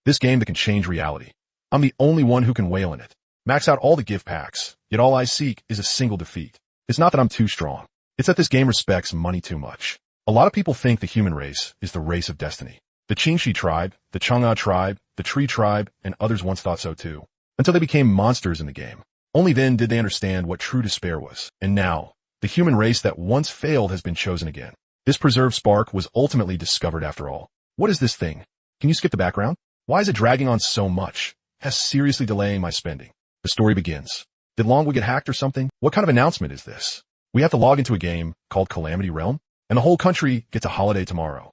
This game that can change reality. I'm the only one who can wail in it. Max out all the gift packs, yet all I seek is a single defeat. It's not that I'm too strong. It's that this game respects money too much. A lot of people think the human race is the race of destiny. The Chang'e tribe, the Chang'e tribe, the Tree tribe, and others once thought so too. Until they became monsters in the game. Only then did they understand what true despair was. And now, the human race that once failed has been chosen again. This preserved spark was ultimately discovered after all. What is this thing? Can you skip the background? Why is it dragging on so much? Has seriously delaying my spending. The story begins. Did Longwood get hacked or something? What kind of announcement is this? We have to log into a game called Calamity Realm, and the whole country gets a holiday tomorrow.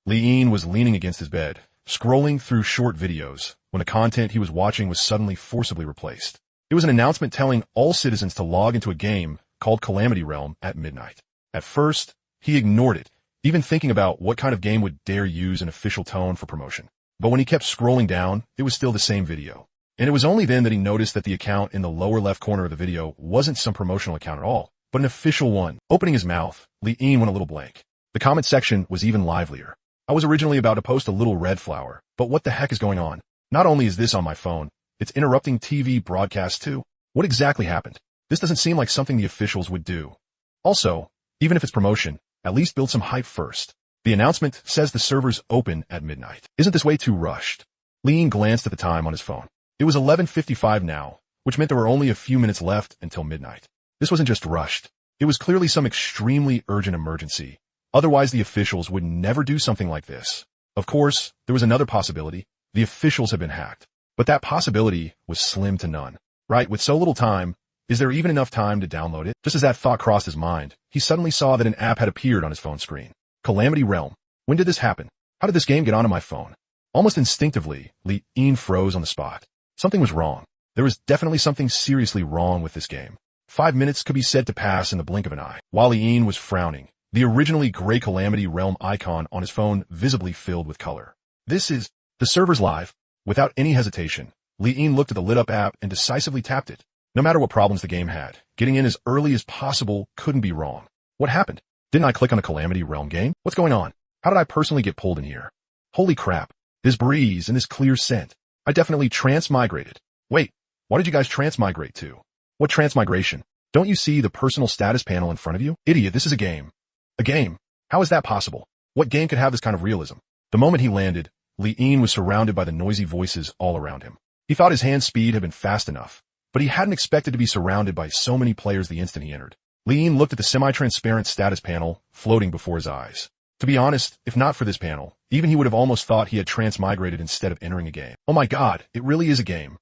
Lee was leaning against his bed, scrolling through short videos, when the content he was watching was suddenly forcibly replaced. It was an announcement telling all citizens to log into a game called Calamity Realm at midnight. At first, he ignored it, even thinking about what kind of game would dare use an official tone for promotion. But when he kept scrolling down, it was still the same video. And it was only then that he noticed that the account in the lower left corner of the video wasn't some promotional account at all, but an official one. Opening his mouth, Lee went a little blank. The comment section was even livelier. I was originally about to post a little red flower, but what the heck is going on? Not only is this on my phone, it's interrupting TV broadcasts too. What exactly happened? This doesn't seem like something the officials would do. Also, even if it's promotion, at least build some hype first. The announcement says the servers open at midnight. Isn't this way too rushed? Lee glanced at the time on his phone. It was 11:55 now, which meant there were only a few minutes left until midnight. This wasn't just rushed. It was clearly some extremely urgent emergency. Otherwise, the officials would never do something like this. Of course, there was another possibility. The officials had been hacked. But that possibility was slim to none. Right, with so little time, is there even enough time to download it? Just as that thought crossed his mind, he suddenly saw that an app had appeared on his phone screen. Calamity Realm. When did this happen? How did this game get onto my phone? Almost instinctively, Lee froze on the spot. Something was wrong. There was definitely something seriously wrong with this game. 5 minutes could be said to pass in the blink of an eye. While Lee was frowning, the originally gray Calamity Realm icon on his phone visibly filled with color. This is the server's live. Without any hesitation, Lee looked at the lit-up app and decisively tapped it. No matter what problems the game had, getting in as early as possible couldn't be wrong. What happened? Didn't I click on a Calamity Realm game? What's going on? How did I personally get pulled in here? Holy crap. This breeze and this clear scent. I definitely transmigrated. Wait, what did you guys transmigrate to? What transmigration? Don't you see the personal status panel in front of you? Idiot, this is a game. A game? How is that possible? What game could have this kind of realism? The moment he landed, Lee was surrounded by the noisy voices all around him. He thought his hand speed had been fast enough, but he hadn't expected to be surrounded by so many players the instant he entered. Lee looked at the semi-transparent status panel floating before his eyes. To be honest, if not for this panel, even he would have almost thought he had transmigrated instead of entering a game. Oh my god, it really is a game.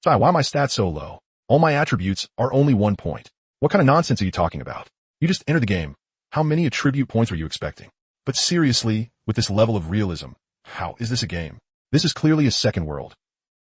Sigh, why are my stats so low? All my attributes are only 1 point. What kind of nonsense are you talking about? You just entered the game. How many attribute points were you expecting? But seriously, with this level of realism, how is this a game? This is clearly a second world.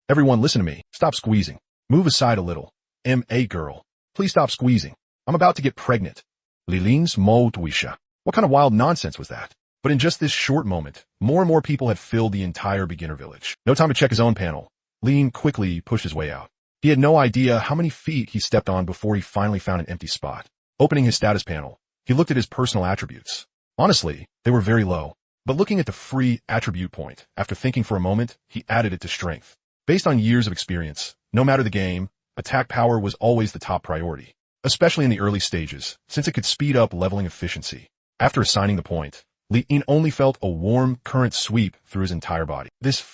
Everyone listen to me. Stop squeezing. Move aside a little. M.A. girl. Please stop squeezing. I'm about to get pregnant. Lilin's Moldwisha. What kind of wild nonsense was that? But in just this short moment, more and more people had filled the entire beginner village. No time to check his own panel. Lee quickly pushed his way out. He had no idea how many feet he stepped on before he finally found an empty spot. Opening his status panel, he looked at his personal attributes. Honestly, they were very low. But looking at the free attribute point, after thinking for a moment, he added it to strength. Based on years of experience, no matter the game, attack power was always the top priority, especially in the early stages, since it could speed up leveling efficiency. After assigning the point, Lee only felt a warm current sweep through his entire body. This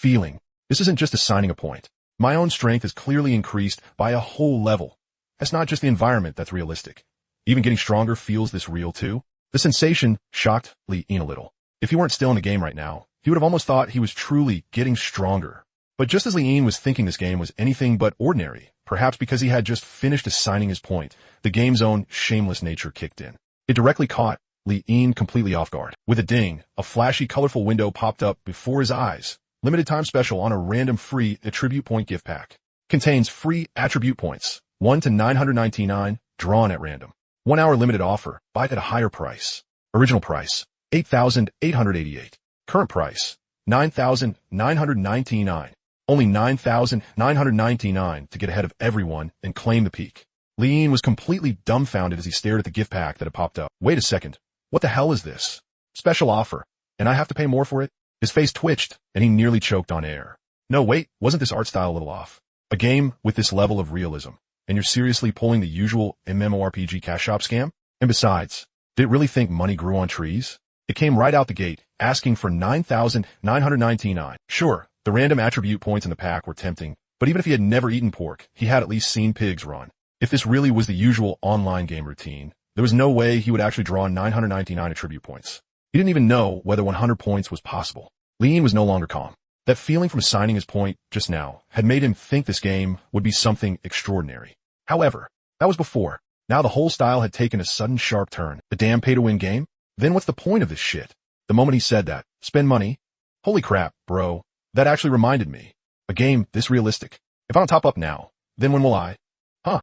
isn't just assigning a point. My own strength is clearly increased by a whole level. That's not just the environment that's realistic. Even getting stronger feels this real too. The sensation shocked Lee a little. If he weren't still in the game right now, he would have almost thought he was truly getting stronger. But just as Lee was thinking this game was anything but ordinary, perhaps because he had just finished assigning his point, the game's own shameless nature kicked in. It directly caught Lee completely off guard. With a ding, a flashy, colorful window popped up before his eyes. Limited time special on a random free attribute point gift pack. Contains free attribute points, 1 to 999, drawn at random. 1 hour limited offer, buy it at a higher price. Original price, 8,888. Current price, 9,999. Only 9,999 to get ahead of everyone and claim the peak. Lee was completely dumbfounded as he stared at the gift pack that had popped up. Wait a second. What the hell is this? Special offer. And I have to pay more for it? His face twitched, and he nearly choked on air. No, wait, wasn't this art style a little off? A game with this level of realism, and you're seriously pulling the usual MMORPG cash shop scam? And besides, did it really think money grew on trees? It came right out the gate, asking for 9,999. Sure, the random attribute points in the pack were tempting, but even if he had never eaten pork, he had at least seen pigs run. If this really was the usual online game routine, there was no way he would actually draw 999 attribute points. He didn't even know whether 100 points was possible. Lean was no longer calm. That feeling from signing his point just now had made him think this game would be something extraordinary. However, that was before. Now the whole style had taken a sudden sharp turn. The damn pay-to-win game? Then what's the point of this shit? The moment he said that, spend money? Holy crap, bro. That actually reminded me. A game this realistic. If I don't top up now, then when will I?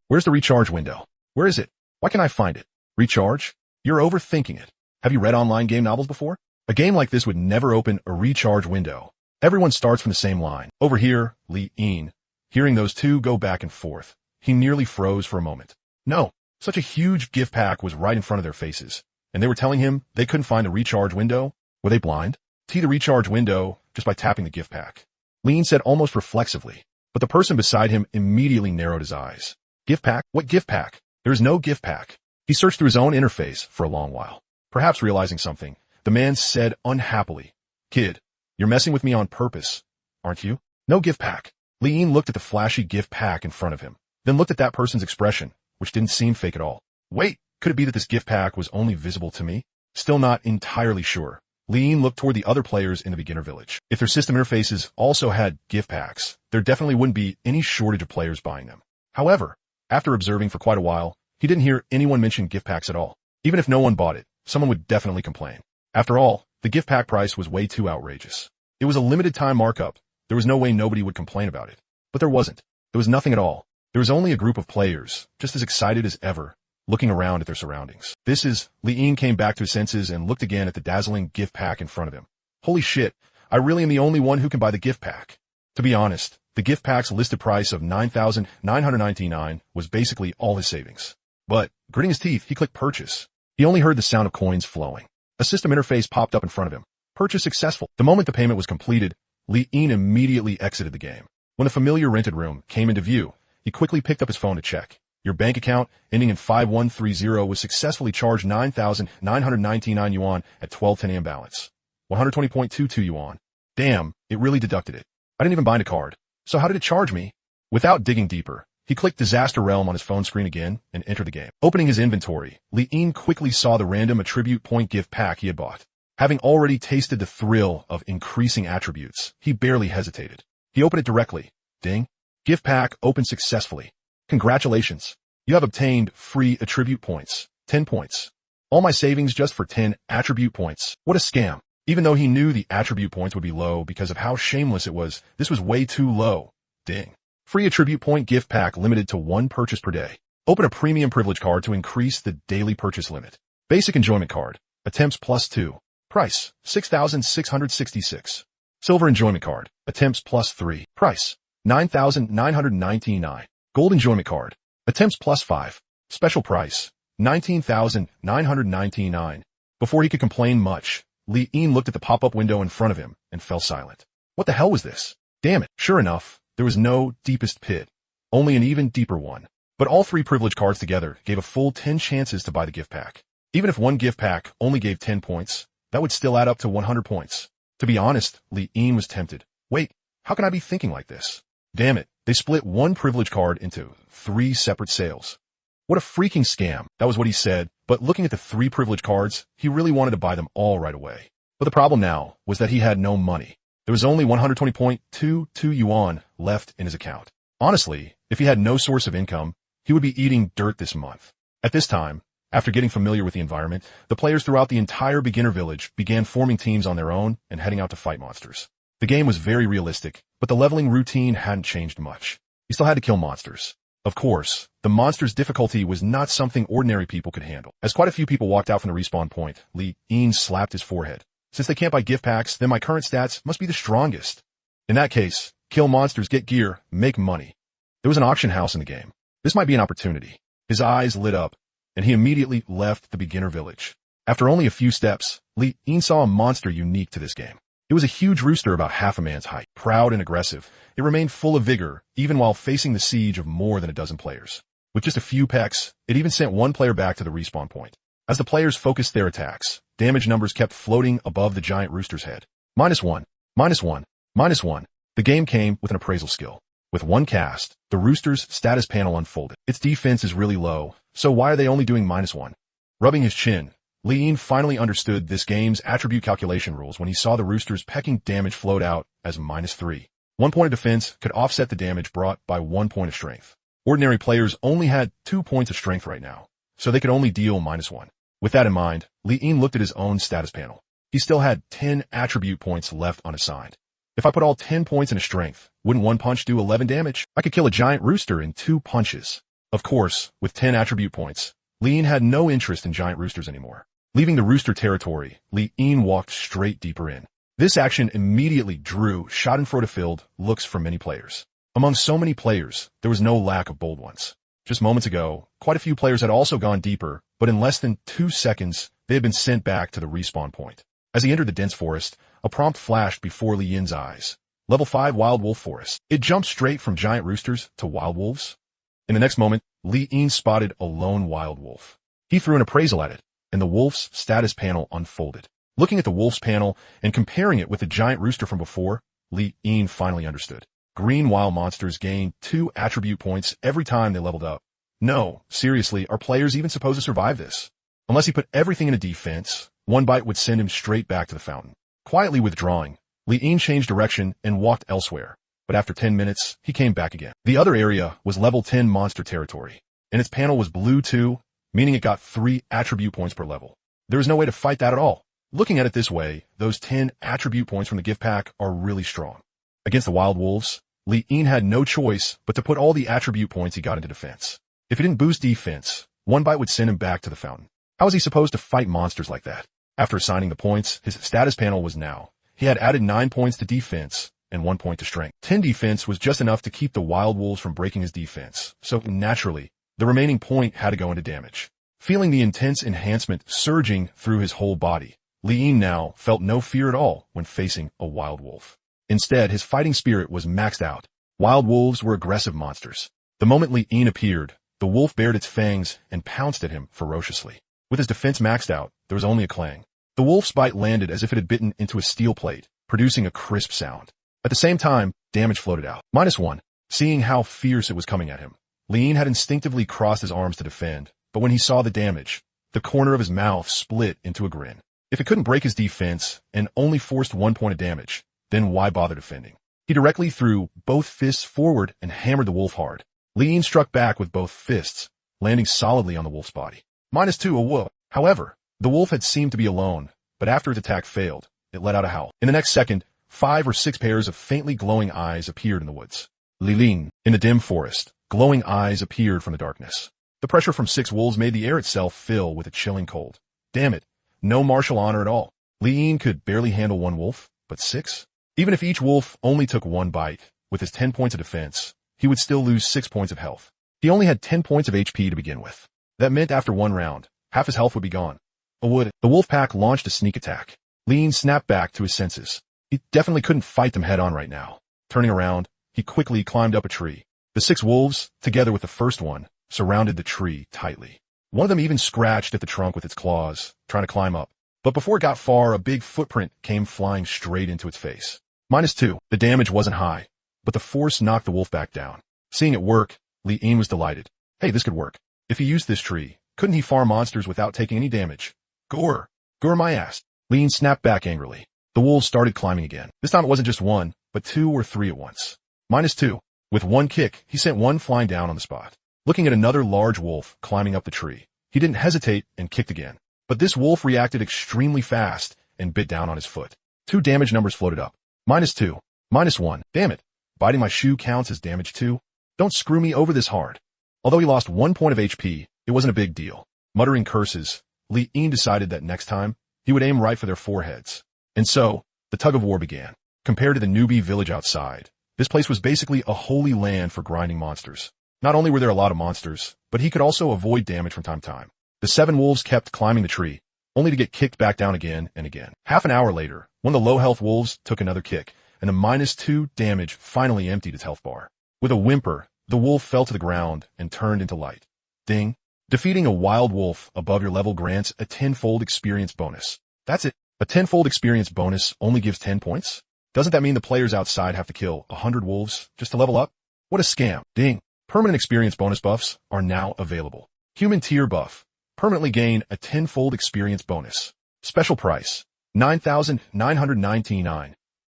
Where's the recharge window? Where is it? Why can't I find it? Recharge? You're overthinking it. Have you read online game novels before? A game like this would never open a recharge window. Everyone starts from the same line. Over here, Lean. Hearing those two go back and forth, he nearly froze for a moment. No, such a huge gift pack was right in front of their faces, and they were telling him they couldn't find the recharge window. Were they blind? See the recharge window just by tapping the gift pack. Lean said almost reflexively, but the person beside him immediately narrowed his eyes. Gift pack? What gift pack? There is no gift pack. He searched through his own interface for a long while. Perhaps realizing something, the man said unhappily, Kid, you're messing with me on purpose, aren't you? No gift pack. Lean looked at the flashy gift pack in front of him, then looked at that person's expression, which didn't seem fake at all. Wait, could it be that this gift pack was only visible to me? Still not entirely sure. Lean looked toward the other players in the beginner village. If their system interfaces also had gift packs, there definitely wouldn't be any shortage of players buying them. However, after observing for quite a while, he didn't hear anyone mention gift packs at all. Even if no one bought it, someone would definitely complain. After all, the gift pack price was way too outrageous. It was a limited time markup. There was no way nobody would complain about it. But there wasn't. There was nothing at all. There was only a group of players, just as excited as ever, looking around at their surroundings. Lean came back to his senses and looked again at the dazzling gift pack in front of him. Holy shit, I really am the only one who can buy the gift pack. To be honest, the gift pack's listed price of 9,999 was basically all his savings. But, gritting his teeth, he clicked purchase. He only heard the sound of coins flowing. A system interface popped up in front of him. Purchase successful. The moment the payment was completed, Lean immediately exited the game. When the familiar rented room came into view, he quickly picked up his phone to check. Your bank account, ending in 5130, was successfully charged 9,999 yuan at 12:10 a.m. balance. 120.22 yuan. Damn, it really deducted it. I didn't even bind a card. So how did it charge me? Without digging deeper, he clicked Disaster Realm on his phone screen again and entered the game. Opening his inventory, Lean quickly saw the random attribute point gift pack he had bought. Having already tasted the thrill of increasing attributes, he barely hesitated. He opened it directly. Ding. Gift pack opened successfully. Congratulations. You have obtained free attribute points. 10 points. All my savings just for 10 attribute points. What a scam. Even though he knew the attribute points would be low because of how shameless it was, this was way too low. Ding. Free attribute point gift pack limited to 1 purchase per day. Open a premium privilege card to increase the daily purchase limit. Basic enjoyment card. Attempts plus 2. Price, 6,666. Silver enjoyment card. Attempts plus 3. Price, 9,999. Gold enjoyment card. Attempts plus 5. Special price, 19,999. Before he could complain much, Lean looked at the pop-up window in front of him and fell silent. What the hell was this? Damn it. Sure enough, there was no deepest pit, only an even deeper one. But all 3 privilege cards together gave a full 10 chances to buy the gift pack. Even if one gift pack only gave 10 points, that would still add up to 100 points. To be honest, Lean was tempted. Wait, how can I be thinking like this? Damn it, they split one privilege card into 3 separate sales. What a freaking scam. That was what he said, but looking at the 3 privilege cards, he really wanted to buy them all right away. But the problem now was that he had no money. There was only 120.22 yuan left in his account. Honestly, if he had no source of income, he would be eating dirt this month. At this time, after getting familiar with the environment, the players throughout the entire beginner village began forming teams on their own and heading out to fight monsters. The game was very realistic, but the leveling routine hadn't changed much. You still had to kill monsters. Of course, the monster's difficulty was not something ordinary people could handle. As quite a few people walked out from the respawn point, Lean slapped his forehead. Since they can't buy gift packs, then my current stats must be the strongest. In that case, kill monsters, get gear, make money. There was an auction house in the game. This might be an opportunity. His eyes lit up, and he immediately left the beginner village. After only a few steps, Lean saw a monster unique to this game. It was a huge rooster about half a man's height. Proud and aggressive, it remained full of vigor, even while facing the siege of more than a dozen players. With just a few pecks, it even sent one player back to the respawn point. As the players focused their attacks, damage numbers kept floating above the giant rooster's head. -1, -1, -1. The game came with an appraisal skill. With one cast, the rooster's status panel unfolded. Its defense is really low, so why are they only doing -1? Rubbing his chin, Lean finally understood this game's attribute calculation rules when he saw the rooster's pecking damage float out as -3. 1 point of defense could offset the damage brought by 1 point of strength. Ordinary players only had 2 points of strength right now, so they could only deal -1. With that in mind, Lean looked at his own status panel. He still had 10 attribute points left unassigned. If I put all 10 points into strength, wouldn't one punch do 11 damage? I could kill a giant rooster in 2 punches. Of course, with 10 attribute points, Lean had no interest in giant roosters anymore. Leaving the rooster territory, Lean walked straight deeper in. This action immediately drew schadenfreude-filled looks from many players. Among so many players, there was no lack of bold ones. Just moments ago, quite a few players had also gone deeper, but in less than 2 seconds, they had been sent back to the respawn point. As he entered the dense forest, a prompt flashed before Li Yin's eyes. Level 5 Wild Wolf Forest. It jumped straight from giant roosters to wild wolves. In the next moment, Li Yin spotted a lone wild wolf. He threw an appraisal at it, and the wolf's status panel unfolded. Looking at the wolf's panel and comparing it with the giant rooster from before, Li Yin finally understood. Green wild monsters gained 2 attribute points every time they leveled up. No, seriously, are players even supposed to survive this? Unless he put everything into defense, one bite would send him straight back to the fountain. Quietly withdrawing, Li Yin changed direction and walked elsewhere, but after 10 minutes, he came back again. The other area was level 10 monster territory, and its panel was blue too, meaning it got 3 attribute points per level. There was no way to fight that at all. Looking at it this way, those 10 attribute points from the gift pack are really strong. Against the wild wolves, Li Yin had no choice but to put all the attribute points he got into defense. If he didn't boost defense, one bite would send him back to the fountain. How was he supposed to fight monsters like that? After assigning the points, his status panel was now. He had added 9 points to defense and 1 point to strength. 10 defense was just enough to keep the wild wolves from breaking his defense, so naturally, the remaining point had to go into damage. Feeling the intense enhancement surging through his whole body, Li Yin now felt no fear at all when facing a wild wolf. Instead, his fighting spirit was maxed out. Wild wolves were aggressive monsters. The moment Li Yin appeared, the wolf bared its fangs and pounced at him ferociously. With his defense maxed out, there was only a clang. The wolf's bite landed as if it had bitten into a steel plate, producing a crisp sound. At the same time, damage floated out. -1. Seeing how fierce it was coming at him, Li Yin had instinctively crossed his arms to defend, but when he saw the damage, the corner of his mouth split into a grin. If it couldn't break his defense and only forced 1 point of damage, then why bother defending? He directly threw both fists forward and hammered the wolf hard. Li Yin struck back with both fists, landing solidly on the wolf's body. -2 a whoop. However, the wolf had seemed to be alone, but after its attack failed, it let out a howl. In the next second, 5 or 6 pairs of faintly glowing eyes appeared in the woods. Li Yin, in the dim forest, glowing eyes appeared from the darkness. The pressure from 6 wolves made the air itself fill with a chilling cold. Damn it, no martial honor at all. Li Yin could barely handle 1 wolf, but 6? Even if each wolf only took 1 bite, with his 10 points of defense, he would still lose 6 points of health. He only had 10 points of HP to begin with. That meant after 1 round, half his health would be gone. The wolf pack launched a sneak attack. Li Yin snapped back to his senses. He definitely couldn't fight them head on right now. Turning around, he quickly climbed up a tree. The 6 wolves, together with the first one, surrounded the tree tightly. One of them even scratched at the trunk with its claws, trying to climb up. But before it got far, a big footprint came flying straight into its face. -2. The damage wasn't high, but the force knocked the wolf back down. Seeing it work, Li Yin was delighted. Hey, this could work. If he used this tree, couldn't he farm monsters without taking any damage? Gore my ass. Li Yin snapped back angrily. The wolves started climbing again. This time it wasn't just 1, but 2 or 3 at once. -2. With 1 kick, he sent one flying down on the spot. Looking at another large wolf climbing up the tree, he didn't hesitate and kicked again. But this wolf reacted extremely fast and bit down on his foot. 2 damage numbers floated up. -2. -1. Damn it. Biting my shoe counts as damage too? Don't screw me over this hard. Although he lost 1 point of HP, it wasn't a big deal. Muttering curses, Li Yin decided that next time, he would aim right for their foreheads. And so, the tug-of-war began. Compared to the newbie village outside, this place was basically a holy land for grinding monsters. Not only were there a lot of monsters, but he could also avoid damage from time to time. The 7 wolves kept climbing the tree, only to get kicked back down again and again. Half an hour later, one of the low-health wolves took another kick, and the -2 damage finally emptied its health bar. With a whimper, the wolf fell to the ground and turned into light. Ding. Defeating a wild wolf above your level grants a 10-fold experience bonus. That's it. A 10-fold experience bonus only gives 10 points? Doesn't that mean the players outside have to kill 100 wolves just to level up? What a scam. Ding. Permanent experience bonus buffs are now available. Human tier buff. Permanently gain a 10-fold experience bonus. Special price. 9,999.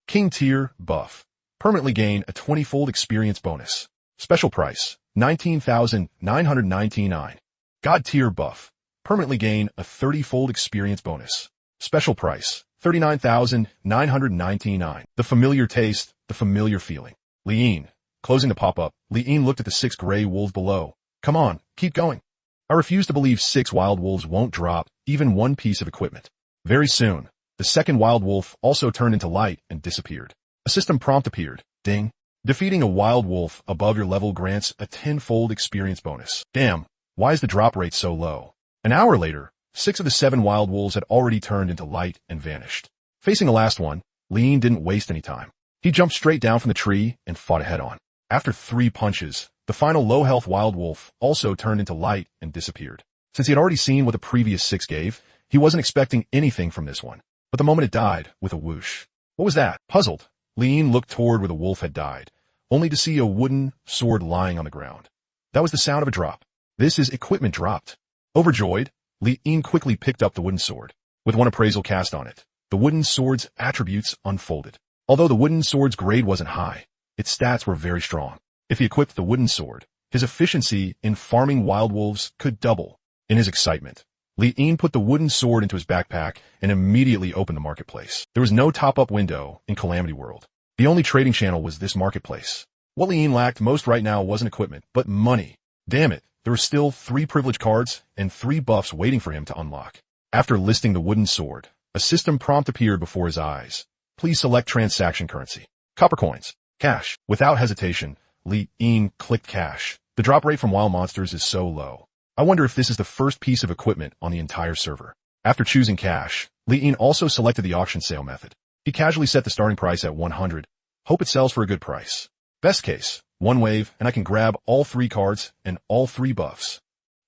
King tier buff. Permanently gain a 20-fold experience bonus. Special price. 19,999. God tier buff. Permanently gain a 30-fold experience bonus. Special price. 39,999. The familiar taste, the familiar feeling. Liin. Closing the pop-up, Liin looked at the 6 gray wolves below. Come on, keep going. I refuse to believe 6 wild wolves won't drop even one piece of equipment. Very soon, the second wild wolf also turned into light and disappeared. A system prompt appeared. Ding. Defeating a wild wolf above your level grants a 10-fold experience bonus. Damn, why is the drop rate so low? An hour later, 6 of the 7 wild wolves had already turned into light and vanished. Facing the last one, Liin didn't waste any time. He jumped straight down from the tree and fought it head-on. After 3 punches, the final low-health wild wolf also turned into light and disappeared. Since he had already seen what the previous 6 gave, he wasn't expecting anything from this one. But the moment it died, with a whoosh. What was that? Puzzled, Liin looked toward where the wolf had died, only to see a wooden sword lying on the ground. That was the sound of a drop. This is equipment dropped. Overjoyed, Liin quickly picked up the wooden sword. With one appraisal cast on it, the wooden sword's attributes unfolded. Although the wooden sword's grade wasn't high, its stats were very strong. If he equipped the wooden sword, his efficiency in farming wild wolves could double. In his excitement, Liin put the wooden sword into his backpack and immediately opened the marketplace. There was no top-up window in Calamity World. The only trading channel was this marketplace. What Liin lacked most right now wasn't equipment, but money. Damn it, there were still 3 privilege cards and 3 buffs waiting for him to unlock. After listing the wooden sword, a system prompt appeared before his eyes. Please select transaction currency. Copper coins. Cash. Without hesitation, Liin clicked cash. The drop rate from wild monsters is so low. I wonder if this is the first piece of equipment on the entire server. After choosing cash, Liin also selected the auction sale method. He casually set the starting price at 100. Hope it sells for a good price. Best case, 1 wave and I can grab all 3 cards and all 3 buffs.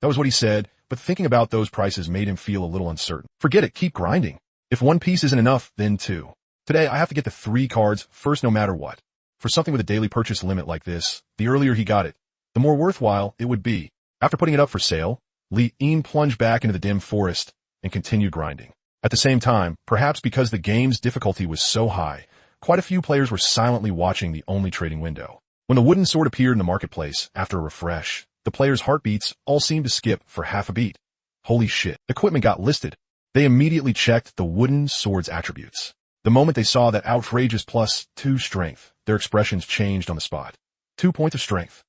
That was what he said, but thinking about those prices made him feel a little uncertain. Forget it, keep grinding. If 1 piece isn't enough, then 2. Today I have to get the 3 cards first no matter what. For something with a daily purchase limit like this, the earlier he got it, the more worthwhile it would be. After putting it up for sale, Liin plunged back into the dim forest and continued grinding. At the same time, perhaps because the game's difficulty was so high, quite a few players were silently watching the only trading window. When the wooden sword appeared in the marketplace after a refresh, the players' heartbeats all seemed to skip for half a beat. Holy shit, equipment got listed. They immediately checked the wooden sword's attributes. The moment they saw that outrageous +2 strength, their expressions changed on the spot. 2 points of strength.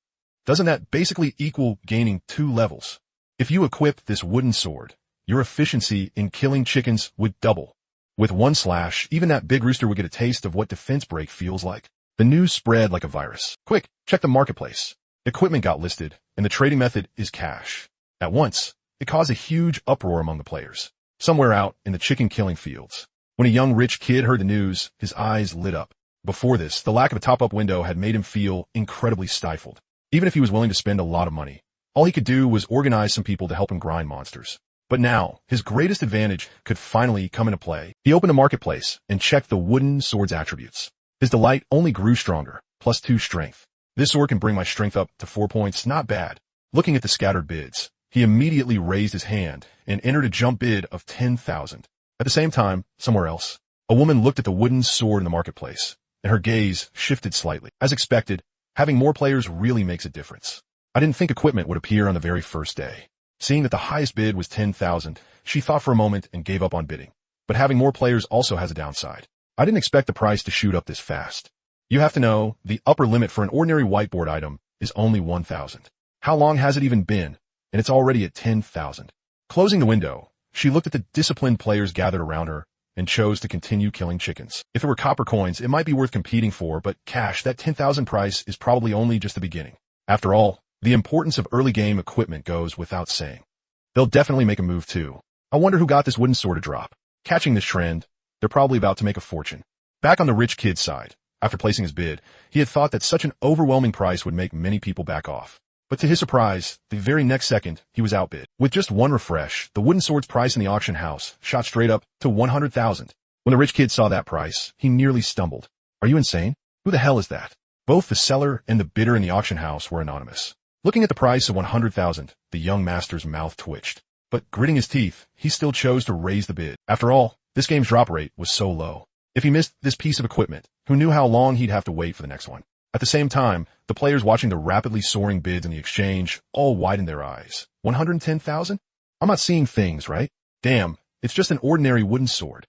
Doesn't that basically equal gaining 2 levels? If you equip this wooden sword, your efficiency in killing chickens would double. With 1 slash, even that big rooster would get a taste of what defense break feels like. The news spread like a virus. Quick, check the marketplace. Equipment got listed, and the trading method is cash. At once, it caused a huge uproar among the players. Somewhere out in the chicken killing fields. When a young rich kid heard the news, his eyes lit up. Before this, the lack of a top-up window had made him feel incredibly stifled. Even if he was willing to spend a lot of money, all he could do was organize some people to help him grind monsters. But now, his greatest advantage could finally come into play. He opened a marketplace and checked the wooden sword's attributes. His delight only grew stronger, +2 strength. This sword can bring my strength up to 4 points, not bad. Looking at the scattered bids, he immediately raised his hand and entered a jump bid of 10,000. At the same time, somewhere else, a woman looked at the wooden sword in the marketplace, and her gaze shifted slightly. As expected, having more players really makes a difference. I didn't think equipment would appear on the very first day. Seeing that the highest bid was 10,000, she thought for a moment and gave up on bidding. But having more players also has a downside. I didn't expect the price to shoot up this fast. You have to know, the upper limit for an ordinary whiteboard item is only 1,000. How long has it even been? And it's already at 10,000. Closing the window, she looked at the disciplined players gathered around her and chose to continue killing chickens. If it were copper coins, it might be worth competing for, but cash, that 10,000 price is probably only just the beginning. After all, the importance of early game equipment goes without saying. They'll definitely make a move too. I wonder who got this wooden sword to drop. Catching this trend, they're probably about to make a fortune. Back on the rich kid's side, after placing his bid, he had thought that such an overwhelming price would make many people back off. But to his surprise, the very next second, he was outbid. With just one refresh, the wooden sword's price in the auction house shot straight up to 100,000. When the rich kid saw that price, he nearly stumbled. Are you insane? Who the hell is that? Both the seller and the bidder in the auction house were anonymous. Looking at the price of 100,000, the young master's mouth twitched. But gritting his teeth, he still chose to raise the bid. After all, this game's drop rate was so low. If he missed this piece of equipment, who knew how long he'd have to wait for the next one? At the same time, the players watching the rapidly soaring bids in the exchange all widened their eyes. 110,000? I'm not seeing things, right? Damn, it's just an ordinary wooden sword.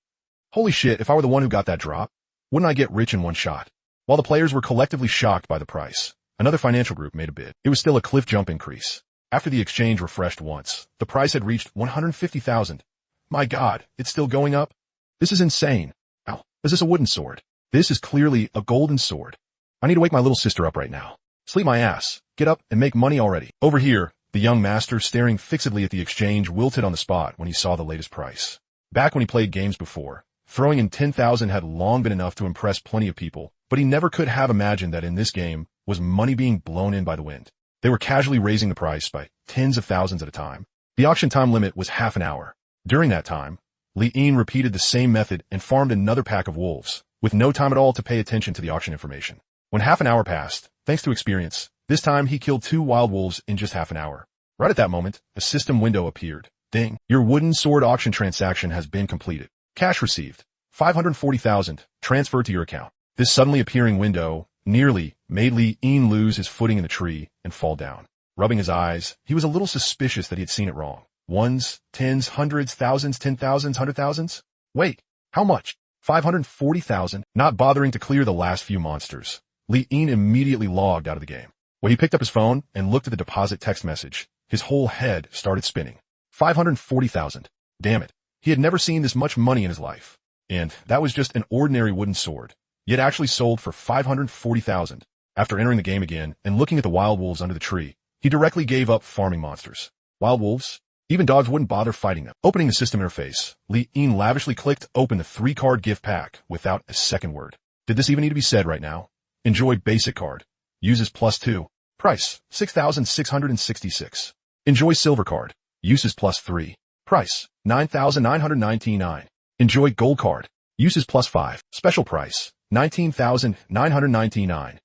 Holy shit, if I were the one who got that drop, wouldn't I get rich in one shot? While the players were collectively shocked by the price, another financial group made a bid. It was still a cliff jump increase. After the exchange refreshed once, the price had reached 150,000. My god, it's still going up? This is insane. Ow, is this a wooden sword? This is clearly a golden sword. I need to wake my little sister up right now. Sleep my ass. Get up and make money already. Over here, the young master, staring fixedly at the exchange, wilted on the spot when he saw the latest price. Back when he played games before, throwing in 10,000 had long been enough to impress plenty of people, but he never could have imagined that in this game was money being blown in by the wind. They were casually raising the price by tens of thousands at a time. The auction time limit was half an hour. During that time, Li-En repeated the same method and farmed another pack of wolves, with no time at all to pay attention to the auction information. When half an hour passed, thanks to experience, this time he killed 2 wild wolves in just half an hour. Right at that moment, a system window appeared. Ding! Your wooden sword auction transaction has been completed. Cash received. 540,000, transferred to your account. This suddenly appearing window nearly made Li-En lose his footing in the tree and fall down. Rubbing his eyes, he was a little suspicious that he had seen it wrong. Ones, tens, hundreds, thousands, 10,000s, 100,000s? Wait, how much? 540,000? Not bothering to clear the last few monsters, Li-En immediately logged out of the game. When he picked up his phone and looked at the deposit text message, his whole head started spinning. 540,000. Damn it. He had never seen this much money in his life. And that was just an ordinary wooden sword, yet actually sold for 540,000. After entering the game again and looking at the wild wolves under the tree, he directly gave up farming monsters. Wild wolves? Even dogs wouldn't bother fighting them. Opening the system interface, Li-En lavishly clicked open the 3-card gift pack without a second word. Did this even need to be said right now? Enjoy basic card. Uses +2. Price, 6,666. Enjoy silver card. Uses +3. Price, 9,999. Enjoy gold card. Uses +5. Special price, 19,999.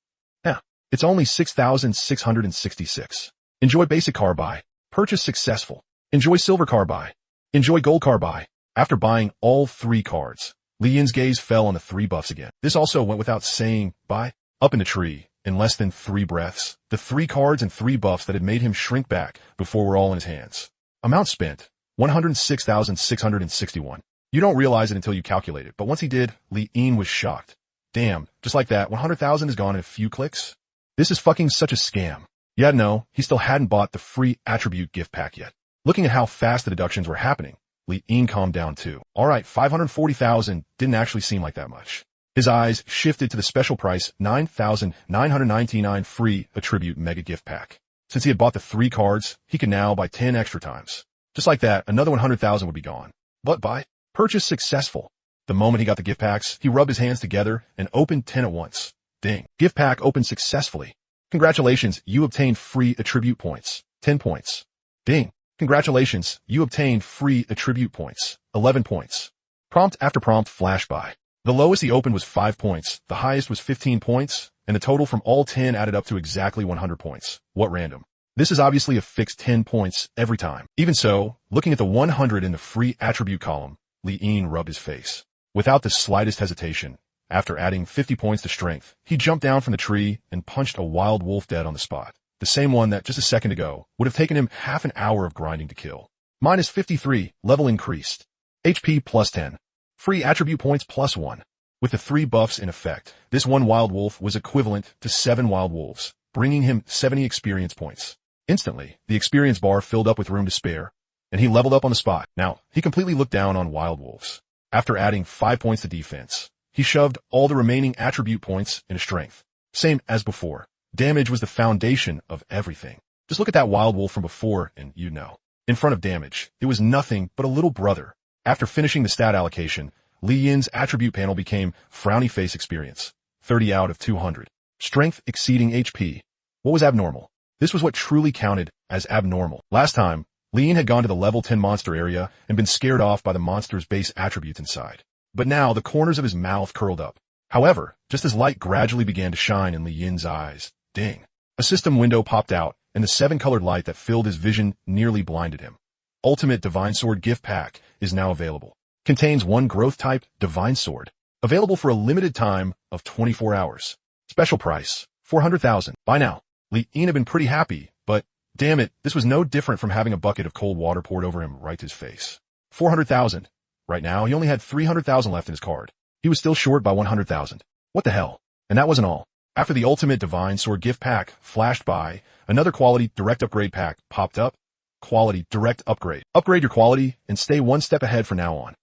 It's only 6,666. Enjoy basic card buy. Purchase successful. Enjoy silver card buy. Enjoy gold card buy. After buying all 3 cards, Li-En's gaze fell on the 3 buffs again. This also went without saying, buy. Up in the tree, in less than 3 breaths, the 3 cards and 3 buffs that had made him shrink back before were all in his hands. Amount spent, 106,661. You don't realize it until you calculate it, but once he did, Li-En was shocked. Damn, just like that, 100,000 is gone in a few clicks? This is fucking such a scam. Yeah, no, he still hadn't bought the free attribute gift pack yet. Looking at how fast the deductions were happening, Li-En calmed down too. Alright, 540,000 didn't actually seem like that much. His eyes shifted to the special price 9,999 free attribute mega gift pack. Since he had bought the 3 cards, he could now buy 10 extra times. Just like that, another 100,000 would be gone. But buy. Purchase successful. The moment he got the gift packs, he rubbed his hands together and opened 10 at once. Ding. Gift pack opened successfully. Congratulations, you obtained free attribute points. 10 points. Ding. Congratulations, you obtained free attribute points. 11 points. Prompt after prompt flash by. The lowest he opened was 5 points, the highest was 15 points, and the total from all 10 added up to exactly 100 points. What random. This is obviously a fixed 10 points every time. Even so, looking at the 100 in the free attribute column, Li-En rubbed his face. Without the slightest hesitation, after adding 50 points to strength, he jumped down from the tree and punched a wild wolf dead on the spot. The same one that just a second ago would have taken him half an hour of grinding to kill. Minus 53, level increased. HP +10. Free attribute points +1. With the 3 buffs in effect, this one wild wolf was equivalent to 7 wild wolves, bringing him 70 experience points. Instantly, the experience bar filled up with room to spare, and he leveled up on the spot. Now, he completely looked down on wild wolves. After adding 5 points to defense, he shoved all the remaining attribute points into strength. Same as before. Damage was the foundation of everything. Just look at that wild wolf from before and you'd know. In front of damage, it was nothing but a little brother. After finishing the stat allocation, Li Yin's attribute panel became Frowny Face Experience, 30 out of 200. Strength exceeding HP. What was abnormal? This was what truly counted as abnormal. Last time, Li Yin had gone to the level 10 monster area and been scared off by the monster's base attributes inside. But now the corners of his mouth curled up. However, just as light gradually began to shine in Li Yin's eyes, ding, a system window popped out and the 7-colored light that filled his vision nearly blinded him. Ultimate Divine Sword Gift Pack is now available. Contains 1 growth type Divine Sword. Available for a limited time of 24 hours. Special price, 400,000. By now, Li Yin had been pretty happy, but damn it, this was no different from having a bucket of cold water poured over him right to his face. 400,000. Right now, he only had 300,000 left in his card. He was still short by 100,000. What the hell? And that wasn't all. After the Ultimate Divine Sword Gift Pack flashed by, another Quality Direct Upgrade Pack popped up. Quality Direct Upgrade. Upgrade your quality and stay one step ahead from now on.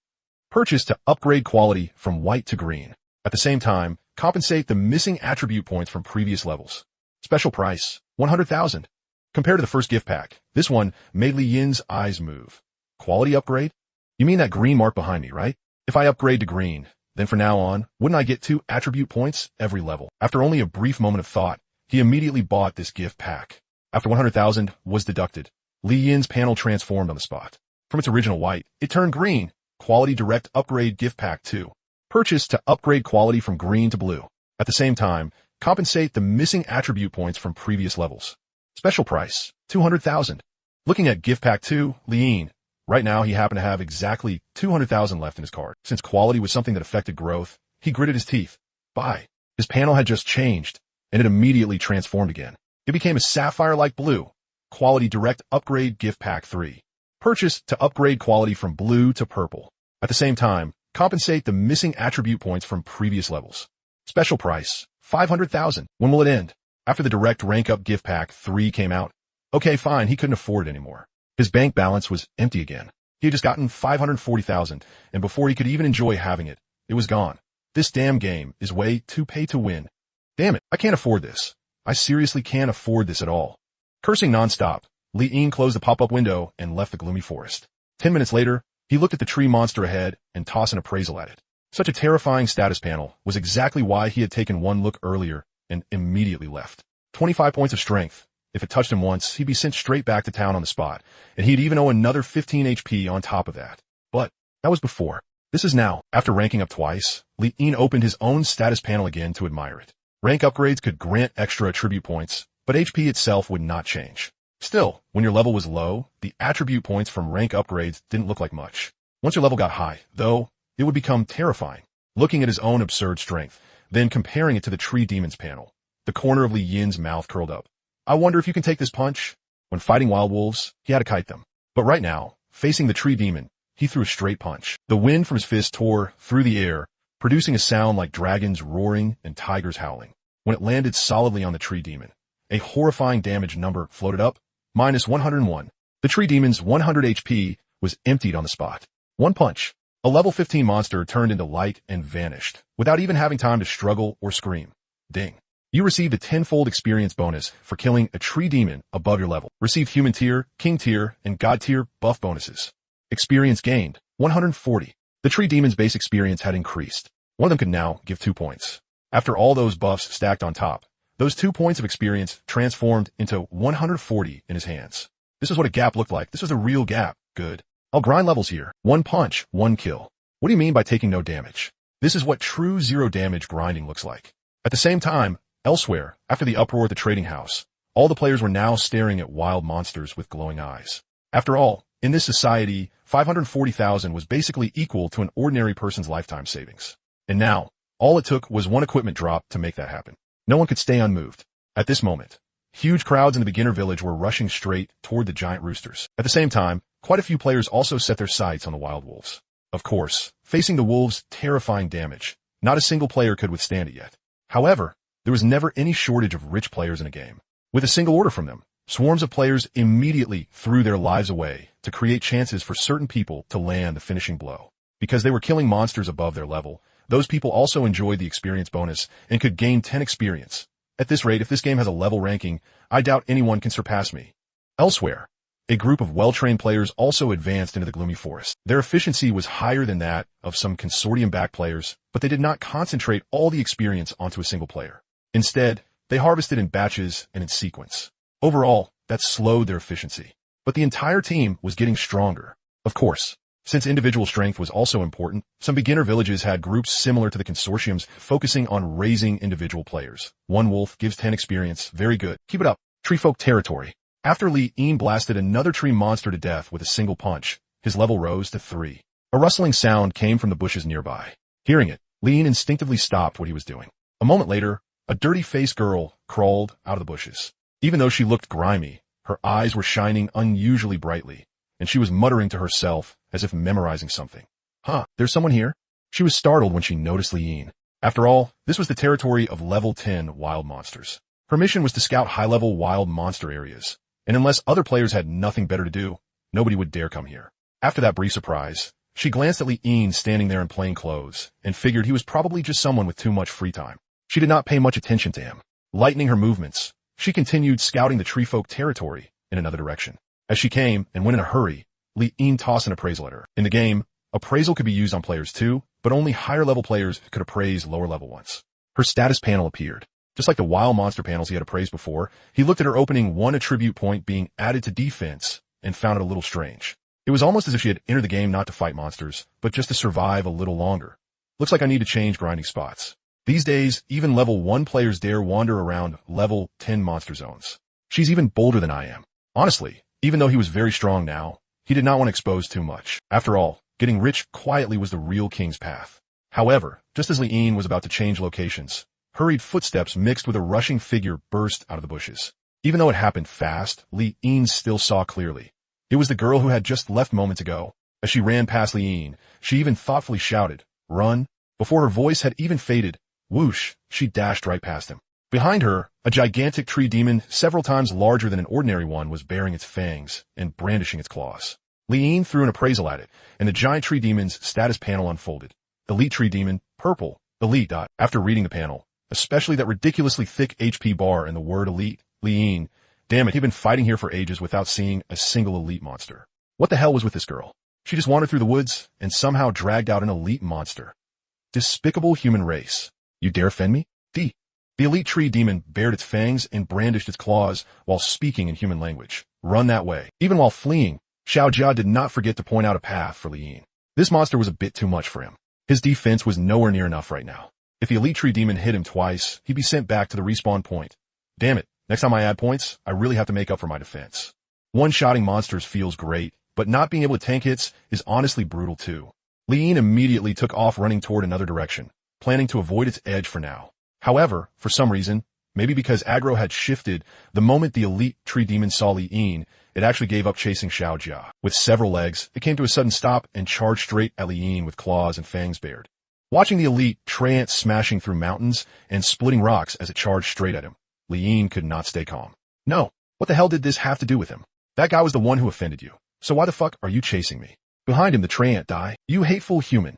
Purchase to upgrade quality from white to green. At the same time, compensate the missing attribute points from previous levels. Special price, 100,000. Compared to the first gift pack, this one made Li Yin's eyes move. Quality upgrade? You mean that green mark behind me, right? If I upgrade to green, then from now on, wouldn't I get 2 attribute points every level? After only a brief moment of thought, he immediately bought this gift pack. After 100,000 was deducted, Li Yin's panel transformed on the spot. From its original white, it turned green. Quality Direct Upgrade Gift Pack 2. Purchase to upgrade quality from green to blue. At the same time, compensate the missing attribute points from previous levels. Special price, 200,000. Looking at Gift Pack 2, Li Yin. Right now, he happened to have exactly 200,000 left in his card. Since quality was something that affected growth, he gritted his teeth. Buy. His panel had just changed, and it immediately transformed again. It became a sapphire-like blue. Quality Direct Upgrade Gift Pack 3. Purchase to upgrade quality from blue to purple. At the same time, compensate the missing attribute points from previous levels. Special price, 500,000. When will it end? After the Direct Rank Up Gift Pack 3 came out. Okay, fine, he couldn't afford it anymore. His bank balance was empty again. He had just gotten 540,000, and before he could even enjoy having it, it was gone. This damn game is way too pay to win. Damn it, I can't afford this. I seriously can't afford this at all. Cursing nonstop, Li Yin closed the pop-up window and left the gloomy forest. 10 minutes later, he looked at the tree monster ahead and tossed an appraisal at it. Such a terrifying status panel was exactly why he had taken one look earlier and immediately left. 25 points of strength. If it touched him once, he'd be sent straight back to town on the spot, and he'd even owe another 15 HP on top of that. But that was before. This is now. After ranking up twice, Li Yin opened his own status panel again to admire it. Rank upgrades could grant extra attribute points, but HP itself would not change. Still, when your level was low, the attribute points from rank upgrades didn't look like much. Once your level got high, though, it would become terrifying. Looking at his own absurd strength, then comparing it to the Tree Demon's panel, the corner of Li Yin's mouth curled up. I wonder if you can take this punch? When fighting wild wolves, he had to kite them. But right now, facing the Tree Demon, he threw a straight punch. The wind from his fist tore through the air, producing a sound like dragons roaring and tigers howling. When it landed solidly on the Tree Demon, a horrifying damage number floated up, -101. The Tree Demon's 100 HP was emptied on the spot. One punch. A level 15 monster turned into light and vanished, without even having time to struggle or scream. Ding. You received a 10-fold experience bonus for killing a Tree Demon above your level. Received Human Tier, King Tier, and God Tier buff bonuses. Experience gained, 140. The Tree Demon's base experience had increased. One of them could now give 2 points. After all those buffs stacked on top, those 2 points of experience transformed into 140 in his hands. This is what a gap looked like. This was a real gap. Good. I'll grind levels here. 1 punch, 1 kill. What do you mean by taking no damage? This is what true zero damage grinding looks like. At the same time, elsewhere, after the uproar at the trading house, all the players were now staring at wild monsters with glowing eyes. After all, in this society, 540,000 was basically equal to an ordinary person's lifetime savings. And now, all it took was one equipment drop to make that happen. No one could stay unmoved. At this moment, huge crowds in the beginner village were rushing straight toward the giant roosters. At the same time, quite a few players also set their sights on the wild wolves. Of course, facing the wolves' terrifying damage, not a single player could withstand it yet. However, there was never any shortage of rich players in a game. With a single order from them, swarms of players immediately threw their lives away to create chances for certain people to land the finishing blow. Because they were killing monsters above their level, those people also enjoyed the experience bonus and could gain 10 experience. At this rate, if this game has a level ranking, I doubt anyone can surpass me. Elsewhere, A group of well-trained players also advanced into the gloomy forest. Their efficiency was higher than that of some consortium-backed players, but they did not concentrate all the experience onto a single player. Instead, they harvested in batches and in sequence. Overall, that slowed their efficiency. But the entire team was getting stronger. Of course, since individual strength was also important, some beginner villages had groups similar to the consortiums focusing on raising individual players. One wolf gives 10 experience. Very good. Keep it up. Treefolk territory. After Li Yin blasted another tree monster to death with a single punch, his level rose to 3. A rustling sound came from the bushes nearby. Hearing it, Li Yin instinctively stopped what he was doing. A moment later, a dirty-faced girl crawled out of the bushes. Even though she looked grimy, her eyes were shining unusually brightly, and she was muttering to herself as if memorizing something. Huh, there's someone here? She was startled when she noticed Li Yin. After all, this was the territory of level 10 wild monsters. Her mission was to scout high-level wild monster areas, and unless other players had nothing better to do, nobody would dare come here. After that brief surprise, she glanced at Li Yin standing there in plain clothes and figured he was probably just someone with too much free time. She did not pay much attention to him. Lightening her movements, she continued scouting the treefolk territory in another direction. As she came and went in a hurry, Li Yin tossed an appraisal at her. In the game, appraisal could be used on players too, but only higher-level players could appraise lower-level ones. Her status panel appeared. Just like the wild monster panels he had appraised before, he looked at her opening 1 attribute point being added to defense and found it a little strange. It was almost as if she had entered the game not to fight monsters, but just to survive a little longer. Looks like I need to change grinding spots. These days, even level 1 players dare wander around level 10 monster zones. She's even bolder than I am. Honestly, even though he was very strong now, he did not want to expose too much. After all, getting rich quietly was the real king's path. However, just as Li Yin was about to change locations, hurried footsteps mixed with a rushing figure burst out of the bushes. Even though it happened fast, Li Yin still saw clearly. It was the girl who had just left moments ago. As she ran past Li Yin, she even thoughtfully shouted, "Run!" Before her voice had even faded, whoosh, she dashed right past him. Behind her, a gigantic tree demon several times larger than an ordinary one was baring its fangs and brandishing its claws. Li Yin threw an appraisal at it, and the giant tree demon's status panel unfolded. Elite tree demon, purple, elite. After reading the panel, especially that ridiculously thick HP bar and the word elite, Li Yin, damn it, he'd been fighting here for ages without seeing a single elite monster. What the hell was with this girl? She just wandered through the woods and somehow dragged out an elite monster. Despicable human race. You dare offend me? The elite tree demon bared its fangs and brandished its claws while speaking in human language. Run that way. Even while fleeing, Xiao Jia did not forget to point out a path for Li Yin. This monster was a bit too much for him. His defense was nowhere near enough right now. If the elite tree demon hit him twice, he'd be sent back to the respawn point. Damn it, next time I add points, I really have to make up for my defense. One-shotting monsters feels great, but not being able to tank hits is honestly brutal too. Li Yin immediately took off running toward another direction, planning to avoid its edge for now. However, for some reason, maybe because aggro had shifted, the moment the elite tree demon saw Li Yin, it actually gave up chasing Xiao Jia. With several legs, it came to a sudden stop and charged straight at Li Yin with claws and fangs bared. Watching the elite treant smashing through mountains and splitting rocks as it charged straight at him, Li Yin could not stay calm. No, what the hell did this have to do with him? That guy was the one who offended you. So why the fuck are you chasing me? Behind him the treant died. You hateful human.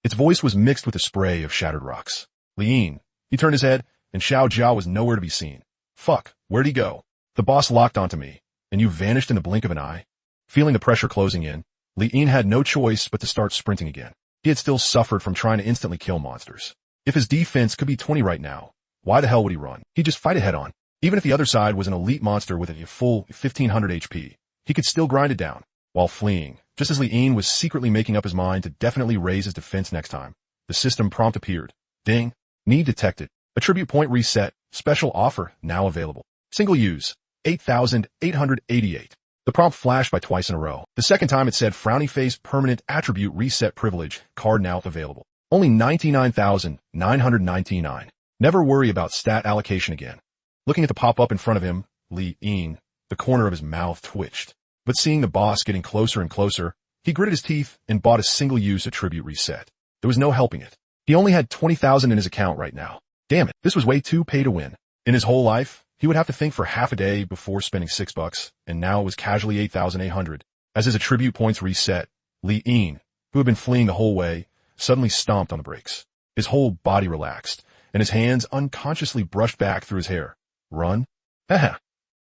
Its voice was mixed with a spray of shattered rocks. Li Yin. He turned his head, and Xiao Jia was nowhere to be seen. Fuck, where'd he go? The boss locked onto me, and you vanished in the blink of an eye. Feeling the pressure closing in, Li Yin had no choice but to start sprinting again. He had still suffered from trying to instantly kill monsters. If his defense could be 20 right now, why the hell would he run? He'd just fight it head on. Even if the other side was an elite monster with a full 1500 HP, he could still grind it down. While fleeing, just as Li Yin was secretly making up his mind to definitely raise his defense next time, the system prompt appeared. Ding. Need detected. Attribute point reset. Special offer now available. Single use. 8,888. The prompt flashed by twice in a row. The second time it said frowny face permanent attribute reset privilege card now available. Only 99,999. Never worry about stat allocation again. Looking at the pop-up in front of him, Li Yin, the corner of his mouth twitched. But seeing the boss getting closer and closer, he gritted his teeth and bought a single-use attribute reset. There was no helping it. He only had 20,000 in his account right now. Damn it, this was way too pay to win. In his whole life, he would have to think for half a day before spending $6, and now it was casually 8,800. As his attribute points reset, Li Yin, who had been fleeing the whole way, suddenly stomped on the brakes. His whole body relaxed, and his hands unconsciously brushed back through his hair. Run? Haha.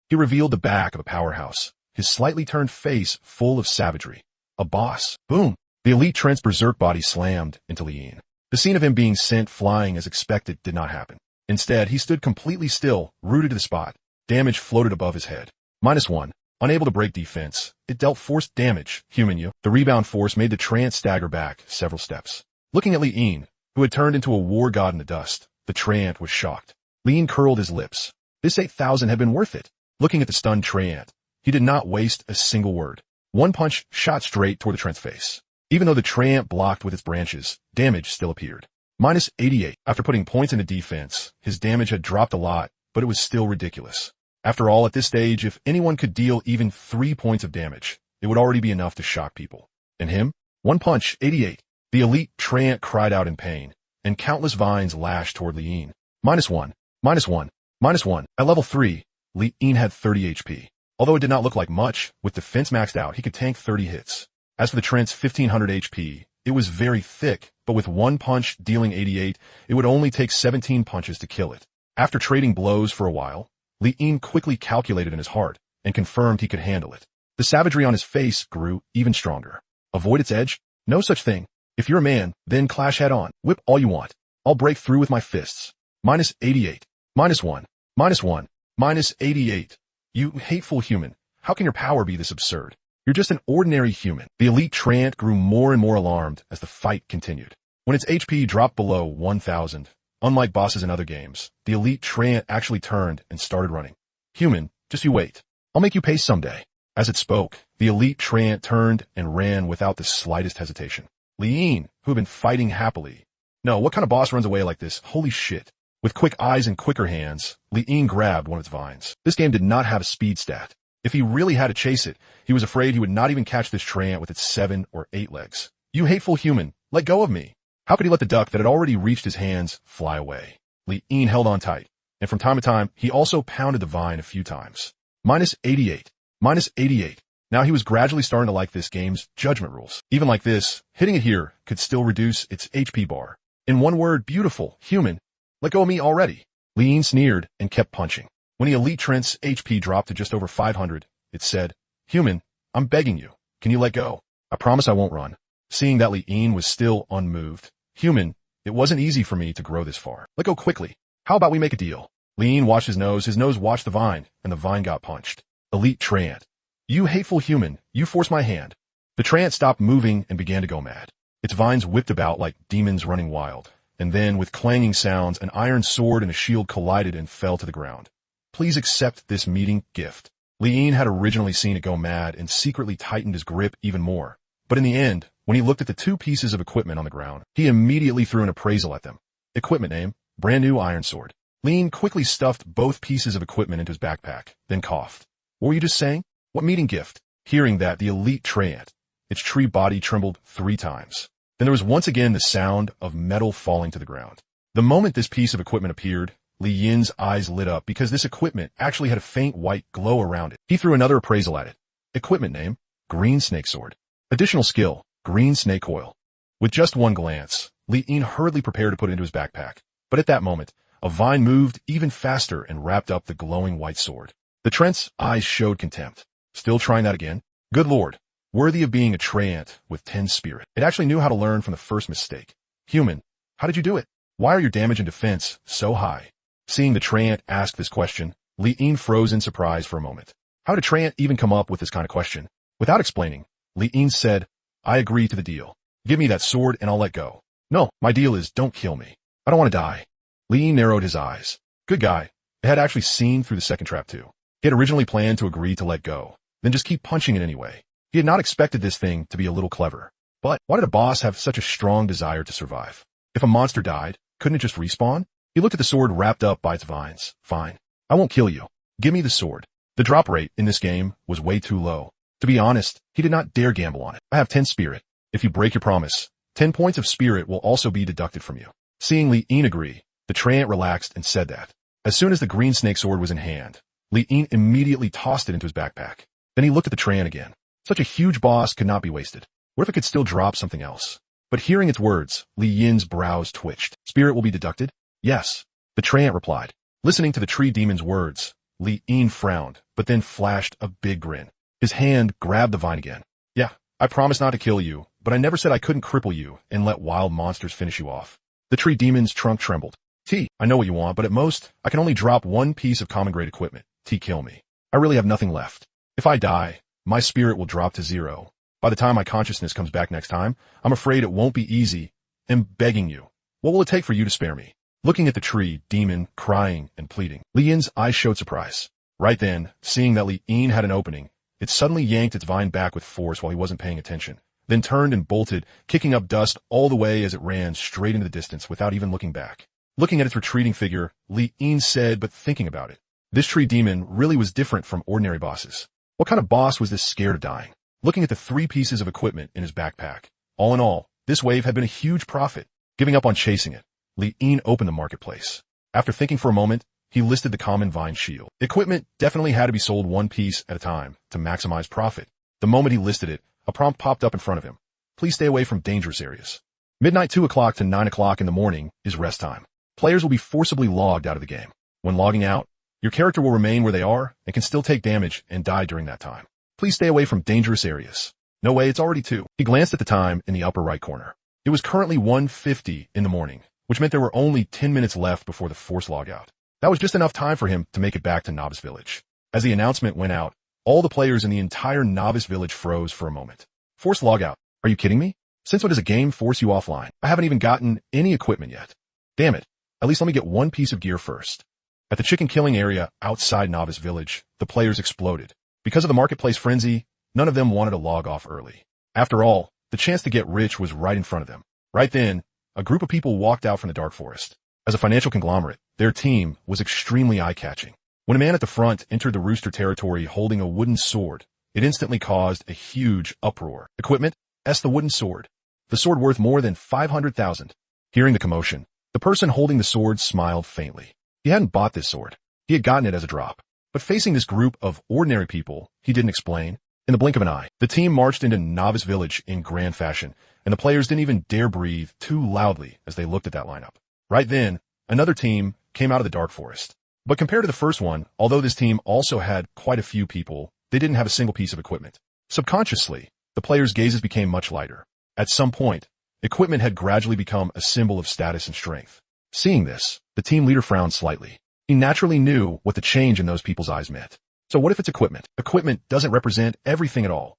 He revealed the back of a powerhouse, his slightly turned face full of savagery. A boss. Boom! The elite Trent's berserk body slammed into Li Yin. The scene of him being sent flying as expected did not happen. Instead, he stood completely still, rooted to the spot. Damage floated above his head. -1. Unable to break defense, it dealt forced damage. Human you. The rebound force made the trance stagger back several steps. Looking at Li Yin, who had turned into a war god in the dust, the Treant was shocked. Li Yin curled his lips. This 8,000 had been worth it. Looking at the stunned Treant, he did not waste a single word. One punch shot straight toward the Treant's face. Even though the Treant blocked with its branches, damage still appeared. -88. After putting points into defense, his damage had dropped a lot, but it was still ridiculous. After all, at this stage, if anyone could deal even 3 points of damage, it would already be enough to shock people. And him? One punch, 88. The elite Treant cried out in pain, and countless vines lashed toward Li Yin. -1, -1, -1. At level 3, Li Yin had 30 HP. Although it did not look like much, with defense maxed out, he could tank 30 hits. As for the Treant's 1500 HP, it was very thick, but with one punch dealing 88, it would only take 17 punches to kill it. After trading blows for a while, Li Yin quickly calculated in his heart and confirmed he could handle it. The savagery on his face grew even stronger. Avoid its edge? No such thing. If you're a man, then clash head on. Whip all you want. I'll break through with my fists. -88. -1. -1. -88. You hateful human. How can your power be this absurd? You're just an ordinary human. The elite Treant grew more and more alarmed as the fight continued. When its HP dropped below 1,000, unlike bosses in other games, the elite Treant actually turned and started running. Human, just you wait. I'll make you pay someday. As it spoke, the elite Treant turned and ran without the slightest hesitation. Li Yin, who had been fighting happily. No, what kind of boss runs away like this? Holy shit. With quick eyes and quicker hands, Li Yin grabbed one of its vines. This game did not have a speed stat. If he really had to chase it, he was afraid he would not even catch this Treant with its 7 or 8 legs. You hateful human, let go of me. How could he let the duck that had already reached his hands fly away? Li Yin held on tight, and from time to time, he also pounded the vine a few times. -88. -88. Now he was gradually starting to like this game's judgment rules. Even like this, hitting it here could still reduce its HP bar. In one word, beautiful, human, let go of me already. Li Yin sneered and kept punching. When the elite Trent's HP dropped to just over 500, it said, Human, I'm begging you. Can you let go? I promise I won't run. Seeing that Li Yin was still unmoved. Human, it wasn't easy for me to grow this far. Let go quickly. How about we make a deal? Li Yin watched his nose watched the vine, and the vine got punched. Elite Treant. You hateful human, you forced my hand. The Treant stopped moving and began to go mad. Its vines whipped about like demons running wild, and then, with clanging sounds, an iron sword and a shield collided and fell to the ground. Please accept this meeting gift. Li Yin had originally seen it go mad and secretly tightened his grip even more. But in the end, when he looked at the 2 pieces of equipment on the ground, he immediately threw an appraisal at them. Equipment name, brand new iron sword. Li Yin quickly stuffed both pieces of equipment into his backpack, then coughed. What were you just saying? What meeting gift? Hearing that, the elite Treant, its tree body trembled 3 times. Then there was once again the sound of metal falling to the ground. The moment this piece of equipment appeared, Li Yin's eyes lit up because this equipment actually had a faint white glow around it. He threw another appraisal at it. Equipment name, green snake sword. Additional skill, green snake coil. With just one glance, Li Yin hurriedly prepared to put it into his backpack. But at that moment, a vine moved even faster and wrapped up the glowing white sword. The Trent's eyes showed contempt. Still trying that again? Good lord. Worthy of being a Treant with 10 spirit. It actually knew how to learn from the first mistake. Human, how did you do it? Why are your damage and defense so high? Seeing the Treant ask this question, Li Yin froze in surprise for a moment. How did Treant even come up with this kind of question? Without explaining, Li Yin said, I agree to the deal. Give me that sword and I'll let go. No, my deal is don't kill me. I don't want to die. Li Yin narrowed his eyes. Good guy. It had actually seen through the second trap too. He had originally planned to agree to let go, then just keep punching it anyway. He had not expected this thing to be a little clever. But why did a boss have such a strong desire to survive? If a monster died, couldn't it just respawn? He looked at the sword wrapped up by its vines. Fine. I won't kill you. Give me the sword. The drop rate in this game was way too low. To be honest, he did not dare gamble on it. I have 10 spirit. If you break your promise, 10 points of spirit will also be deducted from you. Seeing Li Yin agree, the Treant relaxed and said that. As soon as the green snake sword was in hand, Li Yin immediately tossed it into his backpack. Then he looked at the Treant again. Such a huge boss could not be wasted. What if it could still drop something else? But hearing its words, Li Yin's brows twitched. Spirit will be deducted? Yes. The Treant replied. Listening to the tree demon's words, Li Yin frowned, but then flashed a big grin. His hand grabbed the vine again. Yeah, I promised not to kill you, but I never said I couldn't cripple you and let wild monsters finish you off. The tree demon's trunk trembled. T, I know what you want, but at most, I can only drop one piece of common grade equipment. T, kill me. I really have nothing left. If I die, my spirit will drop to 0. By the time my consciousness comes back next time, I'm afraid it won't be easy. I'm begging you. What will it take for you to spare me? Looking at the tree, demon, crying and pleading. Li Yin's eyes showed surprise. Right then, seeing that Li Yin had an opening, it suddenly yanked its vine back with force while he wasn't paying attention, then turned and bolted, kicking up dust all the way as it ran straight into the distance without even looking back. Looking at its retreating figure, Li Yin said, but thinking about it, this tree demon really was different from ordinary bosses. What kind of boss was this scared of dying? Looking at the 3 pieces of equipment in his backpack. All in all, this wave had been a huge profit. Giving up on chasing it, Li Yin opened the marketplace. After thinking for a moment, he listed the common vine shield. Equipment definitely had to be sold one piece at a time to maximize profit. The moment he listed it, a prompt popped up in front of him. Please stay away from dangerous areas. Midnight 2 o'clock to 9 o'clock in the morning is rest time. Players will be forcibly logged out of the game. When logging out, your character will remain where they are and can still take damage and die during that time. Please stay away from dangerous areas. No way, it's already 2. He glanced at the time in the upper right corner. It was currently 1:50 in the morning, which meant there were only 10 minutes left before the forced logout. That was just enough time for him to make it back to Novice Village. As the announcement went out, all the players in the entire Novice Village froze for a moment. Forced logout. Are you kidding me? Since when does a game force you offline? I haven't even gotten any equipment yet. Damn it. At least let me get one piece of gear first. At the chicken killing area outside Novice Village, the players exploded. Because of the marketplace frenzy, none of them wanted to log off early. After all, the chance to get rich was right in front of them. Right then, a group of people walked out from the dark forest. As a financial conglomerate, their team was extremely eye-catching. When a man at the front entered the rooster territory holding a wooden sword, it instantly caused a huge uproar. Equipment? The wooden sword. The sword worth more than 500,000. Hearing the commotion, the person holding the sword smiled faintly. He hadn't bought this sword. He had gotten it as a drop. But facing this group of ordinary people, he didn't explain. In the blink of an eye, the team marched into Novice Village in grand fashion, and the players didn't even dare breathe too loudly as they looked at that lineup. Right then, another team came out of the dark forest. But compared to the first one, although this team also had quite a few people, they didn't have a single piece of equipment. Subconsciously, the players' gazes became much lighter. At some point, equipment had gradually become a symbol of status and strength. Seeing this, the team leader frowned slightly. He naturally knew what the change in those people's eyes meant. So what if it's equipment? Equipment doesn't represent everything at all.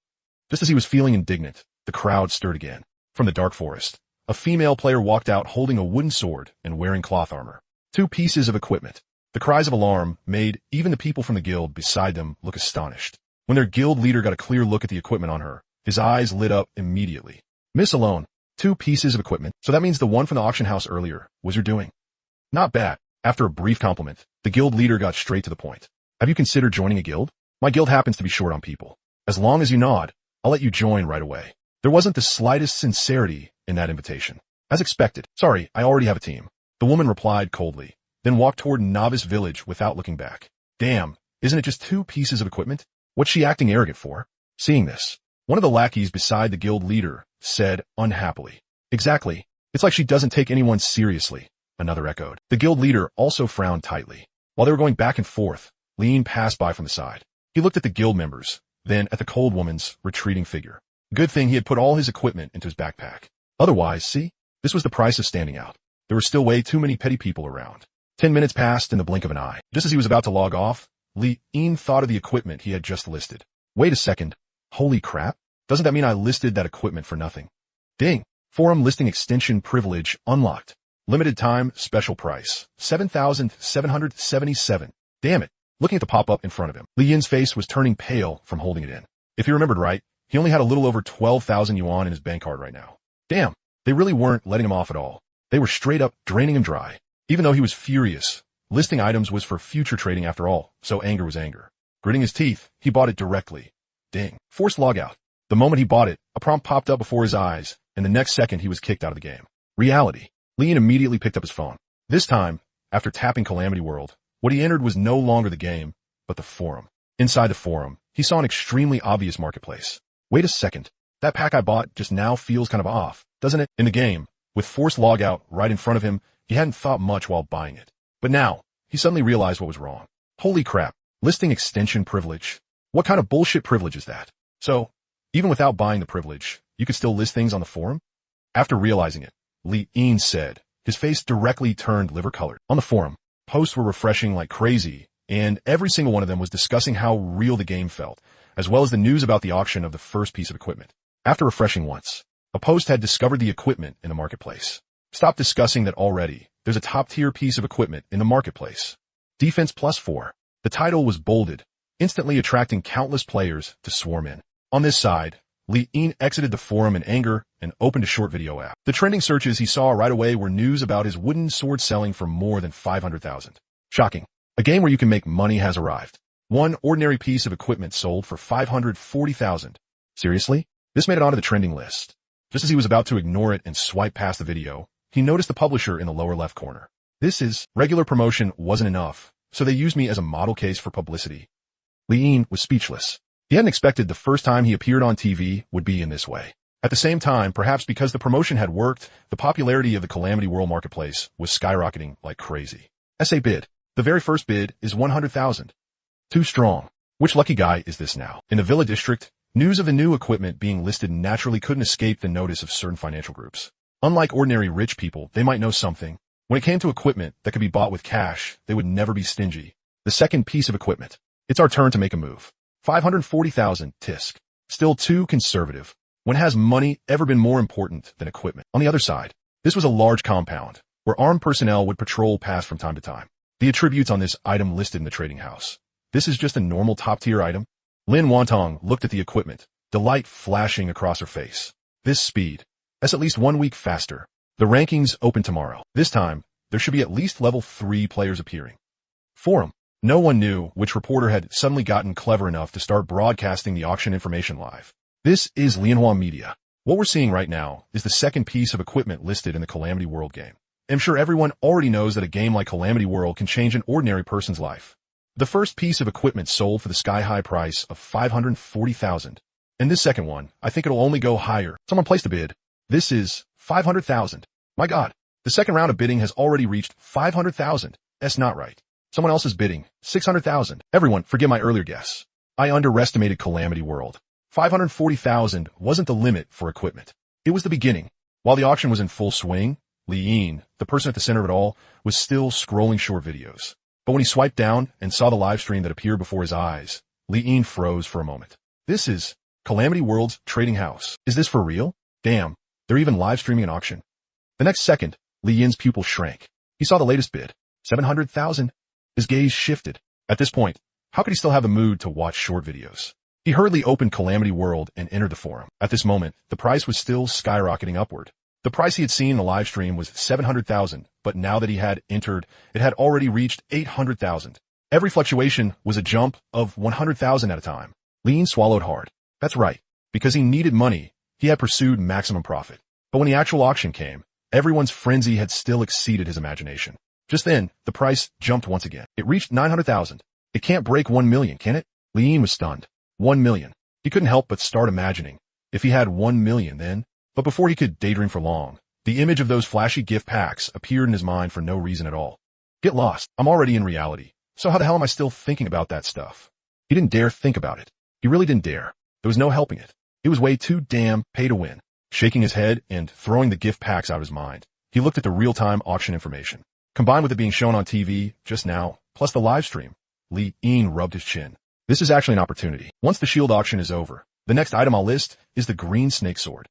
Just as he was feeling indignant, the crowd stirred again. From the dark forest, a female player walked out holding a wooden sword and wearing cloth armor. 2 pieces of equipment. The cries of alarm made even the people from the guild beside them look astonished. When their guild leader got a clear look at the equipment on her, his eyes lit up immediately. Miss Alone, 2 pieces of equipment. So that means the one from the auction house earlier was your doing. Not bad. After a brief compliment, the guild leader got straight to the point. Have you considered joining a guild? My guild happens to be short on people. As long as you nod, I'll let you join right away. There wasn't the slightest sincerity in that invitation. As expected. Sorry, I already have a team. The woman replied coldly, then walked toward Novice Village without looking back. Damn, isn't it just 2 pieces of equipment? What's she acting arrogant for? Seeing this, one of the lackeys beside the guild leader said unhappily. Exactly. It's like she doesn't take anyone seriously. Another echoed. The guild leader also frowned tightly. While they were going back and forth, Lean passed by from the side. He looked at the guild members, then at the cold woman's retreating figure. Good thing he had put all his equipment into his backpack. Otherwise, see, this was the price of standing out. There were still way too many petty people around. 10 minutes passed in the blink of an eye. Just as he was about to log off, Li Yin thought of the equipment he had just listed. Wait a second. Holy crap. Doesn't that mean I listed that equipment for nothing? Ding. Forum listing extension privilege unlocked. Limited time, special price. 7,777. Damn it. Looking at the pop-up in front of him, Li Yin's face was turning pale from holding it in. If he remembered right, he only had a little over 12,000 yuan in his bank card right now. Damn. They really weren't letting him off at all. They were straight up draining him dry. Even though he was furious, listing items was for future trading after all, so anger was anger. Gritting his teeth, he bought it directly. Ding. Forced logout. The moment he bought it, a prompt popped up before his eyes, and the next second he was kicked out of the game. Reality. Li Yin immediately picked up his phone. This time, after tapping Calamity World, what he entered was no longer the game, but the forum. Inside the forum, he saw an extremely obvious marketplace. Wait a second. That pack I bought just now feels kind of off, doesn't it? In the game, with forced logout right in front of him, he hadn't thought much while buying it. But now, he suddenly realized what was wrong. Holy crap. Listing extension privilege. What kind of bullshit privilege is that? So, even without buying the privilege, you could still list things on the forum? After realizing it, Li said, his face directly turned liver-colored. On the forum, posts were refreshing like crazy, and every single one of them was discussing how real the game felt, as well as the news about the auction of the first piece of equipment. After refreshing once, a post had discovered the equipment in the marketplace. Stop discussing that already. There's a top-tier piece of equipment in the marketplace. Defense +4. The title was bolded, instantly attracting countless players to swarm in. On this side, Li exited the forum in anger and opened a short video app. The trending searches he saw right away were news about his wooden sword selling for more than 500,000. Shocking. A game where you can make money has arrived. One ordinary piece of equipment sold for 540,000. Seriously? This made it onto the trending list. Just as he was about to ignore it and swipe past the video, he noticed the publisher in the lower left corner. This is, regular promotion wasn't enough, so they used me as a model case for publicity. Li was speechless. He hadn't expected the first time he appeared on TV would be in this way. At the same time, perhaps because the promotion had worked, the popularity of the Calamity World marketplace was skyrocketing like crazy. SA bid. The very first bid is 100,000. Too strong. Which lucky guy is this now? In the Villa District, news of the new equipment being listed naturally couldn't escape the notice of certain financial groups. Unlike ordinary rich people, they might know something. When it came to equipment that could be bought with cash, they would never be stingy. The second piece of equipment. It's our turn to make a move. 540,000, tisk. Still too conservative. When has money ever been more important than equipment? On the other side, this was a large compound, where armed personnel would patrol past from time to time. The attributes on this item listed in the trading house. This is just a normal top-tier item? Lin Wantong looked at the equipment, delight flashing across her face. This speed. That's at least 1 week faster. The rankings open tomorrow. This time, there should be at least level 3 players appearing. Forum. No one knew which reporter had suddenly gotten clever enough to start broadcasting the auction information live. This is Lianhua Media. What we're seeing right now is the second piece of equipment listed in the Calamity World game. I'm sure everyone already knows that a game like Calamity World can change an ordinary person's life. The first piece of equipment sold for the sky-high price of 540,000. And this second one, I think it'll only go higher. Someone placed a bid. This is 500,000. My God, the second round of bidding has already reached 500,000. That's not right. Someone else is bidding 600,000. Everyone, forgive my earlier guess. I underestimated Calamity World. 540,000 wasn't the limit for equipment. It was the beginning. While the auction was in full swing, Li, the person at the center of it all, was still scrolling short videos. But when he swiped down and saw the live stream that appeared before his eyes, Li froze for a moment. This is Calamity World's trading house. Is this for real? Damn, they're even live streaming an auction. The next second, Li's pupil shrank. He saw the latest bid, 700,000. His gaze shifted. At this point, how could he still have the mood to watch short videos? He hurriedly opened Calamity World and entered the forum. At this moment, the price was still skyrocketing upward. The price he had seen in the live stream was 700,000, but now that he had entered, it had already reached 800,000. Every fluctuation was a jump of 100,000 at a time. Li swallowed hard. That's right. Because he needed money, he had pursued maximum profit. But when the actual auction came, everyone's frenzy had still exceeded his imagination. Just then, the price jumped once again. It reached 900,000. It can't break 1 million, can it? Li was stunned. 1 million. He couldn't help but start imagining. If he had 1 million then? But before he could daydream for long, the image of those flashy gift packs appeared in his mind for no reason at all. Get lost. I'm already in reality. So how the hell am I still thinking about that stuff? He didn't dare think about it. He really didn't dare. There was no helping it. It was way too damn pay to win. Shaking his head and throwing the gift packs out of his mind, he looked at the real-time auction information. Combined with it being shown on TV just now, plus the live stream, Li rubbed his chin. This is actually an opportunity. Once the shield auction is over, the next item I'll list is the green snake sword.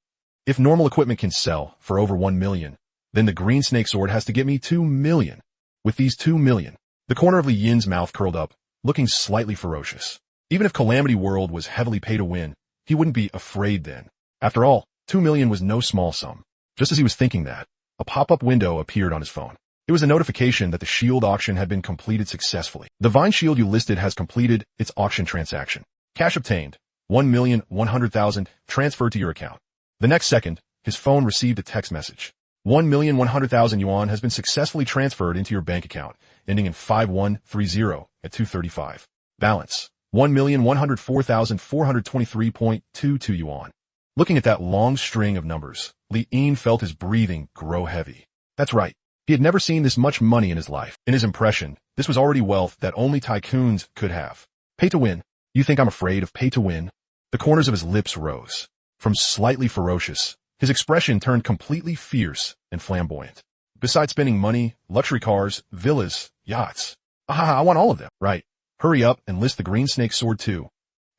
If normal equipment can sell for over 1 million, then the green snake sword has to get me 2 million. With these 2 million, the corner of Li Yin's mouth curled up, looking slightly ferocious. Even if Calamity World was heavily pay to win, he wouldn't be afraid then. After all, 2 million was no small sum. Just as he was thinking that, a pop-up window appeared on his phone. It was a notification that the shield auction had been completed successfully. The Vine shield you listed has completed its auction transaction. Cash obtained, 1,100,000 transferred to your account. The next second, his phone received a text message. 1,100,000 yuan has been successfully transferred into your bank account, ending in 5130 at 2:35. Balance, 1,104,423.22 yuan. Looking at that long string of numbers, Li felt his breathing grow heavy. That's right. He had never seen this much money in his life. In his impression, this was already wealth that only tycoons could have. Pay to win. You think I'm afraid of pay to win? The corners of his lips rose. From slightly ferocious, his expression turned completely fierce and flamboyant. Besides spending money, luxury cars, villas, yachts. I want all of them. Right. Hurry up and list the green snake sword too.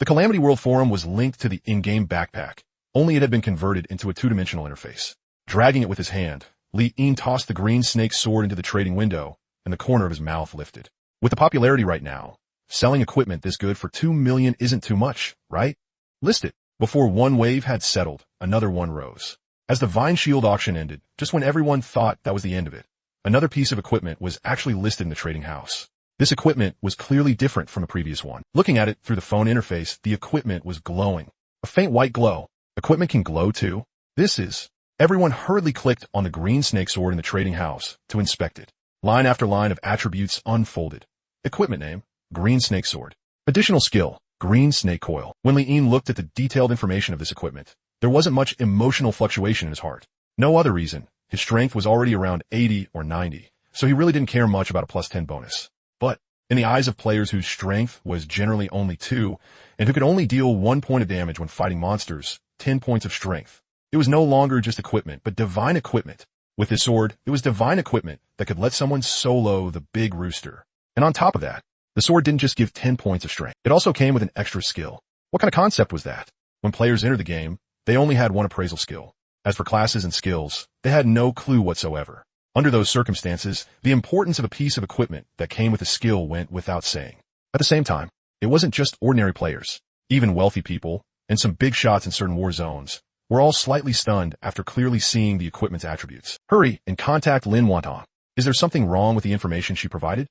The Calamity World Forum was linked to the in-game backpack, only it had been converted into a two-dimensional interface. Dragging it with his hand, Li Yin tossed the green snake sword into the trading window, and the corner of his mouth lifted. With the popularity right now, selling equipment this good for 2 million isn't too much, right? List it. Before one wave had settled, another one rose. As the Vine Shield auction ended, just when everyone thought that was the end of it, another piece of equipment was actually listed in the trading house. This equipment was clearly different from the previous one. Looking at it through the phone interface, the equipment was glowing. A faint white glow. Equipment can glow too? This is... Everyone hurriedly clicked on the green snake sword in the trading house to inspect it. Line after line of attributes unfolded. Equipment name, green snake sword. Additional skill, green snake coil. When Li Yin looked at the detailed information of this equipment, there wasn't much emotional fluctuation in his heart. No other reason. His strength was already around 80 or 90, so he really didn't care much about a plus 10 bonus. But in the eyes of players whose strength was generally only 2, and who could only deal 1 point of damage when fighting monsters, 10 points of strength, it was no longer just equipment, but divine equipment. With this sword, it was divine equipment that could let someone solo the big rooster. And on top of that, the sword didn't just give 10 points of strength. It also came with an extra skill. What kind of concept was that? When players entered the game, they only had one appraisal skill. As for classes and skills, they had no clue whatsoever. Under those circumstances, the importance of a piece of equipment that came with a skill went without saying. At the same time, it wasn't just ordinary players. Even wealthy people, and some big shots in certain war zones, were all slightly stunned after clearly seeing the equipment's attributes. Hurry and contact Lin Wantong. Is there something wrong with the information she provided?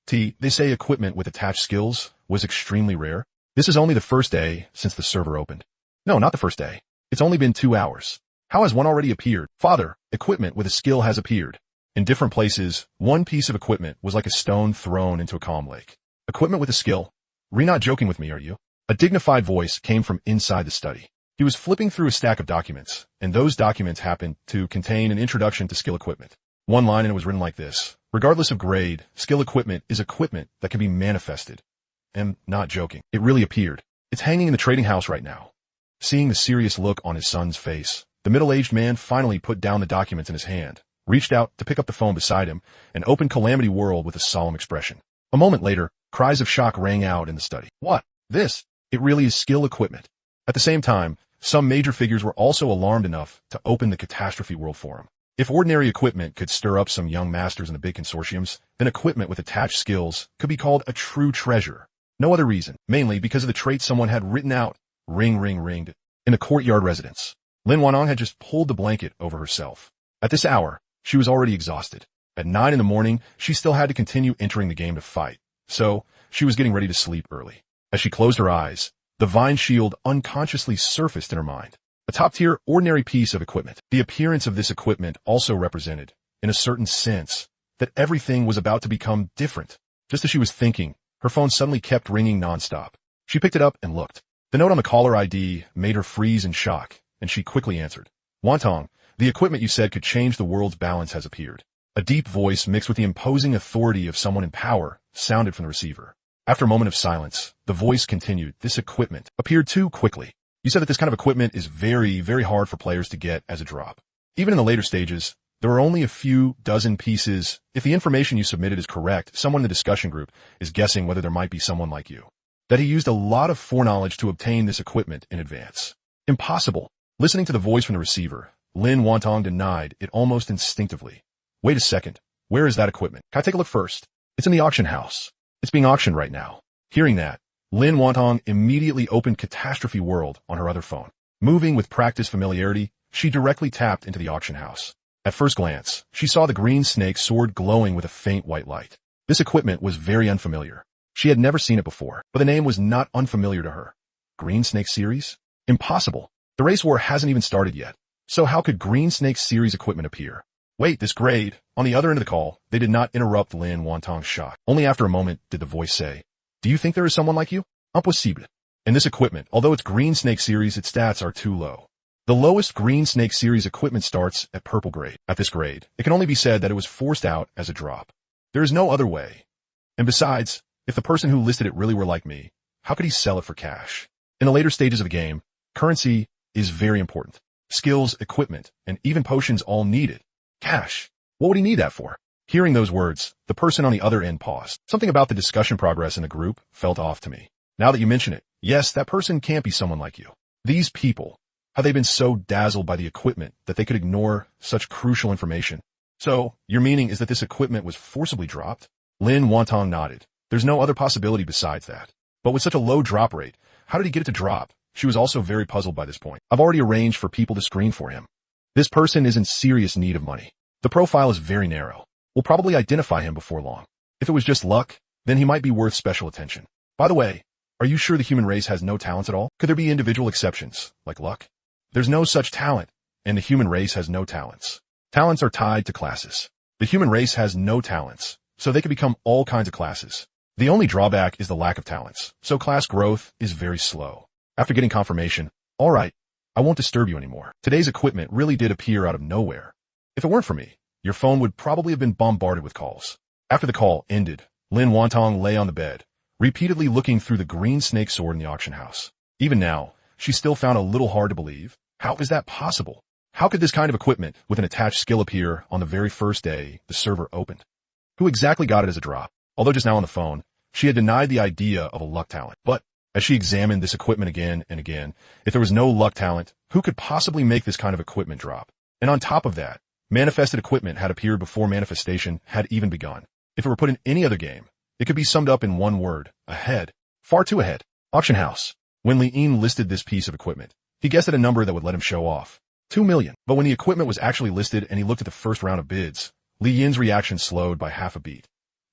They say equipment with attached skills was extremely rare. This is only the first day since the server opened. No, not the first day. It's only been 2 hours. How has one already appeared? Father, equipment with a skill has appeared. In different places, one piece of equipment was like a stone thrown into a calm lake. Equipment with a skill? Not joking with me, are you? A dignified voice came from inside the study. He was flipping through a stack of documents, and those documents happened to contain an introduction to skill equipment. One line and it was written like this. Regardless of grade, skill equipment is equipment that can be manifested. And not joking. It really appeared. It's hanging in the trading house right now. Seeing the serious look on his son's face, the middle-aged man finally put down the documents in his hand, reached out to pick up the phone beside him, and opened Calamity World with a solemn expression. A moment later, cries of shock rang out in the study. What? This? It really is skill equipment. At the same time, some major figures were also alarmed enough to open the Catastrophe World Forum. If ordinary equipment could stir up some young masters in the big consortiums, then equipment with attached skills could be called a true treasure. No other reason, mainly because of the trait someone had written out, ringed, in the courtyard residence. Lin Wantong had just pulled the blanket over herself. At this hour, she was already exhausted. At 9 in the morning, she still had to continue entering the game to fight, so she was getting ready to sleep early. As she closed her eyes, the Vine Shield unconsciously surfaced in her mind. A top-tier, ordinary piece of equipment. The appearance of this equipment also represented, in a certain sense, that everything was about to become different. Just as she was thinking, her phone suddenly kept ringing nonstop. She picked it up and looked. The note on the caller ID made her freeze in shock, and she quickly answered. Wantong, the equipment you said could change the world's balance has appeared. A deep voice mixed with the imposing authority of someone in power sounded from the receiver. After a moment of silence, the voice continued, this equipment appeared too quickly. You said that this kind of equipment is very, very hard for players to get as a drop. Even in the later stages, there are only a few dozen pieces. If the information you submitted is correct, someone in the discussion group is guessing whether there might be someone like you. That he used a lot of foreknowledge to obtain this equipment in advance. Impossible. Listening to the voice from the receiver, Lin Wantong denied it almost instinctively. Wait a second. Where is that equipment? Can I take a look first? It's in the auction house. It's being auctioned right now. Hearing that, Lin Wantong immediately opened Catastrophe World on her other phone. Moving with practiced familiarity, she directly tapped into the auction house. At first glance, she saw the green snake sword glowing with a faint white light. This equipment was very unfamiliar. She had never seen it before, but the name was not unfamiliar to her. Green Snake Series? Impossible. The race war hasn't even started yet. So how could Green Snake Series equipment appear? Wait, this grade. On the other end of the call, they did not interrupt Lin Wantong's shock. Only after a moment did the voice say, do you think there is someone like you? Impossible. And this equipment, although it's Green Snake Series, its stats are too low. The lowest Green Snake Series equipment starts at purple grade. At this grade, it can only be said that it was forced out as a drop. There is no other way. And besides, if the person who listed it really were like me, how could he sell it for cash? In the later stages of the game, currency is very important. Skills, equipment, and even potions all needed. Cash. What would he need that for? Hearing those words, the person on the other end paused. Something about the discussion progress in the group felt off to me. Now that you mention it, yes, that person can't be someone like you. These people, have they been so dazzled by the equipment that they could ignore such crucial information? So, your meaning is that this equipment was forcibly dropped? Lin Wantong nodded. There's no other possibility besides that. But with such a low drop rate, how did he get it to drop? She was also very puzzled by this point. I've already arranged for people to screen for him. This person is in serious need of money. The profile is very narrow. We'll probably identify him before long. If it was just luck, then he might be worth special attention. By the way, are you sure the human race has no talents at all? Could there be individual exceptions, like luck? There's no such talent, and the human race has no talents. Talents are tied to classes. The human race has no talents, so they can become all kinds of classes. The only drawback is the lack of talents, so class growth is very slow. After getting confirmation, all right, I won't disturb you anymore. Today's equipment really did appear out of nowhere. If it weren't for me, your phone would probably have been bombarded with calls. After the call ended, Lin Wantong lay on the bed, repeatedly looking through the green snake sword in the auction house. Even now, she still found it a little hard to believe. How is that possible? How could this kind of equipment with an attached skill appear on the very first day the server opened? Who exactly got it as a drop? Although just now on the phone, she had denied the idea of a luck talent. But as she examined this equipment again and again, if there was no luck talent, who could possibly make this kind of equipment drop? And on top of that, manifested equipment had appeared before manifestation had even begun. If it were put in any other game, it could be summed up in one word: ahead. Far too ahead. Auction house. When Li Yin listed this piece of equipment, he guessed at a number that would let him show off. 2 million. But when the equipment was actually listed and he looked at the first round of bids, Li Yin's reaction slowed by half a beat.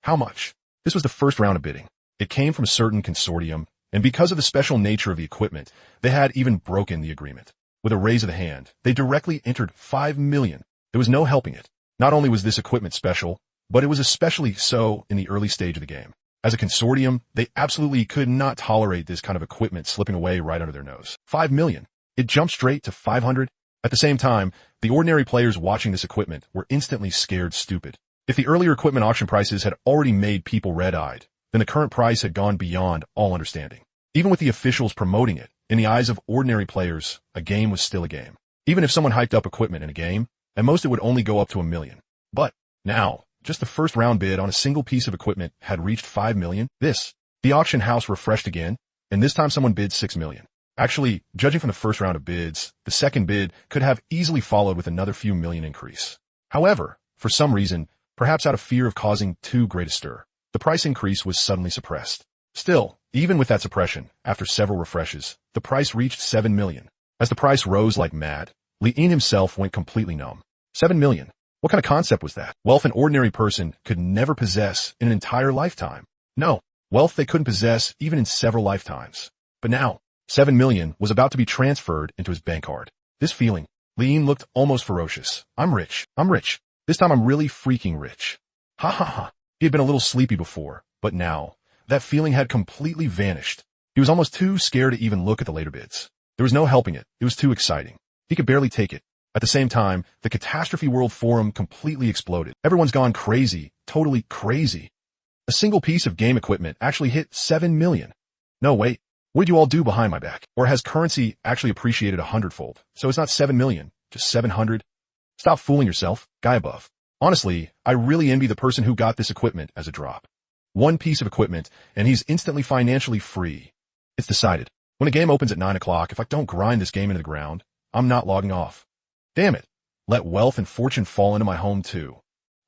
How much? This was the first round of bidding. It came from a certain consortium, and because of the special nature of the equipment, they had even broken the agreement. With a raise of the hand, they directly entered 5 million. There was no helping it. Not only was this equipment special, but it was especially so in the early stage of the game. As a consortium, they absolutely could not tolerate this kind of equipment slipping away right under their nose. 5 million. It jumped straight to 500. At the same time, the ordinary players watching this equipment were instantly scared stupid. If the earlier equipment auction prices had already made people red-eyed, then the current price had gone beyond all understanding. Even with the officials promoting it, in the eyes of ordinary players, a game was still a game. Even if someone hyped up equipment in a game, at most it would only go up to 1 million. But now, just the first round bid on a single piece of equipment had reached 5 million. The auction house refreshed again, and this time someone bid 6 million. Actually, judging from the first round of bids, the second bid could have easily followed with another few million increase. However, for some reason, perhaps out of fear of causing too great a stir, the price increase was suddenly suppressed. Still, even with that suppression, after several refreshes, the price reached 7 million. As the price rose like mad, Li Yin himself went completely numb. 7 million. What kind of concept was that? Wealth an ordinary person could never possess in an entire lifetime. No, wealth they couldn't possess even in several lifetimes. But now, 7 million was about to be transferred into his bank card. This feeling, Li Yin looked almost ferocious. I'm rich. I'm rich. This time I'm really freaking rich. Ha ha ha. He had been a little sleepy before, but now, that feeling had completely vanished. He was almost too scared to even look at the later bids. There was no helping it. It was too exciting. He could barely take it. At the same time, the Catastrophe World Forum completely exploded. Everyone's gone crazy. Totally crazy. A single piece of game equipment actually hit 7 million. No, wait. What did you all do behind my back? Or has currency actually appreciated 100-fold? So it's not 7 million, just 700? Stop fooling yourself, guy above. Honestly, I really envy the person who got this equipment as a drop. One piece of equipment, and he's instantly financially free. It's decided. When the game opens at 9 o'clock, if I don't grind this game into the ground, I'm not logging off. Damn it. Let wealth and fortune fall into my home too.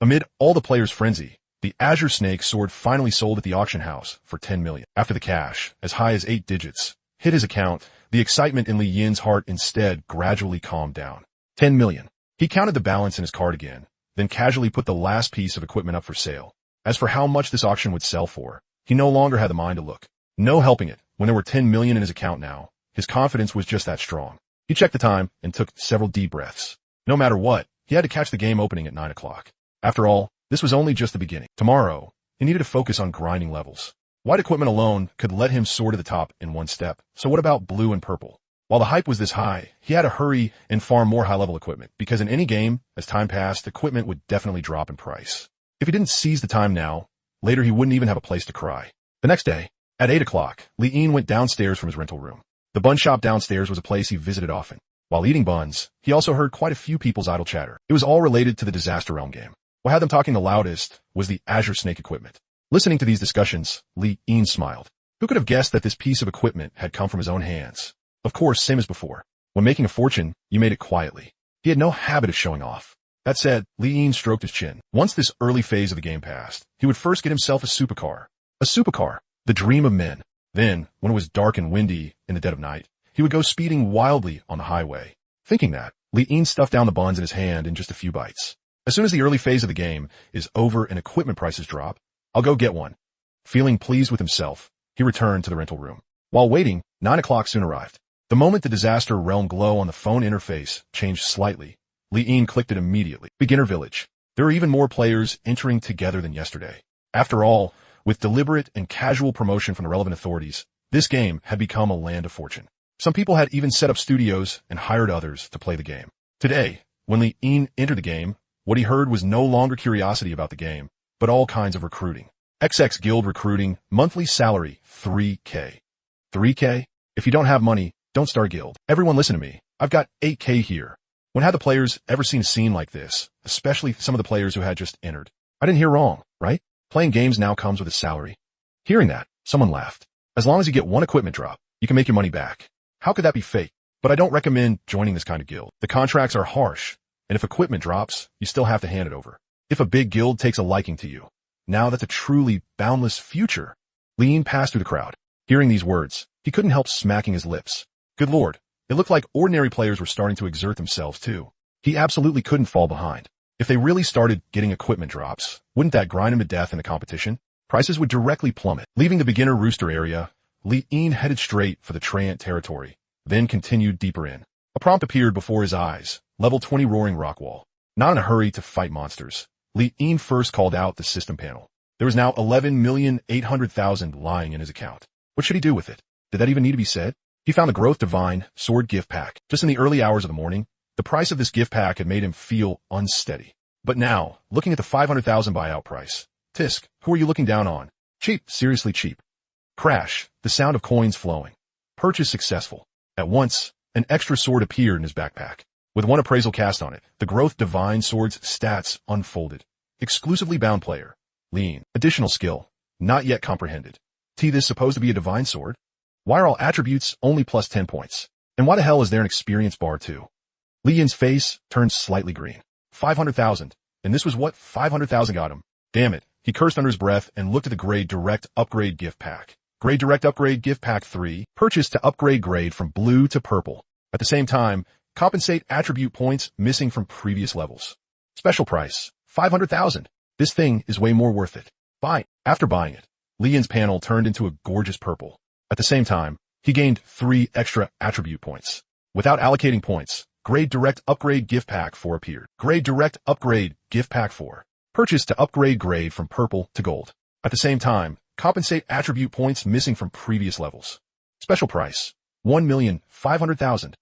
Amid all the players' frenzy, the Azure Snake sword finally sold at the auction house for 10 million. After the cash, as high as 8 digits, hit his account, the excitement in Li Yin's heart instead gradually calmed down. 10 million. He counted the balance in his card again, then casually put the last piece of equipment up for sale. As for how much this auction would sell for, he no longer had the mind to look. No helping it. When there were 10 million in his account now, his confidence was just that strong. He checked the time and took several deep breaths. No matter what, he had to catch the game opening at 9 o'clock. After all, this was only just the beginning. Tomorrow, he needed to focus on grinding levels. White equipment alone could let him soar to the top in one step. So what about blue and purple? While the hype was this high, he had to hurry and farm more high-level equipment, because in any game, as time passed, equipment would definitely drop in price. If he didn't seize the time now, later he wouldn't even have a place to cry. The next day, At 8 o'clock, Li Yin went downstairs from his rental room. The bun shop downstairs was a place he visited often. While eating buns, he also heard quite a few people's idle chatter. It was all related to the Disaster Realm game. What had them talking the loudest was the Azure Snake equipment. Listening to these discussions, Li Yin smiled. Who could have guessed that this piece of equipment had come from his own hands? Of course, same as before. When making a fortune, you made it quietly. He had no habit of showing off. That said, Li Yin stroked his chin. Once this early phase of the game passed, he would first get himself a supercar. A supercar, the dream of men. Then, when it was dark and windy in the dead of night, he would go speeding wildly on the highway. Thinking that, Li Yin stuffed down the buns in his hand in just a few bites. As soon as the early phase of the game is over and equipment prices drop, I'll go get one. Feeling pleased with himself, he returned to the rental room. While waiting, 9 o'clock soon arrived. The moment the Disaster Realm glow on the phone interface changed slightly, Li Yin clicked it immediately. Beginner Village. There are even more players entering together than yesterday. After all, with deliberate and casual promotion from the relevant authorities, this game had become a land of fortune. Some people had even set up studios and hired others to play the game. Today, when Li Yin entered the game, what he heard was no longer curiosity about the game, but all kinds of recruiting. XX Guild recruiting, monthly salary, 3K. 3K? If you don't have money, don't start a guild. Everyone listen to me. I've got 8K here. When had the players ever seen a scene like this, especially some of the players who had just entered? I didn't hear wrong, right? Playing games now comes with a salary. Hearing that, someone laughed. As long as you get one equipment drop, you can make your money back. How could that be fake? But I don't recommend joining this kind of guild. The contracts are harsh, and if equipment drops, you still have to hand it over. If a big guild takes a liking to you, now that's a truly boundless future. Li Yin passed through the crowd. Hearing these words, he couldn't help smacking his lips. Good lord, it looked like ordinary players were starting to exert themselves too. He absolutely couldn't fall behind. If they really started getting equipment drops, wouldn't that grind him to death in the competition? Prices would directly plummet. Leaving the beginner rooster area, Li Yin headed straight for the Treant territory, then continued deeper in. A prompt appeared before his eyes, level 20 roaring rock wall. Not in a hurry to fight monsters, Li Yin first called out the system panel. There was now 11,800,000 lying in his account. What should he do with it? Did that even need to be said? He found the Growth Divine Sword gift pack. Just in the early hours of the morning, the price of this gift pack had made him feel unsteady. But now, looking at the 500,000 buyout price, Tisk, who are you looking down on? Cheap, seriously cheap. Crash, the sound of coins flowing. Purchase successful. At once, an extra sword appeared in his backpack. With one appraisal cast on it, the Growth Divine Sword's stats unfolded. Exclusively bound player. Lean. Additional skill. Not yet comprehended. This supposed to be a divine sword? Why are all attributes only plus 10 points? And why the hell is there an experience bar too? Li Yin's face turned slightly green. 500,000. And this was what 500,000 got him. Damn it. He cursed under his breath and looked at the Grade Direct Upgrade gift pack. Grade Direct Upgrade gift pack 3. Purchase to upgrade grade from blue to purple. At the same time, compensate attribute points missing from previous levels. Special price. 500,000. This thing is way more worth it. Buy. After buying it, Li Yin's panel turned into a gorgeous purple. At the same time, he gained 3 extra attribute points. Without allocating points, Grade Direct Upgrade Gift Pack 4 appeared. Grade Direct Upgrade Gift Pack 4. Purchase to upgrade grade from purple to gold. At the same time, compensate attribute points missing from previous levels. Special price. 1,500,000.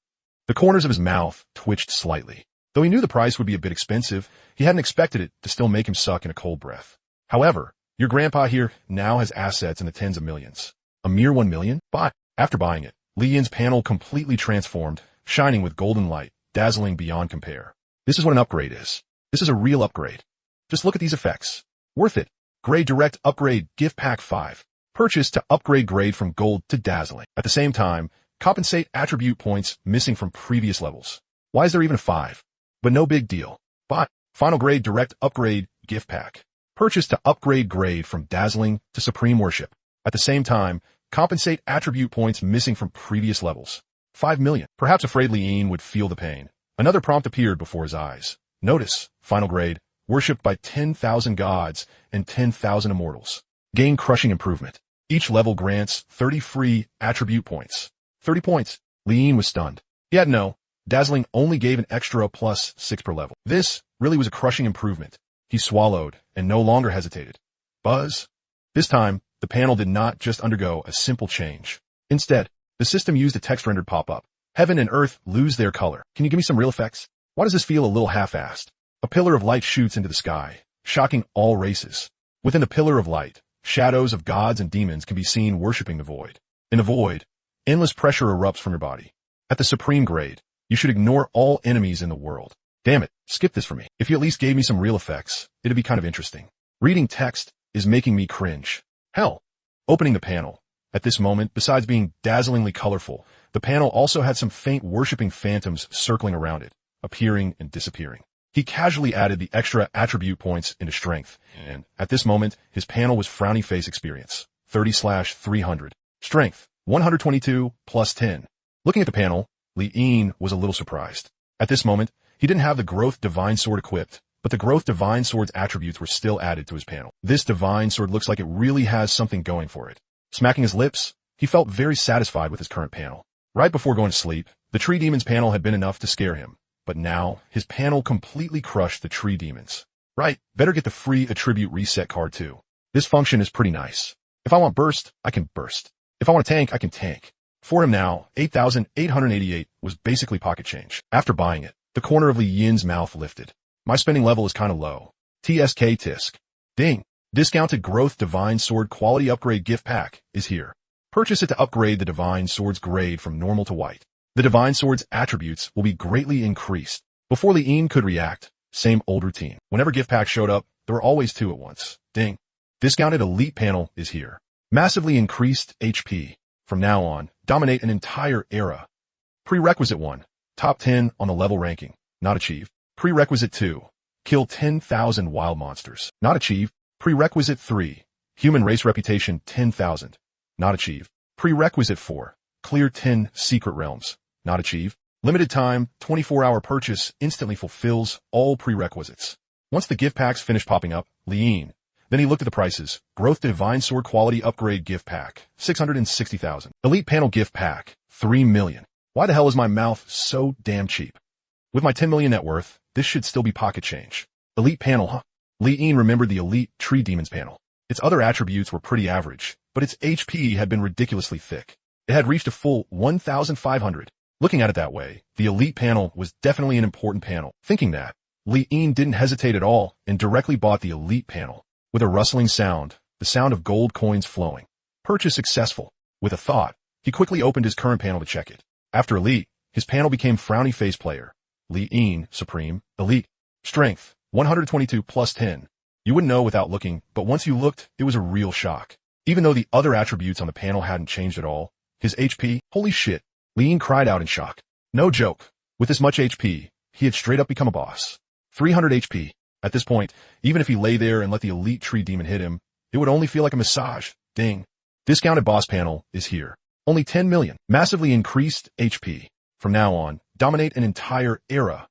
The corners of his mouth twitched slightly. Though he knew the price would be a bit expensive, he hadn't expected it to still make him suck in a cold breath. However, your grandpa here now has assets in the tens of millions. A mere 1 million? Buy. After buying it, Li Yin's panel completely transformed, shining with golden light, dazzling beyond compare. This is what an upgrade is. This is a real upgrade. Just look at these effects. Worth it. Grade Direct Upgrade Gift Pack 5. Purchase to upgrade grade from gold to dazzling. At the same time, compensate attribute points missing from previous levels. Why is there even a 5? But no big deal. Buy. Final Grade Direct Upgrade Gift Pack. Purchase to upgrade grade from dazzling to supreme worship. At the same time, compensate attribute points missing from previous levels. 5 million. Perhaps afraid Li Yin would feel the pain. Another prompt appeared before his eyes. Notice, final grade, worshipped by 10,000 gods and 10,000 immortals. Gain crushing improvement. Each level grants 30 free attribute points. 30 points. Li Yin was stunned. He had no. Dazzling only gave an extra plus 6 per level. This really was a crushing improvement. He swallowed and no longer hesitated. Buzz. This time, the panel did not just undergo a simple change. Instead, the system used a text-rendered pop-up. Heaven and earth lose their color. Can you give me some real effects? Why does this feel a little half-assed? A pillar of light shoots into the sky, shocking all races. Within the pillar of light, shadows of gods and demons can be seen worshipping the void. In the void, endless pressure erupts from your body. At the supreme grade, you should ignore all enemies in the world. Damn it, skip this for me. If you at least gave me some real effects, it'd be kind of interesting. Reading text is making me cringe. Hell. Opening the panel. At this moment, besides being dazzlingly colorful, the panel also had some faint worshipping phantoms circling around it, appearing and disappearing. He casually added the extra attribute points into strength, and at this moment, his panel was frowny face experience, 30/300. Strength, 122 plus 10. Looking at the panel, Lee was a little surprised. At this moment, he didn't have the Growth Divine Sword equipped, but the Growth Divine Sword's attributes were still added to his panel. This Divine Sword looks like it really has something going for it. Smacking his lips, he felt very satisfied with his current panel. Right before going to sleep, the Tree Demon's panel had been enough to scare him, but now his panel completely crushed the Tree Demons. Right, better get the free attribute reset card too. This function is pretty nice. If I want burst, I can burst. If I want to tank, I can tank. For him now, 8,888 was basically pocket change. After buying it, the corner of Lee Yin's mouth lifted. My spending level is kinda low. TSK Tisk. Ding. Discounted Growth Divine Sword Quality Upgrade Gift Pack is here. Purchase it to upgrade the Divine Sword's grade from normal to white. The Divine Sword's attributes will be greatly increased. Before Lee could react, same old routine. Whenever gift packs showed up, there were always two at once. Ding. Discounted Elite Panel is here. Massively increased HP. From now on, dominate an entire era. Prerequisite 1. Top 10 on the level ranking. Not achieved. Prerequisite 2. Kill 10,000 wild monsters. Not achieved. Prerequisite 3. Human race reputation 10,000. Not achieved. Prerequisite 4. Clear 10 secret realms. Not achieved. Limited time, 24-hour purchase instantly fulfills all prerequisites. Once the gift packs finished popping up, then he looked at the prices. Growth Divine Sword Quality Upgrade Gift Pack, 660,000. Elite Panel Gift Pack, 3 million. Why the hell is my mouth so damn cheap? With my 10 million net worth, this should still be pocket change. Elite Panel, huh? Lee remembered the Elite Tree Demons panel. Its other attributes were pretty average, but its HP had been ridiculously thick. It had reached a full 1,500. Looking at it that way, the Elite panel was definitely an important panel. Thinking that, Lee didn't hesitate at all and directly bought the Elite panel. With a rustling sound, the sound of gold coins flowing. Purchase successful. With a thought, he quickly opened his current panel to check it. After Elite, his panel became Frowny Face Player. Lee Supreme, Elite. Strength, 122 plus 10. You wouldn't know without looking, but once you looked, it was a real shock. Even though the other attributes on the panel hadn't changed at all, his HP, holy shit, Lee cried out in shock. No joke. With this much HP, he had straight up become a boss. 300 HP. At this point, even if he lay there and let the Elite Tree Demon hit him, it would only feel like a massage. Ding. Discounted boss panel is here. Only 10 million. Massively increased HP. From now on, dominate an entire era.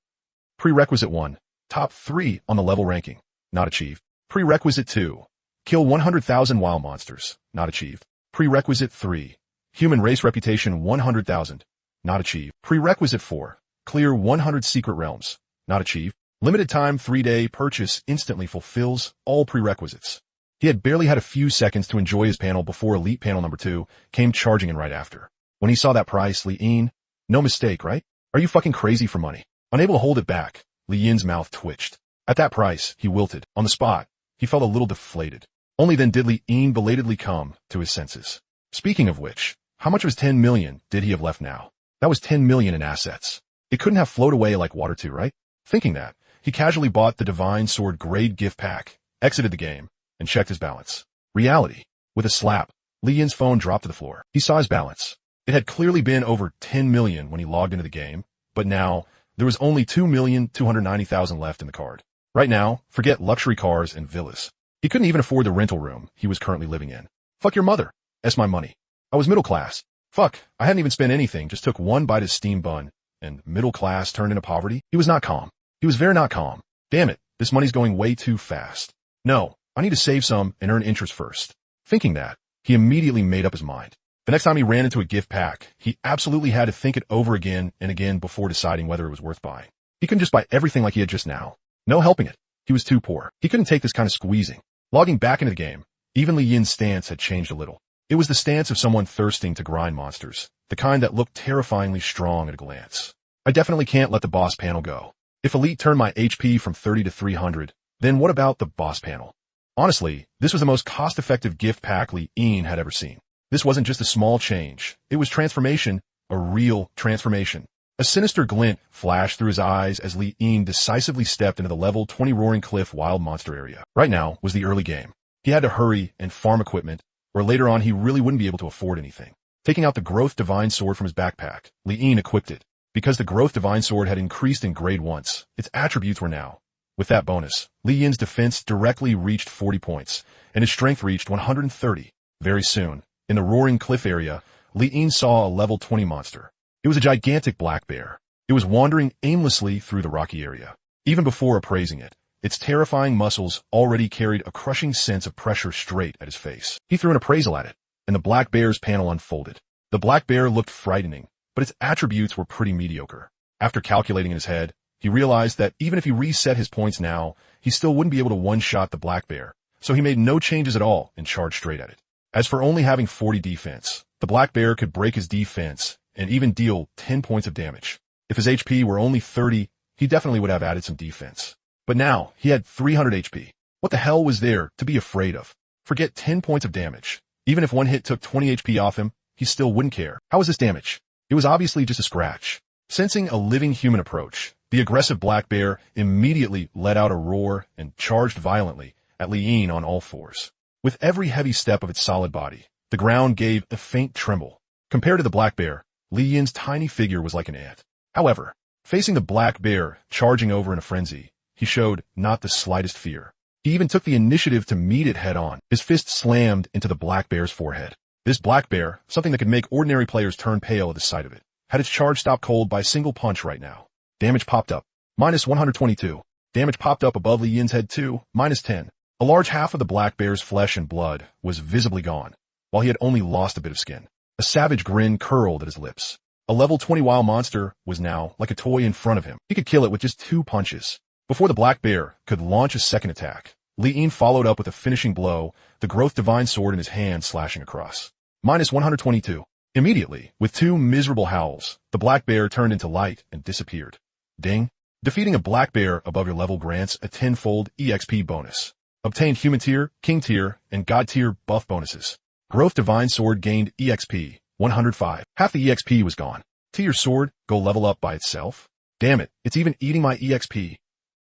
Prerequisite 1. Top 3 on the level ranking. Not achieved. Prerequisite 2. Kill 100,000 wild monsters. Not achieved. Prerequisite 3. Human race reputation 100,000. Not achieved. Prerequisite 4. Clear 100 secret realms. Not achieved. Limited time 3-day purchase instantly fulfills all prerequisites. He had barely had a few seconds to enjoy his panel before Elite Panel number 2 came charging in right after. When he saw that price, Lee no mistake, right? Are you fucking crazy for money? Unable to hold it back, Lee mouth twitched. At that price, he wilted. On the spot, he felt a little deflated. Only then did Lee belatedly come to his senses. Speaking of which, how much of his 10 million did he have left now? That was 10 million in assets. It couldn't have flowed away like water too, right? Thinking that, he casually bought the Divine Sword Grade Gift Pack, exited the game, and checked his balance. Reality. With a slap, Lee phone dropped to the floor. He saw his balance. It had clearly been over 10 million when he logged into the game, but now, there was only 2,290,000 left in the card. Right now, forget luxury cars and villas. He couldn't even afford the rental room he was currently living in. Fuck your mother. That's my money. I was middle class. Fuck, I hadn't even spent anything, just took one bite of steam bun, and middle class turned into poverty. He was not calm. He was very not calm. Damn it, this money's going way too fast. No, I need to save some and earn interest first. Thinking that, he immediately made up his mind. The next time he ran into a gift pack, he absolutely had to think it over again and again before deciding whether it was worth buying. He couldn't just buy everything like he had just now. No helping it. He was too poor. He couldn't take this kind of squeezing. Logging back into the game, even Lee Yin's stance had changed a little. It was the stance of someone thirsting to grind monsters, the kind that looked terrifyingly strong at a glance. I definitely can't let the boss panel go. If Elite turned my HP from 30 to 300, then what about the boss panel? Honestly, this was the most cost-effective gift pack Li Yin had ever seen. This wasn't just a small change. It was transformation, a real transformation. A sinister glint flashed through his eyes as Li Yin decisively stepped into the level 20 Roaring Cliff Wild Monster area. Right now was the early game. He had to hurry and farm equipment, or later on he really wouldn't be able to afford anything. Taking out the Growth Divine Sword from his backpack, Li Yin equipped it. Because the Growth Divine Sword had increased in grade once, its attributes were now. With that bonus, Li Yin's defense directly reached 40 points, and his strength reached 130. Very soon, in the Roaring Cliff area, Li Yin saw a level 20 monster. It was a gigantic black bear. It was wandering aimlessly through the rocky area. Even before appraising it, its terrifying muscles already carried a crushing sense of pressure straight at his face. He threw an appraisal at it, and the black bear's panel unfolded. The black bear looked frightening, but its attributes were pretty mediocre. After calculating in his head, he realized that even if he reset his points now, he still wouldn't be able to one-shot the black bear, so he made no changes at all and charged straight at it. As for only having 40 defense, the black bear could break his defense and even deal 10 points of damage. If his HP were only 30, he definitely would have added some defense. But now, he had 300 HP. What the hell was there to be afraid of? Forget 10 points of damage. Even if one hit took 20 HP off him, he still wouldn't care. How was this damage? It was obviously just a scratch. Sensing a living human approach, the aggressive black bear immediately let out a roar and charged violently at Li Yin on all fours. With every heavy step of its solid body, the ground gave a faint tremble. Compared to the black bear, Li Yin's tiny figure was like an ant. However, facing the black bear charging over in a frenzy, he showed not the slightest fear. He even took the initiative to meet it head-on. His fist slammed into the black bear's forehead. This black bear, something that could make ordinary players turn pale at the sight of it, had its charge stop cold by a single punch right now. Damage popped up. Minus 122. Damage popped up above Li Yin's head too. Minus 10. A large half of the black bear's flesh and blood was visibly gone, while he had only lost a bit of skin. A savage grin curled at his lips. A level 20 wild monster was now like a toy in front of him. He could kill it with just 2 punches. Before the black bear could launch a second attack, Li Yin followed up with a finishing blow, the Growth Divine Sword in his hand slashing across. Minus 122. Immediately, with 2 miserable howls, the black bear turned into light and disappeared. Ding. Defeating a black bear above your level grants a 10-fold EXP bonus. Obtained Human Tier, King Tier, and God Tier buff bonuses. Growth Divine Sword gained EXP, 105. Half the EXP was gone. To your sword, go level up by itself? Damn it, it's even eating my EXP.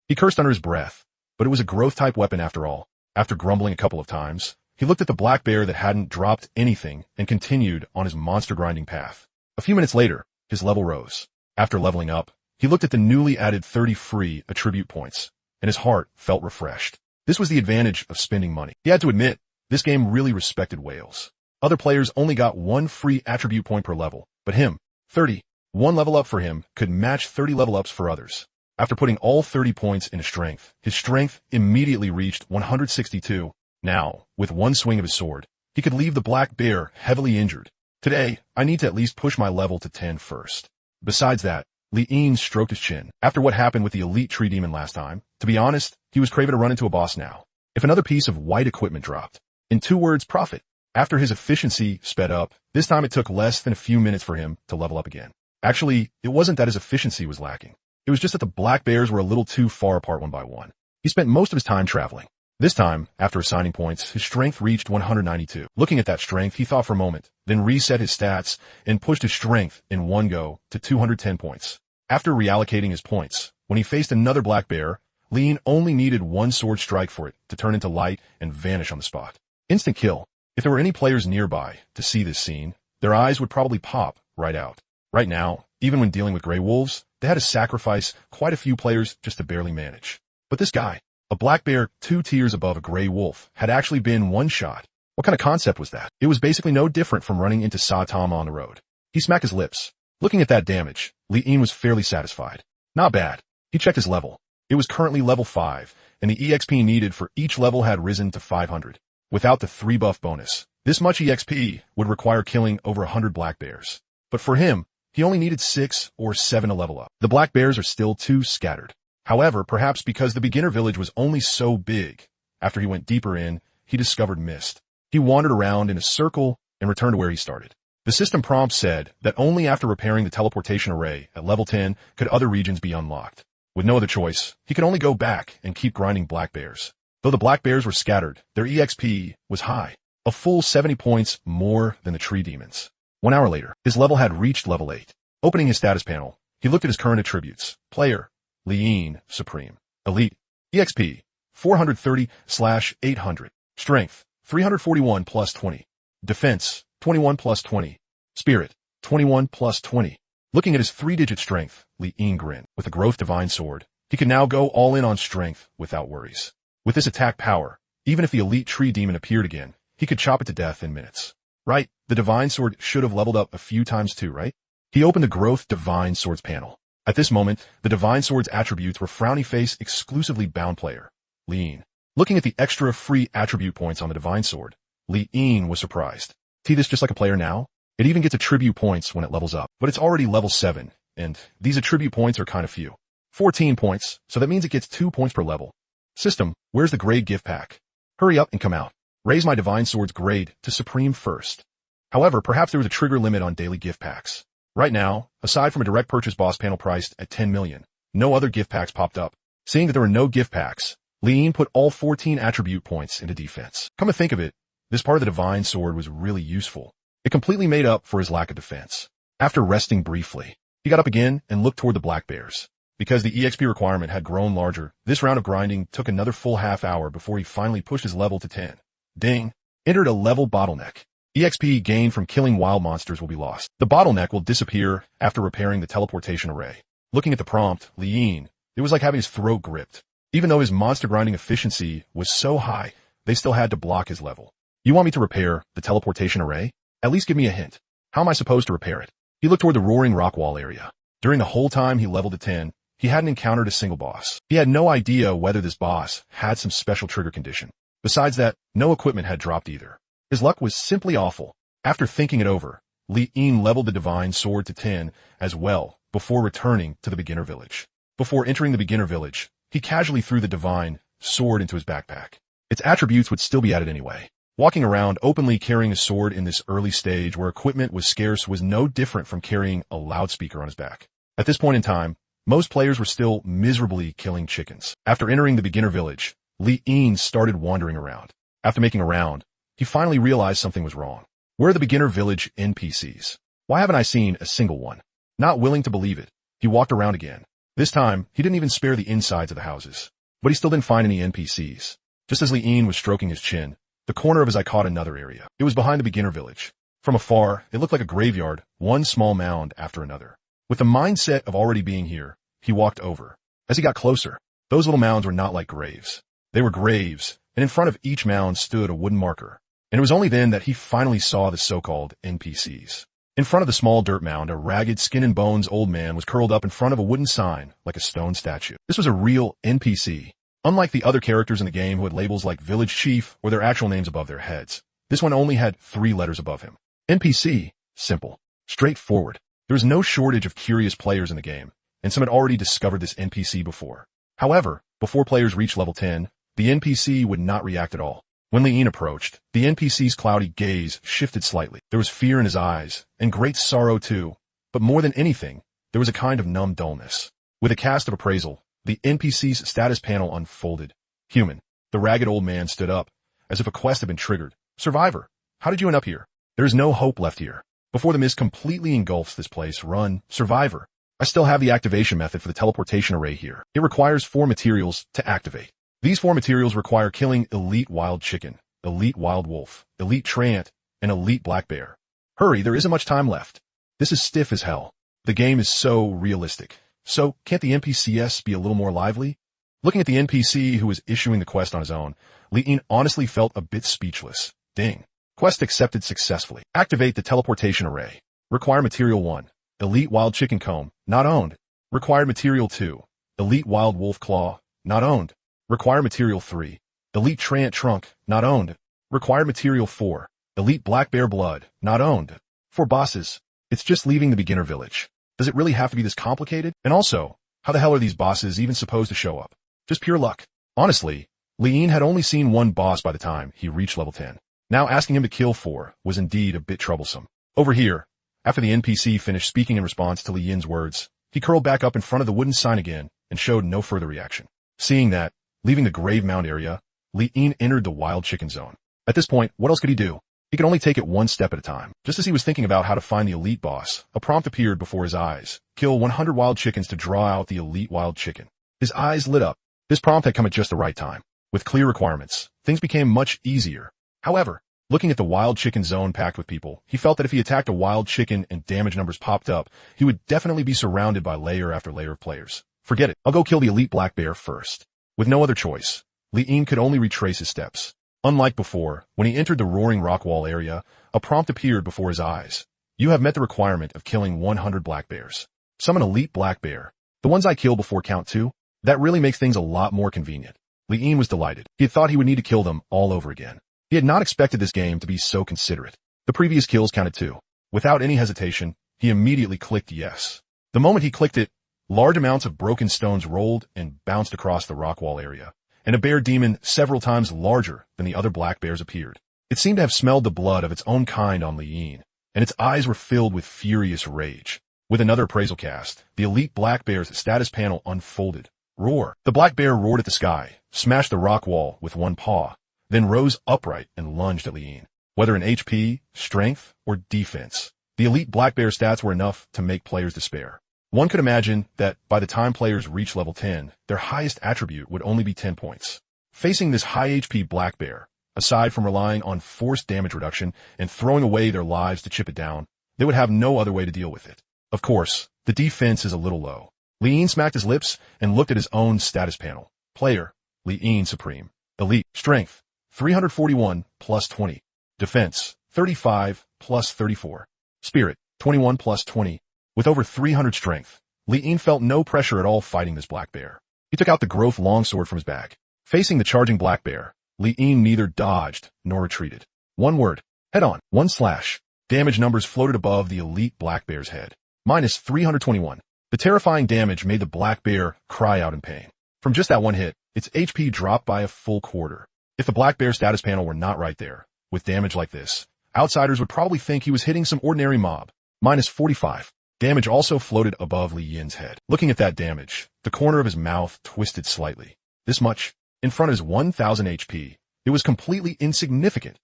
He cursed under his breath, but it was a growth-type weapon after all. After grumbling a couple of times, he looked at the black bear that hadn't dropped anything and continued on his monster-grinding path. A few minutes later, his level rose. After leveling up, he looked at the newly added 30 free attribute points, and his heart felt refreshed. This was the advantage of spending money. He had to admit, this game really respected whales. Other players only got 1 free attribute point per level, but him, 30. 1 level up for him could match 30 level ups for others. After putting all 30 points into strength, his strength immediately reached 162. Now, with 1 swing of his sword, he could leave the black bear heavily injured. Today, I need to at least push my level to 10 first. Besides that, Li Yin stroked his chin. After what happened with the elite tree demon last time, to be honest, he was craving to run into a boss now. If another piece of white equipment dropped, in 2 words, profit. After his efficiency sped up, this time it took less than a few minutes for him to level up again. Actually, it wasn't that his efficiency was lacking. It was just that the black bears were a little too far apart one by one. He spent most of his time traveling. This time, after assigning points, his strength reached 192. Looking at that strength, he thought for a moment, then reset his stats and pushed his strength in one go to 210 points. After reallocating his points, when he faced another black bear, Li Yin only needed 1 sword strike for it to turn into light and vanish on the spot. Instant kill. If there were any players nearby to see this scene, their eyes would probably pop right out. Right now, even when dealing with gray wolves, they had to sacrifice quite a few players just to barely manage. But this guy, a black bear 2 tiers above a gray wolf, had actually been one-shot. What kind of concept was that? It was basically no different from running into Saitama on the road. He smacked his lips. Looking at that damage, Li Yin was fairly satisfied. Not bad. He checked his level. It was currently level 5, and the EXP needed for each level had risen to 500. Without the 3 buff bonus, this much EXP would require killing over 100 black bears. But for him, he only needed 6 or 7 to level up. The black bears are still too scattered. However, perhaps because the beginner village was only so big, after he went deeper in, he discovered mist. He wandered around in a circle and returned to where he started. The system prompt said that only after repairing the teleportation array at level 10 could other regions be unlocked. With no other choice, he could only go back and keep grinding black bears. Though the black bears were scattered, their EXP was high, a full 70 points more than the tree demons. 1 hour later, his level had reached level 8. Opening his status panel, he looked at his current attributes. Player, Liin, Supreme. Elite, EXP, 430/800. Strength, 341 plus 20. Defense, 21 plus 20. Spirit, 21 plus 20. Looking at his 3-digit strength, Liin grinned. With a growth divine sword, he could now go all in on strength without worries. With this attack power, even if the elite tree demon appeared again, he could chop it to death in minutes. Right, the divine sword should have leveled up a few times too, right? He opened the growth divine swords panel. At this moment, the divine sword's attributes were frowny face exclusively bound player, Liin. Looking at the extra free attribute points on the divine sword, Liin was surprised. See this just like a player now? It even gets attribute points when it levels up, but it's already level 7, and these attribute points are kind of few. 14 points, so that means it gets 2 points per level. System, where's the grade gift pack? Hurry up and come out. Raise my divine sword's grade to supreme first. However, perhaps there was a trigger limit on daily gift packs. Right now, aside from a direct purchase boss panel priced at 10 million, no other gift packs popped up. Seeing that there were no gift packs, Liin put all 14 attribute points into defense. Come to think of it, this part of the divine sword was really useful. It completely made up for his lack of defense. After resting briefly, he got up again and looked toward the black bears. Because the EXP requirement had grown larger, this round of grinding took another full half hour before he finally pushed his level to 10. Ding! Entered a level bottleneck. EXP gained from killing wild monsters will be lost. The bottleneck will disappear after repairing the teleportation array. Looking at the prompt, Liin, it was like having his throat gripped. Even though his monster grinding efficiency was so high, they still had to block his level. You want me to repair the teleportation array? At least give me a hint. How am I supposed to repair it? He looked toward the roaring rock wall area. During the whole time he leveled to 10, he hadn't encountered a single boss. He had no idea whether this boss had some special trigger condition. Besides that, no equipment had dropped either. His luck was simply awful. After thinking it over, Liin leveled the divine sword to 10 as well before returning to the beginner village. Before entering the beginner village, he casually threw the divine sword into his backpack. Its attributes would still be added anyway. Walking around openly carrying a sword in this early stage where equipment was scarce was no different from carrying a loudspeaker on his back. At this point in time, most players were still miserably killing chickens. After entering the beginner village, Liin started wandering around. After making a round, he finally realized something was wrong. Where are the beginner village NPCs? Why haven't I seen a single one? Not willing to believe it, he walked around again. This time, he didn't even spare the insides of the houses. But he still didn't find any NPCs. Just as Liin was stroking his chin, the corner of his eye caught another area. It was behind the beginner village. From afar, it looked like a graveyard, one small mound after another. With the mindset of already being here, he walked over. As he got closer, those little mounds were not like graves. They were graves, and in front of each mound stood a wooden marker. And it was only then that he finally saw the so-called NPCs. In front of the small dirt mound, a ragged skin and bones old man was curled up in front of a wooden sign like a stone statue. This was a real NPC. Unlike the other characters in the game who had labels like Village Chief or their actual names above their heads, this one only had 3 letters above him. NPC. Simple. Straightforward. There was no shortage of curious players in the game, and some had already discovered this NPC before. However, before players reached level 10, the NPC would not react at all. When Liin approached, the NPC's cloudy gaze shifted slightly. There was fear in his eyes, and great sorrow too. But more than anything, there was a kind of numb dullness. With a cast of appraisal, the NPC's status panel unfolded. Human. The ragged old man stood up, as if a quest had been triggered. Survivor. How did you end up here? There is no hope left here. Before the mist completely engulfs this place, run. Survivor. I still have the activation method for the teleportation array here. It requires 4 materials to activate. These 4 materials require killing elite wild chicken, elite wild wolf, elite treant, and elite black bear. Hurry, there isn't much time left. This is stiff as hell. The game is so realistic. So, can't the NPCs be a little more lively? Looking at the NPC who was issuing the quest on his own, Liin honestly felt a bit speechless. Ding. Quest accepted successfully. Activate the teleportation array. Require material 1. Elite wild chicken comb, not owned. Required material 2. Elite wild wolf claw, not owned. Required material 3. Elite treant trunk, not owned. Required material 4. Elite black bear blood, not owned. For bosses, it's just leaving the beginner village. Does it really have to be this complicated? And also, how the hell are these bosses even supposed to show up? Just pure luck. Honestly, Liin had only seen one boss by the time he reached level 10. Now asking him to kill 4 was indeed a bit troublesome. Over here, after the NPC finished speaking in response to Liin's words, he curled back up in front of the wooden sign again and showed no further reaction. Seeing that, leaving the grave mound area, Li Yin entered the wild chicken zone. At this point, what else could he do? He could only take it one step at a time. Just as he was thinking about how to find the elite boss, a prompt appeared before his eyes. Kill 100 wild chickens to draw out the elite wild chicken. His eyes lit up. This prompt had come at just the right time. With clear requirements, things became much easier. However, looking at the wild chicken zone packed with people, he felt that if he attacked a wild chicken and damage numbers popped up, he would definitely be surrounded by layer after layer of players. Forget it. I'll go kill the elite black bear first. With no other choice, Li Yin could only retrace his steps. Unlike before, when he entered the roaring rock wall area, a prompt appeared before his eyes. You have met the requirement of killing 100 black bears. Summon elite black bear. The ones I kill before count 2? That really makes things a lot more convenient. Li Yin was delighted. He had thought he would need to kill them all over again. He had not expected this game to be so considerate. The previous kills counted 2. Without any hesitation, he immediately clicked yes. The moment he clicked it, large amounts of broken stones rolled and bounced across the rock wall area, and a bear demon several times larger than the other black bears appeared. It seemed to have smelled the blood of its own kind on Li Yin, and its eyes were filled with furious rage. With another appraisal cast, the elite black bear's status panel unfolded. Roar. The black bear roared at the sky, smashed the rock wall with one paw, then rose upright and lunged at Li Yin. Whether in HP, strength, or defense, the elite black bear stats were enough to make players despair. One could imagine that by the time players reach level 10, their highest attribute would only be 10 points. Facing this high HP black bear, aside from relying on forced damage reduction and throwing away their lives to chip it down, they would have no other way to deal with it. Of course, the defense is a little low. Li Yin smacked his lips and looked at his own status panel. Player, Li Yin Supreme. Elite, Strength, 341 plus 20. Defense, 35 plus 34. Spirit, 21 plus 20. With over 300 strength, Li Yin felt no pressure at all fighting this black bear. He took out the growth longsword from his bag. Facing the charging black bear, Li Yin neither dodged nor retreated. One word, head on, one slash. Damage numbers floated above the elite black bear's head. Minus 321. The terrifying damage made the black bear cry out in pain. From just that one hit, its HP dropped by a full quarter. If the black bear status panel were not right there, with damage like this, outsiders would probably think he was hitting some ordinary mob. Minus 45. Damage also floated above Li Yin's head. Looking at that damage, the corner of his mouth twisted slightly. This much, in front of his 1000 HP, it was completely insignificant.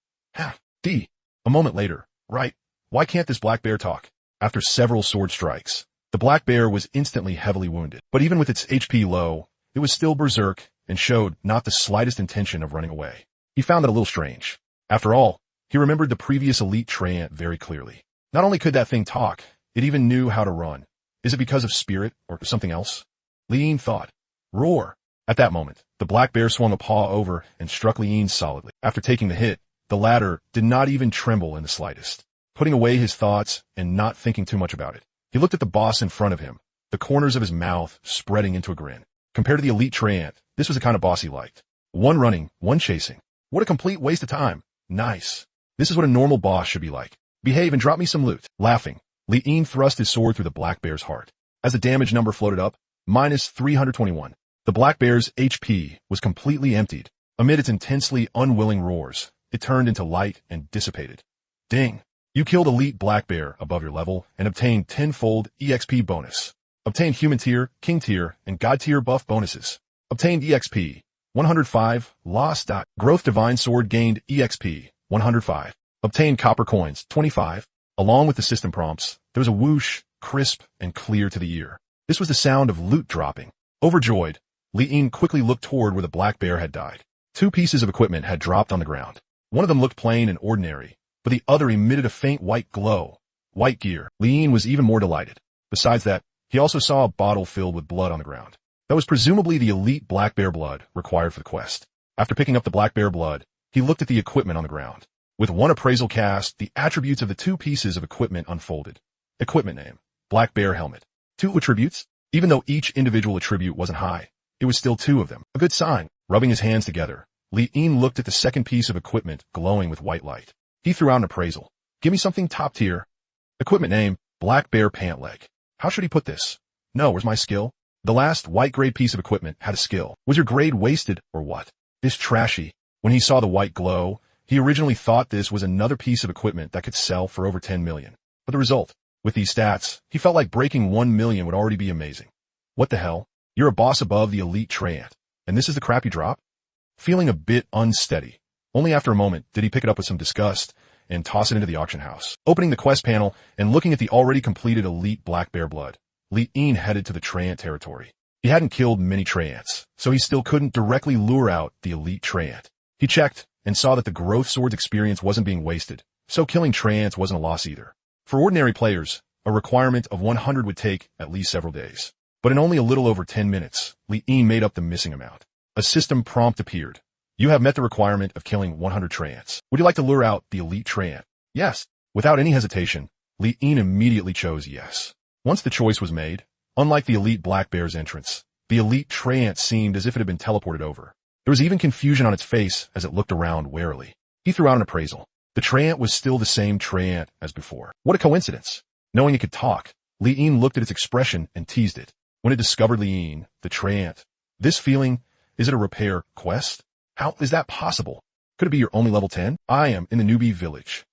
D. A moment later, right, why can't this black bear talk? After several sword strikes, the black bear was instantly heavily wounded. But even with its HP low, it was still berserk and showed not the slightest intention of running away. He found it a little strange. After all, he remembered the previous elite treant very clearly. Not only could that thing talk, it even knew how to run. Is it because of spirit or something else? Li Yin thought. Roar. At that moment, the black bear swung a paw over and struck Li Yin solidly. After taking the hit, the latter did not even tremble in the slightest. Putting away his thoughts and not thinking too much about it, he looked at the boss in front of him, the corners of his mouth spreading into a grin. Compared to the elite treant, this was the kind of boss he liked. One running, one chasing. What a complete waste of time. Nice. This is what a normal boss should be like. Behave and drop me some loot. Laughing, Li Yin thrust his sword through the black bear's heart. As the damage number floated up, minus 321, the black bear's HP was completely emptied. Amid its intensely unwilling roars, it turned into light and dissipated. Ding. You killed elite black bear above your level and obtained 10-fold EXP bonus. Obtained human tier, king tier, and god tier buff bonuses. Obtained EXP 105, lost. Growth divine sword gained EXP 105. Obtained copper coins 25. Along with the system prompts, there was a whoosh, crisp, and clear to the ear. This was the sound of loot dropping. Overjoyed, Li Yin quickly looked toward where the black bear had died. 2 pieces of equipment had dropped on the ground. One of them looked plain and ordinary, but the other emitted a faint white glow. White gear. Li Yin was even more delighted. Besides that, he also saw a bottle filled with blood on the ground. That was presumably the elite black bear blood required for the quest. After picking up the black bear blood, he looked at the equipment on the ground. With one appraisal cast, the attributes of the 2 pieces of equipment unfolded. Equipment name, black bear helmet. 2 attributes. Even though each individual attribute wasn't high, it was still 2 of them. A good sign. Rubbing his hands together, Li Yin looked at the second piece of equipment glowing with white light. He threw out an appraisal. Give me something top tier. Equipment name, black bear pant leg. How should he put this? No, where's my skill? The last white grade piece of equipment had a skill. Was your grade wasted or what? This trashy. When he saw the white glow, he originally thought this was another piece of equipment that could sell for over 10 million. But the result, with these stats, he felt like breaking 1 million would already be amazing. What the hell? You're a boss above the elite treant, and this is the crap you drop? feeling a bit unsteady. Only after a moment did he pick it up with some disgust and toss it into the auction house. Opening the quest panel and looking at the already completed elite black bear blood, Li Yin headed to the Treant territory. He hadn't killed many Treants, so he still couldn't directly lure out the elite Treant. He checked and saw that the growth sword's experience wasn't being wasted, so killing Treants wasn't a loss either. For ordinary players, a requirement of 100 would take at least several days. But in only a little over 10 minutes, Li Yin made up the missing amount. A system prompt appeared. You have met the requirement of killing 100 Treants. Would you like to lure out the elite Treant? Yes. Without any hesitation, Li Yin immediately chose yes. Once the choice was made, unlike the elite black bear's entrance, the elite Treant seemed as if it had been teleported over. There was even confusion on its face as it looked around warily. He threw out an appraisal. The Treant was still the same Treant as before. What a coincidence. Knowing it could talk, Li Yin looked at its expression and teased it. When it discovered Li Yin, the Treant, this feeling, is it a repair quest? How is that possible? Could it be your only level 10? I am in the newbie village.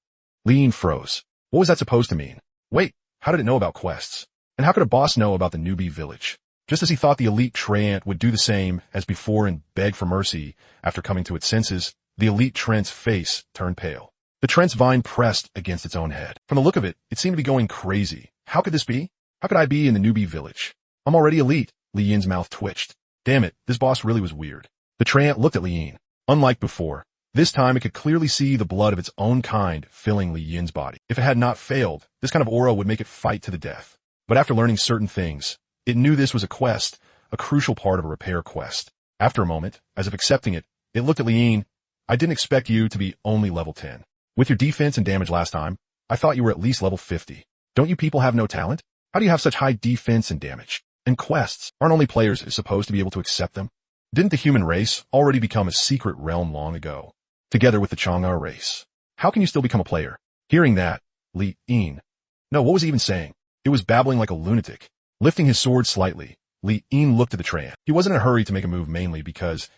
Li Yin froze. What was that supposed to mean? Wait, how did it know about quests? And how could a boss know about the newbie village? Just as he thought the elite Treant would do the same as before and beg for mercy after coming to its senses, the elite Treant's face turned pale. The Treant's vine pressed against its own head. From the look of it, it seemed to be going crazy. How could this be? How could I be in the newbie village? I'm already elite. Li Yin's mouth twitched. Damn it, this boss really was weird. The Treant looked at Li Yin. Unlike before, this time it could clearly see the blood of its own kind filling Li Yin's body. If it had not failed, this kind of aura would make it fight to the death. But after learning certain things, it knew this was a quest, a crucial part of a repair quest. After a moment, as if accepting it, it looked at Li Yin. I didn't expect you to be only level 10. With your defense and damage last time, I thought you were at least level 50. Don't you people have no talent? How do you have such high defense and damage? And quests, aren't only players supposed to be able to accept them? Didn't the human race already become a secret realm long ago, together with the Chang'e race? How can you still become a player? Hearing that, Li Yin. No, what was he even saying? It was babbling like a lunatic. Lifting his sword slightly, Li Yin looked at the Treant. He wasn't in a hurry to make a move mainly because,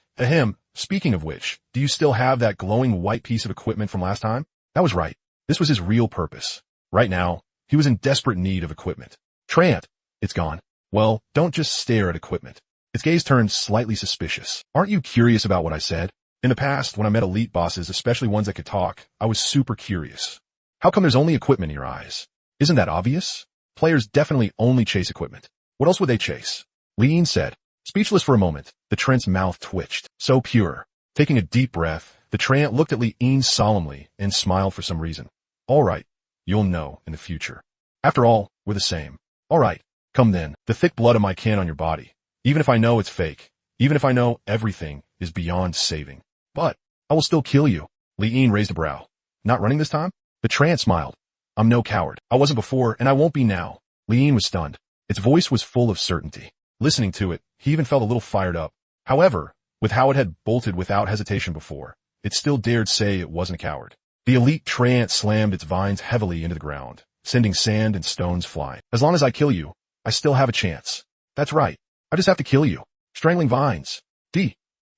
speaking of which, do you still have that glowing white piece of equipment from last time? That was right. This was his real purpose. Right now, he was in desperate need of equipment. Treant, it's gone. Well, don't just stare at equipment. Its gaze turned slightly suspicious. Aren't you curious about what I said? In the past, when I met elite bosses, especially ones that could talk, I was super curious. How come there's only equipment in your eyes? Isn't that obvious? Players definitely only chase equipment. What else would they chase? Li Yin said. Speechless for a moment, the Treant's mouth twitched. So pure. Taking a deep breath, the Treant looked at Li Yin solemnly and smiled for some reason. All right, you'll know in the future. After all, we're the same. All right, come then. The thick blood of my kin on your body. Even if I know it's fake, even if I know everything is beyond saving. But I will still kill you. Li Yin raised a brow. Not running this time? The Treant smiled. I'm no coward. I wasn't before, and I won't be now. Li Yin was stunned. Its voice was full of certainty. Listening to it, he even felt a little fired up. However, with how it had bolted without hesitation before, it still dared say it wasn't a coward. The elite Treant slammed its vines heavily into the ground, sending sand and stones flying. As long as I kill you, I still have a chance. That's right. I just have to kill you. Strangling vines.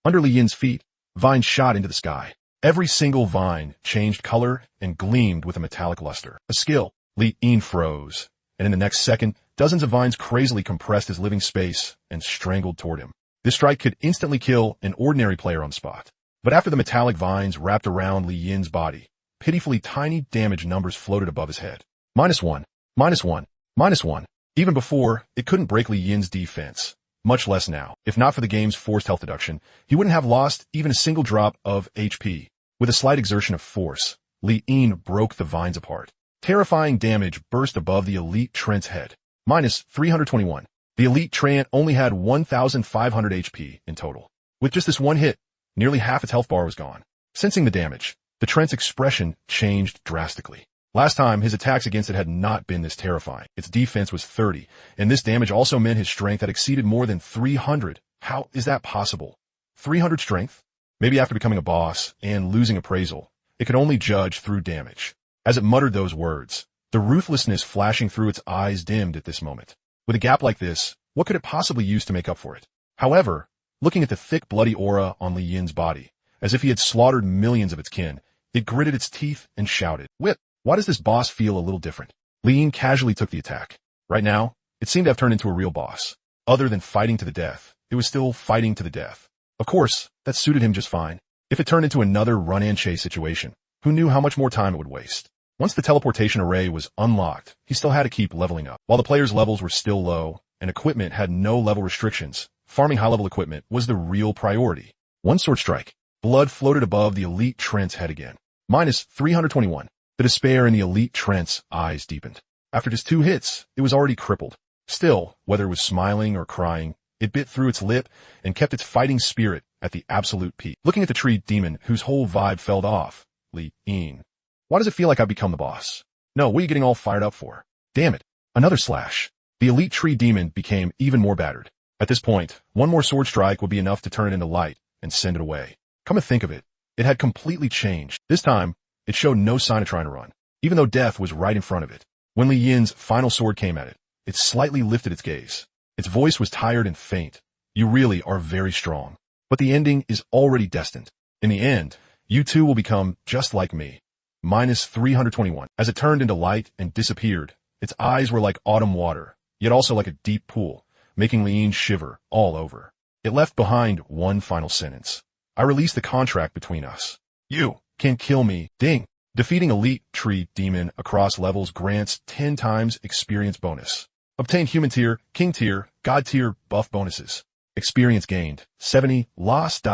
Under Li Yin's feet, vines shot into the sky. Every single vine changed color and gleamed with a metallic luster. A skill. Li Yin froze, and in the next second, dozens of vines crazily compressed his living space and strangled toward him. This strike could instantly kill an ordinary player on the spot. But after the metallic vines wrapped around Li Yin's body, pitifully tiny damage numbers floated above his head. -1, -1, -1. Even before, it couldn't break Li Yin's defense. Much less now. If not for the game's forced health deduction, he wouldn't have lost even a single drop of HP. With a slight exertion of force, Li Yin broke the vines apart. Terrifying damage burst above the elite Treant's head. -321. The elite Treant only had 1,500 HP in total. With just this one hit, nearly half its health bar was gone. Sensing the damage, the Treant's expression changed drastically. Last time, his attacks against it had not been this terrifying. Its defense was 30, and this damage also meant his strength had exceeded more than 300. How is that possible? 300 strength? Maybe after becoming a boss and losing appraisal, it could only judge through damage. As it muttered those words, the ruthlessness flashing through its eyes dimmed at this moment. With a gap like this, what could it possibly use to make up for it? However, looking at the thick bloody aura on Li Yin's body, as if he had slaughtered millions of its kin, it gritted its teeth and shouted, "Whip! Why does this boss feel a little different?" Li Yin casually took the attack. Right now, it seemed to have turned into a real boss. Other than fighting to the death, it was still fighting to the death. Of course, that suited him just fine. If it turned into another run-and-chase situation, who knew how much more time it would waste? Once the teleportation array was unlocked, he still had to keep leveling up. While the players' levels were still low, and equipment had no level restrictions, farming high-level equipment was the real priority. One sword strike. Blood floated above the elite Trent's head again. Minus 321. The despair in the elite Trent's eyes deepened. After just 2 hits, it was already crippled. Still, whether it was smiling or crying, it bit through its lip and kept its fighting spirit at the absolute peak. Looking at the tree demon whose whole vibe fell off, Li-In. Why does it feel like I've become the boss? No, what are you getting all fired up for? Damn it. Another slash. The elite tree demon became even more battered. At this point, one more sword strike would be enough to turn it into light and send it away. Come to think of it, it had completely changed. This time, it showed no sign of trying to run, even though death was right in front of it. When Li-In's final sword came at it, it slightly lifted its gaze. Its voice was tired and faint. You really are very strong. But the ending is already destined. In the end, you too will become just like me. Minus 321. As it turned into light and disappeared, its eyes were like autumn water, yet also like a deep pool, making Li-In shiver all over. It left behind one final sentence. I release the contract between us. You can't kill me. Ding. Defeating elite tree demon across levels grants 10 times experience bonus. Obtain human tier, king tier, god tier buff bonuses. Experience gained 70. Lost.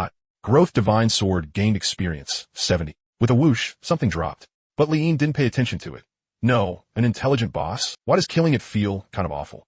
Growth divine sword gained experience 70. With a whoosh, something dropped. But Li-In didn't pay attention to it. No, an intelligent boss? Why does killing it feel kind of awful?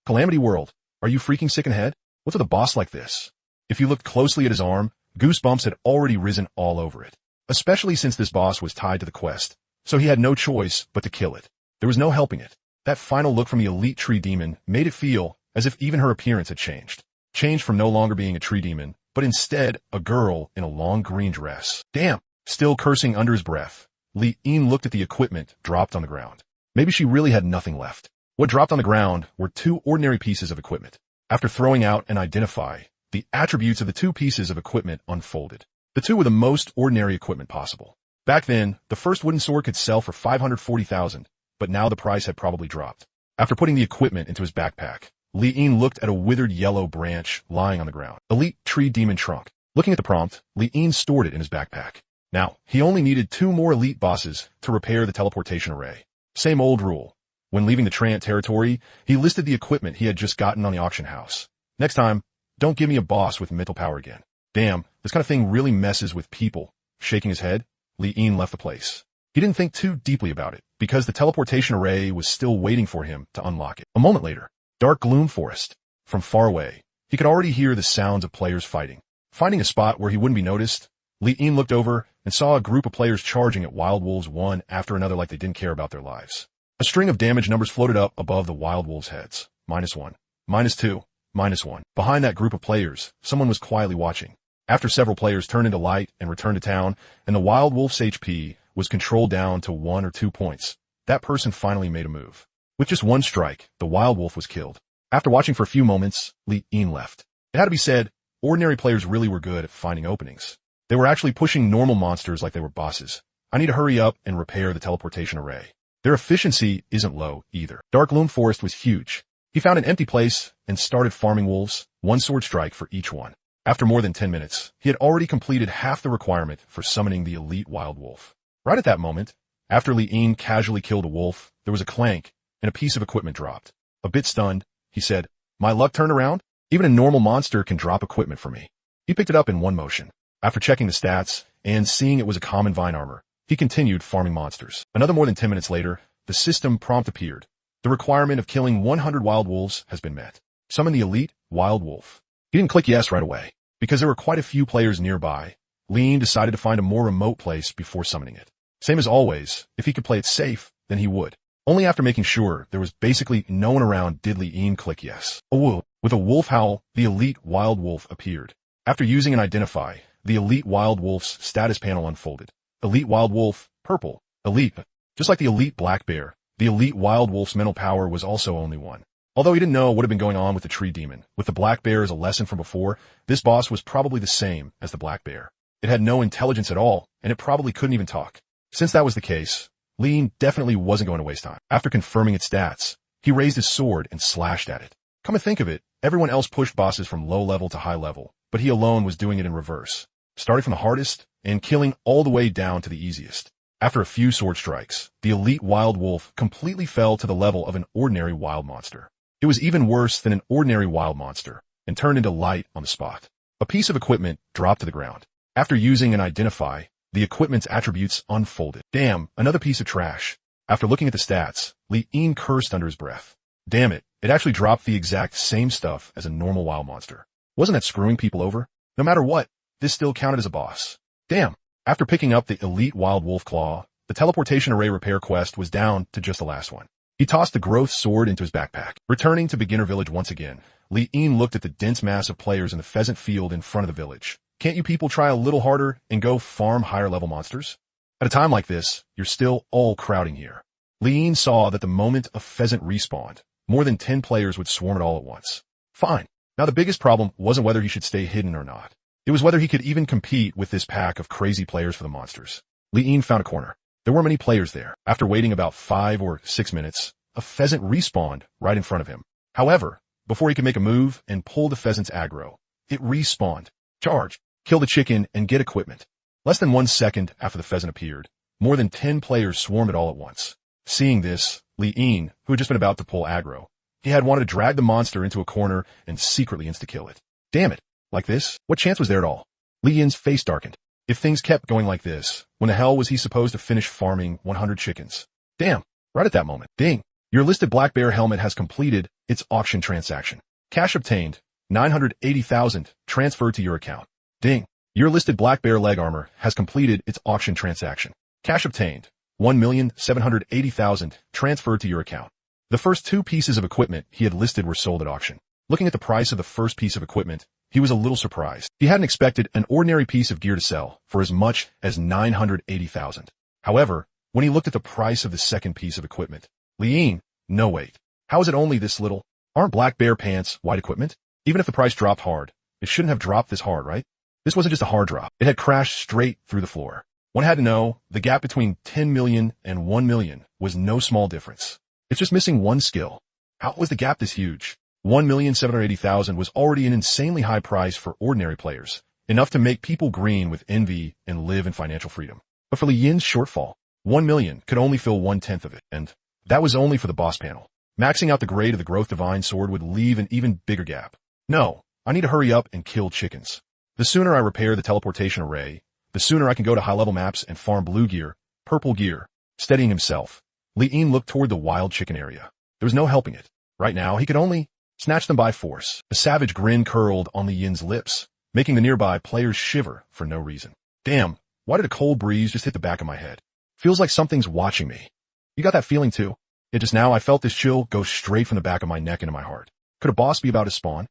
Calamity World, are you freaking sick in head? What's with a boss like this? If you looked closely at his arm, goosebumps had already risen all over it. Especially since this boss was tied to the quest, so he had no choice but to kill it. There was no helping it. That final look from the elite tree demon made it feel as if even her appearance had changed. Changed from no longer being a tree demon, but instead a girl in a long green dress. Damn! Still cursing under his breath, Li-In looked at the equipment dropped on the ground. Maybe she really had nothing left. What dropped on the ground were 2 ordinary pieces of equipment. After throwing out and identify, the attributes of the 2 pieces of equipment unfolded. The 2 were the most ordinary equipment possible. Back then, the first wooden sword could sell for 540,000, but now the price had probably dropped. After putting the equipment into his backpack, Li-In looked at a withered yellow branch lying on the ground. Elite Tree Demon Trunk. Looking at the prompt, Li-In stored it in his backpack. Now, he only needed 2 more elite bosses to repair the teleportation array. Same old rule. When leaving the Trant territory, he listed the equipment he had just gotten on the auction house. Next time, don't give me a boss with mental power again. Damn, this kind of thing really messes with people. Shaking his head, Li-In left the place. He didn't think too deeply about it, because the teleportation array was still waiting for him to unlock it. A moment later, dark gloom forest. From far away, he could already hear the sounds of players fighting. Finding a spot where he wouldn't be noticed, Li-In looked over and saw a group of players charging at Wild Wolves one after another like they didn't care about their lives. A string of damage numbers floated up above the Wild Wolves' heads. -1, -2, -1. Behind that group of players, someone was quietly watching. After several players turned into light and returned to town, and the Wild Wolf's HP was controlled down to 1 or 2 points, that person finally made a move. With just 1 strike, the Wild Wolf was killed. After watching for a few moments, Li-In left. It had to be said, ordinary players really were good at finding openings. They were actually pushing normal monsters like they were bosses. I need to hurry up and repair the teleportation array. Their efficiency isn't low, either. Dark Loom Forest was huge. He found an empty place and started farming wolves, 1 sword strike for each one. After more than 10 minutes, he had already completed half the requirement for summoning the elite wild wolf. Right at that moment, after Li-In casually killed a wolf, there was a clank, and a piece of equipment dropped. A bit stunned, he said, "My luck turned around? Even a normal monster can drop equipment for me." He picked it up in one motion. After checking the stats, and seeing it was a common vine armor, he continued farming monsters. Another more than 10 minutes later, the system prompt appeared. The requirement of killing 100 wild wolves has been met. Summon the elite wild wolf. He didn't click yes right away. Because there were quite a few players nearby, Li-In decided to find a more remote place before summoning it. Same as always, if he could play it safe, then he would. Only after making sure there was basically no one around did Li-In click yes. With a wolf howl, the elite wild wolf appeared. After using an identify, the elite wild wolf's status panel unfolded. Elite wild wolf, purple, elite. Just like the elite black bear, the elite wild wolf's mental power was also only 1. Although he didn't know what had been going on with the tree demon, with the black bear as a lesson from before, this boss was probably the same as the black bear. It had no intelligence at all, and it probably couldn't even talk. Since that was the case, Li-In definitely wasn't going to waste time. After confirming its stats, he raised his sword and slashed at it. Come to think of it, everyone else pushed bosses from low level to high level, but he alone was doing it in reverse, starting from the hardest and killing all the way down to the easiest. After a few sword strikes, the elite wild wolf completely fell to the level of an ordinary wild monster. It was even worse than an ordinary wild monster and turned into light on the spot. A piece of equipment dropped to the ground. After using an identify, the equipment's attributes unfolded. Damn, another piece of trash. After looking at the stats, Li-En cursed under his breath. Damn it, it actually dropped the exact same stuff as a normal wild monster. Wasn't that screwing people over? No matter what, this still counted as a boss. Damn. After picking up the elite wild wolf claw, the teleportation array repair quest was down to just the last one. He tossed the growth sword into his backpack. Returning to beginner village once again, Li-En looked at the dense mass of players in the pheasant field in front of the village. Can't you people try a little harder and go farm higher level monsters? At a time like this, you're still all crowding here. Li-En saw that the moment a pheasant respawned, more than 10 players would swarm it all at once. Fine. Now the biggest problem wasn't whether he should stay hidden or not. It was whether he could even compete with this pack of crazy players for the monsters. Li-En found a corner. There weren't many players there. After waiting about 5 or 6 minutes, a pheasant respawned right in front of him. However, before he could make a move and pull the pheasant's aggro, it respawned. Charge, kill the chicken, and get equipment. Less than 1 second after the pheasant appeared, more than 10 players swarmed it all at once. Seeing this, Li-En, who had just been about to pull aggro, he had wanted to drag the monster into a corner and secretly insta-kill it. Damn it. Like this? What chance was there at all? Li-En's face darkened. If things kept going like this, when the hell was he supposed to finish farming 100 chickens? Damn. Right at that moment. Ding. Your listed black bear helmet has completed its auction transaction. Cash obtained, 980,000, transferred to your account. Ding. Your listed black bear leg armor has completed its auction transaction. Cash obtained, 1,780,000, transferred to your account. The first 2 pieces of equipment he had listed were sold at auction. Looking at the price of the first piece of equipment, he was a little surprised. He hadn't expected an ordinary piece of gear to sell for as much as 980,000. However, when he looked at the price of the second piece of equipment, Li-En, no wait. How is it only this little? Aren't black bear pants white equipment? Even if the price dropped hard, it shouldn't have dropped this hard, right? This wasn't just a hard drop. It had crashed straight through the floor. One had to know the gap between 10 million and 1 million was no small difference. It's just missing 1 skill. How was the gap this huge? 1,780,000 was already an insanely high price for ordinary players, enough to make people green with envy and live in financial freedom. But for Li-En's shortfall, 1 million could only fill 1/10 of it, and that was only for the boss panel. Maxing out the grade of the Growth Divine Sword would leave an even bigger gap. No, I need to hurry up and kill chickens. The sooner I repair the teleportation array, the sooner I can go to high-level maps and farm blue gear, purple gear. Steadying himself, Li-En looked toward the wild chicken area. There was no helping it. Right now, he could only snatch them by force. A savage grin curled on Li-En's lips, making the nearby players shiver for no reason. Damn, why did a cold breeze just hit the back of my head? Feels like something's watching me. You got that feeling too? Yet just now I felt this chill go straight from the back of my neck into my heart. Could a boss be about to spawn?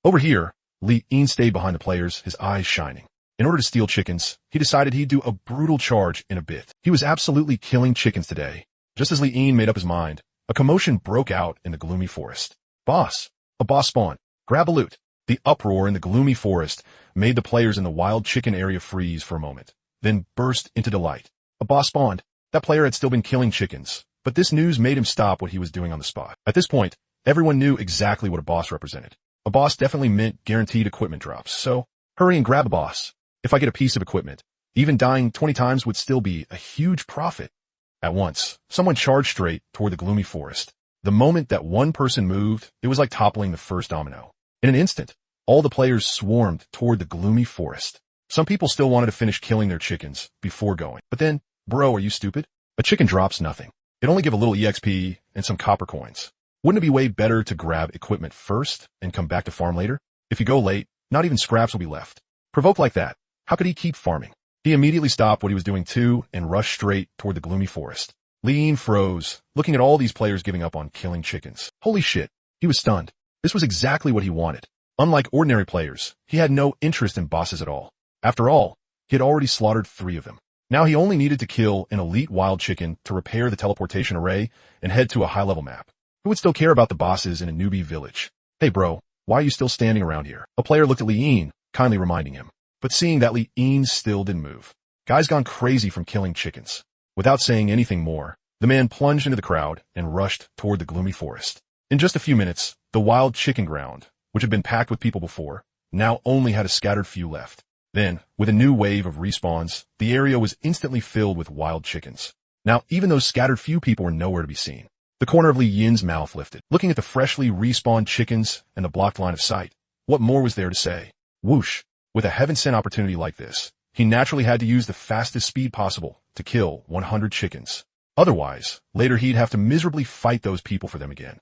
Over here, Li-En stayed behind the players, his eyes shining. In order to steal chickens, he decided he'd do a brutal charge in a bit. He was absolutely killing chickens today. Just as Li-En made up his mind, a commotion broke out in the gloomy forest. Boss! A boss spawned. Grab a loot. The uproar in the gloomy forest made the players in the wild chicken area freeze for a moment, then burst into delight. A boss spawned. That player had still been killing chickens, but this news made him stop what he was doing on the spot. At this point, everyone knew exactly what a boss represented. A boss definitely meant guaranteed equipment drops, so hurry and grab a boss. If I get a piece of equipment, even dying 20 times would still be a huge profit. At once, someone charged straight toward the gloomy forest. The moment that one person moved, it was like toppling the first domino. In an instant, all the players swarmed toward the gloomy forest. Some people still wanted to finish killing their chickens before going. But then, bro, are you stupid? A chicken drops nothing. It only give a little EXP and some copper coins. Wouldn't it be way better to grab equipment first and come back to farm later? If you go late, not even scraps will be left. Provoked like that, how could he keep farming? He immediately stopped what he was doing too and rushed straight toward the gloomy forest. Li-En froze, looking at all these players giving up on killing chickens. Holy shit, he was stunned. This was exactly what he wanted. Unlike ordinary players, he had no interest in bosses at all. After all, he had already slaughtered 3 of them. Now he only needed to kill an elite wild chicken to repair the teleportation array and head to a high-level map. Who would still care about the bosses in a newbie village? Hey bro, why are you still standing around here? A player looked at Li-En, kindly reminding him. But seeing that Li-En still didn't move. Guy's gone crazy from killing chickens. Without saying anything more, the man plunged into the crowd and rushed toward the gloomy forest. In just a few minutes, the wild chicken ground, which had been packed with people before, now only had a scattered few left. Then, with a new wave of respawns, the area was instantly filled with wild chickens. Now, even those scattered few people were nowhere to be seen. The corner of Li Yin's mouth lifted, looking at the freshly respawned chickens and the blocked line of sight. What more was there to say? Whoosh! With a heaven-sent opportunity like this, he naturally had to use the fastest speed possible to kill 100 chickens. Otherwise, later he'd have to miserably fight those people for them again.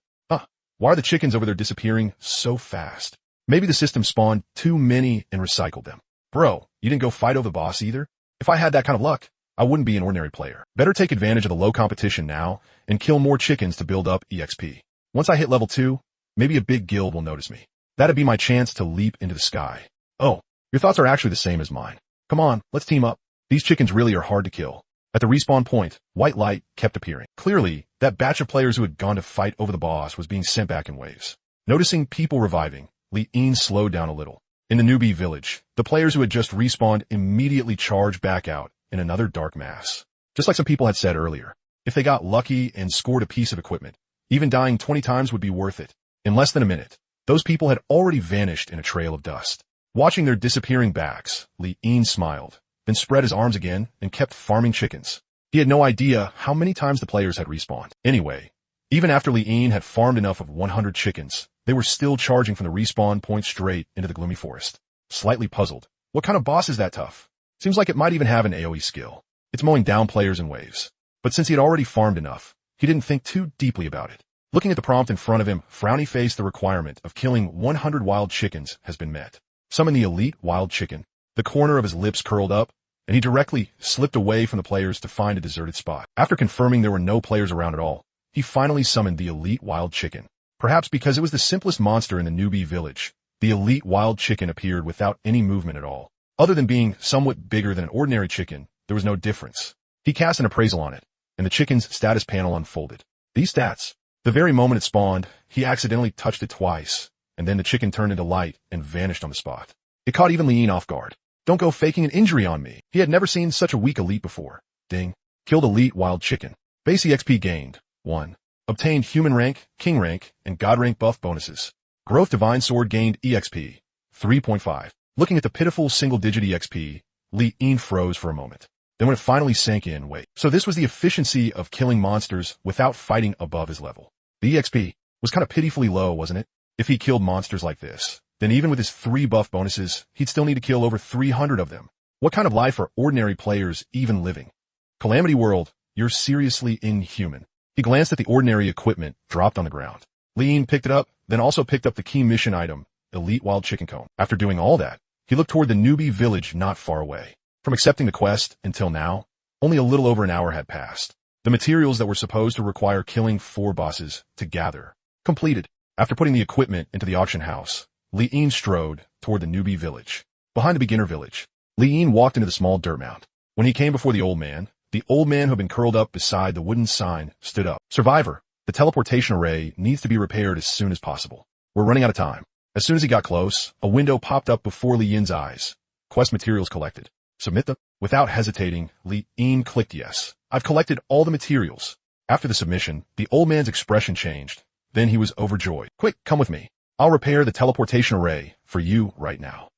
Why are the chickens over there disappearing so fast? Maybe the system spawned too many and recycled them. Bro, you didn't go fight over the boss either? If I had that kind of luck, I wouldn't be an ordinary player. Better take advantage of the low competition now and kill more chickens to build up EXP. Once I hit level 2, maybe a big guild will notice me. That'd be my chance to leap into the sky. Oh, your thoughts are actually the same as mine. Come on, let's team up. These chickens really are hard to kill. At the respawn point, white light kept appearing. Clearly, that batch of players who had gone to fight over the boss was being sent back in waves. Noticing people reviving, Li Yin slowed down a little. In the newbie village, the players who had just respawned immediately charged back out in another dark mass. Just like some people had said earlier, if they got lucky and scored a piece of equipment, even dying 20 times would be worth it. In less than a minute, those people had already vanished in a trail of dust. Watching their disappearing backs, Li Yin smiled, then spread his arms again and kept farming chickens. He had no idea how many times the players had respawned. Anyway, even after Li Yin had farmed enough of 100 chickens, they were still charging from the respawn point straight into the gloomy forest. Slightly puzzled, what kind of boss is that tough? Seems like it might even have an AoE skill. It's mowing down players in waves. But since he had already farmed enough, he didn't think too deeply about it. Looking at the prompt in front of him, frowny faced the requirement of killing 100 wild chickens has been met. Summon the elite wild chicken. The corner of his lips curled up, and he directly slipped away from the players to find a deserted spot. After confirming there were no players around at all, he finally summoned the elite wild chicken. Perhaps because it was the simplest monster in the newbie village, the elite wild chicken appeared without any movement at all. Other than being somewhat bigger than an ordinary chicken, there was no difference. He cast an appraisal on it, and the chicken's status panel unfolded. These stats. The very moment it spawned, he accidentally touched it twice, and then the chicken turned into light and vanished on the spot. It caught even Li Yin off guard. Don't go faking an injury on me. He had never seen such a weak elite before. Ding. Killed elite wild chicken. Base EXP gained. 1. Obtained human rank, king rank, and god rank buff bonuses. Growth divine sword gained EXP. 3.5. Looking at the pitiful single-digit EXP, Li Yin froze for a moment. Then when it finally sank in, wait. So this was the efficiency of killing monsters without fighting above his level. The EXP was kind of pitifully low, wasn't it? If he killed monsters like this, then even with his 3 buff bonuses, he'd still need to kill over 300 of them. What kind of life are ordinary players even living? Calamity World, you're seriously inhuman. He glanced at the ordinary equipment dropped on the ground. Li Yin picked it up, then also picked up the key mission item, Elite Wild Chicken Comb. After doing all that, he looked toward the newbie village not far away. From accepting the quest until now, only a little over an hour had passed. The materials that were supposed to require killing 4 bosses to gather, completed. After putting the equipment into the auction house, Li Yin strode toward the newbie village. Behind the beginner village, Li Yin walked into the small dirt mound. When he came before the old man who had been curled up beside the wooden sign stood up. Survivor, the teleportation array needs to be repaired as soon as possible. We're running out of time. As soon as he got close, a window popped up before Li Yin's eyes. Quest materials collected. Submit them. Without hesitating, Li Yin clicked yes. I've collected all the materials. After the submission, the old man's expression changed. Then he was overjoyed. Quick, come with me. I'll repair the teleportation array for you right now.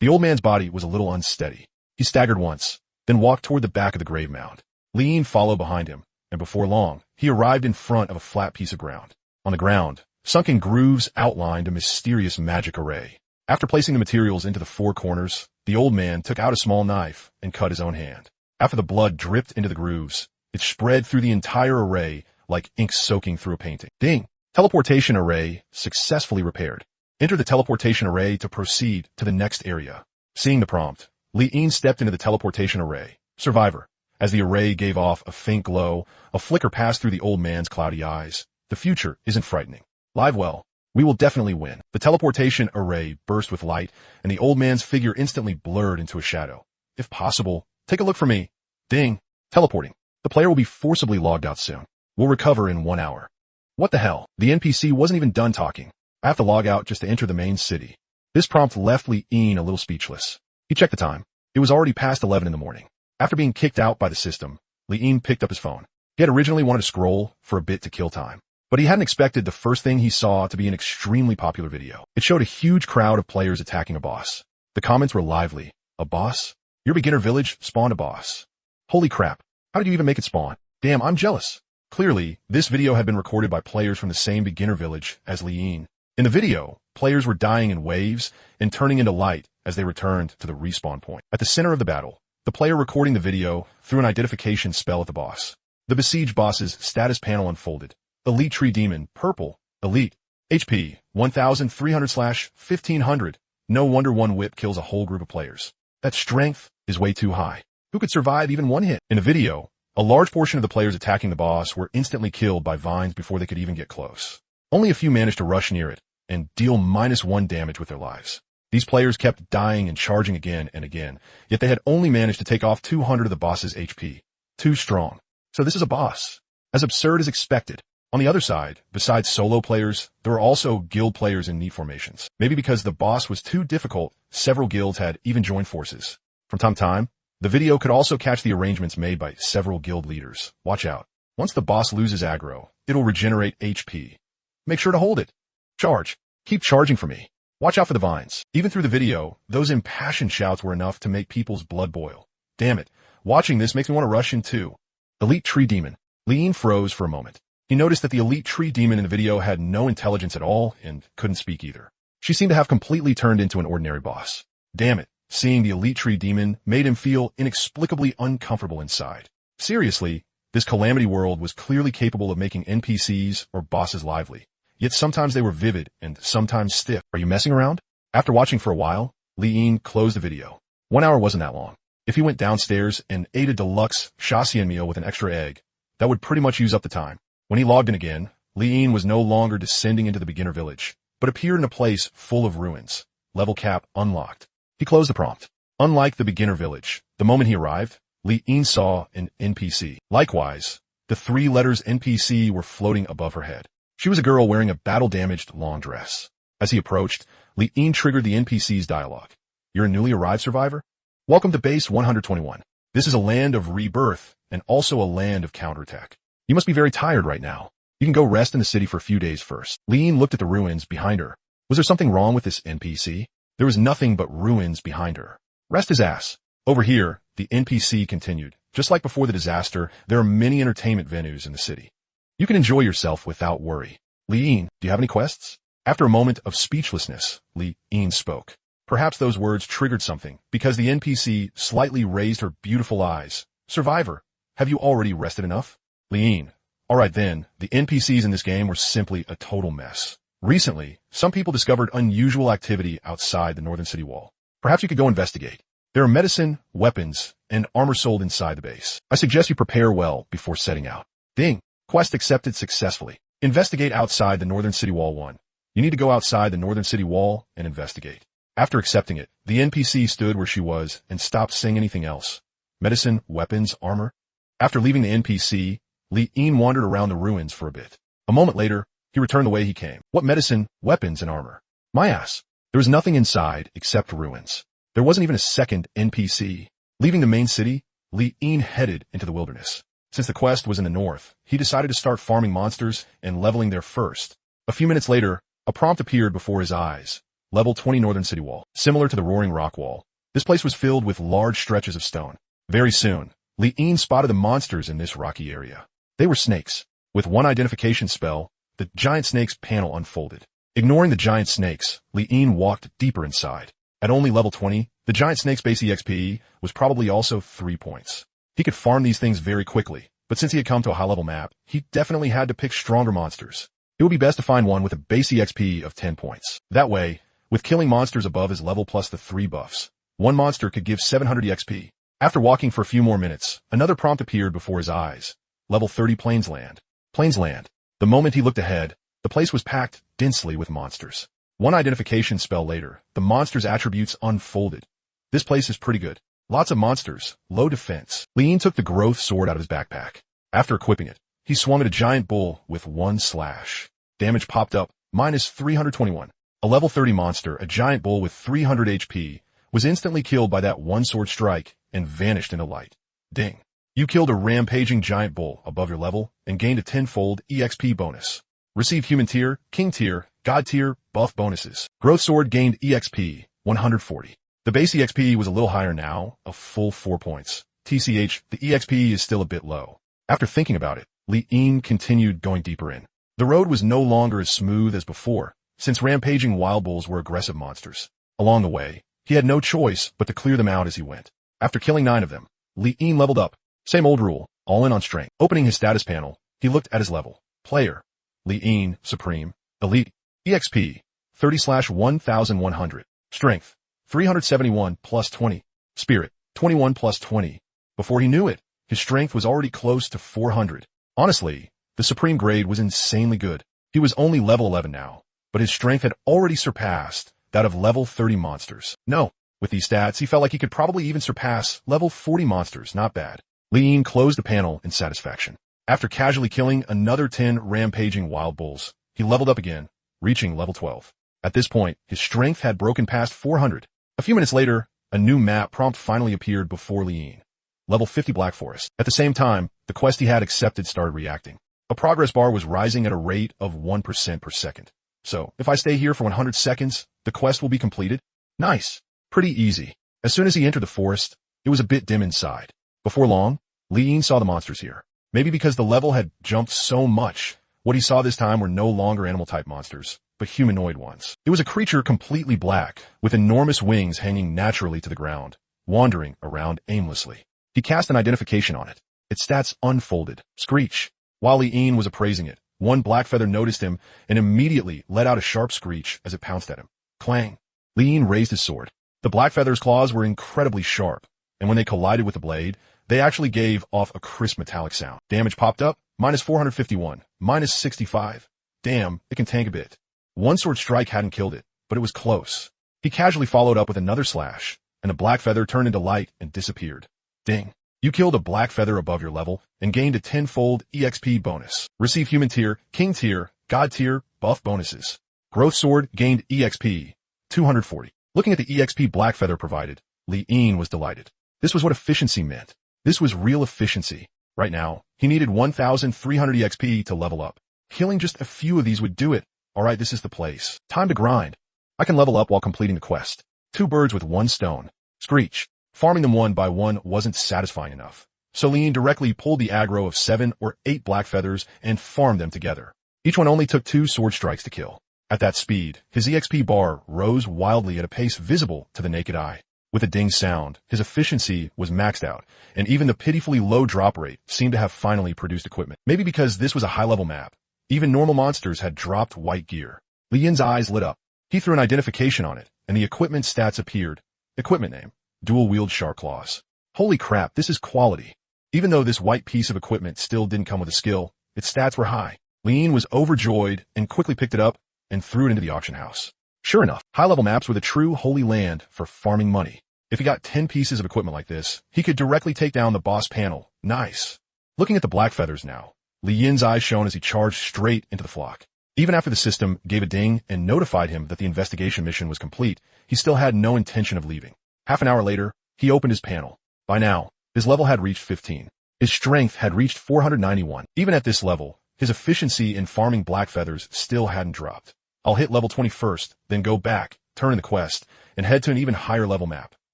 The old man's body was a little unsteady. He staggered once, then walked toward the back of the grave mound. Li Yin followed behind him, and before long, he arrived in front of a flat piece of ground. On the ground, sunken grooves outlined a mysterious magic array. After placing the materials into the 4 corners, the old man took out a small knife and cut his own hand. After the blood dripped into the grooves, it spread through the entire array like ink soaking through a painting. Ding! Teleportation array successfully repaired. Enter the teleportation array to proceed to the next area. Seeing the prompt, Li Yin stepped into the teleportation array. Survivor. As the array gave off a faint glow, a flicker passed through the old man's cloudy eyes. The future isn't frightening. Live well. We will definitely win. The teleportation array burst with light, and the old man's figure instantly blurred into a shadow. If possible, take a look for me. Ding. Teleporting. The player will be forcibly logged out soon. We'll recover in 1 hour. What the hell? The NPC wasn't even done talking. I have to log out just to enter the main city. This prompt left Li Yin a little speechless. He checked the time. It was already past 11 in the morning. After being kicked out by the system, Li Yin picked up his phone. He had originally wanted to scroll for a bit to kill time, But he hadn't expected the first thing he saw to be an extremely popular video. It showed a huge crowd of players attacking a boss. The comments were lively. A boss? Your beginner village spawned a boss. Holy crap. How did you even make it spawn? Damn, I'm jealous. Clearly, this video had been recorded by players from the same beginner village as Liin. In the video, players were dying in waves and turning into light as they returned to the respawn point. At the center of the battle, the player recording the video threw an identification spell at the boss. The besieged boss's status panel unfolded. Elite Tree Demon, Purple, Elite, HP, 1300/1500. No wonder one whip kills a whole group of players. That strength is way too high. Who could survive even one hit? In the video, a large portion of the players attacking the boss were instantly killed by vines before they could even get close. Only a few managed to rush near it and deal -1 damage with their lives. These players kept dying and charging again and again, yet they had only managed to take off 200 of the boss's HP. Too strong. So this is a boss. As absurd as expected. On the other side, besides solo players, there were also guild players in neat formations. Maybe because the boss was too difficult, several guilds had even joined forces. From time to time, the video could also catch the arrangements made by several guild leaders. Watch out. Once the boss loses aggro, it'll regenerate HP. Make sure to hold it. Charge. Keep charging for me. Watch out for the vines. Even through the video, those impassioned shouts were enough to make people's blood boil. Damn it. Watching this makes me want to rush in too. Elite Tree Demon. Liin froze for a moment. He noticed that the Elite Tree Demon in the video had no intelligence at all and couldn't speak either. She seemed to have completely turned into an ordinary boss. Damn it. Seeing the Elite Tree Demon made him feel inexplicably uncomfortable inside. Seriously, this Calamity world was clearly capable of making NPCs or bosses lively. Yet sometimes they were vivid and sometimes stiff. Are you messing around? After watching for a while, Liin closed the video. 1 hour wasn't that long. If he went downstairs and ate a deluxe Shaxian meal with an extra egg, that would pretty much use up the time. When he logged in again, Liin was no longer descending into the beginner village, but appeared in a place full of ruins. Level cap unlocked. He closed the prompt. Unlike the beginner village, the moment he arrived, Liin saw an NPC. Likewise, the 3 letters NPC were floating above her head. She was a girl wearing a battle-damaged long dress. As he approached, Liin triggered the NPC's dialogue. You're a newly arrived survivor? Welcome to base 121. This is a land of rebirth and also a land of counterattack. You must be very tired right now. You can go rest in the city for a few days first. Liin looked at the ruins behind her. Was there something wrong with this NPC? There was nothing but ruins behind her. Rest his ass. Over here, the NPC continued. Just like before the disaster, there are many entertainment venues in the city. You can enjoy yourself without worry. Liin, do you have any quests? After a moment of speechlessness, Liin spoke. Perhaps those words triggered something, because the NPC slightly raised her beautiful eyes. Survivor, have you already rested enough? Liin. Alright then, the NPCs in this game were simply a total mess. Recently, some people discovered unusual activity outside the northern city wall. Perhaps you could go investigate. There are medicine, weapons, and armor sold inside the base. I suggest you prepare well before setting out. Ding. Quest accepted successfully. Investigate outside the northern city wall 1. You need to go outside the northern city wall and investigate. After accepting it, the NPC stood where she was and stopped saying anything else. Medicine, weapons, armor. After leaving the NPC, Liin wandered around the ruins for a bit. A moment later, he returned the way he came. What medicine, weapons, and armor? My ass. There was nothing inside except ruins. There wasn't even a second NPC. Leaving the main city, Liin headed into the wilderness. Since the quest was in the north, he decided to start farming monsters and leveling there first. A few minutes later, a prompt appeared before his eyes. Level 20 Northern City Wall. Similar to the Roaring Rock Wall, this place was filled with large stretches of stone. Very soon, Liin spotted the monsters in this rocky area. They were snakes. With one identification spell, the giant snakes panel unfolded. Ignoring the giant snakes, Liin walked deeper inside. At only level 20, the giant snake's base EXP was probably also 3 points. He could farm these things very quickly, but since he had come to a high-level map, he definitely had to pick stronger monsters. It would be best to find one with a base EXP of 10 points. That way, with killing monsters above his level plus the 3 buffs, one monster could give 700 EXP. After walking for a few more minutes, another prompt appeared before his eyes. Level 30 Plainsland. Plainsland. The moment he looked ahead, the place was packed densely with monsters. One identification spell later, the monster's attributes unfolded. This place is pretty good. Lots of monsters, low defense. Liin took the growth sword out of his backpack. After equipping it, he swung at a giant bull with 1 slash. Damage popped up, minus 321. A level 30 monster, a giant bull with 300 HP, was instantly killed by that one sword strike and vanished into light. Ding. You killed a rampaging giant bull above your level and gained a 10-fold EXP bonus. Receive human tier, king tier, god tier, buff bonuses. Growth sword gained EXP, 140. The base EXP was a little higher now, a full 4 points. TCH, the EXP is still a bit low. After thinking about it, Li Yin continued going deeper in. The road was no longer as smooth as before, since rampaging wild bulls were aggressive monsters. Along the way, he had no choice but to clear them out as he went. After killing 9 of them, Li Yin leveled up. Same old rule, all in on strength. Opening his status panel, he looked at his level. Player. Li Yin, Supreme. Elite. EXP. 30/1100. Strength. 371 plus 20. Spirit. 21 plus 20. Before he knew it, his strength was already close to 400. Honestly, the Supreme grade was insanely good. He was only level 11 now, but his strength had already surpassed that of level 30 monsters. No, with these stats, he felt like he could probably even surpass level 40 monsters. Not bad. Li Yin closed the panel in satisfaction. After casually killing another 10 rampaging wild bulls, he leveled up again, reaching level 12. At this point, his strength had broken past 400. A few minutes later, a new map prompt finally appeared before Li Yin. Level 50 Black Forest. At the same time, the quest he had accepted started reacting. A progress bar was rising at a rate of 1% per second. So, if I stay here for 100 seconds, the quest will be completed? Nice. Pretty easy. As soon as he entered the forest, it was a bit dim inside. Before long, Li Yin saw the monsters here. Maybe because the level had jumped so much, what he saw this time were no longer animal-type monsters, but humanoid ones. It was a creature completely black, with enormous wings hanging naturally to the ground, wandering around aimlessly. He cast an identification on it. Its stats unfolded. Screech. While Li Yin was appraising it, one black feather noticed him and immediately let out a sharp screech as it pounced at him. Clang. Li Yin raised his sword. The black feather's claws were incredibly sharp, and when they collided with the blade, they actually gave off a crisp metallic sound. Damage popped up, minus 451, minus 65. Damn, it can tank a bit. One sword strike hadn't killed it, but it was close. He casually followed up with another slash, and the black feather turned into light and disappeared. Ding. You killed a black feather above your level and gained a 10-fold EXP bonus. Receive human tier, king tier, god tier, buff bonuses. Growth sword gained EXP, 240. Looking at the EXP black feather provided, Li Yin was delighted. This was what efficiency meant. This was real efficiency. Right now, he needed 1,300 EXP to level up. Killing just a few of these would do it. Alright, this is the place. Time to grind. I can level up while completing the quest. 2 birds with 1 stone. Screech. Farming them one by one wasn't satisfying enough. So Li Yin directly pulled the aggro of 7 or 8 black feathers and farmed them together. Each one only took 2 sword strikes to kill. At that speed, his EXP bar rose wildly at a pace visible to the naked eye. With a ding sound, his efficiency was maxed out, and even the pitifully low drop rate seemed to have finally produced equipment. Maybe because this was a high-level map, even normal monsters had dropped white gear. Li Yin's eyes lit up. He threw an identification on it, and the equipment stats appeared. Equipment name. Dual-wield shark claws. Holy crap, this is quality. Even though this white piece of equipment still didn't come with a skill, its stats were high. Li Yin was overjoyed and quickly picked it up and threw it into the auction house. Sure enough, high-level maps were the true holy land for farming money. If he got 10 pieces of equipment like this, he could directly take down the boss panel. Nice. Looking at the black feathers now, Li Yin's eyes shone as he charged straight into the flock. Even after the system gave a ding and notified him that the investigation mission was complete, he still had no intention of leaving. Half an hour later, he opened his panel. By now, his level had reached 15. His strength had reached 491. Even at this level, his efficiency in farming black feathers still hadn't dropped. I'll hit level 20 first, then go back, turn in the quest, and head to an even higher level map.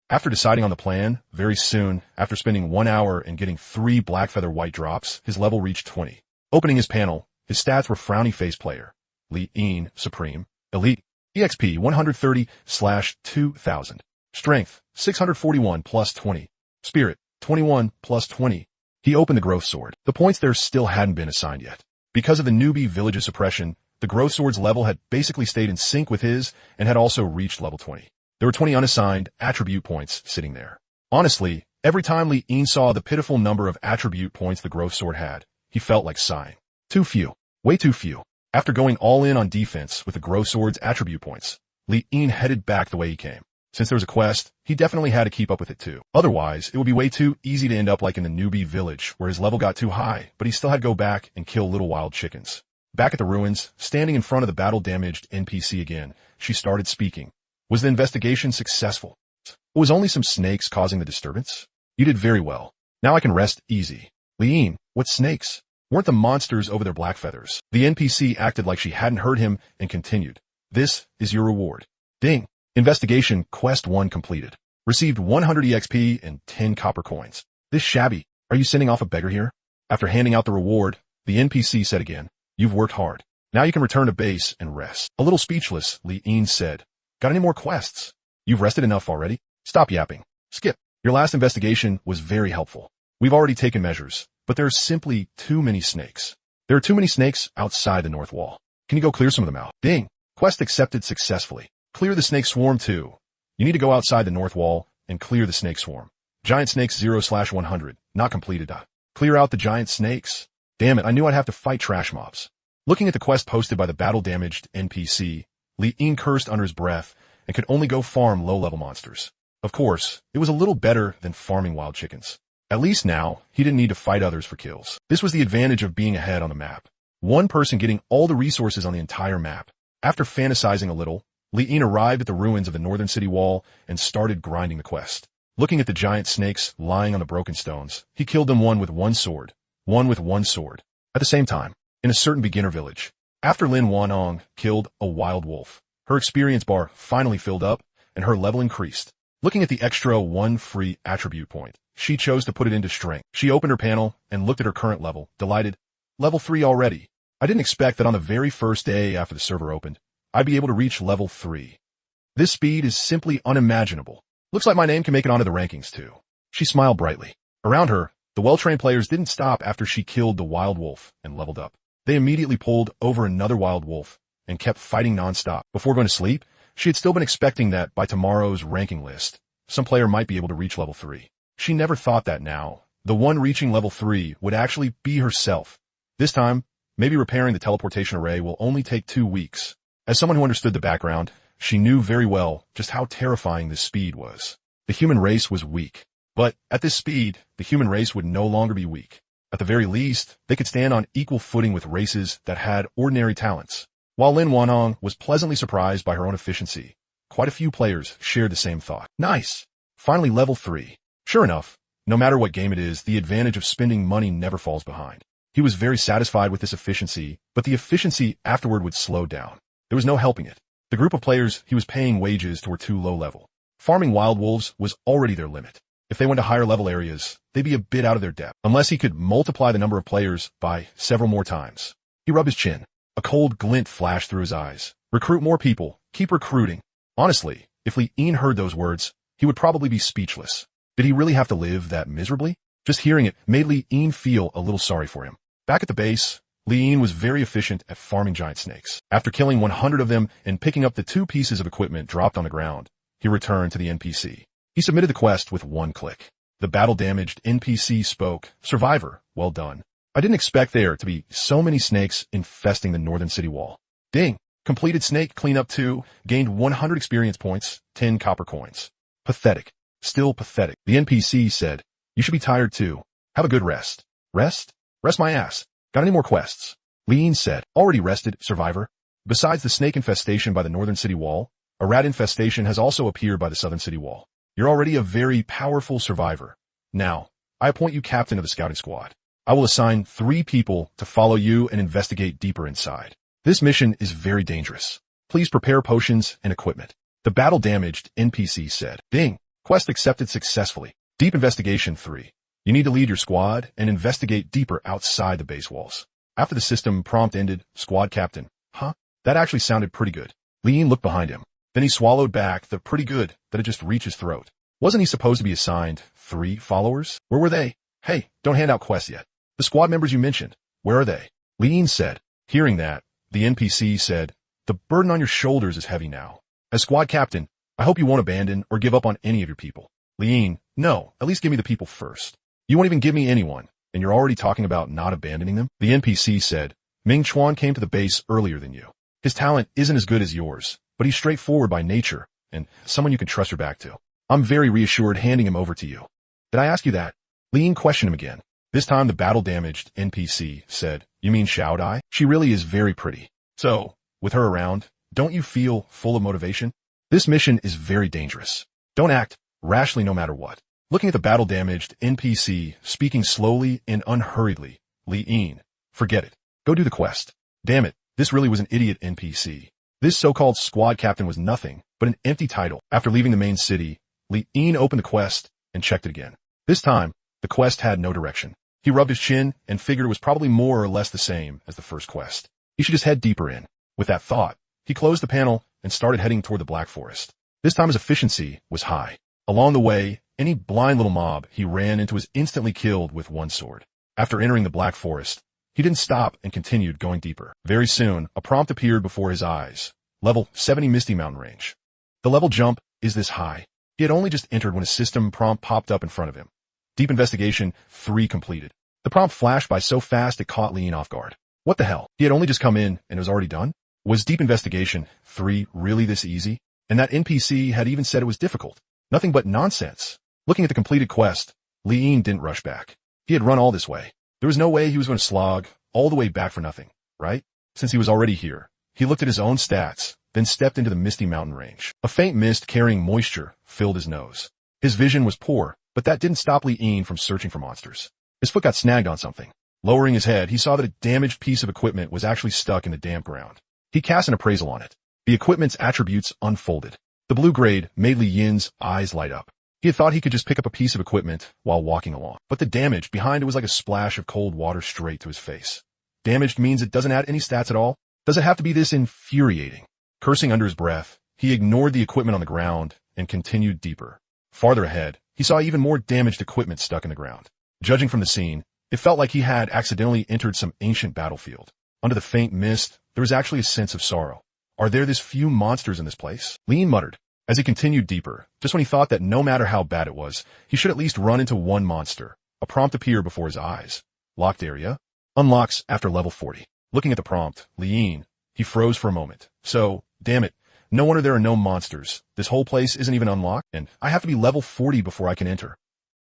After deciding on the plan, very soon, after spending 1 hour and getting 3 black feather white drops, his level reached 20. Opening his panel, his stats were frowny face player. Li Yin, Supreme. Elite. EXP 130/2000. Strength, 641 plus 20. Spirit, 21 plus 20. He opened the growth sword. The points there still hadn't been assigned yet. Because of the newbie village of suppression, the growth sword's level had basically stayed in sync with his and had also reached level 20. There were 20 unassigned attribute points sitting there. Honestly, every time Li Yin saw the pitiful number of attribute points the growth sword had, he felt like sighing. Too few. Way too few. After going all in on defense with the growth sword's attribute points, Li Yin headed back the way he came. Since there was a quest, he definitely had to keep up with it too. Otherwise, it would be way too easy to end up like in the newbie village where his level got too high, but he still had to go back and kill little wild chickens. Back at the ruins, standing in front of the battle-damaged NPC again, she started speaking. Was the investigation successful? It was only some snakes causing the disturbance? You did very well. Now I can rest easy. Li Yin, what snakes? Weren't the monsters over their black feathers? The NPC acted like she hadn't heard him and continued. This is your reward. Ding. Investigation Quest 1 completed. Received 100 EXP and 10 copper coins. This shabby. Are you sending off a beggar here? After handing out the reward, the NPC said again, you've worked hard. Now you can return to base and rest. A little speechless, Li-in said, got any more quests? You've rested enough already? Stop yapping. Skip. Your last investigation was very helpful. We've already taken measures, but there are simply too many snakes. There are too many snakes outside the north wall. Can you go clear some of them out? Ding. Quest accepted successfully. Clear the snake swarm too. You need to go outside the north wall and clear the snake swarm. Giant snakes 0/100. Not completed. Clear out the giant snakes. Damn it, I knew I'd have to fight trash mobs. Looking at the quest posted by the battle-damaged NPC, Li-in cursed under his breath and could only go farm low-level monsters. Of course, it was a little better than farming wild chickens. At least now, he didn't need to fight others for kills. This was the advantage of being ahead on the map. One person getting all the resources on the entire map. After fantasizing a little, Li-in arrived at the ruins of the northern city wall and started grinding the quest. Looking at the giant snakes lying on the broken stones, he killed them one with one sword. At the same time, in a certain beginner village, after Lin Wanong killed a wild wolf, her experience bar finally filled up and her level increased. Looking at the extra 1 free attribute point, she chose to put it into strength. She opened her panel and looked at her current level, delighted. Level 3 already. I didn't expect that on the very first day after the server opened, I'd be able to reach level 3. This speed is simply unimaginable. Looks like my name can make it onto the rankings too. She smiled brightly. Around her, the well-trained players didn't stop after she killed the wild wolf and leveled up. They immediately pulled over another wild wolf and kept fighting non-stop. Before going to sleep, she had still been expecting that by tomorrow's ranking list, some player might be able to reach level 3. She never thought that now, the one reaching level 3 would actually be herself. This time, maybe repairing the teleportation array will only take 2 weeks. As someone who understood the background, she knew very well just how terrifying this speed was. The human race was weak. But at this speed, the human race would no longer be weak. At the very least, they could stand on equal footing with races that had ordinary talents. While Lin Wanong was pleasantly surprised by her own efficiency, quite a few players shared the same thought. Nice! Finally level 3. Sure enough, no matter what game it is, the advantage of spending money never falls behind. He was very satisfied with this efficiency, but the efficiency afterward would slow down. There was no helping it. The group of players he was paying wages to were too low level. Farming wild wolves was already their limit. If they went to higher level areas, they'd be a bit out of their depth, unless he could multiply the number of players by several more times. He rubbed his chin. A cold glint flashed through his eyes. Recruit more people. Keep recruiting. Honestly, if Li-in heard those words, he would probably be speechless. Did he really have to live that miserably? Just hearing it made Li-in feel a little sorry for him. Back at the base, Li-in was very efficient at farming giant snakes. After killing 100 of them and picking up the 2 pieces of equipment dropped on the ground, he returned to the NPC. He submitted the quest with 1 click. The battle-damaged NPC spoke, Survivor, well done. I didn't expect there to be so many snakes infesting the northern city wall. Ding! Completed snake cleanup 2, gained 100 experience points, 10 copper coins. Pathetic. Still pathetic. The NPC said, you should be tired too. Have a good rest. Rest? Rest my ass. Got any more quests? Li-in said, already rested, Survivor. Besides the snake infestation by the northern city wall, a rat infestation has also appeared by the southern city wall. You're already a very powerful survivor. Now, I appoint you captain of the scouting squad. I will assign 3 people to follow you and investigate deeper inside. This mission is very dangerous. Please prepare potions and equipment. The battle-damaged NPC said. Ding. Quest accepted successfully. Deep investigation 3. You need to lead your squad and investigate deeper outside the base walls. After the system prompt ended, squad captain. Huh? That actually sounded pretty good. Li-in looked behind him. Then he swallowed back the pretty good that had just reached his throat. Wasn't he supposed to be assigned 3 followers? Where were they? Hey, don't hand out quests yet. The squad members you mentioned, where are they? Li-in said. Hearing that, the NPC said, the burden on your shoulders is heavy now. As squad captain, I hope you won't abandon or give up on any of your people. Li-in, no, at least give me the people first. You won't even give me anyone, and you're already talking about not abandoning them? The NPC said, Ming Chuan came to the base earlier than you. His talent isn't as good as yours, but he's straightforward by nature, and someone you can trust your back to. I'm very reassured handing him over to you. Did I ask you that? Li-in questioned him again. This time the battle-damaged NPC said, you mean Xiao Dai? She really is very pretty. So, with her around, don't you feel full of motivation? This mission is very dangerous. Don't act rashly no matter what. Looking at the battle-damaged NPC, speaking slowly and unhurriedly, Li-in, Forget it. Go do the quest. Damn it, this really was an idiot NPC. This so-called squad captain was nothing but an empty title. After leaving the main city, Li-in opened the quest and checked it again. This time, the quest had no direction. He rubbed his chin and figured it was probably more or less the same as the first quest. He should just head deeper in. With that thought, he closed the panel and started heading toward the Black Forest. This time his efficiency was high. Along the way, any blind little mob he ran into was instantly killed with one sword. After entering the Black Forest, he didn't stop and continued going deeper. Very soon, a prompt appeared before his eyes. Level 70 Misty Mountain Range. The level jump is this high. He had only just entered when a system prompt popped up in front of him. Deep Investigation 3 completed. The prompt flashed by so fast it caught Li-in off guard. What the hell? He had only just come in and it was already done? Was Deep Investigation 3 really this easy? And that NPC had even said it was difficult. Nothing but nonsense. Looking at the completed quest, Li-in didn't rush back. He had run all this way. There was no way he was going to slog all the way back for nothing, right? Since he was already here, he looked at his own stats, then stepped into the Misty Mountain Range. A faint mist carrying moisture filled his nose. His vision was poor, but that didn't stop Li-in from searching for monsters. His foot got snagged on something. Lowering his head, he saw that a damaged piece of equipment was actually stuck in the damp ground. He cast an appraisal on it. The equipment's attributes unfolded. The blue grade made Li-in's eyes light up. He had thought he could just pick up a piece of equipment while walking along, but the damage behind it was like a splash of cold water straight to his face. Damaged means it doesn't add any stats at all? Does it have to be this infuriating? Cursing under his breath, he ignored the equipment on the ground and continued deeper. Farther ahead, he saw even more damaged equipment stuck in the ground. Judging from the scene, it felt like he had accidentally entered some ancient battlefield. Under the faint mist, there was actually a sense of sorrow. Are there this few monsters in this place? Li-in muttered. As he continued deeper, just when he thought that no matter how bad it was, he should at least run into one monster, a prompt appeared before his eyes. Locked area? Unlocks after level 40. Looking at the prompt, Li-in, he froze for a moment. So, damn it, no wonder there are no monsters. This whole place isn't even unlocked, and I have to be level 40 before I can enter.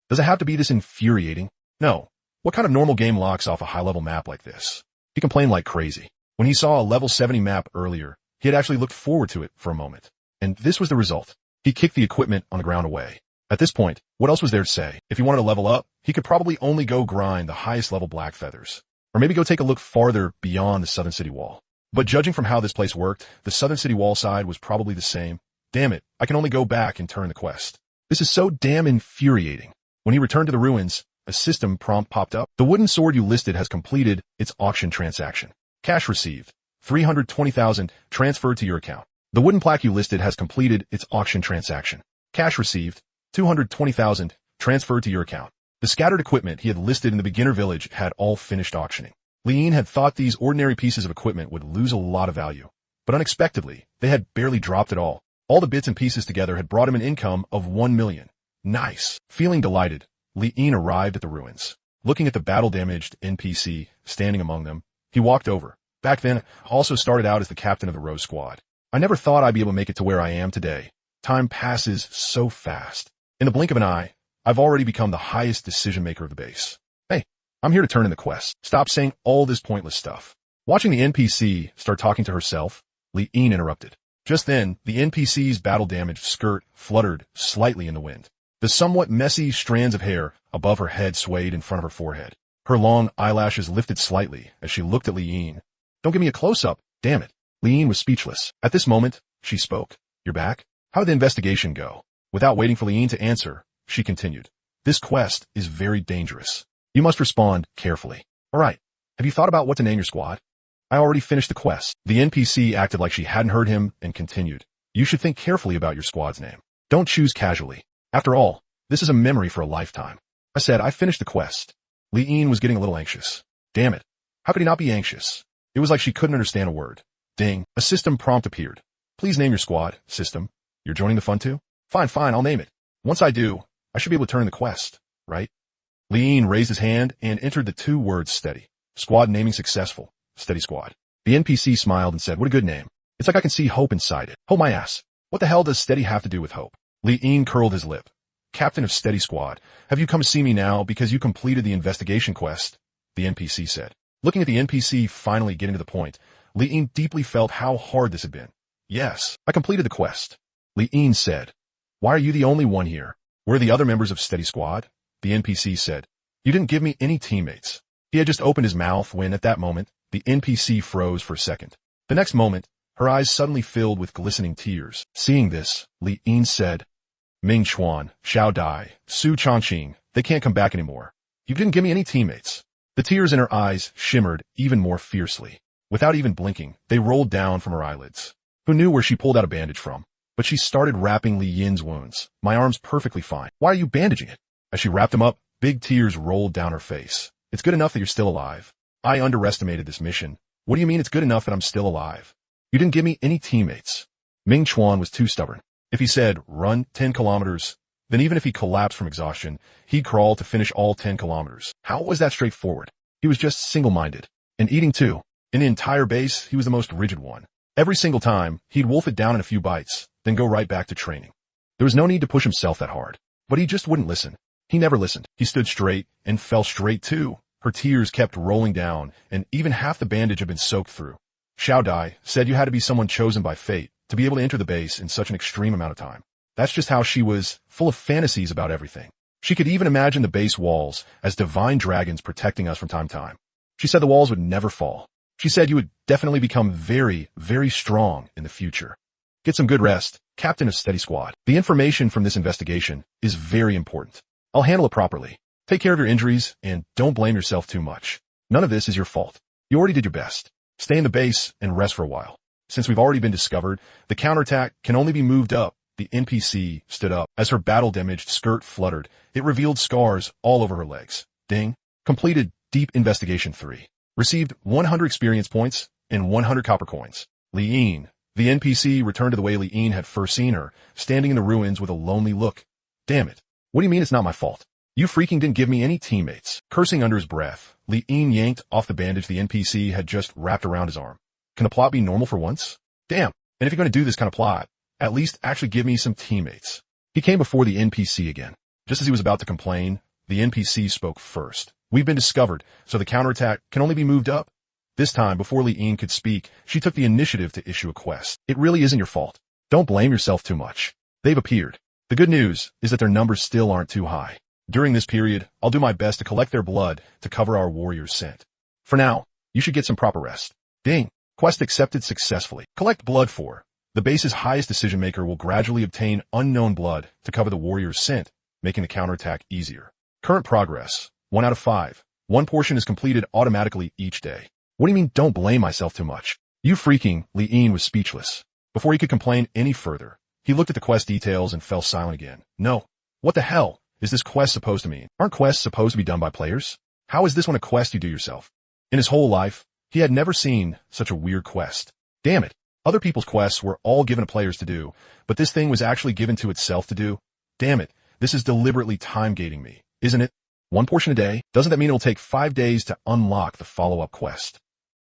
Does it have to be this infuriating? No. What kind of normal game locks off a high-level map like this? He complained like crazy. When he saw a level 70 map earlier, he had actually looked forward to it for a moment. And this was the result. He kicked the equipment on the ground away. At this point, what else was there to say? If he wanted to level up, he could probably only go grind the highest level black feathers. Or maybe go take a look farther beyond the southern city wall. But judging from how this place worked, the southern city wall side was probably the same. Damn it, I can only go back and turn the quest. This is so damn infuriating. When he returned to the ruins, a system prompt popped up. The wooden sword you listed has completed its auction transaction. Cash received. 320,000 transferred to your account. The wooden plaque you listed has completed its auction transaction. Cash received. 220,000 transferred to your account. The scattered equipment he had listed in the beginner village had all finished auctioning. Li-in had thought these ordinary pieces of equipment would lose a lot of value, but unexpectedly, they had barely dropped at all. All the bits and pieces together had brought him an income of 1 million. Nice. Feeling delighted, Li-in arrived at the ruins. Looking at the battle-damaged NPC standing among them, he walked over. Back then, I also started out as the captain of the Rose Squad. I never thought I'd be able to make it to where I am today. Time passes so fast. In the blink of an eye, I've already become the highest decision-maker of the base. Hey, I'm here to turn in the quest. Stop saying all this pointless stuff. Watching the NPC start talking to herself, Li-in interrupted. Just then, the NPC's battle-damaged skirt fluttered slightly in the wind. The somewhat messy strands of hair above her head swayed in front of her forehead. Her long eyelashes lifted slightly as she looked at Li-in. Don't give me a close-up, damn it. Li-in was speechless. At this moment, she spoke. You're back? How did the investigation go? Without waiting for Li-in to answer, she continued. This quest is very dangerous. You must respond carefully. All right. Have you thought about what to name your squad? I already finished the quest. The NPC acted like she hadn't heard him and continued. You should think carefully about your squad's name. Don't choose casually. After all, this is a memory for a lifetime. I said, I finished the quest. Li-in was getting a little anxious. Damn it. How could he not be anxious? It was like she couldn't understand a word. Ding. A system prompt appeared. Please name your squad, system. You're joining the fun too? Fine, I'll name it. Once I do, I should be able to turn in the quest, right? Li-in raised his hand and entered the 2 words steady. Squad naming successful. Steady Squad. The NPC smiled and said, what a good name. It's like I can see hope inside it. Hope my ass. What the hell does steady have to do with hope? Li-in curled his lip. Captain of Steady Squad, have you come to see me now because you completed the investigation quest? The NPC said. Looking at the NPC finally getting to the point, Li-in deeply felt how hard this had been. Yes, I completed the quest. Li-in said. Why are you the only one here? Where are the other members of Steady Squad? The NPC said. You didn't give me any teammates. He had just opened his mouth when, at that moment, the NPC froze for a second. The next moment, her eyes suddenly filled with glistening tears. Seeing this, Li Yin said, Ming Chuan, Xiao Dai, Su Changqing, they can't come back anymore. You didn't give me any teammates. The tears in her eyes shimmered even more fiercely. Without even blinking, they rolled down from her eyelids. Who knew where she pulled out a bandage from? But she started wrapping Li Yin's wounds. My arm's perfectly fine. Why are you bandaging it? As she wrapped them up, big tears rolled down her face. It's good enough that you're still alive. I underestimated this mission. What do you mean it's good enough that I'm still alive? You didn't give me any teammates. Ming Chuan was too stubborn. If he said, run 10 kilometers, then even if he collapsed from exhaustion, he'd crawl to finish all 10 kilometers. How was that straightforward? He was just single-minded. And eating too. In the entire base, he was the most rigid one. Every single time, he'd wolf it down in a few bites, then go right back to training. There was no need to push himself that hard. But he just wouldn't listen. He never listened. He stood straight and fell straight too. Her tears kept rolling down, and even half the bandage had been soaked through. Xiao Dai said you had to be someone chosen by fate to be able to enter the base in such an extreme amount of time. That's just how she was, full of fantasies about everything. She could even imagine the base walls as divine dragons protecting us from time to time. She said the walls would never fall. She said you would definitely become very, very strong in the future. Get some good rest, Captain of Steady Squad. The information from this investigation is very important. I'll handle it properly. Take care of your injuries, and don't blame yourself too much. None of this is your fault. You already did your best. Stay in the base and rest for a while. Since we've already been discovered, the counterattack can only be moved up. The NPC stood up. As her battle-damaged skirt fluttered, it revealed scars all over her legs. Ding. Completed Deep Investigation 3. Received 100 experience points and 100 copper coins. Li Yin. The NPC returned to the way Li Yin had first seen her, standing in the ruins with a lonely look. Damn it. What do you mean it's not my fault? You freaking didn't give me any teammates. Cursing under his breath, Li Yin yanked off the bandage the NPC had just wrapped around his arm. Can the plot be normal for once? Damn. And if you're going to do this kind of plot, at least actually give me some teammates. He came before the NPC again. Just as he was about to complain, the NPC spoke first. We've been discovered, so the counterattack can only be moved up. This time, before Li Yin could speak, she took the initiative to issue a quest. It really isn't your fault. Don't blame yourself too much. They've appeared. The good news is that their numbers still aren't too high. During this period, I'll do my best to collect their blood to cover our warrior's scent. For now, you should get some proper rest. Ding. Quest accepted successfully. Collect blood for. The base's highest decision maker will gradually obtain unknown blood to cover the warrior's scent, making the counterattack easier. Current progress. 1 out of 5. One portion is completed automatically each day. What do you mean don't blame myself too much? You freaking, Li Yin was speechless. Before he could complain any further, he looked at the quest details and fell silent again. No. What the hell is this quest supposed to mean? Aren't quests supposed to be done by players? How is this one a quest you do yourself? In his whole life, he had never seen such a weird quest. Damn it. Other people's quests were all given to players to do, but this thing was actually given to itself to do. Damn it. This is deliberately time-gating me, isn't it? One portion a day? Doesn't that mean it'll take 5 days to unlock the follow-up quest?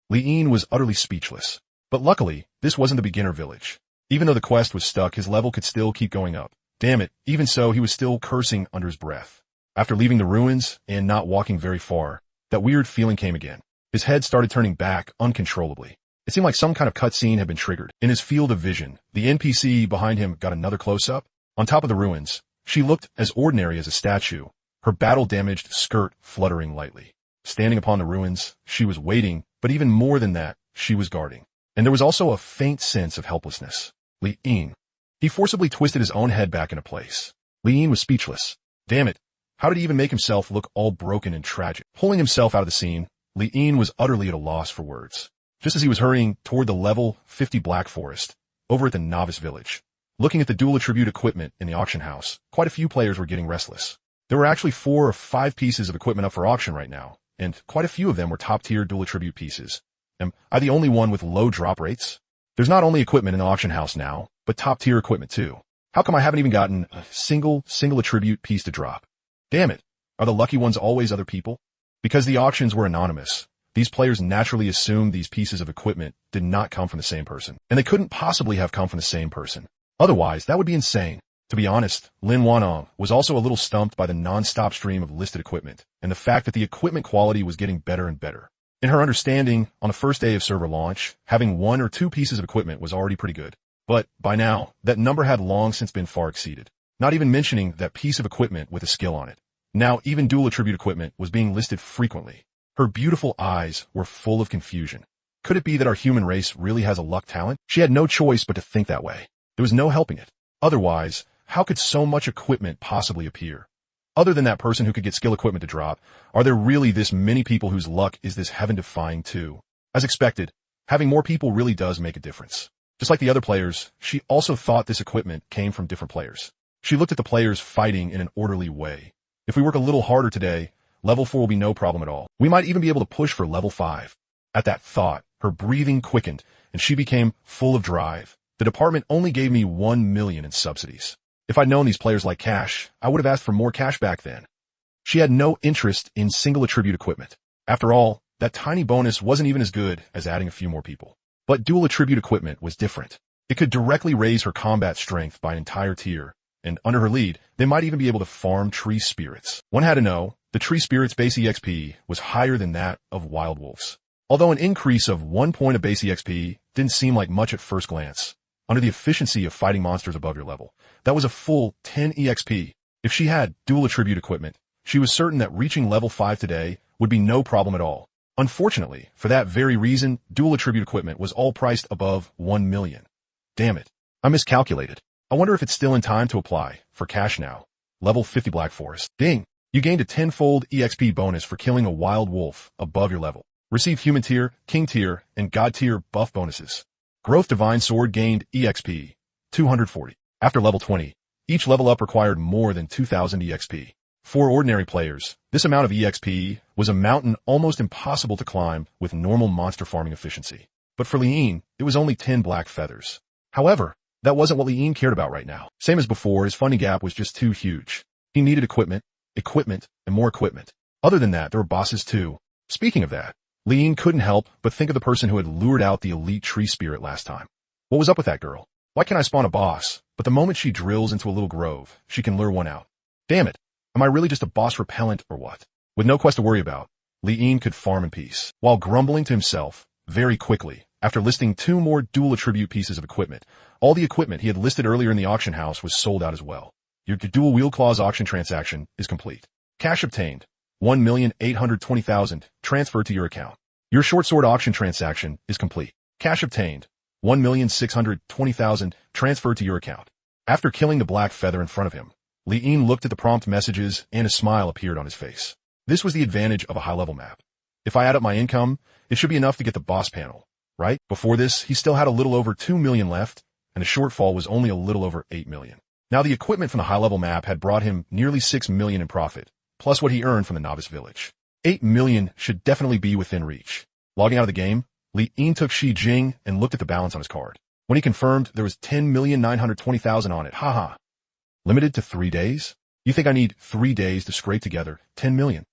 Li Yin was utterly speechless. But luckily, this wasn't the beginner village. Even though the quest was stuck, his level could still keep going up. Damn it, even so, he was still cursing under his breath. After leaving the ruins and not walking very far, that weird feeling came again. His head started turning back uncontrollably. It seemed like some kind of cutscene had been triggered. In his field of vision, the NPC behind him got another close-up. On top of the ruins, she looked as ordinary as a statue, her battle-damaged skirt fluttering lightly. Standing upon the ruins, she was waiting, but even more than that, she was guarding. And there was also a faint sense of helplessness. Li Yin. He forcibly twisted his own head back into place. Li Yin was speechless. Damn it. How did he even make himself look all broken and tragic? Pulling himself out of the scene, Li Yin was utterly at a loss for words. Just as he was hurrying toward the level 50 Black Forest, over at the Novice Village, looking at the dual attribute equipment in the auction house, quite a few players were getting restless. There were actually 4 or 5 pieces of equipment up for auction right now, and quite a few of them were top-tier dual attribute pieces. Am I the only one with low drop rates? There's not only equipment in the auction house now, but top-tier equipment too. How come I haven't even gotten a single attribute piece to drop? Damn it. Are the lucky ones always other people? Because the auctions were anonymous, these players naturally assumed these pieces of equipment did not come from the same person. And they couldn't possibly have come from the same person. Otherwise, that would be insane. To be honest, Lin Wanong was also a little stumped by the non-stop stream of listed equipment, and the fact that the equipment quality was getting better and better. In her understanding, on the first day of server launch, having 1 or 2 pieces of equipment was already pretty good. But, by now, that number had long since been far exceeded. Not even mentioning that piece of equipment with a skill on it. Now, even dual attribute equipment was being listed frequently. Her beautiful eyes were full of confusion. Could it be that our human race really has a luck talent? She had no choice but to think that way. There was no helping it. Otherwise, how could so much equipment possibly appear? Other than that person who could get skill equipment to drop, are there really this many people whose luck is this heaven-defying too? As expected, having more people really does make a difference. Just like the other players, she also thought this equipment came from different players. She looked at the players fighting in an orderly way. If we work a little harder today, level 4 will be no problem at all. We might even be able to push for level 5. At that thought, her breathing quickened, and she became full of drive. The department only gave me 1 million in subsidies. If I'd known these players like cash, I would have asked for more cash back then. She had no interest in single attribute equipment. After all, that tiny bonus wasn't even as good as adding a few more people. But dual attribute equipment was different. It could directly raise her combat strength by an entire tier, and under her lead, they might even be able to farm tree spirits. One had to know, the tree spirits base EXP was higher than that of wild wolves. Although an increase of 1 point of base EXP didn't seem like much at first glance, under the efficiency of fighting monsters above your level, that was a full 10 EXP. If she had dual attribute equipment, she was certain that reaching level 5 today would be no problem at all. Unfortunately, for that very reason, dual attribute equipment was all priced above 1 million. Damn it. I miscalculated. I wonder if it's still in time to apply for cash now. Level 50 Black Forest. Ding! You gained a 10-fold EXP bonus for killing a wild wolf above your level. Receive human tier, king tier, and god tier buff bonuses. Growth Divine Sword gained EXP 240. After level 20, each level up required more than 2,000 EXP. For ordinary players, this amount of EXP was a mountain almost impossible to climb with normal monster farming efficiency. But for Lean, it was only 10 black feathers. However, that wasn't what Lean cared about right now. Same as before, his funding gap was just too huge. He needed equipment, and more equipment. Other than that, there were bosses too. Speaking of that, Lean couldn't help but think of the person who had lured out the elite tree spirit last time. What was up with that girl? Why can't I spawn a boss, but the moment she drills into a little grove, she can lure one out? Damn it. Am I really just a boss repellent or what? With no quest to worry about, Lean could farm in peace, while grumbling to himself, very quickly, after listing 2 more dual attribute pieces of equipment. All the equipment he had listed earlier in the auction house was sold out as well. Your dual wheel claws auction transaction is complete. Cash obtained, 1,820,000, transferred to your account. Your short sword auction transaction is complete. Cash obtained, 1,620,000, transferred to your account. After killing the black feather in front of him, Lean looked at the prompt messages and a smile appeared on his face. This was the advantage of a high-level map. If I add up my income, it should be enough to get the boss panel, right? Before this, he still had a little over 2 million left, and the shortfall was only a little over 8 million. Now the equipment from the high-level map had brought him nearly 6 million in profit, plus what he earned from the novice village. 8 million should definitely be within reach. Logging out of the game, Lean took Shi Jing and looked at the balance on his card. When he confirmed, there was 10,920,000 on it. Haha. Limited to 3 days? You think I need 3 days to scrape together 10 million?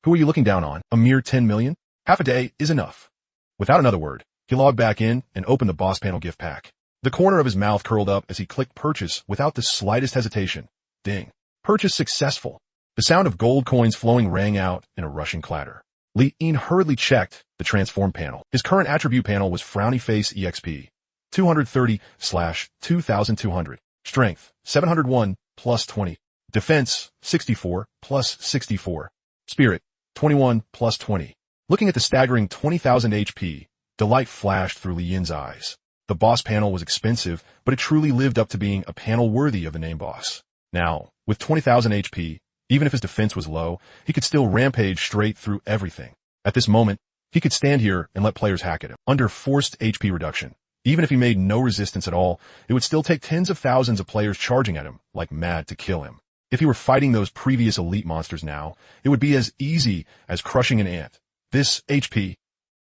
Who are you looking down on? A mere 10 million? Half a day is enough. Without another word, he logged back in and opened the boss panel gift pack. The corner of his mouth curled up as he clicked purchase without the slightest hesitation. Ding. Purchase successful. The sound of gold coins flowing rang out in a rushing clatter. Lean hurriedly checked the transform panel. His current attribute panel was Frowny Face EXP, 230/2200. Strength, 701, plus 20. Defense, 64, plus 64. Spirit, 21, plus 20. Looking at the staggering 20,000 HP, delight flashed through Lean's eyes. The boss panel was expensive, but it truly lived up to being a panel worthy of the name boss. Now, with 20,000 HP, even if his defense was low, he could still rampage straight through everything. At this moment, he could stand here and let players hack at him. Under forced HP reduction, even if he made no resistance at all, it would still take tens of thousands of players charging at him like mad to kill him. If he were fighting those previous elite monsters now, it would be as easy as crushing an ant. This HP,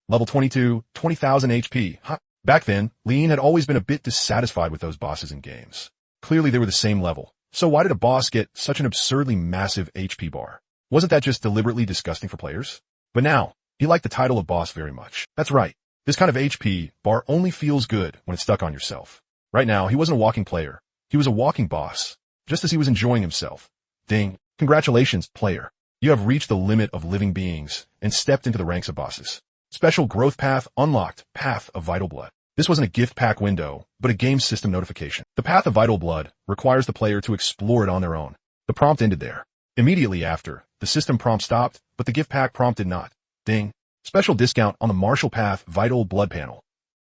level 22, 20,000 HP. Huh? Back then, Lean had always been a bit dissatisfied with those bosses in games. Clearly they were the same level. So why did a boss get such an absurdly massive HP bar? Wasn't that just deliberately disgusting for players? But now, he liked the title of boss very much. That's right. This kind of HP bar only feels good when it's stuck on yourself. Right now, he wasn't a walking player. He was a walking boss, just as he was enjoying himself. Ding. Congratulations, player. You have reached the limit of living beings and stepped into the ranks of bosses. Special growth path unlocked, Path of Vital Blood. This wasn't a gift pack window, but a game system notification. The Path of Vital Blood requires the player to explore it on their own. The prompt ended there. Immediately after, the system prompt stopped, but the gift pack prompt did not. Ding. Special discount on the Martial Path Vital Blood panel.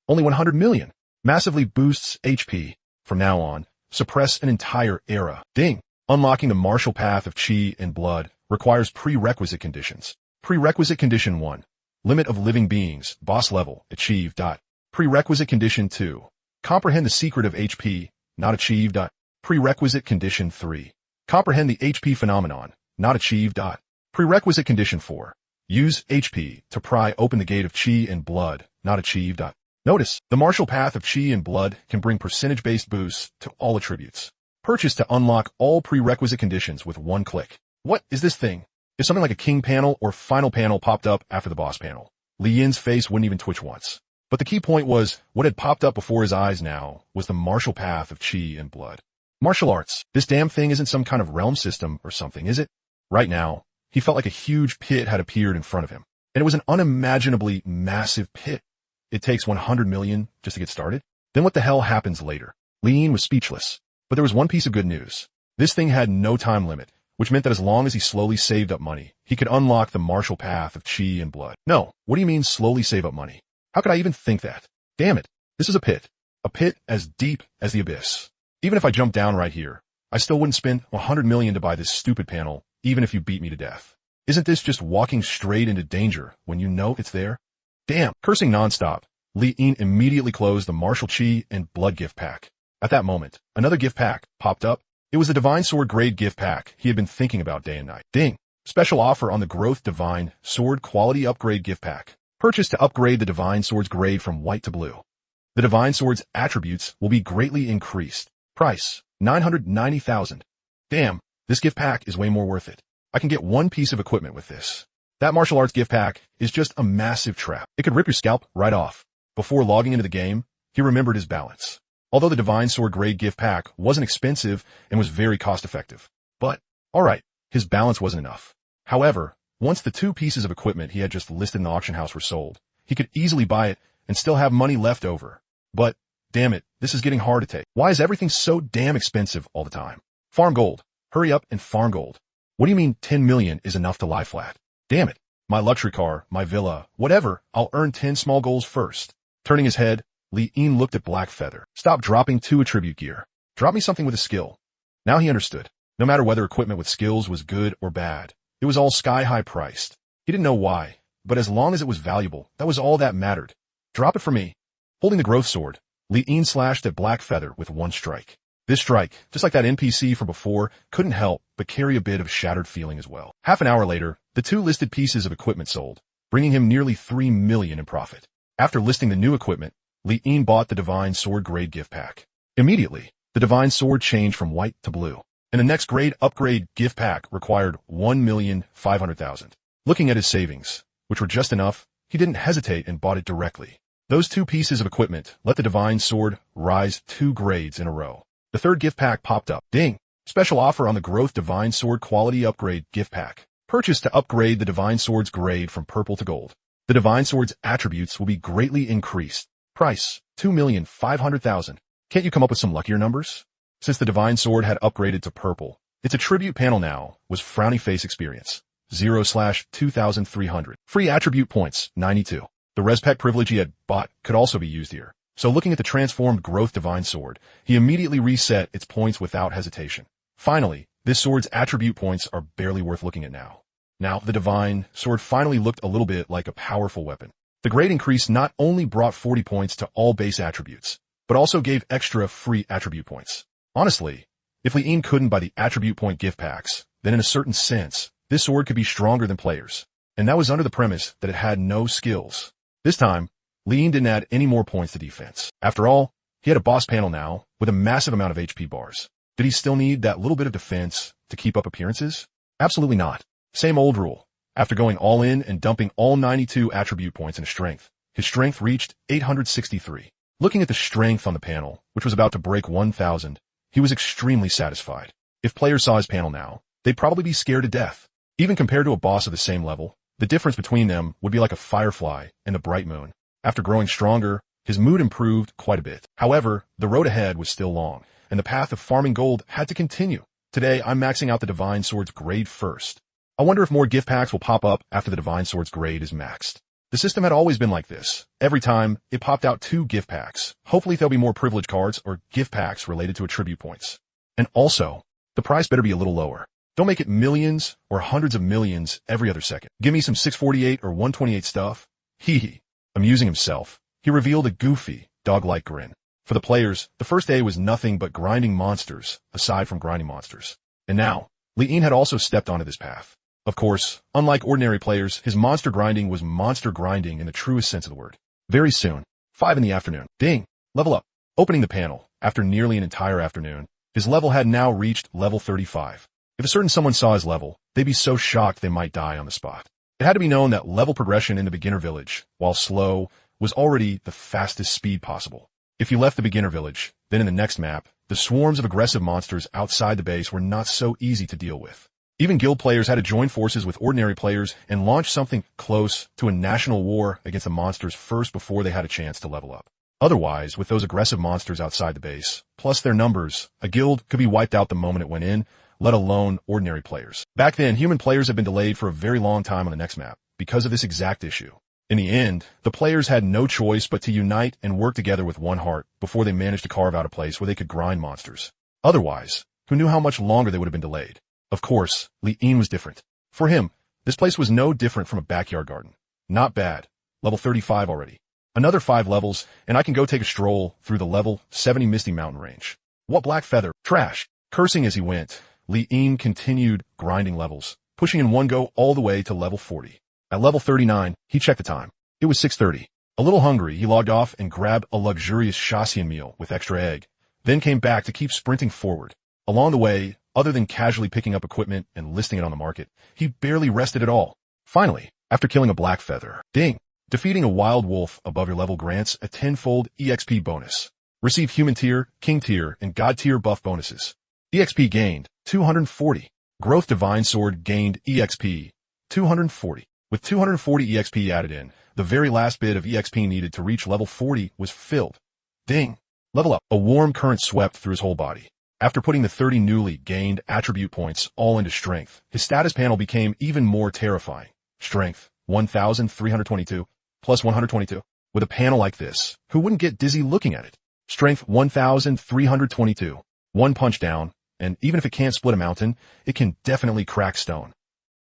Only 100 million. Massively boosts HP. From now on, suppress an entire era. Ding. Unlocking the Martial Path of Chi and Blood requires prerequisite conditions. Prerequisite Condition 1. Limit of living beings, boss level, achieved. Prerequisite Condition 2. Comprehend the secret of HP, not achieved. Prerequisite Condition 3. Comprehend the HP phenomenon, not achieved. Prerequisite Condition 4. Use HP to pry open the gate of Chi and Blood, not achieved. Notice, the Martial Path of Chi and Blood can bring percentage-based boosts to all attributes. Purchase to unlock all prerequisite conditions with one click. What is this thing? If something like a king panel or final panel popped up after the boss panel, Li Yin's face wouldn't even twitch once. But the key point was, what had popped up before his eyes now was the Martial Path of Chi and Blood. Martial arts. This damn thing isn't some kind of realm system or something, is it? Right now, he felt like a huge pit had appeared in front of him. And it was an unimaginably massive pit. It takes 100 million just to get started? Then what the hell happens later? Li Yin was speechless. But there was one piece of good news. This thing had no time limit, which meant that as long as he slowly saved up money, he could unlock the Martial Path of Chi and Blood. No, what do you mean slowly save up money? How could I even think that? Damn it, this is a pit. A pit as deep as the abyss. Even if I jumped down right here, I still wouldn't spend 100 million to buy this stupid panel, even if you beat me to death. Isn't this just walking straight into danger when you know it's there? Damn, cursing nonstop, Li Yin immediately closed the Martial Chi and Blood gift pack. At that moment, another gift pack popped up. It was the Divine Sword Grade gift pack he had been thinking about day and night. Ding! Special offer on the Growth Divine Sword Quality Upgrade gift pack. Purchase to upgrade the Divine Sword's grade from white to blue. The Divine Sword's attributes will be greatly increased. Price, 990,000. Damn, this gift pack is way more worth it. I can get one piece of equipment with this. That martial arts gift pack is just a massive trap. It could rip your scalp right off. Before logging into the game, he remembered his balance. Although the Divine Sword Grade gift pack wasn't expensive and was very cost-effective. But, alright, his balance wasn't enough. However, once the two pieces of equipment he had just listed in the auction house were sold, he could easily buy it and still have money left over. But, damn it, this is getting hard to take. Why is everything so damn expensive all the time? Farm gold. Hurry up and farm gold. What do you mean 10 million is enough to lie flat? Damn it. My luxury car, my villa, whatever, I'll earn 10 small goals first. Turning his head, Li Yin looked at Black Feather. Stop dropping 2 attribute gear. Drop me something with a skill. Now he understood. No matter whether equipment with skills was good or bad, it was all sky-high priced. He didn't know why, but as long as it was valuable, that was all that mattered. Drop it for me. Holding the growth sword, Li Yin slashed at Black Feather with one strike. This strike, just like that NPC from before, couldn't help but carry a bit of shattered feeling as well. Half an hour later, the 2 listed pieces of equipment sold, bringing him nearly 3 million in profit. After listing the new equipment, Li Yin bought the Divine Sword Grade gift pack. Immediately, the Divine Sword changed from white to blue, and the next grade upgrade gift pack required 1,500,000. Looking at his savings, which were just enough, he didn't hesitate and bought it directly. Those 2 pieces of equipment let the Divine Sword rise 2 grades in a row. The third gift pack popped up. Ding! Special offer on the Growth Divine Sword Quality Upgrade gift pack. Purchase to upgrade the Divine Sword's grade from purple to gold. The Divine Sword's attributes will be greatly increased. Price, 2,500,000. Can't you come up with some luckier numbers? Since the Divine Sword had upgraded to purple, its attribute panel now was Frowny Face Experience, 0/2300. Free attribute points, 92. The Respec privilege he had bought could also be used here. So looking at the transformed Growth Divine Sword, he immediately reset its points without hesitation. Finally, this sword's attribute points are barely worth looking at now. Now, the Divine Sword finally looked a little bit like a powerful weapon. The grade increase not only brought 40 points to all base attributes, but also gave extra free attribute points. Honestly, if Li Yin couldn't buy the attribute point gift packs, then in a certain sense, this sword could be stronger than players. And that was under the premise that it had no skills. This time, Li Yin didn't add any more points to defense. After all, he had a boss panel now with a massive amount of HP bars. Did he still need that little bit of defense to keep up appearances? Absolutely not. Same old rule. After going all in and dumping all 92 attribute points into strength, his strength reached 863. Looking at the strength on the panel, which was about to break 1,000, he was extremely satisfied. If players saw his panel now, they'd probably be scared to death. Even compared to a boss of the same level, the difference between them would be like a firefly and the bright moon. After growing stronger, his mood improved quite a bit. However, the road ahead was still long, and the path of farming gold had to continue. Today, I'm maxing out the Divine Sword's grade first. I wonder if more gift packs will pop up after the Divine Sword's grade is maxed. The system had always been like this. Every time, it popped out 2 gift packs. Hopefully there'll be more privilege cards or gift packs related to attribute points. And also, the price better be a little lower. Don't make it millions or hundreds of millions every other second. Give me some 648 or 128 stuff. Hee hee. Amusing himself, he revealed a goofy, dog-like grin. For the players, the first day was nothing but grinding monsters, aside from grinding monsters. And now, Li'in had also stepped onto this path. Of course, unlike ordinary players, his monster grinding was monster grinding in the truest sense of the word. Very soon, 5 in the afternoon. Ding! Level up. Opening the panel, after nearly an entire afternoon, his level had now reached level 35. If a certain someone saw his level, they'd be so shocked they might die on the spot. It had to be known that level progression in the beginner village, while slow, was already the fastest speed possible. If you left the beginner village, then in the next map, the swarms of aggressive monsters outside the base were not so easy to deal with. Even guild players had to join forces with ordinary players and launch something close to a national war against the monsters first before they had a chance to level up. Otherwise, with those aggressive monsters outside the base, plus their numbers, a guild could be wiped out the moment it went in, let alone ordinary players. Back then, human players had been delayed for a very long time on the next map because of this exact issue. In the end, the players had no choice but to unite and work together with one heart before they managed to carve out a place where they could grind monsters. Otherwise, who knew how much longer they would have been delayed? Of course, Li'in was different. For him, this place was no different from a backyard garden. Not bad. Level 35 already. Another 5 levels, and I can go take a stroll through the level 70 Misty Mountain range. What black feather? Trash. Cursing as he went, Li'in continued grinding levels, pushing in one go all the way to level 40. At level 39, he checked the time. It was 6:30. A little hungry, he logged off and grabbed a luxurious Shaxian meal with extra egg, then came back to keep sprinting forward. Along the way, other than casually picking up equipment and listing it on the market, he barely rested at all. Finally, after killing a black feather, ding! Defeating a wild wolf above your level grants a 10-fold EXP bonus. Receive human tier, king tier, and god tier buff bonuses. EXP gained, 240. Growth Divine Sword gained EXP, 240. With 240 EXP added in, the very last bit of EXP needed to reach level 40 was filled. Ding! Level up. A warm current swept through his whole body. After putting the 30 newly gained attribute points all into strength, his status panel became even more terrifying. Strength, 1,322, plus 122. With a panel like this, who wouldn't get dizzy looking at it? Strength, 1,322. One punch down, and even if it can't split a mountain, it can definitely crack stone.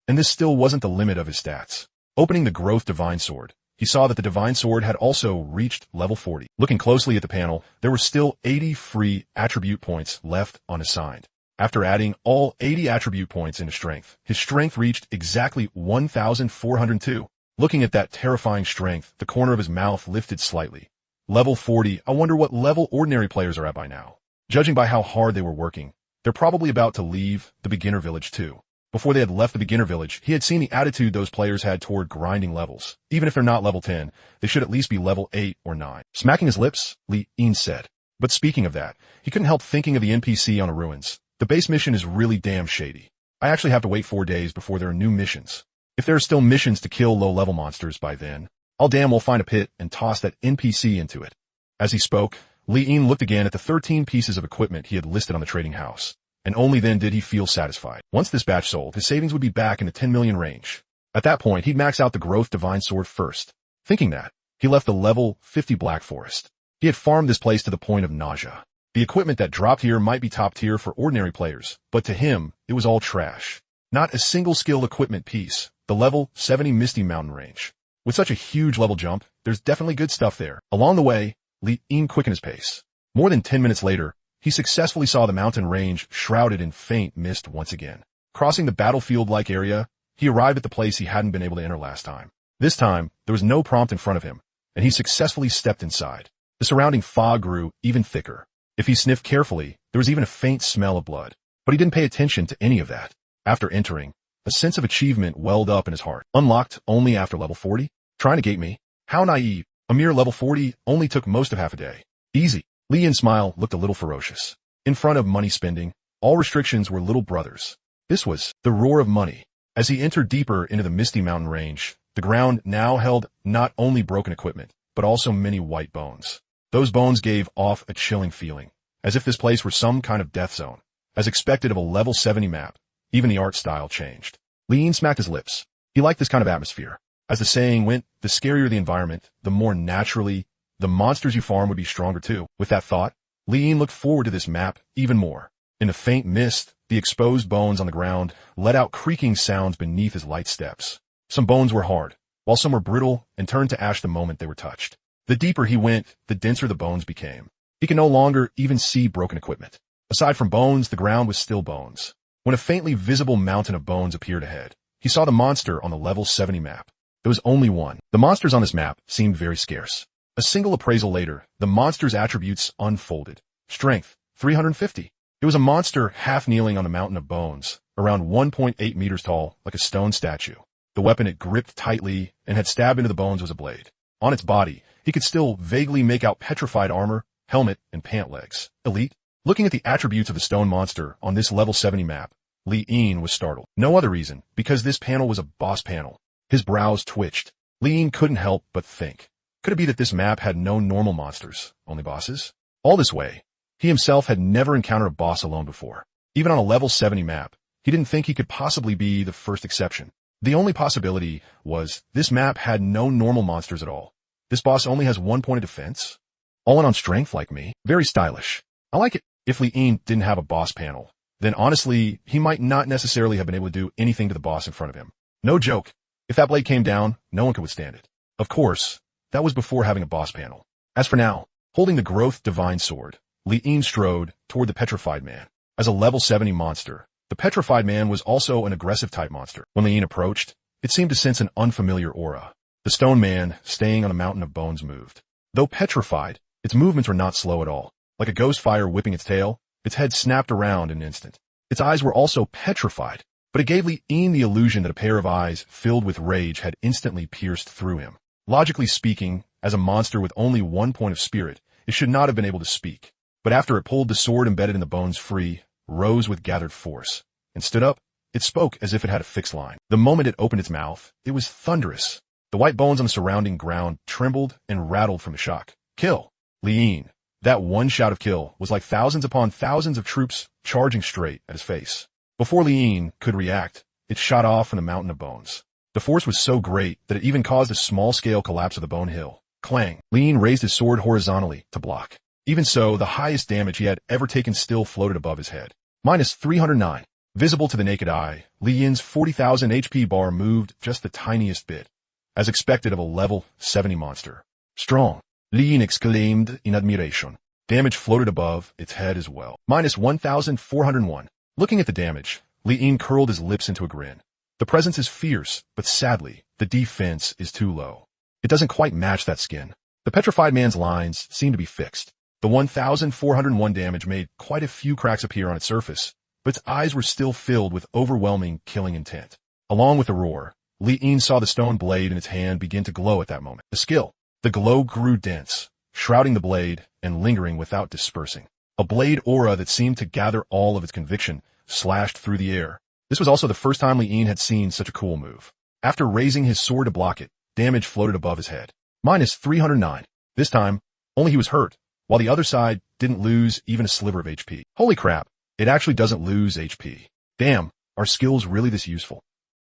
And this still wasn't the limit of his stats. Opening the Growth Divine Sword, he saw that the Divine Sword had also reached level 40. Looking closely at the panel, there were still 80 free attribute points left unassigned. After adding all 80 attribute points into strength, his strength reached exactly 1,402. Looking at that terrifying strength, the corner of his mouth lifted slightly. Level 40, I wonder what level ordinary players are at by now. Judging by how hard they were working, they're probably about to leave the beginner village too. Before they had left the beginner village, he had seen the attitude those players had toward grinding levels. Even if they're not level 10, they should at least be level 8 or 9. Smacking his lips, Li'in said. But speaking of that, he couldn't help thinking of the NPC on the ruins. The base mission is really damn shady. I actually have to wait 4 days before there are new missions. If there are still missions to kill low-level monsters by then, I'll damn well find a pit and toss that NPC into it. As he spoke, Li'in looked again at the 13 pieces of equipment he had listed on the trading house. And only then did he feel satisfied. Once this batch sold, his savings would be back in the 10 million range. At that point, he'd max out the Growth Divine Sword first. Thinking that, he left the level 50 Black Forest. He had farmed this place to the point of nausea. The equipment that dropped here might be top tier for ordinary players, but to him, it was all trash. Not a single skill equipment piece. The level 70 Misty Mountain range. With such a huge level jump, there's definitely good stuff there. Along the way, Li'in quickened his pace. More than 10 minutes later, he successfully saw the mountain range shrouded in faint mist once again. Crossing the battlefield-like area, he arrived at the place he hadn't been able to enter last time. This time, there was no prompt in front of him, and he successfully stepped inside. The surrounding fog grew even thicker. If he sniffed carefully, there was even a faint smell of blood. But he didn't pay attention to any of that. After entering, a sense of achievement welled up in his heart. Unlocked only after level 40? Trying to gate me? How naive. A mere level 40 only took most of half a day. Easy. Li'in's smile looked a little ferocious. In front of money spending, all restrictions were little brothers. This was the roar of money. As he entered deeper into the Misty Mountain range, the ground now held not only broken equipment, but also many white bones. Those bones gave off a chilling feeling, as if this place were some kind of death zone. As expected of a level 70 map, even the art style changed. Li Yin smacked his lips. He liked this kind of atmosphere. As the saying went, the scarier the environment, the more naturally the monsters you farm would be stronger too. With that thought, Li Yin looked forward to this map even more. In the faint mist, the exposed bones on the ground let out creaking sounds beneath his light steps. Some bones were hard, while some were brittle and turned to ash the moment they were touched. The deeper he went, the denser the bones became. He could no longer even see broken equipment. Aside from bones, the ground was still bones. When a faintly visible mountain of bones appeared ahead, he saw the monster on the level 70 map. There was only one. The monsters on this map seemed very scarce. A single appraisal later, the monster's attributes unfolded. Strength, 350. It was a monster half kneeling on a mountain of bones, around 1.8 meters tall, like a stone statue. The weapon it gripped tightly and had stabbed into the bones was a blade. On its body, he could still vaguely make out petrified armor, helmet, and pant legs. Elite? Looking at the attributes of the stone monster on this level 70 map, Li Yin was startled. No other reason, because this panel was a boss panel. His brows twitched. Li Yin couldn't help but think. Could it be that this map had no normal monsters, only bosses? All this way, he himself had never encountered a boss alone before. Even on a level 70 map, he didn't think he could possibly be the first exception. The only possibility was this map had no normal monsters at all. This boss only has 1 point of defense? All in on strength like me? Very stylish. I like it. If Li Yin didn't have a boss panel, then honestly, he might not necessarily have been able to do anything to the boss in front of him. No joke. If that blade came down, no one could withstand it. Of course, that was before having a boss panel. As for now, holding the Growth Divine Sword, Li Yin strode toward the Petrified Man. As a level 70 monster, the Petrified Man was also an aggressive type monster. When Li Yin approached, it seemed to sense an unfamiliar aura. The stone man, staying on a mountain of bones, moved. Though petrified, its movements were not slow at all. Like a ghost fire whipping its tail, its head snapped around in an instant. Its eyes were also petrified, but it gave Li Yin the illusion that a pair of eyes filled with rage had instantly pierced through him. Logically speaking, as a monster with only 1 point of spirit, it should not have been able to speak. But after it pulled the sword embedded in the bones free, rose with gathered force, and stood up, it spoke as if it had a fixed line. The moment it opened its mouth, it was thunderous. The white bones on the surrounding ground trembled and rattled from the shock. Kill! Li Yin. That one shout of kill was like thousands upon thousands of troops charging straight at his face. Before Li Yin could react, it shot off from the mountain of bones. The force was so great that it even caused a small-scale collapse of the bone hill. Clang! Li Yin raised his sword horizontally to block. Even so, the highest damage he had ever taken still floated above his head. Minus 309. Visible to the naked eye, Li Yin's 40,000 HP bar moved just the tiniest bit, as expected of a level 70 monster. Strong! Li Yin exclaimed in admiration. Damage floated above its head as well. Minus 1,401. Looking at the damage, Li Yin curled his lips into a grin. The presence is fierce, but sadly, the defense is too low. It doesn't quite match that skin. The petrified man's lines seem to be fixed. The 1,401 damage made quite a few cracks appear on its surface, but its eyes were still filled with overwhelming killing intent. Along with the roar, Li Yin saw the stone blade in its hand begin to glow at that moment. The skill. The glow grew dense, shrouding the blade and lingering without dispersing. A blade aura that seemed to gather all of its conviction slashed through the air. This was also the first time Li Yin had seen such a cool move. After raising his sword to block it, damage floated above his head. Minus 309. This time, only he was hurt, while the other side didn't lose even a sliver of HP. Holy crap, it actually doesn't lose HP. Damn, are skills really this useful?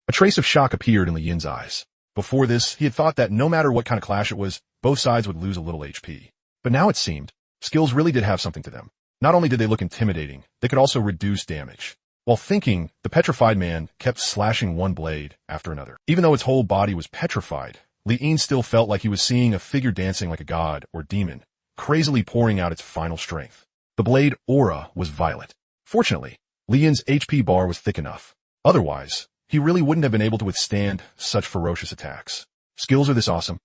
A trace of shock appeared in Li Yin's eyes. Before this, he had thought that no matter what kind of clash it was, both sides would lose a little HP. But now it seemed, skills really did have something to them. Not only did they look intimidating, they could also reduce damage. While thinking, the petrified man kept slashing one blade after another. Even though its whole body was petrified, Li Yin still felt like he was seeing a figure dancing like a god or demon, crazily pouring out its final strength. The blade aura was violet. Fortunately, Li Yin's HP bar was thick enough. Otherwise, he really wouldn't have been able to withstand such ferocious attacks. Skills are this awesome.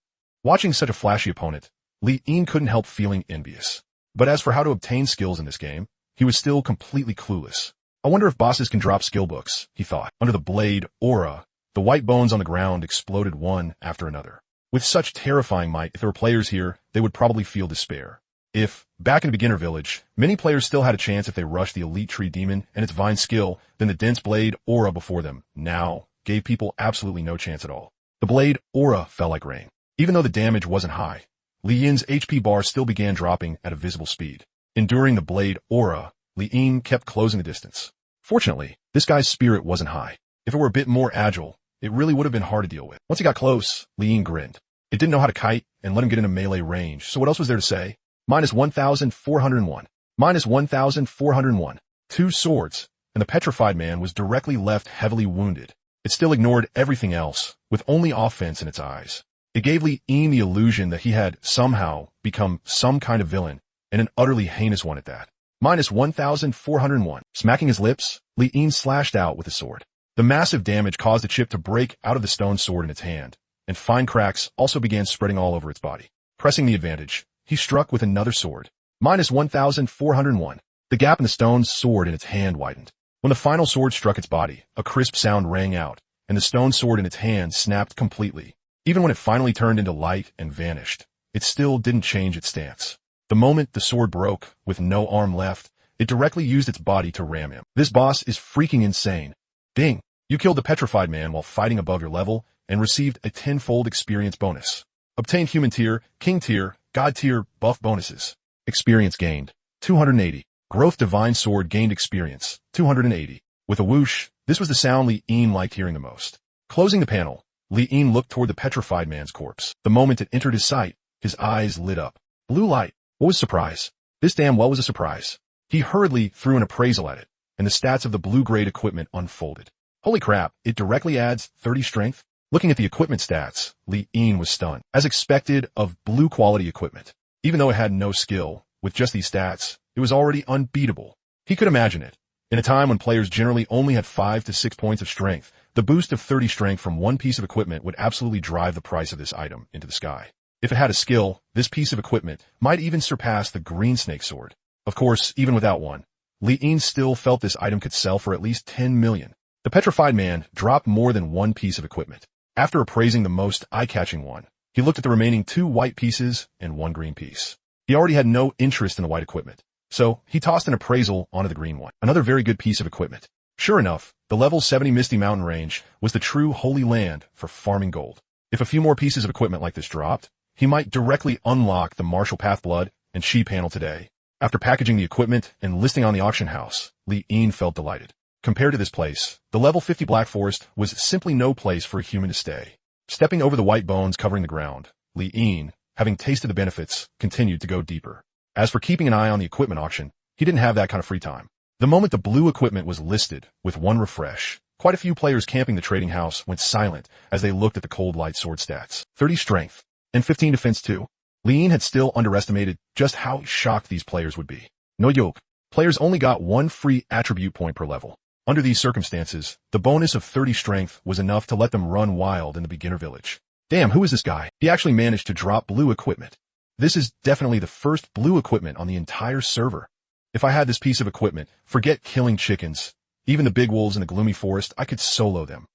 Watching such a flashy opponent, Li Yin couldn't help feeling envious. But as for how to obtain skills in this game, he was still completely clueless. I wonder if bosses can drop skill books, he thought. Under the blade aura, the white bones on the ground exploded one after another. With such terrifying might, if there were players here, they would probably feel despair. If, back in the beginner village, many players still had a chance if they rushed the elite tree demon and its vine skill, then the dense blade aura before them now gave people absolutely no chance at all. The blade aura fell like rain. Even though the damage wasn't high, Li Yin's HP bar still began dropping at a visible speed. Enduring the blade aura, Li Yin kept closing the distance. Fortunately, this guy's spirit wasn't high. If it were a bit more agile, it really would have been hard to deal with. Once he got close, Li Yin grinned. It didn't know how to kite and let him get into melee range, so what else was there to say? Minus 1,401. Minus 1,401. 2 swords, and the petrified man was directly left heavily wounded. It still ignored everything else, with only offense in its eyes. It gave Li Yin the illusion that he had somehow become some kind of villain, and an utterly heinous one at that. Minus 1,401. Smacking his lips, Li Yin slashed out with his sword. The massive damage caused the chip to break out of the stone sword in its hand, and fine cracks also began spreading all over its body. Pressing the advantage, he struck with another sword. Minus 1,401. The gap in the stone sword in its hand widened. When the final sword struck its body, a crisp sound rang out, and the stone sword in its hand snapped completely. Even when it finally turned into light and vanished, it still didn't change its stance. The moment the sword broke, with no arm left, it directly used its body to ram him. This boss is freaking insane. Ding! You killed the petrified man while fighting above your level and received a 10-fold experience bonus. Obtained human tier, king tier, god tier, buff bonuses. Experience gained, 280. Growth divine sword gained experience, 280. With a whoosh, this was the sound Li Yin liked hearing the most. Closing the panel, Li Yin looked toward the petrified man's corpse. The moment it entered his sight, his eyes lit up. Blue light. What was surprise? This damn well was a surprise. He hurriedly threw an appraisal at it, and the stats of the blue-grade equipment unfolded. Holy crap, it directly adds 30 strength? Looking at the equipment stats, Li Yin was stunned. As expected of blue-quality equipment, even though it had no skill, with just these stats, it was already unbeatable. He could imagine it. In a time when players generally only had 5 to 6 points of strength, the boost of 30 strength from one piece of equipment would absolutely drive the price of this item into the sky. If it had a skill, this piece of equipment might even surpass the green snake sword. Of course, even without one, Li Yin still felt this item could sell for at least 10 million. The petrified man dropped more than one piece of equipment. After appraising the most eye-catching one, he looked at the remaining 2 white pieces and 1 green piece. He already had no interest in the white equipment, so he tossed an appraisal onto the green one. Another very good piece of equipment. Sure enough, the level 70 Misty Mountain range was the true holy land for farming gold. If a few more pieces of equipment like this dropped, he might directly unlock the Martial Path Blood and She panel today. After packaging the equipment and listing on the auction house, Li Yin felt delighted. Compared to this place, the level 50 Black Forest was simply no place for a human to stay. Stepping over the white bones covering the ground, Li Yin, having tasted the benefits, continued to go deeper. As for keeping an eye on the equipment auction, he didn't have that kind of free time. The moment the blue equipment was listed with 1 refresh, quite a few players camping the trading house went silent as they looked at the cold light sword stats. 30 strength and 15 defense too. Li Yin had still underestimated just how shocked these players would be. No joke. Players only got 1 free attribute point per level. Under these circumstances, the bonus of 30 strength was enough to let them run wild in the beginner village. Damn, who is this guy? He actually managed to drop blue equipment. This is definitely the first blue equipment on the entire server. If I had this piece of equipment, forget killing chickens. Even the big wolves in the gloomy forest, I could solo them.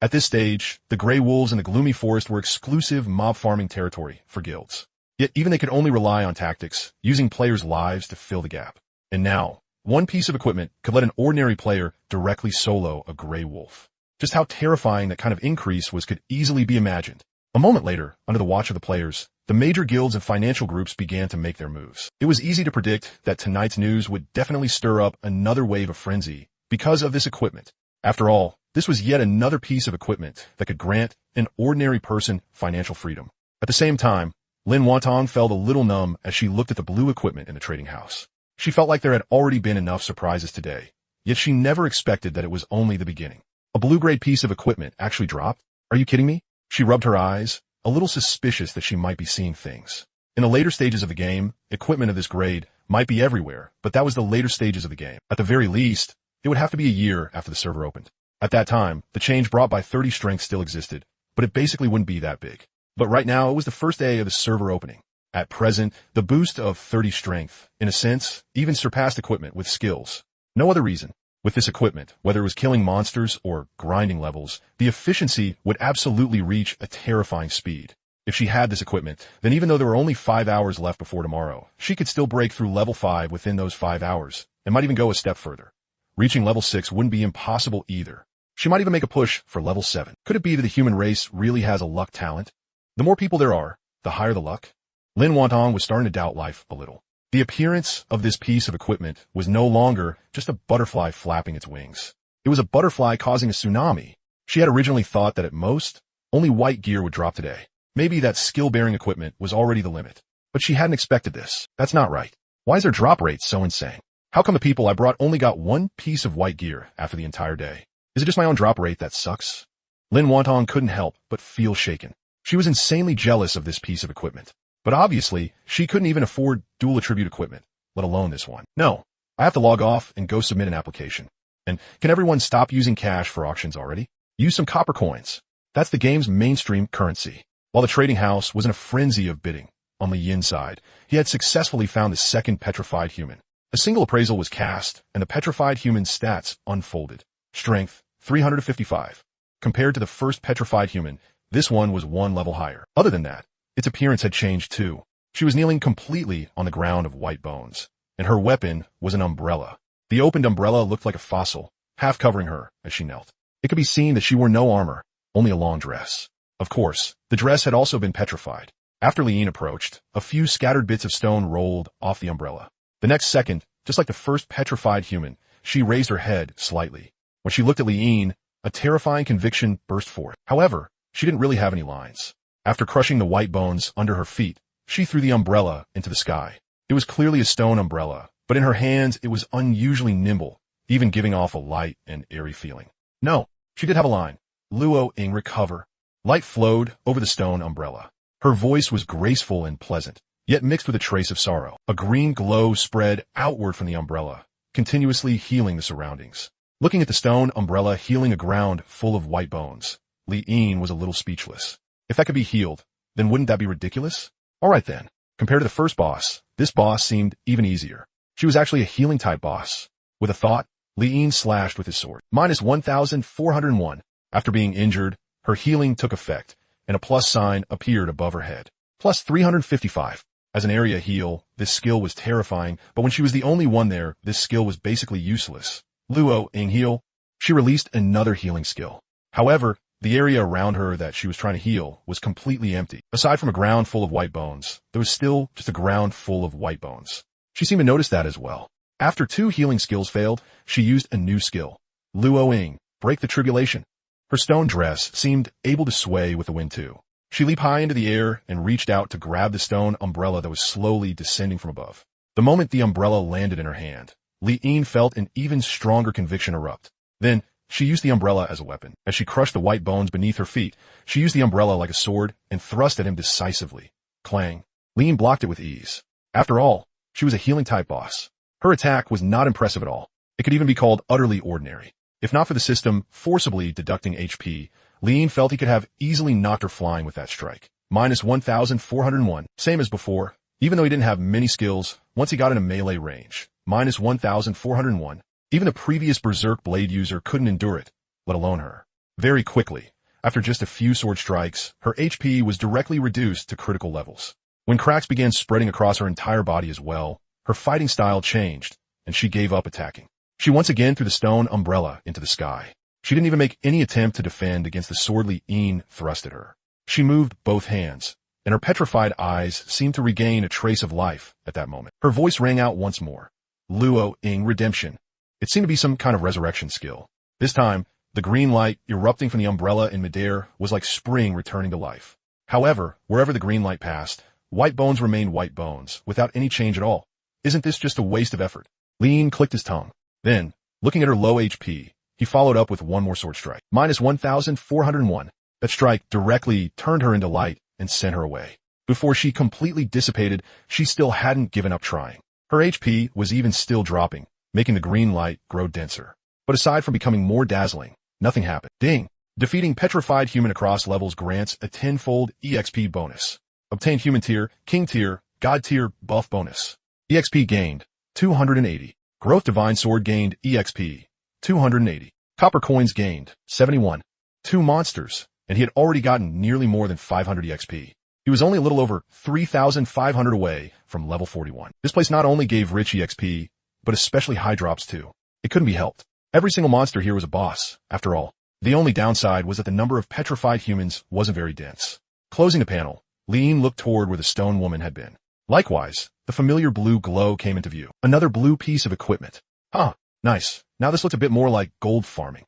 At this stage, the gray wolves in the gloomy forest were exclusive mob farming territory for guilds. Yet even they could only rely on tactics, using players' lives to fill the gap. And now, 1 piece of equipment could let an ordinary player directly solo a gray wolf. Just how terrifying that kind of increase was could easily be imagined. A moment later, under the watch of the players, the major guilds and financial groups began to make their moves. It was easy to predict that tonight's news would definitely stir up another wave of frenzy because of this equipment. After all, this was yet another piece of equipment that could grant an ordinary person financial freedom. At the same time, Lin Wantong felt a little numb as she looked at the blue equipment in the trading house. She felt like there had already been enough surprises today, yet she never expected that it was only the beginning. A blue-grade piece of equipment actually dropped? Are you kidding me? She rubbed her eyes, a little suspicious that she might be seeing things. In the later stages of the game, equipment of this grade might be everywhere, but that was the later stages of the game. At the very least, it would have to be a year after the server opened. At that time, the change brought by 30 strength still existed, but it basically wouldn't be that big. But right now, it was the first day of the server opening. At present, the boost of 30 strength, in a sense, even surpassed equipment with skills. No other reason. With this equipment, whether it was killing monsters or grinding levels, the efficiency would absolutely reach a terrifying speed. If she had this equipment, then even though there were only 5 hours left before tomorrow, she could still break through level 5 within those 5 hours, and might even go a step further. Reaching level 6 wouldn't be impossible either. She might even make a push for level 7. Could it be that the human race really has a luck talent? The more people there are, the higher the luck. Lin Wantong was starting to doubt life a little. The appearance of this piece of equipment was no longer just a butterfly flapping its wings. It was a butterfly causing a tsunami, She had originally thought that at most, only white gear would drop today. Maybe that skill-bearing equipment was already the limit. But she hadn't expected this. That's not right. Why is their drop rate so insane? How come the people I brought only got one piece of white gear after the entire day? Is it just my own drop rate that sucks? Lin Wantong couldn't help but feel shaken. She was insanely jealous of this piece of equipment. But obviously, she couldn't even afford dual attribute equipment, let alone this one. No, I have to log off and go submit an application. And can everyone stop using cash for auctions already? Use some copper coins. That's the game's mainstream currency. While the trading house was in a frenzy of bidding, on Li Yin's side, he had successfully found the second petrified human. A single appraisal was cast, and the petrified human's stats unfolded. Strength, 355. Compared to the first petrified human, this one was one level higher. Other than that, its appearance had changed too. She was kneeling completely on the ground of white bones, and her weapon was an umbrella. The opened umbrella looked like a fossil, half covering her as she knelt. It could be seen that she wore no armor, only a long dress. Of course, the dress had also been petrified. After Li Yin approached, a few scattered bits of stone rolled off the umbrella. The next second, just like the first petrified human, she raised her head slightly. When she looked at Li Yin, a terrifying conviction burst forth. However, she didn't really have any lines. After crushing the white bones under her feet, she threw the umbrella into the sky. It was clearly a stone umbrella, but in her hands it was unusually nimble, even giving off a light and airy feeling. No, she did have a line. Luo Ying, recover. Light flowed over the stone umbrella. Her voice was graceful and pleasant, yet mixed with a trace of sorrow. A green glow spread outward from the umbrella, continuously healing the surroundings. Looking at the stone umbrella healing a ground full of white bones, Li Yin was a little speechless. If that could be healed, then wouldn't that be ridiculous? Alright then. Compared to the first boss, this boss seemed even easier. She was actually a healing type boss. With a thought, Li Yin slashed with his sword. Minus 1,401. After being injured, her healing took effect, and a plus sign appeared above her head. Plus 355. As an area heal, this skill was terrifying, but when she was the only one there, this skill was basically useless. Luo Ying heal. She released another healing skill. However, the area around her that she was trying to heal was completely empty. Aside from a ground full of white bones, there was still just a ground full of white bones. She seemed to notice that as well. After 2 healing skills failed, she used a new skill. Luo Ying, break the tribulation. Her stone dress seemed able to sway with the wind too. She leaped high into the air and reached out to grab the stone umbrella that was slowly descending from above. The moment the umbrella landed in her hand, Li Yin felt an even stronger conviction erupt. Then, she used the umbrella as a weapon. As she crushed the white bones beneath her feet, she used the umbrella like a sword and thrust at him decisively. Clang. Li Yin blocked it with ease. After all, she was a healing type boss. Her attack was not impressive at all. It could even be called utterly ordinary. If not for the system forcibly deducting HP, Li Yin felt he could have easily knocked her flying with that strike. Minus 1,401. Same as before. Even though he didn't have many skills, once he got in a melee range. Minus 1,401. Even the previous Berserk Blade user couldn't endure it, let alone her. Very quickly, after just a few sword strikes, her HP was directly reduced to critical levels. When cracks began spreading across her entire body as well, her fighting style changed, and she gave up attacking. She once again threw the stone umbrella into the sky. She didn't even make any attempt to defend against the sword Li Yin thrust at her. She moved both hands, and her petrified eyes seemed to regain a trace of life at that moment. Her voice rang out once more. Luo Ying redemption. It seemed to be some kind of resurrection skill. This time, the green light erupting from the umbrella in midair was like spring returning to life. However, wherever the green light passed, white bones remained white bones, without any change at all. Isn't this just a waste of effort? Li Yin clicked his tongue. Then, looking at her low HP, he followed up with one more sword strike. Minus 1,401. That strike directly turned her into light and sent her away. Before she completely dissipated, she still hadn't given up trying. Her HP was even still dropping, making the green light grow denser. But aside from becoming more dazzling, nothing happened. Ding! Defeating petrified human across levels grants a 10-fold EXP bonus. Obtained human tier, king tier, god tier, buff bonus. EXP gained, 280. Growth divine sword gained, EXP, 280. Copper coins gained, 71. 2 monsters, and he had already gotten nearly more than 500 EXP. He was only a little over 3,500 away from level 41. This place not only gave rich EXP, but especially high drops too. It couldn't be helped. Every single monster here was a boss, after all. The only downside was that the number of petrified humans wasn't very dense. Closing the panel, Li Yin looked toward where the stone woman had been. Likewise, the familiar blue glow came into view. Another blue piece of equipment. Huh, nice. Now this looks a bit more like gold farming.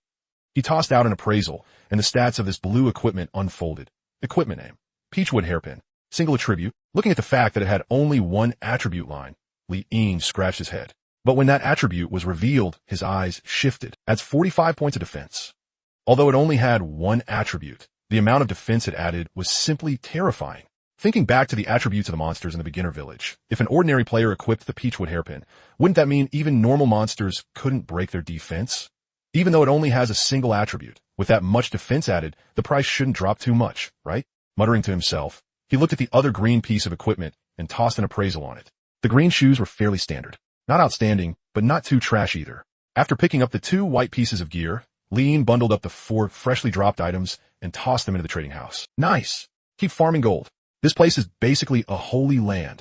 He tossed out an appraisal, and the stats of this blue equipment unfolded. Equipment name: Peachwood Hairpin. Single attribute. Looking at the fact that it had only one attribute line, Li Yin scratched his head. But when that attribute was revealed, his eyes shifted. Adds 45 points of defense. Although it only had one attribute, the amount of defense it added was simply terrifying. Thinking back to the attributes of the monsters in the beginner village, if an ordinary player equipped the Peachwood Hairpin, wouldn't that mean even normal monsters couldn't break their defense? Even though it only has a single attribute, with that much defense added, the price shouldn't drop too much, right? Muttering to himself, he looked at the other green piece of equipment and tossed an appraisal on it. The green shoes were fairly standard. Not outstanding, but not too trash either. After picking up the 2 white pieces of gear, Li Yin bundled up the 4 freshly dropped items and tossed them into the trading house. Nice! Keep farming gold. This place is basically a holy land.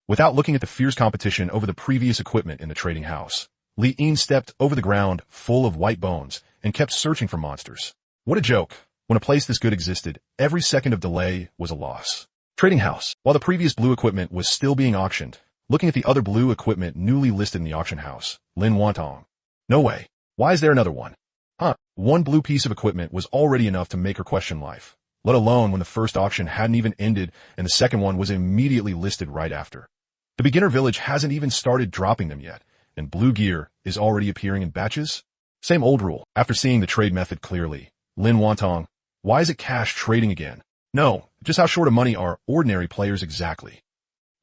Without looking at the fierce competition over the previous equipment in the trading house, Li Yin stepped over the ground full of white bones and kept searching for monsters. What a joke. When a place this good existed, every second of delay was a loss. Trading house. While the previous blue equipment was still being auctioned, looking at the other blue equipment newly listed in the auction house, Lin Wantong. No way. Why is there another one? One blue piece of equipment was already enough to make her question life, let alone when the first auction hadn't even ended and the second one was immediately listed right after. The beginner village hasn't even started dropping them yet, and blue gear is already appearing in batches? Same old rule. After seeing the trade method clearly, Lin Wantong, why is it cash trading again? No, just how short of money are ordinary players exactly?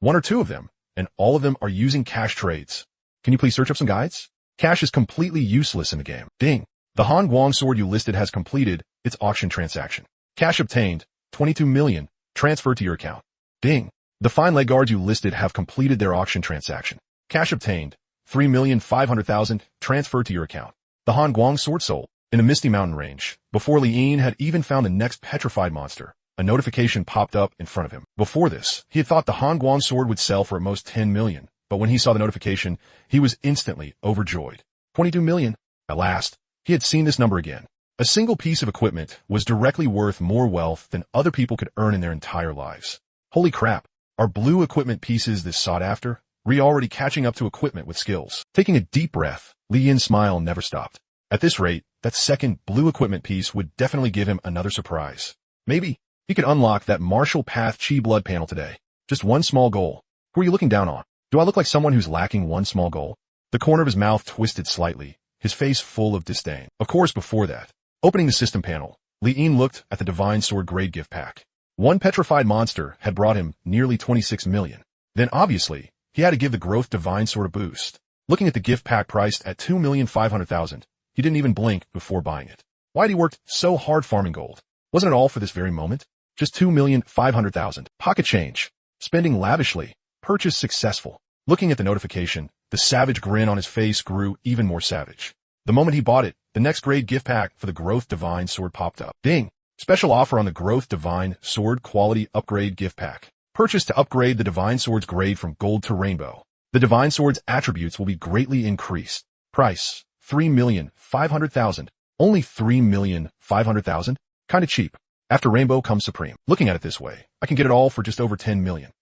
1 or 2 of them, and all of them are using cash trades. Can you please search up some guides? Cash is completely useless in the game. Ding. The Han Guang sword you listed has completed its auction transaction. Cash obtained, 22 million, transferred to your account. Ding. The fine leg guards you listed have completed their auction transaction. Cash obtained, 3,500,000, transferred to your account. The Han Guang sword sold in the Misty Mountain range. Before Li Yin had even found the next petrified monster, a notification popped up in front of him. Before this, he had thought the Han Guang sword would sell for at most 10 million, but when he saw the notification, he was instantly overjoyed. 22 million. At last, he had seen this number again. A single piece of equipment was directly worth more wealth than other people could earn in their entire lives. Holy crap, are blue equipment pieces this sought after? Ri already catching up to equipment with skills. Taking a deep breath, Li Yin's smile never stopped. At this rate, that second blue equipment piece would definitely give him another surprise. Maybe he could unlock that martial path chi blood panel today. Just one small goal. Who are you looking down on? Do I look like someone who's lacking one small goal? The corner of his mouth twisted slightly, his face full of disdain. Of course, before that, opening the system panel, Li Yin looked at the Divine Sword Grade gift pack. One petrified monster had brought him nearly 26 million. Then obviously, he had to give the Growth Divine Sword a boost. Looking at the gift pack priced at 2,500,000, he didn't even blink before buying it. Why'd he worked so hard farming gold? Wasn't it all for this very moment? Just 2,500,000. Pocket change. Spending lavishly. Purchase successful. Looking at the notification, the savage grin on his face grew even more savage. The moment he bought it, the next grade gift pack for the Growth Divine Sword popped up. Ding! Special offer on the Growth Divine Sword Quality Upgrade gift pack. Purchase to upgrade the Divine Sword's grade from gold to rainbow. The Divine Sword's attributes will be greatly increased. Price, 3,500,000. Only 3,500,000? Kinda cheap. After rainbow comes supreme. Looking at it this way, I can get it all for just over 10 million.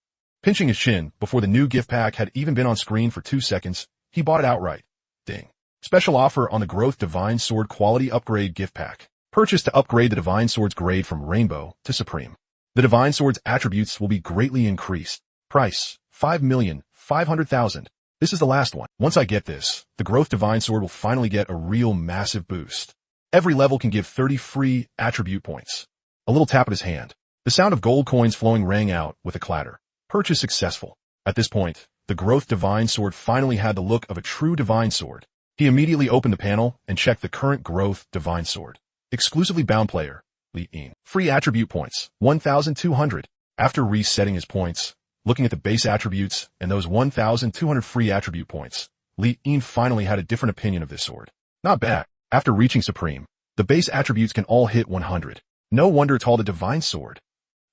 Pinching his chin, before the new gift pack had even been on screen for 2 seconds, he bought it outright. Ding. Special offer on the Growth Divine Sword Quality Upgrade gift pack. Purchase to upgrade the Divine Sword's grade from Rainbow to Supreme. The Divine Sword's attributes will be greatly increased. Price, 5,500,000. This is the last one. Once I get this, the Growth Divine Sword will finally get a real massive boost. Every level can give 30 free attribute points. A little tap at his hand. The sound of gold coins flowing rang out with a clatter. Purchase successful. At this point, the Growth Divine Sword finally had the look of a true Divine Sword. He immediately opened the panel and checked the current Growth Divine Sword. Exclusively bound player, Li Yin. Free attribute points, 1,200. After resetting his points, looking at the base attributes and those 1,200 free attribute points, Li Yin finally had a different opinion of this sword. Not bad. After reaching Supreme, the base attributes can all hit 100. No wonder it's called a Divine Sword.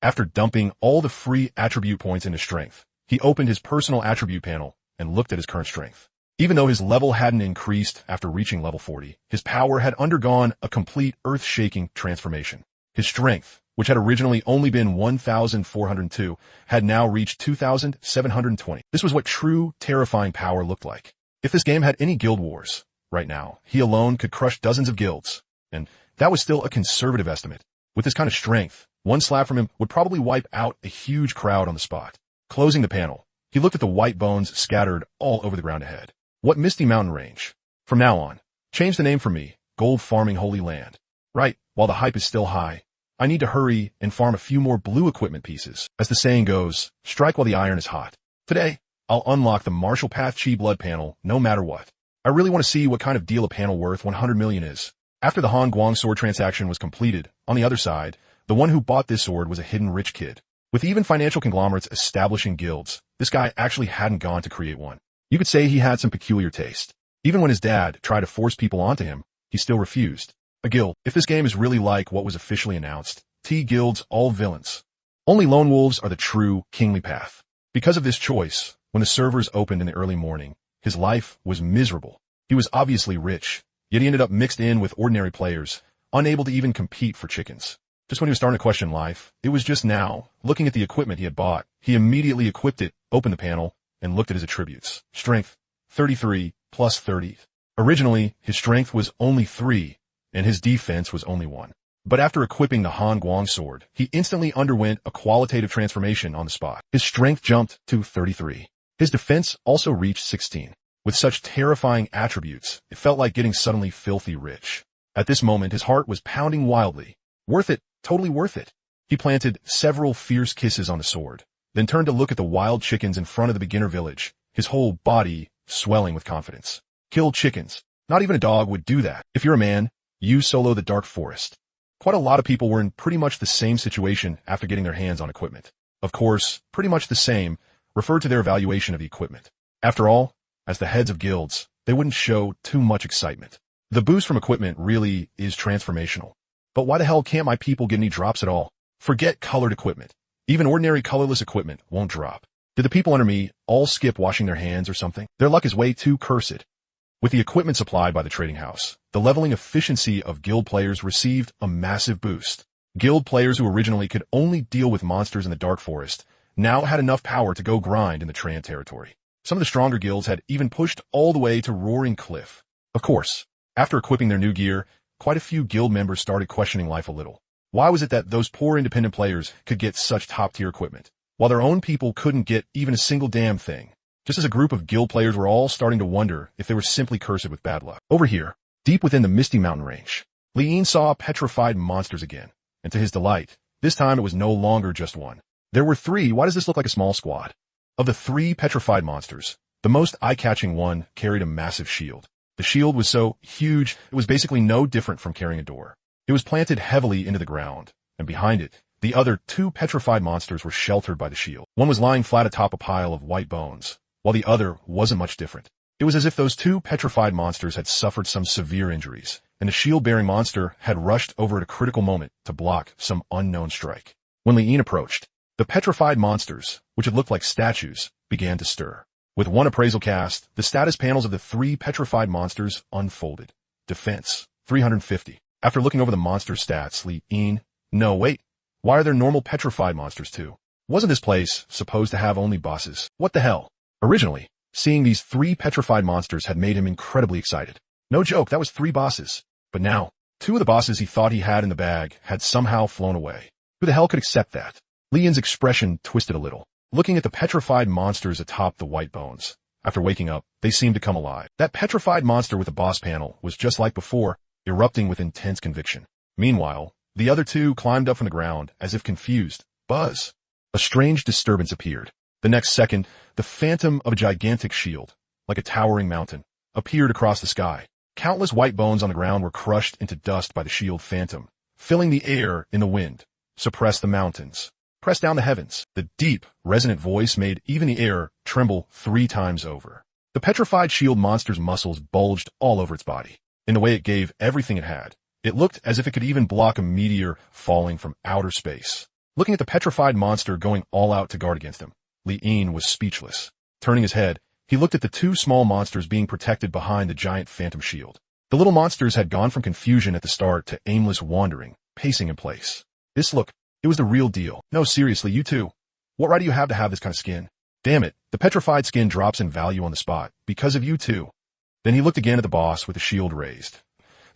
After dumping all the free attribute points into strength, he opened his personal attribute panel and looked at his current strength. Even though his level hadn't increased after reaching level 40, his power had undergone a complete earth-shaking transformation. His strength, which had originally only been 1,402, had now reached 2,720. This was what true, terrifying power looked like. If this game had any guild wars, right now, he alone could crush dozens of guilds. And that was still a conservative estimate. With this kind of strength, one slap from him would probably wipe out a huge crowd on the spot. Closing the panel, he looked at the white bones scattered all over the ground ahead. What misty mountain range? From now on, change the name for me, Gold Farming Holy Land. Right, while the hype is still high, I need to hurry and farm a few more blue equipment pieces. As the saying goes, strike while the iron is hot. Today, I'll unlock the Martial Path Chi Blood panel no matter what. I really want to see what kind of deal a panel worth 100 million is. After the Han Guang sword transaction was completed, on the other side, the one who bought this sword was a hidden rich kid. With even financial conglomerates establishing guilds, this guy actually hadn't gone to create one. You could say he had some peculiar taste. Even when his dad tried to force people onto him, he still refused. A guild, if this game is really like what was officially announced, T-guilds all villains. Only lone wolves are the true kingly path. Because of this choice, when the servers opened in the early morning, his life was miserable. He was obviously rich, yet he ended up mixed in with ordinary players, unable to even compete for chickens. Just when he was starting to question life, it was just now, looking at the equipment he had bought, he immediately equipped it, opened the panel, and looked at his attributes. Strength, 33, plus 30. Originally, his strength was only 3, and his defense was only 1. But after equipping the Han Guang sword, he instantly underwent a qualitative transformation on the spot. His strength jumped to 33. His defense also reached 16. With such terrifying attributes, it felt like getting suddenly filthy rich. At this moment, his heart was pounding wildly. Worth it, totally worth it. He planted several fierce kisses on the sword, then turned to look at the wild chickens in front of the beginner village, his whole body swelling with confidence. Kill chickens. Not even a dog would do that. If you're a man, you solo the dark forest. Quite a lot of people were in pretty much the same situation after getting their hands on equipment. Of course, pretty much the same referred to their evaluation of the equipment. After all, as the heads of guilds, they wouldn't show too much excitement. The boost from equipment really is transformational. But why the hell can't my people get any drops at all? Forget colored equipment. Even ordinary colorless equipment won't drop. Did the people under me all skip washing their hands or something? Their luck is way too cursed. With the equipment supplied by the trading house, the leveling efficiency of guild players received a massive boost. Guild players who originally could only deal with monsters in the dark forest now had enough power to go grind in the Tran territory. Some of the stronger guilds had even pushed all the way to Roaring Cliff. Of course, after equipping their new gear, quite a few guild members started questioning life a little. Why was it that those poor independent players could get such top-tier equipment, while their own people couldn't get even a single damn thing? Just as a group of guild players were all starting to wonder if they were simply cursed with bad luck. Over here, deep within the misty mountain range, Li Yin saw petrified monsters again, and to his delight, this time it was no longer just one. There were 3. Why does this look like a small squad? Of the 3 petrified monsters, the most eye-catching one carried a massive shield. The shield was so huge, it was basically no different from carrying a door. It was planted heavily into the ground, and behind it, the other 2 petrified monsters were sheltered by the shield. One was lying flat atop a pile of white bones, while the other wasn't much different. It was as if those 2 petrified monsters had suffered some severe injuries, and the shield-bearing monster had rushed over at a critical moment to block some unknown strike. When Li Yin approached, the petrified monsters, which had looked like statues, began to stir. With one appraisal cast, the status panels of the 3 petrified monsters unfolded. Defense, 350. After looking over the monster stats, Li Yin, no wait, why are there normal petrified monsters too? Wasn't this place supposed to have only bosses? What the hell? Originally, seeing these 3 petrified monsters had made him incredibly excited. No joke, that was 3 bosses. But now, 2 of the bosses he thought he had in the bag had somehow flown away. Who the hell could accept that? Li Yin's expression twisted a little, looking at the petrified monsters atop the white bones. After waking up, they seemed to come alive. That petrified monster with the boss panel was just like before, erupting with intense conviction. Meanwhile, the other 2 climbed up from the ground as if confused. Buzz! A strange disturbance appeared. The next second, the phantom of a gigantic shield, like a towering mountain, appeared across the sky. Countless white bones on the ground were crushed into dust by the shield phantom, filling the air in the wind. Suppress the mountains. Press down the heavens. The deep, resonant voice made even the air tremble 3 times over. The petrified shield monster's muscles bulged all over its body. In the way it gave everything it had, it looked as if it could even block a meteor falling from outer space. Looking at the petrified monster going all out to guard against him, Li Yin was speechless. Turning his head, he looked at the 2 small monsters being protected behind the giant phantom shield. The little monsters had gone from confusion at the start to aimless wandering, pacing in place. It was the real deal. No, seriously, you 2. What right do you have to have this kind of skin? Damn it, the petrified skin drops in value on the spot, because of you 2. Then he looked again at the boss with the shield raised.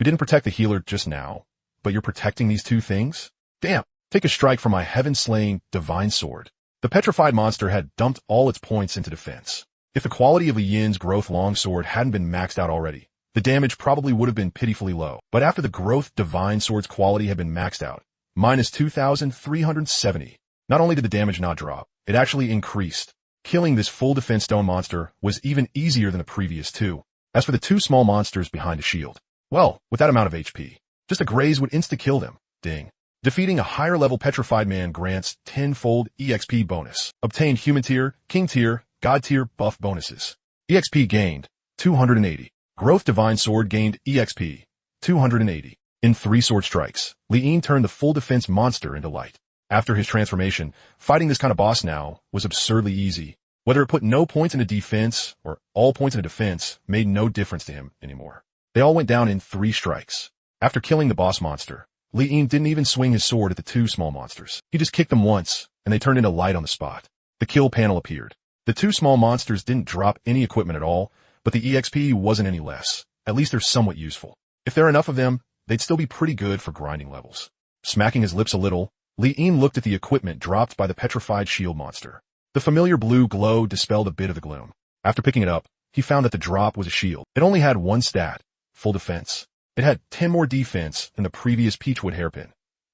You didn't protect the healer just now, but you're protecting these two things? Damn, take a strike from my heaven-slaying divine sword. The petrified monster had dumped all its points into defense. If the quality of Li Yin's growth longsword hadn't been maxed out already, the damage probably would have been pitifully low. But after the growth divine sword's quality had been maxed out, minus 2,370, not only did the damage not drop, it actually increased. Killing this full defense stone monster was even easier than the previous two. As for the two small monsters behind a shield, well, with that amount of HP, just a graze would insta-kill them. Ding. Defeating a higher level petrified man grants 10-fold EXP bonus. Obtained human tier, king tier, god tier buff bonuses. EXP gained 280. Growth divine sword gained EXP 280. In 3 sword strikes, Li Yin turned the full defense monster into light. After his transformation, fighting this kind of boss now was absurdly easy. Whether it put no points into defense or all points into defense made no difference to him anymore. They all went down in 3 strikes. After killing the boss monster, Li Yin didn't even swing his sword at the 2 small monsters. He just kicked them once, and they turned into light on the spot. The kill panel appeared. The 2 small monsters didn't drop any equipment at all, but the EXP wasn't any less. At least they're somewhat useful. If there are enough of them, they'd still be pretty good for grinding levels. Smacking his lips a little, Li Yin looked at the equipment dropped by the petrified shield monster. The familiar blue glow dispelled a bit of the gloom. After picking it up, he found that the drop was a shield. It only had 1 stat, full defense. It had 10 more defense than the previous Peachwood hairpin.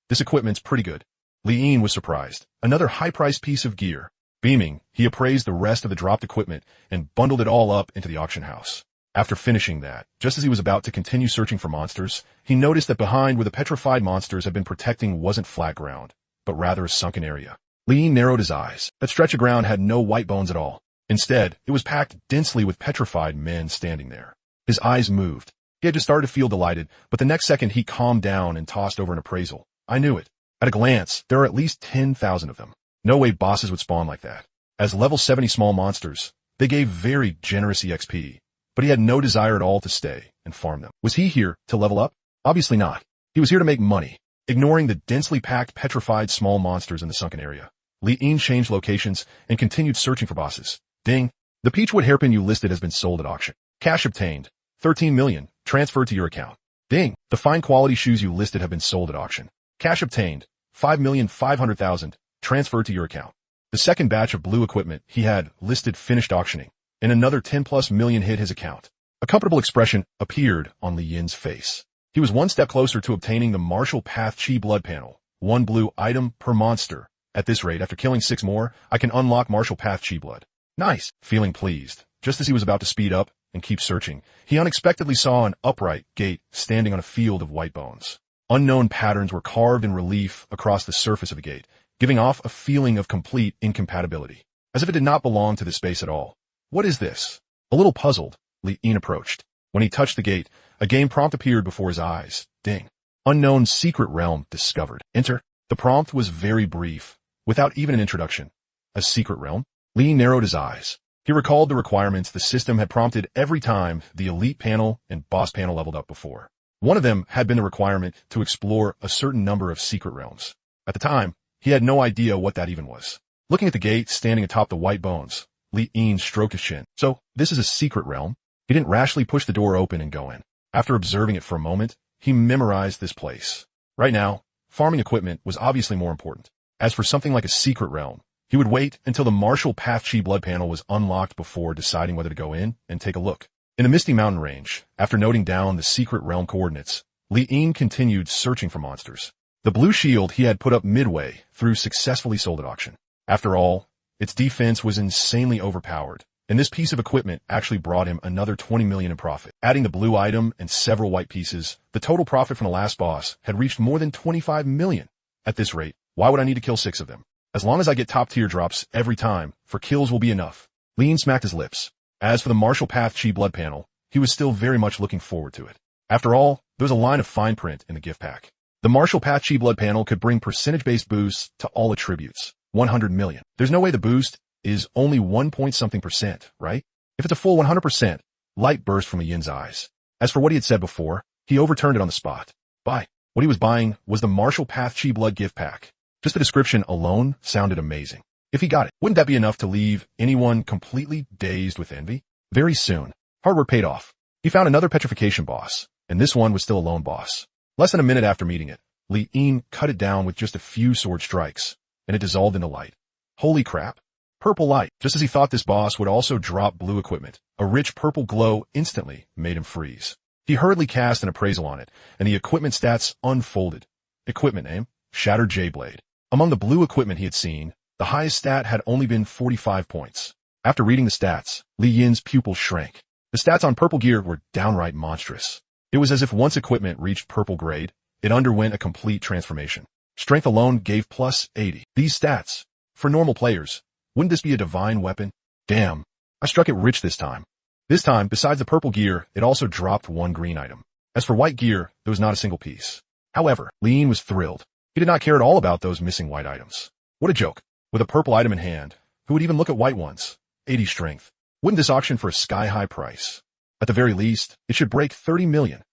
This equipment's pretty good. Li Yin was surprised. Another high-priced piece of gear. Beaming, he appraised the rest of the dropped equipment and bundled it all up into the auction house. After finishing that, just as he was about to continue searching for monsters, he noticed that behind where the petrified monsters had been protecting wasn't flat ground, but rather a sunken area. Li Yin narrowed his eyes. That stretch of ground had no white bones at all. Instead, it was packed densely with petrified men standing there. His eyes moved. He had just started to feel delighted, but the next second he calmed down and tossed over an appraisal. I knew it. At a glance, there are at least 10,000 of them. No way bosses would spawn like that. As level 70 small monsters, they gave very generous EXP, but he had no desire at all to stay and farm them. Was he here to level up? Obviously not. He was here to make money. Ignoring the densely packed petrified small monsters in the sunken area, Li Yin changed locations and continued searching for bosses. Ding. The Peachwood hairpin you listed has been sold at auction. Cash obtained. 13 million. Transferred to your account. Ding. The fine quality shoes you listed have been sold at auction. Cash obtained. 5,500,000. Transferred to your account. The second batch of blue equipment he had listed finished auctioning, and another 10+ million hit his account. A comfortable expression appeared on Li Yin's face. He was one step closer to obtaining the Martial Path Chi blood panel. 1 blue item per monster. At this rate, after killing 6 more, I can unlock Martial Path Chi blood. Nice. Feeling pleased, just as he was about to speed up and keep searching, he unexpectedly saw an upright gate standing on a field of white bones. Unknown patterns were carved in relief across the surface of the gate, giving off a feeling of complete incompatibility, as if it did not belong to the space at all. What is this? A little puzzled, Li Yin approached. When he touched the gate, a game prompt appeared before his eyes. Ding. Unknown secret realm discovered. Enter. The prompt was very brief, without even an introduction. A secret realm? Li narrowed his eyes. He recalled the requirements the system had prompted every time the elite panel and boss panel leveled up before. One of them had been the requirement to explore a certain number of secret realms. At the time, he had no idea what that even was. Looking at the gate standing atop the white bones, Li Yin stroked his chin. So, this is a secret realm? He didn't rashly push the door open and go in. After observing it for a moment, he memorized this place. Right now, farming equipment was obviously more important. As for something like a secret realm, he would wait until the Martial Path Chi blood panel was unlocked before deciding whether to go in and take a look. In a misty mountain range, after noting down the secret realm coordinates, Li Yin continued searching for monsters. The blue shield he had put up midway through successfully sold at auction. After all, its defense was insanely overpowered, and this piece of equipment actually brought him another 20 million in profit. Adding the blue item and several white pieces, the total profit from the last boss had reached more than 25 million. At this rate, why would I need to kill 6 of them? As long as I get top tier drops every time, for kills will be enough. Li Yin smacked his lips. As for the Martial Path Chi blood panel, he was still very much looking forward to it. After all, there was a line of fine print in the gift pack. The Martial Path Chi blood panel could bring percentage-based boosts to all attributes. 100 million. There's no way the boost is only 1 point something percent, right? If it's a full 100%, light burst from Li Yin's eyes. As for what he had said before, he overturned it on the spot. Buy. What he was buying was the Martial Path Chi blood gift pack. Just the description alone sounded amazing. If he got it, wouldn't that be enough to leave anyone completely dazed with envy? Very soon, hard work paid off. He found another petrification boss, and this one was still a lone boss. Less than a minute after meeting it, Li Yin cut it down with just a few sword strikes, and it dissolved into light. Holy crap. Purple light. Just as he thought this boss would also drop blue equipment, a rich purple glow instantly made him freeze. He hurriedly cast an appraisal on it, and the equipment stats unfolded. Equipment name, Shattered J-Blade. Among the blue equipment he had seen, the highest stat had only been 45 points. After reading the stats, Li Yin's pupil shrank. The stats on purple gear were downright monstrous. It was as if once equipment reached purple grade, it underwent a complete transformation. Strength alone gave plus 80. These stats, for normal players, wouldn't this be a divine weapon? Damn, I struck it rich this time. This time, besides the purple gear, it also dropped one green item. As for white gear, there was not a single piece. However, Li Yin was thrilled. He did not care at all about those missing white items. What a joke. With a purple item in hand, who would even look at white ones? 80 strength. Wouldn't this auction for a sky-high price? At the very least, it should break 30 million.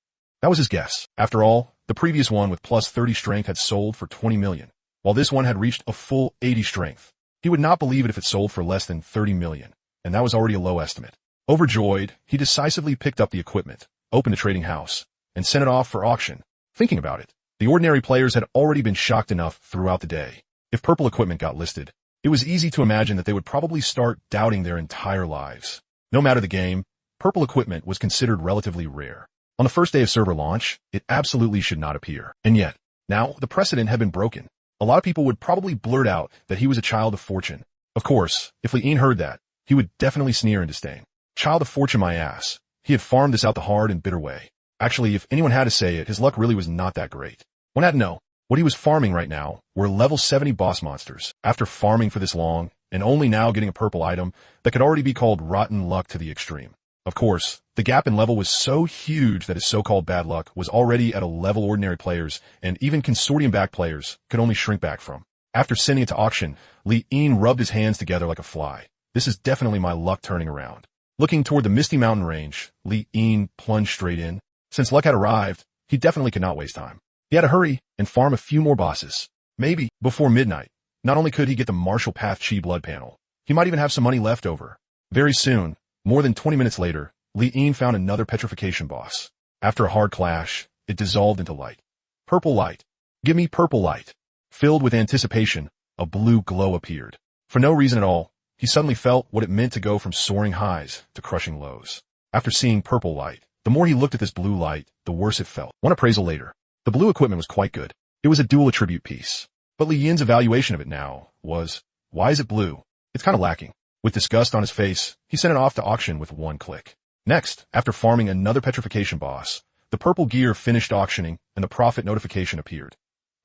That was his guess. After all, the previous one with plus 30 strength had sold for 20 million, while this one had reached a full 80 strength. He would not believe it if it sold for less than 30 million, and that was already a low estimate. Overjoyed, he decisively picked up the equipment, opened the trading house, and sent it off for auction. Thinking about it, the ordinary players had already been shocked enough throughout the day. If purple equipment got listed, it was easy to imagine that they would probably start doubting their entire lives. No matter the game, purple equipment was considered relatively rare. On the first day of server launch, it absolutely should not appear. And yet, now the precedent had been broken. A lot of people would probably blurt out that he was a child of fortune. Of course, if Li Yin heard that, he would definitely sneer in disdain. Child of fortune my ass. He had farmed this out the hard and bitter way. Actually, if anyone had to say it, his luck really was not that great. One had to know, what he was farming right now were level 70 boss monsters. After farming for this long, and only now getting a purple item that could already be called rotten luck to the extreme. Of course, the gap in level was so huge that his so-called bad luck was already at a level ordinary players and even consortium-backed players could only shrink back from. After sending it to auction, Li Yin rubbed his hands together like a fly. This is definitely my luck turning around. Looking toward the misty mountain range, Li Yin plunged straight in. Since luck had arrived, he definitely could not waste time. He had to hurry and farm a few more bosses. Maybe, before midnight, not only could he get the Martial Path Chi blood panel, he might even have some money left over. Very soon, more than 20 minutes later, Li Yin found another petrification boss. After a hard clash, it dissolved into light. Purple light. Give me purple light. Filled with anticipation, a blue glow appeared. For no reason at all, he suddenly felt what it meant to go from soaring highs to crushing lows. After seeing purple light, the more he looked at this blue light, the worse it felt. One appraisal later, the blue equipment was quite good. It was a dual attribute piece. But Li Yin's evaluation of it now was, why is it blue? It's kind of lacking. With disgust on his face, he sent it off to auction with one click. Next, after farming another petrification boss, the purple gear finished auctioning and the profit notification appeared.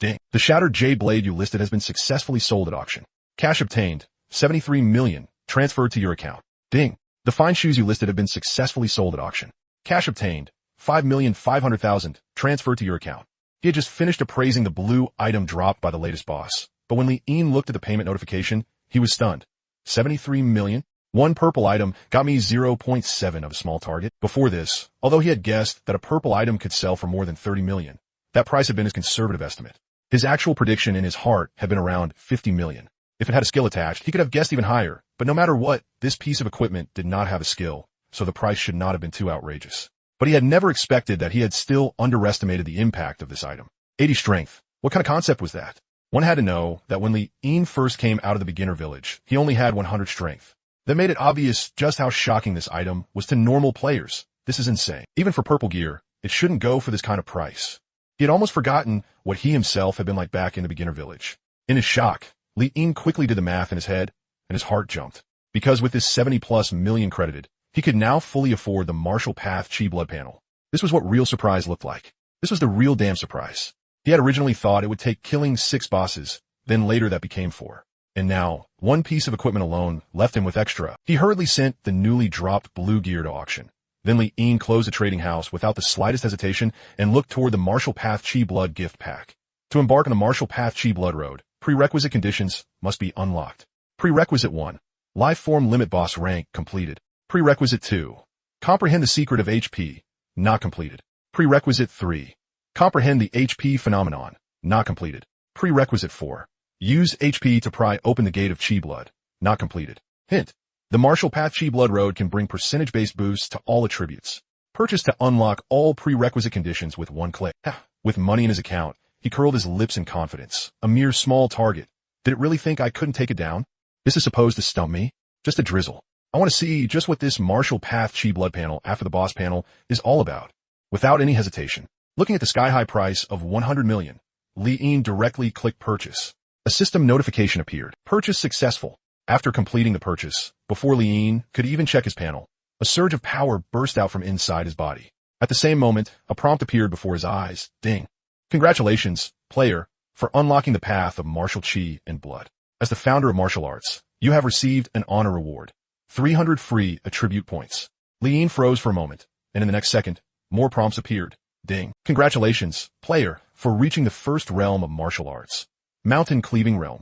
Ding. The Shattered J-Blade you listed has been successfully sold at auction. Cash obtained, 73 million, transferred to your account. Ding. The fine shoes you listed have been successfully sold at auction. Cash obtained, 5,500,000, transferred to your account. He had just finished appraising the blue item dropped by the latest boss, but when Li Yin looked at the payment notification, he was stunned. 73 million? One purple item got me 0.7 of a small target. Before this, although he had guessed that a purple item could sell for more than 30 million, that price had been his conservative estimate. His actual prediction in his heart had been around 50 million. If it had a skill attached, he could have guessed even higher, but no matter what, this piece of equipment did not have a skill, so the price should not have been too outrageous. But he had never expected that he had still underestimated the impact of this item. 80 strength. What kind of concept was that? One had to know that when Li Yin first came out of the beginner village, he only had 100 strength. That made it obvious just how shocking this item was to normal players. This is insane. Even for purple gear, it shouldn't go for this kind of price. He had almost forgotten what he himself had been like back in the beginner village. In his shock, Li Yin quickly did the math in his head, and his heart jumped. Because with this 70+ million credited, he could now fully afford the Martial Path Chi blood panel. This was what real surprise looked like. This was the real damn surprise. He had originally thought it would take killing 6 bosses, then later that became 4. And now, one piece of equipment alone left him with extra. He hurriedly sent the newly dropped blue gear to auction. Then Li Yin closed the trading house without the slightest hesitation and looked toward the Martial Path Chi blood gift pack. To embark on the Martial Path Chi blood road, prerequisite conditions must be unlocked. Prerequisite 1. Life form limit boss rank completed. Prerequisite 2. Comprehend the secret of HP, not completed. Prerequisite 3. Comprehend the HP phenomenon, not completed. Prerequisite 4. Use HP to pry open the gate of Chi blood, not completed. Hint. The Martial Path Chi blood road can bring percentage-based boosts to all attributes. Purchase to unlock all prerequisite conditions with one click. With money in his account, he curled his lips in confidence. A mere small target. Did it really think I couldn't take it down? This is supposed to stump me? Just a drizzle. I want to see just what this martial path chi blood panel after the boss panel is all about. Without any hesitation, looking at the sky-high price of 100 million, Li Yin directly clicked purchase. A system notification appeared. Purchase successful. After completing the purchase, before Li Yin could even check his panel, a surge of power burst out from inside his body. At the same moment, a prompt appeared before his eyes. Ding. Congratulations, player, for unlocking the path of martial chi and blood. As the founder of martial arts, you have received an honor reward. 300 free attribute points. Li Yin froze for a moment, and in the next second, more prompts appeared. Ding. Congratulations, player, for reaching the first realm of martial arts. Mountain Cleaving Realm.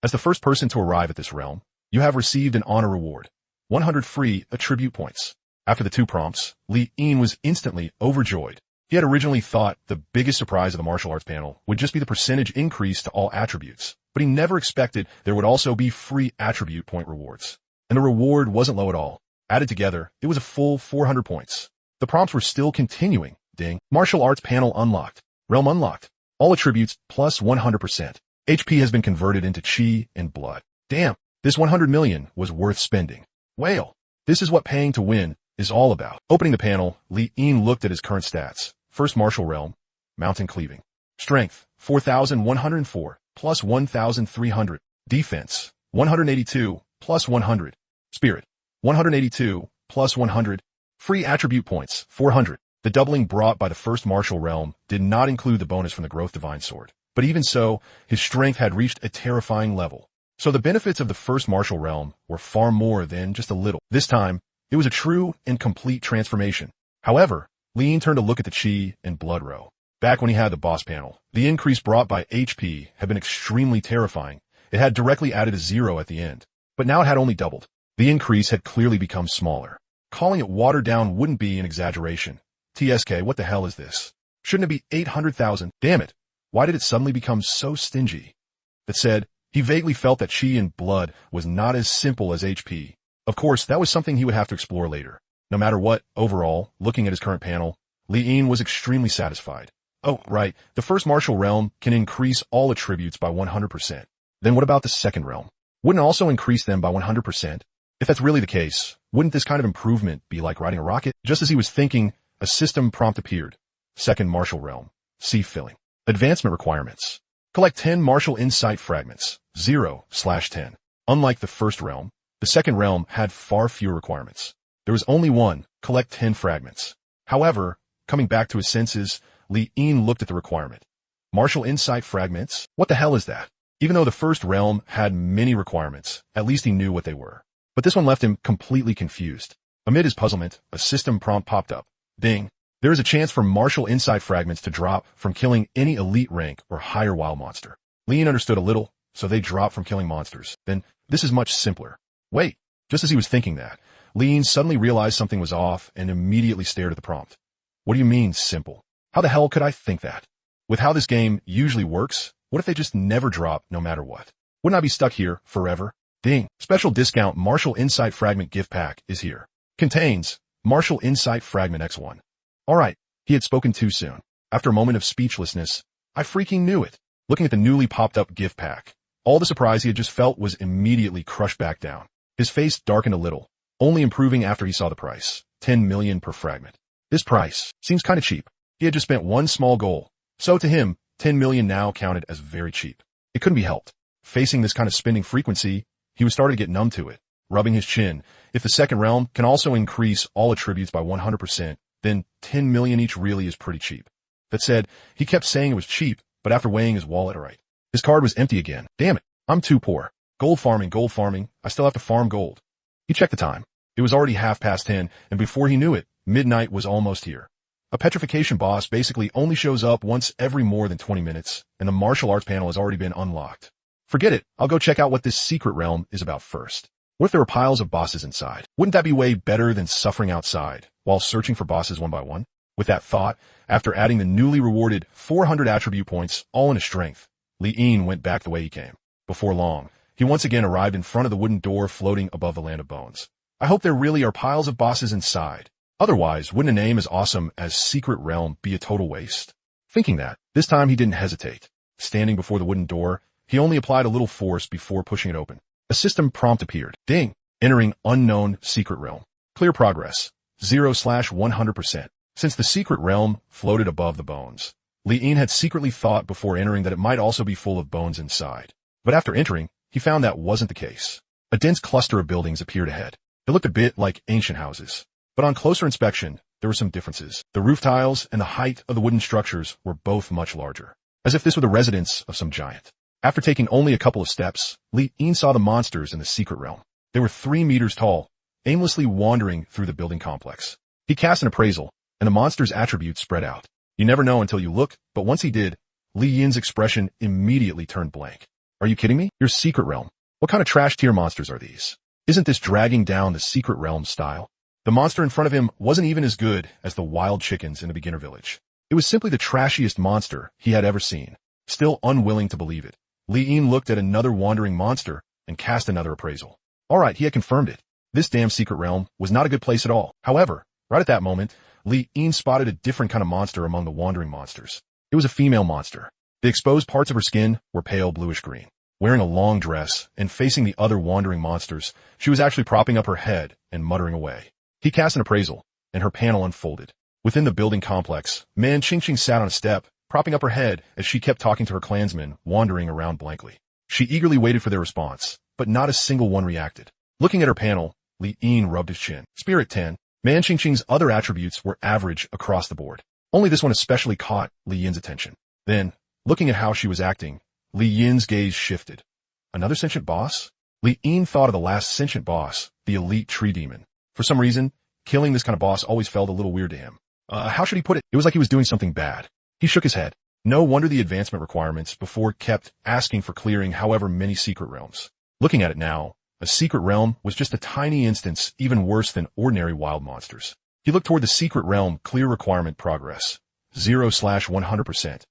As the first person to arrive at this realm, you have received an honor reward. 100 free attribute points. After the two prompts, Li Yin was instantly overjoyed. He had originally thought the biggest surprise of the martial arts panel would just be the percentage increase to all attributes, but he never expected there would also be free attribute point rewards. And the reward wasn't low at all. Added together, it was a full 400 points. The prompts were still continuing. Ding. Martial arts panel unlocked. Realm unlocked. All attributes plus 100%. HP has been converted into chi and blood. Damn, this 100 million was worth spending. Whale. This is what paying to win is all about. Opening the panel, Li Yin looked at his current stats. First martial realm, mountain cleaving. Strength, 4,104, plus 1,300. Defense, 182, plus 100. Spirit, 182, plus 100. Free attribute points, 400. The doubling brought by the first martial realm did not include the bonus from the Growth Divine Sword. But even so, his strength had reached a terrifying level. So the benefits of the first martial realm were far more than just a little. This time, it was a true and complete transformation. However, Li Yin turned to look at the chi and blood row. Back when he had the boss panel, the increase brought by HP had been extremely terrifying. It had directly added a 0 at the end. But now it had only doubled. The increase had clearly become smaller. Calling it watered down wouldn't be an exaggeration. TSK, what the hell is this? Shouldn't it be 800,000? Damn it. Why did it suddenly become so stingy? That said, he vaguely felt that chi and blood was not as simple as HP. Of course, that was something he would have to explore later. No matter what, overall, looking at his current panel, Li Yin was extremely satisfied. Oh, right, the first martial realm can increase all attributes by 100%. Then what about the second realm? Wouldn't it also increase them by 100%? If that's really the case, wouldn't this kind of improvement be like riding a rocket? Just as he was thinking, a system prompt appeared. Second martial realm. Sea filling. Advancement requirements. Collect 10 martial insight fragments. 0/10. Unlike the first realm, the second realm had far fewer requirements. There was only one. Collect 10 fragments. However, coming back to his senses, Li Yin looked at the requirement. Martial insight fragments? What the hell is that? Even though the first realm had many requirements, at least he knew what they were. But this one left him completely confused. Amid his puzzlement, a system prompt popped up. Ding. There is a chance for martial insight fragments to drop from killing any elite rank or higher wild monster. Li Yin understood a little, so they drop from killing monsters. Then, this is much simpler. Wait, just as he was thinking that, Li Yin suddenly realized something was off and immediately stared at the prompt. What do you mean, simple? How the hell could I think that? With how this game usually works, what if they just never drop no matter what? Wouldn't I be stuck here forever? Ding. Special discount Martial Insight Fragment gift pack is here. Contains Martial Insight Fragment X1. Alright, he had spoken too soon. After a moment of speechlessness, I freaking knew it. Looking at the newly popped up gift pack, all the surprise he had just felt was immediately crushed back down. His face darkened a little, only improving after he saw the price. 10 million per fragment. This price seems kinda cheap. He had just spent one small goal. So to him, 10 million now counted as very cheap. It couldn't be helped. Facing this kind of spending frequency, he was starting to get numb to it. Rubbing his chin, if the second realm can also increase all attributes by 100%, then 10 million each really is pretty cheap. That said, he kept saying it was cheap, but after weighing his wallet right, his card was empty again. Damn it, I'm too poor. Gold farming, I still have to farm gold. He checked the time. It was already 10:30, and before he knew it, midnight was almost here. A petrification boss basically only shows up once every more than 20 minutes, and the martial arts panel has already been unlocked. Forget it, I'll go check out what this secret realm is about first. What if there were piles of bosses inside? Wouldn't that be way better than suffering outside, while searching for bosses one by one? With that thought, after adding the newly rewarded 400 attribute points, all in his strength, Li Yin went back the way he came. Before long, he once again arrived in front of the wooden door floating above the land of bones. I hope there really are piles of bosses inside. Otherwise, wouldn't a name as awesome as Secret Realm be a total waste? Thinking that, this time he didn't hesitate. Standing before the wooden door, he only applied a little force before pushing it open. A system prompt appeared. Ding! Entering unknown secret realm. Clear progress. 0/100%. Since the secret realm floated above the bones, Li Yin had secretly thought before entering that it might also be full of bones inside. But after entering, he found that wasn't the case. A dense cluster of buildings appeared ahead. It looked a bit like ancient houses. But on closer inspection, there were some differences. The roof tiles and the height of the wooden structures were both much larger, as if this were the residence of some giant. After taking only a couple of steps, Li Yin saw the monsters in the secret realm. They were 3 meters tall, aimlessly wandering through the building complex. He cast an appraisal, and the monster's attributes spread out. You never know until you look, but once he did, Li Yin's expression immediately turned blank. Are you kidding me? Your secret realm. What kind of trash tier monsters are these? Isn't this dragging down the secret realm style? The monster in front of him wasn't even as good as the wild chickens in the beginner village. It was simply the trashiest monster he had ever seen. Still unwilling to believe it, Li Yin looked at another wandering monster and cast another appraisal. Alright, he had confirmed it. This damn secret realm was not a good place at all. However, right at that moment, Li Yin spotted a different kind of monster among the wandering monsters. It was a female monster. The exposed parts of her skin were pale bluish-green. Wearing a long dress and facing the other wandering monsters, she was actually propping up her head and muttering away. He cast an appraisal, and her panel unfolded. Within the building complex, Man Chingching sat on a step, propping up her head as she kept talking to her clansmen, wandering around blankly. She eagerly waited for their response, but not a single one reacted. Looking at her panel, Li Yin rubbed his chin. Spirit 10. Man Chingching's other attributes were average across the board. Only this one especially caught Li Yin's attention. Then, looking at how she was acting, Li Yin's gaze shifted. Another sentient boss? Li Yin thought of the last sentient boss, the elite tree demon. For some reason, killing this kind of boss always felt a little weird to him. How should he put it? It was like he was doing something bad. He shook his head. No wonder the advancement requirements before kept asking for clearing however many secret realms. Looking at it now, a secret realm was just a tiny instance even worse than ordinary wild monsters. He looked toward the secret realm clear requirement progress. 0/100%.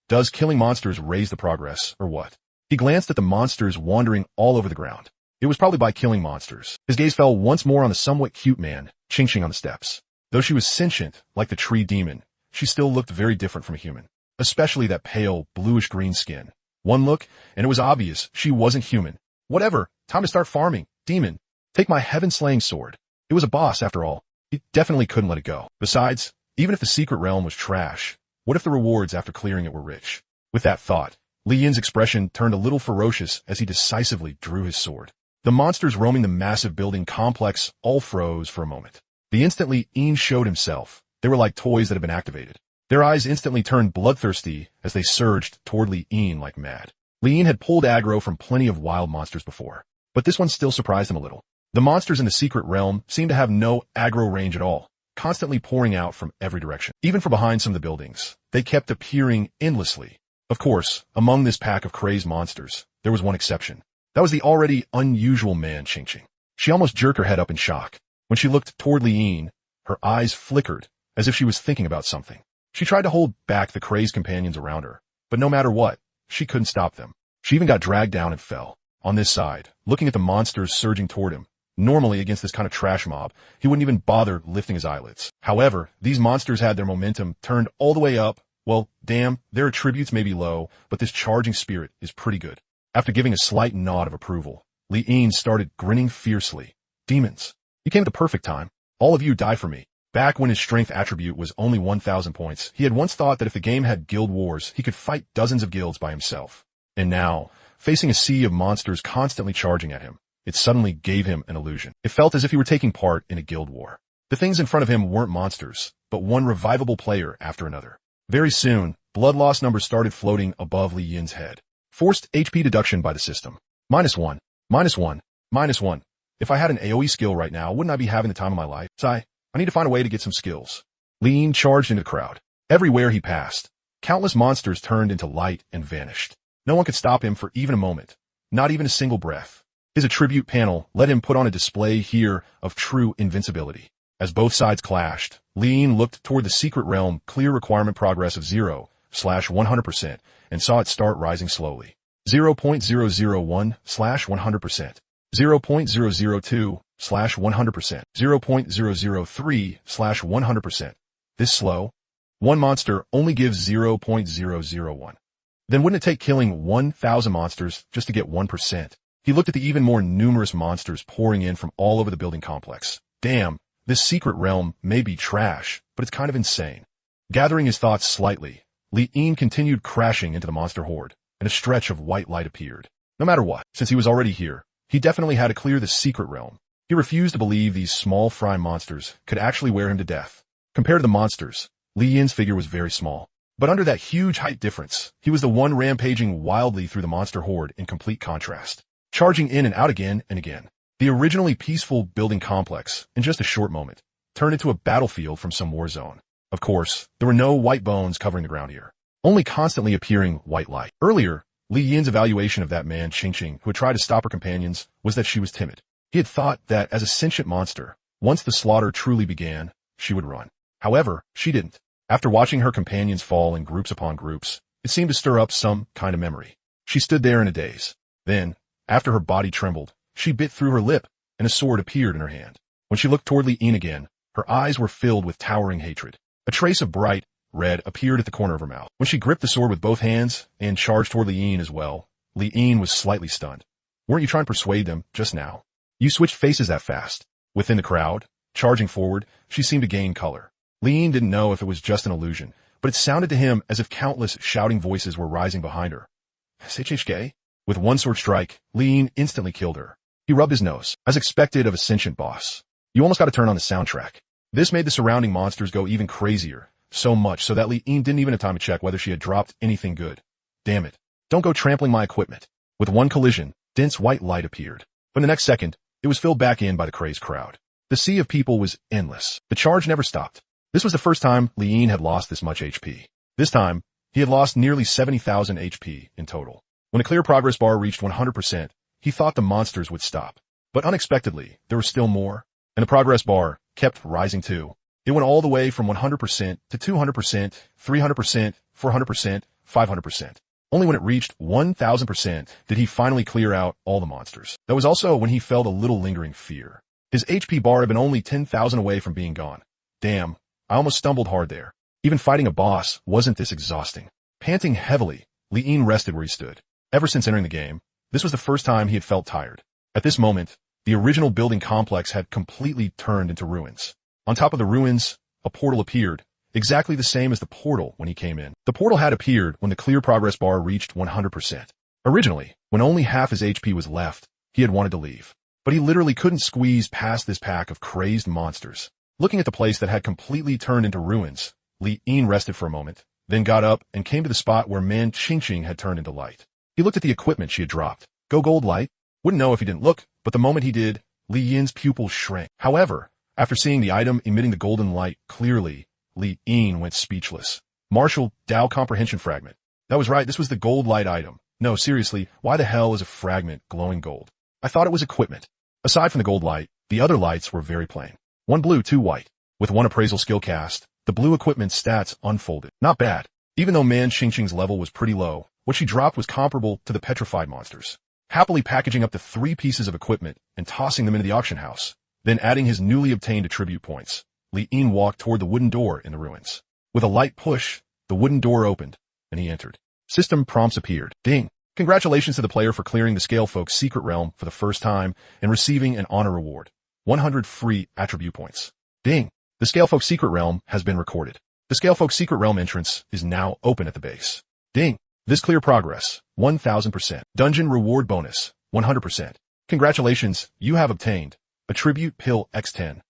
Does killing monsters raise the progress, or what? He glanced at the monsters wandering all over the ground. It was probably by killing monsters. His gaze fell once more on the somewhat cute Man, Chingching on the steps. Though she was sentient, like the tree demon, she still looked very different from a human. Especially that pale, bluish-green skin. One look, and it was obvious she wasn't human. Whatever, time to start farming. Demon, take my heaven-slaying sword. It was a boss, after all. He definitely couldn't let it go. Besides, even if the secret realm was trash, what if the rewards after clearing it were rich? With that thought, Li Yin's expression turned a little ferocious as he decisively drew his sword. The monsters roaming the massive building complex all froze for a moment. The instant Li Yin showed himself, they were like toys that had been activated. Their eyes instantly turned bloodthirsty as they surged toward Li Yin like mad. Li Yin had pulled aggro from plenty of wild monsters before, but this one still surprised him a little. The monsters in the secret realm seemed to have no aggro range at all, constantly pouring out from every direction. Even from behind some of the buildings, they kept appearing endlessly. Of course, among this pack of crazed monsters, there was one exception. That was the already unusual Man Chingching. She almost jerked her head up in shock. When she looked toward Li Yin, her eyes flickered, as if she was thinking about something. She tried to hold back the crazed companions around her, but no matter what, she couldn't stop them. She even got dragged down and fell. On this side, looking at the monsters surging toward him, normally against this kind of trash mob, he wouldn't even bother lifting his eyelids. However, these monsters had their momentum turned all the way up. Well, damn, their attributes may be low, but this charging spirit is pretty good. After giving a slight nod of approval, Li Yin started grinning fiercely. Demons, you came at the perfect time. All of you die for me. Back when his strength attribute was only 1,000 points, he had once thought that if the game had guild wars, he could fight dozens of guilds by himself. And now, facing a sea of monsters constantly charging at him, it suddenly gave him an illusion. It felt as if he were taking part in a guild war. The things in front of him weren't monsters, but one revivable player after another. Very soon, blood loss numbers started floating above Li Yin's head. Forced HP deduction by the system. -1, -1, -1. If I had an AoE skill right now, wouldn't I be having the time of my life? I need to find a way to get some skills. Li Yin charged into the crowd. Everywhere he passed, countless monsters turned into light and vanished. No one could stop him for even a moment, not even a single breath. His attribute panel let him put on a display here of true invincibility. As both sides clashed, Li Yin looked toward the secret realm clear requirement progress of 0/100% and saw it start rising slowly. 0.001/100%, 0.002, 100%, 0.003/100%. This slow? One monster only gives 0.001. Then wouldn't it take killing 1,000 monsters just to get 1%? He looked at the even more numerous monsters pouring in from all over the building complex. Damn, this secret realm may be trash, but it's kind of insane. Gathering his thoughts slightly, Li Yin continued crashing into the monster horde, and a stretch of white light appeared. No matter what, since he was already here, he definitely had to clear the secret realm. He refused to believe these small fry monsters could actually wear him to death. Compared to the monsters, Li Yin's figure was very small. But under that huge height difference, he was the one rampaging wildly through the monster horde in complete contrast, charging in and out again and again. The originally peaceful building complex, in just a short moment, turned into a battlefield from some war zone. Of course, there were no white bones covering the ground here, only constantly appearing white light. Earlier, Li Yin's evaluation of that man Chang'e, who had tried to stop her companions, was that she was timid. He had thought that as a sentient monster, once the slaughter truly began, she would run. However, she didn't. After watching her companions fall in groups upon groups, it seemed to stir up some kind of memory. She stood there in a daze. Then, after her body trembled, she bit through her lip, and a sword appeared in her hand. When she looked toward Li Yin again, her eyes were filled with towering hatred. A trace of bright red appeared at the corner of her mouth. When she gripped the sword with both hands and charged toward Li Yin as well, Li Yin was slightly stunned. Weren't you trying to persuade them just now? You switched faces that fast. Within the crowd, charging forward, she seemed to gain color. Li Yin didn't know if it was just an illusion, but it sounded to him as if countless shouting voices were rising behind her. Chang'e? With one sword strike, Li Yin instantly killed her. He rubbed his nose, as expected of a sentient boss. You almost got to turn on the soundtrack. This made the surrounding monsters go even crazier, so much so that Li Yin didn't even have time to check whether she had dropped anything good. Damn it. Don't go trampling my equipment. With one collision, dense white light appeared. But in the next second, it was filled back in by the crazed crowd. The sea of people was endless. The charge never stopped. This was the first time Li Yin had lost this much HP. This time, he had lost nearly 70,000 HP in total. When the clear progress bar reached 100%, he thought the monsters would stop. But unexpectedly, there was still more, and the progress bar kept rising too. It went all the way from 100% to 200%, 300%, 400%, 500%. Only when it reached 1,000% did he finally clear out all the monsters. That was also when he felt a little lingering fear. His HP bar had been only 10,000 away from being gone. Damn, I almost stumbled hard there. Even fighting a boss wasn't this exhausting. Panting heavily, Li Yin rested where he stood. Ever since entering the game, this was the first time he had felt tired. At this moment, the original building complex had completely turned into ruins. On top of the ruins, a portal appeared, exactly the same as the portal when he came in. The portal had appeared when the clear progress bar reached 100%. Originally, when only half his HP was left, he had wanted to leave. But he literally couldn't squeeze past this pack of crazed monsters. Looking at the place that had completely turned into ruins, Li Yin rested for a moment, then got up and came to the spot where Man Chang'e had turned into light. He looked at the equipment she had dropped. Go gold light? Wouldn't know if he didn't look, but the moment he did, Li Yin's pupils shrank. However, after seeing the item emitting the golden light clearly, Li Yin went speechless. Martial Dao Comprehension Fragment. That was right, this was the gold light item. No, seriously, why the hell is a fragment glowing gold? I thought it was equipment. Aside from the gold light, the other lights were very plain. One blue, two white. With one appraisal skill cast, the blue equipment stats unfolded. Not bad. Even though Man Chang'e's level was pretty low, what she dropped was comparable to the petrified monsters. Happily packaging up the 3 pieces of equipment and tossing them into the auction house, then adding his newly obtained attribute points, Li Yin walked toward the wooden door in the ruins. With a light push, the wooden door opened, and he entered. System prompts appeared. Ding! Congratulations to the player for clearing the Scalefolk's secret realm for the first time and receiving an honor reward. 100 free attribute points. Ding! The Scalefolk's secret realm has been recorded. The Scalefolk's secret realm entrance is now open at the base. Ding! This clear progress, 1000%. Dungeon reward bonus, 100%. Congratulations, you have obtained Attribute Pill X10.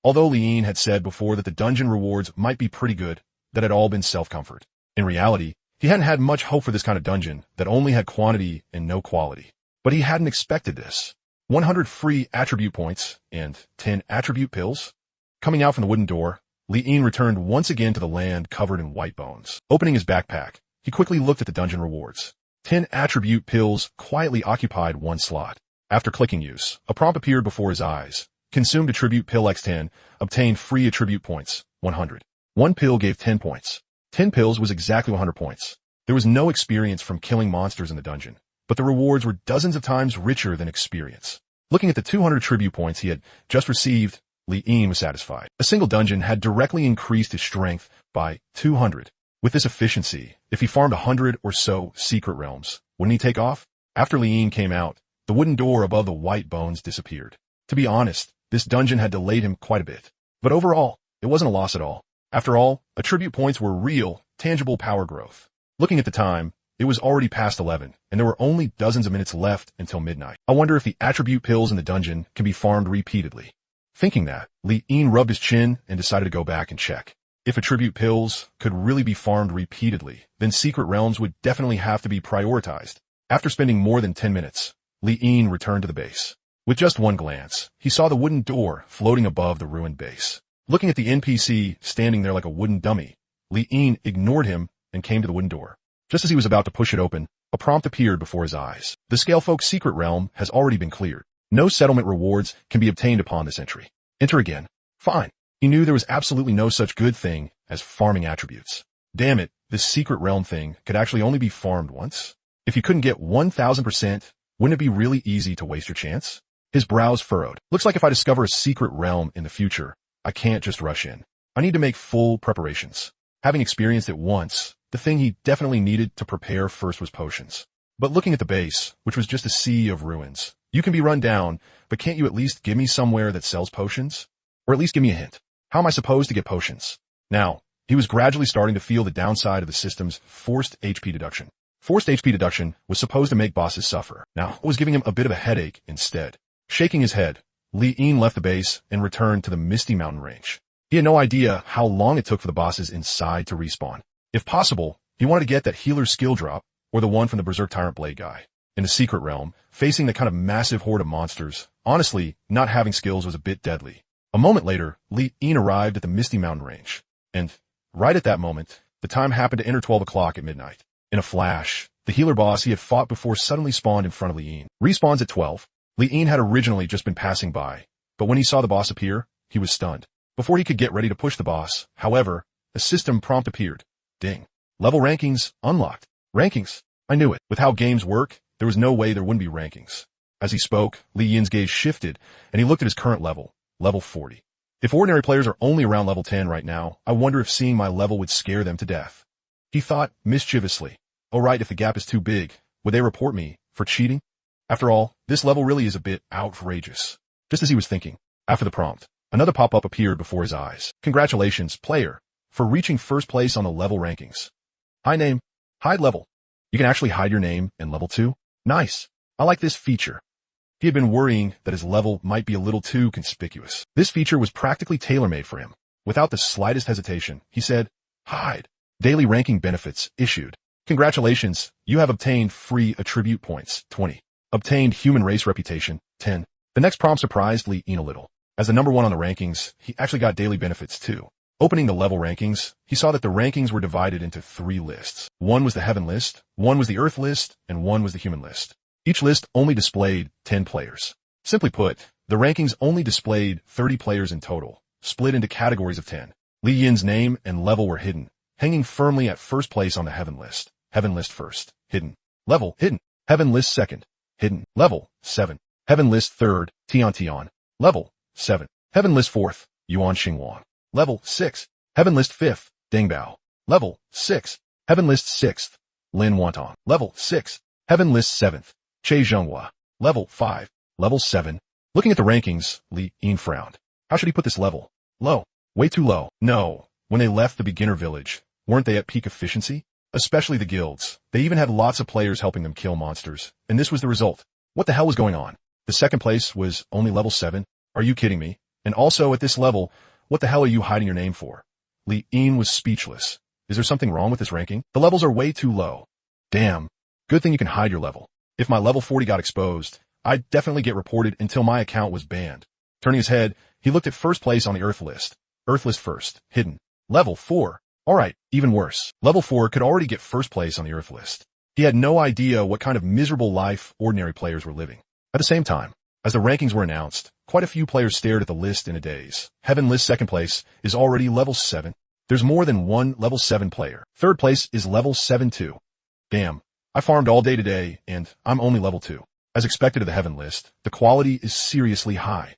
Although Li Yin had said before that the dungeon rewards might be pretty good, that had all been self-comfort. In reality, he hadn't had much hope for this kind of dungeon that only had quantity and no quality. But he hadn't expected this. 100 free attribute points and 10 attribute pills. Coming out from the wooden door, Li Yin returned once again to the land covered in white bones. Opening his backpack, he quickly looked at the dungeon rewards. 10 attribute pills quietly occupied one slot. After clicking use, a prompt appeared before his eyes. Consumed attribute pill X10, obtained free attribute points, 100. One pill gave 10 points. 10 pills was exactly 100 points. There was no experience from killing monsters in the dungeon, but the rewards were dozens of times richer than experience. Looking at the 200 tribute points he had just received, Li Yin was satisfied. A single dungeon had directly increased his strength by 200. With this efficiency, if he farmed 100 or so secret realms, wouldn't he take off? After Li Yin came out, the wooden door above the white bones disappeared. To be honest, this dungeon had delayed him quite a bit. But overall, it wasn't a loss at all. After all, attribute points were real, tangible power growth. Looking at the time, it was already past 11, and there were only dozens of minutes left until midnight. I wonder if the attribute pills in the dungeon can be farmed repeatedly. Thinking that, Li Yin rubbed his chin and decided to go back and check. If attribute pills could really be farmed repeatedly, then secret realms would definitely have to be prioritized. After spending more than 10 minutes, Li Yin returned to the base. With just one glance, he saw the wooden door floating above the ruined base. Looking at the NPC standing there like a wooden dummy, Li Yin ignored him and came to the wooden door. Just as he was about to push it open, a prompt appeared before his eyes. The Scalefolk's secret realm has already been cleared. No settlement rewards can be obtained upon this entry. Enter again. Fine. He knew there was absolutely no such good thing as farming attributes. Damn it, this secret realm thing could actually only be farmed once. If you couldn't get 1000%, wouldn't it be really easy to waste your chance? His brows furrowed. Looks like if I discover a secret realm in the future, I can't just rush in. I need to make full preparations. Having experienced it once, the thing he definitely needed to prepare first was potions. But looking at the base, which was just a sea of ruins, you can be run down, but can't you at least give me somewhere that sells potions? Or at least give me a hint. How am I supposed to get potions? Now, he was gradually starting to feel the downside of the system's forced HP deduction. Forced HP deduction was supposed to make bosses suffer. Now, it was giving him a bit of a headache instead. Shaking his head, Li Yin left the base and returned to the Misty Mountain range. He had no idea how long it took for the bosses inside to respawn. If possible, he wanted to get that healer's skill drop, or the one from the Berserk Tyrant Blade guy. In the secret realm, facing the kind of massive horde of monsters, honestly, not having skills was a bit deadly. A moment later, Li Yin arrived at the Misty Mountain range. And, right at that moment, the time happened to enter 12 o'clock at midnight. In a flash, the healer boss he had fought before suddenly spawned in front of Li Yin. Respawns at 12. Li Yin had originally just been passing by, but when he saw the boss appear, he was stunned. Before he could get ready to push the boss, however, a system prompt appeared. Ding. Level rankings unlocked. Rankings. I knew it. With how games work, there was no way there wouldn't be rankings. As he spoke, Li Yin's gaze shifted, and he looked at his current level, level 40. If ordinary players are only around level 10 right now, I wonder if seeing my level would scare them to death. He thought mischievously. Oh right, if the gap is too big, would they report me for cheating? After all, this level really is a bit outrageous. Just as he was thinking, after the prompt, another pop-up appeared before his eyes. Congratulations, player, for reaching first place on the level rankings. High name, hide level. You can actually hide your name in level 2. Nice. I like this feature. He had been worrying that his level might be a little too conspicuous. This feature was practically tailor-made for him. Without the slightest hesitation, he said, hide. Daily ranking benefits issued. Congratulations, you have obtained free attribute points, 20. Obtained human race reputation, 10. The next prompt surprised Li Yin a little. As the number 1 on the rankings, he actually got daily benefits too. Opening the level rankings, he saw that the rankings were divided into 3 lists. One was the heaven list, one was the earth list, and one was the human list. Each list only displayed 10 players. Simply put, the rankings only displayed 30 players in total, split into categories of 10. Li Yin's name and level were hidden, hanging firmly at first place on the heaven list. Heaven list first, hidden. Level, hidden. Heaven list second, hidden. Level, 7. Heaven list third, Tian Tian. Level, 7. Heaven list fourth, Yuan Xingwang. Level, 6. Heaven list fifth, Deng Bao. Level, 6. Heaven list sixth, Lin Wantong. Level, 6. Heaven list seventh, Che Zhenghua. Level, 5. Level 7. Looking at the rankings, Li Yin frowned. How should he put this level? Low. Way too low. No. When they left the beginner village, weren't they at peak efficiency? Especially the guilds. They even had lots of players helping them kill monsters, and this was the result. What the hell was going on? The second place was only level 7? Are you kidding me? And also at this level, what the hell are you hiding your name for? Li Yin was speechless. Is there something wrong with this ranking? The levels are way too low. Damn. Good thing you can hide your level. If my level 40 got exposed, I'd definitely get reported until my account was banned. Turning his head, he looked at first place on the earth list. Earth list first, hidden. Level 4. Alright, even worse. Level 4 could already get first place on the earth list. He had no idea what kind of miserable life ordinary players were living. At the same time, as the rankings were announced, quite a few players stared at the list in a daze. Heaven list second place is already level 7. There's more than one level 7 player. Third place is level 7 too. Damn, I farmed all day today, and I'm only level 2. As expected of the heaven list, the quality is seriously high.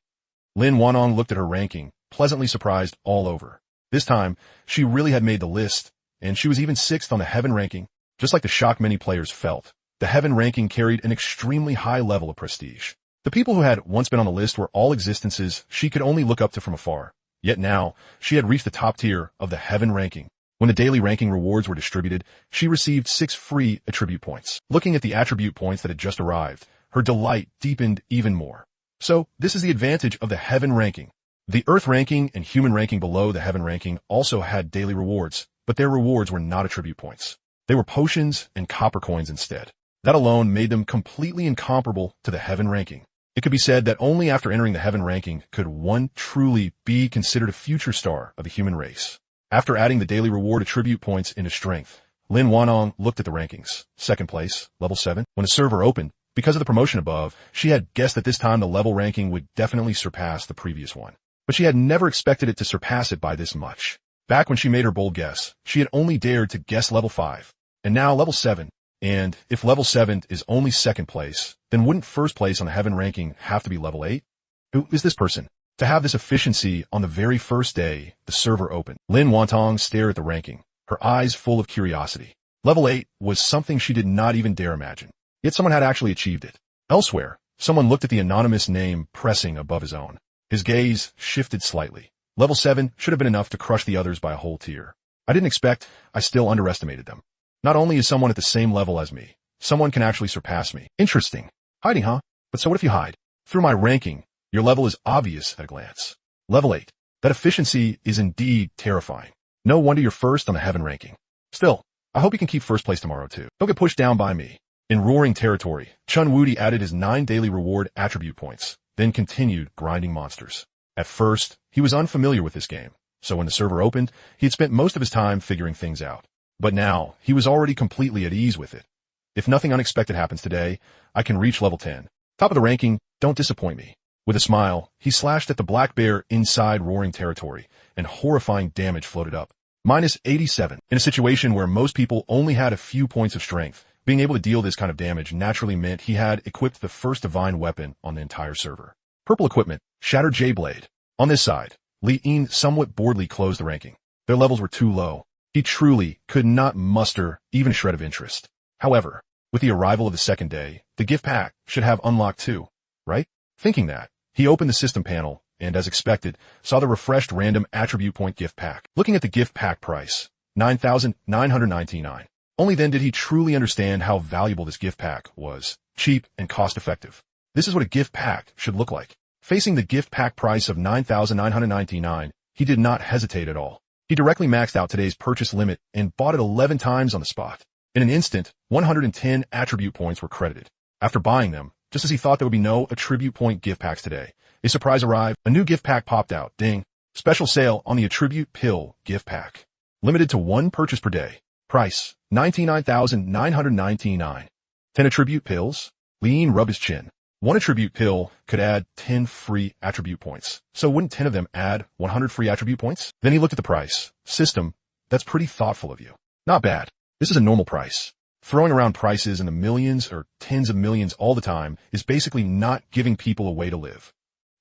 Lin Wanong looked at her ranking, pleasantly surprised all over. This time, she really had made the list, and she was even 6th on the heaven ranking. Just like the shock many players felt, the heaven ranking carried an extremely high level of prestige. The people who had once been on the list were all existences she could only look up to from afar. Yet now, she had reached the top tier of the heaven ranking. When the daily ranking rewards were distributed, she received 6 free attribute points. Looking at the attribute points that had just arrived, her delight deepened even more. So, this is the advantage of the heaven ranking. The earth ranking and human ranking below the heaven ranking also had daily rewards, but their rewards were not attribute points. They were potions and copper coins instead. That alone made them completely incomparable to the heaven ranking. It could be said that only after entering the heaven ranking could one truly be considered a future star of the human race. After adding the daily reward attribute points into strength, Lin Wanong looked at the rankings. 2nd place, level 7. When the server opened, because of the promotion above, she had guessed that this time the level ranking would definitely surpass the previous one. But she had never expected it to surpass it by this much. Back when she made her bold guess, she had only dared to guess level 5. And now level 7. And if level 7 is only 2nd place, then wouldn't 1st place on the heaven ranking have to be level 8? Who is this person? To have this efficiency on the very first day the server opened. Lin Wantong stared at the ranking, her eyes full of curiosity. Level 8 was something she did not even dare imagine. Yet someone had actually achieved it. Elsewhere, someone looked at the anonymous name pressing above his own. His gaze shifted slightly. Level 7 should have been enough to crush the others by a whole tier. I didn't expect, I still underestimated them. Not only is someone at the same level as me, someone can actually surpass me. Interesting. Hiding, huh? But so what if you hide? Through my ranking, your level is obvious at a glance. Level 8. That efficiency is indeed terrifying. No wonder you're 1st on the heaven ranking. Still, I hope you can keep 1st place tomorrow too. Don't get pushed down by me. In roaring territory, Chun Wudi added his 9 daily reward attribute points, then continued grinding monsters. At first, he was unfamiliar with this game, so when the server opened, he had spent most of his time figuring things out. But now, he was already completely at ease with it. If nothing unexpected happens today, I can reach level 10. Top of the ranking, don't disappoint me. With a smile, he slashed at the black bear inside roaring territory, and horrifying damage floated up. Minus 87. In a situation where most people only had a few points of strength, being able to deal this kind of damage naturally meant he had equipped the first divine weapon on the entire server. Purple equipment, Shattered J-Blade. On this side, Li Yin somewhat boredly closed the ranking. Their levels were too low. He truly could not muster even a shred of interest. However, with the arrival of the 2nd day, the gift pack should have unlocked too, right? Thinking that, he opened the system panel and, as expected, saw the refreshed random attribute point gift pack. Looking at the gift pack price, 9,999. Only then did he truly understand how valuable this gift pack was, cheap and cost-effective. This is what a gift pack should look like. Facing the gift pack price of 9,999, he did not hesitate at all. He directly maxed out today's purchase limit and bought it 11 times on the spot. In an instant, 110 attribute points were credited. After buying them, just as he thought there would be no attribute point gift packs today, a surprise arrived. A new gift pack popped out. Ding. Special sale on the attribute pill gift pack. Limited to 1 purchase per day. Price, 99,999. 10 attribute pills. Lean rubbed his chin. 1 attribute pill could add 10 free attribute points. So wouldn't 10 of them add 100 free attribute points? Then he looked at the price. System, that's pretty thoughtful of you. Not bad. This is a normal price. Throwing around prices in the millions or tens of millions all the time is basically not giving people a way to live.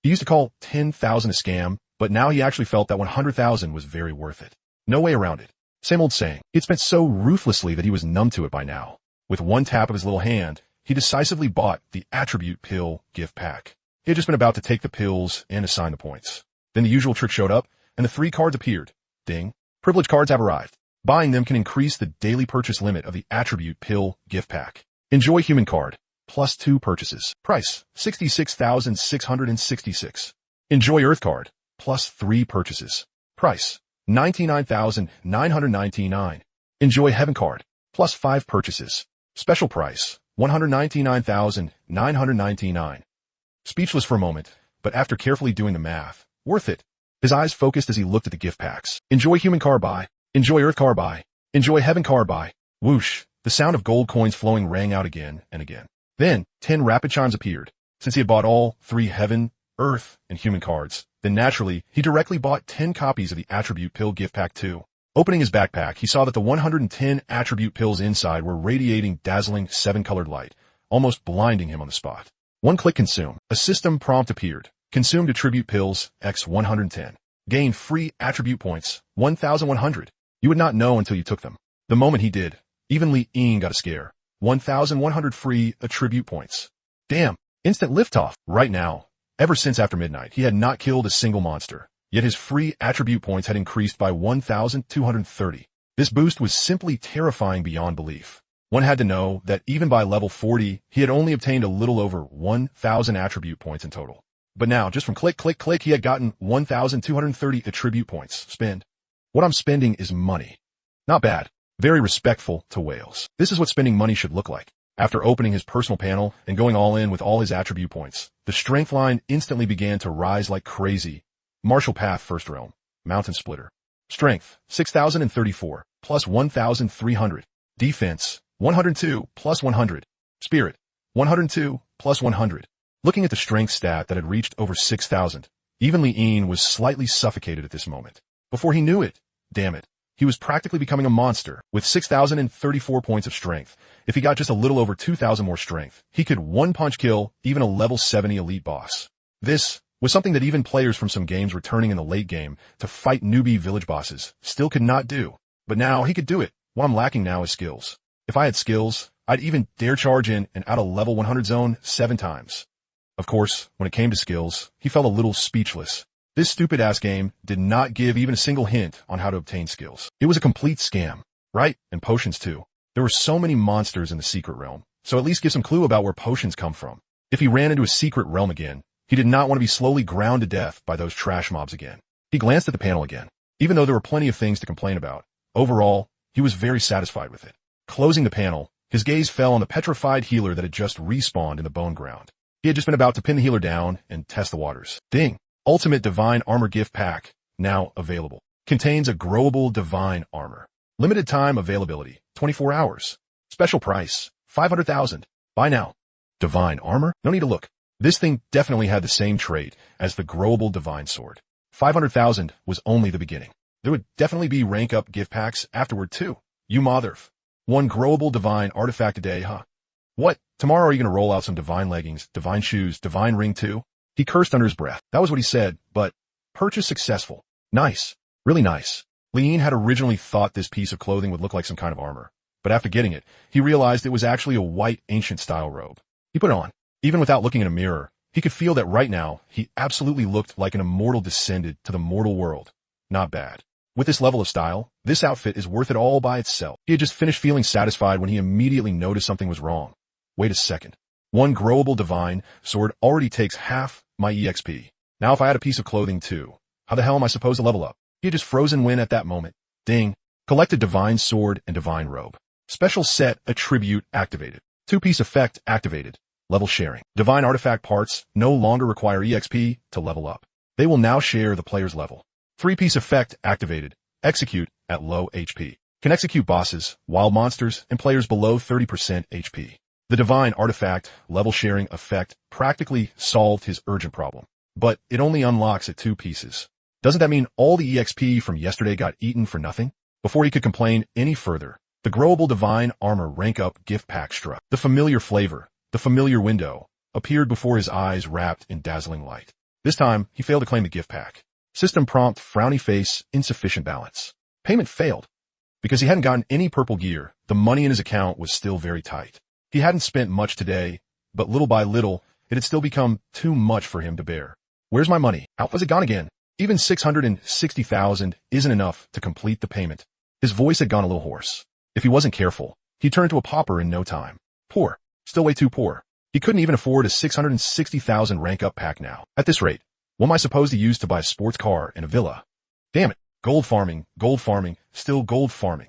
He used to call 10,000 a scam, but now he actually felt that 100,000 was very worth it. No way around it. Same old saying. He'd spent so ruthlessly that he was numb to it by now. With one tap of his little hand, he decisively bought the attribute pill gift pack. He had just been about to take the pills and assign the points. Then the usual trick showed up, and the 3 cards appeared. Ding. Privilege cards have arrived. Buying them can increase the daily purchase limit of the attribute pill gift pack. Enjoy human card. Plus 2 purchases. Price, 66,666. Enjoy earth card. Plus 3 purchases. Price, 99,999. Enjoy heaven card. Plus 5 purchases. Special price, 199,999. Speechless for a moment, but after carefully doing the math, worth it. His eyes focused as he looked at the gift packs. Enjoy human car buy. Enjoy earth car buy. Enjoy heaven car buy. Whoosh, the sound of gold coins flowing rang out again and again. Then, 10 rapid chimes appeared. Since he had bought all 3 heaven, earth, and human cards, then naturally, he directly bought 10 copies of the attribute pill gift pack too. Opening his backpack, he saw that the 110 attribute pills inside were radiating dazzling 7-colored light, almost blinding him on the spot. One-click consume. A system prompt appeared. Consumed attribute pills, x 110. Gain free attribute points, 1,100. You would not know until you took them. The moment he did, even Li Ying got a scare. 1,100 free attribute points. Damn, instant liftoff. Right now, ever since after midnight, he had not killed a single monster. Yet his free attribute points had increased by 1,230. This boost was simply terrifying beyond belief. One had to know that even by level 40, he had only obtained a little over 1,000 attribute points in total. But now, just from click, click, click, he had gotten 1,230 attribute points. Spend. What I'm spending is money. Not bad. Very respectful to whales. This is what spending money should look like. After opening his personal panel and going all in with all his attribute points, the strength line instantly began to rise like crazy. Martial Path First Realm. Mountain Splitter. Strength, 6,034, plus 1,300. Defense, 102, plus 100. Spirit, 102, plus 100. Looking at the strength stat that had reached over 6,000, even Li Ying was slightly suffocated at this moment. Before he knew it, damn it, he was practically becoming a monster. With 6,034 points of strength, if he got just a little over 2,000 more strength, he could one-punch kill even a level 70 elite boss. This was something that even players from some games returning in the late game to fight newbie village bosses still could not do. But now he could do it. What I'm lacking now is skills. If I had skills, I'd even dare charge in and out a level 100 zone 7 times. Of course, when it came to skills, he felt a little speechless. This stupid-ass game did not give even a single hint on how to obtain skills. It was a complete scam. Right? And potions too. There were so many monsters in the secret realm, so at least give some clue about where potions come from. If he ran into a secret realm again, he did not want to be slowly ground to death by those trash mobs again. He glanced at the panel again. Even though there were plenty of things to complain about, overall, he was very satisfied with it. Closing the panel, his gaze fell on the petrified healer that had just respawned in the bone ground. He had just been about to pin the healer down and test the waters. Ding! Ultimate Divine Armor Gift Pack, now available. Contains a growable Divine Armor. Limited time availability, 24 hours. Special price, 500,000. Buy now. Divine Armor? No need to look. This thing definitely had the same trait as the growable Divine Sword. 500,000 was only the beginning. There would definitely be rank up gift packs afterward too. You motherf. One growable Divine Artifact a day, huh? What? Tomorrow are you going to roll out some Divine Leggings, Divine Shoes, Divine Ring too? He cursed under his breath. That was what he said, but purchase successful. Nice. Really nice. Li Ying had originally thought this piece of clothing would look like some kind of armor, but after getting it, he realized it was actually a white ancient-style robe. He put it on. Even without looking in a mirror, he could feel that right now, he absolutely looked like an immortal descended to the mortal world. Not bad. With this level of style, this outfit is worth it all by itself. He had just finished feeling satisfied when he immediately noticed something was wrong. Wait a second. One growable Divine Sword already takes half my EXP. Now if I had a piece of clothing too, how the hell am I supposed to level up? He had just frozen win at that moment. Ding. Collected Divine Sword and Divine Robe. Special set attribute activated. 2-piece effect activated. Level sharing. Divine artifact parts no longer require EXP to level up. They will now share the player's level. 3-piece effect activated. Execute at low HP. Can execute bosses, wild monsters, and players below 30% HP. The Divine Artifact level sharing effect practically solved his urgent problem, but it only unlocks at 2 pieces. Doesn't that mean all the EXP from yesterday got eaten for nothing? Before he could complain any further, the growable Divine Armor rank up gift pack struck. The familiar flavor, the familiar window, appeared before his eyes wrapped in dazzling light. This time, he failed to claim the gift pack. System prompt, frowny face, insufficient balance. Payment failed. Because he hadn't gotten any purple gear, the money in his account was still very tight. He hadn't spent much today, but little by little, it had still become too much for him to bear. Where's my money? How was it gone again? Even 660,000 isn't enough to complete the payment. His voice had gone a little hoarse. If he wasn't careful, he'd turn into a pauper in no time. Poor. Still way too poor. He couldn't even afford a 660,000 rank up pack now. At this rate, what am I supposed to use to buy a sports car and a villa? Damn it. Gold farming, still gold farming.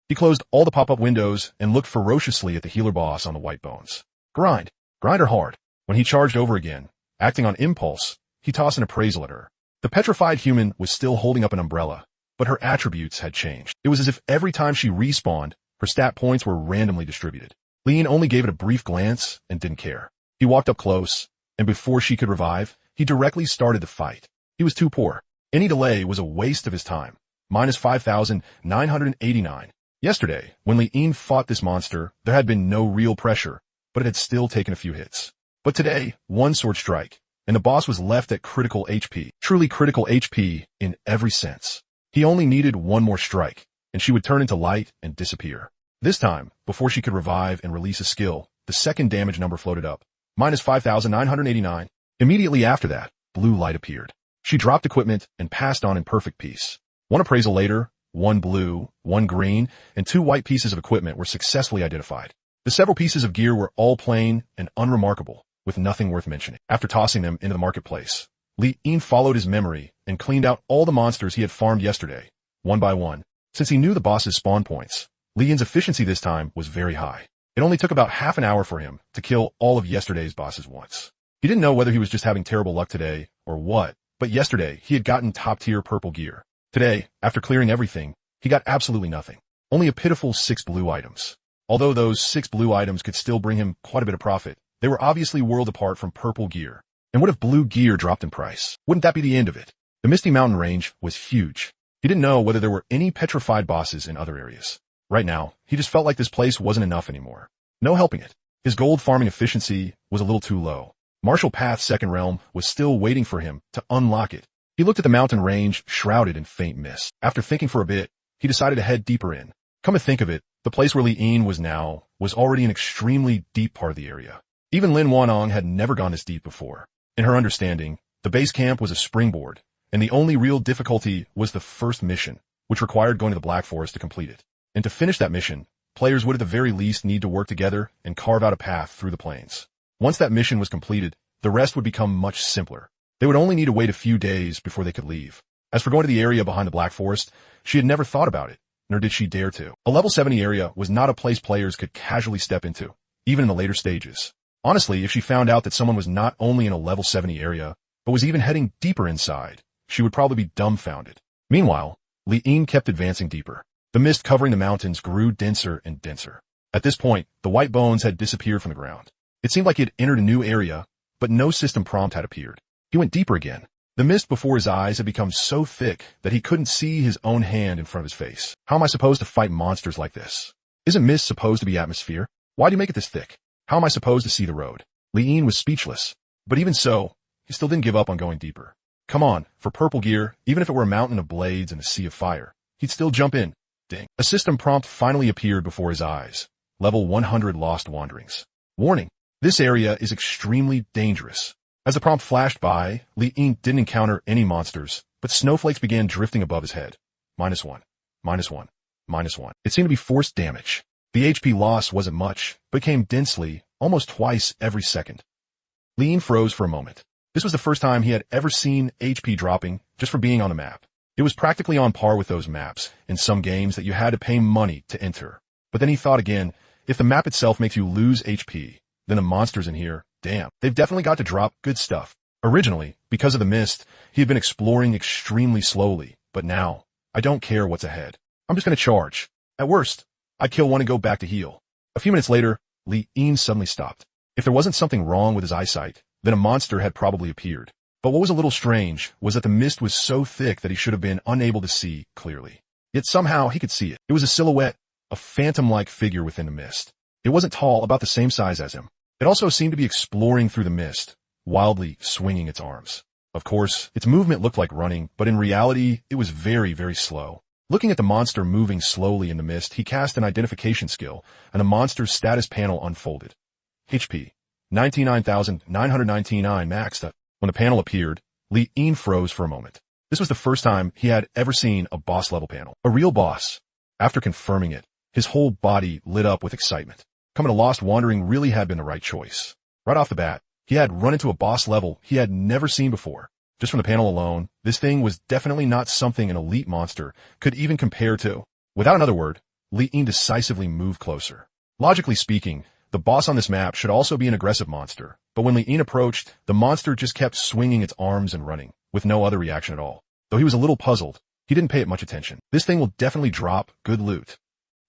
He closed all the pop-up windows and looked ferociously at the healer boss on the white bones. Grind her hard. When he charged over again, acting on impulse, he tossed an appraisal at her. The petrified human was still holding up an umbrella, but her attributes had changed. It was as if every time she respawned, her stat points were randomly distributed. Li Ying only gave it a brief glance and didn't care. He walked up close, and before she could revive, he directly started the fight. He was too poor. Any delay was a waste of his time. Minus 5,989. Yesterday, when Li Ying fought this monster, there had been no real pressure. but it had still taken a few hits. But today, one sword strike, and the boss was left at critical HP. Truly critical HP in every sense. He only needed one more strike, and she would turn into light and disappear. This time, before she could revive and release a skill, the second damage number floated up. Minus 5,989. Immediately after that, blue light appeared. She dropped equipment and passed on in perfect peace. One appraisal later, one blue, one green, and two white pieces of equipment were successfully identified. The several pieces of gear were all plain and unremarkable, with nothing worth mentioning. After tossing them into the marketplace, Li Yin followed his memory and cleaned out all the monsters he had farmed yesterday, one by one. Since he knew the boss's spawn points, Li Yin's efficiency this time was very high. It only took about half an hour for him to kill all of yesterday's bosses once. He didn't know whether he was just having terrible luck today or what, but yesterday he had gotten top-tier purple gear. Today, after clearing everything, he got absolutely nothing. Only a pitiful 6 blue items. Although those 6 blue items could still bring him quite a bit of profit, they were obviously worlds apart from purple gear. And what if blue gear dropped in price? Wouldn't that be the end of it? The Misty Mountain range was huge. He didn't know whether there were any petrified bosses in other areas. Right now, he just felt like this place wasn't enough anymore. No helping it. His gold farming efficiency was a little too low. Martial Path's second realm was still waiting for him to unlock it. He looked at the mountain range shrouded in faint mist. After thinking for a bit, he decided to head deeper in. Come to think of it, the place where Li Yin was now was already an extremely deep part of the area. Even Lin Wanong had never gone this deep before. In her understanding, the base camp was a springboard, and the only real difficulty was the first mission, which required going to the Black Forest to complete it. And to finish that mission, players would at the very least need to work together and carve out a path through the plains. Once that mission was completed, the rest would become much simpler. They would only need to wait a few days before they could leave. As for going to the area behind the Black Forest, she had never thought about it, nor did she dare to. A level 70 area was not a place players could casually step into, even in the later stages. Honestly, if she found out that someone was not only in a level 70 area, but was even heading deeper inside, she would probably be dumbfounded. Meanwhile, Li Yin kept advancing deeper. The mist covering the mountains grew denser and denser. At this point, the white bones had disappeared from the ground. It seemed like he had entered a new area, but no system prompt had appeared. He went deeper again. The mist before his eyes had become so thick that he couldn't see his own hand in front of his face. How am I supposed to fight monsters like this? Isn't mist supposed to be atmosphere? Why do you make it this thick? How am I supposed to see the road? Li Yin was speechless, but even so, he still didn't give up on going deeper. Come on, for purple gear, even if it were a mountain of blades and a sea of fire, he'd still jump in. Ding. A system prompt finally appeared before his eyes. Level 100 Lost Wanderings. Warning, this area is extremely dangerous. As the prompt flashed by, Li Yin didn't encounter any monsters, but snowflakes began drifting above his head. -1, -1, -1. It seemed to be forced damage. The HP loss wasn't much, but came densely, almost twice every second. Li Yin froze for a moment. This was the first time he had ever seen HP dropping just for being on the map. It was practically on par with those maps in some games that you had to pay money to enter. But then he thought again, if the map itself makes you lose HP, then the monsters in here, damn, they've definitely got to drop good stuff. Originally, because of the mist, he had been exploring extremely slowly, but now, I don't care what's ahead. I'm just going to charge. At worst, I'd kill one and go back to heal. A few minutes later, Li Yin suddenly stopped. If there wasn't something wrong with his eyesight, then a monster had probably appeared. But what was a little strange was that the mist was so thick that he should have been unable to see clearly. Yet somehow he could see it. It was a silhouette, a phantom-like figure within the mist. It wasn't tall, about the same size as him. It also seemed to be exploring through the mist, wildly swinging its arms. Of course, its movement looked like running, but in reality, it was very, very slow. Looking at the monster moving slowly in the mist, he cast an identification skill, and the monster's status panel unfolded. HP, 99,999 maxed up. When the panel appeared, Li Yin froze for a moment. This was the first time he had ever seen a boss-level panel. A real boss. After confirming it, his whole body lit up with excitement. Coming to Lost Wandering really had been the right choice. Right off the bat, he had run into a boss level he had never seen before. Just from the panel alone, this thing was definitely not something an elite monster could even compare to. Without another word, Li Yin decisively moved closer. Logically speaking, the boss on this map should also be an aggressive monster, but when Li Yin approached, the monster just kept swinging its arms and running, with no other reaction at all. Though he was a little puzzled, he didn't pay it much attention. This thing will definitely drop good loot.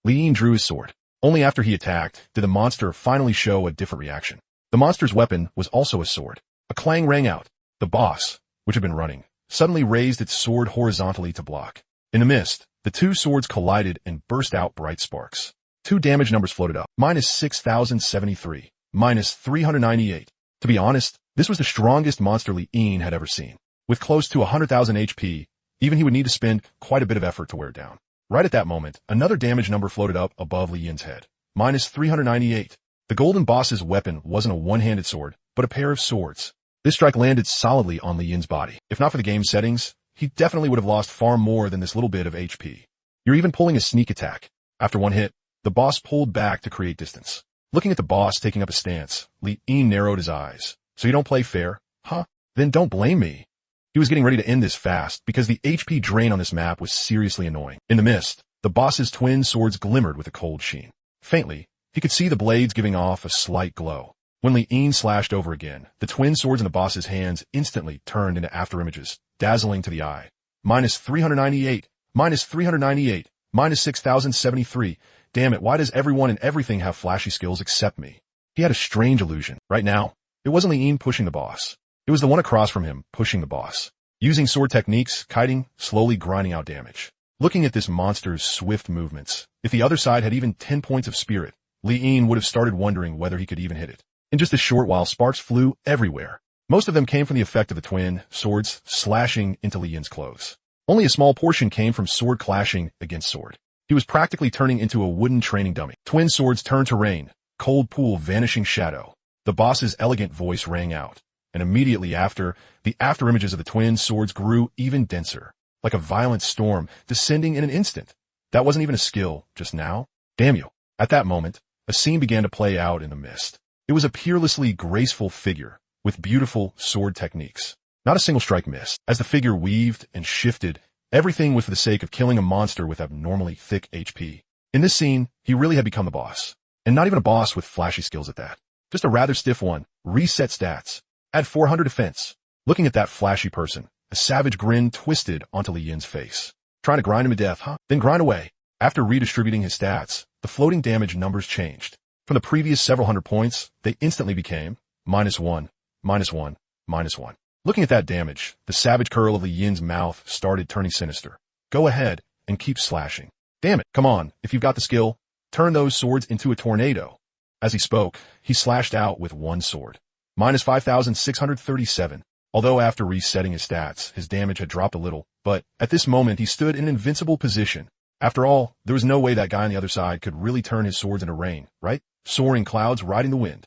Li Yin drew his sword. Only after he attacked did the monster finally show a different reaction. The monster's weapon was also a sword. A clang rang out. The boss, which had been running, suddenly raised its sword horizontally to block. In the mist, the two swords collided and burst out bright sparks. Two damage numbers floated up. -6,073. minus 398. To be honest, this was the strongest monster Li Yin had ever seen. With close to 100,000 HP, even he would need to spend quite a bit of effort to wear it down. Right at that moment, another damage number floated up above Li Yin's head. Minus 398. The golden boss's weapon wasn't a one-handed sword, but a pair of swords. This strike landed solidly on Li Yin's body. If not for the game's settings, he definitely would have lost far more than this little bit of HP. You're even pulling a sneak attack. After one hit, the boss pulled back to create distance. Looking at the boss taking up a stance, Li Yin narrowed his eyes. So you don't play fair? Huh? Then don't blame me. He was getting ready to end this fast because the HP drain on this map was seriously annoying. In the mist, the boss's twin swords glimmered with a cold sheen. Faintly, he could see the blades giving off a slight glow. When Li Yin slashed over again, the twin swords in the boss's hands instantly turned into afterimages, dazzling to the eye. Minus 398, minus 398, minus 6,073. Damn it, why does everyone and everything have flashy skills except me? He had a strange illusion. Right now, it wasn't Li Yin pushing the boss. It was the one across from him pushing the boss. Using sword techniques, kiting, slowly grinding out damage. Looking at this monster's swift movements, if the other side had even 10 points of spirit, Li Yin would have started wondering whether he could even hit it. In just a short while, sparks flew everywhere. Most of them came from the effect of the twin swords slashing into Li Yin's clothes. Only a small portion came from sword clashing against sword. He was practically turning into a wooden training dummy. Twin swords turned to rain, cold pool, vanishing shadow. The boss's elegant voice rang out, and immediately after, the afterimages of the twin swords grew even denser, like a violent storm descending in an instant. That wasn't even a skill just now. Damn you. At that moment, a scene began to play out in the mist. It was a peerlessly graceful figure with beautiful sword techniques. Not a single strike missed. As the figure weaved and shifted, everything was for the sake of killing a monster with abnormally thick HP. In this scene, he really had become the boss. And not even a boss with flashy skills at that. Just a rather stiff one. Reset stats. Add 400 defense. Looking at that flashy person, a savage grin twisted onto Li Yin's face. Trying to grind him to death, huh? Then grind away. After redistributing his stats, the floating damage numbers changed. From the previous several hundred points, they instantly became minus 1, minus 1, minus 1. Looking at that damage, the savage curl of Li Yin's mouth started turning sinister. Go ahead and keep slashing. Damn it, come on, if you've got the skill, turn those swords into a tornado. As he spoke, he slashed out with one sword. Minus 5,637. Although after resetting his stats, his damage had dropped a little, but at this moment he stood in an invincible position. After all, there was no way that guy on the other side could really turn his swords into rain, right? Soaring clouds riding the wind.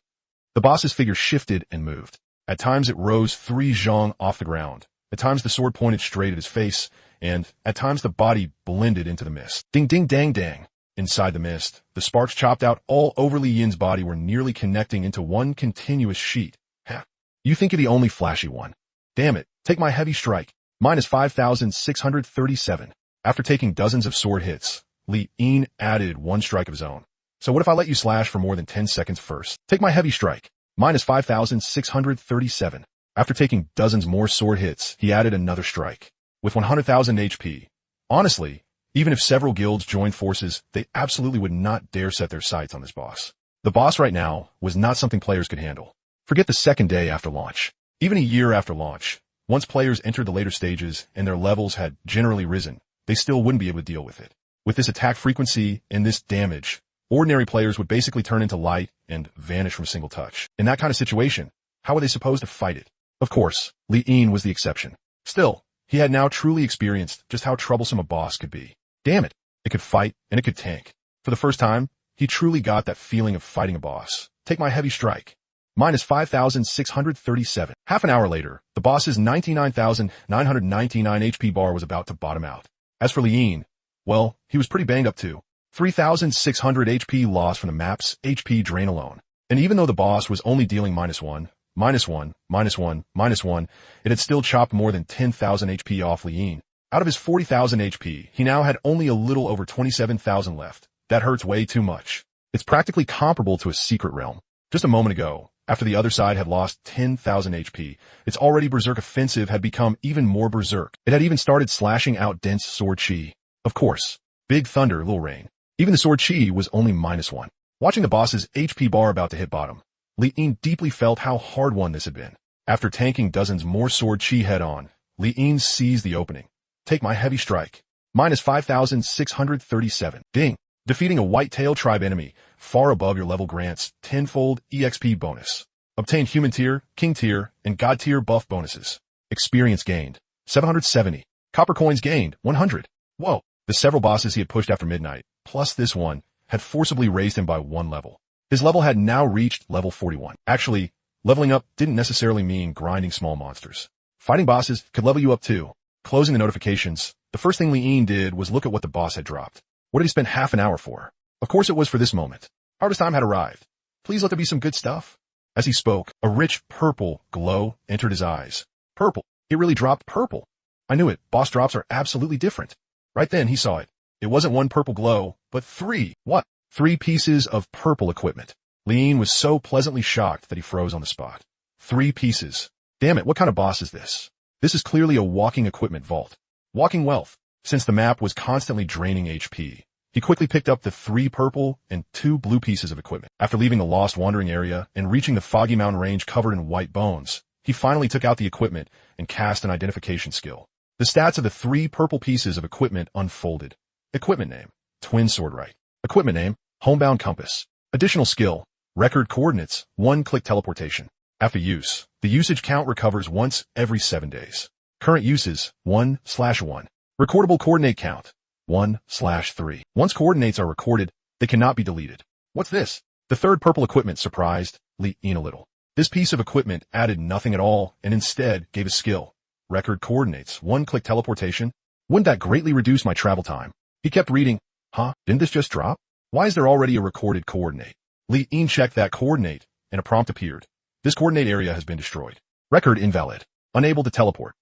The boss's figure shifted and moved. At times it rose 3 zhong off the ground. At times the sword pointed straight at his face, and at times the body blended into the mist. Ding ding dang dang. Inside the mist, the sparks chopped out all over Li Yin's body were nearly connecting into one continuous sheet. Ha! You think you're the only flashy one. Damn it, take my heavy strike. Minus 5,637. After taking dozens of sword hits, Li Yin added one strike of his own. So what if I let you slash for more than 10 seconds first? Take my heavy strike. Minus 5,637. After taking dozens more sword hits, he added another strike. With 100,000 HP. Honestly, even if several guilds joined forces, they absolutely would not dare set their sights on this boss. The boss right now was not something players could handle. Forget the second day after launch. Even a year after launch, once players entered the later stages and their levels had generally risen, they still wouldn't be able to deal with it. With this attack frequency and this damage, ordinary players would basically turn into light and vanish from a single touch. In that kind of situation, how were they supposed to fight it? Of course, Li Yin was the exception. Still, he had now truly experienced just how troublesome a boss could be. Damn it, it could fight and it could tank. For the first time, he truly got that feeling of fighting a boss. Take my heavy strike. Minus 5,637. Half an hour later, the boss's 99,999 HP bar was about to bottom out. As for Li Yin, well, he was pretty banged up too. 3,600 HP loss from the map's HP drain alone. And even though the boss was only dealing minus 1, minus 1, minus 1, minus 1, it had still chopped more than 10,000 HP off Li Yin. Out of his 40,000 HP, he now had only a little over 27,000 left. That hurts way too much. It's practically comparable to a secret realm. Just a moment ago, after the other side had lost 10,000 HP, its already berserk offensive had become even more berserk. It had even started slashing out dense sword chi. Of course, big thunder, little rain. Even the sword chi was only minus 1. Watching the boss's HP bar about to hit bottom, Li Yin deeply felt how hard won this had been. After tanking dozens more sword chi head on, Li Yin seized the opening. Take my heavy strike. Minus 5,637. Ding. Defeating a white-tail tribe enemy far above your level grants tenfold EXP bonus. Obtain human tier, king tier, and god tier buff bonuses. Experience gained 770. Copper coins gained 100. Whoa. The several bosses he had pushed after midnight, plus this one, had forcibly raised him by 1 level. His level had now reached level 41. Actually, leveling up didn't necessarily mean grinding small monsters. Fighting bosses could level you up too. Closing the notifications, the first thing Li'in did was look at what the boss had dropped. What did he spend half an hour for? Of course it was for this moment. Harvest time had arrived. Please let there be some good stuff. As he spoke, a rich purple glow entered his eyes. Purple. It really dropped purple. I knew it. Boss drops are absolutely different. Right then he saw it. It wasn't one purple glow, but 3. What? 3 pieces of purple equipment. Li'in was so pleasantly shocked that he froze on the spot. 3 pieces. Damn it, what kind of boss is this? This is clearly a walking equipment vault. Walking wealth. Since the map was constantly draining HP, he quickly picked up the 3 purple and 2 blue pieces of equipment. After leaving the lost wandering area and reaching the foggy mountain range covered in white bones, he finally took out the equipment and cast an identification skill. The stats of the 3 purple pieces of equipment unfolded. Equipment name, twin sword right. Equipment name, homebound compass. Additional skill, record coordinates, 1-click teleportation. After use, the usage count recovers once every 7 days. Current uses, 1/1. Recordable coordinate count, 1/3. Once coordinates are recorded, they cannot be deleted. What's this? The 3rd purple equipment surprised Li'in a little. This piece of equipment added nothing at all and instead gave a skill. Record coordinates, 1-click teleportation. Wouldn't that greatly reduce my travel time? He kept reading. Huh? Didn't this just drop? Why is there already a recorded coordinate? Li'in checked that coordinate and a prompt appeared. This coordinate area has been destroyed. Record invalid. Unable to teleport.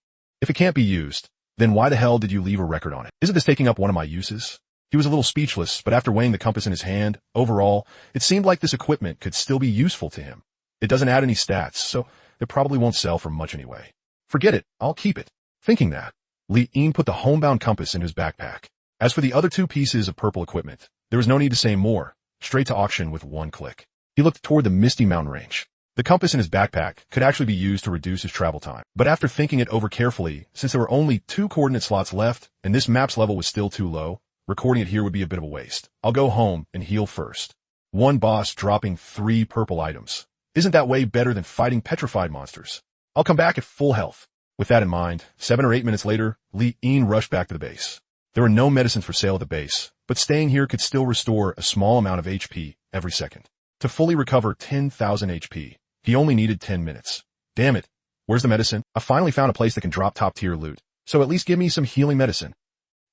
If it can't be used, then why the hell did you leave a record on it? Isn't this taking up one of my uses? He was a little speechless, but after weighing the compass in his hand, overall, it seemed like this equipment could still be useful to him. It doesn't add any stats, so it probably won't sell for much anyway. Forget it, I'll keep it. Thinking that, Li'in put the homebound compass in his backpack. As for the other 2 pieces of purple equipment, there was no need to say more. Straight to auction with 1 click. He looked toward the misty mountain range. The compass in his backpack could actually be used to reduce his travel time. But after thinking it over carefully, since there were only 2 coordinate slots left, and this map's level was still too low, recording it here would be a bit of a waste. I'll go home and heal first. 1 boss dropping 3 purple items. Isn't that way better than fighting petrified monsters? I'll come back at full health. With that in mind, 7 or 8 minutes later, Li'in rushed back to the base. There were no medicines for sale at the base, but staying here could still restore a small amount of HP every second. To fully recover 10,000 HP, he only needed 10 minutes. Damn it. Where's the medicine? I finally found a place that can drop top-tier loot, so at least give me some healing medicine.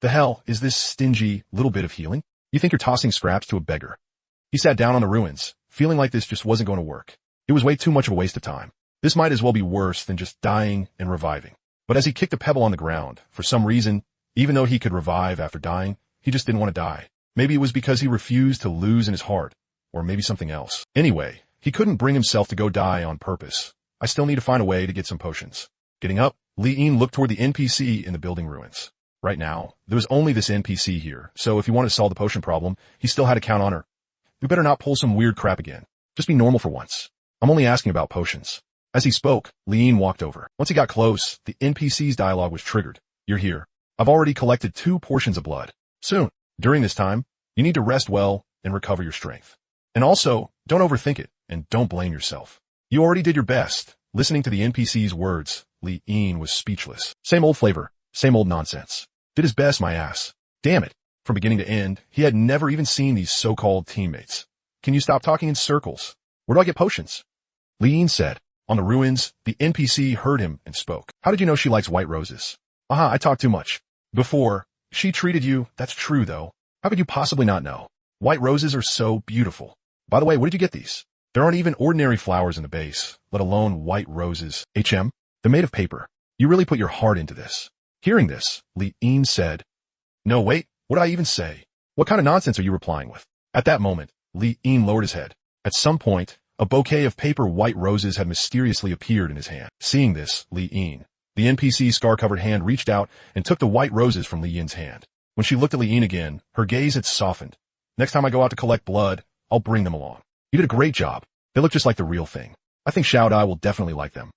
The hell is this stingy little bit of healing? You think you're tossing scraps to a beggar? He sat down on the ruins, feeling like this just wasn't going to work. It was way too much of a waste of time. This might as well be worse than just dying and reviving. But as he kicked a pebble on the ground, for some reason, even though he could revive after dying, he just didn't want to die. Maybe it was because he refused to lose in his heart, or maybe something else. Anyway, he couldn't bring himself to go die on purpose. I still need to find a way to get some potions. Getting up, Li'in looked toward the NPC in the building ruins. Right now, there was only this NPC here, so if he wanted to solve the potion problem, he still had to count on her. We better not pull some weird crap again. Just be normal for once. I'm only asking about potions. As he spoke, Li'in walked over. Once he got close, the NPC's dialogue was triggered. You're here. I've already collected 2 portions of blood. Soon. During this time, you need to rest well and recover your strength. And also, don't overthink it, and don't blame yourself. You already did your best. Listening to the NPC's words, Li'in was speechless. Same old flavor, same old nonsense. Did his best, my ass. Damn it. From beginning to end, he had never even seen these so-called teammates. Can you stop talking in circles? Where do I get potions? Li'in said. On the ruins, the NPC heard him and spoke. How did you know she likes white roses? I talk too much. Before, she treated you, that's true though. How could you possibly not know? White roses are so beautiful. By the way, where did you get these? There aren't even ordinary flowers in the base, let alone white roses. They're made of paper. You really put your heart into this. Hearing this, Li'in said, No, wait, what did I even say? What kind of nonsense are you replying with? At that moment, Li'in lowered his head. At some point, a bouquet of paper white roses had mysteriously appeared in his hand. Seeing this, Li'in, the NPC's scar-covered hand reached out and took the white roses from Li'in's hand. When she looked at Li'in again, her gaze had softened. Next time I go out to collect blood, I'll bring them along. You did a great job. They look just like the real thing. I think Xiao Dai will definitely like them.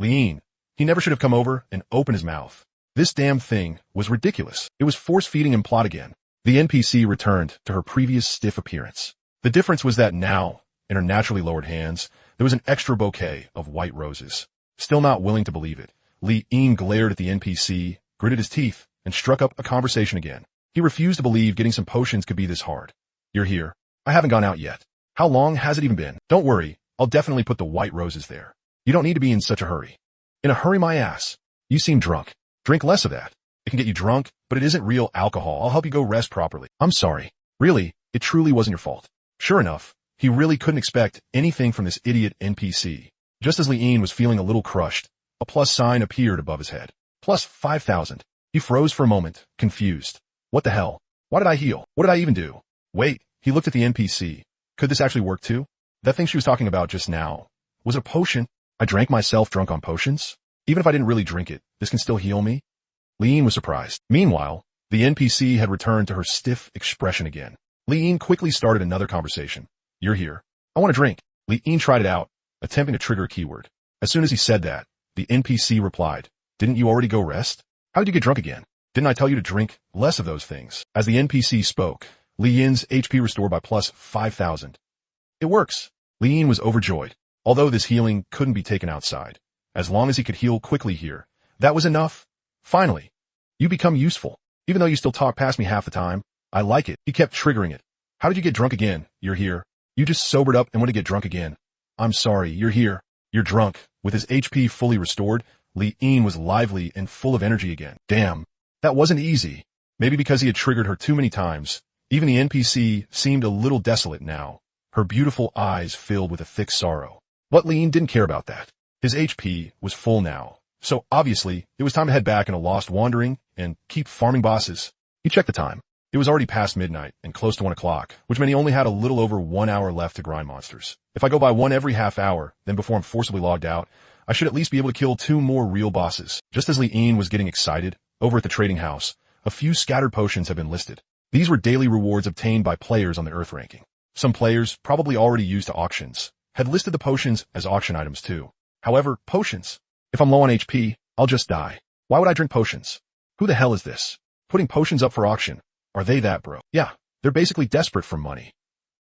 Li'in, he never should have come over and opened his mouth. This damn thing was ridiculous. It was force-feeding him plot again. The NPC returned to her previous stiff appearance. The difference was that now, in her naturally lowered hands, there was an extra bouquet of white roses. Still not willing to believe it, Li Yin glared at the NPC, gritted his teeth, and struck up a conversation again. He refused to believe getting some potions could be this hard. You're here. I haven't gone out yet. How long has it even been? Don't worry, I'll definitely put the white roses there. You don't need to be in such a hurry. In a hurry, my ass. You seem drunk. Drink less of that. It can get you drunk, but it isn't real alcohol. I'll help you go rest properly. I'm sorry. Really, it truly wasn't your fault. Sure enough, he really couldn't expect anything from this idiot NPC. Just as Li Yin was feeling a little crushed, a plus sign appeared above his head. Plus 5,000. He froze for a moment, confused. What the hell? Why did I heal? What did I even do? Wait, he looked at the NPC. Could this actually work too? That thing she was talking about just now. Was it a potion? I drank myself drunk on potions? Even if I didn't really drink it, this can still heal me? Li Yin was surprised. Meanwhile, the NPC had returned to her stiff expression again. Li Yin quickly started another conversation. You're here. I want a drink. Li Yin tried it out, attempting to trigger a keyword. As soon as he said that, the NPC replied, didn't you already go rest? How did you get drunk again? Didn't I tell you to drink less of those things? As the NPC spoke, Li Yin's HP restored by plus 5,000. It works. Li Yin was overjoyed. Although this healing couldn't be taken outside. As long as he could heal quickly here, that was enough. Finally, you become useful. Even though you still talk past me half the time, I like it. He kept triggering it. How did you get drunk again? You're here. You just sobered up and want to get drunk again. I'm sorry, you're here. You're drunk. With his HP fully restored, Li Yin was lively and full of energy again. Damn, that wasn't easy. Maybe because he had triggered her too many times. Even the NPC seemed a little desolate now, her beautiful eyes filled with a thick sorrow. But Li Yin didn't care about that. His HP was full now, so obviously it was time to head back in a lost wandering and keep farming bosses. He checked the time. It was already past midnight and close to 1 o'clock, which meant he only had a little over 1 hour left to grind monsters. If I go by one every half hour, then before I'm forcibly logged out, I should at least be able to kill 2 more real bosses. Just as Li Yin was getting excited, over at the trading house, a few scattered potions have been listed. These were daily rewards obtained by players on the Earth ranking. Some players, probably already used to auctions, had listed the potions as auction items too. However, potions. If I'm low on HP, I'll just die. Why would I drink potions? Who the hell is this? Putting potions up for auction. Are they that bro? Yeah, they're basically desperate for money.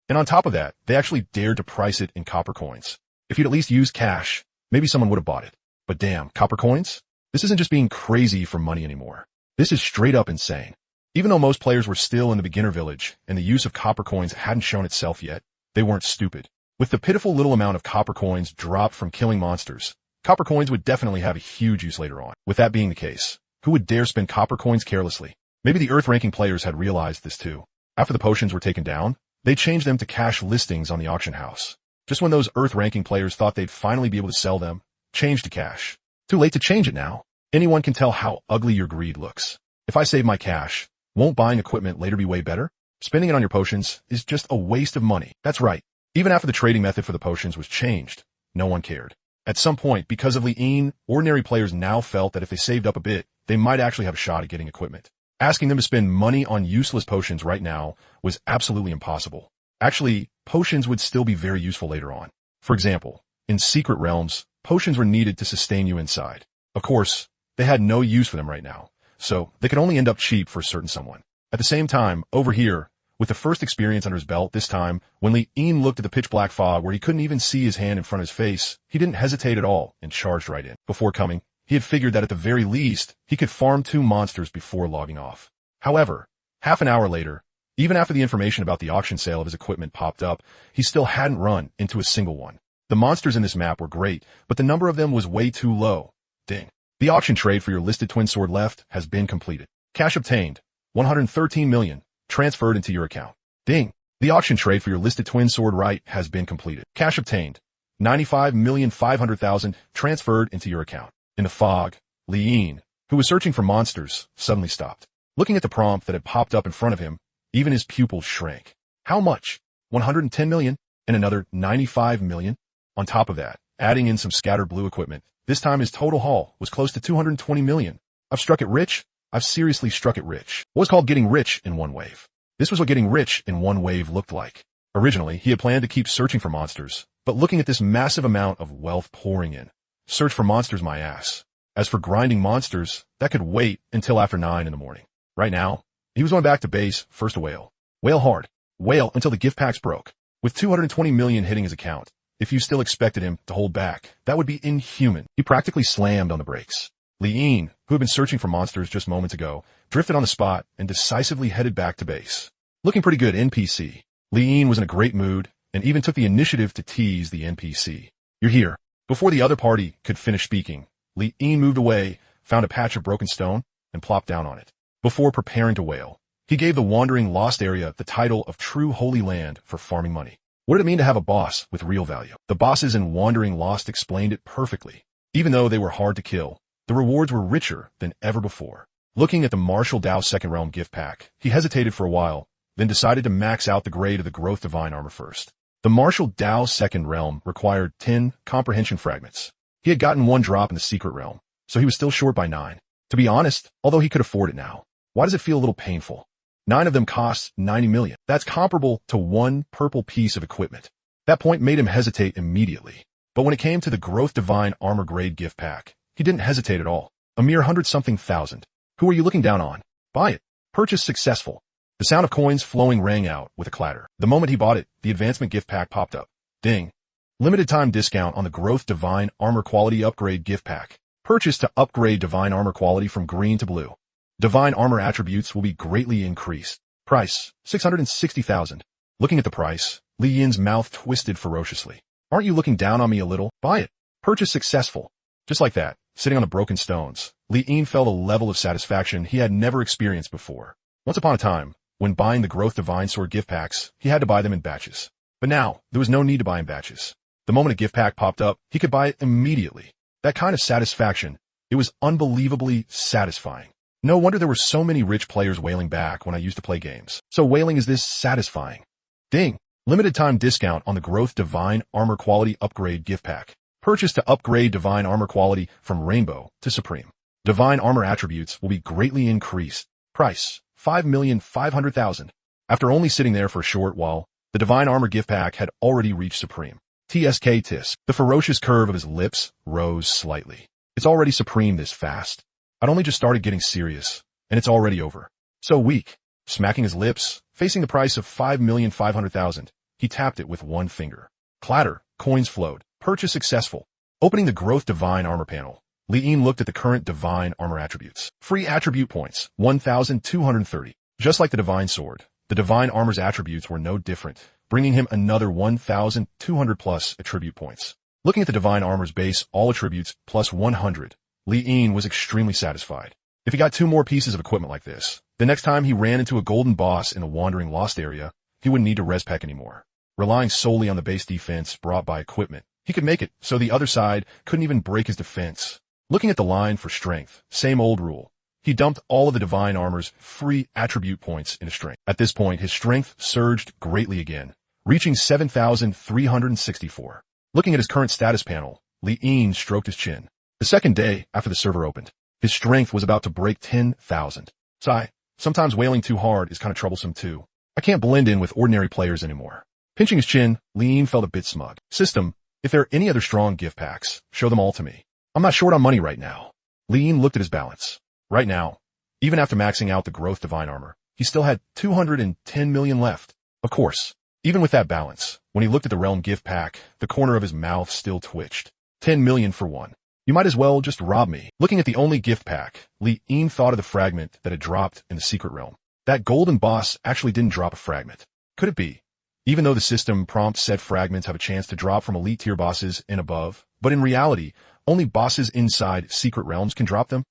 And on top of that, they actually dared to price it in copper coins. If you'd at least used cash, maybe someone would have bought it. But damn, copper coins? This isn't just being crazy for money anymore. This is straight up insane. Even though most players were still in the beginner village and the use of copper coins hadn't shown itself yet, they weren't stupid. With the pitiful little amount of copper coins dropped from killing monsters, copper coins would definitely have a huge use later on. With that being the case, who would dare spend copper coins carelessly? Maybe the Earth ranking players had realized this too. After the potions were taken down, they changed them to cash listings on the auction house. Just when those Earth ranking players thought they'd finally be able to sell them, changed to cash. Too late to change it now. Anyone can tell how ugly your greed looks. If I save my cash, won't buying equipment later be way better? Spending it on your potions is just a waste of money. That's right. Even after the trading method for the potions was changed, no one cared. At some point, because of Li Yin, ordinary players now felt that if they saved up a bit, they might actually have a shot at getting equipment. Asking them to spend money on useless potions right now was absolutely impossible. Actually, potions would still be very useful later on. For example, in secret realms, potions were needed to sustain you inside. Of course, they had no use for them right now, so they could only end up cheap for a certain someone. At the same time, over here, with the first experience under his belt this time, when Li Yin looked at the pitch-black fog where he couldn't even see his hand in front of his face, he didn't hesitate at all and charged right in. Before coming, he had figured that at the very least, he could farm 2 monsters before logging off. However, half an hour later, even after the information about the auction sale of his equipment popped up, he still hadn't run into a single one. The monsters in this map were great, but the number of them was way too low. Ding. The auction trade for your listed twin sword left has been completed. Cash obtained, 113 million, transferred into your account. Ding. The auction trade for your listed twin sword right has been completed. Cash obtained, 95,500,000, transferred into your account. In the fog, Li Yin, who was searching for monsters, suddenly stopped. Looking at the prompt that had popped up in front of him, even his pupils shrank. How much? 110 million and another 95 million? On top of that, adding in some scattered blue equipment, this time his total haul was close to 220 million. I've struck it rich. I've seriously struck it rich. What was called getting rich in one wave. This was what getting rich in one wave looked like. Originally, he had planned to keep searching for monsters, but looking at this massive amount of wealth pouring in, search for monsters my ass. As for grinding monsters, that could wait until after 9 in the morning. Right now, He was going back to base, first to whale. Whale hard. Whale until the gift packs broke. With 220 million hitting his account, if you still expected him to hold back, that would be inhuman. He practically slammed on the brakes. Liin, who had been searching for monsters just moments ago, drifted on the spot and decisively headed back to base. Looking pretty good, NPC. Liin was in a great mood and even took the initiative to tease the NPC. You're here. Before the other party could finish speaking, Liin moved away, found a patch of broken stone, and plopped down on it. Before preparing to wail, he gave the wandering lost area the title of true holy land for farming money. What did it mean to have a boss with real value? The bosses in Wandering Lost explained it perfectly. Even though they were hard to kill, the rewards were richer than ever before. Looking at the Martial Dao Second Realm gift pack, he hesitated for a while, then decided to max out the grade of the Growth Divine armor first. The Martial Dao Second Realm required 10 comprehension fragments. He had gotten 1 drop in the Secret Realm, so he was still short by 9. To be honest, although he could afford it now, why does it feel a little painful? 9 of them cost 90 million. That's comparable to 1 purple piece of equipment. That point made him hesitate immediately. But when it came to the Growth Divine armor grade gift pack, he didn't hesitate at all. A mere 100-something thousand. Who are you looking down on? Buy it. Purchase successful. The sound of coins flowing rang out with a clatter. The moment he bought it, the advancement gift pack popped up. Ding. Limited time discount on the Growth Divine armor quality upgrade gift pack. Purchase to upgrade divine armor quality from green to blue. Divine armor attributes will be greatly increased. Price, 660,000. Looking at the price, Li Yin's mouth twisted ferociously. Aren't you looking down on me a little? Buy it. Purchase successful. Just like that, sitting on the broken stones, Li Yin felt a level of satisfaction he had never experienced before. Once upon a time, when buying the Growth Divine Sword gift packs, he had to buy them in batches. But now, there was no need to buy in batches. The moment a gift pack popped up, he could buy it immediately. That kind of satisfaction, it was unbelievably satisfying. No wonder there were so many rich players wailing back when I used to play games. So wailing is this satisfying. Ding. Limited time discount on the Growth Divine Armor Quality Upgrade gift pack. Purchase to upgrade Divine Armor Quality from Rainbow to Supreme. Divine Armor attributes will be greatly increased. Price, 5,500,000. After only sitting there for a short while, the Divine Armor gift pack had already reached Supreme. TSK tisk. The ferocious curve of his lips rose slightly. It's already Supreme this fast. I'd only just started getting serious, and it's already over. So weak. Smacking his lips, facing the price of 5,500,000, he tapped it with one finger. Clatter, coins flowed. Purchase successful. Opening the Growth Divine Armor panel, Li Yin looked at the current Divine Armor attributes. Free attribute points, 1,230. Just like the Divine Sword, the Divine Armor's attributes were no different, bringing him another 1,200 plus attribute points. Looking at the Divine Armor's base, all attributes plus 100, Li Yin was extremely satisfied. If he got 2 more pieces of equipment like this, the next time he ran into a golden boss in the Wandering Lost area, he wouldn't need to respec anymore. Relying solely on the base defense brought by equipment, he could make it so the other side couldn't even break his defense. Looking at the line for strength, same old rule. He dumped all of the Divine Armor's free attribute points into strength. At this point, his strength surged greatly again, reaching 7,364. Looking at his current status panel, Li Yin stroked his chin. The second day after the server opened, his strength was about to break 10,000. Sigh, sometimes wailing too hard is kind of troublesome too. I can't blend in with ordinary players anymore. Pinching his chin, Li Yin felt a bit smug. System, if there are any other strong gift packs, show them all to me. I'm not short on money right now. Li Yin looked at his balance. Right now, even after maxing out the Growth Divine Armor, he still had 210 million left. Of course, even with that balance, when he looked at the Realm gift pack, the corner of his mouth still twitched. 10 million for one. You might as well just rob me. Looking at the only gift pack, Li Yin thought of the fragment that had dropped in the Secret Realm. That golden boss actually didn't drop a fragment. Could it be? Even though the system prompt said fragments have a chance to drop from elite tier bosses and above, but in reality, only bosses inside Secret Realms can drop them?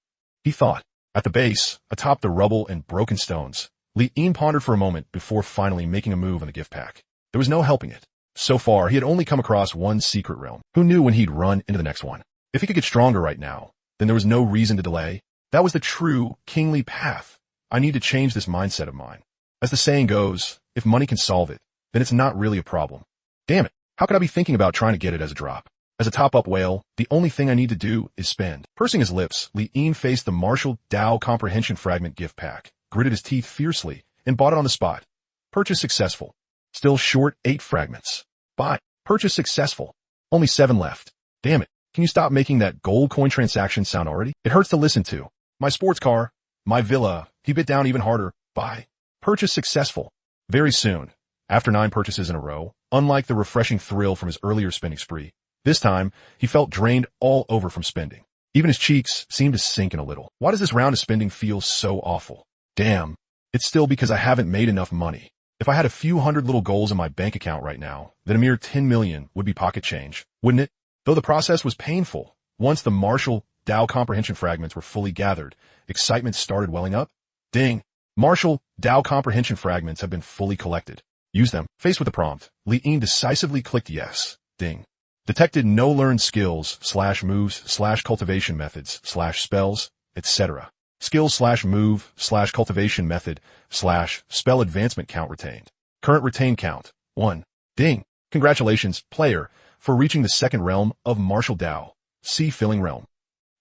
He thought. At the base, atop the rubble and broken stones, Li Yin pondered for a moment before finally making a move on the gift pack. There was no helping it. So far, he had only come across one Secret Realm. Who knew when he'd run into the next one? If he could get stronger right now, then there was no reason to delay. That was the true kingly path. I need to change this mindset of mine. As the saying goes, if money can solve it, then it's not really a problem. Damn it, how could I be thinking about trying to get it as a drop? As a top-up whale, the only thing I need to do is spend. Pursing his lips, Li Yin faced the Martial Dao Comprehension Fragment gift pack, gritted his teeth fiercely, and bought it on the spot. Purchase successful. Still short 8 fragments. Buy. Purchase successful. Only 7 left. Damn it. Can you stop making that gold coin transaction sound already? It hurts to listen to. My sports car, my villa. He bit down even harder. Buy. Purchase successful. Very soon, after 9 purchases in a row, unlike the refreshing thrill from his earlier spending spree, this time he felt drained all over from spending. Even his cheeks seemed to sink in a little. Why does this round of spending feel so awful? Damn, it's still because I haven't made enough money. If I had a few hundred little goals in my bank account right now, then a mere 10 million would be pocket change, wouldn't it? Though the process was painful, once the Marshall Dow comprehension fragments were fully gathered, excitement started welling up. Ding! Marshall Dow comprehension fragments have been fully collected. Use them. Faced with the prompt, Li-En decisively clicked yes. Ding. Detected no learned skills / moves / cultivation methods / spells, etc. Skills / move / cultivation method / spell advancement count retained. Current retained count, 1. Ding. Congratulations, player, for reaching the second realm of Marshall Dow, Sea Filling Realm.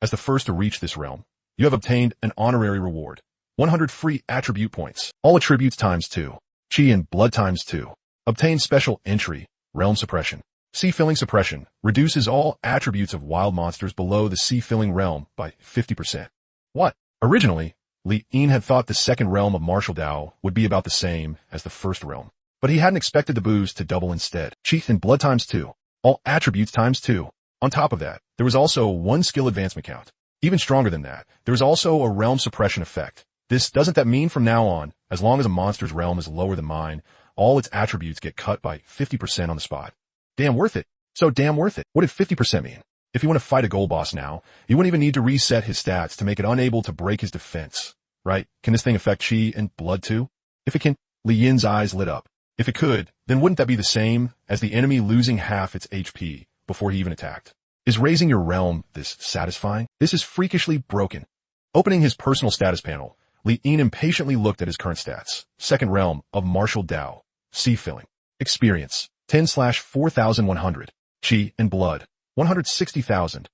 As the first to reach this realm, you have obtained an honorary reward. 100 free attribute points. All attributes times 2. Chi and blood times 2. Obtain special entry, realm suppression. Sea filling suppression reduces all attributes of wild monsters below the sea filling realm by 50%. What? Originally, Li-En had thought the second realm of Marshall Dow would be about the same as the first realm, but he hadn't expected the boost to double instead. Chi and blood times 2. All attributes times 2. On top of that, there was also 1 skill advancement count. Even stronger than that, there was also a realm suppression effect. Doesn't that mean from now on, as long as a monster's realm is lower than mine, all its attributes get cut by 50% on the spot? Damn worth it. So damn worth it. What did 50% mean? If you want to fight a gold boss now, you wouldn't even need to reset his stats to make it unable to break his defense, right? Can this thing affect chi and blood too? If it can, Li-En's eyes lit up. If it could, then wouldn't that be the same as the enemy losing half its HP before he even attacked? Is raising your realm this satisfying? This is freakishly broken. Opening his personal status panel, Li-En impatiently looked at his current stats. Second realm of Marshall Dow, Sea Filling. Experience, 10/4100. Chi and blood, 160,000.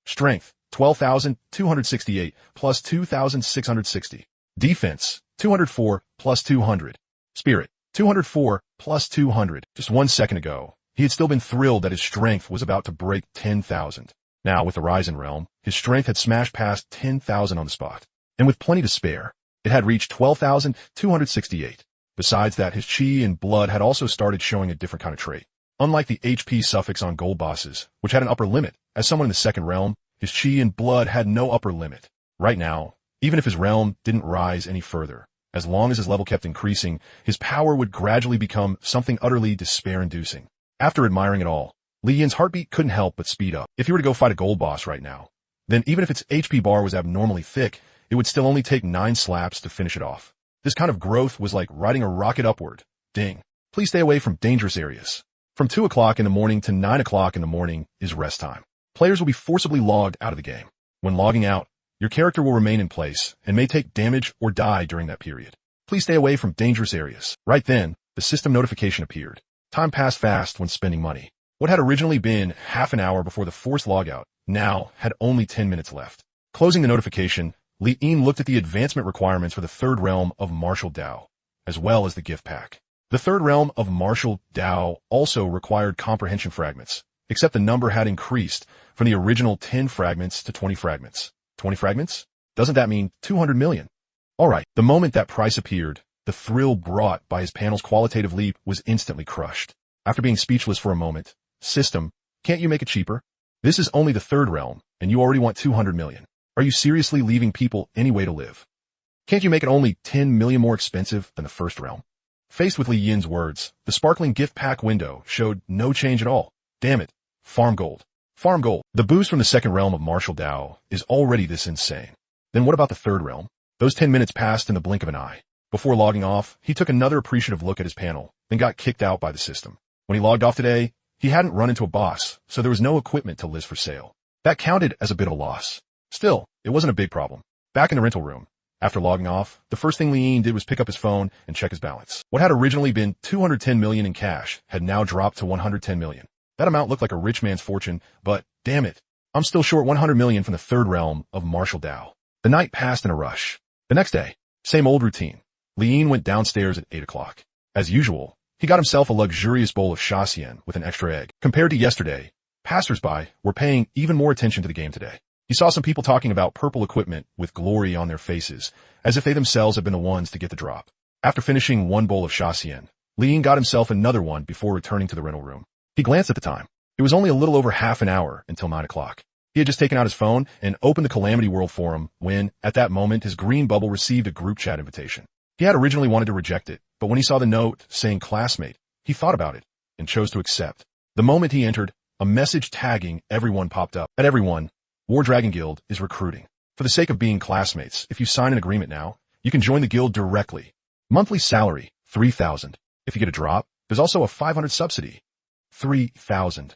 Strength, 12,268 plus 2,660. Defense, 204 plus 200. Spirit, 204 plus 200. Just 1 second ago, he had still been thrilled that his strength was about to break 10,000. Now, with the rise in realm, his strength had smashed past 10,000 on the spot. And with plenty to spare, it had reached 12,268. Besides that, his chi and blood had also started showing a different kind of trait. Unlike the HP suffix on gold bosses, which had an upper limit, as someone in the second realm, his chi and blood had no upper limit. Right now, even if his realm didn't rise any further, as long as his level kept increasing, his power would gradually become something utterly despair-inducing. After admiring it all, Li-En's heartbeat couldn't help but speed up. If he were to go fight a gold boss right now, then even if its HP bar was abnormally thick, it would still only take 9 slaps to finish it off. This kind of growth was like riding a rocket upward. Ding. Please stay away from dangerous areas. From 2 o'clock in the morning to 9 o'clock in the morning is rest time. Players will be forcibly logged out of the game. When logging out, your character will remain in place and may take damage or die during that period. Please stay away from dangerous areas. Right then, the system notification appeared. Time passed fast when spending money. What had originally been half an hour before the forced logout now had only 10 minutes left. Closing the notification, Li-En looked at the advancement requirements for the third realm of Marshall Dow, as well as the gift pack. The third realm of Marshall Dow also required comprehension fragments, except the number had increased from the original 10 fragments to 20 fragments. 20 fragments? Doesn't that mean 200 million? Alright, the moment that price appeared, the thrill brought by his panel's qualitative leap was instantly crushed. After being speechless for a moment, system, can't you make it cheaper? This is only the third realm, and you already want 200 million. Are you seriously leaving people any way to live? Can't you make it only 10 million more expensive than the first realm? Faced with Li-En's words, the sparkling gift pack window showed no change at all. Damn it. Farm gold. Farm gold. The boost from the second realm of Marshall Dow is already this insane. Then what about the third realm? Those 10 minutes passed in the blink of an eye. Before logging off, he took another appreciative look at his panel, then got kicked out by the system. When he logged off today, he hadn't run into a boss, so there was no equipment to list for sale. That counted as a bit of a loss. Still, it wasn't a big problem. Back in the rental room, after logging off, the first thing Li-En did was pick up his phone and check his balance. What had originally been 210 million in cash had now dropped to 110 million. That amount looked like a rich man's fortune, but damn it, I'm still short 100 million from the third realm of Marshall Dow. The night passed in a rush. The next day, same old routine. Li-En went downstairs at 8 o'clock. As usual, he got himself a luxurious bowl of Shaxian with an extra egg. Compared to yesterday, passersby were paying even more attention to the game today. He saw some people talking about purple equipment with glory on their faces, as if they themselves had been the ones to get the drop. After finishing one bowl of Shaxian, Li Ying got himself another one before returning to the rental room. He glanced at the time. It was only a little over half an hour until 9 o'clock. He had just taken out his phone and opened the Calamity World forum when, at that moment, his green bubble received a group chat invitation. He had originally wanted to reject it, but when he saw the note saying classmate, he thought about it and chose to accept. The moment he entered, a message tagging everyone popped up. At everyone, War Dragon Guild is recruiting. For the sake of being classmates, if you sign an agreement now, you can join the guild directly. Monthly salary, 3,000. If you get a drop, there's also a 500 subsidy. 3,000.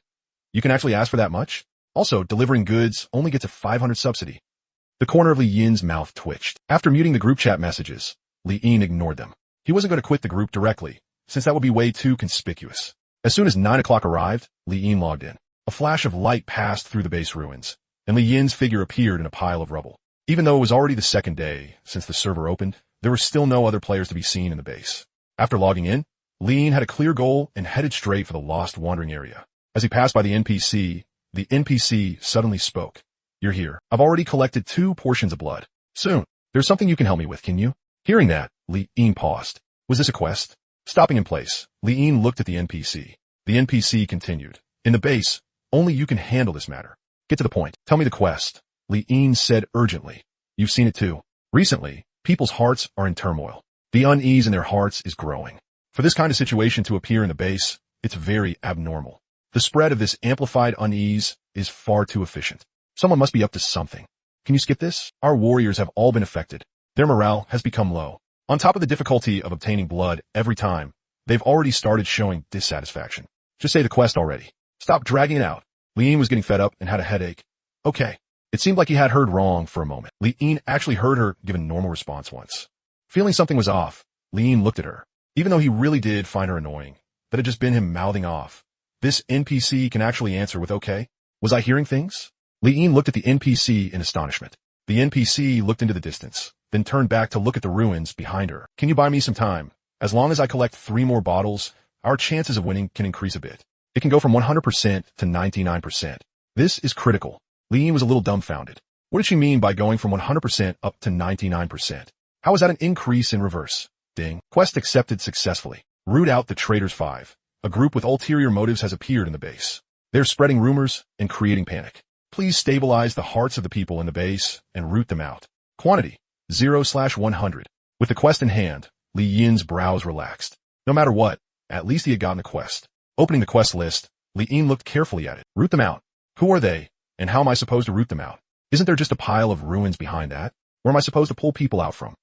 You can actually ask for that much? Also, delivering goods only gets a 500 subsidy. The corner of Li Yin's mouth twitched. After muting the group chat messages, Li Yin ignored them. He wasn't going to quit the group directly, since that would be way too conspicuous. As soon as 9 o'clock arrived, Li Yin logged in. A flash of light passed through the base ruins, and Li Yin's figure appeared in a pile of rubble. Even though it was already the second day since the server opened, there were still no other players to be seen in the base. After logging in, Li Yin had a clear goal and headed straight for the Lost Wandering area. As he passed by the NPC suddenly spoke. You're here. I've already collected 2 portions of blood. Soon. There's something you can help me with, can you? Hearing that, Li Yin paused. Was this a quest? Stopping in place, Li Yin looked at the NPC. The NPC continued. In the base, only you can handle this matter. Get to the point. Tell me the quest. Li Yin said urgently. You've seen it too. Recently, people's hearts are in turmoil. The unease in their hearts is growing. For this kind of situation to appear in the base, it's very abnormal. The spread of this amplified unease is far too efficient. Someone must be up to something. Can you skip this? Our warriors have all been affected. Their morale has become low. On top of the difficulty of obtaining blood every time, they've already started showing dissatisfaction. Just say the quest already. Stop dragging it out. Li Yin was getting fed up and had a headache. Okay. It seemed like he had heard wrong for a moment. Li Yin actually heard her give a normal response once. Feeling something was off, Li Yin looked at her. Even though he really did find her annoying, that had just been him mouthing off. This NPC can actually answer with okay. Was I hearing things? Li Yin looked at the NPC in astonishment. The NPC looked into the distance, then turned back to look at the ruins behind her. Can you buy me some time? As long as I collect 3 more bottles, our chances of winning can increase a bit. It can go from 100% to 99%. This is critical. Li Yin was a little dumbfounded. What did she mean by going from 100% up to 99%? How is that an increase in reverse? Ding. Quest accepted successfully. Root out the Traitors 5. A group with ulterior motives has appeared in the base. They're spreading rumors and creating panic. Please stabilize the hearts of the people in the base and root them out. Quantity, 0/100. With the quest in hand, Li Yin's brows relaxed. No matter what, at least he had gotten the quest. Opening the quest list, Li Yin looked carefully at it. Root them out. Who are they, and how am I supposed to root them out? Isn't there just a pile of ruins behind that? Where am I supposed to pull people out from?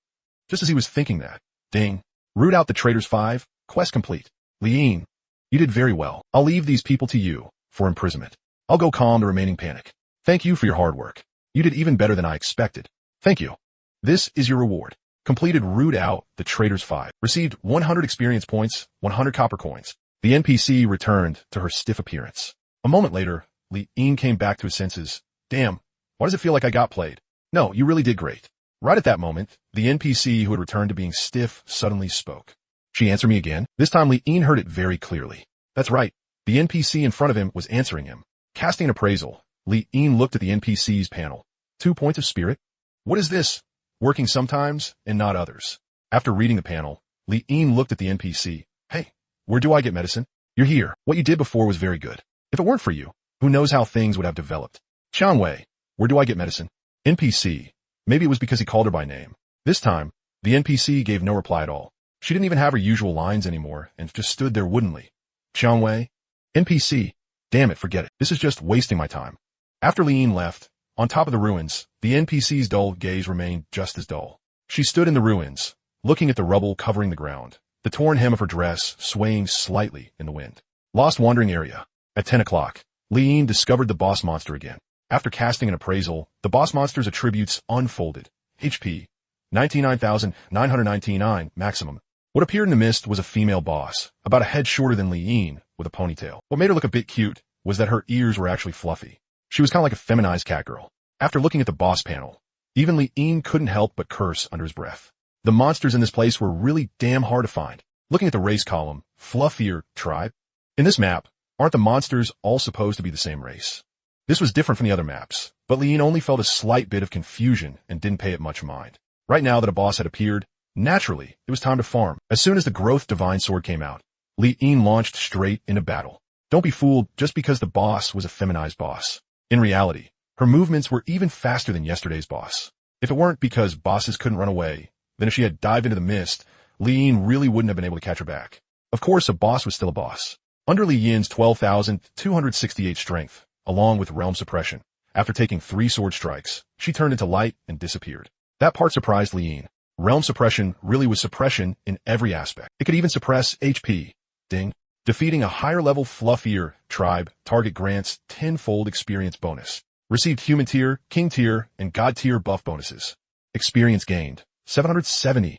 Just as he was thinking that, ding. Root out the Traitors 5, quest complete. Li Yin, you did very well. I'll leave these people to you for imprisonment. I'll go calm the remaining panic. Thank you for your hard work. You did even better than I expected. Thank you. This is your reward. Completed root out the Traitors 5. Received 100 experience points, 100 copper coins. The NPC returned to her stiff appearance. A moment later, Li Yin came back to his senses. Damn, why does it feel like I got played? No, you really did great. Right at that moment, the NPC who had returned to being stiff suddenly spoke. She answered me again. This time Li Yin heard it very clearly. That's right. The NPC in front of him was answering him. Casting an appraisal, Li Yin looked at the NPC's panel. 2 points of spirit? What is this? Working sometimes and not others. After reading the panel, Li Yin looked at the NPC. Hey, where do I get medicine? You're here. What you did before was very good. If it weren't for you, who knows how things would have developed. Chang'e, where do I get medicine? NPC. Maybe it was because he called her by name. This time, the NPC gave no reply at all. She didn't even have her usual lines anymore and just stood there woodenly. Chang'e. NPC. Damn it, forget it. This is just wasting my time. After Li Yin left, on top of the ruins, the NPC's dull gaze remained just as dull. She stood in the ruins, looking at the rubble covering the ground, the torn hem of her dress swaying slightly in the wind. Lost Wandering Area. At 10 o'clock, Li Yin discovered the boss monster again. After casting an appraisal, the boss monster's attributes unfolded. HP. 99,999 maximum. What appeared in the mist was a female boss, about a head shorter than Li Yin, with a ponytail. What made her look a bit cute was that her ears were actually fluffy. She was kind of like a feminized catgirl. After looking at the boss panel, even Li Yin couldn't help but curse under his breath. The monsters in this place were really damn hard to find. Looking at the race column, fluffier tribe. In this map, aren't the monsters all supposed to be the same race? This was different from the other maps, but Li Yin only felt a slight bit of confusion and didn't pay it much mind. Right now that a boss had appeared, naturally, it was time to farm. As soon as the Growth Divine Sword came out, Li Yin launched straight into battle. Don't be fooled just because the boss was a feminized boss. In reality, her movements were even faster than yesterday's boss. If it weren't because bosses couldn't run away, then if she had dived into the mist, Li Yin really wouldn't have been able to catch her back. Of course, a boss was still a boss. Under Li Yin's 12,268 strength, along with Realm Suppression, after taking 3 sword strikes, she turned into light and disappeared. That part surprised Li Yin. Realm Suppression really was suppression in every aspect. It could even suppress HP. Ding. Defeating a higher-level fluffier tribe, target grants 10-fold experience bonus. Received human tier, king tier, and god tier buff bonuses. Experience gained, 770.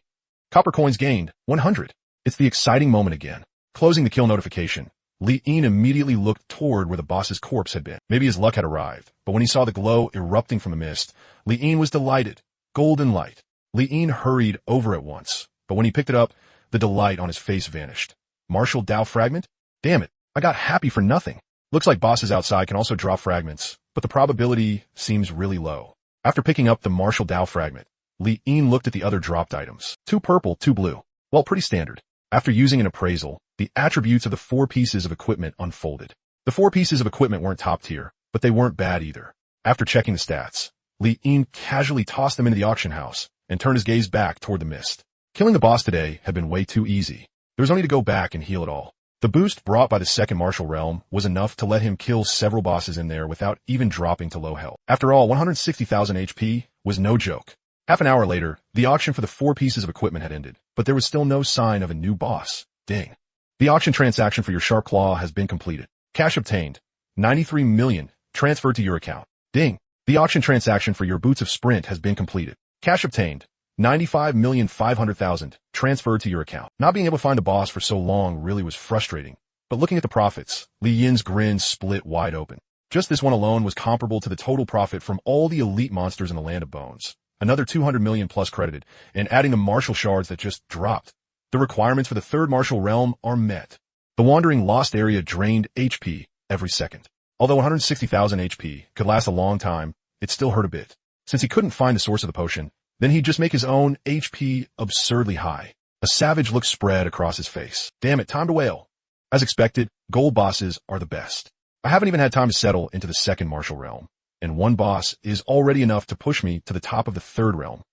Copper coins gained, 100. It's the exciting moment again. Closing the kill notification, Li Yin immediately looked toward where the boss's corpse had been. Maybe his luck had arrived, but when he saw the glow erupting from the mist, Li Yin was delighted. Golden light. Li Yin hurried over at once, but when he picked it up, the delight on his face vanished. Martial Dao Fragment? Damn it, I got happy for nothing. Looks like bosses outside can also drop fragments, but the probability seems really low. After picking up the Martial Dao Fragment, Li Yin looked at the other dropped items. 2 purple, 2 blue. Well, pretty standard. After using an appraisal, the attributes of the 4 pieces of equipment unfolded. The 4 pieces of equipment weren't top tier, but they weren't bad either. After checking the stats, Li Yin casually tossed them into the auction house and turned his gaze back toward the mist. Killing the boss today had been way too easy. There was only to go back and heal it all. The boost brought by the second martial realm was enough to let him kill several bosses in there without even dropping to low health. After all, 160,000 HP was no joke. Half an hour later, the auction for the 4 pieces of equipment had ended, but there was still no sign of a new boss. Ding. The auction transaction for your Sharp Claw has been completed. Cash obtained. 93 million transferred to your account. Ding. The auction transaction for your Boots of Sprint has been completed. Cash obtained. 95,500,000 transferred to your account. Not being able to find the boss for so long really was frustrating, but looking at the profits, Li Yin's grin split wide open. Just this one alone was comparable to the total profit from all the elite monsters in the Land of Bones. Another 200 million plus credited, and adding the martial shards that just dropped. The requirements for the 3rd martial realm are met. The wandering lost area drained HP every second. Although 160,000 HP could last a long time, it still hurt a bit. Since he couldn't find the source of the potion, then he'd just make his own HP absurdly high. A savage look spread across his face. Damn it, time to wail. As expected, gold bosses are the best. I haven't even had time to settle into the 2nd martial realm, and 1 boss is already enough to push me to the top of the 3rd realm.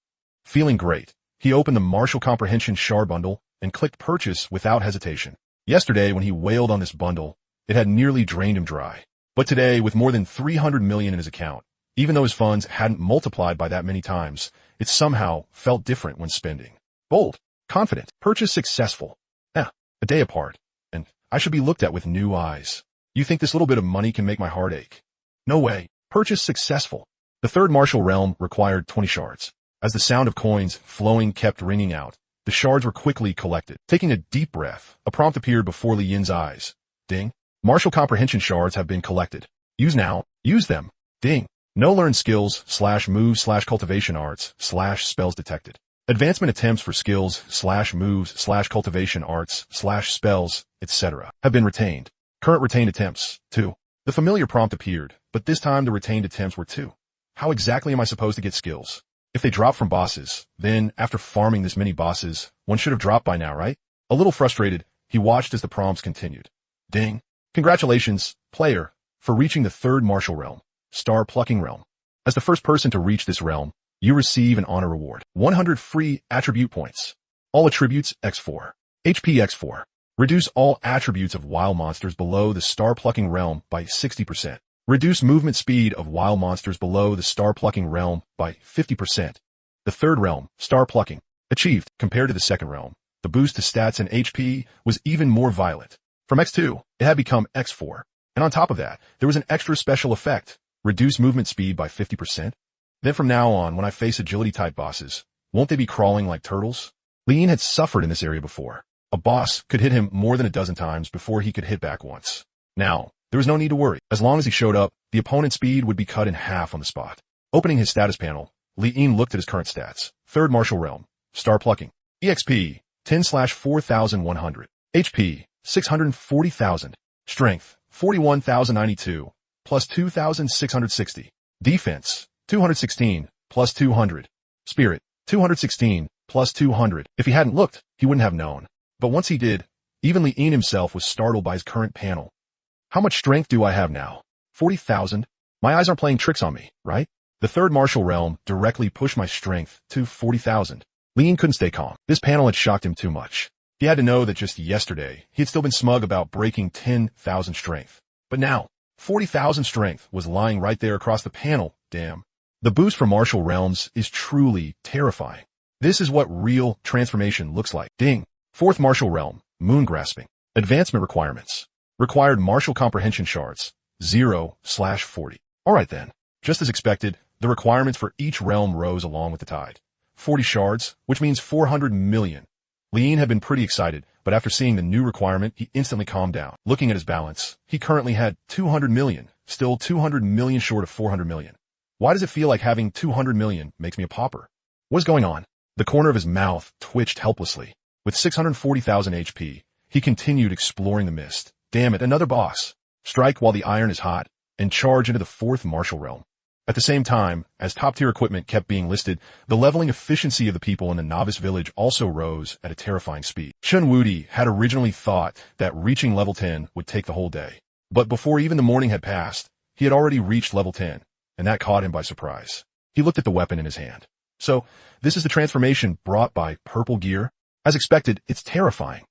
Feeling great, he opened the Martial Comprehension Shard bundle and clicked purchase without hesitation. Yesterday, when he wailed on this bundle, it had nearly drained him dry. But today, with more than 300 million in his account, even though his funds hadn't multiplied by that many times, it somehow felt different when spending. Bold, confident, purchase successful. A day apart, and I should be looked at with new eyes. You think this little bit of money can make my heart ache? No way. Purchase successful. The 3rd martial realm required 20 shards. As the sound of coins flowing kept ringing out, the shards were quickly collected. Taking a deep breath, a prompt appeared before Li Yin's eyes. Ding. Martial Comprehension shards have been collected. Use now. Use them. Ding. No learned skills / moves / cultivation arts / spells detected. Advancement attempts for skills / moves / cultivation arts / spells, etc. have been retained. Current retained attempts, 2. The familiar prompt appeared, but this time the retained attempts were 2. How exactly am I supposed to get skills? If they drop from bosses, then after farming this many bosses, one should have dropped by now, right? A little frustrated, he watched as the prompts continued. Ding. Congratulations, player, for reaching the 3rd martial realm. Star Plucking Realm. As the first person to reach this realm, you receive an honor reward. 100 free attribute points. All attributes X4. HP X4. Reduce all attributes of wild monsters below the Star Plucking Realm by 60%. Reduce movement speed of wild monsters below the Star Plucking Realm by 50%. The 3rd realm, Star Plucking. Achieved. Compared to the 2nd realm, the boost to stats and HP was even more violent. From X2, it had become X4. And on top of that, there was an extra special effect. Reduce movement speed by 50%? Then from now on, when I face agility-type bosses, won't they be crawling like turtles? Li Yin had suffered in this area before. A boss could hit him more than a dozen times before he could hit back once. Now, there was no need to worry. As long as he showed up, the opponent's speed would be cut in half on the spot. Opening his status panel, Li Yin looked at his current stats. 3rd martial realm. Star Plucking. EXP, 10/4100. HP, 640,000. Strength, 41,092. plus 2,660. Defense, 216, plus 200. Spirit, 216, plus 200. If he hadn't looked, he wouldn't have known. But once he did, even Li Yin himself was startled by his current panel. How much strength do I have now? 40,000? My eyes aren't playing tricks on me, right? The third martial realm directly pushed my strength to 40,000. Li Yin couldn't stay calm. This panel had shocked him too much. He had to know that just yesterday, he had still been smug about breaking 10,000 strength. But now, 40,000 strength was lying right there across the panel, damn. The boost for martial realms is truly terrifying. This is what real transformation looks like. Ding. Fourth martial realm, moon grasping. Advancement requirements. Required martial comprehension shards, 0/40. Alright then. Just as expected, the requirements for each realm rose along with the tide. 40 shards, which means 400 million. Li Yin had been pretty excited, but after seeing the new requirement, he instantly calmed down. Looking at his balance, he currently had 200 million, still 200 million short of 400 million. Why does it feel like having 200 million makes me a pauper? What is going on? The corner of his mouth twitched helplessly. With 640,000 HP, he continued exploring the mist. Damn it, another boss. Strike while the iron is hot, and charge into the fourth martial realm. At the same time, as top-tier equipment kept being listed, the leveling efficiency of the people in the novice village also rose at a terrifying speed. Chen Wudi had originally thought that reaching level 10 would take the whole day. But before even the morning had passed, he had already reached level 10, and that caught him by surprise. He looked at the weapon in his hand. So, this is the transformation brought by purple gear? As expected, it's terrifying.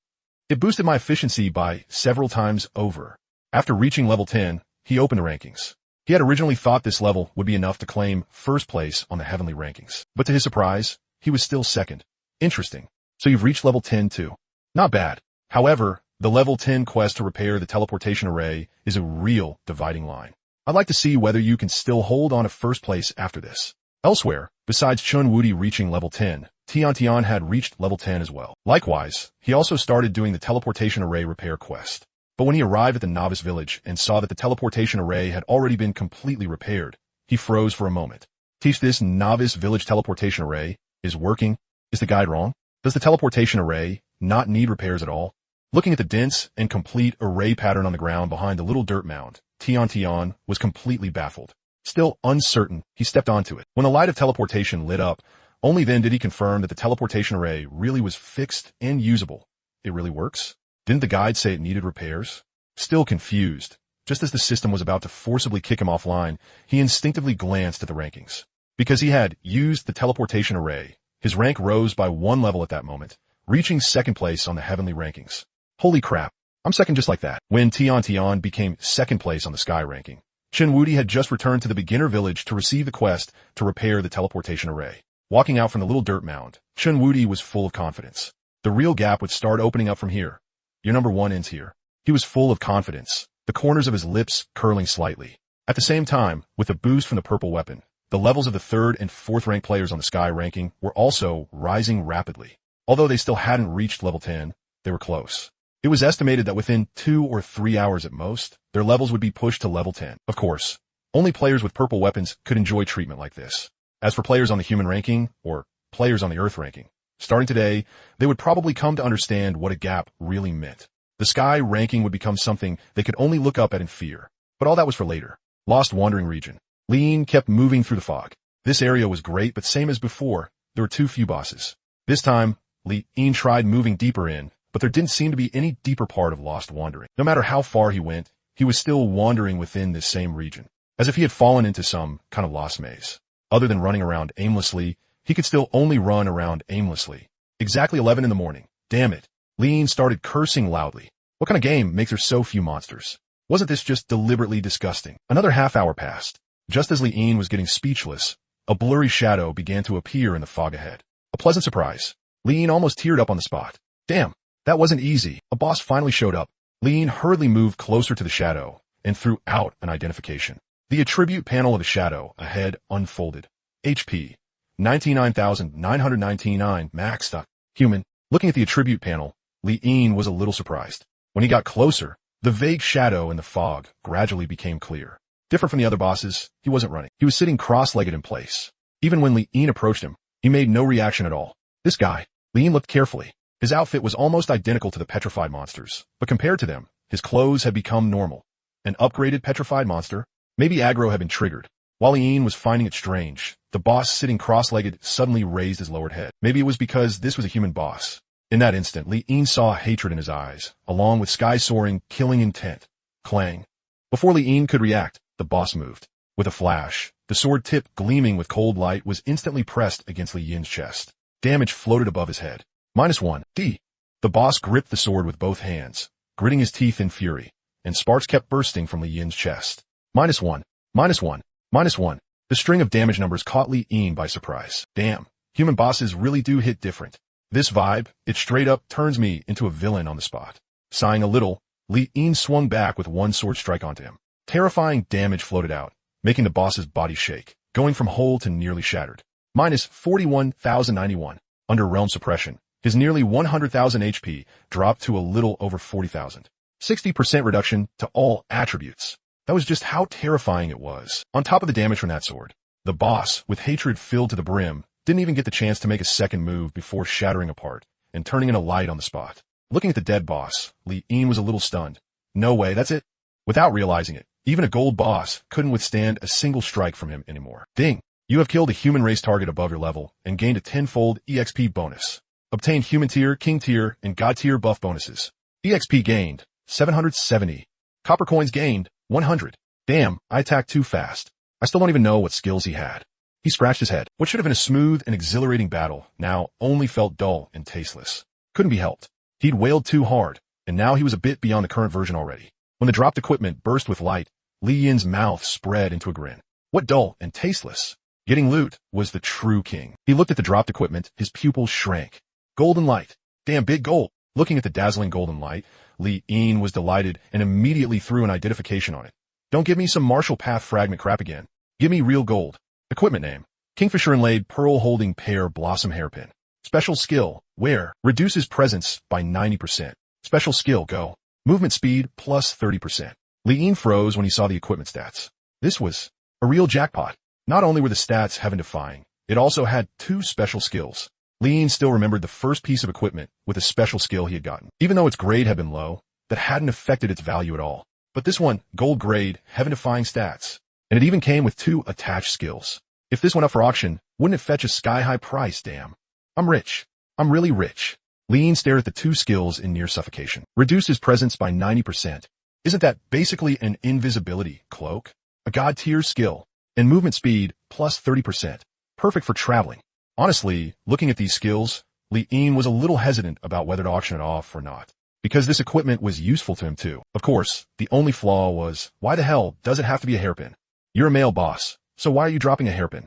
It boosted my efficiency by several times over. After reaching level 10, he opened the rankings. He had originally thought this level would be enough to claim first place on the heavenly rankings. But to his surprise, he was still second. Interesting. So you've reached level 10 too. Not bad. However, the level 10 quest to repair the teleportation array is a real dividing line. I'd like to see whether you can still hold on to first place after this. Elsewhere, besides Chun Wudi reaching level 10, Tian had reached level 10 as well. Likewise, he also started doing the teleportation array repair quest. But when he arrived at the novice village and saw that the teleportation array had already been completely repaired, he froze for a moment. Teach this novice village teleportation array is working. Is the guide wrong? Does the teleportation array not need repairs at all? Looking at the dense and complete array pattern on the ground behind the little dirt mound, Tian was completely baffled. Still uncertain, he stepped onto it. When the light of teleportation lit up, only then did he confirm that the teleportation array really was fixed and usable. It really works? Didn't the guide say it needed repairs? Still confused, just as the system was about to forcibly kick him offline, he instinctively glanced at the rankings. Because he had used the teleportation array, his rank rose by 1 level at that moment, reaching second place on the heavenly rankings. Holy crap, I'm second just like that. When Tian became second place on the sky ranking, Chen Wudi had just returned to the beginner village to receive the quest to repair the teleportation array. Walking out from the little dirt mound, Chen Wudi was full of confidence. The real gap would start opening up from here. Your number 1 ends here. He was full of confidence, the corners of his lips curling slightly. At the same time, with the boost from the purple weapon, the levels of the 3rd and 4th ranked players on the sky ranking were also rising rapidly. Although they still hadn't reached level 10, they were close. It was estimated that within 2 or 3 hours at most, their levels would be pushed to level 10. Of course, only players with purple weapons could enjoy treatment like this. As for players on the human ranking, or players on the earth ranking, starting today, they would probably come to understand what a gap really meant. The sky ranking would become something they could only look up at in fear. But all that was for later. Lost Wandering Region. Li Yin kept moving through the fog. This area was great, but same as before, there were too few bosses. This time, Li Yin tried moving deeper in, but there didn't seem to be any deeper part of Lost Wandering. No matter how far he went, he was still wandering within this same region, as if he had fallen into some kind of lost maze. Other than running around aimlessly, he could still only run around aimlessly. Exactly 11 in the morning. Damn it. Li Yin started cursing loudly. What kind of game makes there so few monsters? Wasn't this just deliberately disgusting? Another half hour passed. Just as Li Yin was getting speechless, a blurry shadow began to appear in the fog ahead. A pleasant surprise. Li Yin almost teared up on the spot. Damn, that wasn't easy. A boss finally showed up. Li Yin hurriedly moved closer to the shadow and threw out an identification. The attribute panel of the shadow ahead unfolded. HP. 99,999 max. Human. Looking at the attribute panel, Li Yin was a little surprised. When he got closer, the vague shadow in the fog gradually became clear. Different from the other bosses, he wasn't running. He was sitting cross-legged in place. Even when Li Yin approached him, he made no reaction at all. This guy. Li Yin looked carefully. His outfit was almost identical to the petrified monsters, but compared to them, his clothes had become normal. An upgraded petrified monster? Maybe aggro had been triggered. While Ian was finding it strange, the boss sitting cross-legged suddenly raised his lowered head. Maybe it was because this was a human boss. In that instant, Ian saw hatred in his eyes, along with sky-soaring, killing intent. Clang. Before Ian could react, the boss moved. With a flash, the sword tip gleaming with cold light was instantly pressed against Li Yin's chest. Damage floated above his head. -1. D. The boss gripped the sword with both hands, gritting his teeth in fury, and sparks kept bursting from Li Yin's chest. -1. -1. -1. The string of damage numbers caught Li Yin by surprise. Damn, human bosses really do hit different. This vibe, it straight up turns me into a villain on the spot. Sighing a little, Li Yin swung back with one sword strike onto him. Terrifying damage floated out, making the boss's body shake, going from whole to nearly shattered. -41,091. Under realm suppression, his nearly 100,000 HP dropped to a little over 40,000. 60% reduction to all attributes. That was just how terrifying it was. On top of the damage from that sword, the boss, with hatred filled to the brim, didn't even get the chance to make a second move before shattering apart and turning in a light on the spot. Looking at the dead boss, Li Yin was a little stunned. No way, that's it? Without realizing it, even a gold boss couldn't withstand a single strike from him anymore. Ding! You have killed a human race target above your level and gained a 10-fold EXP bonus. Obtain human tier, king tier, and god tier buff bonuses. EXP gained, 770. Copper coins gained, 100. Damn, I attacked too fast. I still don't even know what skills he had. He scratched his head. What should have been a smooth and exhilarating battle now only felt dull and tasteless. Couldn't be helped. He'd wailed too hard, and now he was a bit beyond the current version already. When the dropped equipment burst with light, Li Yin's mouth spread into a grin. What dull and tasteless? Getting loot was the true king. He looked at the dropped equipment, his pupils shrank. Golden light. Damn big gold. Looking at the dazzling golden light, Li Yin was delighted and immediately threw an identification on it. Don't give me some Marshall Path fragment crap again. Give me real gold. Equipment name: Kingfisher Inlaid Pearl Holding Pear Blossom Hairpin. Special skill: Wear. Reduces presence by 90%. Special skill: Go. Movement speed plus 30%. Li Yin froze when he saw the equipment stats. This was a real jackpot. Not only were the stats heaven-defying, it also had two special skills. Li Yin still remembered the first piece of equipment with a special skill he had gotten. Even though its grade had been low, that hadn't affected its value at all. But this one, gold grade, heaven-defying stats. And it even came with two attached skills. If this went up for auction, wouldn't it fetch a sky-high price, damn. I'm rich. I'm really rich. Li Yin stared at the two skills in near suffocation. Reduced his presence by 90%. Isn't that basically an invisibility cloak? A god tier skill. And movement speed plus 30%. Perfect for traveling. Honestly, looking at these skills, Li Yin was a little hesitant about whether to auction it off or not. Because this equipment was useful to him too. Of course, the only flaw was, why the hell does it have to be a hairpin? You're a male boss, so why are you dropping a hairpin?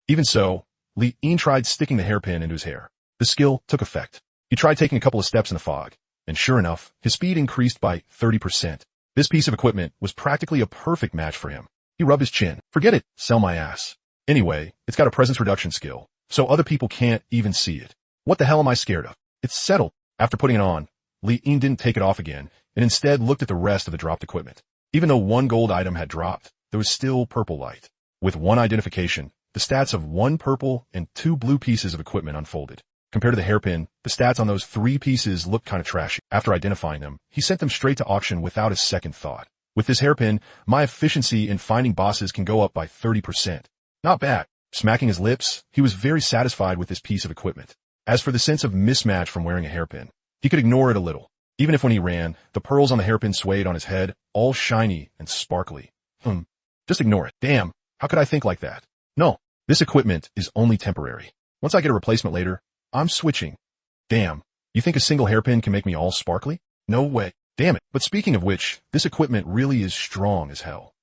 Even so, Li Yin tried sticking the hairpin into his hair. The skill took effect. He tried taking a couple of steps in the fog, and sure enough, his speed increased by 30%. This piece of equipment was practically a perfect match for him. He rubbed his chin. Forget it, sell my ass. Anyway, it's got a presence reduction skill, so other people can't even see it. What the hell am I scared of? It's settled. After putting it on, Li Yin didn't take it off again, and instead looked at the rest of the dropped equipment. Even though one gold item had dropped, there was still purple light. With one identification, the stats of one purple and two blue pieces of equipment unfolded. Compared to the hairpin, the stats on those three pieces looked kinda trashy. After identifying them, he sent them straight to auction without a second thought. With this hairpin, my efficiency in finding bosses can go up by 30%. Not bad. Smacking his lips, he was very satisfied with this piece of equipment. As for the sense of mismatch from wearing a hairpin, he could ignore it a little. Even if when he ran, the pearls on the hairpin swayed on his head, all shiny and sparkly. Just ignore it. Damn, how could I think like that? No, this equipment is only temporary. Once I get a replacement later, I'm switching. Damn, you think a single hairpin can make me all sparkly? No way. Damn it. But speaking of which, this equipment really is strong as hell.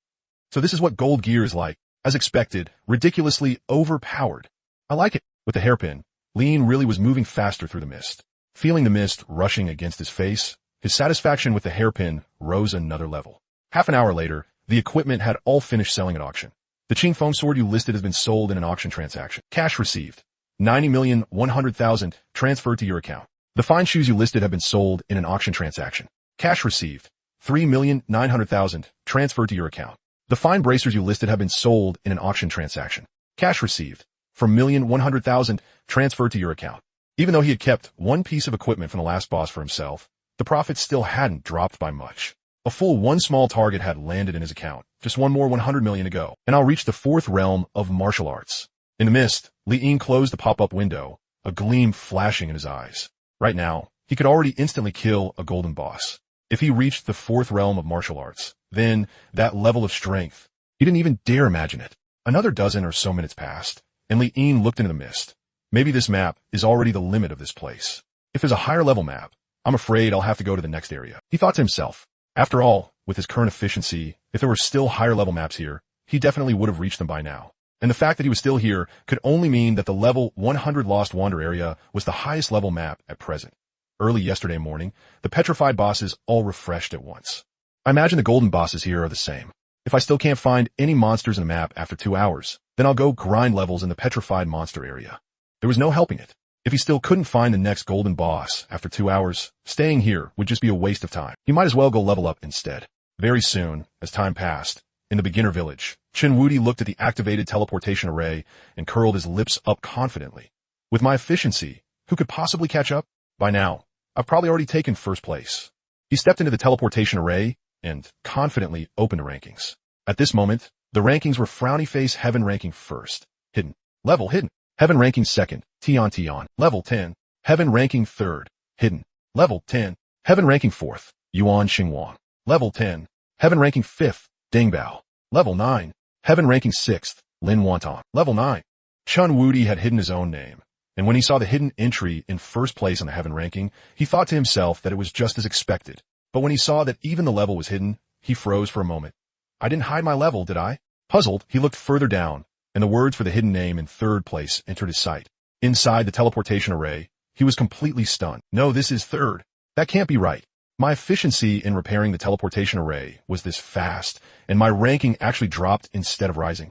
So this is what gold gear is like. As expected, ridiculously overpowered. I like it. With the hairpin, Li Yin really was moving faster through the mist. Feeling the mist rushing against his face, his satisfaction with the hairpin rose another level. Half an hour later, the equipment had all finished selling at auction. The Qing foam sword you listed has been sold in an auction transaction. Cash received. 90,100,000 transferred to your account. The fine shoes you listed have been sold in an auction transaction. Cash received. 3,900,000 transferred to your account. The fine bracers you listed have been sold in an auction transaction. Cash received. For 1,100,000 transferred to your account. Even though he had kept one piece of equipment from the last boss for himself, the profit still hadn't dropped by much. A full one small target had landed in his account, just one more 100 million to go, and I'll reach the fourth realm of martial arts. In the mist, Li Ying closed the pop-up window, a gleam flashing in his eyes. Right now, he could already instantly kill a golden boss. If he reached the fourth realm of martial arts, then that level of strength, he didn't even dare imagine it. Another dozen or so minutes passed, and Li Ying looked into the mist. Maybe this map is already the limit of this place. If there's a higher level map, I'm afraid I'll have to go to the next area. He thought to himself. After all, with his current efficiency, if there were still higher level maps here, he definitely would have reached them by now. And the fact that he was still here could only mean that the level 100 Lost Wander area was the highest level map at present. Early yesterday morning, the petrified bosses all refreshed at once. I imagine the golden bosses here are the same. If I still can't find any monsters in the map after 2 hours, then I'll go grind levels in the petrified monster area. There was no helping it. If he still couldn't find the next golden boss after 2 hours, staying here would just be a waste of time. He might as well go level up instead. Very soon, as time passed, in the beginner village, Chen Wudi looked at the activated teleportation array and curled his lips up confidently. With my efficiency, who could possibly catch up? By now, I've probably already taken first place. He stepped into the teleportation array and confidently opened the rankings. At this moment, the rankings were Frowny Face Heaven ranking first, hidden, level hidden. Heaven ranking second, Tian, level 10. Heaven ranking third, hidden, level 10. Heaven ranking fourth, Yuan Xingwang, level 10. Heaven ranking fifth, Dingbao, level 9. Heaven ranking sixth, Lin Wantong, level 9. Chun Wudi had hidden his own name, and when he saw the hidden entry in first place on the heaven ranking, he thought to himself that it was just as expected. But when he saw that even the level was hidden, he froze for a moment. I didn't hide my level, did I? Puzzled, he looked further down, and the words for the hidden name in third place entered his sight. Inside the teleportation array, he was completely stunned. No, this is third. That can't be right. My efficiency in repairing the teleportation array was this fast, and my ranking actually dropped instead of rising.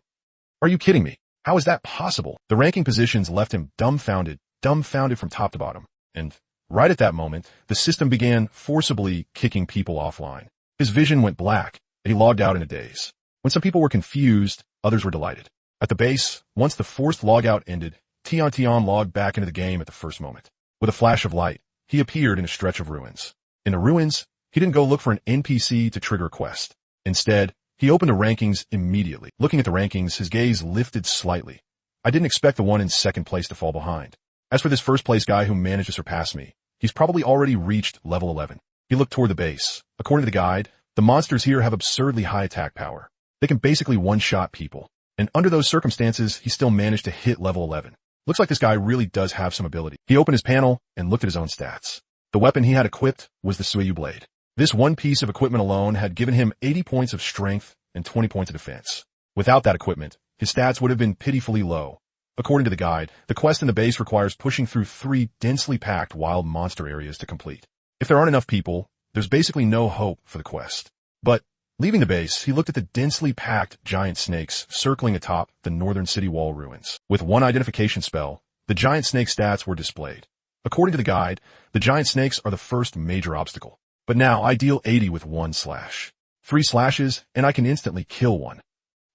Are you kidding me? How is that possible? The ranking positions left him dumbfounded from top to bottom. And right at that moment, the system began forcibly kicking people offline. His vision went black, and he logged out in a daze. When some people were confused, others were delighted. At the base, once the forced logout ended, Tian logged back into the game at the first moment. With a flash of light, he appeared in a stretch of ruins. In the ruins, he didn't go look for an NPC to trigger a quest. Instead, he opened the rankings immediately. Looking at the rankings, his gaze lifted slightly. I didn't expect the one in second place to fall behind. As for this first place guy who managed to surpass me, he's probably already reached level 11. He looked toward the base. According to the guide, the monsters here have absurdly high attack power. They can basically one-shot people. And under those circumstances, he still managed to hit level 11. Looks like this guy really does have some ability. He opened his panel and looked at his own stats. The weapon he had equipped was the Suiyu blade. This one piece of equipment alone had given him 80 points of strength and 20 points of defense. Without that equipment, his stats would have been pitifully low. According to the guide, the quest in the base requires pushing through 3 densely packed wild monster areas to complete. If there aren't enough people, there's basically no hope for the quest. But leaving the base, he looked at the densely packed giant snakes circling atop the northern city wall ruins. With one identification spell, the giant snake stats were displayed. According to the guide, the giant snakes are the first major obstacle. But now I deal 80 with 1 slash. 3 slashes, and I can instantly kill one.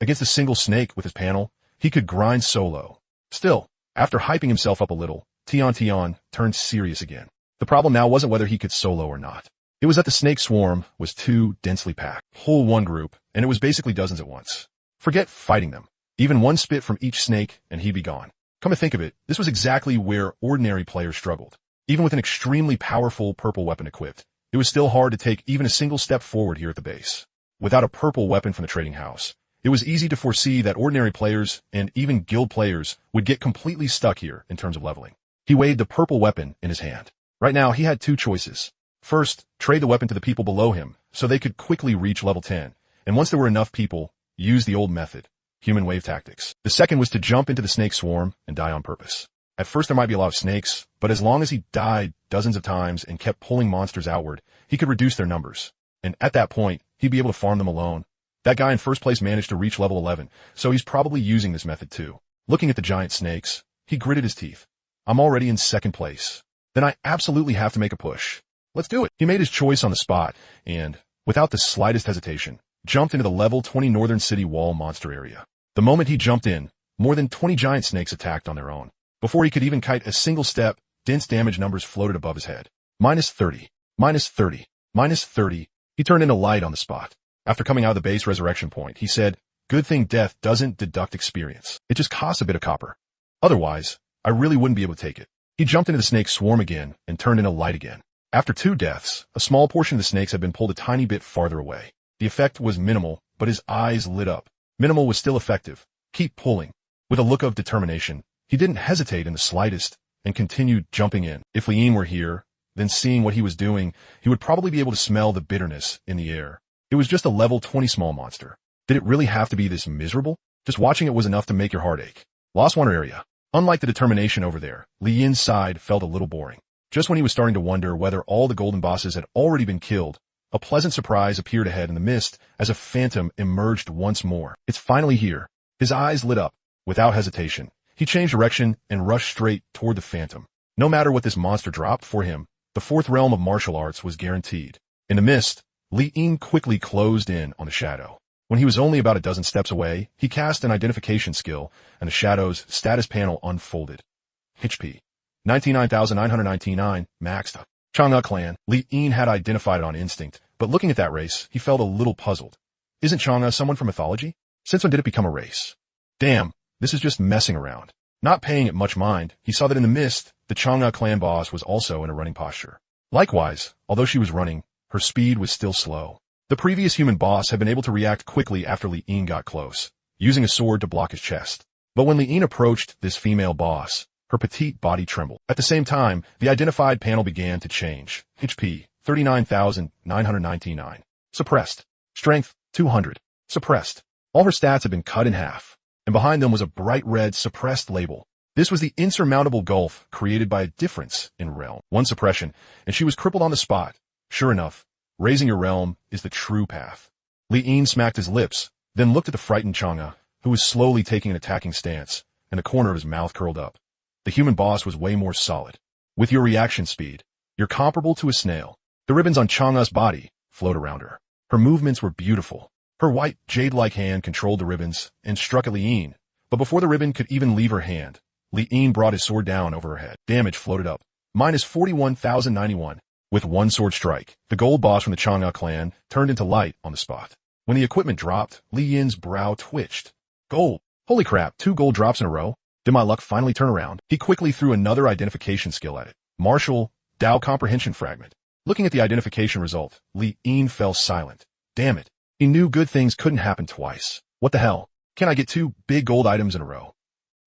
Against a single snake with his panel, he could grind solo. Still, after hyping himself up a little, Tian turned serious again. The problem now wasn't whether he could solo or not. It was that the snake swarm was too densely packed. Pull one group, and it was basically dozens at once. Forget fighting them. Even one spit from each snake, and he'd be gone. Come to think of it, this was exactly where ordinary players struggled. Even with an extremely powerful purple weapon equipped, it was still hard to take even a single step forward here at the base. Without a purple weapon from the trading house, it was easy to foresee that ordinary players and even guild players would get completely stuck here in terms of leveling. He weighed the purple weapon in his hand. Right now, he had 2 choices. First, trade the weapon to the people below him so they could quickly reach level 10, and once there were enough people, use the old method, human wave tactics. The second was to jump into the snake swarm and die on purpose. At first there might be a lot of snakes, but as long as he died dozens of times and kept pulling monsters outward, he could reduce their numbers. And at that point, he'd be able to farm them alone. That guy in first place managed to reach level 11, so he's probably using this method too. Looking at the giant snakes, he gritted his teeth. I'm already in second place. Then I absolutely have to make a push. Let's do it. He made his choice on the spot, and, without the slightest hesitation, jumped into the level 20 northern city wall monster area. The moment he jumped in, more than 20 giant snakes attacked on their own. Before he could even kite a single step, dense damage numbers floated above his head. -30, -30, -30, He turned into light on the spot. After coming out of the base resurrection point, he said, "Good thing death doesn't deduct experience. It just costs a bit of copper. Otherwise, I really wouldn't be able to take it." He jumped into the snake swarm again and turned into light again. After 2 deaths, a small portion of the snakes had been pulled a tiny bit farther away. The effect was minimal, but his eyes lit up. Minimal was still effective. Keep pulling. With a look of determination, he didn't hesitate in the slightest and continued jumping in. If Li'in were here, then seeing what he was doing, he would probably be able to smell the bitterness in the air. It was just a level 20 small monster. Did it really have to be this miserable? Just watching it was enough to make your heart ache. Lost Wonder area. Unlike the determination over there, Li'in's side felt a little boring. Just when he was starting to wonder whether all the golden bosses had already been killed, a pleasant surprise appeared ahead in the mist as a phantom emerged once more. It's finally here. His eyes lit up. Without hesitation, he changed direction and rushed straight toward the phantom. No matter what this monster dropped for him, the 4th realm of martial arts was guaranteed. In the mist, Li'in quickly closed in on the shadow. When he was only about a dozen steps away, he cast an identification skill, and the shadow's status panel unfolded. HP. 99,999, maxed. Chang'e Clan. Li'in had identified it on instinct, but looking at that race, he felt a little puzzled. Isn't Chang'e someone from mythology? Since when did it become a race? Damn, this is just messing around. Not paying it much mind, he saw that in the mist, the Chang'e Clan boss was also in a running posture. Likewise, although she was running, her speed was still slow. The previous human boss had been able to react quickly after Li'in got close, using a sword to block his chest. But when Li'in approached this female boss, her petite body trembled. At the same time, the identified panel began to change. HP, 39,999. Suppressed. Strength, 200. Suppressed. All her stats had been cut in half, and behind them was a bright red suppressed label. This was the insurmountable gulf created by a difference in realm. 1 suppression, and she was crippled on the spot. Sure enough, raising your realm is the true path. Li'in smacked his lips, then looked at the frightened Chang'e, who was slowly taking an attacking stance, and the corner of his mouth curled up. The human boss was way more solid. With your reaction speed, you're comparable to a snail. The ribbons on Chang'e's body flowed around her. Her movements were beautiful. Her white, jade-like hand controlled the ribbons and struck at Li'in, but before the ribbon could even leave her hand, Li'in brought his sword down over her head. Damage floated up. Minus 41,091. With 1 sword strike, the gold boss from the Chang'e Clan turned into light on the spot. When the equipment dropped, Li'in's brow twitched. Gold. Holy crap, 2 gold drops in a row. Did my luck finally turn around? He quickly threw another identification skill at it. Martial, Dao Comprehension Fragment. Looking at the identification result, Li'in fell silent. Damn it. He knew good things couldn't happen twice. What the hell? Can I get 2 big gold items in a row?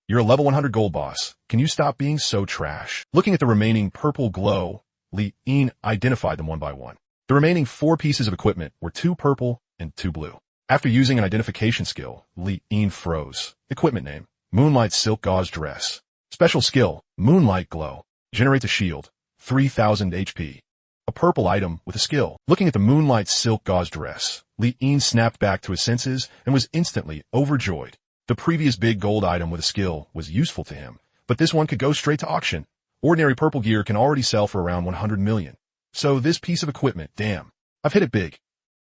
You're a level 100 gold boss. Can you stop being so trash? Looking at the remaining purple glow, Li'in identified them one by one. The remaining 4 pieces of equipment were 2 purple and 2 blue. After using an identification skill, Li'in froze. Equipment name, Moonlight Silk Gauze Dress. Special skill, Moonlight Glow. Generates a shield, 3,000 HP. A purple item with a skill. Looking at the Moonlight Silk Gauze Dress, Li'in snapped back to his senses and was instantly overjoyed. The previous big gold item with a skill was useful to him, but this one could go straight to auction. Ordinary purple gear can already sell for around 100 million. So this piece of equipment, damn, I've hit it big.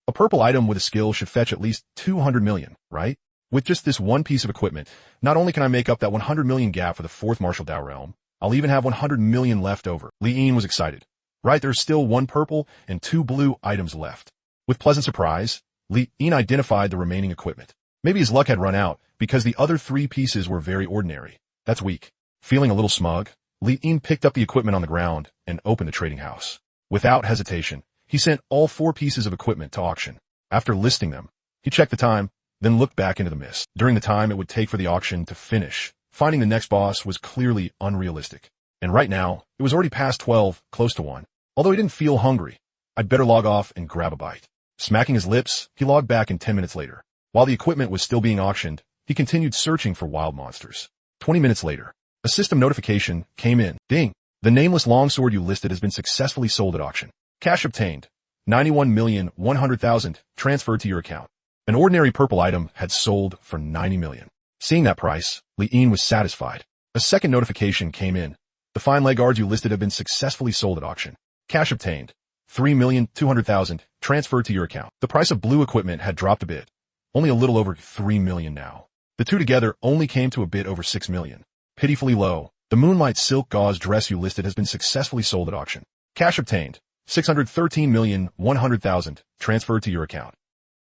A purple item with a skill should fetch at least 200 million, right? With just this one piece of equipment, not only can I make up that 100 million gap for the 4th martial Dao realm, I'll even have 100 million left over. Li'in was excited. Right, there's still 1 purple and 2 blue items left. With pleasant surprise, Li'in identified the remaining equipment. Maybe his luck had run out because the other 3 pieces were very ordinary. That's weak. Feeling a little smug, Li'in picked up the equipment on the ground and opened the trading house. Without hesitation, he sent all 4 pieces of equipment to auction. After listing them, he checked the time, then looked back into the mist. During the time it would take for the auction to finish, finding the next boss was clearly unrealistic. And right now, it was already past 12, close to 1. Although he didn't feel hungry, I'd better log off and grab a bite. Smacking his lips, he logged back in 10 minutes later. While the equipment was still being auctioned, he continued searching for wild monsters. 20 minutes later, a system notification came in. Ding! The nameless longsword you listed has been successfully sold at auction. Cash obtained. 91,100,000 transferred to your account. An ordinary purple item had sold for 90 million. Seeing that price, Li'in was satisfied. A second notification came in. The fine leg guards you listed have been successfully sold at auction. Cash obtained. 3,200,000 transferred to your account. The price of blue equipment had dropped a bit. Only a little over 3 million now. The two together only came to a bit over 6 million. Pitifully low. The Moonlight Silk Gauze Dress you listed has been successfully sold at auction. Cash obtained. 613,100,000 transferred to your account.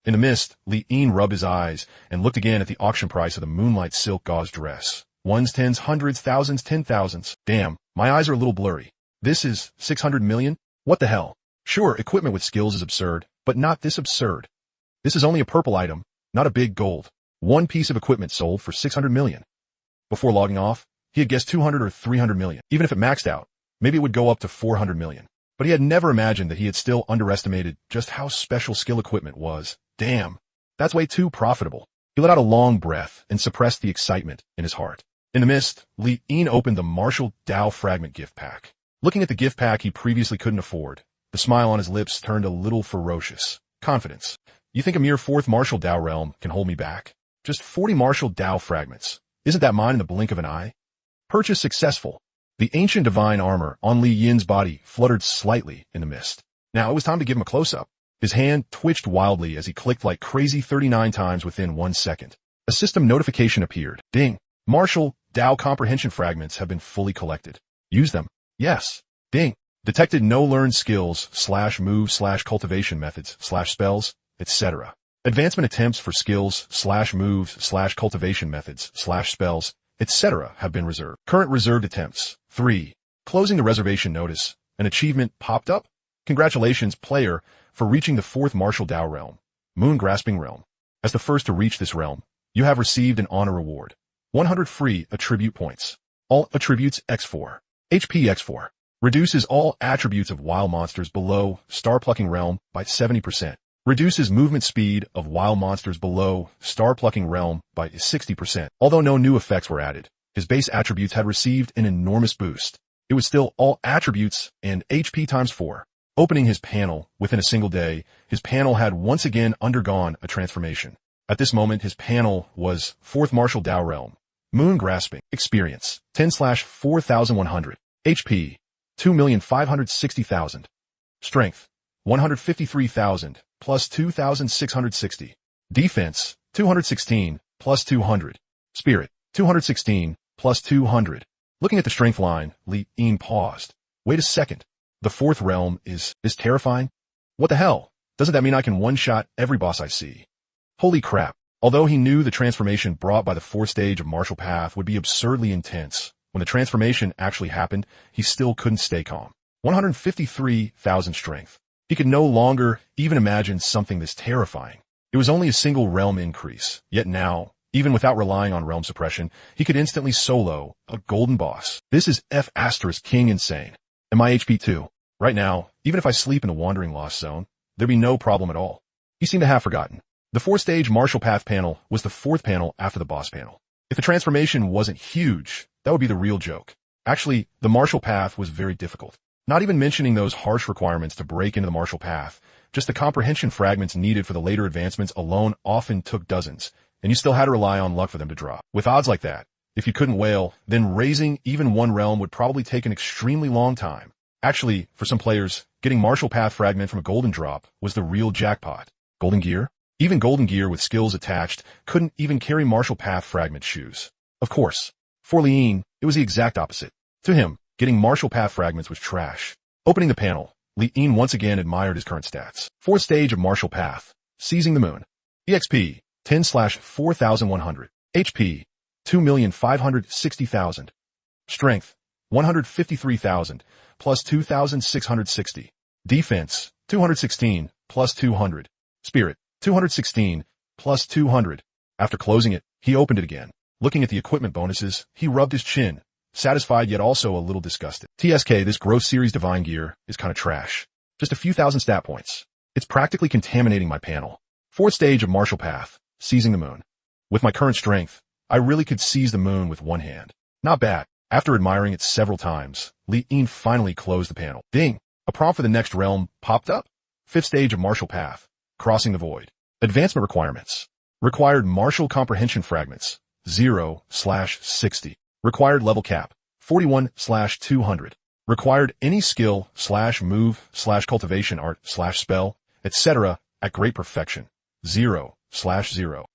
In the mist, Li Yin rubbed his eyes and looked again at the auction price of the moonlight silk gauze dress. Ones, tens, hundreds, thousands, 10,000s. Damn, my eyes are a little blurry. This is 600 million? What the hell? Sure, equipment with skills is absurd, but not this absurd. This is only a purple item, not a big gold. One piece of equipment sold for 600 million. Before logging off, he had guessed 200 or 300 million. Even if it maxed out, maybe it would go up to 400 million. But he had never imagined that he had still underestimated just how special skill equipment was. Damn, that's way too profitable. He let out a long breath and suppressed the excitement in his heart. In the mist, Li Yin opened the Martial Dao Fragment gift pack. Looking at the gift pack he previously couldn't afford, the smile on his lips turned a little ferocious. Confidence. You think a mere fourth Martial Dao realm can hold me back? Just 40 Martial Dao fragments. Isn't that mine in the blink of an eye? Purchase successful. The ancient divine armor on Li Yin's body fluttered slightly in the mist. Now it was time to give him a close-up. His hand twitched wildly as he clicked like crazy 39 times within 1 second. A system notification appeared. Ding. Martial Dao comprehension fragments have been fully collected. Use them. Yes. Ding. Detected no learned skills /move /cultivation methods /spells, etc. Advancement attempts for skills /moves /cultivation methods /spells, etc. have been reserved. Current reserved attempts. 3. Closing the reservation notice. An achievement popped up. Congratulations, player, for reaching the 4th Martial Dao realm, Moon Grasping Realm. As the first to reach this realm, you have received an honor reward. 100 free attribute points. All attributes X4. HP X4. Reduces all attributes of wild monsters below Star Plucking Realm by 70%. Reduces movement speed of wild monsters below Star Plucking Realm by 60%. Although no new effects were added, his base attributes had received an enormous boost. It was still all attributes and HP times 4. Opening his panel within a single day, his panel had once again undergone a transformation. At this moment, his panel was 4th Martial Dao Realm. Moon Grasping. Experience. 10/4100. HP. 2,560,000. Strength. 153,000 plus 2,660. Defense. 216 plus 200. Spirit. 216 plus 200. Looking at the strength line, Li Yin paused. Wait a second. The 4th realm is terrifying? What the hell? Doesn't that mean I can one-shot every boss I see? Holy crap. Although he knew the transformation brought by the 4th stage of Martial Path would be absurdly intense, when the transformation actually happened, he still couldn't stay calm. 153,000 strength. He could no longer even imagine something this terrifying. It was only a single realm increase, yet now, even without relying on realm suppression, he could instantly solo a golden boss. This is F** King insane. And my HP too. Right now, even if I sleep in the Wandering Lost Zone, there'd be no problem at all. He seemed to have forgotten. The 4th stage Martial Path panel was the 4th panel after the boss panel. If the transformation wasn't huge, that would be the real joke. Actually, the Martial Path was very difficult. Not even mentioning those harsh requirements to break into the Martial Path, just the comprehension fragments needed for the later advancements alone often took dozens, and you still had to rely on luck for them to drop. With odds like that, if you couldn't whale, then raising even one realm would probably take an extremely long time. Actually, for some players, getting Martial Path fragment from a golden drop was the real jackpot. Golden gear? Even golden gear with skills attached couldn't even carry Martial Path fragment shoes. Of course, for Li Yin, it was the exact opposite. To him, getting Martial Path fragments was trash. Opening the panel, Li Yin once again admired his current stats. 4th stage of Martial Path, Seizing the Moon. EXP, 10/4100. HP, 2,560,000. Strength, 153,000 plus 2,660. Defense, 216 plus 200. Spirit, 216 plus 200. After closing it, he opened it again. Looking at the equipment bonuses, he rubbed his chin, satisfied yet also a little disgusted. TSK, this Growth Series Divine Gear is kinda trash. Just a few thousand stat points. It's practically contaminating my panel. 4th stage of Martial Path, Seizing the Moon. With my current strength, I really could seize the moon with one hand. Not bad. After admiring it several times, Li Yin finally closed the panel. Ding! A prompt for the next realm popped up. 5th stage of Martial Path, Crossing the Void. Advancement requirements. Required Martial Comprehension Fragments, 0/60. Required level cap, 41/200. Required any skill /move /cultivation art /spell, etc. at great perfection, 0/0.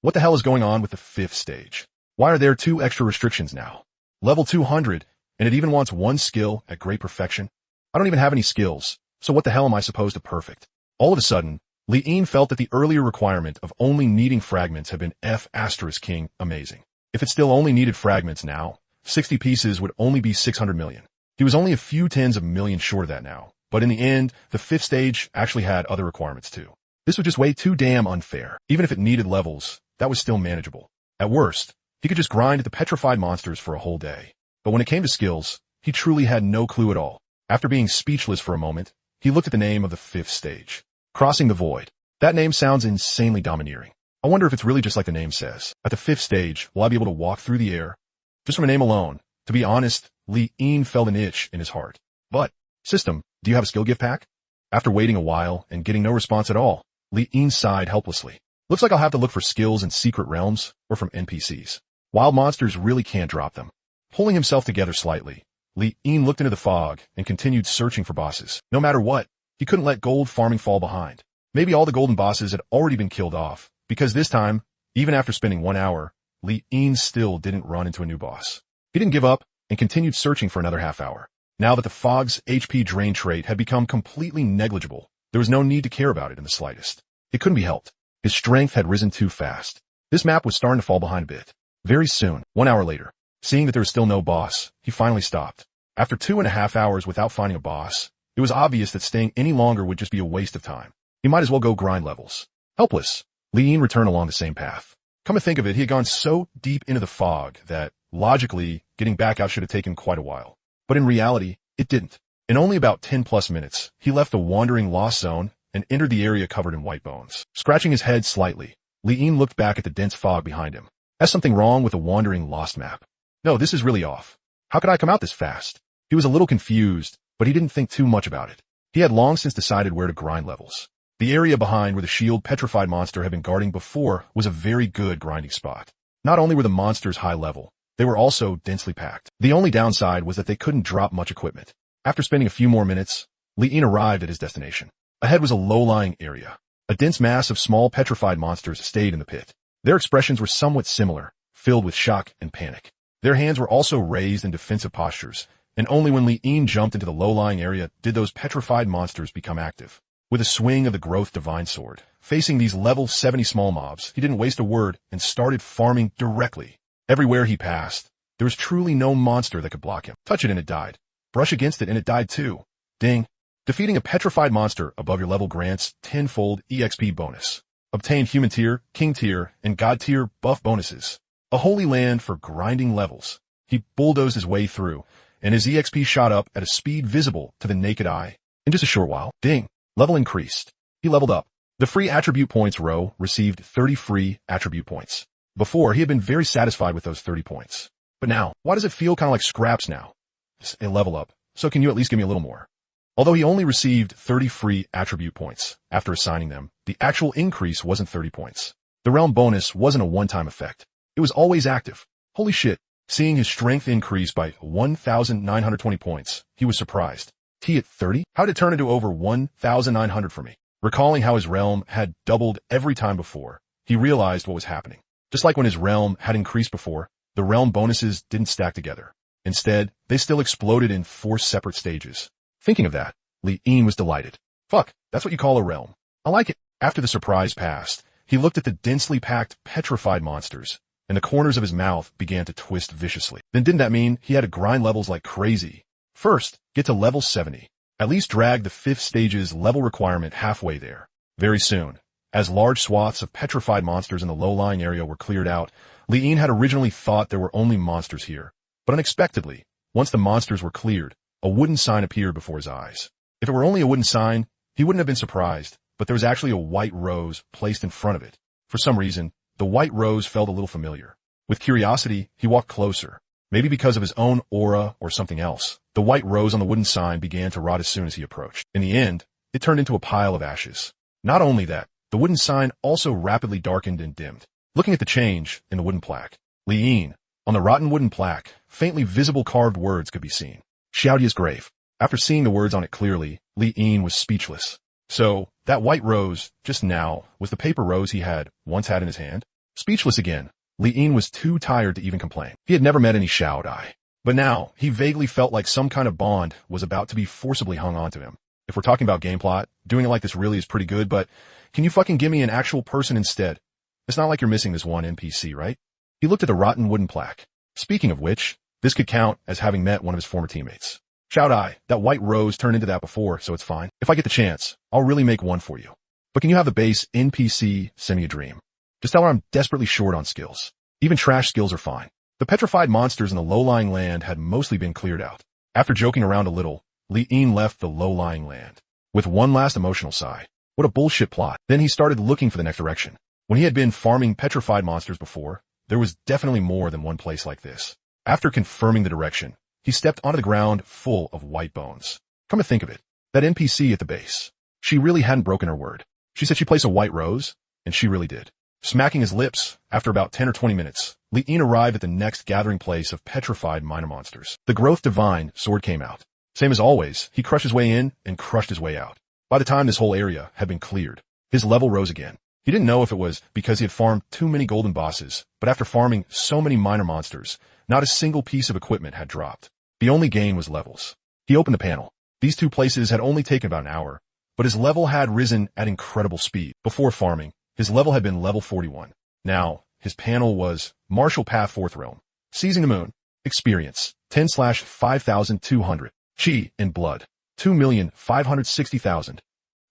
What the hell is going on with the 5th stage? Why are there 2 extra restrictions now? Level 200, and it even wants 1 skill at great perfection? I don't even have any skills. So what the hell am I supposed to perfect? All of a sudden, Li'in felt that the earlier requirement of only needing fragments had been F**king amazing. If it still only needed fragments now, 60 pieces would only be 600 million. He was only a few tens of millions short of that now, but in the end, the 5th stage actually had other requirements too. This was just way too damn unfair. Even if it needed levels, that was still manageable. At worst, he could just grind at the petrified monsters for a whole day. But when it came to skills, he truly had no clue at all. After being speechless for a moment, he looked at the name of the 5th stage. Crossing the Void. That name sounds insanely domineering. I wonder if it's really just like the name says. At the 5th stage, will I be able to walk through the air? Just from a name alone, to be honest, Li'in felt an itch in his heart. But, system, do you have a skill gift pack? After waiting a while and getting no response at all, Li'in sighed helplessly. Looks like I'll have to look for skills in secret realms or from NPCs. Wild monsters really can't drop them. Pulling himself together slightly, Li'in looked into the fog and continued searching for bosses. No matter what, he couldn't let gold farming fall behind. Maybe all the golden bosses had already been killed off, because this time, even after spending 1 hour, Li'in still didn't run into a new boss. He didn't give up and continued searching for another half hour. Now that the fog's HP drain trait had become completely negligible, there was no need to care about it in the slightest. It couldn't be helped. His strength had risen too fast. This map was starting to fall behind a bit. Very soon, 1 hour later, seeing that there was still no boss, he finally stopped. After 2.5 hours without finding a boss, it was obvious that staying any longer would just be a waste of time. He might as well go grind levels. Helpless, Li'in returned along the same path. Come to think of it, he had gone so deep into the fog that, logically, getting back out should have taken quite a while. But in reality, it didn't. In only about 10+ minutes, he left the wandering lost zone and entered the area covered in white bones. Scratching his head slightly, Li'in looked back at the dense fog behind him. That's something wrong with the wandering lost map. No, this is really off. How could I come out this fast? He was a little confused, but he didn't think too much about it. He had long since decided where to grind levels. The area behind where the shield petrified monster had been guarding before was a very good grinding spot. Not only were the monsters high level, they were also densely packed. The only downside was that they couldn't drop much equipment. After spending a few more minutes, Li'in arrived at his destination. Ahead was a low-lying area. A dense mass of small petrified monsters stayed in the pit. Their expressions were somewhat similar, filled with shock and panic. Their hands were also raised in defensive postures, and only when Li'in jumped into the low-lying area did those petrified monsters become active. With a swing of the Growth Divine Sword, facing these level 70 small mobs, he didn't waste a word and started farming directly. Everywhere he passed, there was truly no monster that could block him. Touch it and it died. Brush against it and it died too. Ding. Defeating a petrified monster above your level grants 10-fold EXP bonus. Obtain human tier, king tier, and god tier buff bonuses. A holy land for grinding levels. He bulldozed his way through, and his EXP shot up at a speed visible to the naked eye. In just a short while, ding. Level increased. He leveled up. The free attribute points row received 30 free attribute points. Before, he had been very satisfied with those 30 points. But now, why does it feel kind of like scraps now? It's a level up, so can you at least give me a little more? Although he only received 30 free attribute points after assigning them, the actual increase wasn't 30 points. The realm bonus wasn't a one-time effect. It was always active. Holy shit. Seeing his strength increase by 1,920 points, he was surprised. T at 30? How did it turn into over 1,900 for me? Recalling how his realm had doubled every time before, he realized what was happening. Just like when his realm had increased before, the realm bonuses didn't stack together. Instead, they still exploded in 4 separate stages. Thinking of that, Li'in was delighted. Fuck, that's what you call a realm. I like it. After the surprise passed, he looked at the densely packed, petrified monsters, and the corners of his mouth began to twist viciously. Then didn't that mean he had to grind levels like crazy? First, get to level 70. At least drag the 5th stage's level requirement halfway there. Very soon, as large swaths of petrified monsters in the low-lying area were cleared out, Li'in had originally thought there were only monsters here. But unexpectedly, once the monsters were cleared, a wooden sign appeared before his eyes. If it were only a wooden sign, he wouldn't have been surprised, but there was actually a white rose placed in front of it. For some reason, the white rose felt a little familiar. With curiosity, he walked closer. Maybe because of his own aura or something else, the white rose on the wooden sign began to rot as soon as he approached. In the end, it turned into a pile of ashes. Not only that, the wooden sign also rapidly darkened and dimmed. Looking at the change in the wooden plaque, Li'in, on the rotten wooden plaque, faintly visible carved words could be seen. Xiaodia's grave. After seeing the words on it clearly, Li'in was speechless. So, that white rose, just now, was the paper rose he had once had in his hand? Speechless again, Li'in was too tired to even complain. He had never met any Xiaodai. But now, he vaguely felt like some kind of bond was about to be forcibly hung onto him. If we're talking about game plot, doing it like this really is pretty good, but can you fucking give me an actual person instead? It's not like you're missing this one NPC, right? He looked at the rotten wooden plaque. Speaking of which, this could count as having met one of his former teammates. Shout I, that white rose turned into that before, so it's fine. If I get the chance, I'll really make one for you. But can you have the base NPC send me a dream? Just tell her I'm desperately short on skills. Even trash skills are fine. The petrified monsters in the low-lying land had mostly been cleared out. After joking around a little, Li-En left the low-lying land. With one last emotional sigh. What a bullshit plot. Then he started looking for the next direction. When he had been farming petrified monsters before, there was definitely more than one place like this. After confirming the direction, he stepped onto the ground full of white bones. Come to think of it, that NPC at the base. She really hadn't broken her word. She said she'd place a white rose, and she really did. Smacking his lips, after about 10 or 20 minutes, Li-En arrived at the next gathering place of petrified minor monsters. The Growth Divine sword came out. Same as always, he crushed his way in and crushed his way out. By the time this whole area had been cleared, his level rose again. He didn't know if it was because he had farmed too many golden bosses, but after farming so many minor monsters, not a single piece of equipment had dropped. The only gain was levels. He opened the panel. These two places had only taken about an hour, but his level had risen at incredible speed. Before farming, his level had been level 41. Now, his panel was Martial Path 4th Realm. Seizing the Moon. Experience, 10/5200. Chi and Blood, 2,560,000.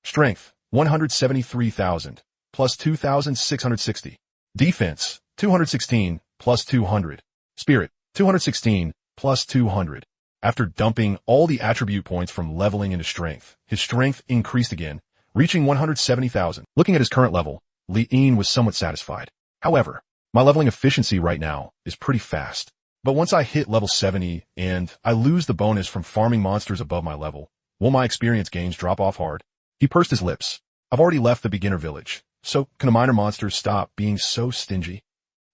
Strength, 173,000, plus 2,660. Defense, 216, plus 200. Spirit, 216, plus 200. After dumping all the attribute points from leveling into strength, his strength increased again, reaching 170,000. Looking at his current level, Li-En was somewhat satisfied. However, my leveling efficiency right now is pretty fast. But once I hit level 70 and I lose the bonus from farming monsters above my level, will my experience gains drop off hard? He pursed his lips. I've already left the beginner village, so can the minor monsters stop being so stingy?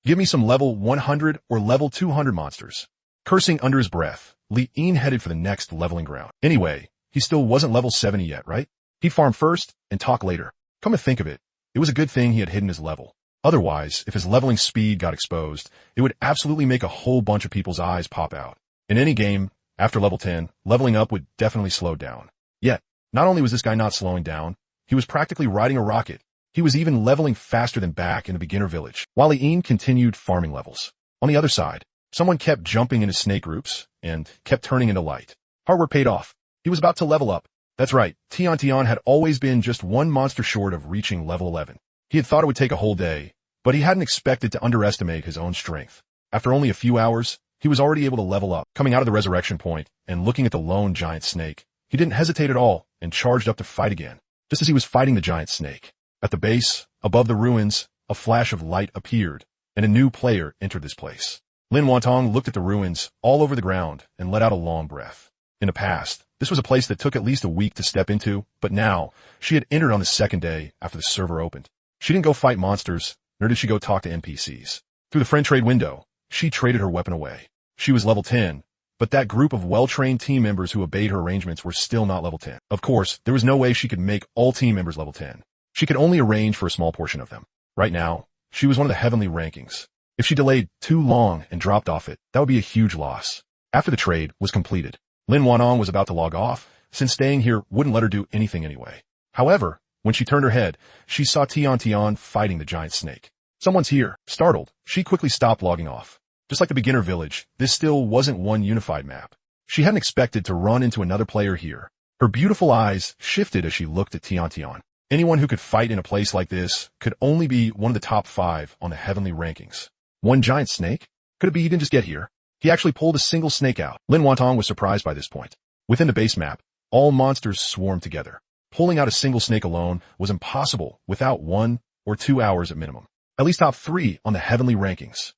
Give me some level 100 or level 200 monsters. Cursing under his breath, Li-En headed for the next leveling ground. Anyway, he still wasn't level 70 yet, right? He'd farm first and talk later. Come to think of it, it was a good thing he had hidden his level. Otherwise, if his leveling speed got exposed, it would absolutely make a whole bunch of people's eyes pop out. In any game, after level 10, leveling up would definitely slow down. Yet, not only was this guy not slowing down, he was practically riding a rocket. He was even leveling faster than back in the beginner village, while Li-En continued farming levels. On the other side, someone kept jumping into snake groups and kept turning into light. Hard work paid off. He was about to level up. That's right, Tian had always been just one monster short of reaching level 11. He had thought it would take a whole day, but he hadn't expected to underestimate his own strength. After only a few hours, he was already able to level up. Coming out of the resurrection point and looking at the lone giant snake, he didn't hesitate at all and charged up to fight again. Just as he was fighting the giant snake, at the base, above the ruins, a flash of light appeared, and a new player entered this place. Lin Wantong looked at the ruins all over the ground and let out a long breath. In the past, this was a place that took at least a week to step into, but now, she had entered on the second day after the server opened. She didn't go fight monsters, nor did she go talk to NPCs. Through the friend trade window, she traded her weapon away. She was level 10, but that group of well-trained team members who obeyed her arrangements were still not level 10. Of course, there was no way she could make all team members level 10. She could only arrange for a small portion of them. Right now, she was one of the heavenly rankings. If she delayed too long and dropped off it, that would be a huge loss. After the trade was completed, Lin Wanong was about to log off, since staying here wouldn't let her do anything anyway. However, when she turned her head, she saw Tian fighting the giant snake. Someone's here. Startled, she quickly stopped logging off. Just like the beginner village, this still wasn't one unified map. She hadn't expected to run into another player here. Her beautiful eyes shifted as she looked at Tian. Anyone who could fight in a place like this could only be one of the top 5 on the heavenly rankings. One giant snake? Could it be he didn't just get here? He actually pulled a single snake out. Lin Wantong was surprised by this point. Within the base map, all monsters swarmed together. Pulling out a single snake alone was impossible without 1 or 2 hours at minimum. At least top 3 on the heavenly rankings.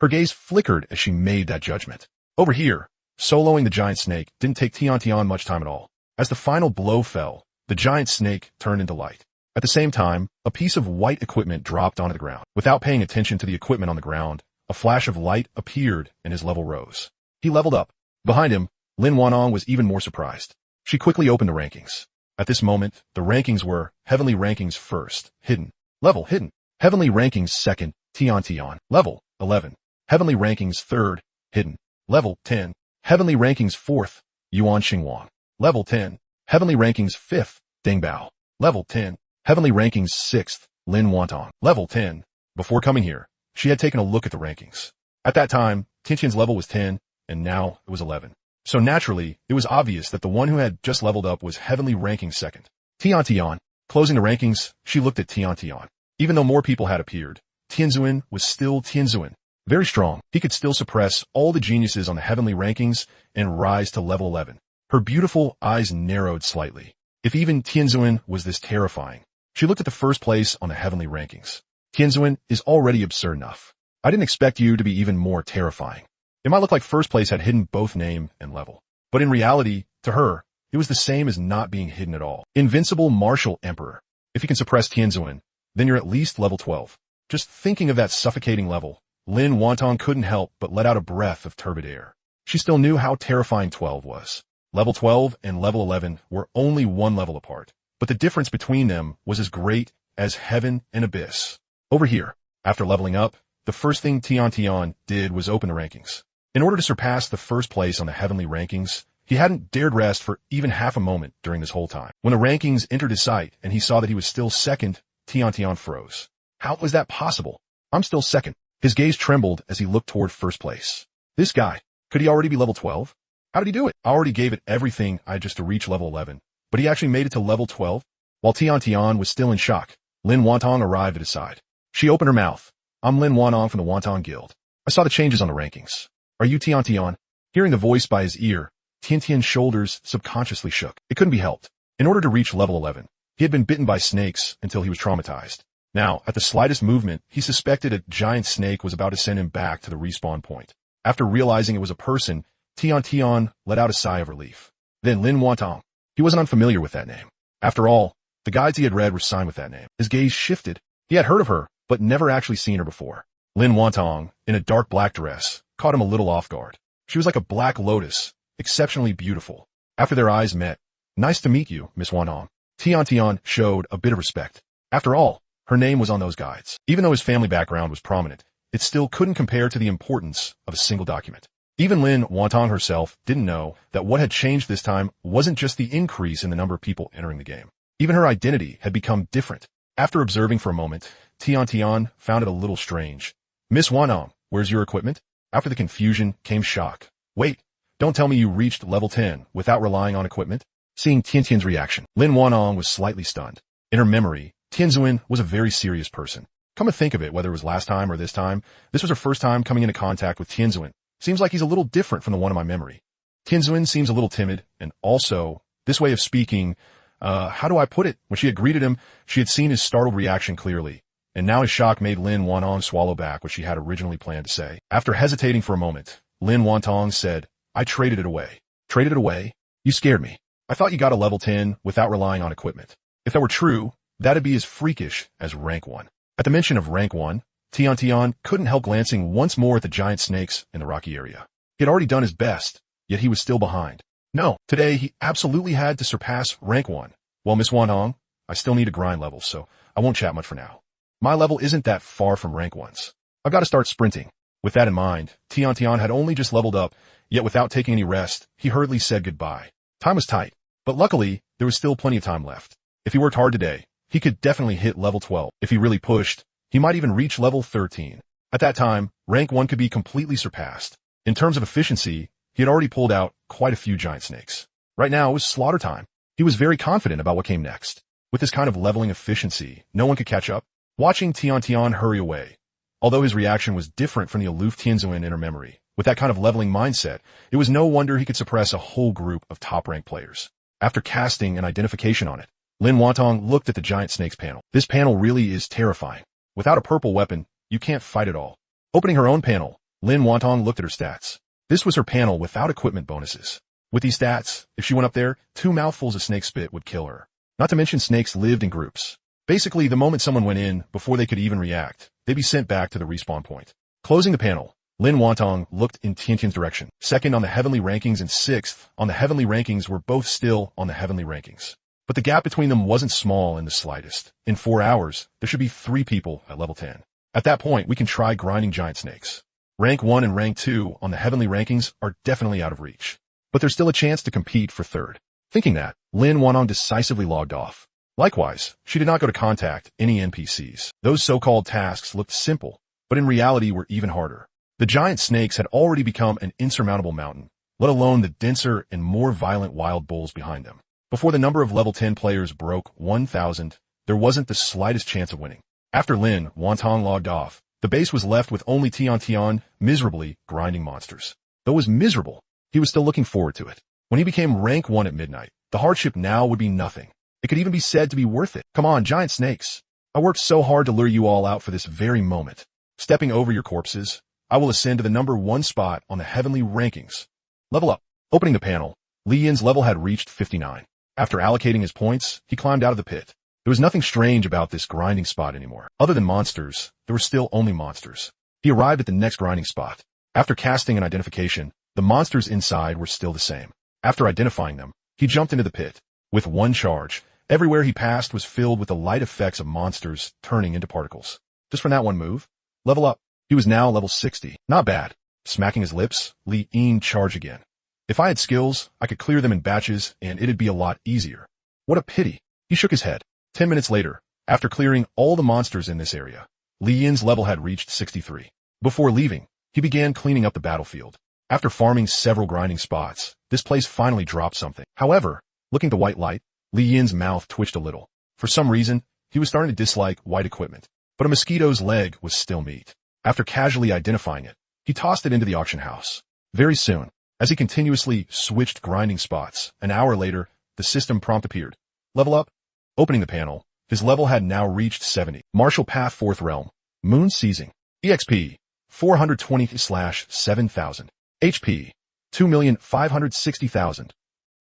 Her gaze flickered as she made that judgment. Over here, soloing the giant snake didn't take Tian much time at all. As the final blow fell, the giant snake turned into light. At the same time, a piece of white equipment dropped onto the ground. Without paying attention to the equipment on the ground, a flash of light appeared and his level rose. He leveled up. Behind him, Lin Wanong was even more surprised. She quickly opened the rankings. At this moment, the rankings were Heavenly Rankings first, hidden. Level, hidden. Heavenly Rankings second, Tian. Level, 11. Heavenly Rankings third, hidden. Level, 10. Heavenly Rankings fourth, Yuan Xingwang. Level, 10. Heavenly Rankings 5th, Ding Bao. Level 10. Heavenly Rankings 6th, Lin Wantong. Level 10. Before coming here, she had taken a look at the rankings. At that time, Tiantian's level was 10, and now it was 11. So naturally, it was obvious that the one who had just leveled up was Heavenly Ranking 2nd. Tiantian. Closing the rankings, she looked at Tiantian. Even though more people had appeared, Tianzuan was still Tianzuan. Very strong, he could still suppress all the geniuses on the Heavenly Rankings and rise to level 11. Her beautiful eyes narrowed slightly. If even Tianzuan was this terrifying, she looked at the first place on the Heavenly Rankings. Tianzuan is already absurd enough. I didn't expect you to be even more terrifying. It might look like first place had hidden both name and level. But in reality, to her, it was the same as not being hidden at all. Invincible Martial Emperor. If you can suppress Tianzuan, then you're at least level 12. Just thinking of that suffocating level, Lin Wantong couldn't help but let out a breath of turbid air. She still knew how terrifying 12 was. Level 12 and level 11 were only one level apart, but the difference between them was as great as heaven and abyss. Over here, after leveling up, the first thing Tiantian did was open the rankings. In order to surpass the first place on the Heavenly Rankings, he hadn't dared rest for even half a moment during this whole time. When the rankings entered his sight and he saw that he was still second, Tiantian froze. How was that possible? I'm still second. His gaze trembled as he looked toward first place. This guy, could he already be level 12? How did he do it? I already gave it everything I had just to reach level 11, but he actually made it to level 12? While Tiantian was still in shock, Lin Wantong arrived at his side. She opened her mouth. I'm Lin Wantong from the Wantong Guild. I saw the changes on the rankings. Are you Tiantian? Hearing the voice by his ear, Tiantian's shoulders subconsciously shook. It couldn't be helped. In order to reach level 11, he had been bitten by snakes until he was traumatized. Now, at the slightest movement, he suspected a giant snake was about to send him back to the respawn point. After realizing it was a person, Tiantian let out a sigh of relief. Then Lin Wantong. He wasn't unfamiliar with that name. After all, the guides he had read were signed with that name. His gaze shifted. He had heard of her, but never actually seen her before. Lin Wantong, in a dark black dress, caught him a little off guard. She was like a black lotus, exceptionally beautiful. After their eyes met, nice to meet you, Miss Wantong. Tiantian showed a bit of respect. After all, her name was on those guides. Even though his family background was prominent, it still couldn't compare to the importance of a single document. Even Lin Wantong herself didn't know that what had changed this time wasn't just the increase in the number of people entering the game. Even her identity had become different. After observing for a moment, Tiantian found it a little strange. Miss Wantong, where's your equipment? After the confusion came shock. Wait, don't tell me you reached level 10 without relying on equipment? Seeing Tiantian's reaction, Lin Wantong was slightly stunned. In her memory, Tianzuan was a very serious person. Come to think of it, whether it was last time or this was her first time coming into contact with Tianzuan. Seems like he's a little different from the one in my memory. Tianzuan seems a little timid, and also, this way of speaking, how do I put it? When she had greeted him, she had seen his startled reaction clearly, and now his shock made Lin Wantong swallow back what she had originally planned to say. After hesitating for a moment, Lin Wantong said, I traded it away. Traded it away? You scared me. I thought you got a level 10 without relying on equipment. If that were true, that'd be as freakish as rank 1. At the mention of rank 1, Tiantian couldn't help glancing once more at the giant snakes in the rocky area. He had already done his best, yet he was still behind. No, today he absolutely had to surpass rank 1. Well, Miss Wantong, I still need a grind level, so I won't chat much for now. My level isn't that far from rank 1's. I've got to start sprinting. With that in mind, Tiantian had only just leveled up, yet without taking any rest, he hurriedly said goodbye. Time was tight, but luckily, there was still plenty of time left. If he worked hard today, he could definitely hit level 12. If he really pushed, he might even reach level 13. At that time, rank 1 could be completely surpassed. In terms of efficiency, he had already pulled out quite a few giant snakes. Right now, it was slaughter time. He was very confident about what came next. With this kind of leveling efficiency, no one could catch up. Watching Tiantian hurry away, although his reaction was different from the aloof Tianzuan in her memory, with that kind of leveling mindset, it was no wonder he could suppress a whole group of top-ranked players. After casting an identification on it, Lin Wantong looked at the giant snakes panel. This panel really is terrifying. Without a purple weapon, you can't fight at all. Opening her own panel, Lin Wantong looked at her stats. This was her panel without equipment bonuses. With these stats, if she went up there, 2 mouthfuls of snake spit would kill her. Not to mention snakes lived in groups. Basically, the moment someone went in, before they could even react, they'd be sent back to the respawn point. Closing the panel, Lin Wantong looked in Tiantian's direction. Second on the Heavenly Rankings and 6th on the Heavenly Rankings were both still on the Heavenly Rankings. But the gap between them wasn't small in the slightest. In 4 hours, there should be 3 people at level 10. At that point, we can try grinding giant snakes. Rank 1 and Rank 2 on the Heavenly Rankings are definitely out of reach. But there's still a chance to compete for 3rd. Thinking that, Lin Wanong decisively logged off. Likewise, she did not go to contact any NPCs. Those so-called tasks looked simple, but in reality were even harder. The giant snakes had already become an insurmountable mountain, let alone the denser and more violent wild bulls behind them. Before the number of level 10 players broke 1,000, there wasn't the slightest chance of winning. After Lin Wantong logged off, the base was left with only Tian miserably grinding monsters. Though it was miserable, he was still looking forward to it. When he became rank 1 at midnight, the hardship now would be nothing. It could even be said to be worth it. Come on, giant snakes. I worked so hard to lure you all out for this very moment. Stepping over your corpses, I will ascend to the number 1 spot on the heavenly rankings. Level up. Opening the panel, Li Yin's level had reached 59. After allocating his points, he climbed out of the pit. There was nothing strange about this grinding spot anymore. Other than monsters, there were still only monsters. He arrived at the next grinding spot. After casting an identification, the monsters inside were still the same. After identifying them, he jumped into the pit. With one charge, everywhere he passed was filled with the light effects of monsters turning into particles. Just from that one move, level up. He was now level 60. Not bad. Smacking his lips, Li Yin charged again. If I had skills, I could clear them in batches and it'd be a lot easier. What a pity. He shook his head. 10 minutes later, after clearing all the monsters in this area, Li Yin's level had reached 63. Before leaving, he began cleaning up the battlefield. After farming several grinding spots, this place finally dropped something. However, looking at the white light, Li Yin's mouth twitched a little. For some reason, he was starting to dislike white equipment. But a mosquito's leg was still meat. After casually identifying it, he tossed it into the auction house. Very soon, as he continuously switched grinding spots, an hour later, the system prompt appeared. Level up. Opening the panel, his level had now reached 70. Martial Path 4th Realm. Moon Seizing. EXP. 420/7000. HP. 2,560,000.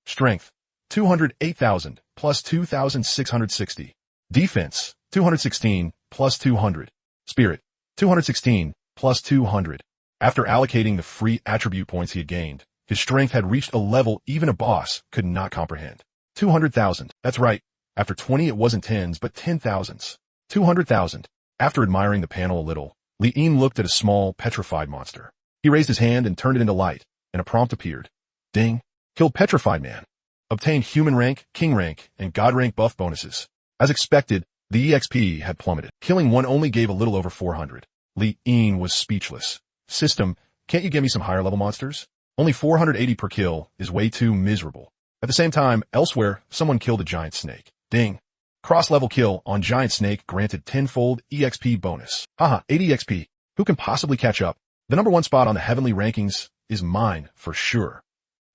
Strength. 208,000 plus 2,660. Defense. 216 plus 200. Spirit. 216 plus 200. After allocating the free attribute points he had gained, his strength had reached a level even a boss could not comprehend. 200,000. That's right. After 20 it wasn't tens but 10,000s. 200,000. After admiring the panel a little, Li Yin looked at a small, petrified monster. He raised his hand and turned it into light, and a prompt appeared. Ding. Killed Petrified Man. Obtained human rank, king rank, and god rank buff bonuses. As expected, the EXP had plummeted. Killing one only gave a little over 400. Li Yin was speechless. System, can't you give me some higher level monsters? Only 480 per kill is way too miserable. At the same time, elsewhere, someone killed a giant snake. Ding. Cross-level kill on giant snake granted tenfold EXP bonus. Haha, 80 EXP. Who can possibly catch up? The number 1 spot on the heavenly rankings is mine for sure.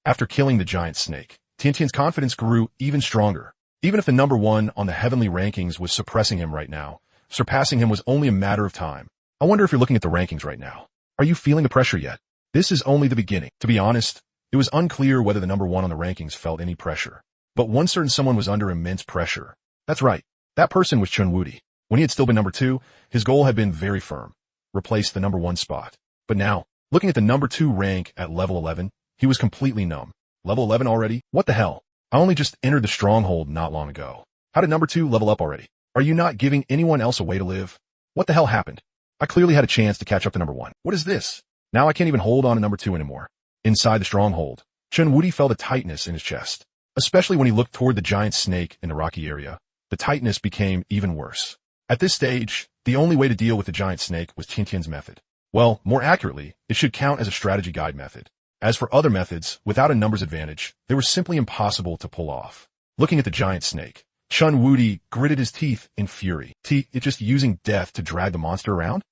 After killing the giant snake, Tiantian's confidence grew even stronger. Even if the number 1 on the heavenly rankings was suppressing him right now, surpassing him was only a matter of time. I wonder if you're looking at the rankings right now. Are you feeling the pressure yet? This is only the beginning. To be honest, it was unclear whether the number 1 on the rankings felt any pressure. But one certain someone was under immense pressure. That's right. That person was Chun Wudi. When he had still been number 2, his goal had been very firm. Replace the number 1 spot. But now, looking at the number 2 rank at level 11, he was completely numb. Level 11 already? What the hell? I only just entered the stronghold not long ago. How did number 2 level up already? Are you not giving anyone else a way to live? What the hell happened? I clearly had a chance to catch up to number 1. What is this? Now I can't even hold on to number 2 anymore. Inside the stronghold, Chun Wudi felt a tightness in his chest. Especially when he looked toward the giant snake in the rocky area, the tightness became even worse. At this stage, the only way to deal with the giant snake was Tiantian's method. Well, more accurately, it should count as a strategy guide method. As for other methods, without a numbers advantage, they were simply impossible to pull off. Looking at the giant snake, Chun Wudi gritted his teeth in fury. It's just using death to drag the monster around?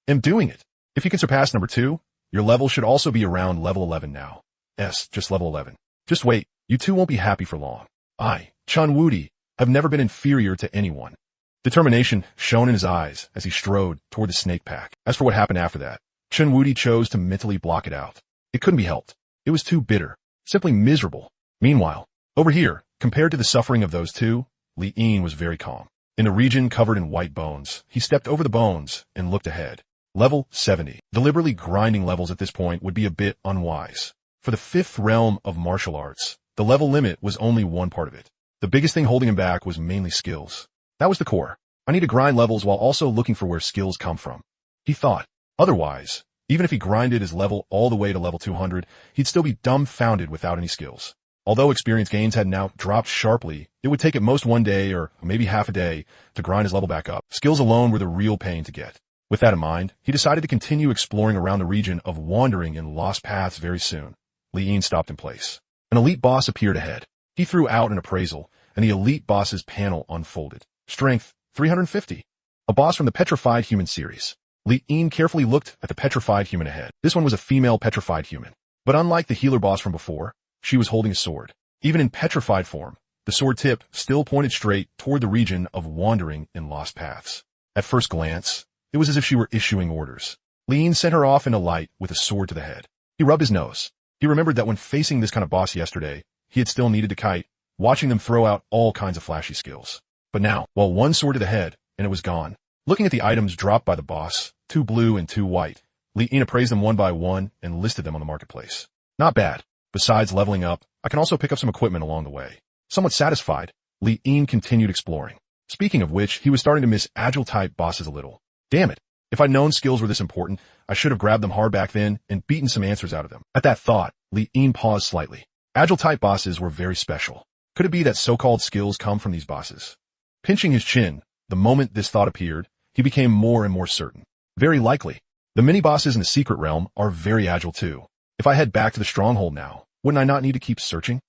I'm doing it. If you can surpass number 2, your level should also be around level 11 now. Just level 11. Just wait, you two won't be happy for long. I, Chun Wudi, have never been inferior to anyone. Determination shone in his eyes as he strode toward the snake pack. As for what happened after that, Chun Wudi chose to mentally block it out. It couldn't be helped. It was too bitter. Simply miserable. Meanwhile, over here, compared to the suffering of those two, Li Yin was very calm. In a region covered in white bones, he stepped over the bones and looked ahead. Level 70. Deliberately grinding levels at this point would be a bit unwise. For the 5th realm of martial arts, the level limit was only one part of it. The biggest thing holding him back was mainly skills. That was the core. I need to grind levels while also looking for where skills come from. He thought. Otherwise, even if he grinded his level all the way to level 200, he'd still be dumbfounded without any skills. Although experience gains had now dropped sharply, it would take at most 1 day or maybe half a day to grind his level back up. Skills alone were the real pain to get. With that in mind, he decided to continue exploring around the region of wandering in lost paths very soon. Li Yin stopped in place. An elite boss appeared ahead. He threw out an appraisal, and the elite boss's panel unfolded. Strength, 350. A boss from the Petrified Human series. Li Yin carefully looked at the Petrified Human ahead. This one was a female Petrified Human. But unlike the healer boss from before, she was holding a sword. Even in petrified form, the sword tip still pointed straight toward the region of wandering in lost paths. At first glance, it was as if she were issuing orders. Li Yin sent her off into light with a sword to the head. He rubbed his nose. He remembered that when facing this kind of boss yesterday, he had still needed to kite, watching them throw out all kinds of flashy skills. But now, well, one sword to the head, and it was gone. Looking at the items dropped by the boss, 2 blue and 2 white, Li Yin appraised them one by one and listed them on the marketplace. Not bad. Besides leveling up, I can also pick up some equipment along the way. Somewhat satisfied, Li Yin continued exploring. Speaking of which, he was starting to miss agile-type bosses a little. Damn it. If I'd known skills were this important, I should have grabbed them hard back then and beaten some answers out of them. At that thought, Li Yin paused slightly. Agile-type bosses were very special. Could it be that so-called skills come from these bosses? Pinching his chin, the moment this thought appeared, he became more and more certain. Very likely. The mini-bosses in the secret realm are very agile too. If I head back to the stronghold now, wouldn't I not need to keep searching?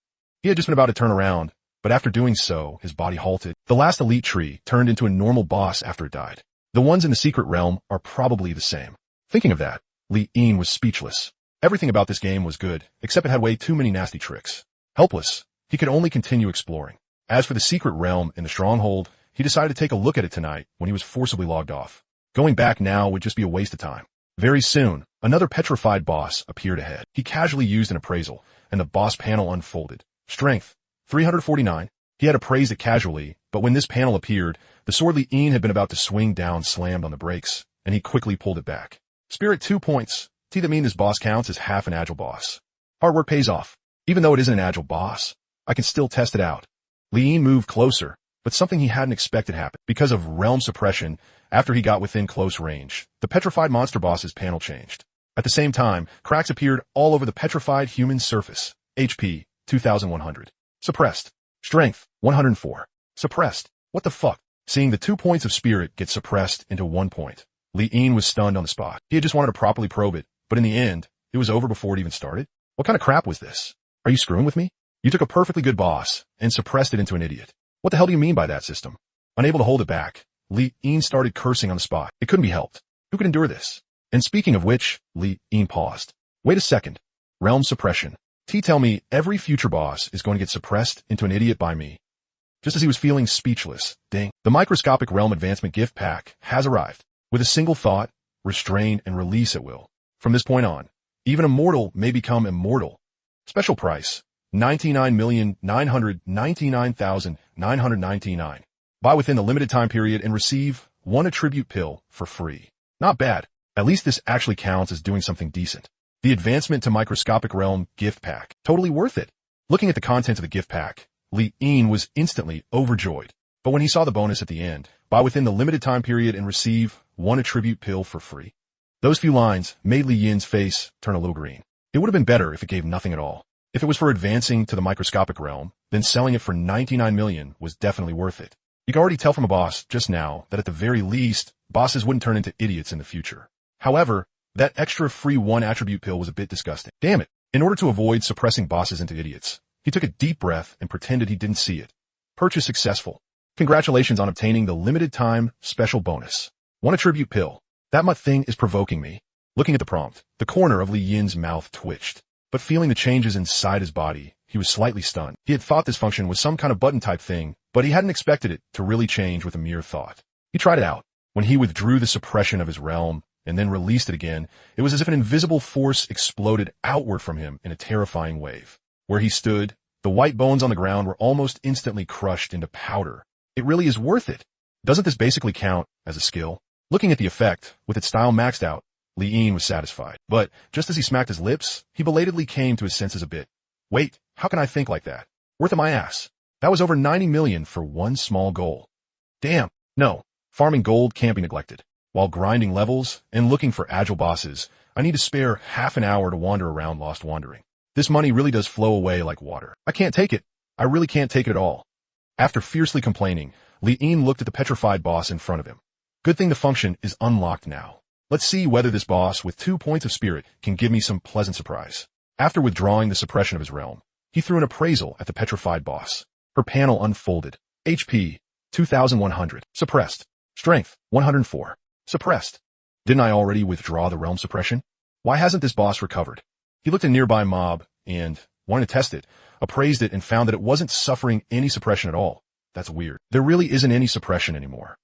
He had just been about to turn around, but after doing so, his body halted. The last elite tree turned into a normal boss after it died. The ones in the secret realm are probably the same. Thinking of that, Li Yin was speechless. Everything about this game was good, except it had way too many nasty tricks. Helpless, he could only continue exploring. As for the secret realm in the stronghold, he decided to take a look at it tonight when he was forcibly logged off. Going back now would just be a waste of time. Very soon, another petrified boss appeared ahead. He casually used an appraisal, and the boss panel unfolded. Strength, 349. He had appraised it casually, but when this panel appeared, the sword Li Yin had been about to swing down slammed on the brakes, and he quickly pulled it back. Spirit 2 points. Does that mean this boss counts as half an agile boss? Hard work pays off. Even though it isn't an agile boss, I can still test it out. Li Yin moved closer, but something he hadn't expected happened. Because of realm suppression, after he got within close range, the petrified monster boss's panel changed. At the same time, cracks appeared all over the petrified human surface. HP, 2100. Suppressed. Strength, 104. Suppressed. What the fuck? Seeing the 2 points of spirit get suppressed into 1 point, Li Yin was stunned on the spot. He had just wanted to properly probe it, but in the end, it was over before it even started? What kind of crap was this? Are you screwing with me? You took a perfectly good boss and suppressed it into an idiot. What the hell do you mean by that system? Unable to hold it back, Li Yin started cursing on the spot. It couldn't be helped. Who could endure this? And speaking of which, Li Yin paused. Wait a second. Realm suppression. Tell me every future boss is going to get suppressed into an idiot by me. Just as he was feeling speechless, ding, the microscopic realm advancement gift pack has arrived. With a single thought, restrain and release at will. From this point on, even a mortal may become immortal. Special price, 99,999,999. Buy within the limited time period and receive 1 attribute pill for free. Not bad. At least this actually counts as doing something decent. The advancement to microscopic realm gift pack. Totally worth it. Looking at the contents of the gift pack, Li Yin was instantly overjoyed. But when he saw the bonus at the end, buy within the limited time period and receive 1 attribute pill for free. Those few lines made Li Yin's face turn a little green. It would have been better if it gave nothing at all. If it was for advancing to the microscopic realm, then selling it for 99 million was definitely worth it. You can already tell from a boss just now that at the very least, bosses wouldn't turn into idiots in the future. However, that extra free 1 attribute pill was a bit disgusting. Damn it. In order to avoid suppressing bosses into idiots, he took a deep breath and pretended he didn't see it. Purchase successful. Congratulations on obtaining the limited time special bonus. 1 attribute pill. That much thing is provoking me. Looking at the prompt, the corner of Li Yin's mouth twitched. But feeling the changes inside his body, he was slightly stunned. He had thought this function was some kind of button-type thing, but he hadn't expected it to really change with a mere thought. He tried it out. When he withdrew the suppression of his realm and then released it again, it was as if an invisible force exploded outward from him in a terrifying wave. Where he stood, the white bones on the ground were almost instantly crushed into powder. It really is worth it. Doesn't this basically count as a skill? Looking at the effect, with its style maxed out, Li Yin was satisfied. But just as he smacked his lips, he belatedly came to his senses a bit. Wait, how can I think like that? Worth of my ass. That was over 90 million for 1 small goal. Damn. No, farming gold can't be neglected. While grinding levels and looking for agile bosses, I need to spare half an hour to wander around Lost Wandering. This money really does flow away like water. I can't take it. I really can't take it at all. After fiercely complaining, Li Yin looked at the petrified boss in front of him. Good thing the function is unlocked now. Let's see whether this boss with 2 points of spirit can give me some pleasant surprise. After withdrawing the suppression of his realm, he threw an appraisal at the petrified boss. Her panel unfolded. HP, 2,100. Suppressed. Strength, 104. Suppressed. Didn't I already withdraw the realm suppression? Why hasn't this boss recovered? He looked at a nearby mob and, wanting to test it, appraised it and found that it wasn't suffering any suppression at all. That's weird. There really isn't any suppression anymore.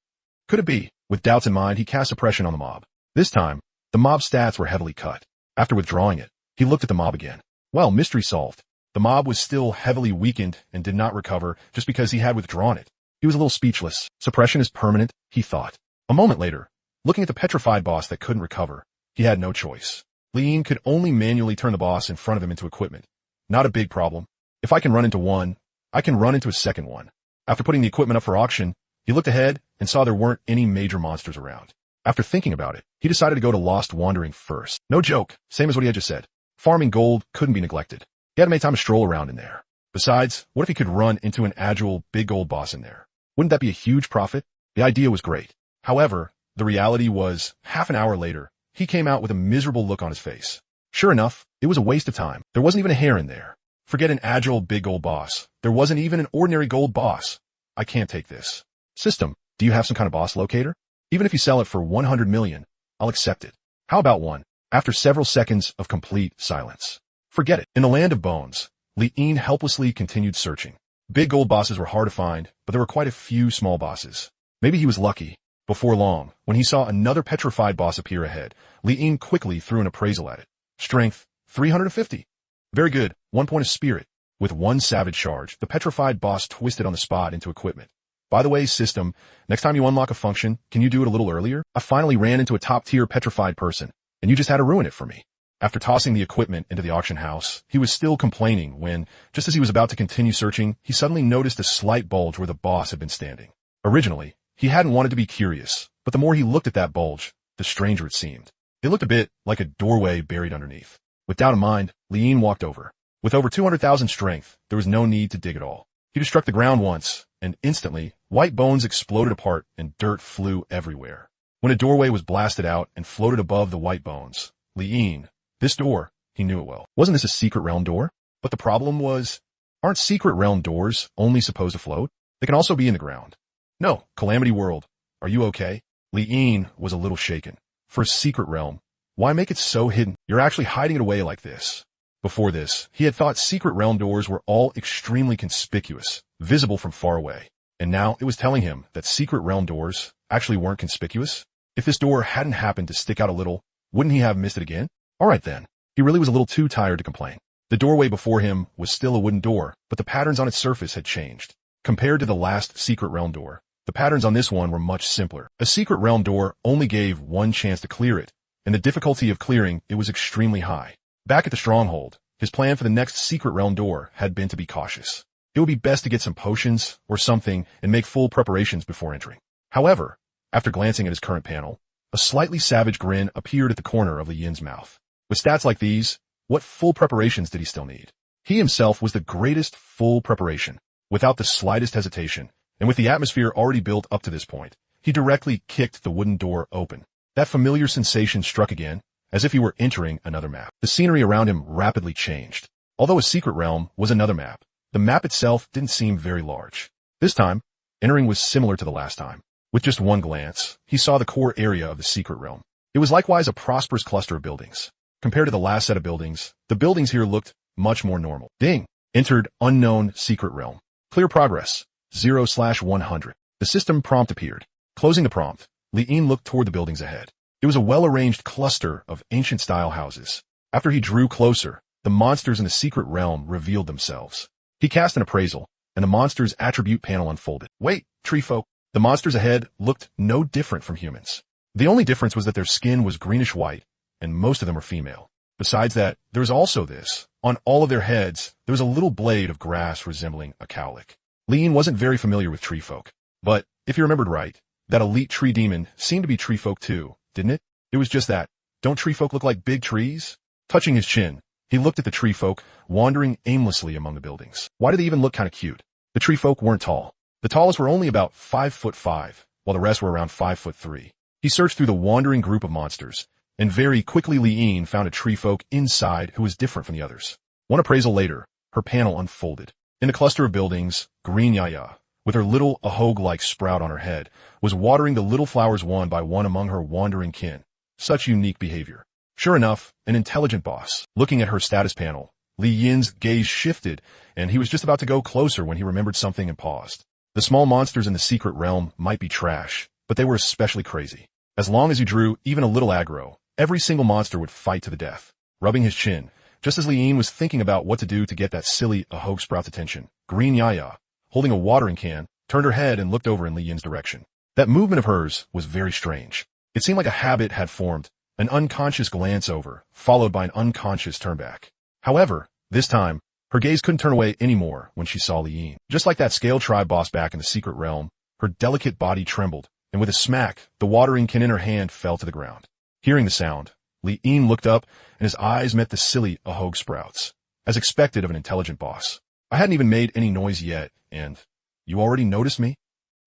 Could it be? With doubts in mind, he cast suppression on the mob. This time, the mob's stats were heavily cut. After withdrawing it, he looked at the mob again. Well, mystery solved. The mob was still heavily weakened and did not recover just because he had withdrawn it. He was a little speechless. Suppression is permanent, he thought. A moment later, looking at the petrified boss that couldn't recover, he had no choice. Li Yin could only manually turn the boss in front of him into equipment. Not a big problem. If I can run into one, I can run into a second one. After putting the equipment up for auction, he looked ahead and saw there weren't any major monsters around. After thinking about it, he decided to go to Lost Wandering first. No joke, same as what he had just said. Farming gold couldn't be neglected. He had to make time to stroll around in there. Besides, what if he could run into an agile, big gold boss in there? Wouldn't that be a huge profit? The idea was great. However, the reality was, half an hour later, he came out with a miserable look on his face. Sure enough, it was a waste of time. There wasn't even a hair in there. Forget an agile, big gold boss. There wasn't even an ordinary gold boss. I can't take this. System, do you have some kind of boss locator? Even if you sell it for 100 million, I'll accept it. How about one? After several seconds of complete silence. Forget it. In the land of bones, Li Yin helplessly continued searching. Big gold bosses were hard to find, but there were quite a few small bosses. Maybe he was lucky. Before long, when he saw another petrified boss appear ahead, Li Yin quickly threw an appraisal at it. Strength, 350. Very good, 1 point of spirit. With one savage charge, the petrified boss twisted on the spot into equipment. By the way, system, next time you unlock a function, can you do it a little earlier? I finally ran into a top-tier petrified person, and you just had to ruin it for me. After tossing the equipment into the auction house, he was still complaining when, just as he was about to continue searching, he suddenly noticed a slight bulge where the boss had been standing. Originally, he hadn't wanted to be curious, but the more he looked at that bulge, the stranger it seemed. It looked a bit like a doorway buried underneath. With doubt in mind, Li Yin walked over. With over 200,000 strength, there was no need to dig at all. He just struck the ground once, and instantly, white bones exploded apart and dirt flew everywhere. When a doorway was blasted out and floated above the white bones, Li Yin, this door, he knew it well. Wasn't this a secret realm door? But the problem was, aren't secret realm doors only supposed to float? They can also be in the ground. No, Calamity World, are you okay? Li Yin was a little shaken. For a secret realm, why make it so hidden? You're actually hiding it away like this. Before this, he had thought secret realm doors were all extremely conspicuous, visible from far away. And now it was telling him that secret realm doors actually weren't conspicuous. If this door hadn't happened to stick out a little, wouldn't he have missed it again? All right then. He really was a little too tired to complain. The doorway before him was still a wooden door, but the patterns on its surface had changed. Compared to the last secret realm door, the patterns on this one were much simpler. A secret realm door only gave one chance to clear it, and the difficulty of clearing it was extremely high. Back at the stronghold, his plan for the next secret realm door had been to be cautious. It would be best to get some potions or something and make full preparations before entering. However, after glancing at his current panel, a slightly savage grin appeared at the corner of Li Yin's mouth. With stats like these, what full preparations did he still need? He himself was the greatest full preparation. Without the slightest hesitation, and with the atmosphere already built up to this point, he directly kicked the wooden door open. That familiar sensation struck again, as if he were entering another map. The scenery around him rapidly changed. Although a secret realm was another map, the map itself didn't seem very large. This time, entering was similar to the last time. With just one glance, he saw the core area of the secret realm. It was likewise a prosperous cluster of buildings. Compared to the last set of buildings, the buildings here looked much more normal. Ding! Entered unknown secret realm. Clear progress. 0/100. The system prompt appeared. Closing the prompt, Li Yin looked toward the buildings ahead. It was a well-arranged cluster of ancient-style houses. After he drew closer, the monsters in the secret realm revealed themselves. He cast an appraisal, and the monster's attribute panel unfolded. Wait, tree folk. The monsters ahead looked no different from humans. The only difference was that their skin was greenish-white, and most of them were female. Besides that, there was also this. On all of their heads, there was a little blade of grass resembling a cowlick. Li Yin wasn't very familiar with tree folk, but if he remembered right, that elite tree demon seemed to be tree folk too, didn't it? It was just that. Don't tree folk look like big trees? Touching his chin, He looked at the tree folk, wandering aimlessly among the buildings. Why did they even look kind of cute? The tree folk weren't tall. The tallest were only about 5'5", while the rest were around 5'3". He searched through the wandering group of monsters, and very quickly Li-Yin found a tree folk inside who was different from the others. One appraisal later, her panel unfolded. In the cluster of buildings, Green Yaya, with her little ahog-like sprout on her head, was watering the little flowers one by one among her wandering kin. Such unique behavior. Sure enough, an intelligent boss. Looking at her status panel, Li Yin's gaze shifted, and he was just about to go closer when he remembered something and paused. The small monsters in the secret realm might be trash, but they were especially crazy. As long as you drew even a little aggro, every single monster would fight to the death. Rubbing his chin, just as Li Yin was thinking about what to do to get that silly ahog sprout's attention, Green Yaya, holding a watering can, turned her head and looked over in Li Yin's direction. That movement of hers was very strange. It seemed like a habit had formed, an unconscious glance over, followed by an unconscious turn back. However, this time, her gaze couldn't turn away anymore when she saw Li Yin. Just like that scale tribe boss back in the secret realm, her delicate body trembled, and with a smack, the watering can in her hand fell to the ground. Hearing the sound, Li Yin looked up, and his eyes met the silly ahog sprouts, as expected of an intelligent boss. I hadn't even made any noise yet, and you already noticed me?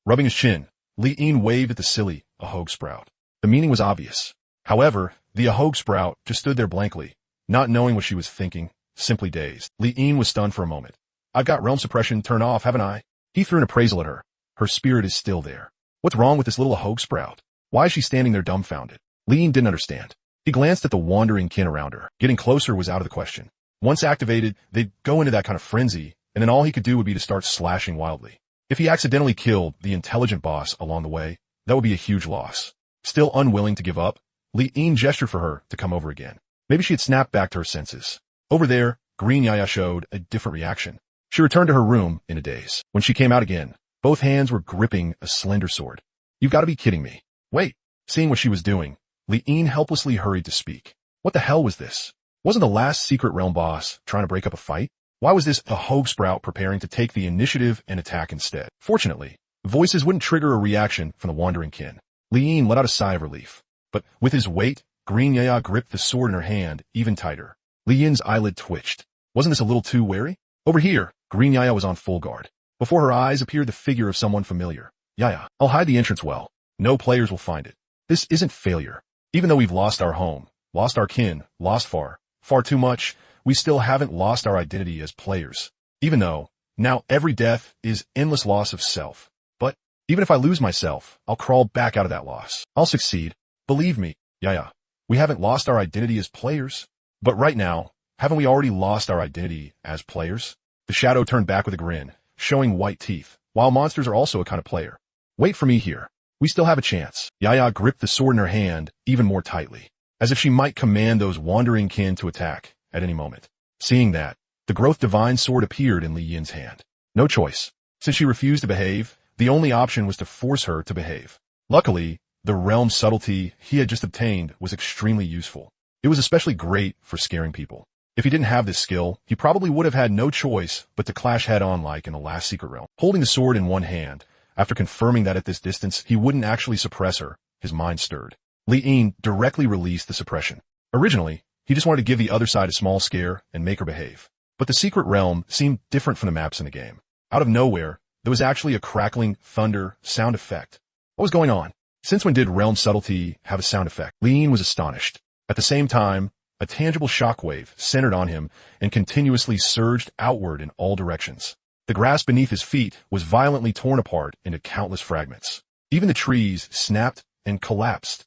Rubbing his chin, Li Yin waved at the silly ahog sprout. The meaning was obvious. However, the ahog sprout just stood there blankly, not knowing what she was thinking, simply dazed. Li Yin was stunned for a moment. I've got realm suppression turned off, haven't I? He threw an appraisal at her. Her spirit is still there. What's wrong with this little ahog sprout? Why is she standing there dumbfounded? Li Yin didn't understand. He glanced at the wandering kin around her. Getting closer was out of the question. Once activated, they'd go into that kind of frenzy, and then all he could do would be to start slashing wildly. If he accidentally killed the intelligent boss along the way, that would be a huge loss. Still unwilling to give up, Li Yin gestured for her to come over again. Maybe she had snapped back to her senses. Over there, Green Yaya showed a different reaction. She returned to her room in a daze. When she came out again, both hands were gripping a slender sword. You've got to be kidding me. Wait. Seeing what she was doing, Li Yin helplessly hurried to speak. What the hell was this? Wasn't the last secret realm boss trying to break up a fight? Why was this ahog sprout preparing to take the initiative and attack instead? Fortunately, voices wouldn't trigger a reaction from the wandering kin. Li Yin let out a sigh of relief. But with his weight, Green Yaya gripped the sword in her hand even tighter. Li Yin's eyelid twitched. Wasn't this a little too wary? Over here, Green Yaya was on full guard. Before her eyes appeared the figure of someone familiar. Yaya, I'll hide the entrance well. No players will find it. This isn't failure. Even though we've lost our home, lost our kin, lost far too much, we still haven't lost our identity as players. Even though, now every death is endless loss of self. But, even if I lose myself, I'll crawl back out of that loss. I'll succeed. Believe me, Yaya. We haven't lost our identity as players. But right now, haven't we already lost our identity as players? The shadow turned back with a grin, showing white teeth, while monsters are also a kind of player. Wait for me here. We still have a chance. Yaya gripped the sword in her hand even more tightly, as if she might command those wandering kin to attack at any moment. Seeing that, the growth divine sword appeared in Li Yin's hand. No choice. Since she refused to behave, the only option was to force her to behave. Luckily, the realm subtlety he had just obtained was extremely useful. It was especially great for scaring people. If he didn't have this skill, he probably would have had no choice but to clash head-on like in the last secret realm. Holding the sword in one hand, after confirming that at this distance he wouldn't actually suppress her, his mind stirred. Li Yin directly released the suppression. Originally, he just wanted to give the other side a small scare and make her behave. But the secret realm seemed different from the maps in the game. Out of nowhere, there was actually a crackling thunder sound effect. What was going on? Since when did realm subtlety have a sound effect? Li Yin was astonished. At the same time, a tangible shockwave centered on him and continuously surged outward in all directions. The grass beneath his feet was violently torn apart into countless fragments. Even the trees snapped and collapsed.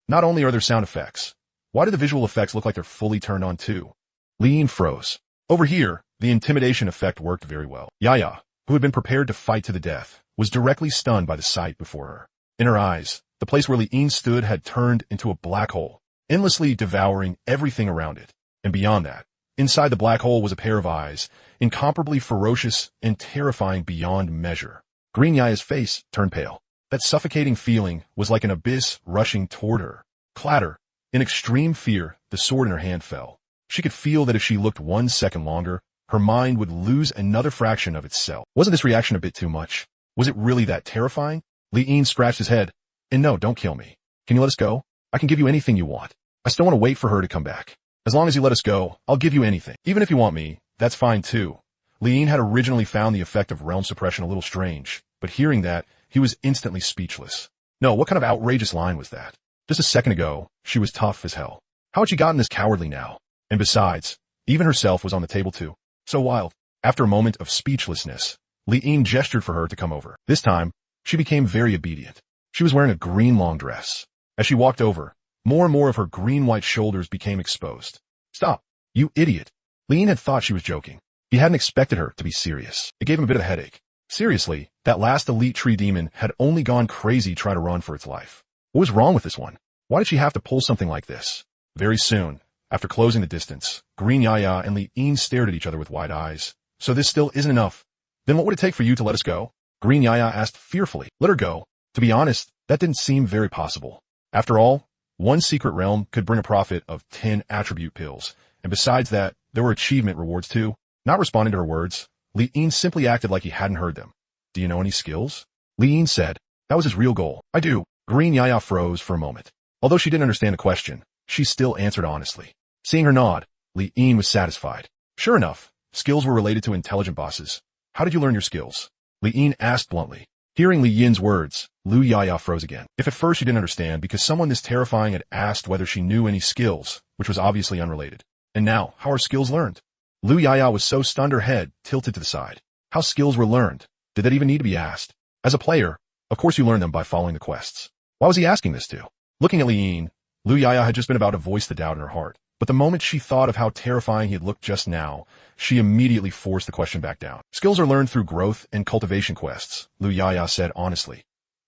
Not only are there sound effects, why do the visual effects look like they're fully turned on too? Li Yin froze. Over here, the intimidation effect worked very well. Yaya, who had been prepared to fight to the death, was directly stunned by the sight before her. In her eyes, the place where Li Yin stood had turned into a black hole, endlessly devouring everything around it. And beyond that, inside the black hole was a pair of eyes, incomparably ferocious and terrifying beyond measure. Green Yaya's face turned pale. That suffocating feeling was like an abyss rushing toward her. Clatter. In extreme fear, the sword in her hand fell. She could feel that if she looked 1 second longer, her mind would lose another fraction of itself. Wasn't this reaction a bit too much? Was it really that terrifying? Li Yin scratched his head. And no, don't kill me. Can you let us go? I can give you anything you want. I still want to wait for her to come back. As long as you let us go, I'll give you anything. Even if you want me, that's fine too. Li'in had originally found the effect of realm suppression a little strange, but hearing that, he was instantly speechless. No, what kind of outrageous line was that? Just a second ago, she was tough as hell. How had she gotten this cowardly now? And besides, even herself was on the table too. So wild. After a moment of speechlessness, Li'in gestured for her to come over. This time, she became very obedient. She was wearing a green long dress. As she walked over, more and more of her green-white shoulders became exposed. Stop, you idiot. Li'in had thought she was joking. He hadn't expected her to be serious. It gave him a bit of a headache. Seriously, that last elite tree demon had only gone crazy trying to run for its life. What was wrong with this one? Why did she have to pull something like this? Very soon, after closing the distance, Green Yaya and Li'in stared at each other with wide eyes. So this still isn't enough. Then what would it take for you to let us go? Green Yaya asked fearfully. Let her go. To be honest, that didn't seem very possible. After all, one secret realm could bring a profit of 10 attribute pills, and besides that, there were achievement rewards too. Not responding to her words, Li'in simply acted like he hadn't heard them. Do you know any skills? Li'in said. That was his real goal. I do. Green Yaya froze for a moment. Although she didn't understand the question, she still answered honestly. Seeing her nod, Li'in was satisfied. Sure enough, skills were related to intelligent bosses. How did you learn your skills? Li'in asked bluntly. Hearing Li Yin's words, Lu Yaya froze again. If at first she didn't understand because someone this terrifying had asked whether she knew any skills, which was obviously unrelated. And now, how are skills learned? Lu Yaya was so stunned her head tilted to the side. How skills were learned? Did that even need to be asked? As a player, of course you learn them by following the quests. Why was he asking this to? Looking at Li Yin, Lu Yaya had just been about to voice the doubt in her heart. But the moment she thought of how terrifying he had looked just now, she immediately forced the question back down. Skills are learned through growth and cultivation quests, Lu Yaya said honestly.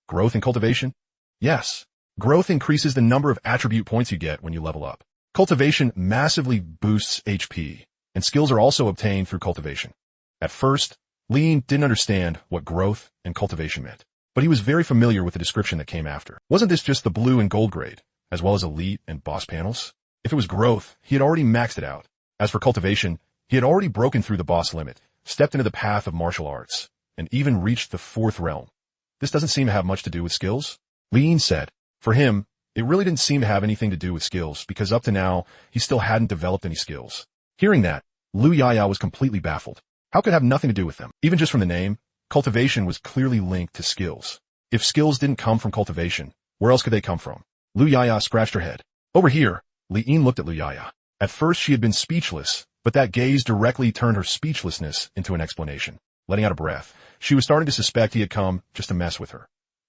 Growth and cultivation? Yes. Growth increases the number of attribute points you get when you level up. Cultivation massively boosts HP, and skills are also obtained through cultivation. At first, Li Yin didn't understand what growth and cultivation meant, but he was very familiar with the description that came after. Wasn't this just the blue and gold grade, as well as elite and boss panels? If it was growth, he had already maxed it out. As for cultivation, he had already broken through the boss limit, stepped into the path of martial arts, and even reached the 4th realm. This doesn't seem to have much to do with skills, Li Yin said. For him, it really didn't seem to have anything to do with skills because up to now, he still hadn't developed any skills. Hearing that, Lu Yaya was completely baffled. How could it have nothing to do with them? Even just from the name, cultivation was clearly linked to skills. If skills didn't come from cultivation, where else could they come from? Lu Yaya scratched her head. Over here, Li Yin looked at Lu Yaya. At first she had been speechless, but that gaze directly turned her speechlessness into an explanation. Letting out a breath, she was starting to suspect he had come just to mess with her.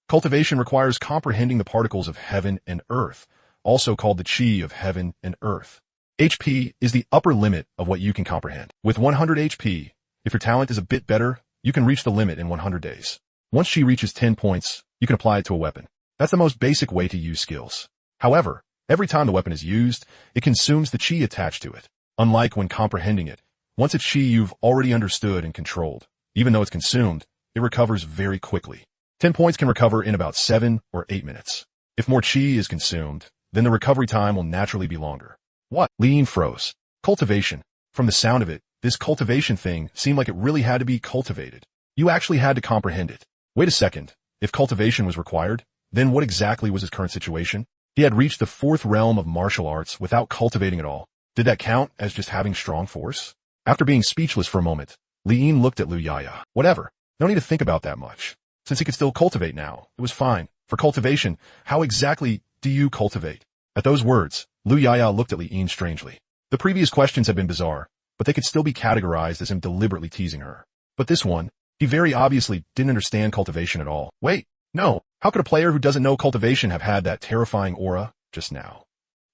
Cultivation requires comprehending the particles of heaven and earth, also called the chi of heaven and earth. HP is the upper limit of what you can comprehend. With 100 HP, if your talent is a bit better, you can reach the limit in 100 days. Once chi reaches 10 points, you can apply it to a weapon. That's the most basic way to use skills. However, every time the weapon is used, it consumes the chi attached to it. Unlike when comprehending it, once it's chi you've already understood and controlled, even though it's consumed, it recovers very quickly. 10 points can recover in about 7 or 8 minutes. If more chi is consumed, then the recovery time will naturally be longer. What? Li Yin froze. Cultivation. From the sound of it, this cultivation thing seemed like it really had to be cultivated. You actually had to comprehend it. Wait a second. If cultivation was required, then what exactly was his current situation? He had reached the 4th realm of martial arts without cultivating at all. Did that count as just having strong force? After being speechless for a moment, Li Yin looked at Lu Yaya. Whatever. No need to think about that much. Since he could still cultivate now, it was fine. For cultivation, how exactly do you cultivate? At those words, Lu Yaya looked at Li Yin strangely. The previous questions had been bizarre, but they could still be categorized as him deliberately teasing her. But this one, he very obviously didn't understand cultivation at all. Wait, no. How could a player who doesn't know cultivation have had that terrifying aura just now?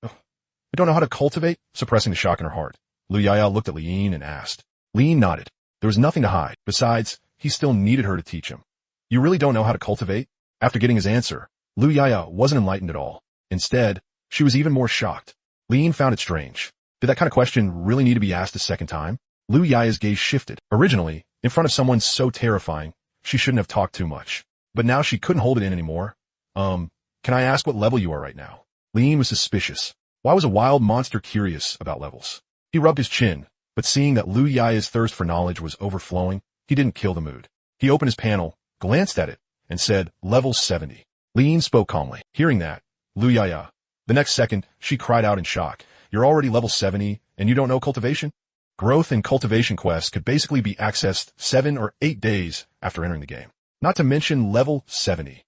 Ugh. I don't know how to cultivate? Suppressing the shock in her heart, Lu Yaya looked at Li Yin and asked. Li Yin nodded. There was nothing to hide. Besides, he still needed her to teach him. You really don't know how to cultivate? After getting his answer, Lu Yaya wasn't enlightened at all. Instead, she was even more shocked. Li Yin found it strange. Did that kind of question really need to be asked a second time? Lu Yaya's gaze shifted. Originally, in front of someone so terrifying, she shouldn't have talked too much. But now she couldn't hold it in anymore. Can I ask what level you are right now? Li Yin was suspicious. Why was a wild monster curious about levels? He rubbed his chin, but seeing that Lu Yaya's thirst for knowledge was overflowing, he didn't kill the mood. He opened his panel, glanced at it, and said, level 70. Li Yin spoke calmly. Hearing that, Lu Yaya. The next second, she cried out in shock. you're already level 70 and you don't know cultivation? Growth and cultivation quests could basically be accessed 7 or 8 days after entering the game. Not to mention level 70.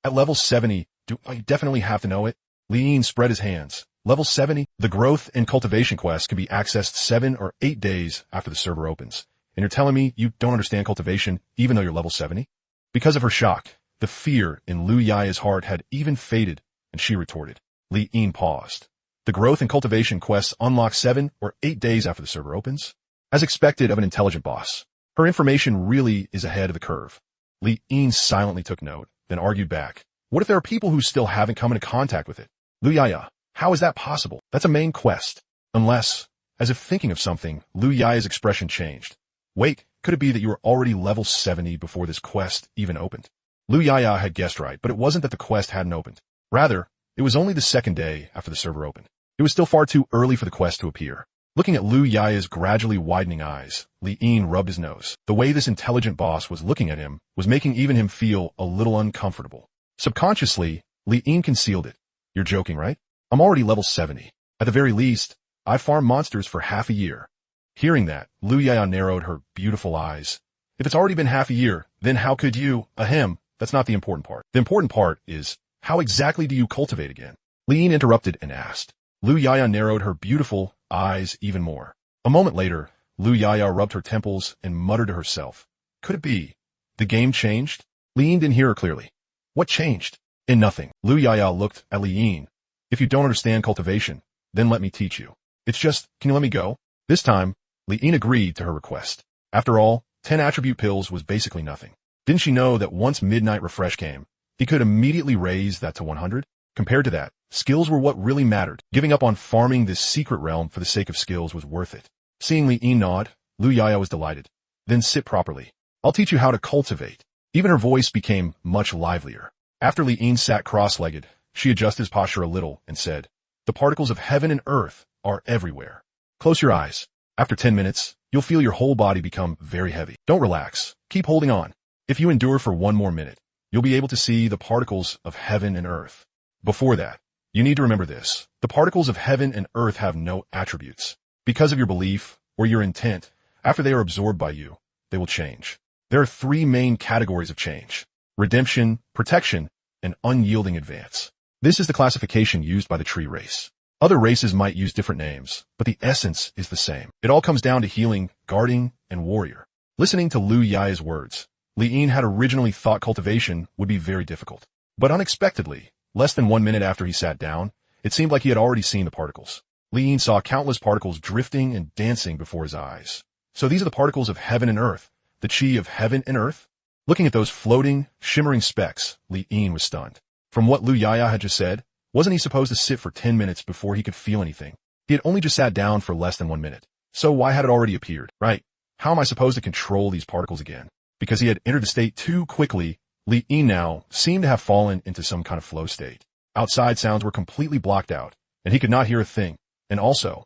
At level 70, do I definitely have to know it? Liin spread his hands. Level 70, the growth and cultivation quests can be accessed 7 or 8 days after the server opens. And you're telling me you don't understand cultivation even though you're level 70? Because of her shock, the fear in Lu Yaya's heart had even faded, and she retorted. Liin paused. The growth and cultivation quests unlock 7 or 8 days after the server opens. As expected of an intelligent boss, her information really is ahead of the curve. Liin silently took note, then argued back. What if there are people who still haven't come into contact with it? Lu Yaya, how is that possible? That's a main quest. Unless, as if thinking of something, Lu Yaya's expression changed. Wait, could it be that you were already level 70 before this quest even opened? Lu Yaya had guessed right, but it wasn't that the quest hadn't opened. Rather, it was only the second day after the server opened. It was still far too early for the quest to appear. Looking at Lu Yaya's gradually widening eyes, Liin rubbed his nose. The way this intelligent boss was looking at him was making even him feel a little uncomfortable. Subconsciously, Liin concealed it. You're joking, right? I'm already level 70. At the very least, I farmed monsters for half a year. Hearing that, Lu Yaya narrowed her beautiful eyes. If it's already been half a year, then how could you, ahem, that's not the important part. The important part is, how exactly do you cultivate again? Liin interrupted and asked. Lu Yaya narrowed her beautiful eyes even more. A moment later, Lu Yaya rubbed her temples and muttered to herself. Could it be? The game changed? Liin didn't hear her clearly. What changed? In nothing. Lu Yaya looked at Liin. If you don't understand cultivation, then let me teach you. It's just, can you let me go? This time, Liin agreed to her request. After all, 10 attribute pills was basically nothing. Didn't she know that once Midnight Refresh came, he could immediately raise that to 100? Compared to that, skills were what really mattered. Giving up on farming this secret realm for the sake of skills was worth it. Seeing Liin nod, Lu Yaya was delighted. Then sit properly. I'll teach you how to cultivate. Even her voice became much livelier. After Liin sat cross-legged, she adjusted his posture a little and said, the particles of heaven and earth are everywhere. Close your eyes. After 10 minutes, you'll feel your whole body become very heavy. Don't relax. Keep holding on. If you endure for 1 more minute, you'll be able to see the particles of heaven and earth. Before that, you need to remember this. The particles of heaven and earth have no attributes. Because of your belief or your intent, after they are absorbed by you, they will change. There are 3 main categories of change: redemption, protection, and unyielding advance. This is the classification used by the tree race. Other races might use different names, but the essence is the same. It all comes down to healing, guarding, and warrior. Listening to Lu Yaya's words, Liin had originally thought cultivation would be very difficult. But unexpectedly, less than 1 minute after he sat down, it seemed like he had already seen the particles. Liin saw countless particles drifting and dancing before his eyes. So these are the particles of heaven and earth, the chi of heaven and earth? Looking at those floating, shimmering specks, Liin was stunned. From what Lu Yaya had just said, wasn't he supposed to sit for 10 minutes before he could feel anything? He had only just sat down for less than 1 minute. So why had it already appeared? Right. How am I supposed to control these particles again? Because he had entered the state too quickly, Liin now seemed to have fallen into some kind of flow state. Outside sounds were completely blocked out, and he could not hear a thing. And also,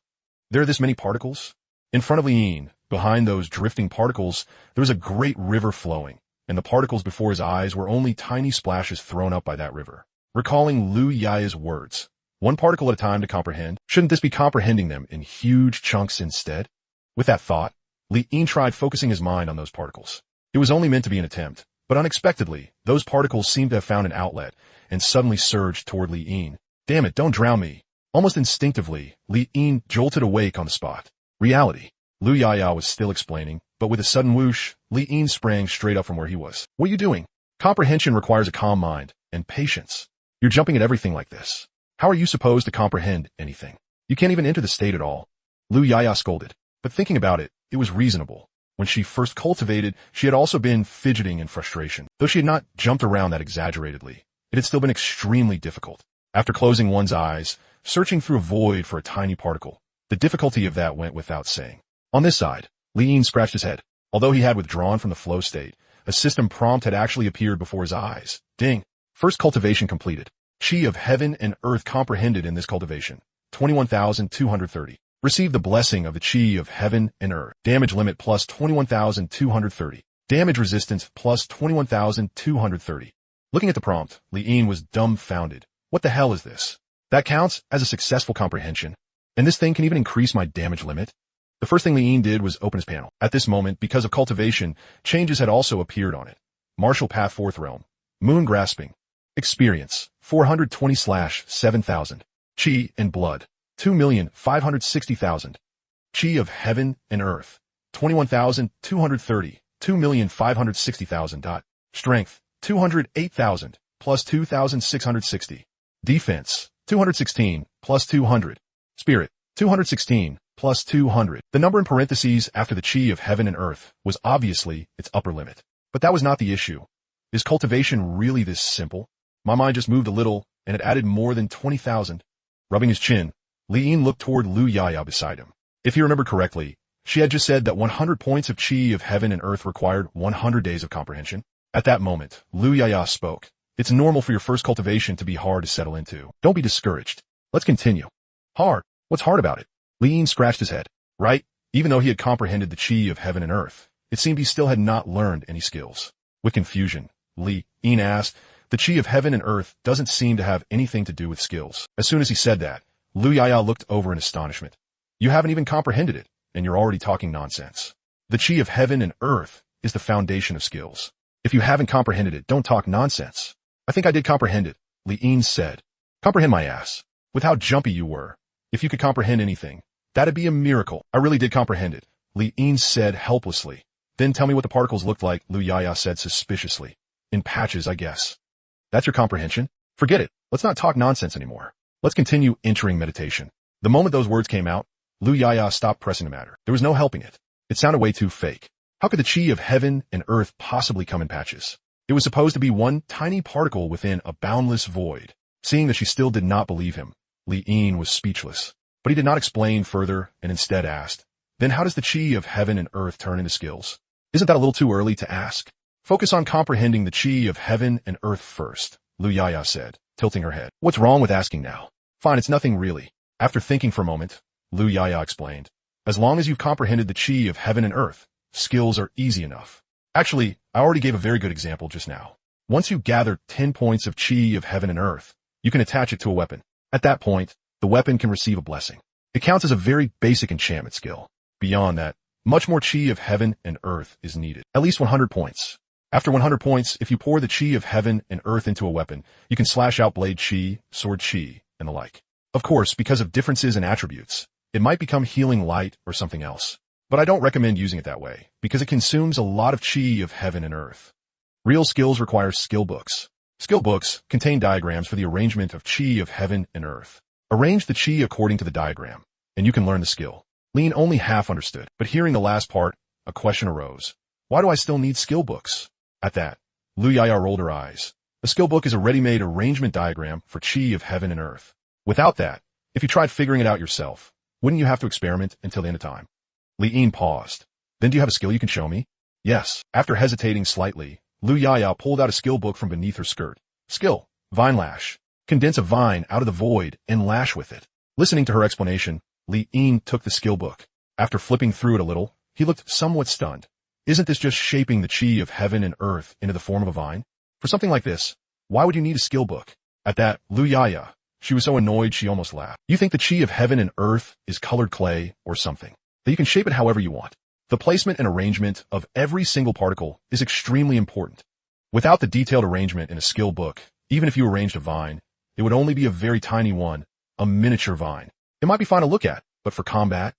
there are this many particles? In front of Liin, behind those drifting particles, there was a great river flowing, and the particles before his eyes were only tiny splashes thrown up by that river. Recalling Lu Yaya's words, 1 particle at a time to comprehend, shouldn't this be comprehending them in huge chunks instead? With that thought, Liin tried focusing his mind on those particles. It was only meant to be an attempt, but unexpectedly, those particles seemed to have found an outlet and suddenly surged toward Liin. Damn it, don't drown me. Almost instinctively, Liin jolted awake on the spot. Reality. Lu Yaya was still explaining, but with a sudden whoosh, Liin sprang straight up from where he was. What are you doing? Comprehension requires a calm mind and patience. You're jumping at everything like this. How are you supposed to comprehend anything? You can't even enter the state at all. Lu Yaya scolded. But thinking about it, it was reasonable. When she first cultivated, she had also been fidgeting in frustration. Though she had not jumped around that exaggeratedly, it had still been extremely difficult. After closing one's eyes, searching through a void for a tiny particle, the difficulty of that went without saying. On this side, Liin scratched his head. Although he had withdrawn from the flow state, a system prompt had actually appeared before his eyes. Ding! First cultivation completed. Chi of heaven and earth comprehended in this cultivation. 21,230. Receive the blessing of the chi of heaven and earth. Damage limit plus 21,230. Damage resistance plus 21,230. Looking at the prompt, Liin was dumbfounded. What the hell is this? That counts as a successful comprehension. And this thing can even increase my damage limit? The first thing Li Yin did was open his panel. At this moment, because of cultivation, changes had also appeared on it. Martial Path 4th Realm. Moon Grasping. Experience. 420/7,000. Chi and Blood. 2,560,000. Chi of Heaven and Earth. 21,230. 2,560,000. Strength. 208,000. Plus 2,660. Defense. 216. Plus 200. Spirit. 216. Plus 200. The number in parentheses after the Chi of Heaven and Earth was obviously its upper limit. But that was not the issue. Is cultivation really this simple? My mind just moved a little, and it added more than 20,000. Rubbing his chin, Li Yin looked toward Lu Yaya beside him. If he remembered correctly, she had just said that 100 points of Chi of Heaven and Earth required 100 days of comprehension. At that moment, Lu Yaya spoke. It's normal for your first cultivation to be hard to settle into. Don't be discouraged. Let's continue. Hard? What's hard about it? Li Yin scratched his head. Right? Even though he had comprehended the Chi of Heaven and Earth, it seemed he still had not learned any skills. With confusion, Li Yin asked, the Chi of Heaven and Earth doesn't seem to have anything to do with skills. As soon as he said that, Lu Yaya looked over in astonishment. You haven't even comprehended it, and you're already talking nonsense. The Chi of Heaven and Earth is the foundation of skills. If you haven't comprehended it, don't talk nonsense. I think I did comprehend it, Li Yin said. Comprehend my ass. With how jumpy you were. If you could comprehend anything, that'd be a miracle. I really did comprehend it, Li Yin said helplessly. Then tell me what the particles looked like, Lu Yaya said suspiciously. In patches, I guess. That's your comprehension? Forget it. Let's not talk nonsense anymore. Let's continue entering meditation. The moment those words came out, Lu Yaya stopped pressing the matter. There was no helping it. It sounded way too fake. How could the Chi of Heaven and Earth possibly come in patches? It was supposed to be one tiny particle within a boundless void. Seeing that she still did not believe him, Li Yin was speechless. But he did not explain further and instead asked, then how does the Chi of Heaven and Earth turn into skills? Isn't that a little too early to ask? Focus on comprehending the Chi of Heaven and Earth first, Lu Yaya said, tilting her head. What's wrong with asking now? Fine, it's nothing really. After thinking for a moment, Lu Yaya explained. As long as you've comprehended the Chi of Heaven and Earth, skills are easy enough. Actually, I already gave a very good example just now. Once you gather 10 points of Chi of Heaven and Earth, you can attach it to a weapon. At that point, the weapon can receive a blessing. It counts as a very basic enchantment skill. Beyond that, much more Chi of Heaven and Earth is needed. At least 100 points. After 100 points, if you pour the Chi of Heaven and Earth into a weapon, you can slash out blade Chi, sword Chi, and the like. Of course, because of differences in attributes, it might become healing light or something else. But I don't recommend using it that way, because it consumes a lot of Chi of Heaven and Earth. Real skills require skill books. Skill books contain diagrams for the arrangement of Chi of Heaven and Earth. Arrange the Chi according to the diagram, and you can learn the skill. Lin only half understood, but hearing the last part, a question arose. Why do I still need skill books? At that, Lu Yaya rolled her eyes. A skill book is a ready-made arrangement diagram for Chi of Heaven and Earth. Without that, if you tried figuring it out yourself, wouldn't you have to experiment until the end of time? Li Yin paused. Then do you have a skill you can show me? Yes. After hesitating slightly, Lu Yaya pulled out a skill book from beneath her skirt. Skill, Vine Lash. Condense a vine out of the void and lash with it. Listening to her explanation, Li Yin took the skill book. After flipping through it a little, he looked somewhat stunned. Isn't this just shaping the Chi of Heaven and Earth into the form of a vine? For something like this, why would you need a skill book? At that, Lu Yaya, she was so annoyed she almost laughed. You think the Chi of Heaven and Earth is colored clay or something, that you can shape it however you want. The placement and arrangement of every single particle is extremely important. Without the detailed arrangement in a skill book, even if you arranged a vine, it would only be a very tiny one, a miniature vine. It might be fine to look at, but for combat,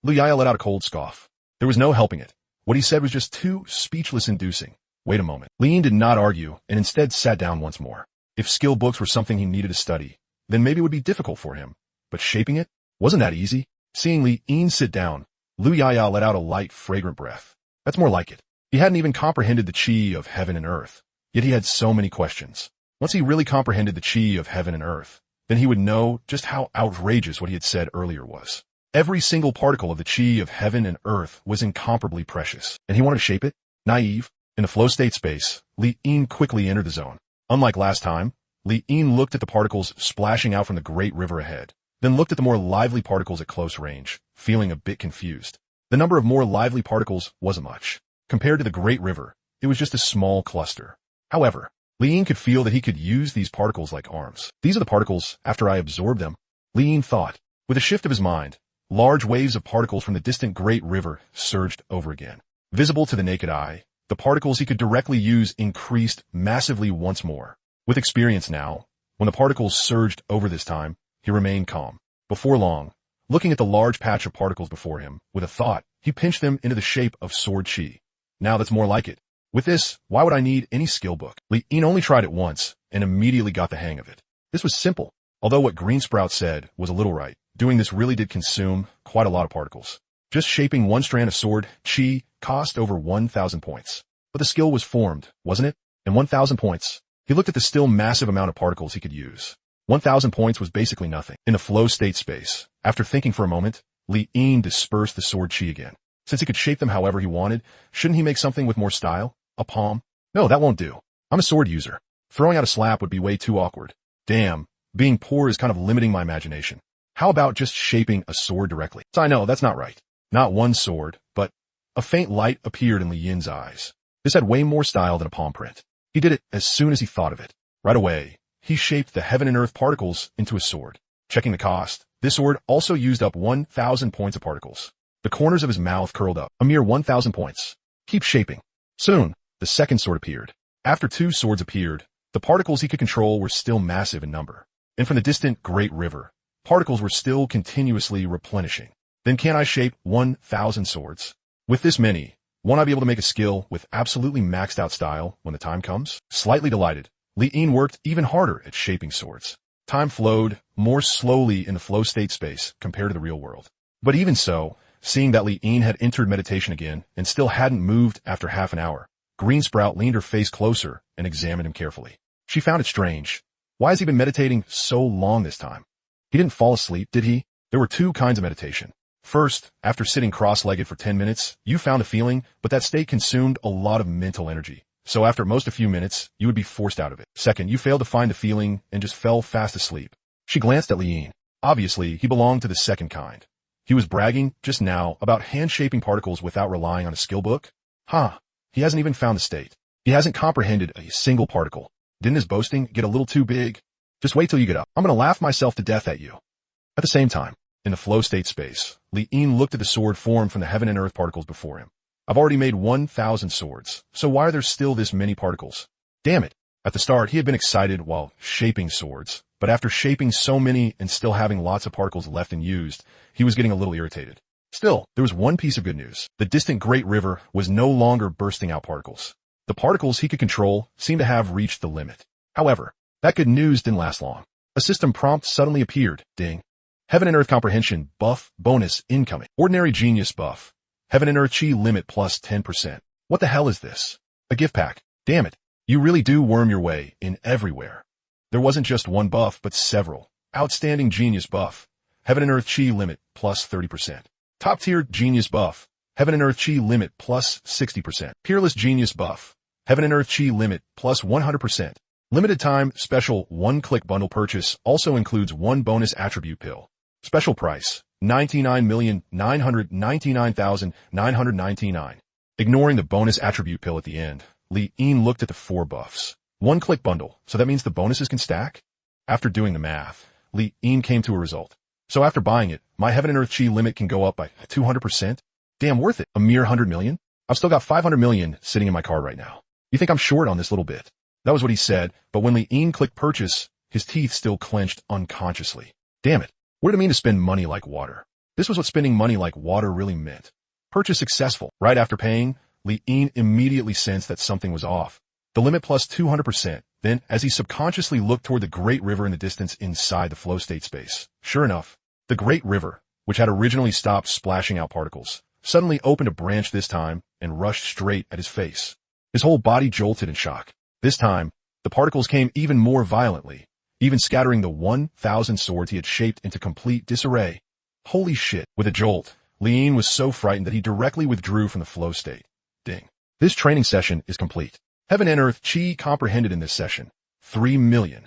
Lu Yaya let out a cold scoff. There was no helping it. What he said was just too speechless-inducing. Wait a moment. Li Yin did not argue and instead sat down once more. If skill books were something he needed to study, then maybe it would be difficult for him. But shaping it? Wasn't that easy? Seeing Li Yin sit down, Lu Yaya let out a light, fragrant breath. That's more like it. He hadn't even comprehended the Chi of Heaven and Earth, yet he had so many questions. Once he really comprehended the Chi of Heaven and Earth, then he would know just how outrageous what he had said earlier was. Every single particle of the Chi of Heaven and Earth was incomparably precious, and he wanted to shape it? Naive? In the flow state space, Li Yin quickly entered the zone. Unlike last time, Li Yin looked at the particles splashing out from the great river ahead, then looked at the more lively particles at close range, feeling a bit confused. The number of more lively particles wasn't much. Compared to the great river, it was just a small cluster. However, Li Yin could feel that he could use these particles like arms. These are the particles after I absorb them, Li Yin thought. With a shift of his mind, large waves of particles from the distant Great River surged over again. Visible to the naked eye, the particles he could directly use increased massively once more. With experience now, when the particles surged over this time, he remained calm. Before long, looking at the large patch of particles before him, with a thought, he pinched them into the shape of sword chi. Now that's more like it. With this, why would I need any skill book? Li-in only tried it once, and immediately got the hang of it. This was simple. Although what Greensprout said was a little right, doing this really did consume quite a lot of particles. Just shaping one strand of sword chi cost over 1,000 points. But the skill was formed, wasn't it? And 1,000 points. He looked at the still massive amount of particles he could use. 1,000 points was basically nothing. In the flow state space, after thinking for a moment, Li-in dispersed the sword chi again. Since he could shape them however he wanted, shouldn't he make something with more style? A palm? No, that won't do. I'm a sword user. Throwing out a slap would be way too awkward. Damn, being poor is kind of limiting my imagination. How about just shaping a sword directly? So I know, that's not right. Not one sword, but a faint light appeared in Li-in's eyes. This had way more style than a palm print. He did it as soon as he thought of it. Right away, he shaped the heaven and earth particles into a sword. Checking the cost, this sword also used up 1,000 points of particles. The corners of his mouth curled up, a mere 1,000 points. Keep shaping. Soon, the second sword appeared. After 2 swords appeared, the particles he could control were still massive in number. And from the distant Great River, particles were still continuously replenishing. Then can I shape 1,000 swords? With this many, won't I be able to make a skill with absolutely maxed out style when the time comes? Slightly delighted, Li-in worked even harder at shaping swords. Time flowed more slowly in the flow state space compared to the real world. But even so, seeing that Li-in had entered meditation again and still hadn't moved after half an hour, Greensprout leaned her face closer and examined him carefully. She found it strange. Why has he been meditating so long this time? He didn't fall asleep, did he? There were 2 kinds of meditation. First, after sitting cross-legged for 10 minutes, you found a feeling, but that state consumed a lot of mental energy. So after most a few minutes, you would be forced out of it. Second, you failed to find the feeling and just fell fast asleep. She glanced at Li-in. Obviously, he belonged to the second kind. He was bragging, just now, about hand-shaping particles without relying on a skill book. He hasn't even found the state. He hasn't comprehended a single particle. Didn't his boasting get a little too big? Just wait till you get up. I'm gonna laugh myself to death at you. At the same time, in the flow state space, Li-in looked at the sword formed from the heaven and earth particles before him. I've already made 1,000 swords, so why are there still this many particles? Damn it. At the start, he had been excited while shaping swords, but after shaping so many and still having lots of particles left and used, he was getting a little irritated. Still, there was one piece of good news. The distant Great River was no longer bursting out particles. The particles he could control seemed to have reached the limit. However, that good news didn't last long. A system prompt suddenly appeared. Ding. Heaven and Earth Comprehension buff bonus incoming. Ordinary Genius buff. Heaven and Earth Chi limit plus 10%. What the hell is this? A gift pack. Damn it. You really do worm your way in everywhere. There wasn't just one buff, but several. Outstanding Genius buff. Heaven and Earth Chi limit plus 30%. Top tier Genius buff. Heaven and Earth Chi limit plus 60%. Peerless Genius buff. Heaven and Earth Chi limit plus 100%. Limited time special one-click bundle purchase also includes 1 bonus attribute pill. Special price, 99,999,999. Ignoring the bonus attribute pill at the end, Li-in looked at the 4 buffs. One-click bundle, so that means the bonuses can stack? After doing the math, Li-in came to a result. So after buying it, my Heaven and Earth Chi limit can go up by 200%? Damn worth it. A mere 100 million? I've still got 500 million sitting in my card right now. You think I'm short on this little bit? That was what he said, but when Li-in clicked purchase, his teeth still clenched unconsciously. Damn it. What did it mean to spend money like water? This was what spending money like water really meant. Purchase successful. Right after paying, Li-in immediately sensed that something was off. The limit plus 200%. Then, as he subconsciously looked toward the Great River in the distance inside the flow state space, sure enough, the Great River, which had originally stopped splashing out particles, suddenly opened a branch this time and rushed straight at his face. His whole body jolted in shock. This time, the particles came even more violently, even scattering the 1,000 swords he had shaped into complete disarray. Holy shit. With a jolt, Li-in was so frightened that he directly withdrew from the flow state. Ding. This training session is complete. Heaven and Earth Chi comprehended in this session. 3 million.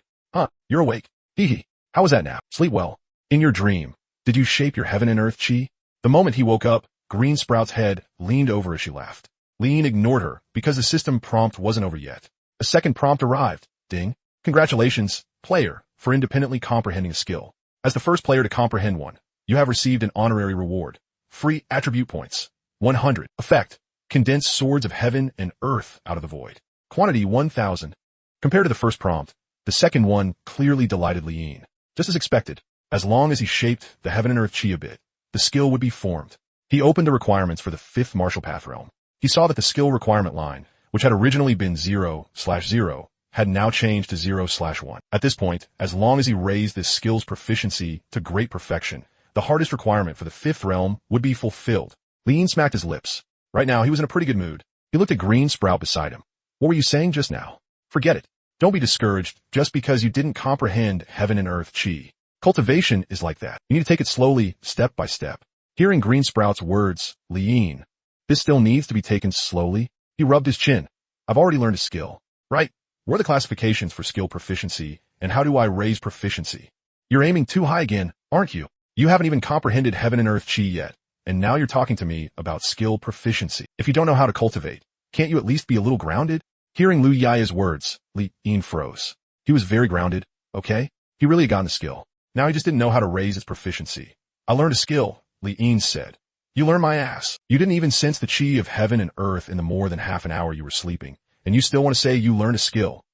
You're awake. Hee. How was that now? Sleep well. In your dream, did you shape your Heaven and Earth Chi? The moment he woke up, Greensprout's head leaned over as she laughed. Li-in ignored her because the system prompt wasn't over yet. A second prompt arrived. Ding. Congratulations, player, for independently comprehending a skill. As the first player to comprehend one, You have received an honorary reward. Free attribute points. 100. Effect. Condense swords of heaven and earth out of the void. Quantity 1000. Compared to the first prompt, the second one clearly delighted Liin. Just as expected, as long as he shaped the heaven and earth chi a bit, the skill would be formed. He opened the requirements for the 5th martial path realm. He saw that the skill requirement line, which had originally been 0/0, had now changed to 0/1. At this point, as long as he raised this skill's proficiency to great perfection, the hardest requirement for the 5th realm would be fulfilled. Liin smacked his lips. Right now, he was in a pretty good mood. He looked at Green Sprout beside him. What were you saying just now? Forget it. Don't be discouraged just because you didn't comprehend heaven and earth chi. Cultivation is like that. You need to take it slowly, step by step. Hearing Green Sprout's words, Liin, this still needs to be taken slowly. He rubbed his chin. I've already learned a skill. Right? What are the classifications for skill proficiency, and how do I raise proficiency? You're aiming too high again, aren't you? You haven't even comprehended heaven and earth chi yet, and now you're talking to me about skill proficiency. If you don't know how to cultivate, can't you at least be a little grounded? Hearing Lu Yaya's words, Liin froze. He was very grounded, okay? He really had gotten the skill. Now he just didn't know how to raise its proficiency. I learned a skill, Liin said. You learned my ass. You didn't even sense the chi of heaven and earth in the more than half an hour you were sleeping, and you still want to say you learned a skill.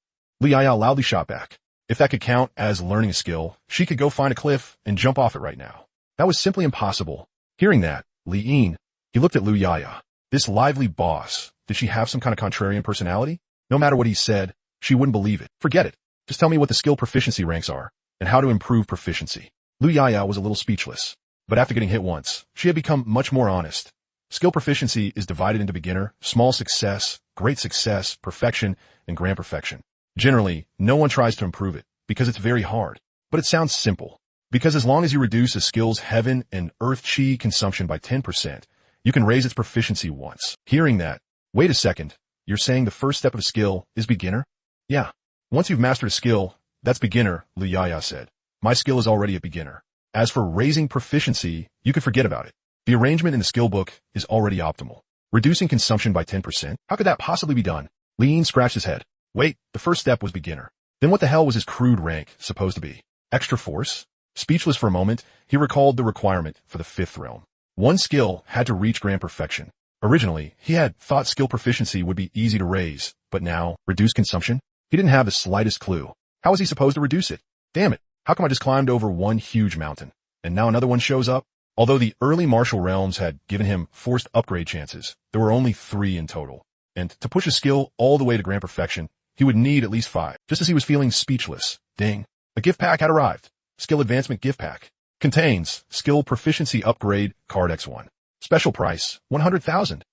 Lu Yaya loudly shot back. If that could count as learning a skill, she could go find a cliff and jump off it right now. That was simply impossible. Hearing that, Liin, he looked at Lu Yaya. This lively boss, did she have some kind of contrarian personality? No matter what he said, she wouldn't believe it. Forget it. Just tell me what the skill proficiency ranks are, and how to improve proficiency. Lu Yaya was a little speechless. But after getting hit once, she had become much more honest. Skill proficiency is divided into beginner, small success, great success, perfection, and grand perfection. Generally, no one tries to improve it, because it's very hard. But it sounds simple. Because as long as you reduce a skill's heaven and earth chi consumption by 10%, you can raise its proficiency once. Hearing that, wait a second, you're saying the first step of a skill is beginner? Yeah. Once you've mastered a skill, that's beginner, Lu Yaya said. My skill is already a beginner. As for raising proficiency, you can forget about it. The arrangement in the skill book is already optimal. Reducing consumption by 10%? How could that possibly be done? Liin scratched his head. Wait, the first step was beginner. Then what the hell was his crude rank supposed to be? Extra force? Speechless for a moment, he recalled the requirement for the 5th realm. One skill had to reach grand perfection. Originally, he had thought skill proficiency would be easy to raise, but now, reduce consumption? He didn't have the slightest clue. How was he supposed to reduce it? Damn it, how come I just climbed over one huge mountain, and now another one shows up? Although the early martial realms had given him forced upgrade chances, there were only 3 in total. And to push a skill all the way to grand perfection, he would need at least 5. Just as he was feeling speechless, ding, a gift pack had arrived. Skill Advancement Gift Pack. Contains Skill Proficiency Upgrade Card X1. Special price, 100,000.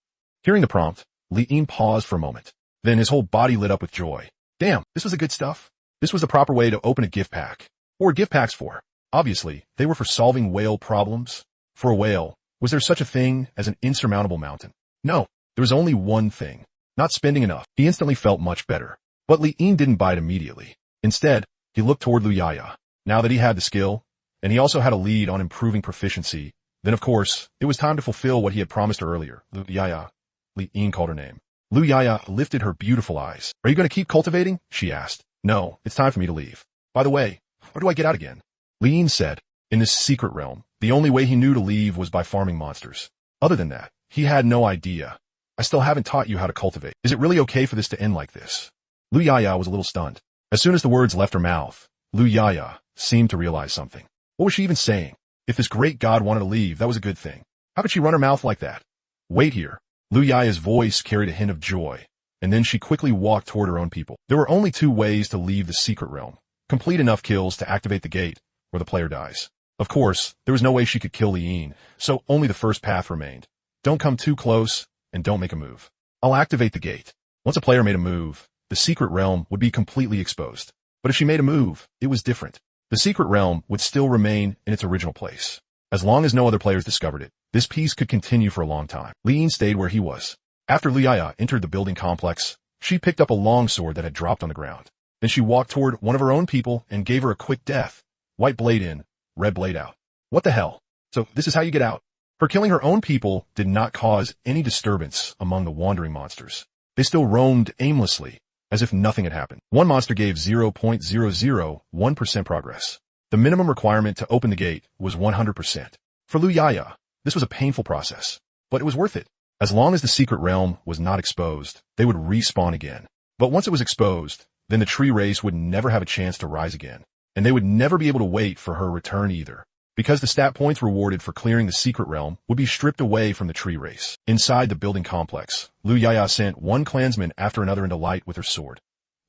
Hearing the prompt, Liin paused for a moment. Then his whole body lit up with joy. Damn, this was the good stuff. This was the proper way to open a gift pack. What were gift packs for? Obviously, they were for solving whale problems. For a whale, was there such a thing as an insurmountable mountain? No, there was only one thing. Not spending enough. He instantly felt much better. But Liin didn't buy it immediately. Instead, he looked toward Lu Yaya. Now that he had the skill, and he also had a lead on improving proficiency, then of course, it was time to fulfill what he had promised her earlier. Lu Yaya. Liin called her name. Lu Yaya lifted her beautiful eyes. Are you going to keep cultivating? She asked. No, it's time for me to leave. By the way, where do I get out again? Liin said. In this secret realm, the only way he knew to leave was by farming monsters. Other than that, he had no idea. I still haven't taught you how to cultivate. Is it really okay for this to end like this? Lu Yaya was a little stunned. As soon as the words left her mouth, Lu Yaya seemed to realize something. What was she even saying? If this great god wanted to leave, that was a good thing. How could she run her mouth like that? Wait here. Lu Yaya's voice carried a hint of joy, and then she quickly walked toward her own people. There were only 2 ways to leave the secret realm. Complete enough kills to activate the gate, or the player dies. Of course, there was no way she could kill Liin, so only the first path remained. Don't come too close, and don't make a move. I'll activate the gate. Once a player made a move, the secret realm would be completely exposed. But if she made a move, it was different. The secret realm would still remain in its original place. As long as no other players discovered it, this piece could continue for a long time. Liin stayed where he was. After Lu Yaya entered the building complex, she picked up a long sword that had dropped on the ground. Then she walked toward one of her own people and gave her a quick death. White blade in, red blade out. What the hell? So this is how you get out? Her killing her own people did not cause any disturbance among the wandering monsters. They still roamed aimlessly, as if nothing had happened. One monster gave 0.001% progress. The minimum requirement to open the gate was 100%. For Lu Yaya, this was a painful process, but it was worth it. As long as the secret realm was not exposed, they would respawn again. But once it was exposed, then the tree race would never have a chance to rise again, and they would never be able to wait for her return either, because the stat points rewarded for clearing the secret realm would be stripped away from the tree race. Inside the building complex, Lu Yaya sent one clansman after another into light with her sword.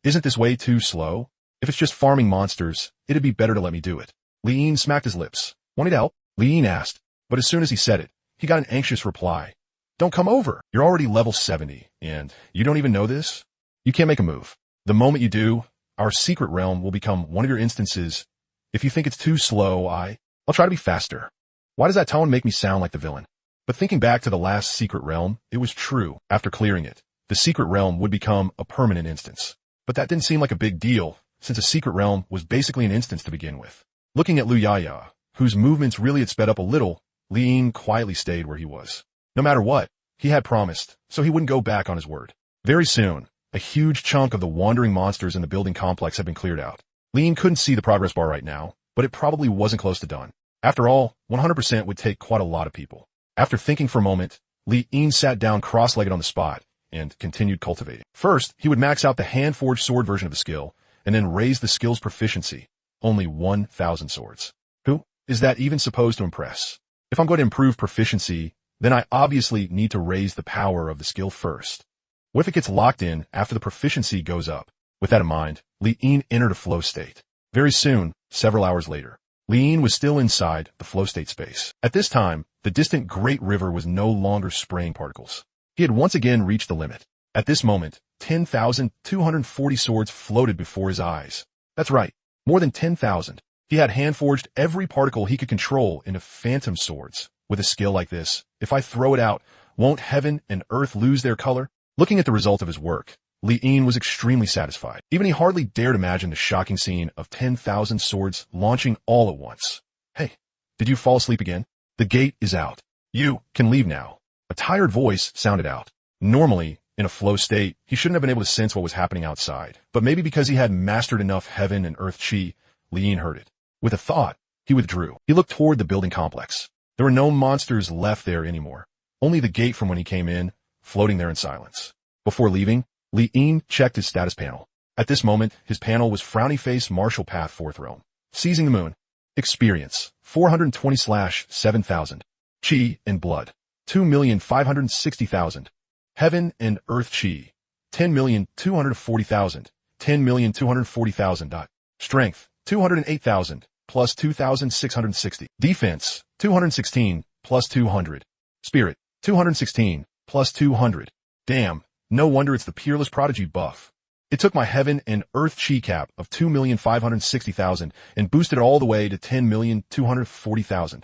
Isn't this way too slow? If it's just farming monsters, it'd be better to let me do it. Li Yin smacked his lips. Want it help? Li Yin asked, but as soon as he said it, he got an anxious reply. Don't come over. You're already level 70, and you don't even know this? You can't make a move. The moment you do, our secret realm will become one of your instances. If you think it's too slow, I'll try to be faster. Why does that tone make me sound like the villain? But thinking back to the last secret realm, it was true. After clearing it, the secret realm would become a permanent instance. But that didn't seem like a big deal, since a secret realm was basically an instance to begin with. Looking at Lu Yaya, whose movements really had sped up a little, Li Yin quietly stayed where he was. No matter what, he had promised, so he wouldn't go back on his word. Very soon, a huge chunk of the wandering monsters in the building complex had been cleared out. Li Yin couldn't see the progress bar right now, but it probably wasn't close to done. After all, 100% would take quite a lot of people. After thinking for a moment, Li Yin sat down cross-legged on the spot and continued cultivating. First, he would max out the hand-forged sword version of the skill, and then raise the skill's proficiency. Only 1,000 swords. Who is that even supposed to impress? If I'm going to improve proficiency, then I obviously need to raise the power of the skill first. What if it gets locked in after the proficiency goes up? With that in mind, Li Yin entered a flow state. Very soon, several hours later, Li Yin was still inside the flow state space. At this time, the distant Great River was no longer spraying particles. He had once again reached the limit. At this moment, 10,240 swords floated before his eyes. That's right, more than 10,000. He had hand-forged every particle he could control into phantom swords. With a skill like this, if I throw it out, won't heaven and earth lose their color? Looking at the result of his work, Li Yin was extremely satisfied. Even he hardly dared imagine the shocking scene of 10,000 swords launching all at once. Hey, did you fall asleep again? The gate is out. You can leave now. A tired voice sounded out. Normally, in a flow state, he shouldn't have been able to sense what was happening outside, but maybe because he had mastered enough heaven and earth chi, Li Yin heard it. With a thought, he withdrew. He looked toward the building complex. There were no monsters left there anymore. Only the gate from when he came in, floating there in silence. Before leaving, Li Yin checked his status panel. At this moment, his panel was Frowny Face Martial Path 4th Realm. Seizing the Moon. Experience, 420/7,000. Chi and Blood, 2,560,000. Heaven and Earth Chi, 10,240,000. 10,240,000. Strength, 208,000, plus 2,660. Defense, 216, plus 200. Spirit, 216, plus 200. Damn, no wonder it's the Peerless Prodigy buff. It took my Heaven and Earth Chi cap of 2,560,000 and boosted it all the way to 10,240,000.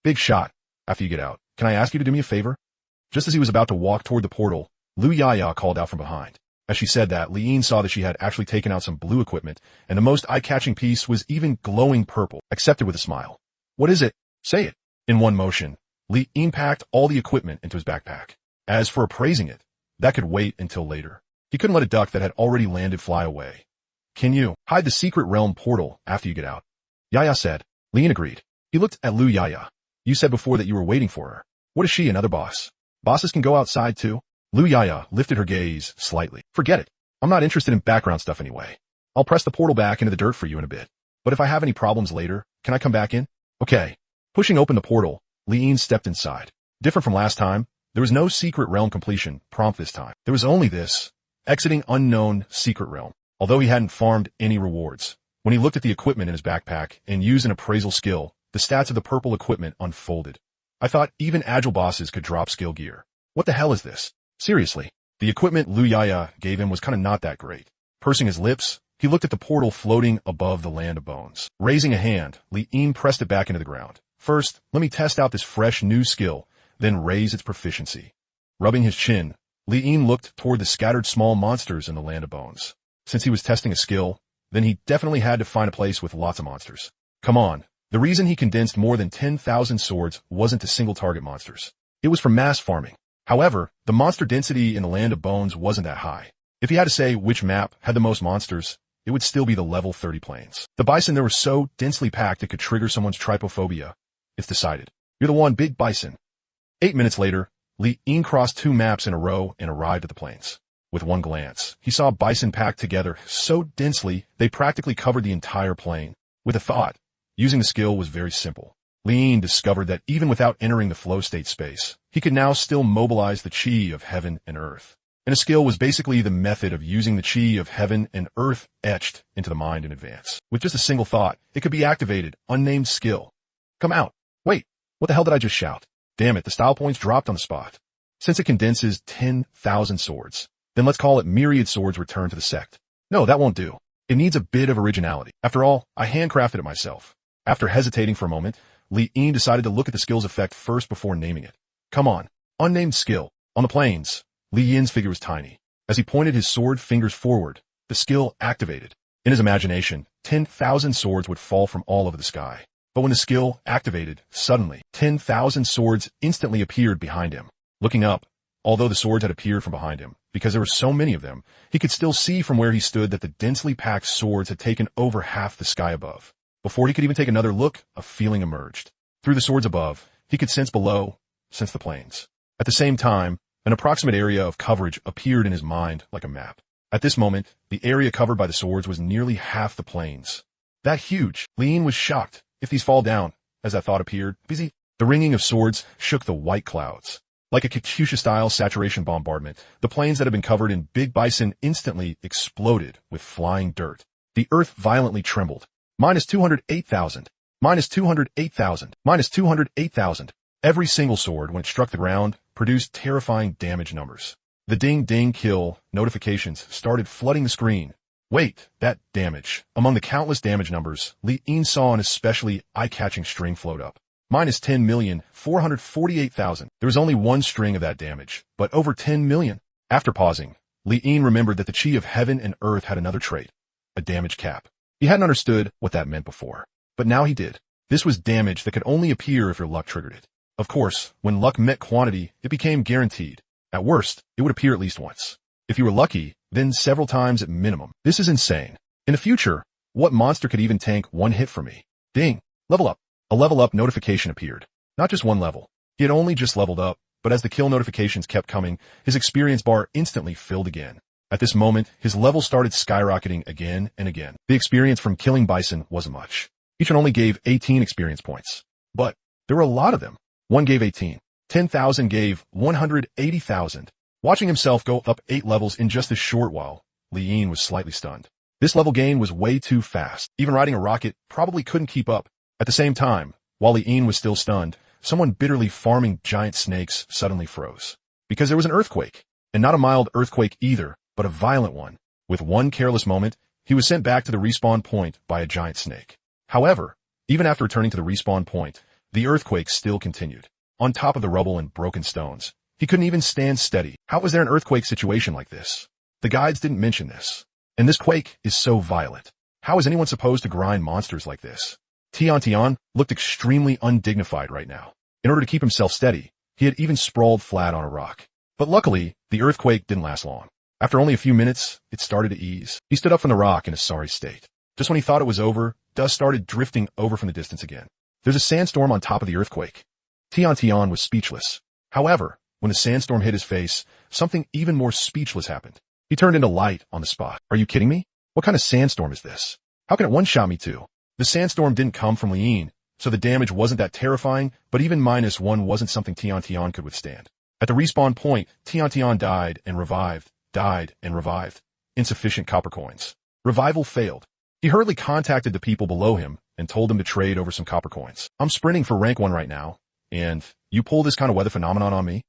Big shot. After you get out, can I ask you to do me a favor? Just as he was about to walk toward the portal, Lu Yaya called out from behind. As she said that, Li Yin saw that she had actually taken out some blue equipment, and the most eye-catching piece was even glowing purple, accepted with a smile. What is it? Say it. In one motion, Li Yin packed all the equipment into his backpack. As for appraising it, that could wait until later. He couldn't let a duck that had already landed fly away. Can you hide the secret realm portal after you get out? Yaya said. Li Yin agreed. He looked at Lu Yaya. You said before that you were waiting for her. What is she, another boss? Bosses can go outside too? Lu Yaya lifted her gaze slightly. Forget it. I'm not interested in background stuff anyway. I'll press the portal back into the dirt for you in a bit. But if I have any problems later, can I come back in? Okay. Pushing open the portal, Li Yin stepped inside. Different from last time, there was no secret realm completion prompt this time. There was only this, exiting unknown secret realm. Although he hadn't farmed any rewards, when he looked at the equipment in his backpack and used an appraisal skill, the stats of the purple equipment unfolded. I thought even agile bosses could drop skill gear. What the hell is this? Seriously, the equipment Lu Yaya gave him was kinda not that great. Pursing his lips, he looked at the portal floating above the land of bones. Raising a hand, Li Yin pressed it back into the ground. First, let me test out this fresh new skill, then raise its proficiency. Rubbing his chin, Li Yin looked toward the scattered small monsters in the land of bones. Since he was testing a skill, then he definitely had to find a place with lots of monsters. Come on, the reason he condensed more than 10,000 swords wasn't to single target monsters. It was for mass farming. However, the monster density in the land of bones wasn't that high. If he had to say which map had the most monsters, it would still be the level 30 plains. The bison there were so densely packed it could trigger someone's trypophobia. It's decided. You're the one, Big Bison. 8 minutes later, Li Yin crossed 2 maps in a row and arrived at the plains. With one glance, he saw bison packed together so densely they practically covered the entire plain. With a thought, using the skill was very simple. Li Yin discovered that even without entering the flow state space, he could now still mobilize the chi of heaven and earth. And a skill was basically the method of using the chi of heaven and earth etched into the mind in advance. With just a single thought, it could be activated, unnamed skill. Come out. Wait, what the hell did I just shout? Damn it, the style points dropped on the spot. Since it condenses 10,000 swords, then let's call it myriad swords return to the sect. No, that won't do. It needs a bit of originality. After all, I handcrafted it myself. After hesitating for a moment, Li Yin decided to look at the skill's effect first before naming it. Come on. Unnamed skill. On the plains, Li Yin's figure was tiny. As he pointed his sword fingers forward, the skill activated. In his imagination, 10,000 swords would fall from all over the sky. But when the skill activated, suddenly, 10,000 swords instantly appeared behind him. Looking up, although the swords had appeared from behind him, because there were so many of them, he could still see from where he stood that the densely packed swords had taken over half the sky above. Before he could even take another look, a feeling emerged. Through the swords above, he could sense below, sense the plains. At the same time, an approximate area of coverage appeared in his mind like a map. At this moment, the area covered by the swords was nearly half the plains. That huge! Li Yin was shocked. If these fall down, as that thought appeared, busy. The ringing of swords shook the white clouds. Like a Katyusha-style saturation bombardment, the plains that had been covered in big bison instantly exploded with flying dirt. The earth violently trembled. Minus 208,000. Minus 208,000. Minus 208,000. Every single sword, when it struck the ground, produced terrifying damage numbers. The ding-ding kill notifications started flooding the screen. Wait, that damage. Among the countless damage numbers, Li Yin saw an especially eye-catching string float up. Minus 10,448,000. There was only one string of that damage, but over 10 million. After pausing, Li Yin remembered that the chi of heaven and earth had another trait, a damage cap. He hadn't understood what that meant before, but now he did. This was damage that could only appear if your luck triggered it. Of course, when luck met quantity, it became guaranteed. At worst, it would appear at least once. If you were lucky, then several times at minimum. This is insane. In the future, what monster could even tank one hit from me? Ding. Level up. A level up notification appeared. Not just one level. He had only just leveled up, but as the kill notifications kept coming, his experience bar instantly filled again. At this moment, his level started skyrocketing again and again. The experience from killing bison wasn't much. Each one only gave 18 experience points. But there were a lot of them. One gave 18. 10,000 gave 180,000. Watching himself go up 8 levels in just a short while, Li Yin was slightly stunned. This level gain was way too fast. Even riding a rocket probably couldn't keep up. At the same time, while Li Yin was still stunned, someone bitterly farming giant snakes suddenly froze. Because there was an earthquake. And not a mild earthquake either, but a violent one. With one careless moment, he was sent back to the respawn point by a giant snake. However, even after returning to the respawn point, the earthquake still continued. On top of the rubble and broken stones, he couldn't even stand steady. How was there an earthquake situation like this? The guides didn't mention this. And this quake is so violent. How is anyone supposed to grind monsters like this? Tian looked extremely undignified right now. In order to keep himself steady, he had even sprawled flat on a rock. But luckily, the earthquake didn't last long. After only a few minutes, it started to ease. He stood up from the rock in a sorry state. Just when he thought it was over, dust started drifting over from the distance again. There's a sandstorm on top of the earthquake. Tian was speechless. However, when the sandstorm hit his face, something even more speechless happened. He turned into light on the spot. Are you kidding me? What kind of sandstorm is this? How can it one-shot me too? The sandstorm didn't come from Li Yin, so the damage wasn't that terrifying, but even -1 wasn't something Tian could withstand. At the respawn point, Tian died and revived, died and revived. Insufficient copper coins. Revival failed. He hurriedly contacted the people below him and told them to trade over some copper coins. I'm sprinting for rank 1 right now, and you pull this kind of weather phenomenon on me?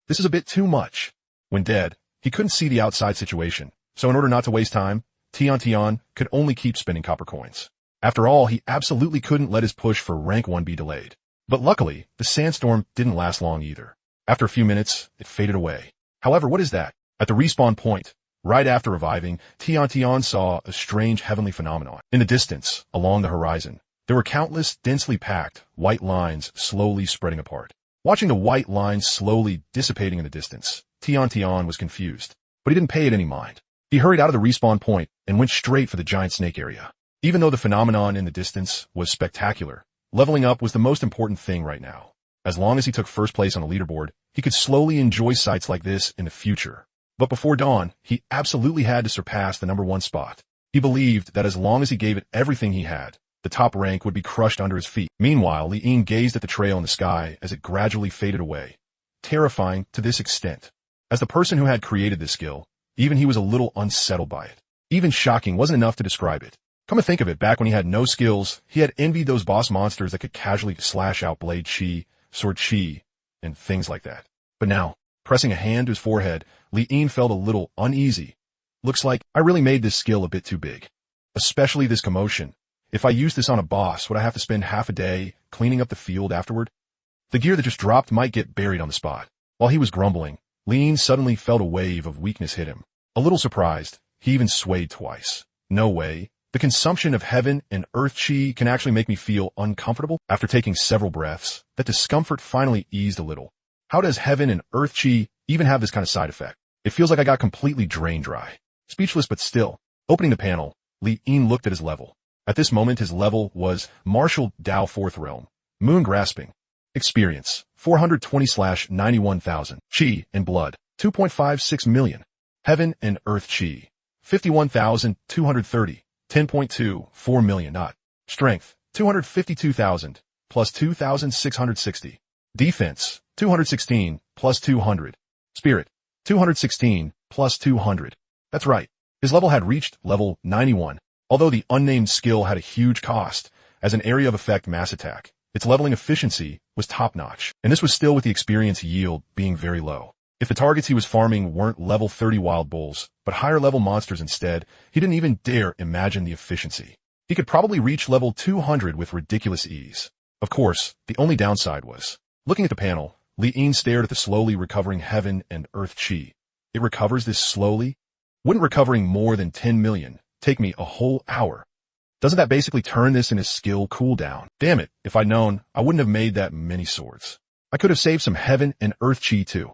This is a bit too much. When dead, he couldn't see the outside situation, so in order not to waste time, Tian could only keep spending copper coins. After all, he absolutely couldn't let his push for rank 1 be delayed. But luckily, the sandstorm didn't last long either. After a few minutes, it faded away. However, what is that? At the respawn point, right after reviving, Tian saw a strange heavenly phenomenon. In the distance, along the horizon, there were countless densely packed white lines slowly spreading apart. Watching the white lines slowly dissipating in the distance, Tian was confused, but he didn't pay it any mind. He hurried out of the respawn point and went straight for the giant snake area. Even though the phenomenon in the distance was spectacular, leveling up was the most important thing right now. As long as he took first place on the leaderboard, he could slowly enjoy sights like this in the future. But before dawn, he absolutely had to surpass the #1 spot. He believed that as long as he gave it everything he had, the top rank would be crushed under his feet. Meanwhile, Li gazed at the trail in the sky as it gradually faded away, terrifying to this extent. As the person who had created this skill, even he was a little unsettled by it. Even shocking wasn't enough to describe it. Come to think of it, back when he had no skills, he had envied those boss monsters that could casually slash out blade chi, sword chi, and things like that. But now, pressing a hand to his forehead, Li felt a little uneasy. Looks like I really made this skill a bit too big. Especially this commotion. If I used this on a boss, would I have to spend half a day cleaning up the field afterward? The gear that just dropped might get buried on the spot. While he was grumbling, Li suddenly felt a wave of weakness hit him. A little surprised, he even swayed twice. No way. The consumption of heaven and earth chi can actually make me feel uncomfortable. After taking several breaths, that discomfort finally eased a little. How does heaven and earth chi even have this kind of side effect? It feels like I got completely drain dry. Speechless but still. Opening the panel, Li looked at his level. At this moment his level was Martial Dao 4th Realm. Moon Grasping. Experience, 420/91,000. Chi and Blood, 2.56 million. Heaven and Earth Chi, 51,230. 10.24 million. Not. Strength, 252,000, plus 2,660. Defense, 216, plus 200. Spirit, 216, plus 200. That's right. His level had reached level 91. Although the unnamed skill had a huge cost, as an area of effect mass attack, its leveling efficiency was top-notch, and this was still with the experience yield being very low. If the targets he was farming weren't level 30 wild bulls, but higher-level monsters instead, he didn't even dare imagine the efficiency. He could probably reach level 200 with ridiculous ease. Of course, the only downside was, looking at the panel, Li stared at the slowly recovering heaven and earth chi. It recovers this slowly? Wouldn't recovering more than 10 million take me a whole hour? Doesn't that basically turn this in his skill cooldown? Damn it, if I'd known, I wouldn't have made that many swords. I could have saved some heaven and earth chi too.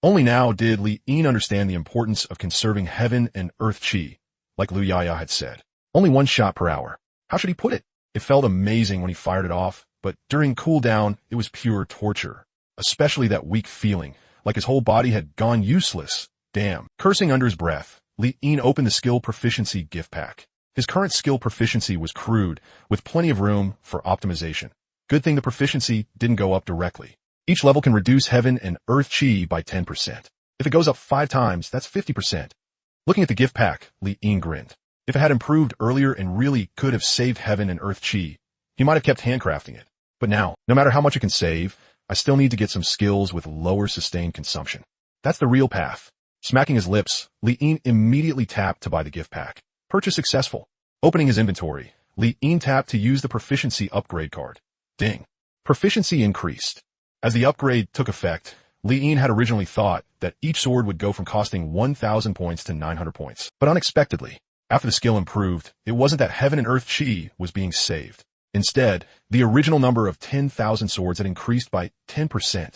Only now did Li understand the importance of conserving heaven and earth chi, like Liu Yaya had said. Only 1 shot per hour. How should he put it? It felt amazing when he fired it off, but during cooldown, it was pure torture. Especially that weak feeling, like his whole body had gone useless. Damn. Cursing under his breath, Li opened the skill proficiency gift pack. His current skill proficiency was crude, with plenty of room for optimization. Good thing the proficiency didn't go up directly. Each level can reduce heaven and earth chi by 10%. If it goes up 5 times, that's 50%. Looking at the gift pack, Li grinned. If it had improved earlier and really could have saved heaven and earth chi, he might have kept handcrafting it. But now, no matter how much it can save, I still need to get some skills with lower sustained consumption. That's the real path. Smacking his lips, Li immediately tapped to buy the gift pack. Purchase successful. Opening his inventory, Li tapped to use the proficiency upgrade card. Ding. Proficiency increased. As the upgrade took effect, Li had originally thought that each sword would go from costing 1,000 points to 900 points. But unexpectedly, after the skill improved, it wasn't that heaven and earth chi was being saved. Instead, the original number of 10,000 swords had increased by 10%.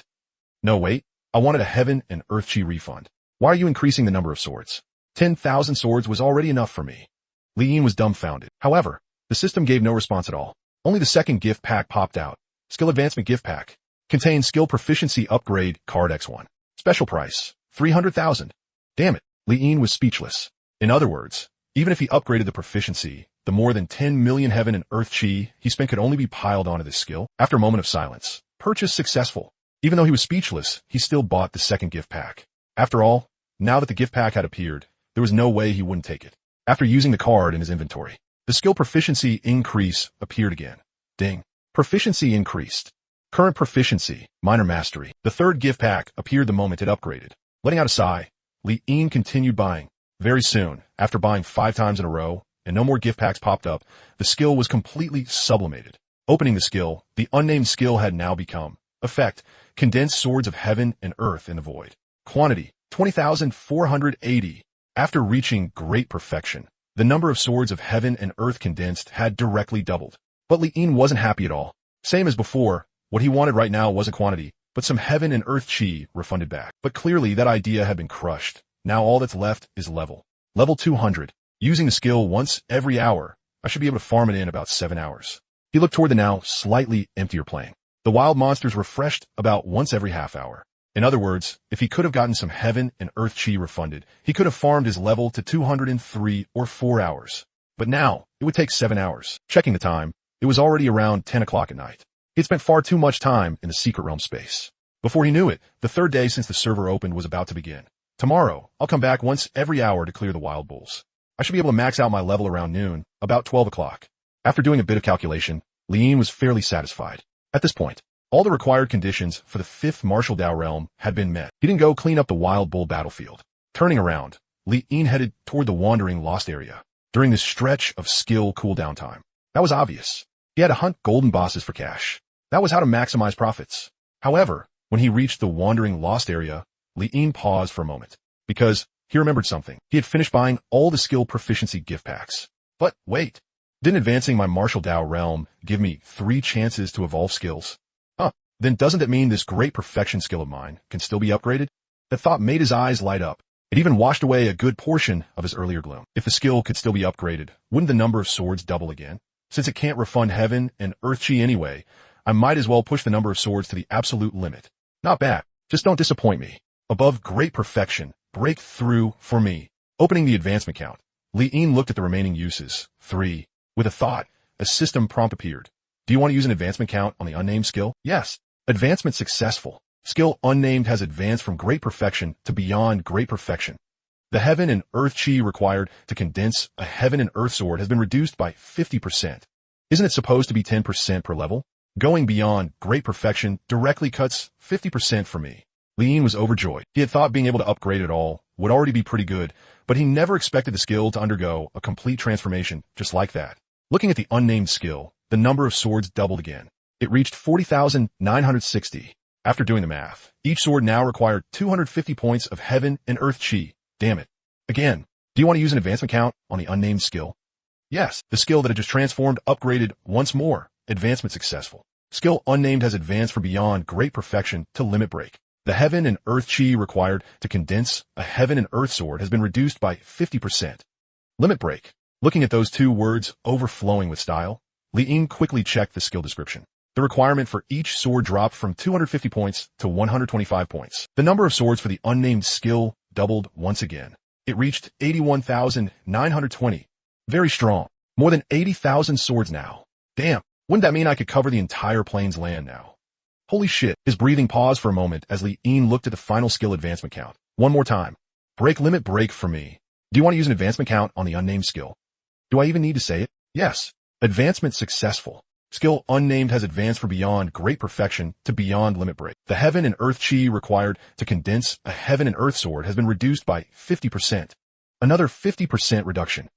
No, wait, I wanted a heaven and earth chi refund. Why are you increasing the number of swords? 10,000 swords was already enough for me. Li was dumbfounded. However, the system gave no response at all. Only the second gift pack popped out. Skill Advancement Gift Pack. Contains Skill Proficiency Upgrade Card X1. Special price, 300,000. Damn it, Li was speechless. In other words, even if he upgraded the proficiency, the more than 10 million heaven and earth chi he spent could only be piled onto this skill. After a moment of silence, purchase successful. Even though he was speechless, he still bought the second gift pack. After all, now that the gift pack had appeared, there was no way he wouldn't take it. After using the card in his inventory, the skill proficiency increase appeared again. Ding. Proficiency increased. Current proficiency, minor mastery. The third gift pack appeared the moment it upgraded. Letting out a sigh, Li continued buying. Very soon, after buying 5 times in a row, and no more gift packs popped up, the skill was completely sublimated. Opening the skill, the unnamed skill had now become, effect, condensed swords of heaven and earth in the void. Quantity, 20,480. After reaching great perfection, the number of swords of heaven and earth condensed had directly doubled. But Li wasn't happy at all. Same as before, what he wanted right now wasn't quantity, but some heaven and earth chi refunded back. But clearly that idea had been crushed. Now all that's left is level. Level 200. Using the skill once every hour, I should be able to farm it in about 7 hours. He looked toward the now slightly emptier plane. The wild monsters refreshed about once every half hour. In other words, if he could have gotten some heaven and earth chi refunded, he could have farmed his level to 203 or 4 hours. But now, it would take 7 hours. Checking the time, it was already around 10 o'clock at night. He'd spent far too much time in the secret realm space. Before he knew it, the third day since the server opened was about to begin. Tomorrow, I'll come back once every hour to clear the wild bulls. I should be able to max out my level around noon, about 12 o'clock. After doing a bit of calculation, Lian was fairly satisfied. At this point, all the required conditions for the 5th martial Dao realm had been met. He didn't go clean up the wild bull battlefield. Turning around, Lian headed toward the wandering lost area. During this stretch of skill cooldown time, that was obvious. He had to hunt golden bosses for cash. That was how to maximize profits. However, when he reached the wandering lost area, Lian paused for a moment, because he remembered something. He had finished buying all the skill proficiency gift packs. But wait, didn't advancing my martial Dao realm give me 3 chances to evolve skills? Then doesn't it mean this great perfection skill of mine can still be upgraded? That thought made his eyes light up. It even washed away a good portion of his earlier gloom. If the skill could still be upgraded, wouldn't the number of swords double again? Since it can't refund heaven and earth chi anyway, I might as well push the number of swords to the absolute limit. Not bad. Just don't disappoint me. Above great perfection, breakthrough for me. Opening the advancement count, Lian looked at the remaining uses. 3. With a thought, a system prompt appeared. Do you want to use an advancement count on the unnamed skill? Yes. Advancement successful. Skill unnamed has advanced from great perfection to beyond great perfection. The heaven and earth chi required to condense a heaven and earth sword has been reduced by 50%. Isn't it supposed to be 10% per level? Going beyond great perfection directly cuts 50% for me. Lian was overjoyed. He had thought being able to upgrade it all would already be pretty good, but he never expected the skill to undergo a complete transformation just like that. Looking at the unnamed skill, the number of swords doubled again. It reached 40,960. After doing the math, each sword now required 250 points of heaven and earth chi. Damn it. Again, do you want to use an advancement count on the unnamed skill? Yes, the skill that had just transformed upgraded once more. Advancement successful. Skill unnamed has advanced from beyond great perfection to limit break. The heaven and earth chi required to condense a heaven and earth sword has been reduced by 50%. Limit break. Looking at those 2 words overflowing with style, Lian quickly checked the skill description. The requirement for each sword dropped from 250 points to 125 points. The number of swords for the unnamed skill doubled once again. It reached 81,920. Very strong. More than 80,000 swords now. Damn, wouldn't that mean I could cover the entire plains land now? Holy shit. His breathing paused for a moment as Lian looked at the final skill advancement count. One more time. Break limit break for me. Do you want to use an advancement count on the unnamed skill? Do I even need to say it? Yes. Advancement successful. Skill unnamed has advanced from beyond great perfection to beyond limit break. The heaven and earth chi required to condense a heaven and earth sword has been reduced by 50%. Another 50% reduction.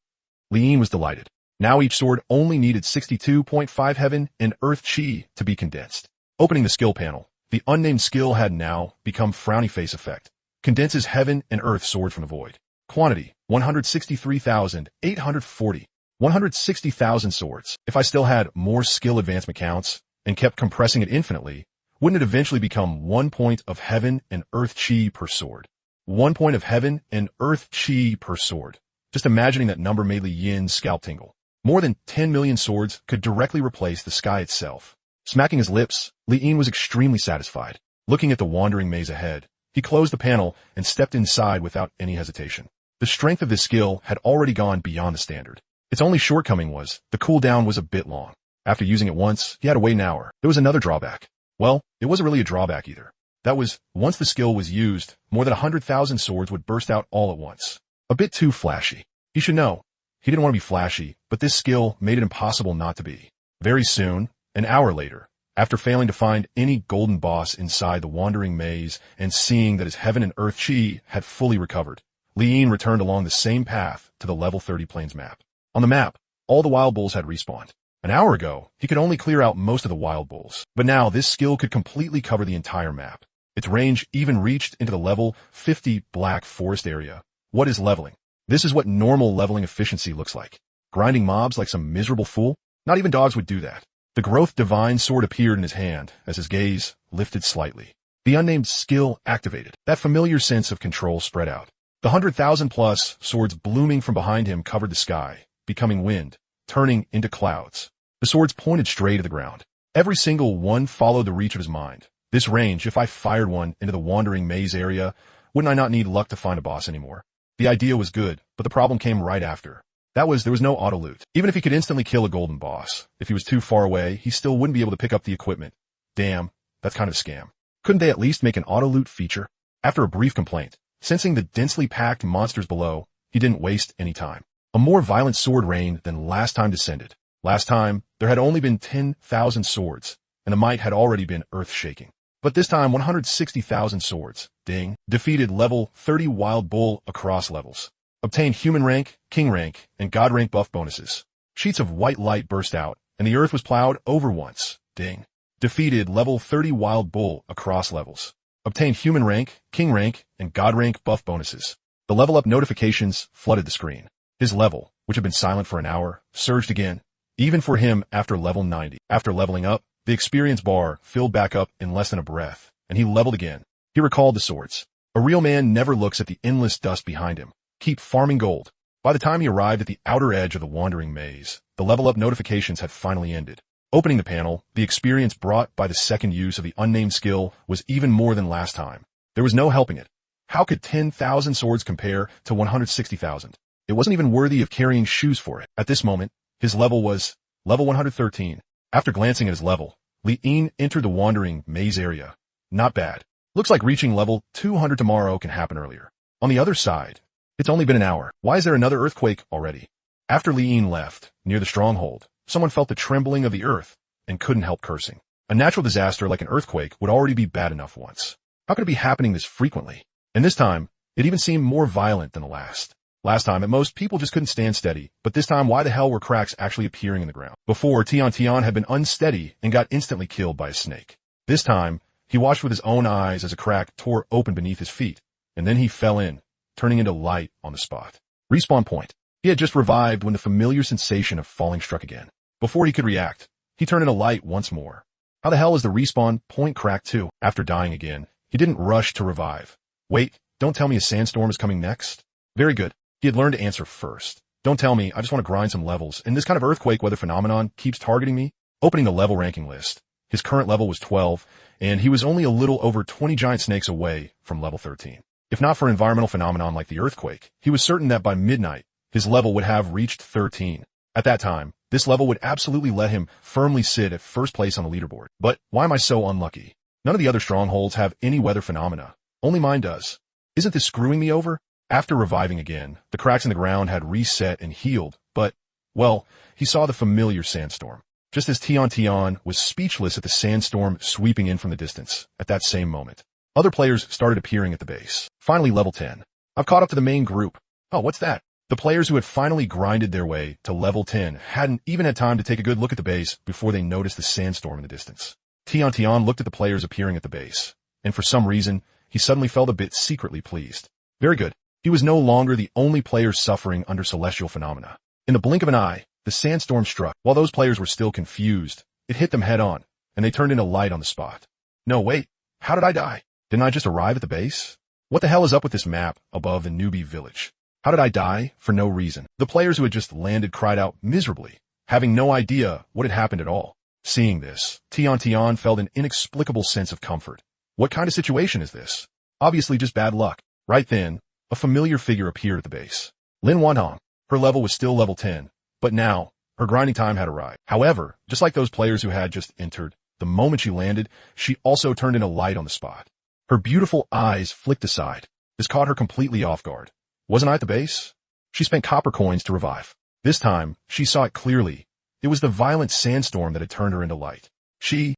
Lian was delighted. Now each sword only needed 62.5 heaven and earth chi to be condensed. Opening the skill panel, the unnamed skill had now become frowny face effect. Condenses heaven and earth sword from the void. Quantity, 163,840. 160,000 swords. If I still had more skill advancement counts and kept compressing it infinitely, wouldn't it eventually become 1 point of heaven and earth chi per sword? 1 point of heaven and earth chi per sword. Just imagining that number made Li Yin's scalp tingle. More than 10 million swords could directly replace the sky itself. Smacking his lips, Lian was extremely satisfied. Looking at the wandering maze ahead, he closed the panel and stepped inside without any hesitation. The strength of this skill had already gone beyond the standard. Its only shortcoming was, the cooldown was a bit long. After using it once, he had to wait an hour. There was another drawback. Well, it wasn't really a drawback either. That was, once the skill was used, more than 100,000 swords would burst out all at once. A bit too flashy. He should know. He didn't want to be flashy, but this skill made it impossible not to be. Very soon, an hour later, after failing to find any golden boss inside the wandering maze and seeing that his heaven and earth chi had fully recovered, Lian returned along the same path to the level 30 plains map. On the map, all the wild bulls had respawned. An hour ago, he could only clear out most of the wild bulls, but now this skill could completely cover the entire map. Its range even reached into the level 50 Black Forest area. What is leveling? This is what normal leveling efficiency looks like. Grinding mobs like some miserable fool? Not even dogs would do that. The growth divine sword appeared in his hand as his gaze lifted slightly. The unnamed skill activated. That familiar sense of control spread out. The 100,000 plus swords blooming from behind him covered the sky, becoming wind, turning into clouds. The swords pointed straight at the ground. Every single one followed the reach of his mind. This range, if I fired one into the wandering maze area, wouldn't I not need luck to find a boss anymore? The idea was good, but the problem came right after. There was no auto loot. Even if he could instantly kill a golden boss, if he was too far away, he still wouldn't be able to pick up the equipment. Damn, that's kind of a scam. Couldn't they at least make an auto loot feature? After a brief complaint, sensing the densely packed monsters below, he didn't waste any time. A more violent sword rain than last time descended. Last time, there had only been 10,000 swords, and the might had already been earth-shaking. But this time, 160,000 swords. Ding. Defeated level 30 Wild Bull across levels. Obtained human rank, king rank, and god rank buff bonuses. Sheets of white light burst out, and the earth was plowed over once. Ding. Defeated level 30 Wild Bull across levels. Obtained human rank, king rank, and god rank buff bonuses. The level up notifications flooded the screen. His level, which had been silent for an hour, surged again, even for him after level 90. After leveling up, the experience bar filled back up in less than a breath, and he leveled again. He recalled the swords. A real man never looks at the endless dust behind him. Keep farming gold. By the time he arrived at the outer edge of the wandering maze, the level up notifications had finally ended. Opening the panel, the experience brought by the second use of the unnamed skill was even more than last time. There was no helping it. How could 10,000 swords compare to 160,000? It wasn't even worthy of carrying shoes for it. At this moment, his level was level 113. After glancing at his level, Li-In entered the wandering maze area. Not bad. Looks like reaching level 200 tomorrow can happen earlier. On the other side, it's only been an hour. Why is there another earthquake already? After Li-In left, near the stronghold, someone felt the trembling of the earth and couldn't help cursing. A natural disaster like an earthquake would already be bad enough once. How could it be happening this frequently? And this time, it even seemed more violent than the last. Last time, at most, people just couldn't stand steady, but this time, why the hell were cracks actually appearing in the ground? Before, Tian had been unsteady and got instantly killed by a snake. This time, he watched with his own eyes as a crack tore open beneath his feet, and then he fell in, turning into light on the spot. Respawn point. He had just revived when the familiar sensation of falling struck again. Before he could react, he turned into light once more. How the hell is the respawn point cracked too? After dying again, he didn't rush to revive. Wait, don't tell me a sandstorm is coming next? Very good. He had learned to answer first. Don't tell me, I just want to grind some levels, and this kind of earthquake weather phenomenon keeps targeting me. Opening the level ranking list. His current level was 12, and he was only a little over 20 giant snakes away from level 13. If not for environmental phenomenon like the earthquake, he was certain that by midnight, his level would have reached 13. At that time, this level would absolutely let him firmly sit at first place on the leaderboard. But why am I so unlucky? None of the other strongholds have any weather phenomena. Only mine does. Isn't this screwing me over? After reviving again, the cracks in the ground had reset and healed, but, well, he saw the familiar sandstorm. Just as Tian was speechless at the sandstorm sweeping in from the distance, at that same moment, other players started appearing at the base. Finally level 10. I've caught up to the main group. Oh, what's that? The players who had finally grinded their way to level 10 hadn't even had time to take a good look at the base before they noticed the sandstorm in the distance. Tian looked at the players appearing at the base, and for some reason, he suddenly felt a bit secretly pleased. Very good. He was no longer the only player suffering under celestial phenomena. In the blink of an eye, the sandstorm struck. While those players were still confused, it hit them head on, and they turned into light on the spot. No, wait. How did I die? Didn't I just arrive at the base? What the hell is up with this map above the newbie village? How did I die? For no reason. The players who had just landed cried out miserably, having no idea what had happened at all. Seeing this, Tian felt an inexplicable sense of comfort. What kind of situation is this? Obviously just bad luck. Right then, a familiar figure appeared at the base. Lin Wantong. Her level was still level 10, but now, her grinding time had arrived. However, just like those players who had just entered, the moment she landed, she also turned into light on the spot. Her beautiful eyes flicked aside. This caught her completely off guard. Wasn't I at the base? She spent copper coins to revive. This time, she saw it clearly. It was the violent sandstorm that had turned her into light.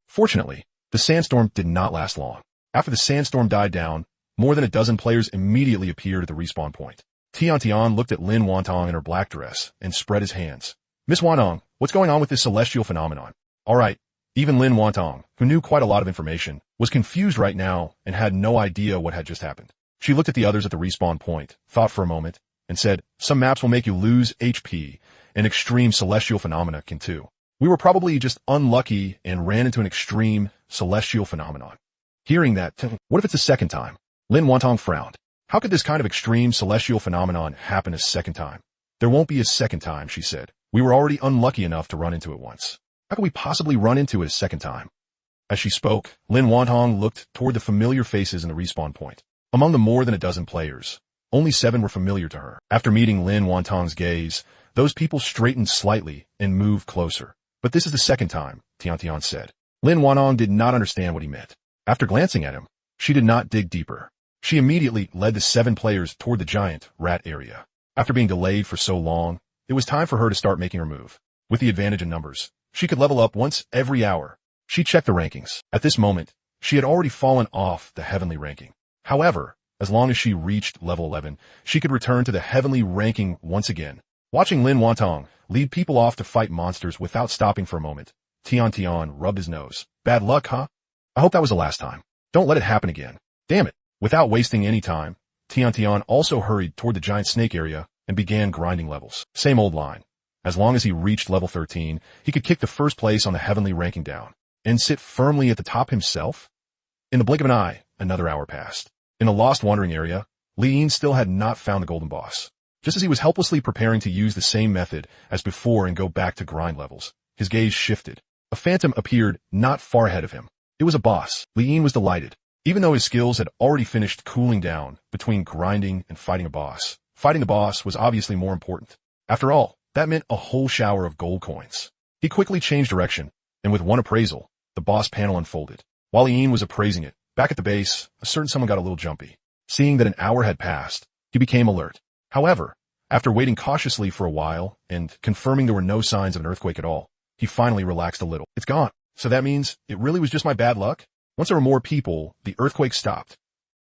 Fortunately, the sandstorm did not last long. After the sandstorm died down, more than a dozen players immediately appeared at the respawn point. Tian looked at Lin Wantong in her black dress and spread his hands. Miss Wantong, what's going on with this celestial phenomenon? All right. Even Lin Wantong, who knew quite a lot of information, was confused right now and had no idea what had just happened. She looked at the others at the respawn point, thought for a moment, and said, some maps will make you lose HP, and extreme celestial phenomena can too. We were probably just unlucky and ran into an extreme celestial phenomenon. Hearing that, what if it's a second time? Lin Wantong frowned. How could this kind of extreme celestial phenomenon happen a second time? There won't be a second time, she said. We were already unlucky enough to run into it once. How could we possibly run into it a second time? As she spoke, Lin Wantong looked toward the familiar faces in the respawn point. Among the more than a dozen players, only 7 were familiar to her. After meeting Lin Wantong's gaze, those people straightened slightly and moved closer. But this is the second time, Tian Tian said. Lin Wantong did not understand what he meant. After glancing at him, she did not dig deeper. She immediately led the 7 players toward the giant rat area. After being delayed for so long, it was time for her to start making her move. With the advantage in numbers, she could level up once every hour. She checked the rankings. At this moment, she had already fallen off the heavenly ranking. However, as long as she reached level 11, she could return to the heavenly ranking once again. Watching Lin Wantong lead people off to fight monsters without stopping for a moment, Tian Tian rubbed his nose. Bad luck, huh? I hope that was the last time. Don't let it happen again. Damn it. Without wasting any time, Tian Tian also hurried toward the giant snake area and began grinding levels. Same old line. As long as he reached level 13, he could kick the first place on the heavenly ranking down and sit firmly at the top himself. In the blink of an eye, another hour passed. In the lost wandering area, Li Yin still had not found the golden boss. Just as he was helplessly preparing to use the same method as before and go back to grind levels, his gaze shifted. A phantom appeared not far ahead of him. It was a boss. Li Yin was delighted. Even though his skills had already finished cooling down between grinding and fighting a boss, fighting the boss was obviously more important. After all, that meant a whole shower of gold coins. He quickly changed direction, and with one appraisal, the boss panel unfolded. While Li Yin was appraising it, back at the base, a certain someone got a little jumpy. Seeing that an hour had passed, he became alert. However, after waiting cautiously for a while and confirming there were no signs of an earthquake at all, he finally relaxed a little. It's gone. So that means it really was just my bad luck? Once there were more people, the earthquake stopped.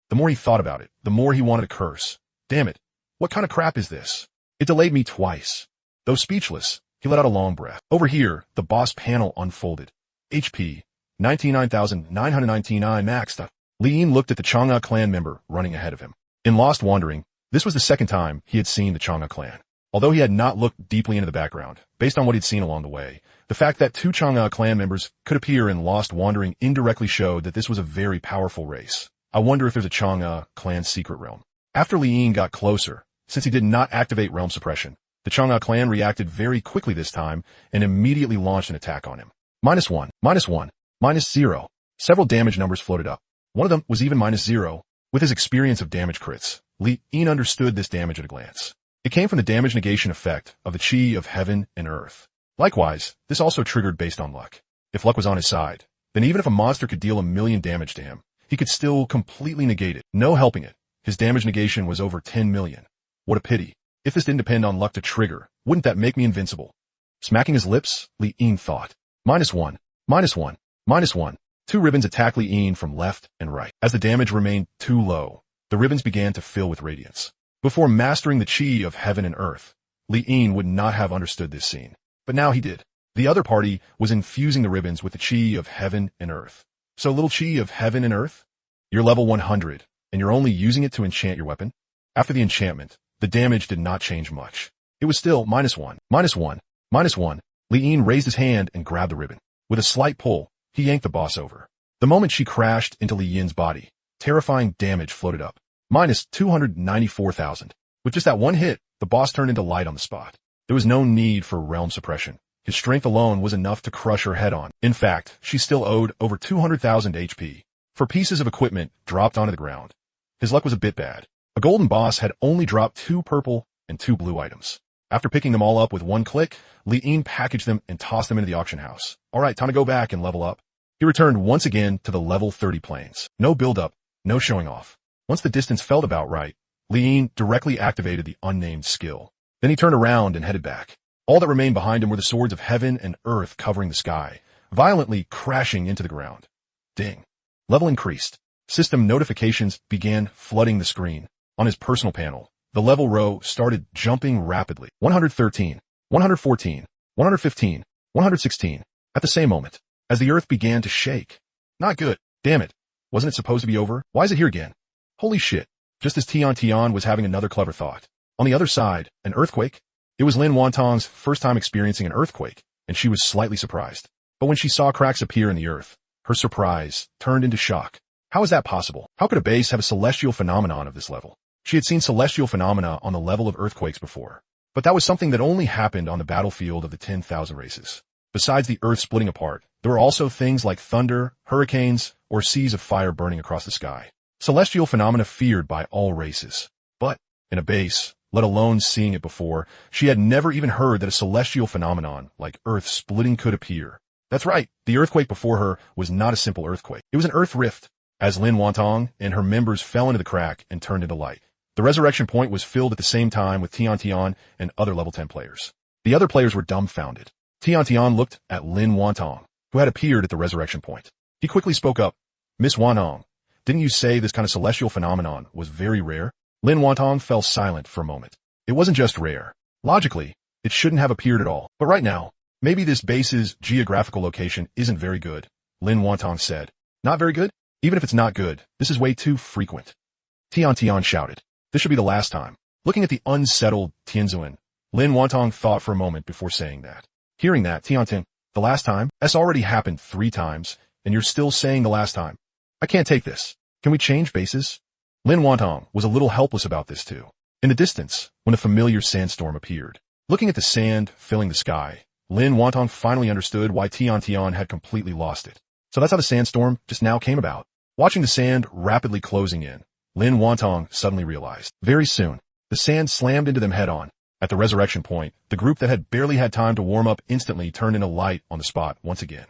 The more he thought about it, the more he wanted to curse. Damn it. What kind of crap is this? It delayed me twice. Though speechless, he let out a long breath. Over here, the boss panel unfolded. HP, 99,999 maxed. Li Yin looked at the Chang'e Clan member running ahead of him. In Lost Wandering, this was the second time he had seen the Chang'e Clan. Although he had not looked deeply into the background, based on what he'd seen along the way, the fact that 2 Chang'e Clan members could appear in Lost Wandering indirectly showed that this was a very powerful race. I wonder if there's a Chang'e Clan secret realm. After Li Yin got closer, since he did not activate realm suppression, the Chang'e Clan reacted very quickly this time and immediately launched an attack on him. -1, -1, -0. Several damage numbers floated up. One of them was even -0. With his experience of damage crits, Li Yin understood this damage at a glance. It came from the damage negation effect of the chi of heaven and earth. Likewise, this also triggered based on luck. If luck was on his side, then even if a monster could deal 1,000,000 damage to him, he could still completely negate it. No helping it. His damage negation was over 10 million. What a pity. If this didn't depend on luck to trigger, wouldn't that make me invincible? Smacking his lips, Li Yin thought. -1, -1, -1. 2 ribbons attacked Li Yin from left and right. As the damage remained too low, the ribbons began to fill with radiance. Before mastering the chi of heaven and earth, Li Yin would not have understood this scene. But now he did. The other party was infusing the ribbons with the chi of heaven and earth. So little chi of heaven and earth? You're level 100, and you're only using it to enchant your weapon? After the enchantment, the damage did not change much. It was still -1, -1, -1. Li Yin raised his hand and grabbed the ribbon. With a slight pull, he yanked the boss over. The moment she crashed into Li Yin's body, terrifying damage floated up. -294,000. With just that one hit, the boss turned into light on the spot. There was no need for realm suppression. His strength alone was enough to crush her head on. In fact, she still owed over 200,000 HP. For pieces of equipment dropped onto the ground. His luck was a bit bad. A golden boss had only dropped 2 purple and 2 blue items. After picking them all up with one click, Li Yin packaged them and tossed them into the auction house. Alright, time to go back and level up. He returned once again to the level 30 plains. No build-up, no showing off. Once the distance felt about right, Li Yin directly activated the unnamed skill. Then he turned around and headed back. All that remained behind him were the swords of heaven and earth covering the sky, violently crashing into the ground. Ding. Level increased. System notifications began flooding the screen. On his personal panel, the level row started jumping rapidly. 113, 114, 115, 116. At the same moment, as the earth began to shake. Not good. Damn it. Wasn't it supposed to be over? Why is it here again? Holy shit. Just as Tian Tian was having another clever thought. On the other side, an earthquake? It was Lin Wantong's first time experiencing an earthquake, and she was slightly surprised. But when she saw cracks appear in the earth, her surprise turned into shock. How is that possible? How could a base have a celestial phenomenon of this level? She had seen celestial phenomena on the level of earthquakes before, but that was something that only happened on the battlefield of the 10,000 races. Besides the earth splitting apart, there were also things like thunder, hurricanes, or seas of fire burning across the sky. Celestial phenomena feared by all races. But, in a base, let alone seeing it before, she had never even heard that a celestial phenomenon like earth splitting could appear. That's right, the earthquake before her was not a simple earthquake. It was an earth rift, as Lin Wantong and her members fell into the crack and turned into light. The resurrection point was filled at the same time with Tian and other level 10 players. The other players were dumbfounded. Tian looked at Lin Wantong, who had appeared at the resurrection point. He quickly spoke up. Miss Wantong, didn't you say this kind of celestial phenomenon was very rare? Lin Wantong fell silent for a moment. It wasn't just rare. Logically, it shouldn't have appeared at all. But right now, maybe this base's geographical location isn't very good, Lin Wantong said. Not very good? Even if it's not good, this is way too frequent. Tian shouted. This should be the last time. Looking at the unsettled Tianzuan, Lin Wantong thought for a moment before saying that. Hearing that, Tian, the last time? That's already happened 3 times, and you're still saying the last time. I can't take this. Can we change bases? Lin Wantong was a little helpless about this too. In the distance, when a familiar sandstorm appeared. Looking at the sand filling the sky, Lin Wantong finally understood why Tian had completely lost it. So that's how the sandstorm just now came about. Watching the sand rapidly closing in, Lin Wantong suddenly realized. Very soon, the sand slammed into them head-on. At the resurrection point, the group that had barely had time to warm up instantly turned into light on the spot once again.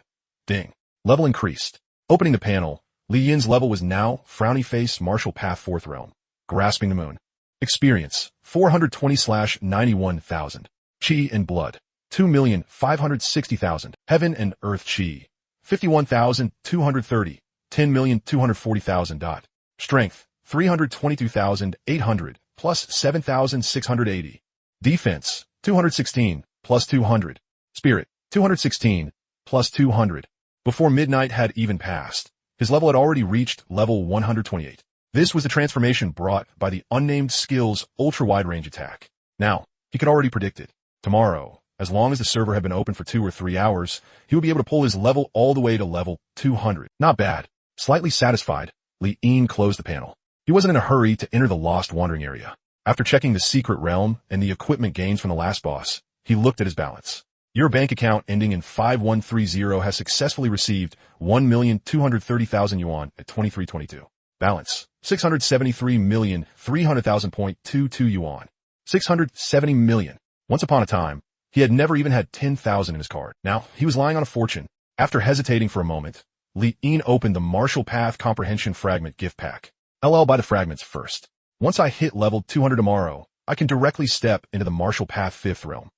Ding. Level increased. Opening the panel, Li Yin's level was now Frowny Face Martial Path 4th Realm. Grasping the Moon. Experience, 420/91,000. Chi and Blood, 2,560,000. Heaven and Earth Chi, 51,230. 10,240,000. Strength, 322,800, plus 7,680. Defense, 216, plus 200. Spirit, 216, plus 200. Before midnight had even passed, his level had already reached level 128. This was the transformation brought by the unnamed skill's ultra-wide-range attack. Now, he could already predict it. Tomorrow, as long as the server had been open for 2 or 3 hours, he would be able to pull his level all the way to level 200. Not bad. Slightly satisfied, Li Yin closed the panel. He wasn't in a hurry to enter the Lost Wandering area. After checking the secret realm and the equipment gains from the last boss, he looked at his balance. Your bank account ending in 5130 has successfully received 1,230,000 yuan at 2322. Balance, 673,300,000.22 yuan. 670 million. Once upon a time, he had never even had 10,000 in his card. Now, he was lying on a fortune. After hesitating for a moment, Li Yin opened the Martial Path Comprehension Fragment gift pack. LL buy the fragments first. Once I hit level 200 tomorrow, I can directly step into the Martial Path 5th Realm.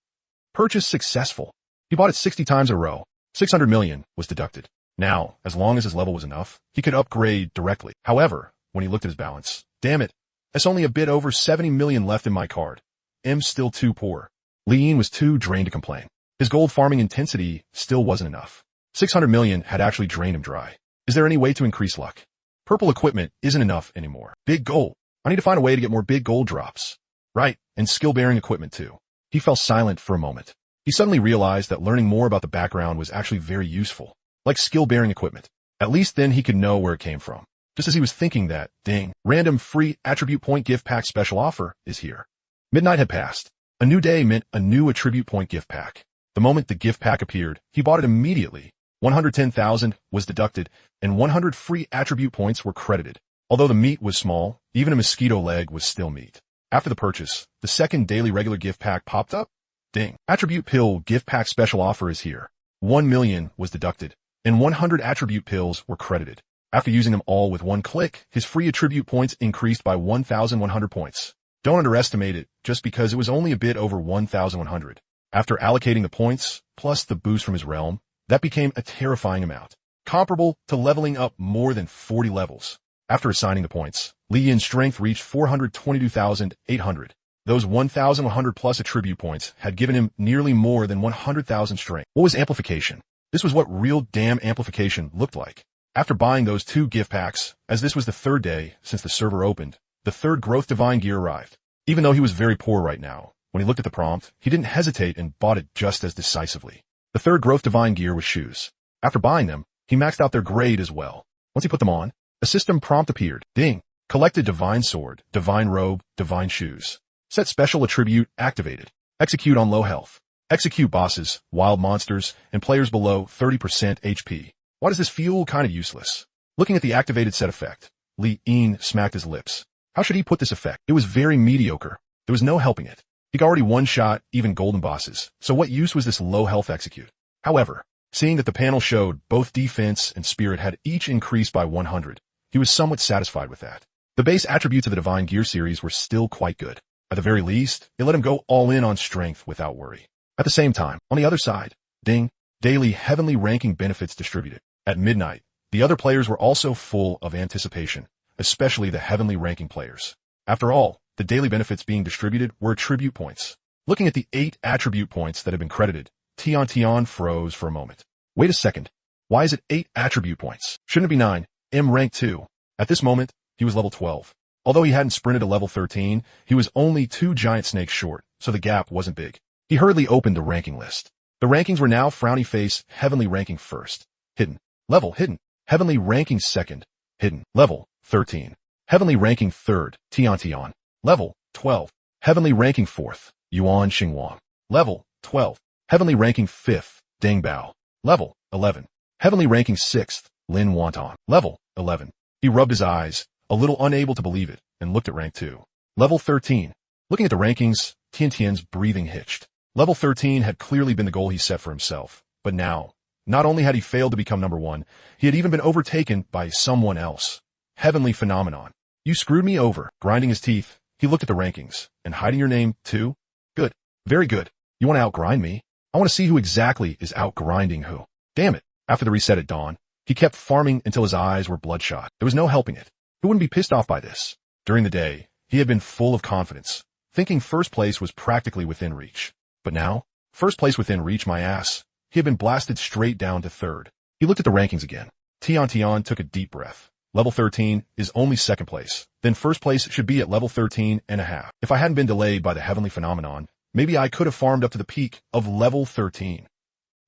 Purchase successful. He bought it 60 times in a row. 600 million was deducted. Now, as long as his level was enough, he could upgrade directly. However, when he looked at his balance, damn it, that's only a bit over 70 million left in my card. I'm still too poor. Li Yin was too drained to complain. His gold farming intensity still wasn't enough. 600 million had actually drained him dry. Is there any way to increase luck? Purple equipment isn't enough anymore. Big gold. I need to find a way to get more big gold drops. Right, and skill-bearing equipment too. He fell silent for a moment. He suddenly realized that learning more about the background was actually very useful. Like skill-bearing equipment. At least then he could know where it came from. Just as he was thinking that, ding, random free attribute point gift pack special offer is here. Midnight had passed. A new day meant a new attribute point gift pack. The moment the gift pack appeared, he bought it immediately. 110,000 was deducted, and 100 free attribute points were credited. Although the meat was small, even a mosquito leg was still meat. After the purchase, the second daily regular gift pack popped up. Ding. Attribute pill gift pack special offer is here. 1 million was deducted, and 100 attribute pills were credited. After using them all with one click, his free attribute points increased by 1,100 points. Don't underestimate it, just because it was only a bit over 1,100. After allocating the points, plus the boost from his realm, that became a terrifying amount, comparable to leveling up more than 40 levels. After assigning the points, Li Yin's strength reached 422,800. Those 1,100 plus attribute points had given him nearly more than 100,000 strength. What was amplification? This was what real damn amplification looked like. After buying those 2 gift packs, as this was the 3rd day since the server opened, the 3rd growth divine gear arrived. Even though he was very poor right now, when he looked at the prompt, he didn't hesitate and bought it just as decisively. The 3rd growth divine gear was shoes. After buying them, he maxed out their grade as well. Once he put them on, a system prompt appeared. Ding. Collected divine sword, divine robe, divine shoes. Set special attribute activated. Execute on low health. Execute bosses, wild monsters, and players below 30% HP. Why does this feel kinda useless? Looking at the activated set effect, Li Yin smacked his lips. How should he put this effect? It was very mediocre. There was no helping it. He already one-shot even golden bosses, so what use was this low-health execute? However, seeing that the panel showed both defense and spirit had each increased by 100, he was somewhat satisfied with that. The base attributes of the Divine Gear series were still quite good. At the very least, it let him go all in on strength without worry. At the same time, on the other side, ding, daily heavenly ranking benefits distributed. At midnight, the other players were also full of anticipation, especially the heavenly ranking players. After all, the daily benefits being distributed were attribute points. Looking at the 8 attribute points that had been credited, Tian froze for a moment. Wait a second. Why is it 8 attribute points? Shouldn't it be 9? M rank 2. At this moment, he was level 12. Although he hadn't sprinted to level 13, he was only 2 giant snakes short, so the gap wasn't big. He hurriedly opened the ranking list. The rankings were now frowny face, heavenly ranking first. Hidden. Level, hidden. Heavenly ranking second. Hidden. Level, 13. Heavenly ranking third. Tian. Level, 12. Heavenly ranking fourth. Yuan Xingwang. Level, 12. Heavenly ranking fifth. Deng Bao. Level, 11. Heavenly ranking sixth. Lin Wantong. Level, 11. He rubbed his eyes, a little unable to believe it, and looked at rank 2. Level 13. Looking at the rankings, Tian's breathing hitched. Level 13 had clearly been the goal he set for himself, but now, not only had he failed to become number 1, he had even been overtaken by someone else. Heavenly phenomenon. You screwed me over. Grinding his teeth, he looked at the rankings, and hiding your name, too? Good. Very good. You want to outgrind me? I want to see who exactly is outgrinding who. Damn it. After the reset at dawn, he kept farming until his eyes were bloodshot. There was no helping it. Who wouldn't be pissed off by this? During the day, he had been full of confidence, thinking first place was practically within reach. But now, first place within reach my ass. He had been blasted straight down to third. He looked at the rankings again. Tian took a deep breath. Level 13 is only second place. Then first place should be at level 13 and a half. If I hadn't been delayed by the heavenly phenomenon, maybe I could have farmed up to the peak of level 13.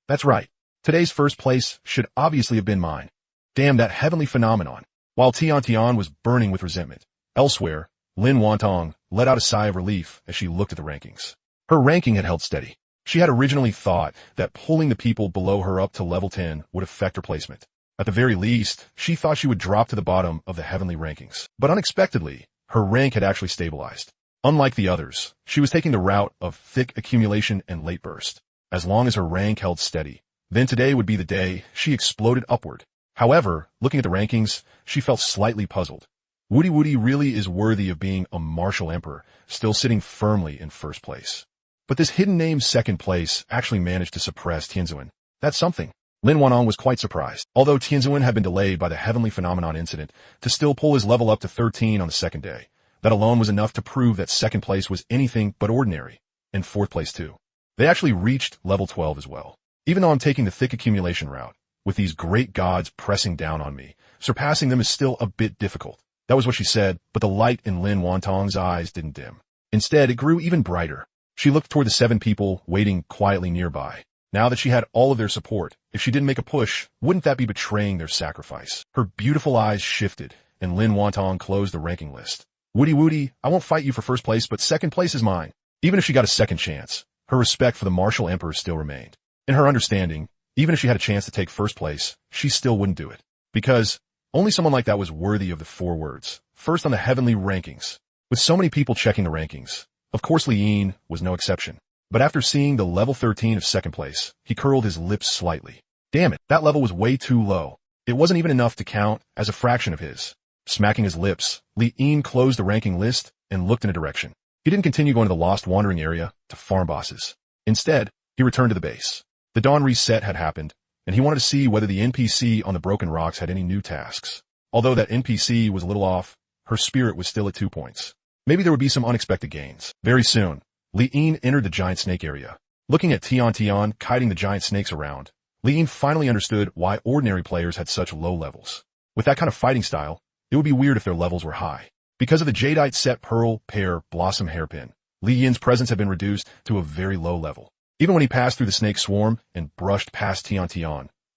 That's right. Today's first place should obviously have been mine. Damn that heavenly phenomenon. While Tian was burning with resentment, elsewhere, Lin Wantong let out a sigh of relief as she looked at the rankings. Her ranking had held steady. She had originally thought that pulling the people below her up to level 10 would affect her placement. At the very least, she thought she would drop to the bottom of the heavenly rankings. But unexpectedly, her rank had actually stabilized. Unlike the others, she was taking the route of thick accumulation and late burst. As long as her rank held steady, then today would be the day she exploded upward. However, looking at the rankings, she felt slightly puzzled. Woody really is worthy of being a martial emperor, still sitting firmly in first place. But this hidden name second place actually managed to suppress Tianzuan. That's something. Lin Wantong was quite surprised. Although Tianzuan had been delayed by the heavenly phenomenon incident to still pull his level up to 13 on the second day, that alone was enough to prove that second place was anything but ordinary, and fourth place too. They actually reached level 12 as well. Even though I'm taking the thick accumulation route, with these great gods pressing down on me, surpassing them is still a bit difficult. That was what she said, but the light in Lin Wantong's eyes didn't dim. Instead, it grew even brighter. She looked toward the 7 people waiting quietly nearby. Now that she had all of their support, if she didn't make a push, wouldn't that be betraying their sacrifice? Her beautiful eyes shifted, and Lin Wantong closed the ranking list. Woody, I won't fight you for first place, but second place is mine. Even if she got a second chance, her respect for the martial emperor still remained. In her understanding, even if she had a chance to take first place, she still wouldn't do it. Because only someone like that was worthy of the 4 words. First on the heavenly rankings. With so many people checking the rankings, of course Li Yin was no exception. But after seeing the level 13 of second place, he curled his lips slightly. Damn it, that level was way too low. It wasn't even enough to count as a fraction of his. Smacking his lips, Li Yin closed the ranking list and looked in a direction. He didn't continue going to the lost wandering area to farm bosses. Instead, he returned to the base. The dawn reset had happened, and he wanted to see whether the NPC on the broken rocks had any new tasks. Although that NPC was a little off, her spirit was still at 2 points. Maybe there would be some unexpected gains. Very soon, Li Yin entered the giant snake area. Looking at Tian kiting the giant snakes around, Li Yin finally understood why ordinary players had such low levels. With that kind of fighting style, it would be weird if their levels were high. Because of the jadeite set pearl, pear, blossom hairpin, Li Yin's presence had been reduced to a very low level. Even when he passed through the snake swarm and brushed past Tian,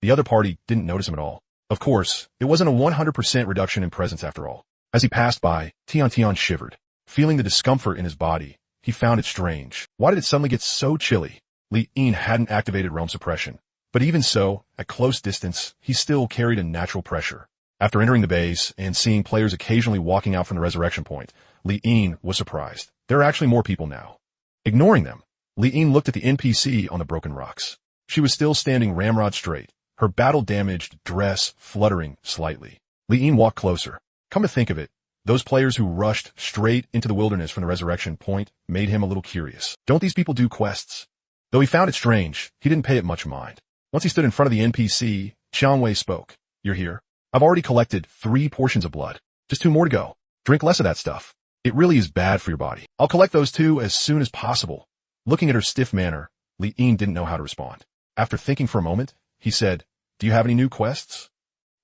the other party didn't notice him at all. Of course, it wasn't a 100% reduction in presence after all. As he passed by, Tian shivered. Feeling the discomfort in his body, he found it strange. Why did it suddenly get so chilly? Li Yin hadn't activated realm suppression, but even so, at close distance, he still carried a natural pressure. After entering the base and seeing players occasionally walking out from the resurrection point, Li Yin was surprised. There are actually more people now. Ignoring them, Li Yin looked at the NPC on the broken rocks. She was still standing ramrod straight, her battle-damaged dress fluttering slightly. Li Yin walked closer. Come to think of it, those players who rushed straight into the wilderness from the resurrection point made him a little curious. Don't these people do quests? Though he found it strange, he didn't pay it much mind. Once he stood in front of the NPC, Chang'e spoke. You're here? I've already collected 3 portions of blood. Just 2 more to go. Drink less of that stuff. It really is bad for your body. I'll collect those 2 as soon as possible. Looking at her stiff manner, Li Yin didn't know how to respond. After thinking for a moment, he said, Do you have any new quests?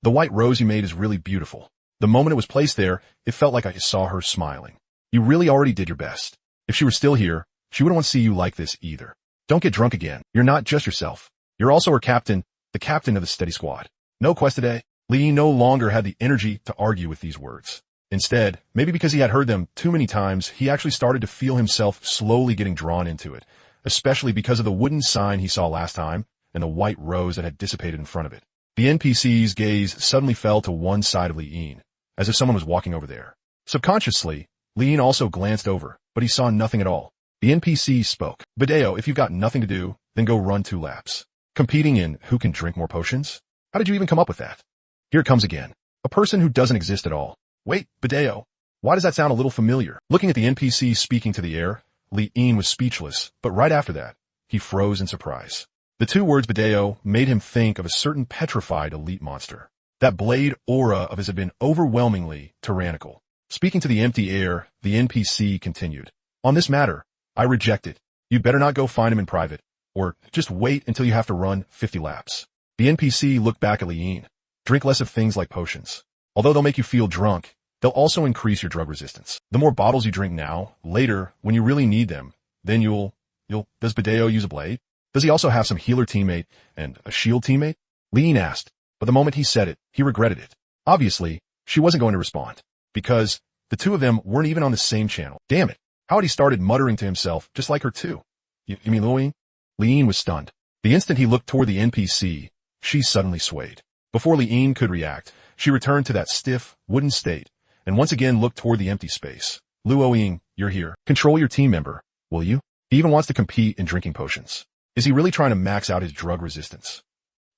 The white rose you made is really beautiful. The moment it was placed there, it felt like I saw her smiling. You really already did your best. If she were still here, she wouldn't want to see you like this either. Don't get drunk again. You're not just yourself. You're also her captain, the captain of the steady squad. No quest today. Li no longer had the energy to argue with these words. Instead, maybe because he had heard them too many times, he actually started to feel himself slowly getting drawn into it, especially because of the wooden sign he saw last time and the white rose that had dissipated in front of it. The NPC's gaze suddenly fell to one side of Li Yin, as if someone was walking over there. Subconsciously, Li Yin also glanced over, but he saw nothing at all. The NPC spoke. Bideo, if you've got nothing to do, then go run 2 laps. Competing in who can drink more potions? How did you even come up with that? Here it comes again. A person who doesn't exist at all. Wait, Bideo. Why does that sound a little familiar? Looking at the NPC speaking to the air, Li Yin was speechless, but right after that, he froze in surprise. The 2 words Bideo made him think of a certain petrified elite monster. That blade aura of his had been overwhelmingly tyrannical. Speaking to the empty air, the NPC continued. On this matter, I reject it. You'd better not go find him in private, or just wait until you have to run 50 laps. The NPC looked back at Li Yin. Drink less of things like potions. Although they'll make you feel drunk, they'll also increase your drug resistance. The more bottles you drink now, later, when you really need them, then does Bideo use a blade? Does he also have some healer teammate and a shield teammate? Li Yin asked, but the moment he said it, he regretted it. Obviously, she wasn't going to respond, because the 2 of them weren't even on the same channel. Damn it. How had he started muttering to himself, just like her too? You mean Louie? Li Yin was stunned. The instant he looked toward the NPC, she suddenly swayed. Before Li Yin could react, she returned to that stiff, wooden state, and once again looked toward the empty space. Luo Ying, you're here. Control your team member, will you? He even wants to compete in drinking potions. Is he really trying to max out his drug resistance?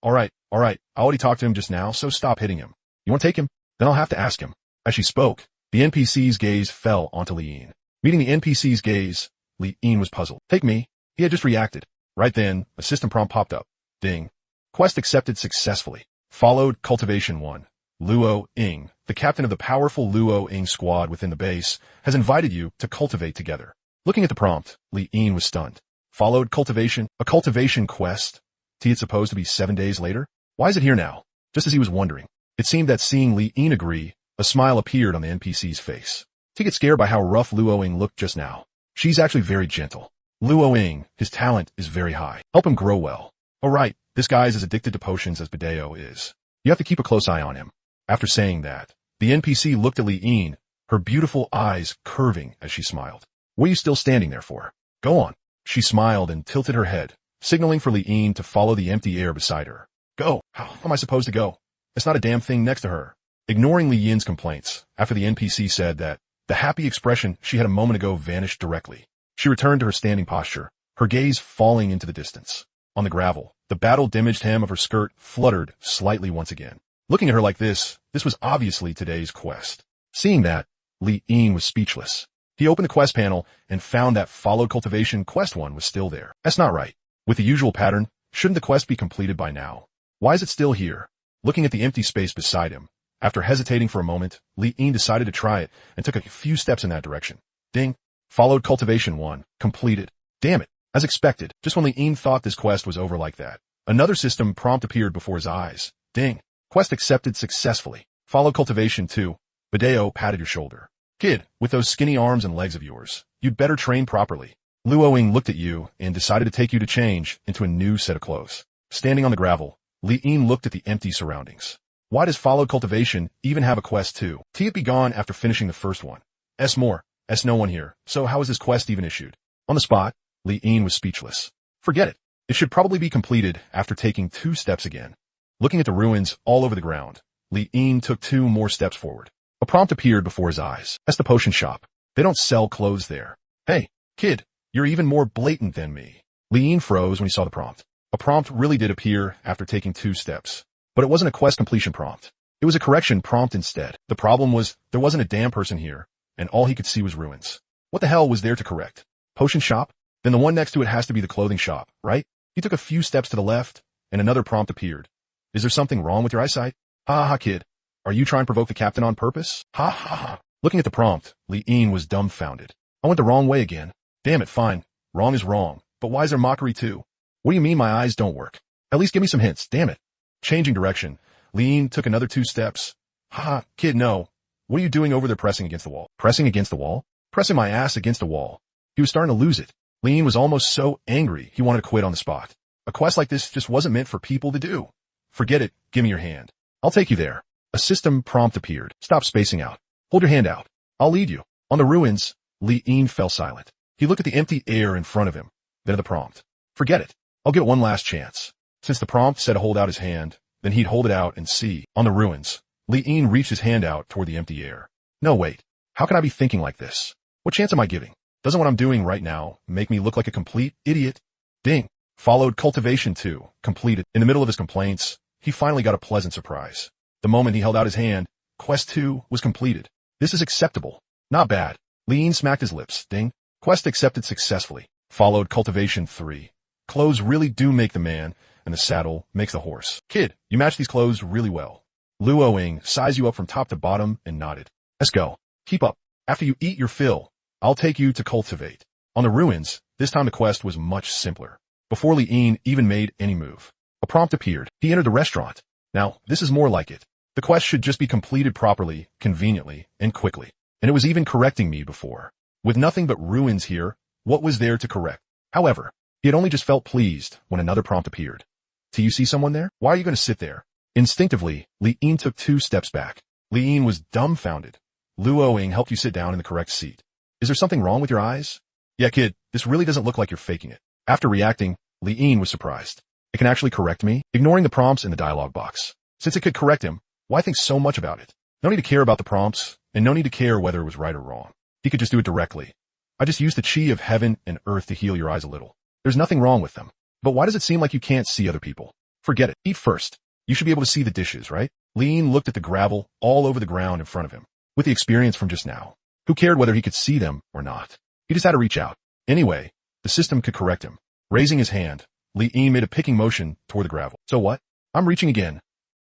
Alright, I already talked to him just now, so stop hitting him. You want to take him? Then I'll have to ask him. As she spoke, the NPC's gaze fell onto Li Yin. Meeting the NPC's gaze, Li Yin was puzzled. Take me. He had just reacted. Right then, a system prompt popped up. Ding. Quest accepted successfully. Followed Cultivation 1. Luo Ying, the captain of the powerful Luo Ying squad within the base, has invited you to cultivate together. Looking at the prompt, Li Yin was stunned. Followed Cultivation, a cultivation quest. It's supposed to be 7 days later? Why is it here now? Just as he was wondering. It seemed that seeing Li Yin agree, a smile appeared on the NPC's face. To get scared by how rough Luo Ying looked just now. She's actually very gentle. Luo Ying, his talent is very high. Help him grow well. Oh right, this guy is as addicted to potions as Bideo is. You have to keep a close eye on him. After saying that, the NPC looked at Li Yin, her beautiful eyes curving as she smiled. What are you still standing there for? Go on. She smiled and tilted her head, signaling for Li Yin to follow the empty air beside her. Go. How am I supposed to go? It's not a damn thing next to her. Ignoring Li Yin's complaints, after the NPC said that, the happy expression she had a moment ago vanished directly. She returned to her standing posture, her gaze falling into the distance. On the gravel, the battle-damaged hem of her skirt fluttered slightly once again. Looking at her like this was obviously today's quest. Seeing that, Li Yin was speechless. He opened the quest panel and found that Followed Cultivation Quest 1 was still there. That's not right. With the usual pattern, shouldn't the quest be completed by now? Why is it still here? Looking at the empty space beside him, after hesitating for a moment, Li Yin decided to try it and took a few steps in that direction. Ding. Followed Cultivation 1. Completed. Damn it. As expected, just when Li Yin thought this quest was over like that, another system prompt appeared before his eyes. Ding. Quest accepted successfully. Follow Cultivation 2. Bideo patted your shoulder. Kid, with those skinny arms and legs of yours, you'd better train properly. Luo Ying looked at you and decided to take you to change into a new set of clothes. Standing on the gravel, Li Yin looked at the empty surroundings. Why does Followed Cultivation even have a quest 2? T it be gone after finishing the first one. S more. S no one here. So how is this quest even issued? On the spot, Li Yin was speechless. Forget it. It should probably be completed after taking 2 steps again. Looking at the ruins all over the ground, Li Yin took 2 more steps forward. A prompt appeared before his eyes. That's the potion shop. They don't sell clothes there. Hey, kid, you're even more blatant than me. Li Yin froze when he saw the prompt. A prompt really did appear after taking 2 steps. But it wasn't a quest completion prompt. It was a correction prompt instead. The problem was there wasn't a damn person here, and all he could see was ruins. What the hell was there to correct? Potion shop? Then the one next to it has to be the clothing shop, right? He took a few steps to the left, and another prompt appeared. Is there something wrong with your eyesight? Ha ha, kid. Are you trying to provoke the captain on purpose? Ha ha ha. Looking at the prompt, Li Yin was dumbfounded. I went the wrong way again. Damn it, fine. Wrong is wrong. But why is there mockery too? What do you mean my eyes don't work? At least give me some hints, damn it. Changing direction, Li Yin took another 2 steps. Ha ha, kid, no. What are you doing over there pressing against the wall? Pressing against the wall? Pressing my ass against the wall. He was starting to lose it. Li Yin was almost so angry he wanted to quit on the spot. A quest like this just wasn't meant for people to do. Forget it, give me your hand. I'll take you there. A system prompt appeared. Stop spacing out. Hold your hand out. I'll lead you. On the ruins, Li Yin fell silent. He looked at the empty air in front of him, then at the prompt. Forget it. I'll give it one last chance. Since the prompt said to hold out his hand, then he'd hold it out and see. On the ruins, Li Yin reached his hand out toward the empty air. No, wait. How can I be thinking like this? What chance am I giving? Doesn't what I'm doing right now make me look like a complete idiot? Ding. Followed cultivation 2, completed. In the middle of his complaints, he finally got a pleasant surprise. The moment he held out his hand, quest 2 was completed. This is acceptable. Not bad. Li Yin smacked his lips. Ding. Quest accepted successfully. Followed cultivation 3. Clothes really do make the man, and the saddle makes the horse. Kid, you match these clothes really well. Luoing sized you up from top to bottom and nodded. Let's go. Keep up. After you eat your fill, I'll take you to cultivate. On the ruins, this time the quest was much simpler. Before Li Yin even made any move, a prompt appeared. He entered the restaurant. Now, this is more like it. The quest should just be completed properly, conveniently, and quickly. And it was even correcting me before. With nothing but ruins here, what was there to correct? However, he had only just felt pleased when another prompt appeared. Do you see someone there? Why are you going to sit there? Instinctively, Li Yin took 2 steps back. Li Yin was dumbfounded. Luoing helped you sit down in the correct seat. Is there something wrong with your eyes? Yeah, kid, this really doesn't look like you're faking it. After reacting, Li Yin was surprised. It can actually correct me, ignoring the prompts in the dialogue box. Since it could correct him, why think so much about it? No need to care about the prompts, and no need to care whether it was right or wrong. He could just do it directly. I just used the chi of heaven and earth to heal your eyes a little. There's nothing wrong with them. But why does it seem like you can't see other people? Forget it. Eat first. You should be able to see the dishes, right? Li Yin looked at the gravel all over the ground in front of him. With the experience from just now, who cared whether he could see them or not? He just had to reach out. Anyway, the system could correct him. Raising his hand, Li Yin made a picking motion toward the gravel. So what? I'm reaching again.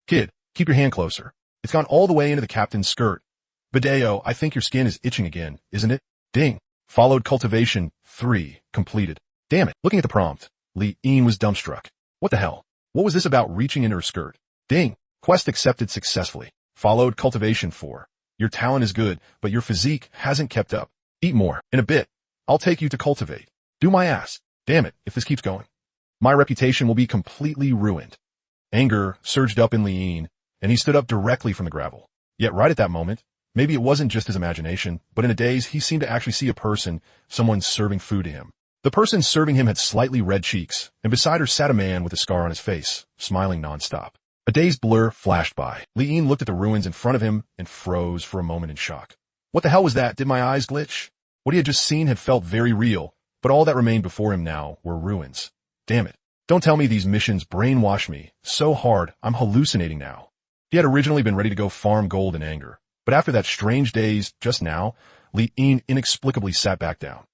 Kid, keep your hand closer. It's gone all the way into the captain's skirt. Bideo, I think your skin is itching again, isn't it? Ding. Followed cultivation 3, completed. Damn it. Looking at the prompt, Li Yin was dumbstruck. What the hell? What was this about reaching into her skirt? Ding. Quest accepted successfully. Followed cultivation 4. Your talent is good, but your physique hasn't kept up. Eat more. In a bit, I'll take you to cultivate. Do my ass. Damn it, if this keeps going. My reputation will be completely ruined. Anger surged up in Li Yin, and he stood up directly from the gravel. Yet right at that moment, maybe it wasn't just his imagination, but in a daze he seemed to actually see a person, someone serving food to him. The person serving him had slightly red cheeks, and beside her sat a man with a scar on his face, smiling nonstop. A dazed blur flashed by. Li Yin looked at the ruins in front of him and froze for a moment in shock. What the hell was that? Did my eyes glitch? What he had just seen had felt very real, but all that remained before him now were ruins. Damn it. Don't tell me these missions brainwash me so hard I'm hallucinating now. He had originally been ready to go farm gold in anger, but after that strange daze just now, Li Yin inexplicably sat back down.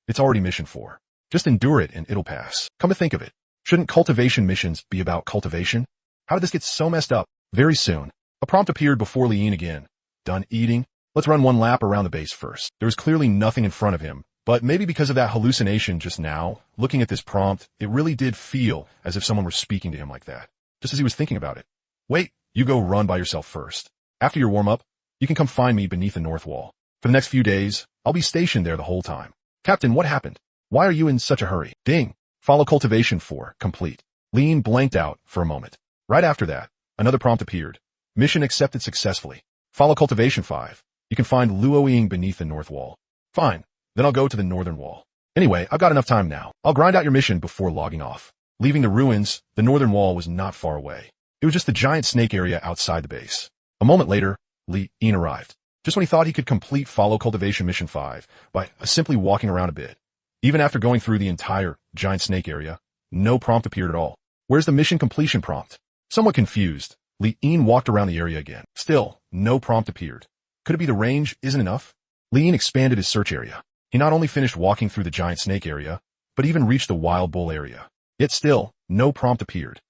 It's already mission 4. Just endure it and it'll pass. Come to think of it, shouldn't cultivation missions be about cultivation? How did this get so messed up? Very soon, a prompt appeared before Li Yin again. Done eating? Let's run one lap around the base first. There was clearly nothing in front of him, but maybe because of that hallucination just now, looking at this prompt, it really did feel as if someone were speaking to him like that, just as he was thinking about it. Wait, you go run by yourself first. After your warm-up, you can come find me beneath the north wall. For the next few days, I'll be stationed there the whole time. Captain, what happened? Why are you in such a hurry? Ding. Follow cultivation 4, complete. Li Yin blanked out for a moment. Right after that, another prompt appeared. Mission accepted successfully. Follow cultivation 5. You can find Luoying beneath the north wall. Fine. Then I'll go to the northern wall. Anyway, I've got enough time now. I'll grind out your mission before logging off. Leaving the ruins, the northern wall was not far away. It was just the giant snake area outside the base. A moment later, Li Yin arrived. Just when he thought he could complete Follow Cultivation Mission 5 by simply walking around a bit. Even after going through the entire giant snake area, no prompt appeared at all. Where's the mission completion prompt? Somewhat confused, Li Yin walked around the area again. Still, no prompt appeared. Could it be the range isn't enough? Li Yin expanded his search area. He not only finished walking through the giant snake area, but even reached the wild bull area. Yet still, no prompt appeared.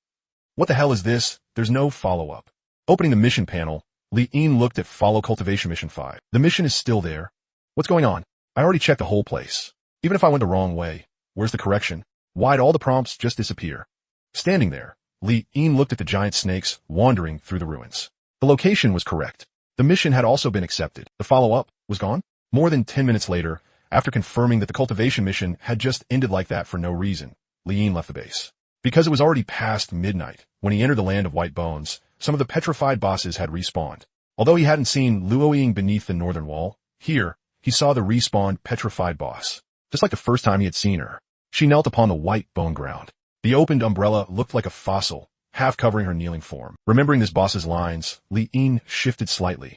What the hell is this? There's no follow-up. Opening the mission panel, Li Yin looked at Follow Cultivation Mission 5. The mission is still there. What's going on? I already checked the whole place. Even if I went the wrong way, where's the correction? Why'd all the prompts just disappear? Standing there, Li Yin looked at the giant snakes wandering through the ruins. The location was correct. The mission had also been accepted. The follow-up was gone. More than 10 minutes later, after confirming that the cultivation mission had just ended like that for no reason, Li Yin left the base. Because it was already past midnight, when he entered the land of white bones, some of the petrified bosses had respawned. Although he hadn't seen Luo Ying beneath the northern wall, here, he saw the respawned petrified boss. Just like the first time he had seen her, she knelt upon the white bone ground. The opened umbrella looked like a fossil, half covering her kneeling form. Remembering this boss's lines, Li Yin shifted slightly.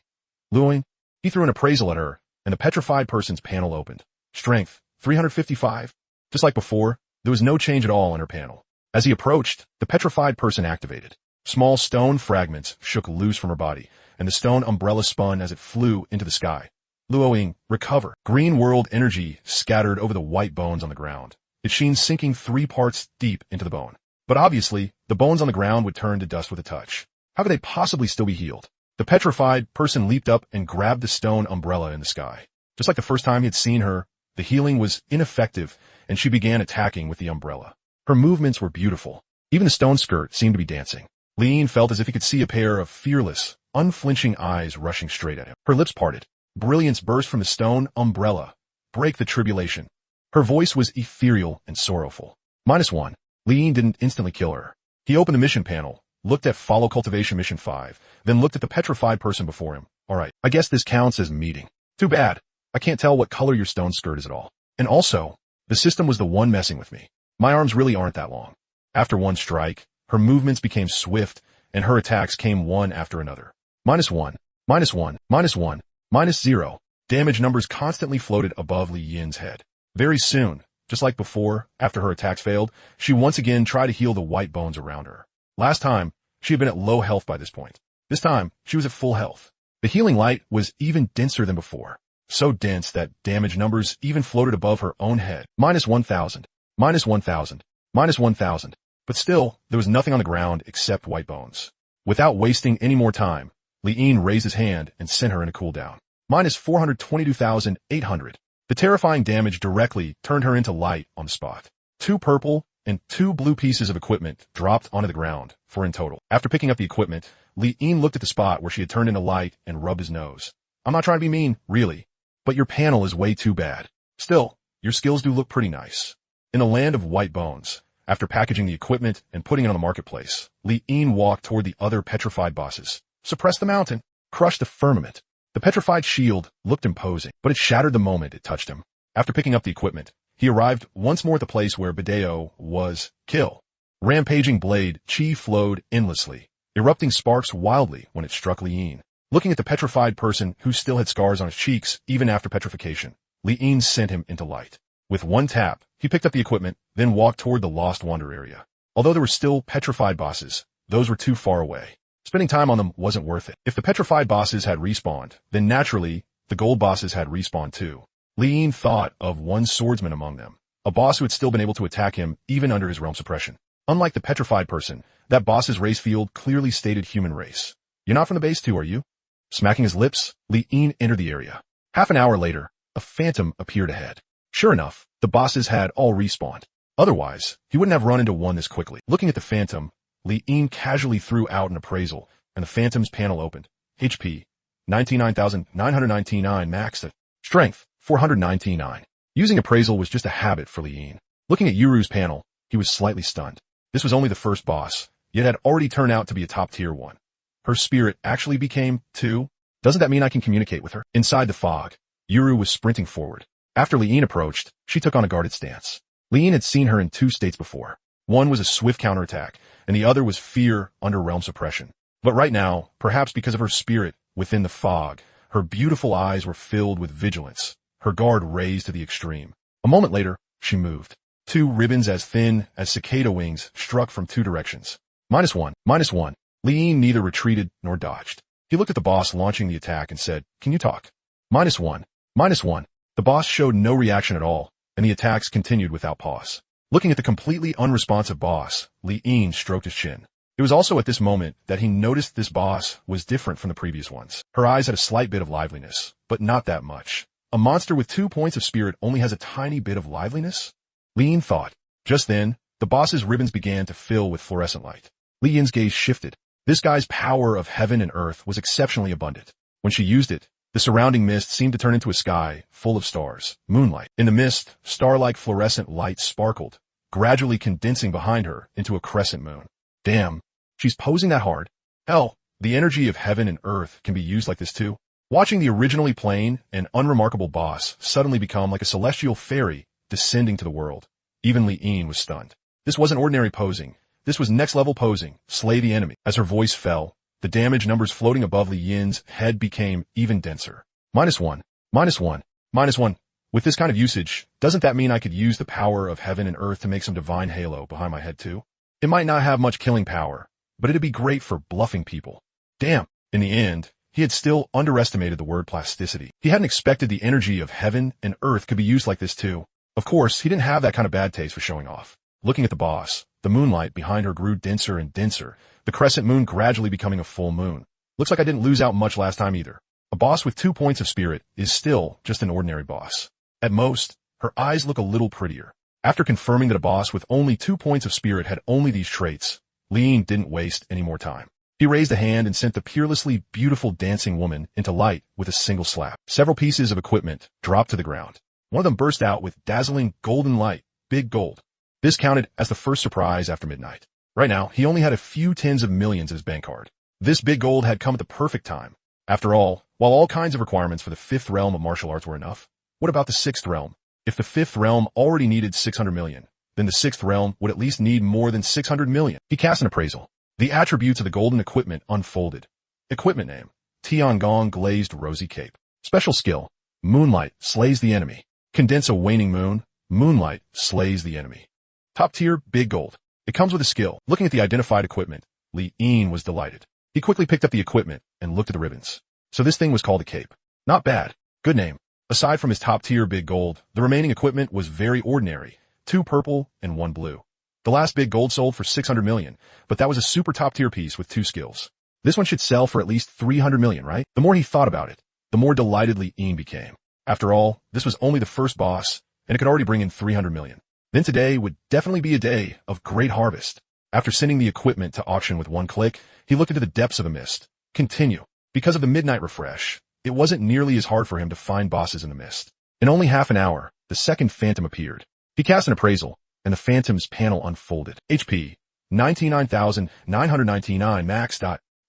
Luo Ying, he threw an appraisal at her, and the petrified person's panel opened. Strength, 355. Just like before, there was no change at all in her panel. As he approached, the petrified person activated. Small stone fragments shook loose from her body, and the stone umbrella spun as it flew into the sky. Luo Ying, recover. Green world energy scattered over the white bones on the ground, its sheen sinking 3 parts deep into the bone. But obviously, the bones on the ground would turn to dust with a touch. How could they possibly still be healed? The petrified person leaped up and grabbed the stone umbrella in the sky. Just like the first time he had seen her, the healing was ineffective, and she began attacking with the umbrella. Her movements were beautiful. Even the stone skirt seemed to be dancing. Li Yin felt as if he could see a pair of fearless, unflinching eyes rushing straight at him. Her lips parted. Brilliance burst from the stone umbrella. Break the tribulation. Her voice was ethereal and sorrowful. -1. Li Yin didn't instantly kill her. He opened the mission panel, looked at Follow Cultivation Mission 5, then looked at the petrified person before him. Alright, I guess this counts as meeting. Too bad. I can't tell what color your stone skirt is at all. And also, the system was the one messing with me. My arms really aren't that long. After one strike, her movements became swift, and her attacks came one after another. -1, -1, -1, -0. Damage numbers constantly floated above Li Yin's head. Very soon, just like before, after her attacks failed, she once again tried to heal the white bones around her. Last time, she had been at low health by this point. This time, she was at full health. The healing light was even denser than before. So dense that damage numbers even floated above her own head. -1,000, -1,000, -1,000. But still, there was nothing on the ground except white bones. Without wasting any more time, Li Yin raised his hand and sent her in a cooldown. -422,800. The terrifying damage directly turned her into light on the spot. 2 purple and 2 blue pieces of equipment dropped onto the ground, 4 in total. After picking up the equipment, Li Yin looked at the spot where she had turned into light and rubbed his nose. I'm not trying to be mean, really, but your panel is way too bad. Still, your skills do look pretty nice. In a land of white bones, after packaging the equipment and putting it on the marketplace, Li Yin walked toward the other petrified bosses. Suppress the mountain, crush the firmament. The petrified shield looked imposing, but it shattered the moment it touched him. After picking up the equipment, he arrived once more at the place where Bideo was. Kill. Rampaging blade, chi flowed endlessly, erupting sparks wildly when it struck Li Yin. Looking at the petrified person who still had scars on his cheeks even after petrification, Li Yin sent him into light. With one tap, he picked up the equipment, then walked toward the Lost Wander area. Although there were still petrified bosses, those were too far away. Spending time on them wasn't worth it. If the petrified bosses had respawned, then naturally, the gold bosses had respawned too. Li Yin thought of one swordsman among them, a boss who had still been able to attack him even under his realm suppression. Unlike the petrified person, that boss's race field clearly stated human race. You're not from the base too, are you? Smacking his lips, Li Yin entered the area. Half an hour later, a phantom appeared ahead. Sure enough, the bosses had all respawned. Otherwise, he wouldn't have run into one this quickly. Looking at the phantom, Li Yin casually threw out an appraisal, and the phantom's panel opened. HP, 99,999 maxed. Strength, 499. Using appraisal was just a habit for Li Yin. Looking at Yuru's panel, he was slightly stunned. This was only the first boss, yet had already turned out to be a top-tier one. Her spirit actually became 2? Doesn't that mean I can communicate with her? Inside the fog, Yuru was sprinting forward. After Li Yin approached, she took on a guarded stance. Li Yin had seen her in two states before. One was a swift counterattack, and the other was fear under realm suppression. But right now, perhaps because of her spirit within the fog, her beautiful eyes were filled with vigilance, her guard raised to the extreme. A moment later, she moved. Two ribbons as thin as cicada wings struck from two directions. -1, -1. Li Yin neither retreated nor dodged. He looked at the boss launching the attack and said, "Can you talk?" -1, -1. The boss showed no reaction at all, and the attacks continued without pause. Looking at the completely unresponsive boss, Li Yin stroked his chin. It was also at this moment that he noticed this boss was different from the previous ones. Her eyes had a slight bit of liveliness, but not that much. A monster with 2 points of spirit only has a tiny bit of liveliness? Li Yin thought. Just then, the boss's ribbons began to fill with fluorescent light. Li Yin's gaze shifted. This guy's power of heaven and earth was exceptionally abundant. When she used it, the surrounding mist seemed to turn into a sky full of stars, moonlight. In the mist, star-like fluorescent light sparkled, gradually condensing behind her into a crescent moon. Damn, she's posing that hard. Hell, the energy of heaven and earth can be used like this too. Watching the originally plain and unremarkable boss suddenly become like a celestial fairy descending to the world, even Li Yin was stunned. This wasn't ordinary posing. This was next-level posing, slay the enemy. As her voice fell, the damage numbers floating above Li Yin's head became even denser. -1, -1, -1. With this kind of usage, doesn't that mean I could use the power of heaven and earth to make some divine halo behind my head too? It might not have much killing power, but it'd be great for bluffing people. Damn. In the end, he had still underestimated the word plasticity. He hadn't expected the energy of heaven and earth could be used like this too. Of course, he didn't have that kind of bad taste for showing off. Looking at the boss, the moonlight behind her grew denser and denser, the crescent moon gradually becoming a full moon. Looks like I didn't lose out much last time either. A boss with 2 points of spirit is still just an ordinary boss. At most, her eyes look a little prettier. After confirming that a boss with only 2 points of spirit had only these traits, Li Yin didn't waste any more time. He raised a hand and sent the peerlessly beautiful dancing woman into light with a single slap. Several pieces of equipment dropped to the ground. One of them burst out with dazzling golden light, big gold. This counted as the first surprise after midnight. Right now, he only had a few tens of millions as bank card. This big gold had come at the perfect time. After all, while all kinds of requirements for the 5th realm of martial arts were enough, what about the 6th realm? If the 5th realm already needed 600 million, then the 6th realm would at least need more than 600 million. He cast an appraisal. The attributes of the golden equipment unfolded. Equipment name: Tiangong Glazed Rosy Cape. Special skill: Moonlight slays the enemy. Condense a waning moon. Moonlight slays the enemy. Top tier, big gold. It comes with a skill. Looking at the identified equipment, Li Yin was delighted. He quickly picked up the equipment and looked at the ribbons. So this thing was called a cape. Not bad. Good name. Aside from his top tier big gold, the remaining equipment was very ordinary. 2 purple and 1 blue. The last big gold sold for 600 million, but that was a super top tier piece with 2 skills. This one should sell for at least 300 million, right? The more he thought about it, the more delighted Li Yin became. After all, this was only the first boss, and it could already bring in 300 million. Then today would definitely be a day of great harvest. After sending the equipment to auction with 1 click, he looked into the depths of the mist. Continue. Because of the midnight refresh, it wasn't nearly as hard for him to find bosses in the mist. In only half an hour, the second phantom appeared. He cast an appraisal, and the phantom's panel unfolded. HP: 99,999 max.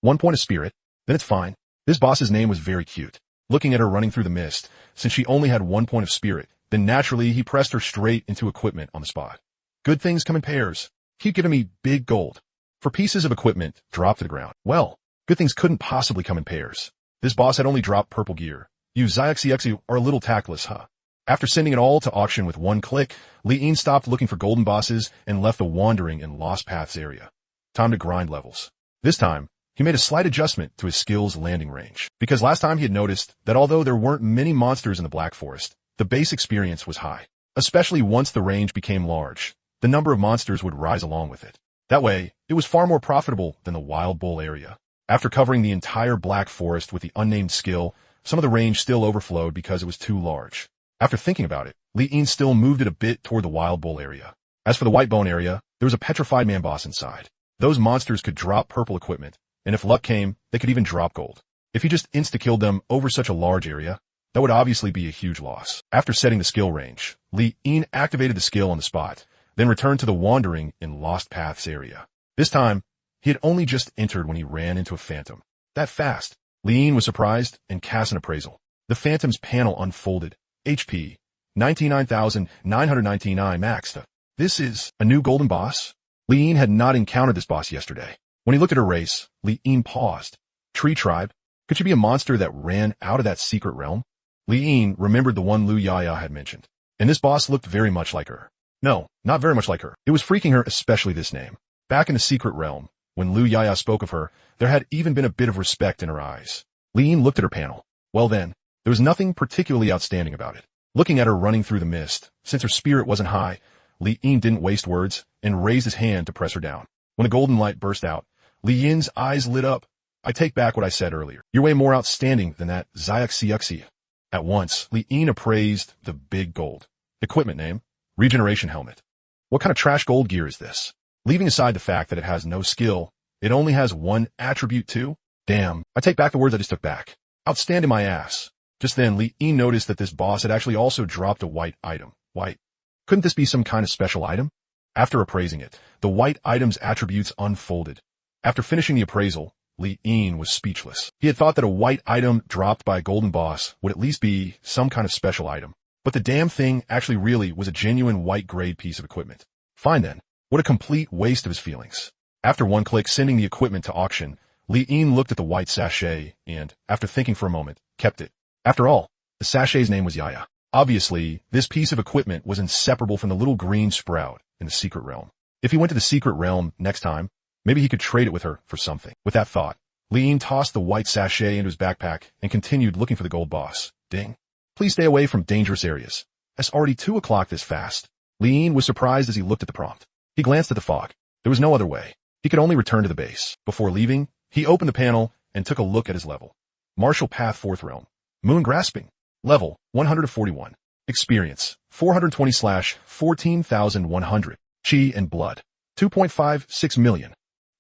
1 point of spirit. Then it's fine. This boss's name was very cute. Looking at her running through the mist, since she only had 1 point of spirit, then naturally he pressed her straight into equipment on the spot. Good things come in pairs. Keep giving me big gold. For pieces of equipment dropped to the ground. Well, good things couldn't possibly come in pairs. This boss had only dropped purple gear. You Xiaoxiexu are a little tactless, huh? After sending it all to auction with 1 click, Li Yin stopped looking for golden bosses and left the wandering and lost paths area. Time to grind levels. This time, he made a slight adjustment to his skill's landing range. Because last time he had noticed that although there weren't many monsters in the Black Forest, the base experience was high. Especially once the range became large, the number of monsters would rise along with it. That way, it was far more profitable than the Wild Bull area. After covering the entire Black Forest with the unnamed skill, some of the range still overflowed because it was too large. After thinking about it, Li Yin still moved it a bit toward the Wild Bull area. As for the White Bone area, there was a petrified man boss inside. Those monsters could drop purple equipment, and if luck came, they could even drop gold. If you just insta-killed them over such a large area, that would obviously be a huge loss. After setting the skill range, Li Yin activated the skill on the spot, then returned to the wandering in Lost Paths area. This time, he had only just entered when he ran into a phantom. That fast. Li Yin was surprised and cast an appraisal. The phantom's panel unfolded. HP: 99,999 max. This is a new golden boss? Li Yin had not encountered this boss yesterday. When he looked at her race, Li Yin paused. Tree tribe? Could she be a monster that ran out of that secret realm? Li Yin remembered the one Lu Yaya had mentioned. And this boss looked very much like her. No, not very much like her. It was freaking her, especially this name. Back in the secret realm, when Lu Yaya spoke of her, there had even been a bit of respect in her eyes. Li Yin looked at her panel. Well then, there was nothing particularly outstanding about it. Looking at her running through the mist, since her spirit wasn't high, Li Yin didn't waste words and raised his hand to press her down. When the golden light burst out, Li Yin's eyes lit up. I take back what I said earlier. You're way more outstanding than that Xiaxi. At once, Li Yin appraised the big gold. Equipment name, Regeneration Helmet. What kind of trash gold gear is this? Leaving aside the fact that it has no skill, it only has one attribute too? Damn, I take back the words I just took back. Outstanding my ass. Just then, Li Yin noticed that this boss had actually also dropped a white item. White. Couldn't this be some kind of special item? After appraising it, the white item's attributes unfolded. After finishing the appraisal, Li Yin was speechless. He had thought that a white item dropped by a golden boss would at least be some kind of special item. But the damn thing actually really was a genuine white grade piece of equipment. Fine then. What a complete waste of his feelings. After one click sending the equipment to auction, Li Yin looked at the white sachet and, after thinking for a moment, kept it. After all, the sachet's name was Yaya. Obviously, this piece of equipment was inseparable from the little green sprout in the secret realm. If he went to the secret realm next time, maybe he could trade it with her for something. With that thought, Li Yin tossed the white sachet into his backpack and continued looking for the gold boss. Ding. Please stay away from dangerous areas. It's already 2 o'clock this fast. Li Yin was surprised as he looked at the prompt. He glanced at the fog. There was no other way. He could only return to the base. Before leaving, he opened the panel and took a look at his level. Martial Path 4th Realm. Moon Grasping. Level 141. Experience 420/14,100. Chi and Blood 2.56 million.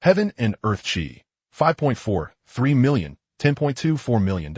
Heaven and Earth Chi 5.43 million. 10.24 million.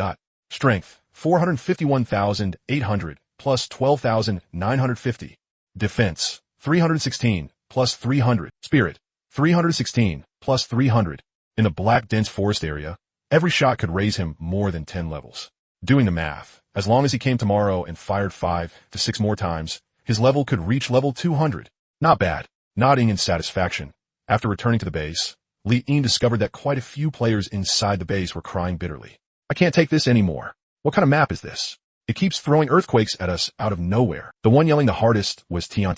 Strength 451,800 plus 12,950. Defense 316 plus 300. Spirit 316 plus 300. In the black dense forest area, every shot could raise him more than 10 levels. Doing the math, as long as he came tomorrow and fired 5 to 6 more times, his level could reach level 200. Not bad. Nodding in satisfaction. After returning to the base, Li Yin discovered that quite a few players inside the base were crying bitterly. I can't take this anymore. What kind of map is this? It keeps throwing earthquakes at us out of nowhere. The one yelling the hardest was Tian.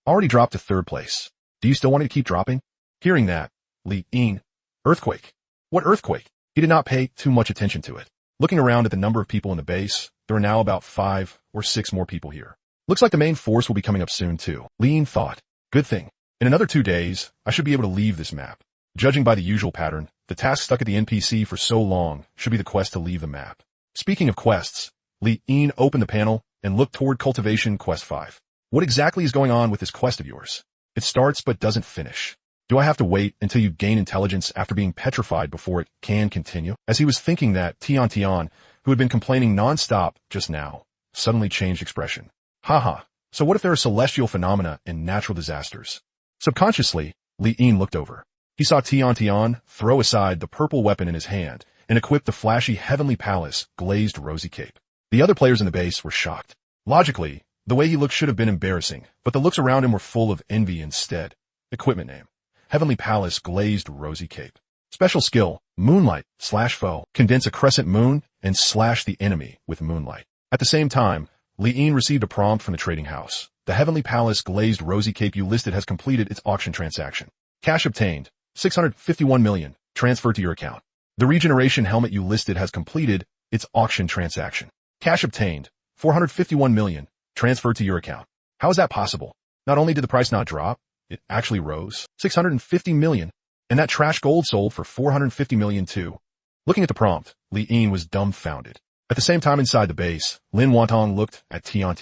Already dropped to 3rd place. Do you still want me to keep dropping? Hearing that, Li Yin, earthquake. What earthquake? He did not pay too much attention to it. Looking around at the number of people in the base, there are now about 5 or 6 more people here. Looks like the main force will be coming up soon too. Li Yin thought. Good thing. In another 2 days, I should be able to leave this map. Judging by the usual pattern, the task stuck at the NPC for so long should be the quest to leave the map. Speaking of quests, Li Yin opened the panel and looked toward Cultivation Quest 5. What exactly is going on with this quest of yours? It starts but doesn't finish. Do I have to wait until you gain intelligence after being petrified before it can continue? As he was thinking that, Tian, who had been complaining non-stop just now, suddenly changed expression. Haha, so what if there are celestial phenomena and natural disasters? Subconsciously, Li Yin looked over. He saw Tian throw aside the purple weapon in his hand and equip the flashy Heavenly Palace glazed rosy cape. The other players in the base were shocked. Logically, the way he looked should have been embarrassing, but the looks around him were full of envy instead. Equipment name. Heavenly Palace glazed rosy cape. Special skill, Moonlight/foe. Condense a crescent moon and slash the enemy with moonlight. At the same time, Li Yin received a prompt from the trading house. The Heavenly Palace glazed rosy cape you listed has completed its auction transaction. Cash obtained, 651 million, transferred to your account. The regeneration helmet you listed has completed its auction transaction. Cash obtained, 451 million, transferred to your account. How is that possible? Not only did the price not drop, it actually rose, 650 million, and that trash gold sold for 450 million too. Looking at the prompt, Li Yin was dumbfounded. At the same time inside the base, Lin Wantong looked at Tian.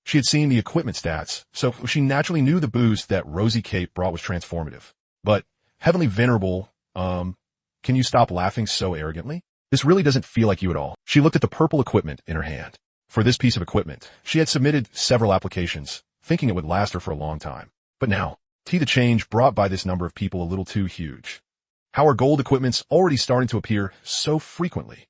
She had seen the equipment stats, so she naturally knew the boost that Rosy Cape brought was transformative. But, Heavenly Venerable, can you stop laughing so arrogantly? This really doesn't feel like you at all. She looked at the purple equipment in her hand. For this piece of equipment, she had submitted several applications, thinking it would last her for a long time. But now, the change brought by this number of people a little too huge. How are gold equipments already starting to appear so frequently?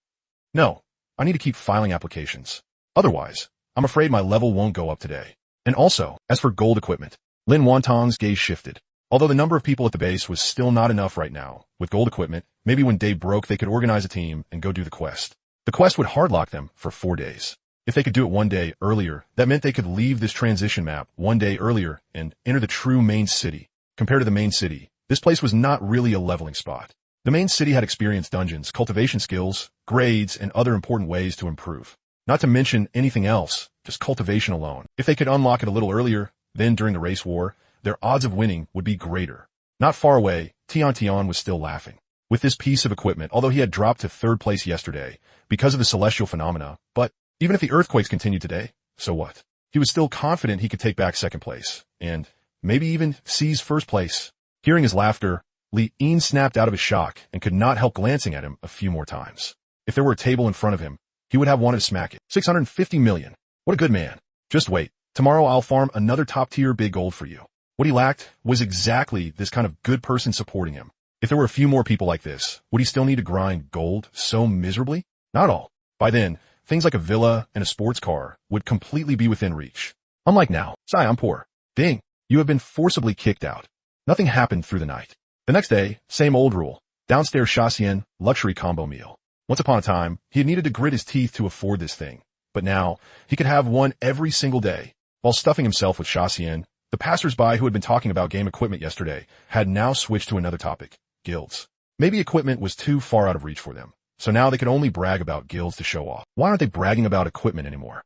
No, I need to keep filing applications. Otherwise, I'm afraid my level won't go up today. And also, as for gold equipment, Lin Wantong's gaze shifted. Although the number of people at the base was still not enough right now, with gold equipment, maybe when day broke they could organize a team and go do the quest. The quest would hardlock them for 4 days. If they could do it 1 day earlier, that meant they could leave this transition map 1 day earlier and enter the true main city. Compared to the main city, this place was not really a leveling spot. The main city had experienced dungeons, cultivation skills, grades, and other important ways to improve. Not to mention anything else, just cultivation alone. If they could unlock it a little earlier, then during the race war, their odds of winning would be greater. Not far away, Tian was still laughing. With this piece of equipment, although he had dropped to 3rd place yesterday because of the celestial phenomena, but even if the earthquakes continued today, so what? He was still confident he could take back 2nd place, and maybe even seize 1st place. Hearing his laughter, Li Yin snapped out of his shock and could not help glancing at him a few more times. If there were a table in front of him, he would have wanted to smack it. 650 million. What a good man. Just wait. Tomorrow I'll farm another top-tier big gold for you. What he lacked was exactly this kind of good person supporting him. If there were a few more people like this, would he still need to grind gold so miserably? Not all. By then, things like a villa and a sports car would completely be within reach. Unlike now. Sigh, I'm poor. Ding. You have been forcibly kicked out. Nothing happened through the night. The next day, same old rule. Downstairs Shaxian, luxury combo meal. Once upon a time, he had needed to grit his teeth to afford this thing. But now, he could have one every single day. While stuffing himself with Shaxian, the passers-by who had been talking about game equipment yesterday had now switched to another topic, guilds. Maybe equipment was too far out of reach for them, so now they could only brag about guilds to show off. Why aren't they bragging about equipment anymore?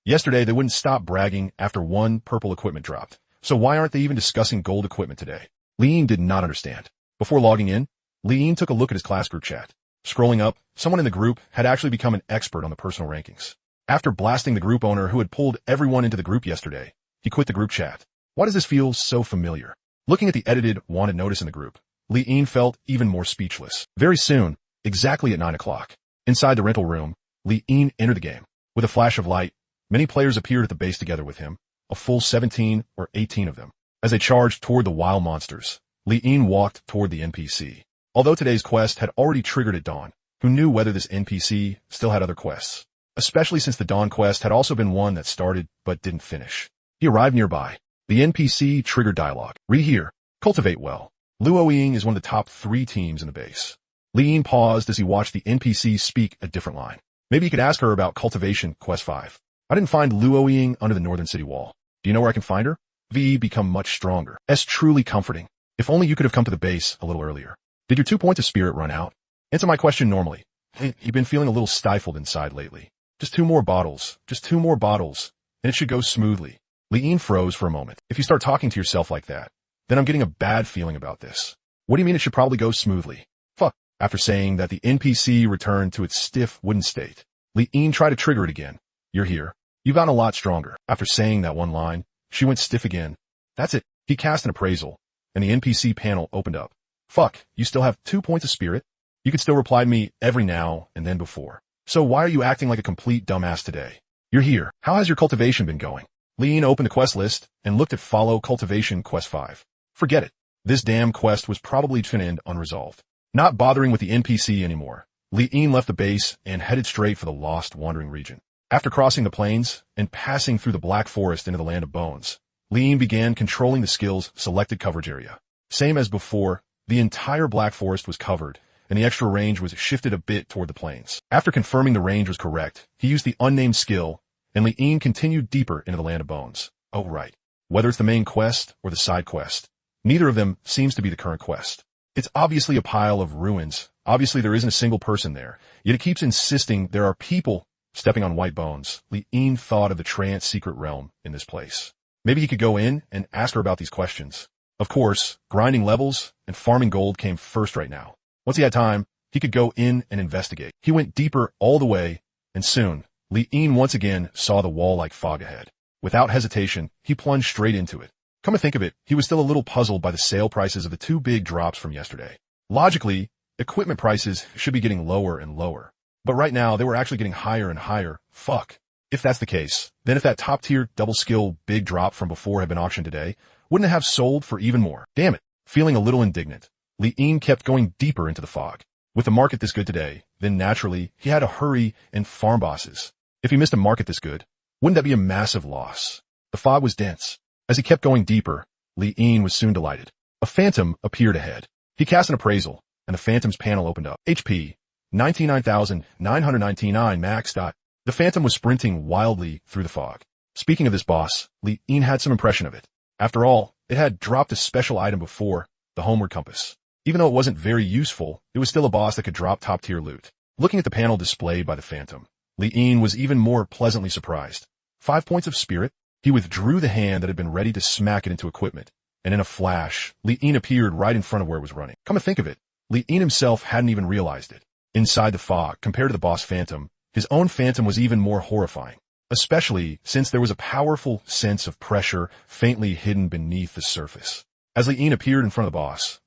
Yesterday, they wouldn't stop bragging after 1 purple equipment dropped, so why aren't they even discussing gold equipment today? Li Yin did not understand. Before logging in, Li Yin took a look at his class group chat. Scrolling up, someone in the group had actually become an expert on the personal rankings. After blasting the group owner who had pulled everyone into the group yesterday, he quit the group chat. Why does this feel so familiar? Looking at the edited wanted notice in the group, Li Yin felt even more speechless. Very soon, exactly at 9 o'clock, inside the rental room, Li Yin entered the game. With a flash of light, many players appeared at the base together with him, a full 17 or 18 of them. As they charged toward the wild monsters, Li Yin walked toward the NPC. Although today's quest had already triggered at dawn, who knew whether this NPC still had other quests? Especially since the dawn quest had also been one that started but didn't finish. He arrived nearby. The NPC triggered dialogue. Read here. Cultivate well. Luo Ying is one of the top 3 teams in the base. Li Yin paused as he watched the NPC speak a different line. Maybe he could ask her about cultivation quest 5. I didn't find Luo Ying under the northern city wall. Do you know where I can find her? VE become much stronger. S truly comforting. If only you could have come to the base a little earlier. Did your 2 points of spirit run out? Answer my question normally. You've been feeling a little stifled inside lately. Just 2 more bottles, and it should go smoothly. Li Yin froze for a moment. If you start talking to yourself like that, then I'm getting a bad feeling about this. What do you mean it should probably go smoothly? Fuck. After saying that the NPC returned to its stiff wooden state, Li Yin tried to trigger it again. You're here. You've gotten a lot stronger. After saying that one line, she went stiff again. That's it. He cast an appraisal, and the NPC panel opened up. Fuck, you still have 2 points of spirit? You could still reply to me every now and then before. So why are you acting like a complete dumbass today? You're here. How has your cultivation been going? Li Yin opened the quest list and looked at follow cultivation quest 5. Forget it. This damn quest was probably to end unresolved. Not bothering with the NPC anymore, Li Yin left the base and headed straight for the lost wandering region. After crossing the plains and passing through the Black Forest into the Land of Bones, Li Yin began controlling the skill's selected coverage area. Same as before, the entire Black Forest was covered, and the extra range was shifted a bit toward the plains. After confirming the range was correct, he used the unnamed skill, and Li Yin continued deeper into the Land of Bones. Oh right. Whether it's the main quest or the side quest, neither of them seems to be the current quest. It's obviously a pile of ruins. Obviously there isn't a single person there, yet it keeps insisting there are people stepping on white bones. Li Yin thought of the trance secret realm in this place. Maybe he could go in and ask her about these questions. Of course, grinding levels and farming gold came first right now. Once he had time, he could go in and investigate. He went deeper all the way, and soon, Li Yin once again saw the wall like fog ahead. Without hesitation, he plunged straight into it. Come to think of it, he was still a little puzzled by the sale prices of the 2 big drops from yesterday. Logically, equipment prices should be getting lower and lower. But right now, they were actually getting higher and higher. Fuck. If that's the case, then if that top-tier double-skill big drop from before had been auctioned today, wouldn't it have sold for even more? Damn it. Feeling a little indignant, Li Yin kept going deeper into the fog. With the market this good today, then naturally, he had to hurry and farm bosses. If he missed a market this good, Wouldn't that be a massive loss? The fog was dense. As he kept going deeper, Li Yin was soon delighted. A phantom appeared ahead. He cast an appraisal, and the phantom's panel opened up. HP, 99,999 max. The phantom was sprinting wildly through the fog. Speaking of this boss, Li Yin had some impression of it. After all, it had dropped a special item before, the homeward compass. Even though it wasn't very useful, it was still a boss that could drop top-tier loot. Looking at the panel displayed by the phantom, Li Yin was even more pleasantly surprised. 5 points of spirit. He withdrew the hand that had been ready to smack it into equipment, and in a flash, Li Yin appeared right in front of where it was running. Come to think of it, Li Yin himself hadn't even realized it. Inside the fog, compared to the boss phantom, his own phantom was even more horrifying, especially since there was a powerful sense of pressure faintly hidden beneath the surface. As Li Yin appeared in front of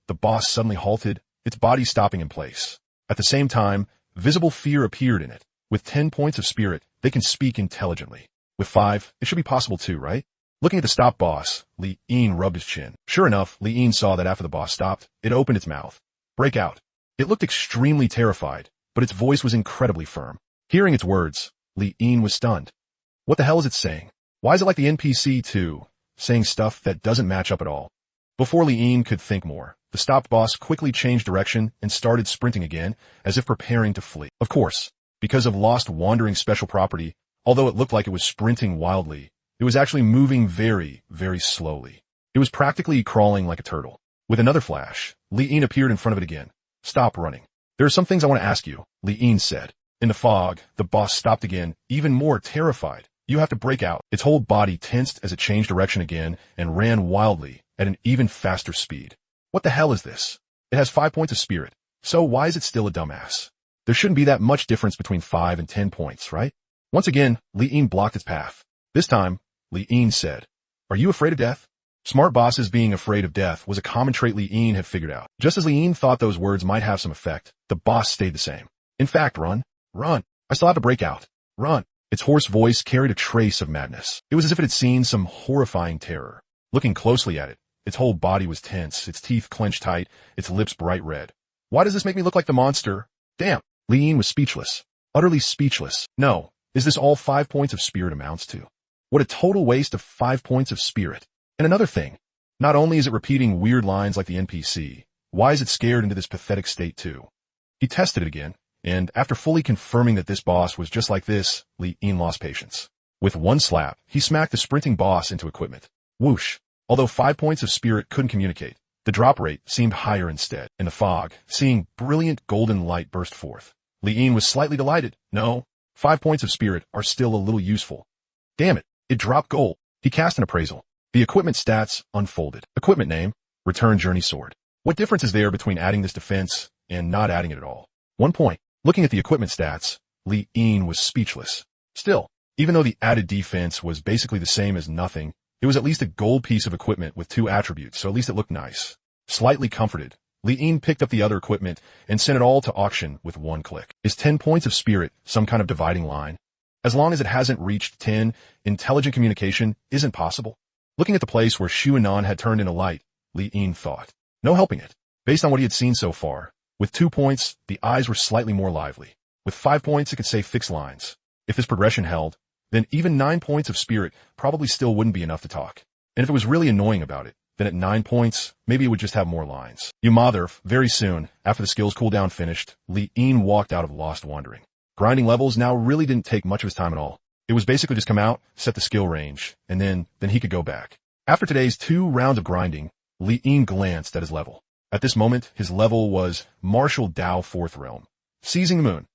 the boss suddenly halted, its body stopping in place. At the same time, visible fear appeared in it. With 10 points of spirit, they can speak intelligently. With 5, it should be possible too, right? Looking at the stop boss, Li Yin rubbed his chin. Sure enough, Li Yin saw that after the boss stopped, it opened its mouth. Break out. It looked extremely terrified, but its voice was incredibly firm. Hearing its words, Li Yin was stunned. What the hell is it saying? Why is it like the NPC too, saying stuff that doesn't match up at all? Before Li Yin could think more, the stopped boss quickly changed direction and started sprinting again, as if preparing to flee. Of course, because of Lost Wandering special property, although it looked like it was sprinting wildly, it was actually moving very, very slowly. It was practically crawling like a turtle. With another flash, Li Yin appeared in front of it again. Stop running. There are some things I want to ask you, Li Yin said. In the fog, the boss stopped again, even more terrified. You have to break out. Its whole body tensed as it changed direction again and ran wildly at an even faster speed. What the hell is this? It has 5 points of spirit, so why is it still a dumbass? There shouldn't be that much difference between 5 and 10 points, right? Once again, Li Yin blocked its path. This time, Li Yin said, "Are you afraid of death?" Smart bosses being afraid of death was a common trait Li Yin had figured out. Just as Li Yin thought those words might have some effect, the boss stayed the same. In fact, run. Run. I still have to break out. Run. Its hoarse voice carried a trace of madness. It was as if it had seen some horrifying terror. Looking closely at it, its whole body was tense, its teeth clenched tight, its lips bright red. Why does this make me look like the monster? Damn. Li Yin was speechless. Utterly speechless. No. Is this all 5 points of spirit amounts to? What a total waste of 5 points of spirit. And another thing, not only is it repeating weird lines like the NPC, why is it scared into this pathetic state too? He tested it again, and after fully confirming that this boss was just like this, Li Yin lost patience. With one slap, he smacked the sprinting boss into equipment. Whoosh. Although 5 points of spirit couldn't communicate, the drop rate seemed higher instead. In the fog, seeing brilliant golden light burst forth, Li Yin was slightly delighted. No, 5 points of spirit are still a little useful. Damn it, it dropped gold. He cast an appraisal. The equipment stats unfolded. Equipment name, Return Journey Sword. What difference is there between adding this defense and not adding it at all? 1 point. Looking at the equipment stats, Li Yin was speechless. Still, even though the added defense was basically the same as nothing, it was at least a gold piece of equipment with 2 attributes, so at least it looked nice. Slightly comforted, Li Yin picked up the other equipment and sent it all to auction with 1 click. Is 10 points of spirit some kind of dividing line? As long as it hasn't reached 10, intelligent communication isn't possible. Looking at the place where Shu Anon had turned into light, Li Yin thought. No helping it. Based on what he had seen so far, with 2 points, the eyes were slightly more lively. With 5 points, it could say fixed lines. If this progression held, then even 9 points of spirit probably still wouldn't be enough to talk. And if it was really annoying about it, then at 9 points, maybe it would just have more lines. Very soon, after the skills cooldown finished, Li Yin walked out of Lost Wandering. Grinding levels now really didn't take much of his time at all. It was basically just come out, set the skill range, and then he could go back. After today's 2 rounds of grinding, Li Yin glanced at his level. At this moment, his level was Martial Dao 4th Realm. Seizing the Moon.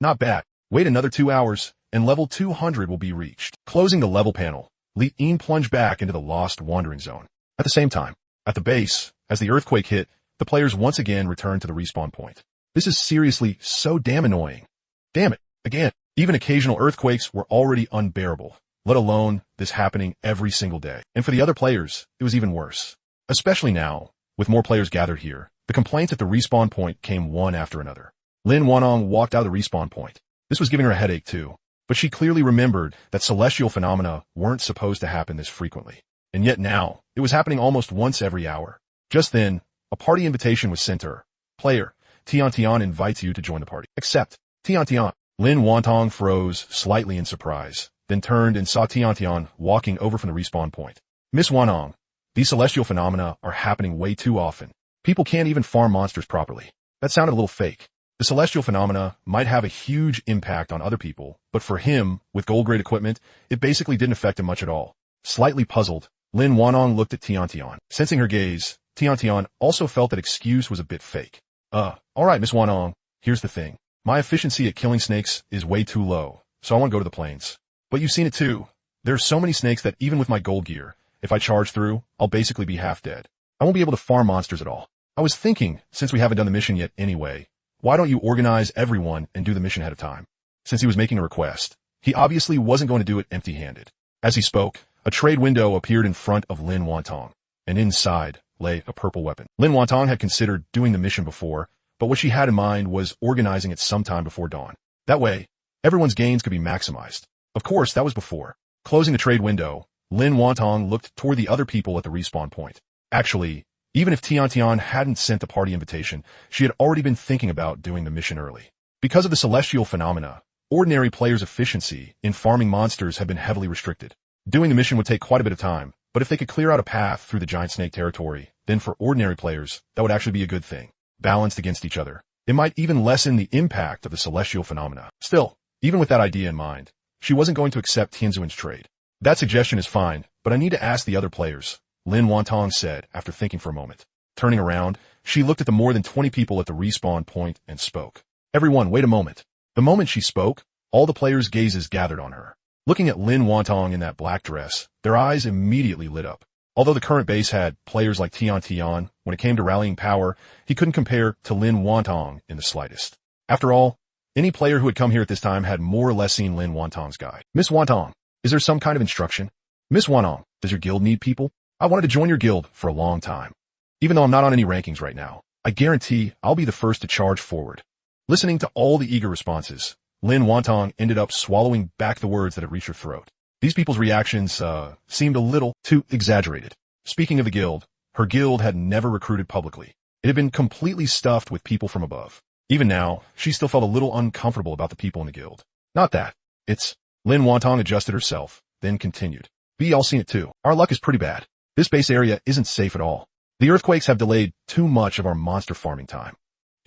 Not bad. Wait another 2 hours, and level 200 will be reached. Closing the level panel, Li Yin plunged back into the Lost Wandering Zone. At the same time, at the base, as the earthquake hit, the players once again returned to the respawn point. This is seriously so damn annoying. Damn it, again. Even occasional earthquakes were already unbearable, let alone this happening every single day. And for the other players, it was even worse. Especially now, with more players gathered here, the complaints at the respawn point came one after another. Lin Wanong walked out of the respawn point. This was giving her a headache too, but she clearly remembered that celestial phenomena weren't supposed to happen this frequently. And yet now, it was happening almost once every hour. Just then, a party invitation was sent to her. Player, Tian Tian invites you to join the party. Accept. Tian Tian. Lin Wantong froze slightly in surprise, then turned and saw Tiantian walking over from the respawn point. Miss Wanong, these celestial phenomena are happening way too often. People can't even farm monsters properly. That sounded a little fake. The celestial phenomena might have a huge impact on other people, but for him, with gold-grade equipment, it basically didn't affect him much at all. Slightly puzzled, Lin Wanong looked at Tiantian. Sensing her gaze, Tiantian also felt that excuse was a bit fake. Alright Miss Wanong, here's the thing. My efficiency at killing snakes is way too low, so I want to go to the plains. But you've seen it too. There are so many snakes that even with my gold gear, if I charge through, I'll basically be half dead. I won't be able to farm monsters at all. I was thinking, since we haven't done the mission yet anyway, why don't you organize everyone and do the mission ahead of time? Since he was making a request, he obviously wasn't going to do it empty-handed. As he spoke, a trade window appeared in front of Lin Wantong, and inside lay a purple weapon. Lin Wantong had considered doing the mission before, but what she had in mind was organizing it sometime before dawn. That way, everyone's gains could be maximized. Of course, that was before. Closing the trade window, Lin Wantong looked toward the other people at the respawn point. Actually, even if Tiantian hadn't sent the party invitation, she had already been thinking about doing the mission early. Because of the celestial phenomena, ordinary players' efficiency in farming monsters had been heavily restricted. Doing the mission would take quite a bit of time, but if they could clear out a path through the giant snake territory, then for ordinary players, that would actually be a good thing. Balanced against each other, it might even lessen the impact of the celestial phenomena. Still, even with that idea in mind, she wasn't going to accept Tianzuan's trade. That suggestion is fine, but I need to ask the other players, Lin Wantong said after thinking for a moment. Turning around, she looked at the more than 20 people at the respawn point and spoke. Everyone, wait a moment. The moment she spoke, all the players' gazes gathered on her. Looking at Lin Wantong in that black dress, their eyes immediately lit up. Although the current base had players like Tiantian, when it came to rallying power, he couldn't compare to Lin Wantong in the slightest. After all, any player who had come here at this time had more or less seen Lin Wantong's guide. Miss Wantong, is there some kind of instruction? Miss Wanong, does your guild need people? I wanted to join your guild for a long time. Even though I'm not on any rankings right now, I guarantee I'll be the first to charge forward. Listening to all the eager responses, Lin Wantong ended up swallowing back the words that had reached her throat. These people's reactions, seemed a little too exaggerated. Speaking of the guild, her guild had never recruited publicly. It had been completely stuffed with people from above. Even now, she still felt a little uncomfortable about the people in the guild. Not that. It's... Lin Wantong adjusted herself, then continued. Y'all seen it too. Our luck is pretty bad. This base area isn't safe at all. The earthquakes have delayed too much of our monster farming time.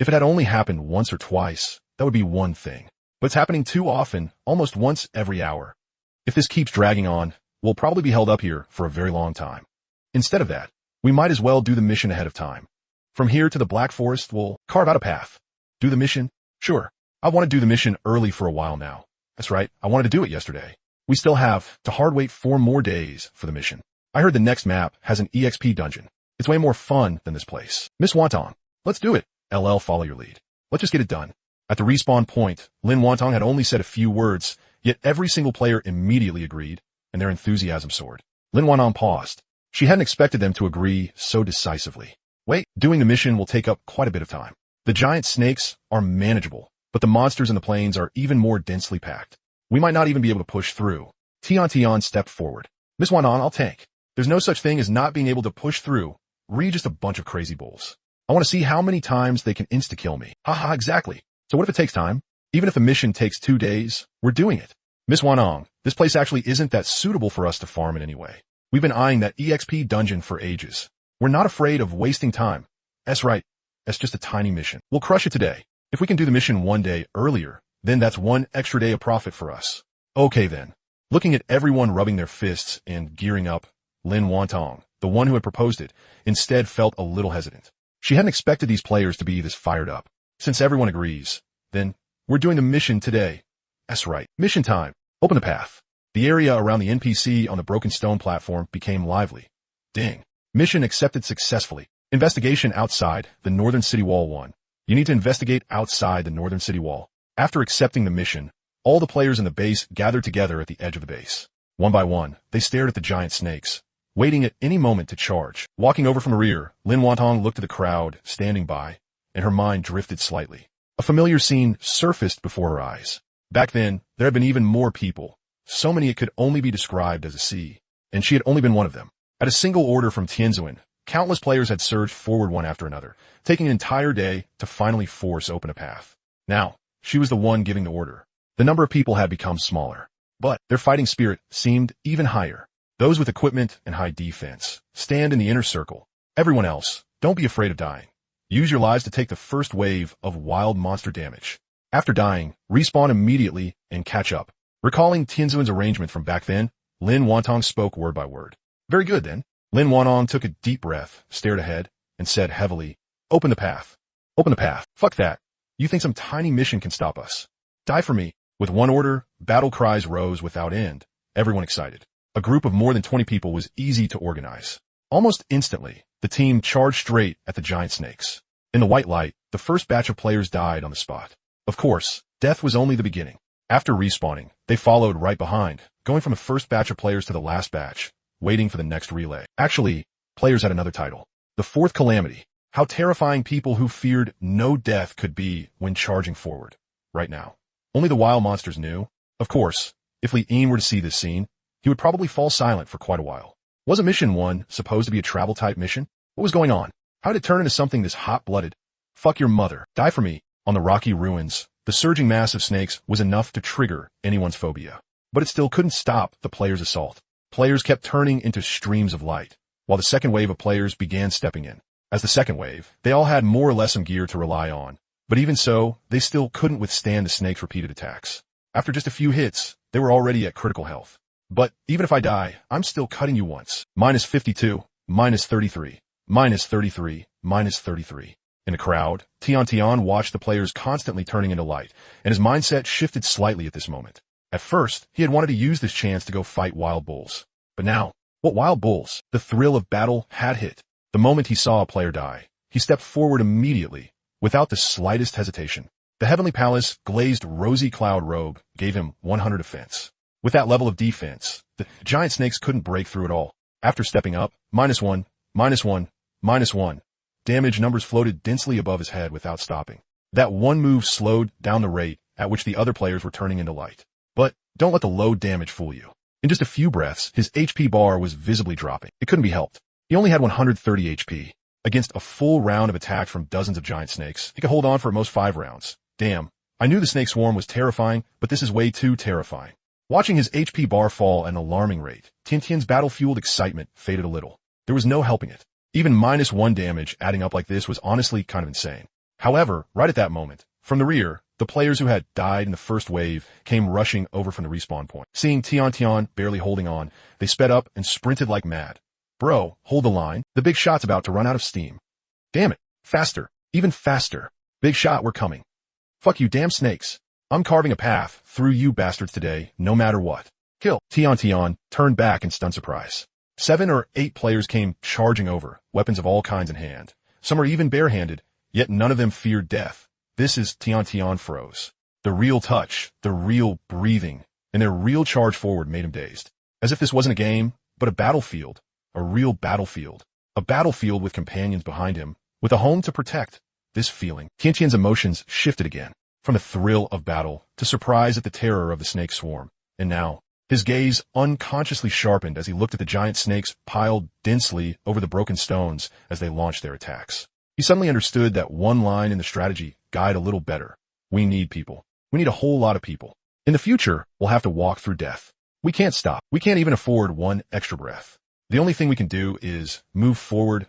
If it had only happened once or twice, that would be one thing. But it's happening too often, almost once every hour. If this keeps dragging on, we'll probably be held up here for a very long time. Instead of that, we might as well do the mission ahead of time. From here to the Black Forest, we'll carve out a path. Do the mission? Sure. I want to do the mission early for a while now. That's right, I wanted to do it yesterday. We still have to hard wait 4 more days for the mission. I heard the next map has an EXP dungeon. It's way more fun than this place. Miss Wantong, let's do it. LL, follow your lead. Let's just get it done. At the respawn point, Lin Wantong had only said a few words, yet every single player immediately agreed, and their enthusiasm soared. Lin Wantong paused. She hadn't expected them to agree so decisively. Wait, doing the mission will take up quite a bit of time. The giant snakes are manageable, but the monsters in the plains are even more densely packed. We might not even be able to push through. Tiantian stepped forward. Miss Wanong, I'll tank. There's no such thing as not being able to push through. We're just a bunch of crazy bulls. I want to see how many times they can insta-kill me. Haha, exactly. So what if it takes time? Even if the mission takes 2 days, we're doing it. Miss Wanong, this place actually isn't that suitable for us to farm in any way. We've been eyeing that EXP dungeon for ages. We're not afraid of wasting time. That's right. That's just a tiny mission. We'll crush it today. If we can do the mission 1 day earlier, then that's 1 extra day of profit for us. Okay then. Looking at everyone rubbing their fists and gearing up, Lin Wantong, the one who had proposed it, instead felt a little hesitant. She hadn't expected these players to be this fired up. Since everyone agrees, then we're doing the mission today. That's right. Mission time. Open the path. The area around the NPC on the broken stone platform became lively. Ding. Mission accepted successfully. Investigation outside the northern city wall 1. You need to investigate outside the northern city wall. After accepting the mission, all the players in the base gathered together at the edge of the base. One by one, they stared at the giant snakes, waiting at any moment to charge. Walking over from the rear, Lin Wantong looked at the crowd standing by, and her mind drifted slightly. A familiar scene surfaced before her eyes. Back then, there had been even more people, so many it could only be described as a sea, and she had only been one of them. At a single order from Tianzuan, countless players had surged forward one after another, taking an entire day to finally force open a path. Now, she was the one giving the order. The number of people had become smaller. but their fighting spirit seemed even higher. Those with equipment and high defense stand in the inner circle. Everyone else, don't be afraid of dying. Use your lives to take the first wave of wild monster damage. After dying, respawn immediately and catch up. Recalling Tianzuan's arrangement from back then, Lin Wantong spoke word by word. Very good then. Lin Wantong took a deep breath, stared ahead, and said heavily, "Open the path. Open the path. Fuck that. You think some tiny mission can stop us? Die for me." With one order, battle cries rose without end, everyone excited. A group of more than 20 people was easy to organize. Almost instantly, the team charged straight at the giant snakes. In the white light, the first batch of players died on the spot. Of course, death was only the beginning. After respawning, they followed right behind, going from the first batch of players to the last batch, waiting for the next relay. Actually, players had another title. The Fourth Calamity. How terrifying people who feared no death could be when charging forward. Right now. Only the wild monsters knew. Of course, if Li Yin were to see this scene, he would probably fall silent for quite a while. Wasn't Mission 1 supposed to be a travel-type mission? What was going on? How did it turn into something this hot-blooded? Fuck your mother. Die for me. On the rocky ruins, the surging mass of snakes was enough to trigger anyone's phobia. But it still couldn't stop the players' assault. Players kept turning into streams of light, while the second wave of players began stepping in. As the second wave, they all had more or less some gear to rely on. But even so, they still couldn't withstand the snake's repeated attacks. After just a few hits, they were already at critical health. But even if I die, I'm still cutting you once. Minus 52, minus 33, minus 33, minus 33. In the crowd, Tian watched the players constantly turning into light, and his mindset shifted slightly at this moment. At first, he had wanted to use this chance to go fight wild bulls. But now, what wild bulls? The thrill of battle had hit. The moment he saw a player die, he stepped forward immediately, without the slightest hesitation. The Heavenly Palace glazed rosy cloud robe gave him 100 defense. With that level of defense, the giant snakes couldn't break through it all. After stepping up, minus 1, minus 1, minus 1, damage numbers floated densely above his head without stopping. That one move slowed down the rate at which the other players were turning into light. But don't let the low damage fool you. In just a few breaths, his HP bar was visibly dropping. It couldn't be helped. He only had 130 HP. Against a full round of attacks from dozens of giant snakes, he could hold on for at most 5 rounds. Damn. I knew the snake swarm was terrifying, but this is way too terrifying. Watching his HP bar fall at an alarming rate, Tian's battle-fueled excitement faded a little. There was no helping it. Even minus 1 damage adding up like this was honestly kind of insane. However, right at that moment, from the rear, the players who had died in the first wave came rushing over from the respawn point. Seeing Tian barely holding on, they sped up and sprinted like mad. Bro, hold the line. The big shot's about to run out of steam. Damn it. Faster. Even faster. Big shot, we're coming. Fuck you damn snakes. I'm carving a path through you bastards today, no matter what. Kill. Tian turned back in stunned surprise. 7 or 8 players came charging over, weapons of all kinds in hand. Some are even barehanded, yet none of them feared death. This is Tian froze. The real touch, the real breathing, and their real charge forward made him dazed. As if this wasn't a game, but a battlefield. A real battlefield. A battlefield with companions behind him, with a home to protect. This feeling. Tian's emotions shifted again, from the thrill of battle to surprise at the terror of the snake swarm. And now, his gaze unconsciously sharpened as he looked at the giant snakes piled densely over the broken stones as they launched their attacks. He suddenly understood that one line in the strategy guide a little better. We need people. We need a whole lot of people. In the future, we'll have to walk through death. We can't stop. We can't even afford one extra breath. The only thing we can do is move forward,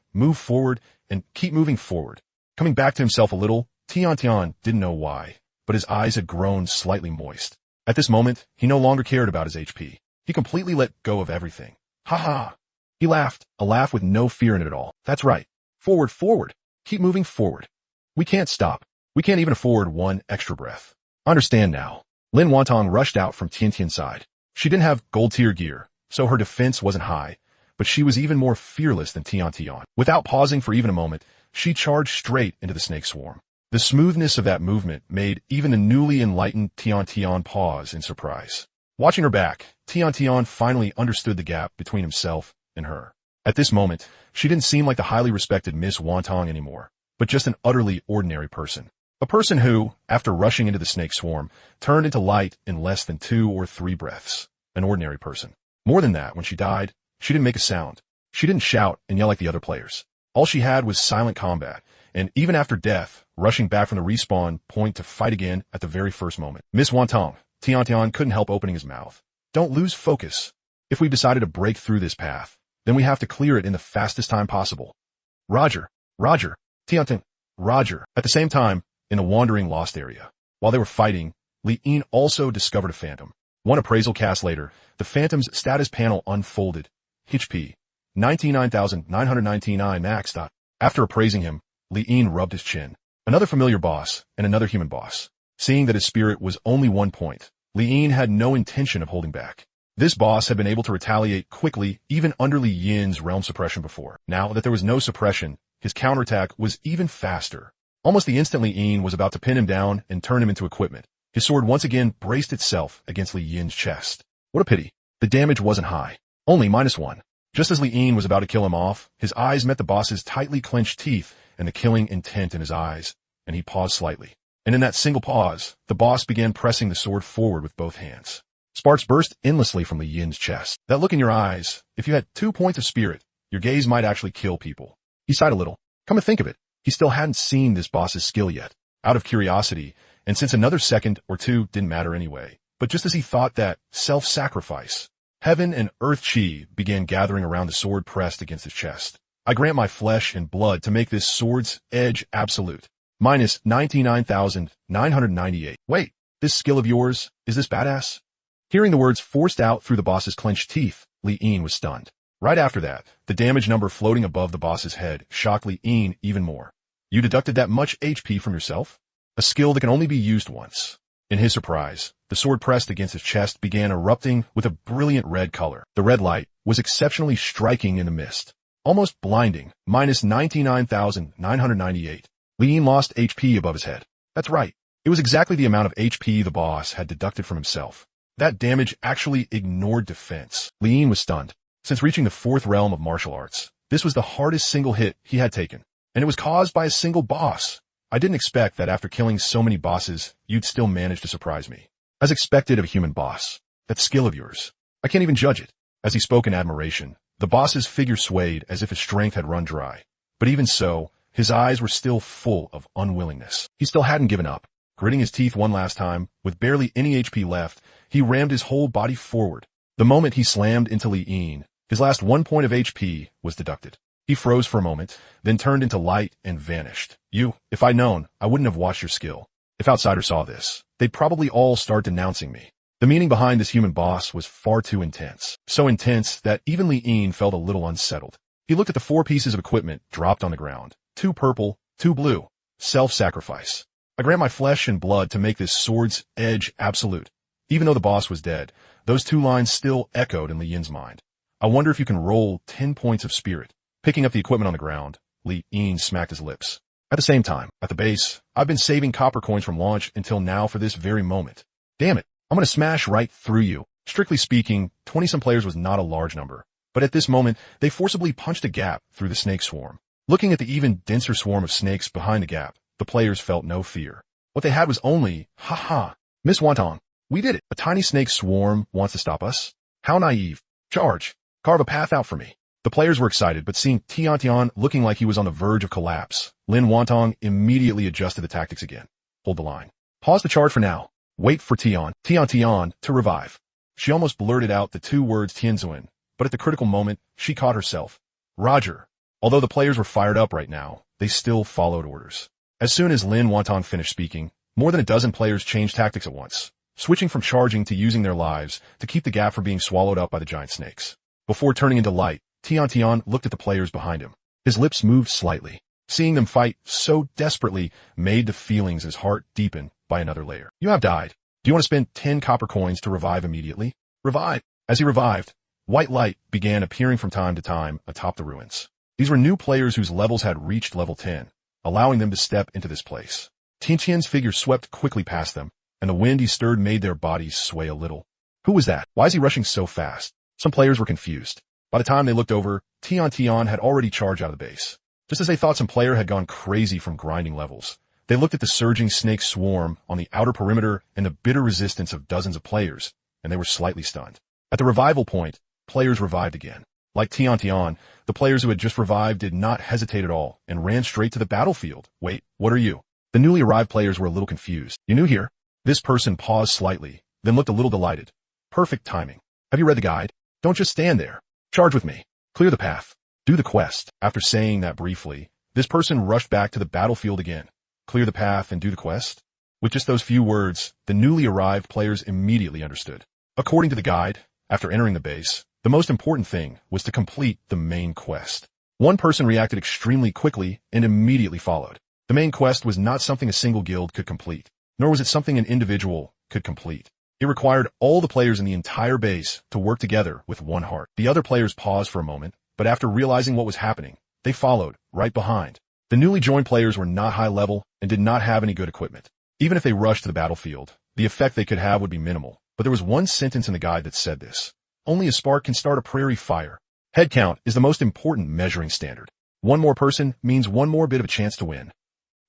and keep moving forward. Coming back to himself a little, Tian didn't know why, but his eyes had grown slightly moist. At this moment, he no longer cared about his HP. He completely let go of everything. Ha ha! He laughed, a laugh with no fear in it at all. That's right. Forward. Keep moving forward. We can't stop. We can't even afford one extra breath. Understand now. Lin Wantong rushed out from Tian's side. She didn't have gold-tier gear, so her defense wasn't high, but she was even more fearless than Tian. Without pausing for even a moment, she charged straight into the snake swarm. The smoothness of that movement made even the newly enlightened Tian pause in surprise. Watching her back, Tian finally understood the gap between himself and her. At this moment, she didn't seem like the highly respected Miss Wantong anymore, but just an utterly ordinary person. A person who, after rushing into the snake swarm, turned into light in less than 2 or 3 breaths. An ordinary person. More than that, when she died, she didn't make a sound. She didn't shout and yell like the other players. All she had was silent combat, and even after death, rushing back from the respawn point to fight again at the very first moment. Miss Wantong, Tian couldn't help opening his mouth. Don't lose focus. If we've decided to break through this path, then we have to clear it in the fastest time possible. Roger. Roger. Tiantin. Roger. At the same time, in the wandering lost area, while they were fighting, Li Yin also discovered a phantom. One appraisal cast later, the phantom's status panel unfolded. HP. 99,999 max. After appraising him, Li Yin rubbed his chin. Another familiar boss, and another human boss. Seeing that his spirit was only 1 point, Li Yin had no intention of holding back. This boss had been able to retaliate quickly even under Li Yin's realm suppression before. Now that there was no suppression, his counterattack was even faster. Almost the instant Li Yin was about to pin him down and turn him into equipment, his sword once again braced itself against Li Yin's chest. What a pity. The damage wasn't high. Only -1. Just as Li Yin was about to kill him off, his eyes met the boss's tightly clenched teeth and the killing intent in his eyes, and he paused slightly. And in that single pause, the boss began pressing the sword forward with both hands. Sparks burst endlessly from Li Yin's chest. That look in your eyes, if you had 2 points of spirit, your gaze might actually kill people. He sighed a little. Come to think of it, he still hadn't seen this boss's skill yet. Out of curiosity, and since another second or two didn't matter anyway, but just as he thought that, self-sacrifice, heaven and earth chi began gathering around the sword pressed against his chest. I grant my flesh and blood to make this sword's edge absolute. Minus 99,998. Wait, this skill of yours, is this badass? Hearing the words forced out through the boss's clenched teeth, Li Yin was stunned. Right after that, the damage number floating above the boss's head shocked Li Yin even more. You deducted that much HP from yourself? A skill that can only be used once. In his surprise, the sword pressed against his chest began erupting with a brilliant red color. The red light was exceptionally striking in the mist, almost blinding. Minus 99,998. Li Yin lost HP above his head. That's right. It was exactly the amount of HP the boss had deducted from himself. That damage actually ignored defense. Li Yin was stunned. Since reaching the 4th realm of martial arts, this was the hardest single hit he had taken. And it was caused by a single boss. I didn't expect that after killing so many bosses, you'd still manage to surprise me. As expected of a human boss. That skill of yours. I can't even judge it. As he spoke in admiration, the boss's figure swayed as if his strength had run dry. But even so, his eyes were still full of unwillingness. He still hadn't given up. Gritting his teeth one last time, with barely any HP left, he rammed his whole body forward. The moment he slammed into Li Yin, his last 1 point of HP was deducted. He froze for a moment, then turned into light and vanished. If I'd known, I wouldn't have watched your skill. If outsiders saw this, they'd probably all start denouncing me. The meaning behind this human boss was far too intense. So intense that even Li Yin felt a little unsettled. He looked at the 4 pieces of equipment dropped on the ground. 2 purple, 2 blue. Self-sacrifice. I grant my flesh and blood to make this sword's edge absolute. Even though the boss was dead, those 2 lines still echoed in Li Yin's mind. I wonder if you can roll 10 points of spirit. Picking up the equipment on the ground, Li Yin smacked his lips. At the same time, at the base, I've been saving copper coins from launch until now for this very moment. Damn it, I'm gonna smash right through you. Strictly speaking, 20-some players was not a large number. But at this moment, they forcibly punched a gap through the snake swarm. Looking at the even denser swarm of snakes behind the gap, the players felt no fear. What they had was only, Miss Wantong, we did it. A tiny snake swarm wants to stop us? How naive. Charge. Carve a path out for me. The players were excited, but seeing Tian looking like he was on the verge of collapse, Lin Wantong immediately adjusted the tactics again. Hold the line. Pause the charge for now. Wait for Tian to revive. She almost blurted out the 2 words Tianzuan, but at the critical moment, she caught herself. Roger. Although the players were fired up right now, they still followed orders. As soon as Lin Wantong finished speaking, more than a dozen players changed tactics at once, switching from charging to using their lives to keep the gap from being swallowed up by the giant snakes. Before turning into light, Tian looked at the players behind him. His lips moved slightly. Seeing them fight so desperately made the feelings in his heart deepen by another layer. You have died. Do you want to spend 10 copper coins to revive immediately? Revive. As he revived, white light began appearing from time to time atop the ruins. These were new players whose levels had reached level 10, allowing them to step into this place. Tian's figure swept quickly past them, and the wind he stirred made their bodies sway a little. Who was that? Why is he rushing so fast? Some players were confused. By the time they looked over, Tian had already charged out of the base. Just as they thought some player had gone crazy from grinding levels, they looked at the surging snake swarm on the outer perimeter and the bitter resistance of dozens of players, and they were slightly stunned. At the revival point, players revived again. Like Tian, the players who had just revived did not hesitate at all and ran straight to the battlefield. Wait, what are you? The newly arrived players were a little confused. You new here? This person paused slightly, then looked a little delighted. Perfect timing. Have you read the guide? Don't just stand there. Charge with me. Clear the path. Do the quest. After saying that briefly, this person rushed back to the battlefield again. Clear the path and do the quest? With just those few words, the newly arrived players immediately understood. According to the guide, after entering the base, the most important thing was to complete the main quest. One person reacted extremely quickly and immediately followed. The main quest was not something a single guild could complete, nor was it something an individual could complete. It required all the players in the entire base to work together with one heart. The other players paused for a moment, but after realizing what was happening, they followed, right behind. The newly joined players were not high level and did not have any good equipment. Even if they rushed to the battlefield, the effect they could have would be minimal. But there was one sentence in the guide that said this: only a spark can start a prairie fire. Head count is the most important measuring standard. One more person means one more bit of a chance to win.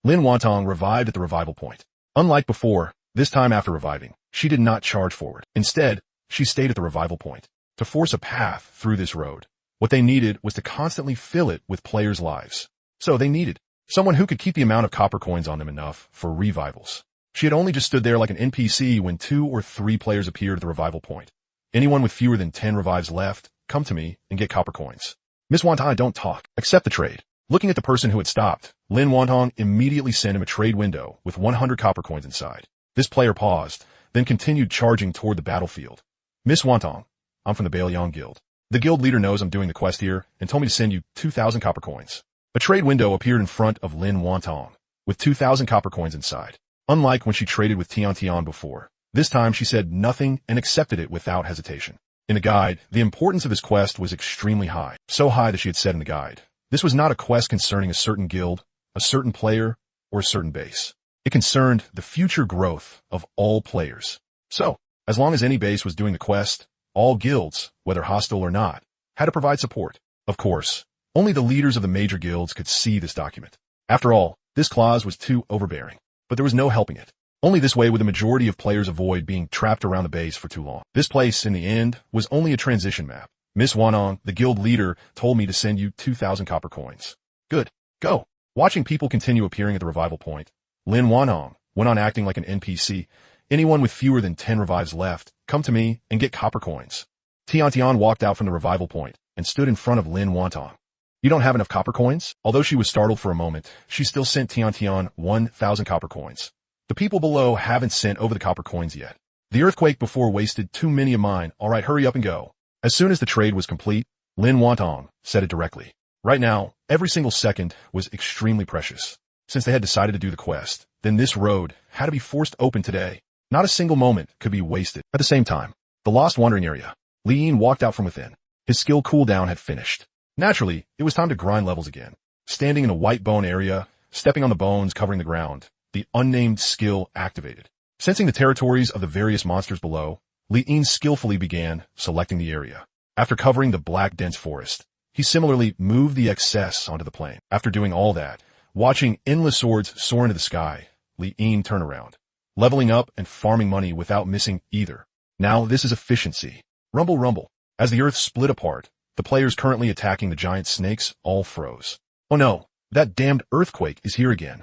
Lin Wantong revived at the revival point. Unlike before, this time after reviving, she did not charge forward. Instead, she stayed at the revival point to force a path through this road. What they needed was to constantly fill it with players' lives. So they needed someone who could keep the amount of copper coins on them enough for revivals. She had only just stood there like an NPC when 2 or 3 players appeared at the revival point. Anyone with fewer than 10 revives left, come to me and get copper coins. Miss Wantong, don't talk. Accept the trade. Looking at the person who had stopped, Lin Wantong immediately sent him a trade window with 100 copper coins inside. This player paused, then continued charging toward the battlefield. Miss Wantong, I'm from the Bailiang Guild. The guild leader knows I'm doing the quest here and told me to send you 2,000 copper coins. A trade window appeared in front of Lin Wantong, with 2,000 copper coins inside. Unlike when she traded with Tian before, this time she said nothing and accepted it without hesitation. In the guide, the importance of this quest was extremely high, so high that she had said in the guide, this was not a quest concerning a certain guild, a certain player, or a certain base. It concerned the future growth of all players. So, as long as any base was doing the quest, all guilds, whether hostile or not, had to provide support. Of course, only the leaders of the major guilds could see this document. After all, this clause was too overbearing, but there was no helping it. Only this way would the majority of players avoid being trapped around the base for too long. This place, in the end, was only a transition map. Miss Wantong, the guild leader, told me to send you 2,000 copper coins. Good. Go. Watching people continue appearing at the revival point, Lin Wantong went on acting like an NPC. Anyone with fewer than 10 revives left, come to me and get copper coins. Tian walked out from the revival point and stood in front of Lin Wantong. You don't have enough copper coins? Although she was startled for a moment, she still sent Tian 1,000 copper coins. The people below haven't sent over the copper coins yet. The earthquake before wasted too many of mine. All right, hurry up and go. As soon as the trade was complete, Lin Wantong said it directly. Right now, every single second was extremely precious. Since they had decided to do the quest, then this road had to be forced open today. Not a single moment could be wasted. At the same time, the Lost Wandering area, Li Yin walked out from within. His skill cooldown had finished. Naturally, it was time to grind levels again. Standing in a white bone area, stepping on the bones covering the ground, the unnamed skill activated. Sensing the territories of the various monsters below, Li Yin skillfully began selecting the area. After covering the black dense forest, he similarly moved the excess onto the plain. After doing all that, watching endless swords soar into the sky, Li Yin turned around, leveling up and farming money without missing either. Now this is efficiency. Rumble rumble. As the earth split apart, the players currently attacking the giant snakes all froze. Oh no, that damned earthquake is here again.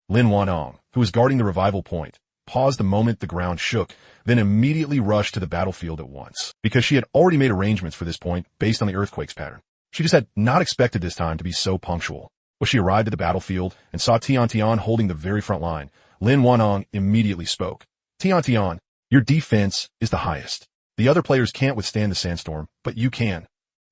Lin Wantong, who was guarding the revival point, paused the moment the ground shook, then immediately rushed to the battlefield at once, because she had already made arrangements for this point based on the earthquake's pattern. She just had not expected this time to be so punctual. When she arrived at the battlefield and saw Tian holding the very front line, Lin Wantong immediately spoke. Tian, your defense is the highest. The other players can't withstand the sandstorm, but you can.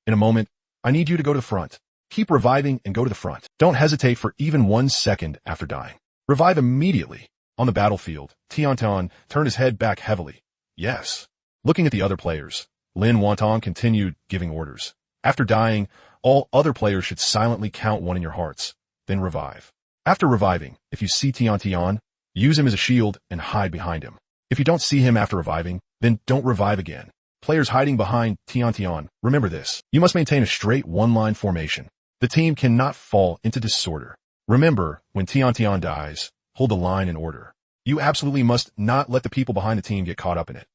In a moment, I need you to go to the front. Keep reviving and go to the front. Don't hesitate for even 1 second after dying. Revive immediately. On the battlefield, Tian turned his head back heavily. Yes. Looking at the other players, Lin Wantong continued giving orders. After dying, all other players should silently count 1 in your hearts, then revive. After reviving, if you see Tian, use him as a shield and hide behind him. If you don't see him after reviving, then don't revive again. Players hiding behind Tian, remember this. You must maintain a straight 1-line formation. The team cannot fall into disorder. Remember, when Tian dies, hold the line in order. You absolutely must not let the people behind the team get caught up in it.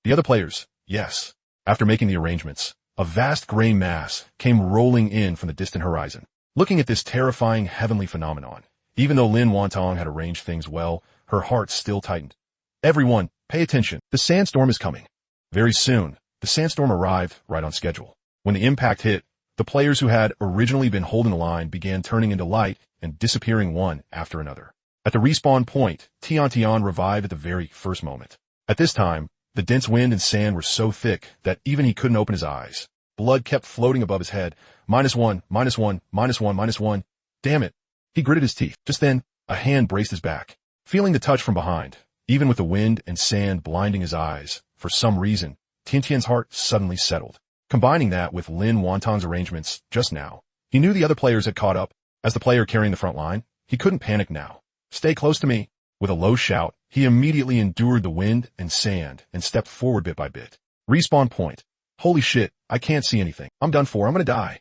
The other players, yes. After making the arrangements, a vast gray mass came rolling in from the distant horizon. Looking at this terrifying heavenly phenomenon, even though Lin Wantong had arranged things well, her heart still tightened. Everyone, pay attention. The sandstorm is coming. Very soon, the sandstorm arrived right on schedule. When the impact hit, the players who had originally been holding the line began turning into light and disappearing one after another. At the respawn point, Tian revived at the very first moment. At this time, the dense wind and sand were so thick that even he couldn't open his eyes. Blood kept floating above his head. -1, -1, -1, -1. Damn it. He gritted his teeth. Just then, a hand braced his back. Feeling the touch from behind, even with the wind and sand blinding his eyes, for some reason, Tian's heart suddenly settled. Combining that with Lin Wantong's arrangements just now, he knew the other players had caught up. As the player carrying the front line, he couldn't panic now. Stay close to me. With a low shout, he immediately endured the wind and sand and stepped forward bit by bit. Respawn point. Holy shit, I can't see anything. I'm done for. I'm gonna die.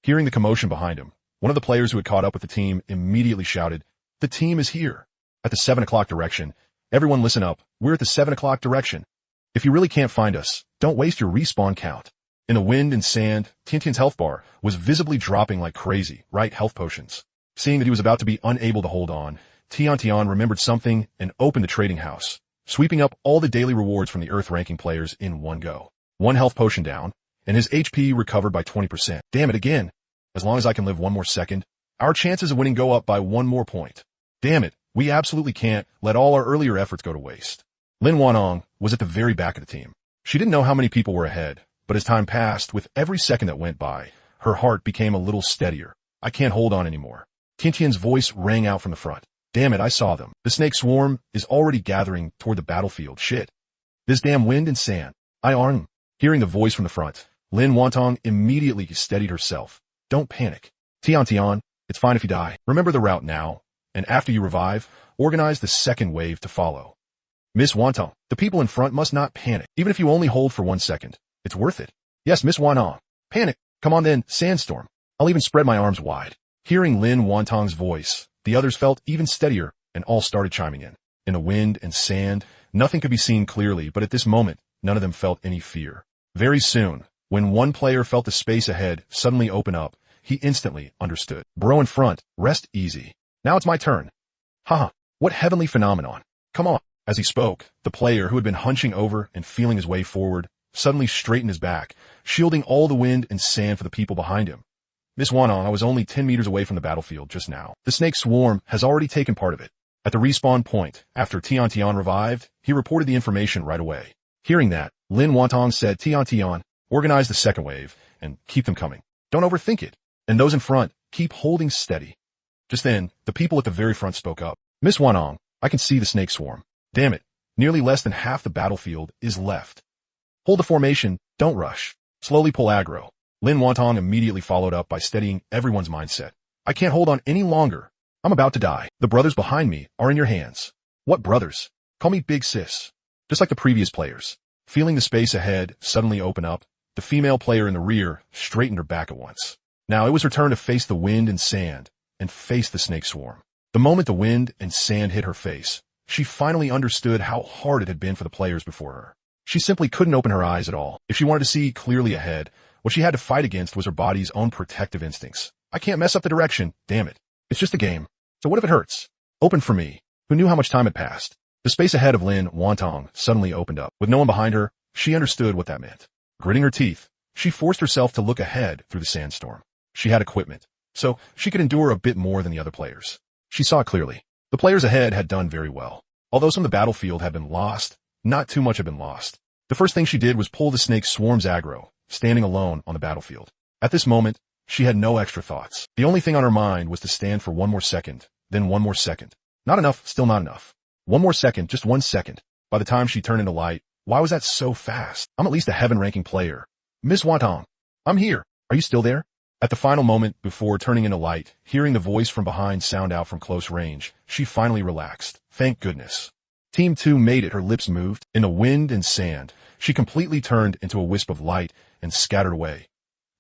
Hearing the commotion behind him, one of the players who had caught up with the team immediately shouted, "The team is here." At the 7 o'clock direction. Everyone listen up. We're at the 7 o'clock direction. If you really can't find us, don't waste your respawn count. In the wind and sand, Tian's health bar was visibly dropping like crazy, right? Health potions. Seeing that he was about to be unable to hold on, Tian remembered something and opened the trading house, sweeping up all the daily rewards from the Earth ranking players in one go. One health potion down, and his HP recovered by 20%. Damn it again. As long as I can live one more second, our chances of winning go up by one more point. Damn it, we absolutely can't let all our earlier efforts go to waste. Lin Wantong was at the very back of the team. She didn't know how many people were ahead, but as time passed, with every second that went by, her heart became a little steadier. I can't hold on anymore. Tian's voice rang out from the front. Damn it, I saw them. The snake swarm is already gathering toward the battlefield. Shit. This damn wind and sand. I arm. Hearing the voice from the front, Lin Wantong immediately steadied herself. Don't panic. Tian, it's fine if you die. Remember the route now, and after you revive, organize the second wave to follow. Miss Wantong, the people in front must not panic, even if you only hold for 1 second. It's worth it. Yes, Miss Wantong. Panic. Come on then, sandstorm. I'll even spread my arms wide. Hearing Lin Wantong's voice, the others felt even steadier and all started chiming in. In the wind and sand, nothing could be seen clearly, but at this moment, none of them felt any fear. Very soon, when one player felt the space ahead suddenly open up, he instantly understood. Bro in front, rest easy. Now it's my turn. Haha, what heavenly phenomenon. Come on. As he spoke, the player who had been hunching over and feeling his way forward suddenly straightened his back, shielding all the wind and sand for the people behind him. Miss Wantong, I was only 10 meters away from the battlefield just now. The snake swarm has already taken part of it. At the respawn point, after Tian revived, he reported the information right away. Hearing that, Lin Wantong said, Tian, organize the second wave, and keep them coming. Don't overthink it. And those in front, keep holding steady. Just then, the people at the very front spoke up. Miss Wantong, I can see the snake swarm. Damn it, nearly less than half the battlefield is left. Hold the formation, don't rush. Slowly pull aggro. Lin Wantong immediately followed up by steadying everyone's mindset. I can't hold on any longer. I'm about to die. The brothers behind me are in your hands. What brothers? Call me Big Sis. Just like the previous players. Feeling the space ahead suddenly open up, the female player in the rear straightened her back at once. Now it was her turn to face the wind and sand, and face the snake swarm. The moment the wind and sand hit her face, she finally understood how hard it had been for the players before her. She simply couldn't open her eyes at all. If she wanted to see clearly ahead, what she had to fight against was her body's own protective instincts. I can't mess up the direction, damn it. It's just a game. So what if it hurts? Open for me, who knew how much time had passed. The space ahead of Lin Wantong suddenly opened up. With no one behind her, she understood what that meant. Gritting her teeth, she forced herself to look ahead through the sandstorm. She had equipment, so she could endure a bit more than the other players. She saw clearly. The players ahead had done very well. Although some of the battlefield had been lost, not too much had been lost. The first thing she did was pull the snake swarm's aggro, standing alone on the battlefield. At this moment, she had no extra thoughts. The only thing on her mind was to stand for one more second, then one more second. Not enough, still not enough. One more second, just 1 second. By the time she turned into light, why was that so fast? I'm at least a heaven-ranking player. Miss Wantong, I'm here. Are you still there? At the final moment before turning into light, hearing the voice from behind sound out from close range, she finally relaxed. Thank goodness. Team 2 made it. Her lips moved. In the wind and sand, she completely turned into a wisp of light and scattered away.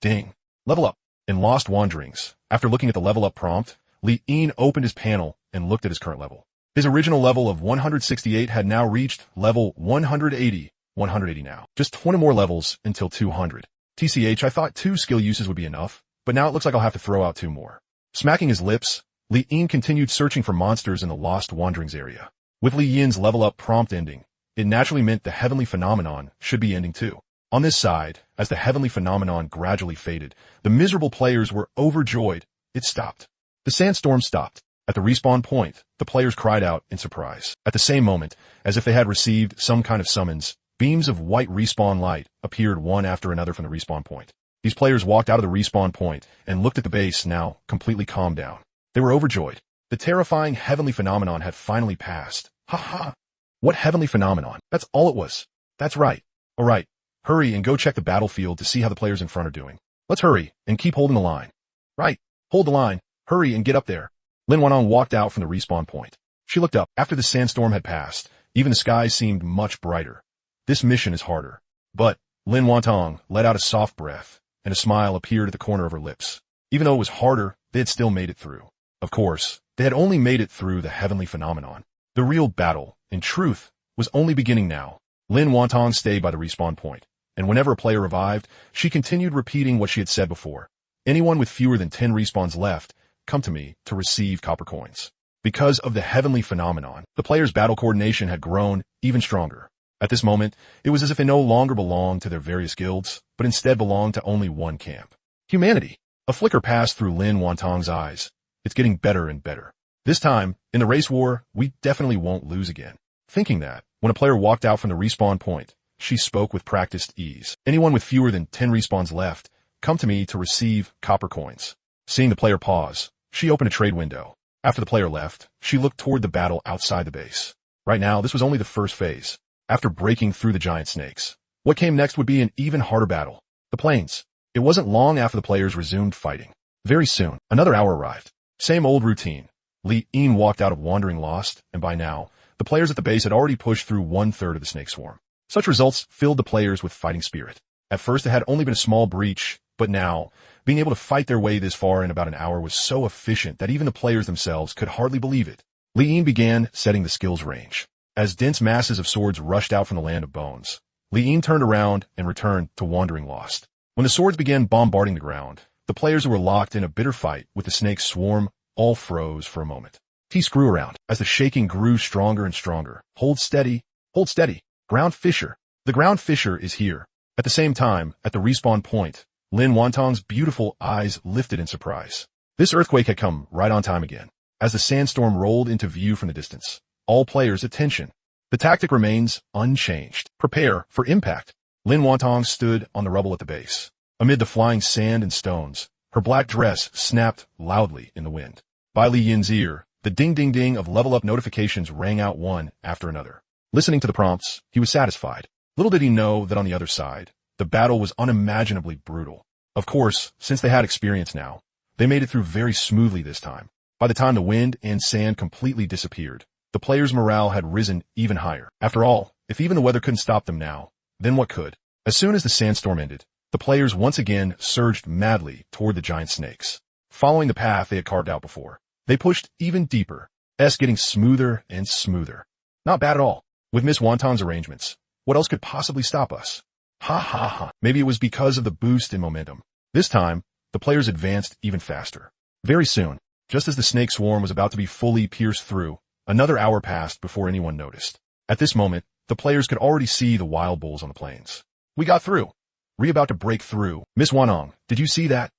Ding. Level up. In Lost Wanderings, after looking at the level up prompt, Li Yin opened his panel and looked at his current level. His original level of 168 had now reached level 180. 180 now. Just 20 more levels until 200. TCH, I thought 2 skill uses would be enough, but now it looks like I'll have to throw out 2 more. Smacking his lips, Li Yin continued searching for monsters in the Lost Wanderings area. With Li Yin's level up prompt ending, it naturally meant the heavenly phenomenon should be ending too. On this side, as the heavenly phenomenon gradually faded, the miserable players were overjoyed. It stopped. The sandstorm stopped. At the respawn point, the players cried out in surprise. At the same moment, as if they had received some kind of summons, beams of white respawn light appeared one after another from the respawn point. These players walked out of the respawn point and looked at the base, now completely calmed down. They were overjoyed. The terrifying heavenly phenomenon had finally passed. Ha ha! What heavenly phenomenon? That's all it was. That's right. All right. Hurry and go check the battlefield to see how the players in front are doing. Let's hurry and keep holding the line. Right. Hold the line. Hurry and get up there. Lin Wanong walked out from the respawn point. She looked up. After the sandstorm had passed, even the sky seemed much brighter. This mission is harder. But Lin Wanong let out a soft breath, and a smile appeared at the corner of her lips. Even though it was harder, they had still made it through. Of course, they had only made it through the heavenly phenomenon. The real battle, in truth, was only beginning now. Lin Wanong stayed by the respawn point, and whenever a player revived, she continued repeating what she had said before. Anyone with fewer than 10 respawns left, come to me to receive copper coins. Because of the heavenly phenomenon, the players' battle coordination had grown even stronger. At this moment, it was as if they no longer belonged to their various guilds, but instead belonged to only one camp. Humanity. A flicker passed through Lin Wantong's eyes. It's getting better and better. This time, in the race war, we definitely won't lose again. Thinking that, when a player walked out from the respawn point, she spoke with practiced ease. Anyone with fewer than 10 respawns left, come to me to receive copper coins. Seeing the player pause, she opened a trade window. After the player left, she looked toward the battle outside the base. Right now, this was only the first phase. After breaking through the giant snakes, what came next would be an even harder battle. The plains. It wasn't long after the players resumed fighting. Very soon, another hour arrived. Same old routine. Li Yin walked out of Wandering Lost, and by now, the players at the base had already pushed through 1/3 of the snake swarm. Such results filled the players with fighting spirit. At first, it had only been a small breach, but now, being able to fight their way this far in about an hour was so efficient that even the players themselves could hardly believe it. Li Yin began setting the skills range. As dense masses of swords rushed out from the land of bones, Li Yin turned around and returned to Wandering Lost. When the swords began bombarding the ground, the players who were locked in a bitter fight with the snake swarm all froze for a moment. T-screw around as the shaking grew stronger and stronger. Hold steady. Hold steady. Ground Fisher. The Ground Fisher is here. At the same time, at the respawn point, Lin Wantong's beautiful eyes lifted in surprise. This earthquake had come right on time again. As the sandstorm rolled into view from the distance, all players' attention. The tactic remains unchanged. Prepare for impact. Lin Wantong stood on the rubble at the base. Amid the flying sand and stones, her black dress snapped loudly in the wind. By Li Yin's ear, the ding-ding-ding of level-up notifications rang out one after another. Listening to the prompts, he was satisfied. Little did he know that on the other side, the battle was unimaginably brutal. Of course, since they had experience now, they made it through very smoothly this time. By the time the wind and sand completely disappeared, the players' morale had risen even higher. After all, if even the weather couldn't stop them now, then what could? As soon as the sandstorm ended, the players once again surged madly toward the giant snakes. Following the path they had carved out before, they pushed even deeper, getting smoother and smoother. Not bad at all. With Miss Wantong's arrangements, what else could possibly stop us? Ha ha ha. Maybe it was because of the boost in momentum. This time, the players advanced even faster. Very soon, just as the snake swarm was about to be fully pierced through, another hour passed before anyone noticed. At this moment, the players could already see the wild bulls on the plains. We got through. Ri about to break through. Miss Wanong, did you see that?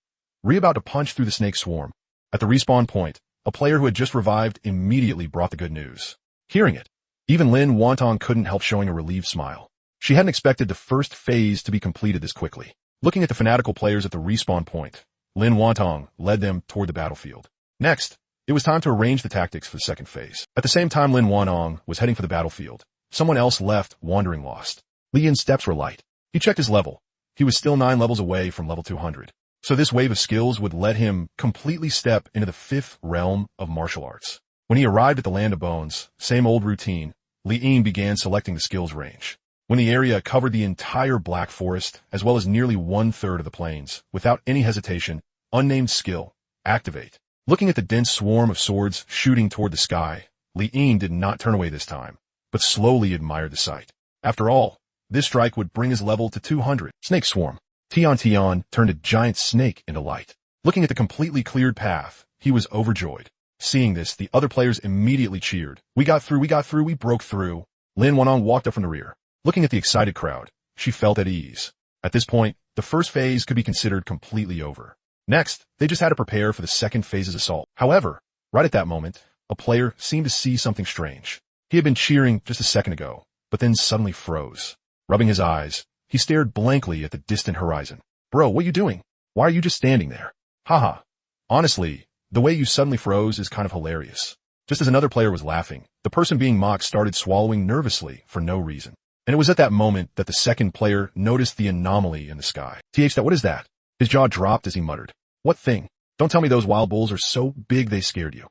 Ri about to punch through the snake swarm. At the respawn point, a player who had just revived immediately brought the good news. Hearing it, even Lin Wantong couldn't help showing a relieved smile. She hadn't expected the first phase to be completed this quickly. Looking at the fanatical players at the respawn point, Lin Wantong led them toward the battlefield. Next, it was time to arrange the tactics for the second phase. At the same time Lin Wantong was heading for the battlefield, someone else left Wandering Lost. Li Yin's steps were light. He checked his level. He was still 9 levels away from level 200. So this wave of skills would let him completely step into the 5th realm of martial arts. When he arrived at the Land of Bones, same old routine, Li Yin began selecting the skills range. When the area covered the entire Black Forest, as well as nearly 1/3 of the plains, without any hesitation, unnamed skill, activate. Looking at the dense swarm of swords shooting toward the sky, Li Yin did not turn away this time, but slowly admired the sight. After all, this strike would bring his level to 200. Snake swarm. Tian turned a giant snake into light. Looking at the completely cleared path, he was overjoyed. Seeing this, the other players immediately cheered. We got through, we broke through. Lin Wanong walked up from the rear. Looking at the excited crowd, she felt at ease. At this point, the first phase could be considered completely over. Next, they just had to prepare for the second phase's assault. However, right at that moment, a player seemed to see something strange. He had been cheering just a second ago, but then suddenly froze. Rubbing his eyes, he stared blankly at the distant horizon. Bro, what are you doing? Why are you just standing there? Haha. Honestly, the way you suddenly froze is kind of hilarious. Just as another player was laughing, the person being mocked started swallowing nervously for no reason. And it was at that moment that the second player noticed the anomaly in the sky. What is that? His jaw dropped as he muttered. What thing? Don't tell me those wild bulls are so big they scared you.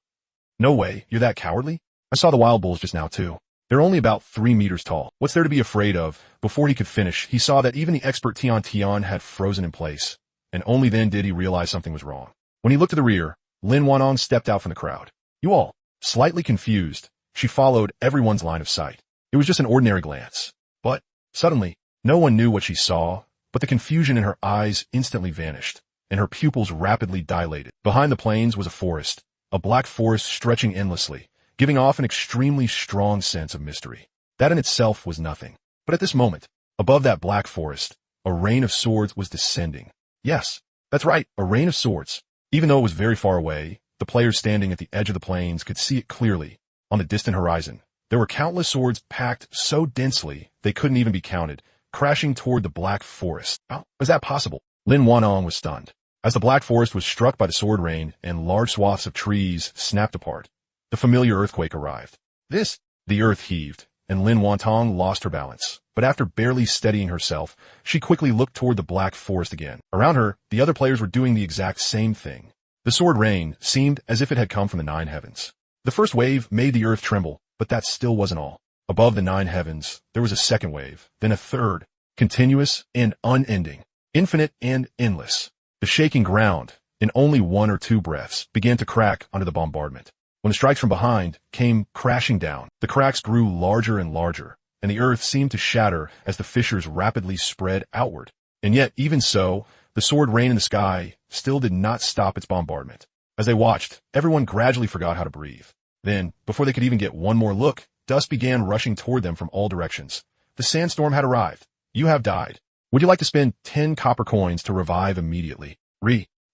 No way, you're that cowardly? I saw the wild bulls just now too. They're only about 3 meters tall. What's there to be afraid of? Before he could finish, he saw that even the expert Tian had frozen in place, and only then did he realize something was wrong. When he looked to the rear, Lin Wanong stepped out from the crowd. You all, slightly confused, she followed everyone's line of sight. It was just an ordinary glance. But, suddenly, no one knew what she saw, but the confusion in her eyes instantly vanished, and her pupils rapidly dilated. Behind the plains was a forest, a black forest stretching endlessly, giving off an extremely strong sense of mystery. That in itself was nothing. But at this moment, above that black forest, a rain of swords was descending. Yes, that's right, a rain of swords. Even though it was very far away, the players standing at the edge of the plains could see it clearly. On the distant horizon, there were countless swords packed so densely they couldn't even be counted, crashing toward the black forest. How was that possible? Lin Wanong was stunned. As the black forest was struck by the sword rain and large swaths of trees snapped apart, the familiar earthquake arrived. The earth heaved, and Lin Wanong lost her balance. But after barely steadying herself, she quickly looked toward the black forest again. Around her, the other players were doing the exact same thing. The sword rain seemed as if it had come from the 9 heavens. The first wave made the earth tremble, but that still wasn't all. Above the 9 heavens, there was a second wave, then a third, continuous and unending, infinite and endless. The shaking ground, in only 1 or 2 breaths, began to crack under the bombardment. When the strikes from behind came crashing down, the cracks grew larger and larger, and the earth seemed to shatter as the fissures rapidly spread outward. And yet, even so, the sword rain in the sky still did not stop its bombardment. As they watched, everyone gradually forgot how to breathe. Then, before they could even get one more look, dust began rushing toward them from all directions. The sandstorm had arrived. You have died. Would you like to spend 10 copper coins to revive immediately?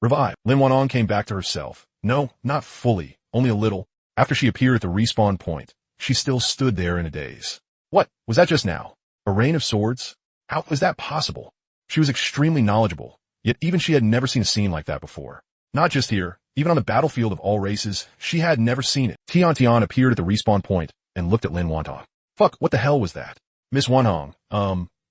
Revive. Lin Wanong came back to herself. No, not fully, only a little. After she appeared at the respawn point, she still stood there in a daze. What was that just now? A rain of swords? How was that possible? She was extremely knowledgeable, yet even she had never seen a scene like that before. Not just here, even on the battlefield of all races, she had never seen it. Tian appeared at the respawn point and looked at Lin Wanong. Fuck, what the hell was that? Miss Wanong,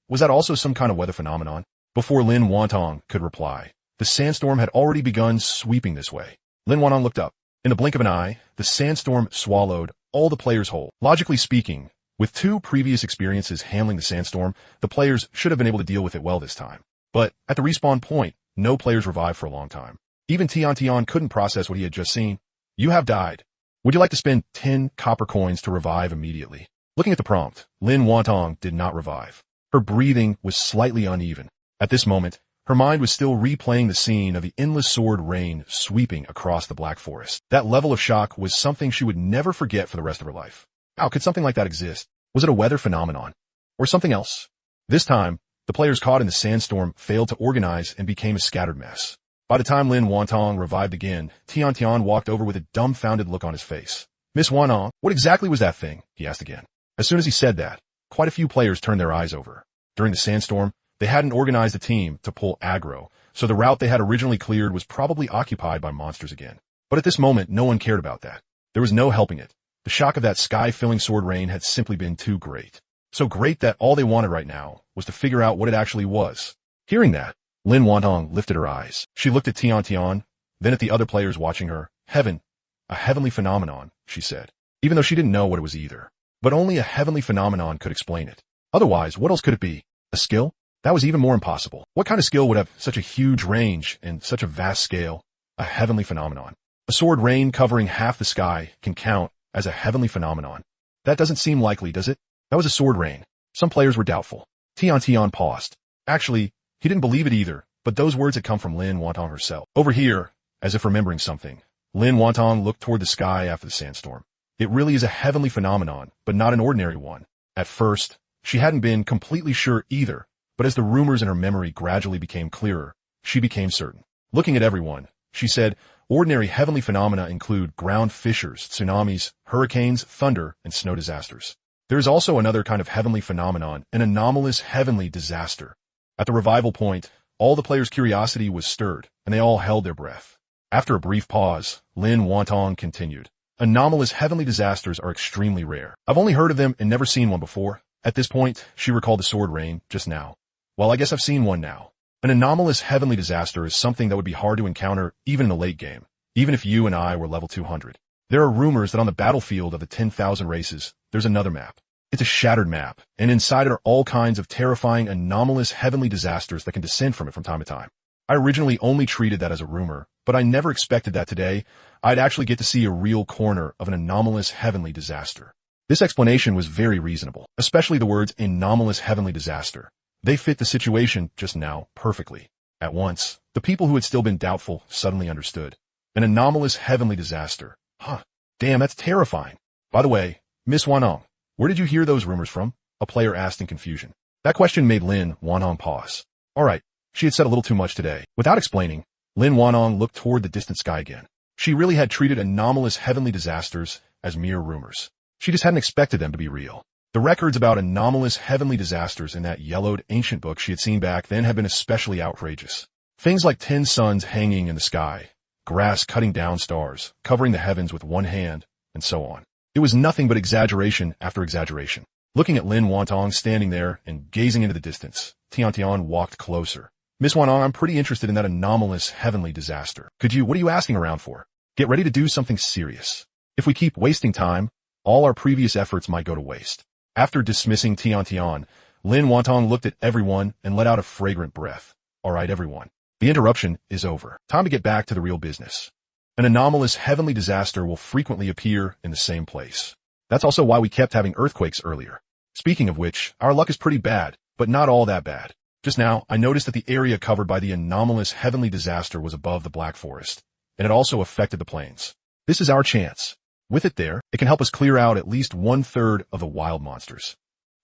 was that also some kind of weather phenomenon? Before Lin Wanong could reply, the sandstorm had already begun sweeping this way. Lin Wanong looked up. In the blink of an eye, the sandstorm swallowed all the players whole. Logically speaking, with 2 previous experiences handling the sandstorm, the players should have been able to deal with it well this time. But at the respawn point, no players revived for a long time. Even Tian couldn't process what he had just seen. You have died. Would you like to spend 10 copper coins to revive immediately? Looking at the prompt, Lin Wanong did not revive. Her breathing was slightly uneven. At this moment, her mind was still replaying the scene of the endless sword rain sweeping across the black forest. That level of shock was something she would never forget for the rest of her life. How could something like that exist? Was it a weather phenomenon? Or something else? This time, the players caught in the sandstorm failed to organize and became a scattered mess. By the time Lin Wanong revived again, Tian walked over with a dumbfounded look on his face. Miss Wanong, what exactly was that thing? He asked again. As soon as he said that, quite a few players turned their eyes over. During the sandstorm, they hadn't organized a team to pull aggro, so the route they had originally cleared was probably occupied by monsters again. But at this moment, no one cared about that. There was no helping it. The shock of that sky-filling sword rain had simply been too great. So great that all they wanted right now was to figure out what it actually was. Hearing that, Lin Wanong lifted her eyes. She looked at Tian, then at the other players watching her. Heaven. A heavenly phenomenon, she said, even though she didn't know what it was either. But only a heavenly phenomenon could explain it. Otherwise, what else could it be? A skill? That was even more impossible. What kind of skill would have such a huge range and such a vast scale? A heavenly phenomenon. A sword rain covering half the sky can count as a heavenly phenomenon. That doesn't seem likely, does it? That was a sword rain. Some players were doubtful. Tian paused. Actually, he didn't believe it either, but those words had come from Lin Wanong herself. Over here, as if remembering something, Lin Wanong looked toward the sky after the sandstorm. It really is a heavenly phenomenon, but not an ordinary one. At first, she hadn't been completely sure either, but as the rumors in her memory gradually became clearer, she became certain. Looking at everyone, she said, ordinary heavenly phenomena include ground fissures, tsunamis, hurricanes, thunder, and snow disasters. There is also another kind of heavenly phenomenon, an anomalous heavenly disaster. At the revival point, all the players' curiosity was stirred, and they all held their breath. After a brief pause, Lin Wantong continued. Anomalous heavenly disasters are extremely rare. I've only heard of them and never seen one before. At this point, she recalled the sword rain just now. Well, I guess I've seen one now. An anomalous heavenly disaster is something that would be hard to encounter even in the late game, even if you and I were level 200. There are rumors that on the battlefield of the 10,000 races, there's another map. It's a shattered map, and inside it are all kinds of terrifying anomalous heavenly disasters that can descend from it from time to time. I originally only treated that as a rumor, but I never expected that today I'd actually get to see a real corner of an anomalous heavenly disaster. This explanation was very reasonable, especially the words anomalous heavenly disaster. They fit the situation just now perfectly. At once, the people who had still been doubtful suddenly understood. An anomalous heavenly disaster. Huh. Damn, that's terrifying. By the way, Miss Wanong, where did you hear those rumors from? A player asked in confusion. That question made Lin Wanong pause. All right. She had said a little too much today. Without explaining, Lin Wanong looked toward the distant sky again. She really had treated anomalous heavenly disasters as mere rumors. She just hadn't expected them to be real. The records about anomalous heavenly disasters in that yellowed ancient book she had seen back then had been especially outrageous. Things like 10 suns hanging in the sky, grass cutting down stars, covering the heavens with one hand, and so on. It was nothing but exaggeration after exaggeration. Looking at Lin Wantong standing there and gazing into the distance, Tian walked closer. Miss Wanong, I'm pretty interested in that anomalous heavenly disaster. What are you asking around for? Get ready to do something serious. If we keep wasting time, all our previous efforts might go to waste. After dismissing Tian, Lin Wantong looked at everyone and let out a fragrant breath. All right, everyone. The interruption is over. Time to get back to the real business. An anomalous heavenly disaster will frequently appear in the same place. That's also why we kept having earthquakes earlier. Speaking of which, our luck is pretty bad, but not all that bad. Just now, I noticed that the area covered by the anomalous heavenly disaster was above the Black Forest, and it also affected the plains. This is our chance. With it there, it can help us clear out at least 1/3 of the wild monsters.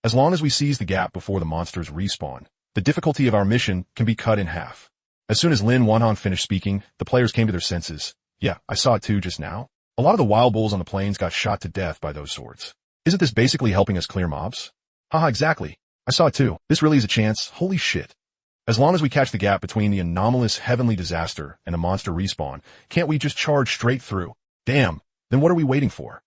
As long as we seize the gap before the monsters respawn, the difficulty of our mission can be cut in half. As soon as Lin Wanhong finished speaking, the players came to their senses. Yeah, I saw it too just now. A lot of the wild bulls on the plains got shot to death by those swords. Isn't this basically helping us clear mobs? Haha, exactly. I saw it too. This really is a chance. Holy shit. As long as we catch the gap between the anomalous heavenly disaster and the monster respawn, can't we just charge straight through? Damn, then what are we waiting for?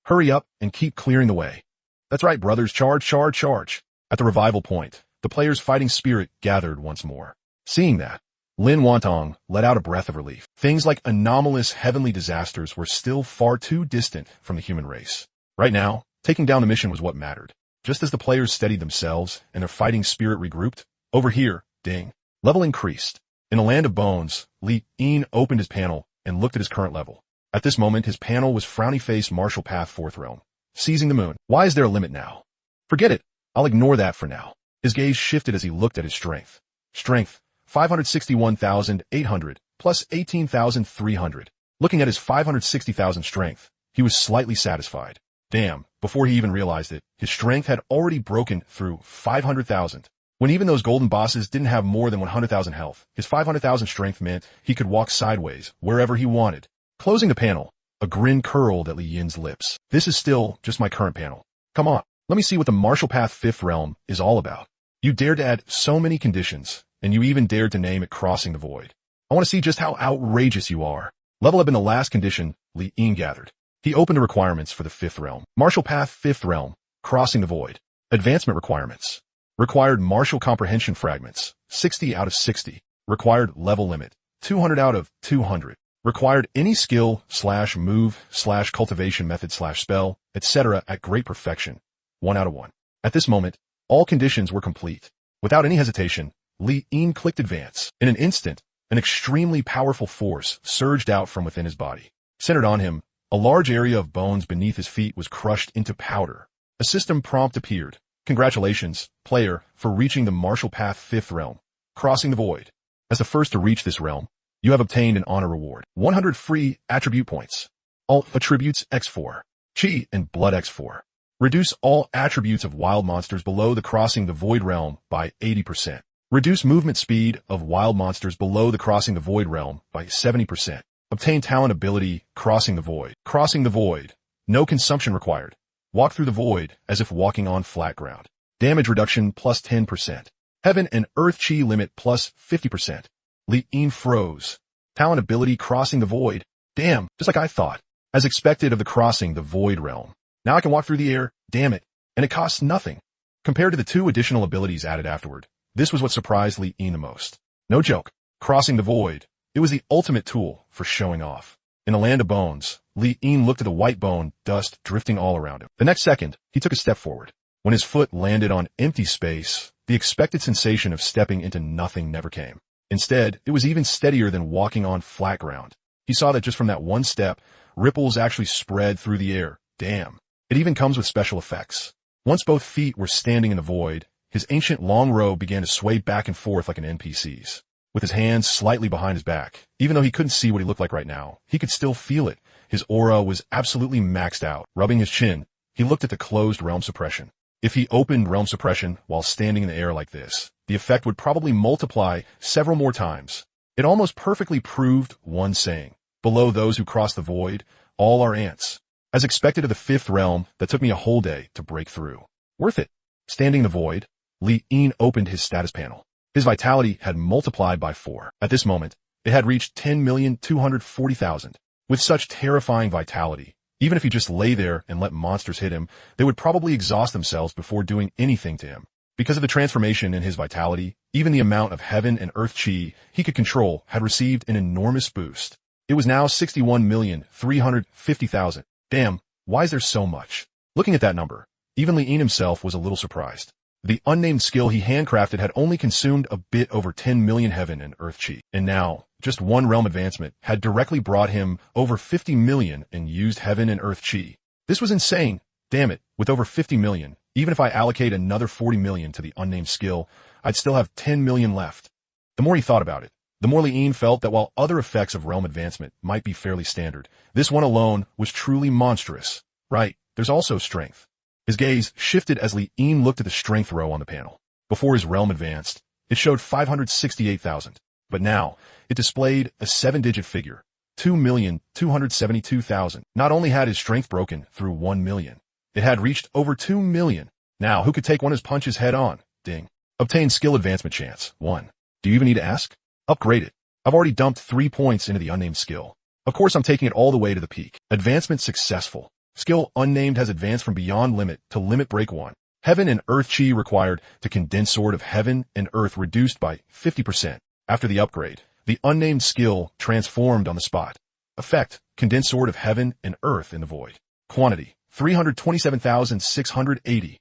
Hurry up and keep clearing the way. That's right, brothers, charge, charge, charge. At the revival point, the players' fighting spirit gathered once more. Seeing that, Lin Wantong let out a breath of relief. Things like anomalous heavenly disasters were still far too distant from the human race. Right now, taking down the mission was what mattered. Just as the players steadied themselves and their fighting spirit regrouped, over here, ding, level increased. In the land of bones, Li Yin opened his panel and looked at his current level. At this moment, his panel was frowny face martial path 4th realm. Seizing the moon. Why is there a limit now? Forget it. I'll ignore that for now. His gaze shifted as he looked at his strength. Strength, 561,800 plus 18,300. Looking at his 560,000 strength, he was slightly satisfied. Damn, before he even realized it, his strength had already broken through 500,000. When even those golden bosses didn't have more than 100,000 health, his 500,000 strength meant he could walk sideways, wherever he wanted. Closing the panel, a grin curled at Li Yin's lips. This is still just my current panel. Come on, let me see what the martial path 5th realm is all about. You dared to add so many conditions, and you even dared to name it crossing the void. I want to see just how outrageous you are. Level up in the last condition, Li Yin gathered. He opened the requirements for the 5th realm. Martial path 5th realm, crossing the void. Advancement requirements. Required martial comprehension fragments, 60 out of 60. Required level limit, 200 out of 200. Required any skill / move / cultivation method / spell, etc. at great perfection, 1 out of 1. At this moment, all conditions were complete. Without any hesitation, Li Yin clicked advance. In an instant, an extremely powerful force surged out from within his body. Centered on him, a large area of bones beneath his feet was crushed into powder. A system prompt appeared. Congratulations, player, for reaching the martial path 5th realm, crossing the void. As the first to reach this realm, you have obtained an honor reward. 100 free attribute points. All attributes X4. Chi and blood X4. Reduce all attributes of wild monsters below the crossing the void realm by 80%. Reduce movement speed of wild monsters below the crossing the void realm by 70%. Obtain talent ability crossing the void. Crossing the void. No consumption required. Walk through the void as if walking on flat ground. Damage reduction plus 10%. Heaven and Earth Chi limit plus 50%. Li-In froze. Talent ability crossing the void. Damn, just like I thought. As expected of the crossing the void realm. Now I can walk through the air, damn it, and it costs nothing. Compared to the 2 additional abilities added afterward, this was what surprised Li-In the most. No joke, crossing the void. It was the ultimate tool for showing off. In the land of bones, Li-In looked at the white bone dust drifting all around him. The next second, he took a step forward. When his foot landed on empty space, the expected sensation of stepping into nothing never came. Instead, it was even steadier than walking on flat ground. He saw that just from that one step, ripples actually spread through the air. Damn. It even comes with special effects. Once both feet were standing in the void, his ancient long robe began to sway back and forth like an NPC's. With his hands slightly behind his back, even though he couldn't see what he looked like right now, he could still feel it. His aura was absolutely maxed out. Rubbing his chin, he looked at the closed realm suppression. If he opened realm suppression while standing in the air like this, the effect would probably multiply several more times. It almost perfectly proved one saying, below those who cross the void, all are ants. As expected of the 5th realm, that took me a whole day to break through. Worth it. Standing in the void, Li-In opened his status panel. His vitality had multiplied by 4. At this moment, it had reached 10,240,000. With such terrifying vitality, even if he just lay there and let monsters hit him, they would probably exhaust themselves before doing anything to him. Because of the transformation in his vitality, even the amount of heaven and earth chi he could control had received an enormous boost. It was now 61,350,000. Damn, why is there so much? Looking at that number, even Li-In himself was a little surprised. The unnamed skill he handcrafted had only consumed a bit over 10 million heaven and earth chi. And now, just one realm advancement had directly brought him over 50 million in used heaven and earth chi. This was insane. Damn it, with over 50 million, even if I allocate another 40 million to the unnamed skill, I'd still have 10 million left. The more he thought about it, the more Li-In felt that while other effects of realm advancement might be fairly standard, this one alone was truly monstrous. Right, there's also strength. His gaze shifted as Li-In looked at the strength row on the panel. Before his realm advanced, it showed 568,000. But now, it displayed a 7-digit figure, 2,272,000. Not only had his strength broken through 1 million, it had reached over 2 million. Now, who could take one of his punches head on? Ding. Obtain skill advancement chance. 1. Do you even need to ask? Upgrade it. I've already dumped 3 points into the unnamed skill. Of course, I'm taking it all the way to the peak. Advancement successful. Skill unnamed has advanced from beyond limit to limit break 1. Heaven and earth chi required to condense sword of heaven and earth reduced by 50%. After the upgrade, the unnamed skill transformed on the spot. Effect, condensed sword of heaven and earth in the void. Quantity, 327,680.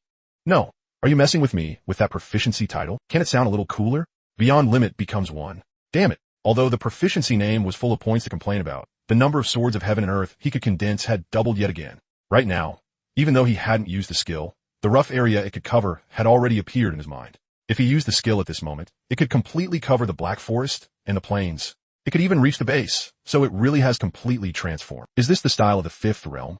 No, are you messing with me with that proficiency title? Can it sound a little cooler? Beyond limit becomes 1. Damn it. Although the proficiency name was full of points to complain about, the number of swords of heaven and earth he could condense had doubled yet again. Right now, even though he hadn't used the skill, the rough area it could cover had already appeared in his mind. If he used the skill at this moment, it could completely cover the Black Forest and the plains. It could even reach the base, so it really has completely transformed. Is this the style of the 5th realm?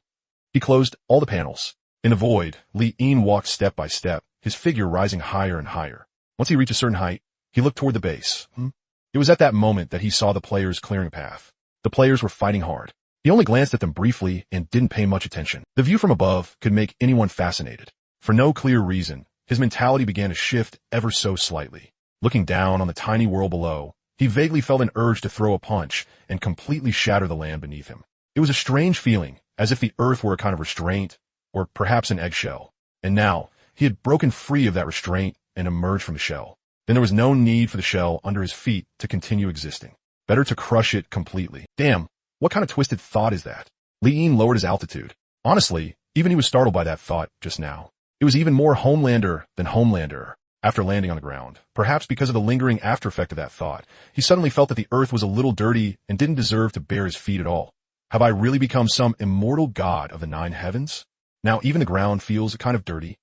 He closed all the panels. In the void, Li-In walked step by step, his figure rising higher and higher. Once he reached a certain height, he looked toward the base. It was at that moment that he saw the players clearing a path. The players were fighting hard. He only glanced at them briefly and didn't pay much attention. The view from above could make anyone fascinated. For no clear reason, his mentality began to shift ever so slightly. Looking down on the tiny world below, he vaguely felt an urge to throw a punch and completely shatter the land beneath him. It was a strange feeling, as if the earth were a kind of restraint, or perhaps an eggshell. And now, he had broken free of that restraint and emerged from the shell. Then there was no need for the shell under his feet to continue existing. Better to crush it completely. Damn, what kind of twisted thought is that? Li-In lowered his altitude. Honestly, even he was startled by that thought just now. It was even more Homelander than Homelander. After landing on the ground, perhaps because of the lingering after effect of that thought, he suddenly felt that the earth was a little dirty and didn't deserve to bear his feet at all. Have I really become some immortal god of the 9 heavens? Now even the ground feels kind of dirty.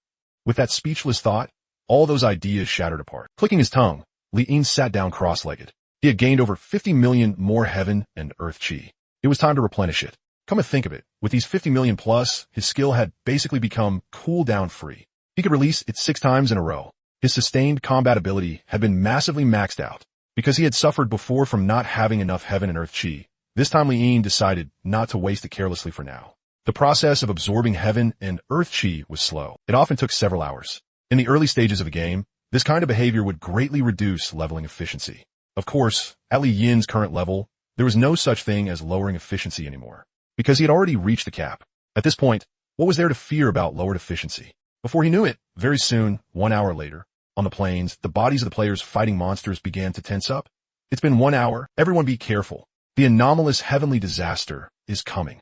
With that speechless thought, all those ideas shattered apart. Clicking his tongue, Li-In sat down cross-legged. He had gained over 50 million more heaven and earth chi. It was time to replenish it. Come to think of it, with these 50 million plus, his skill had basically become cooldown free. He could release it 6 times in a row. His sustained combat ability had been massively maxed out. Because he had suffered before from not having enough heaven and earth chi, this time Li Yin decided not to waste it carelessly for now. The process of absorbing heaven and earth chi was slow. It often took several hours. In the early stages of a game, this kind of behavior would greatly reduce leveling efficiency. Of course, at Li Yin's current level, there was no such thing as lowering efficiency anymore, because he had already reached the cap. At this point, what was there to fear about lowered efficiency? Before he knew it, very soon, 1 hour later, on the plains, the bodies of the players fighting monsters began to tense up. It's been 1 hour. Everyone be careful. The anomalous heavenly disaster is coming.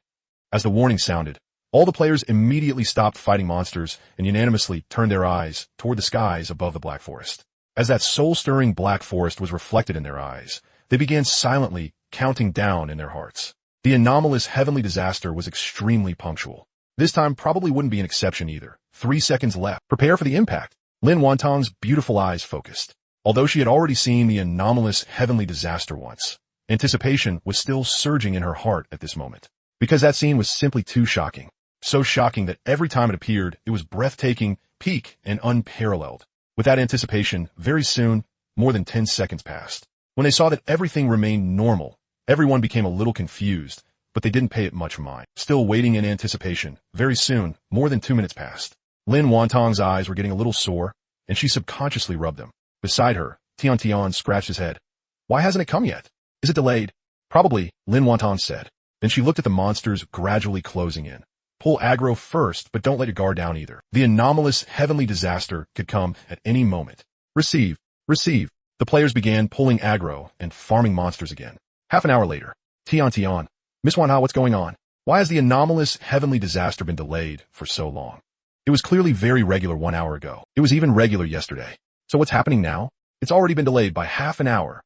As the warning sounded, all the players immediately stopped fighting monsters and unanimously turned their eyes toward the skies above the Black Forest. As that soul-stirring Black Forest was reflected in their eyes, they began silently counting down in their hearts. The anomalous heavenly disaster was extremely punctual. This time probably wouldn't be an exception either. 3 seconds left. Prepare for the impact. Lin Wantong's beautiful eyes focused. Although she had already seen the anomalous heavenly disaster once, anticipation was still surging in her heart at this moment. Because that scene was simply too shocking. So shocking that every time it appeared, it was breathtaking, peak, and unparalleled. With that anticipation, very soon, more than 10 seconds passed. When they saw that everything remained normal, everyone became a little confused, but they didn't pay it much mind. Still waiting in anticipation, very soon, more than 2 minutes passed. Lin Wantong's eyes were getting a little sore, and she subconsciously rubbed them. Beside her, Tian scratched his head. Why hasn't it come yet? Is it delayed? Probably, Lin Wantong said. Then she looked at the monsters gradually closing in. Pull aggro first, but don't let your guard down either. The anomalous heavenly disaster could come at any moment. Receive. The players began pulling aggro and farming monsters again. Half an hour later, Tian, Miss Wanha, what's going on? Why has the anomalous heavenly disaster been delayed for so long? It was clearly very regular 1 hour ago. It was even regular yesterday. So what's happening now? It's already been delayed by half an hour.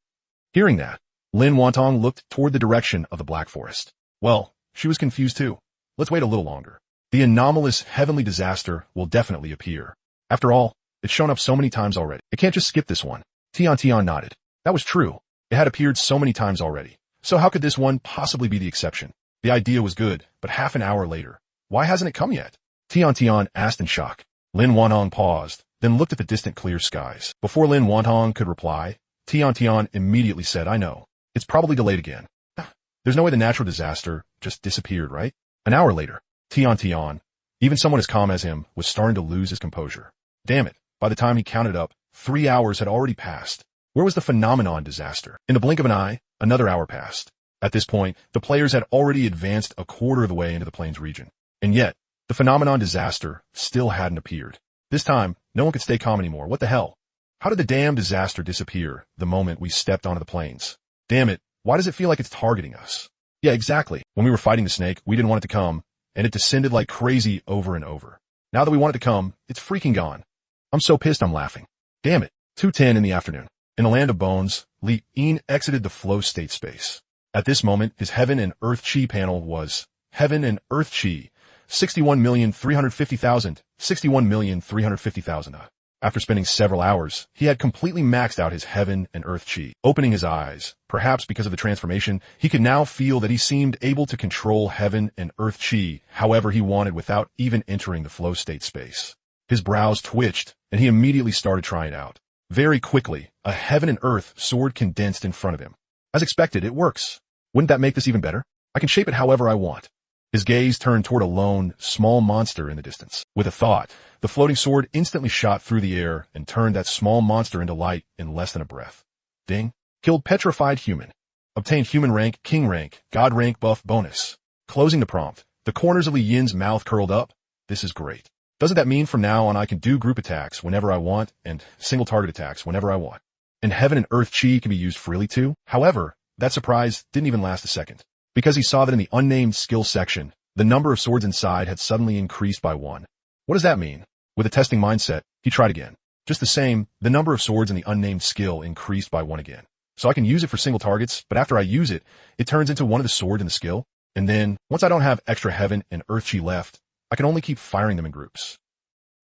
Hearing that, Lin Wantong looked toward the direction of the Black Forest. Well, she was confused too. Let's wait a little longer. The anomalous heavenly disaster will definitely appear. After all, it's shown up so many times already. It can't just skip this one. Tian nodded. That was true. It had appeared so many times already. So how could this one possibly be the exception? The idea was good, but half an hour later, why hasn't it come yet? Tian asked in shock. Lin Wantong paused, then looked at the distant clear skies. Before Lin Wantong could reply, Tian immediately said, I know. It's probably delayed again. There's no way the natural disaster just disappeared, right? An hour later, Tian, even someone as calm as him, was starting to lose his composure. Damn it, by the time he counted up, 3 hours had already passed. Where was the phenomenon disaster? In the blink of an eye, another hour passed. At this point, the players had already advanced a quarter of the way into the plains region. And yet, the phenomenon disaster still hadn't appeared. This time, no one could stay calm anymore. What the hell? How did the damn disaster disappear the moment we stepped onto the plains? Damn it, why does it feel like it's targeting us? Yeah, exactly. When we were fighting the snake, we didn't want it to come, and it descended like crazy over and over. Now that we want it to come, it's freaking gone. I'm so pissed I'm laughing. Damn it. 2:10 in the afternoon. In the land of bones, Li Yin exited the flow state space. At this moment, his heaven and earth chi panel was heaven and earth chi, 61,350,000, 61,350,000. After spending several hours, he had completely maxed out his heaven and earth chi. Opening his eyes, perhaps because of the transformation, he could now feel that he seemed able to control heaven and earth chi however he wanted without even entering the flow state space. His brows twitched, and he immediately started trying it out. Very quickly, a heaven and earth sword condensed in front of him. As expected, it works. Wouldn't that make this even better? I can shape it however I want. His gaze turned toward a lone, small monster in the distance. With a thought, the floating sword instantly shot through the air and turned that small monster into light in less than a breath. Ding. Killed petrified human. Obtained human rank, king rank, god rank buff bonus. Closing the prompt. The corners of Li Yin's mouth curled up. This is great. Doesn't that mean from now on I can do group attacks whenever I want and single target attacks whenever I want? And heaven and earth chi can be used freely too? However, that surprise didn't even last a second. Because he saw that in the unnamed skill section, the number of swords inside had suddenly increased by 1. What does that mean? With a testing mindset, he tried again. Just the same, the number of swords in the unnamed skill increased by 1 again. So I can use it for single targets, but after I use it, it turns into one of the swords in the skill. And then, once I don't have extra heaven and earth chi left, I can only keep firing them in groups.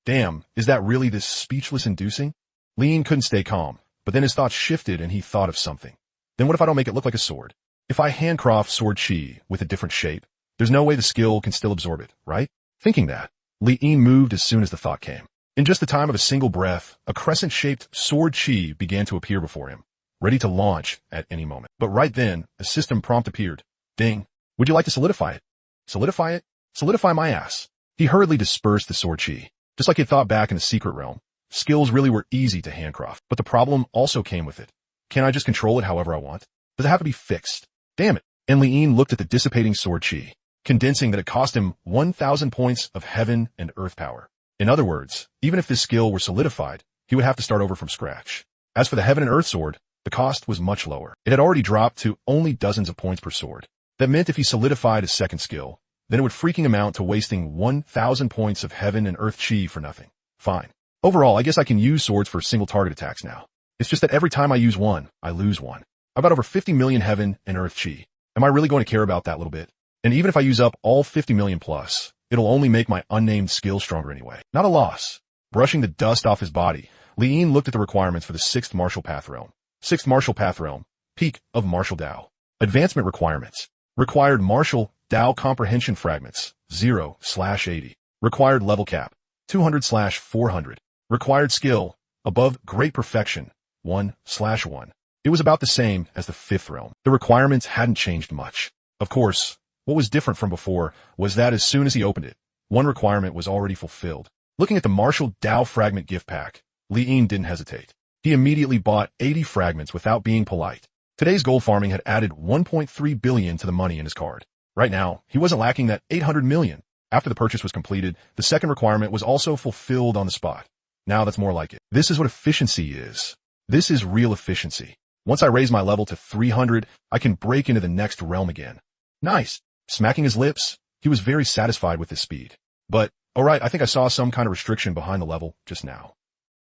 Damn, is that really this speechless inducing? Li Yin couldn't stay calm, but then his thoughts shifted and he thought of something. Then what if I don't make it look like a sword? If I handcraft sword chi with a different shape, There's no way the skill can still absorb it, right? Thinking that, Li Yin moved as soon as the thought came. In just the time of a single breath, a crescent-shaped sword chi began to appear before him, ready to launch at any moment. But right then, a system prompt appeared. Ding. Would you like to solidify it? Solidify it? Solidify my ass. He hurriedly dispersed the sword chi. Just like he had thought back in the secret realm, skills really were easy to handcraft. But the problem also came with it. Can I just control it however I want? Does it have to be fixed? Damn it. And Li Yin looked at the dissipating sword chi, condensing that it cost him 1,000 points of heaven and earth power. In other words, even if this skill were solidified, he would have to start over from scratch. As for the heaven and earth sword, the cost was much lower. It had already dropped to only dozens of points per sword. That meant if he solidified his second skill, then it would freaking amount to wasting 1,000 points of heaven and earth chi for nothing. Fine. Overall, I guess I can use swords for single target attacks now. It's just that every time I use one, I lose one. I've got over 50 million heaven and earth chi. Am I really going to care about that little bit? And even if I use up all 50 million plus, it'll only make my unnamed skill stronger anyway. Not a loss. Brushing the dust off his body, Li Yin looked at the requirements for the 6th Martial Path Realm. 6th Martial Path Realm. Peak of Martial Dao. Advancement requirements. Required Martial Dao Comprehension Fragments, 0/80. Required Level Cap, 200/400. Required Skill, Above Great Perfection, 1/1. It was about the same as the 5th realm. The requirements hadn't changed much. Of course, what was different from before was that as soon as he opened it, one requirement was already fulfilled. Looking at the Martial Dao Fragment gift pack, Li Yin didn't hesitate. He immediately bought 80 fragments without being polite. Today's gold farming had added 1.3 billion to the money in his card. Right now, he wasn't lacking that 800 million. After the purchase was completed, the second requirement was also fulfilled on the spot. Now that's more like it. This is what efficiency is. This is real efficiency. Once I raise my level to 300, I can break into the next realm again. Nice. Smacking his lips, he was very satisfied with his speed. But, alright, I think I saw some kind of restriction behind the level just now.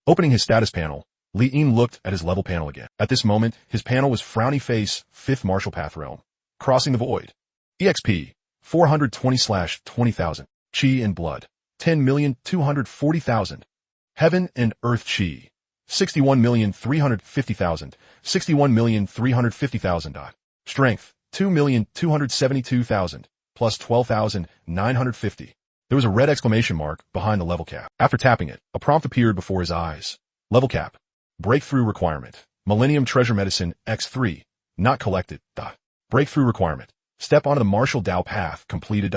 Opening his status panel, Li Yin looked at his level panel again. At this moment, his panel was Frowny Face, 5th Martial Path Realm. Crossing the Void. EXP, 420/20,000. Chi and Blood, 10,240,000. Heaven and Earth Chi, 61,350,000. 61,350,000. Strength, 2,272,000, plus 12,950. There was a red exclamation mark behind the level cap. After tapping it, a prompt appeared before his eyes. Level cap. Breakthrough requirement. Millennium Treasure Medicine X3. Not collected. Breakthrough requirement. Step onto the Martial Dao path. Completed.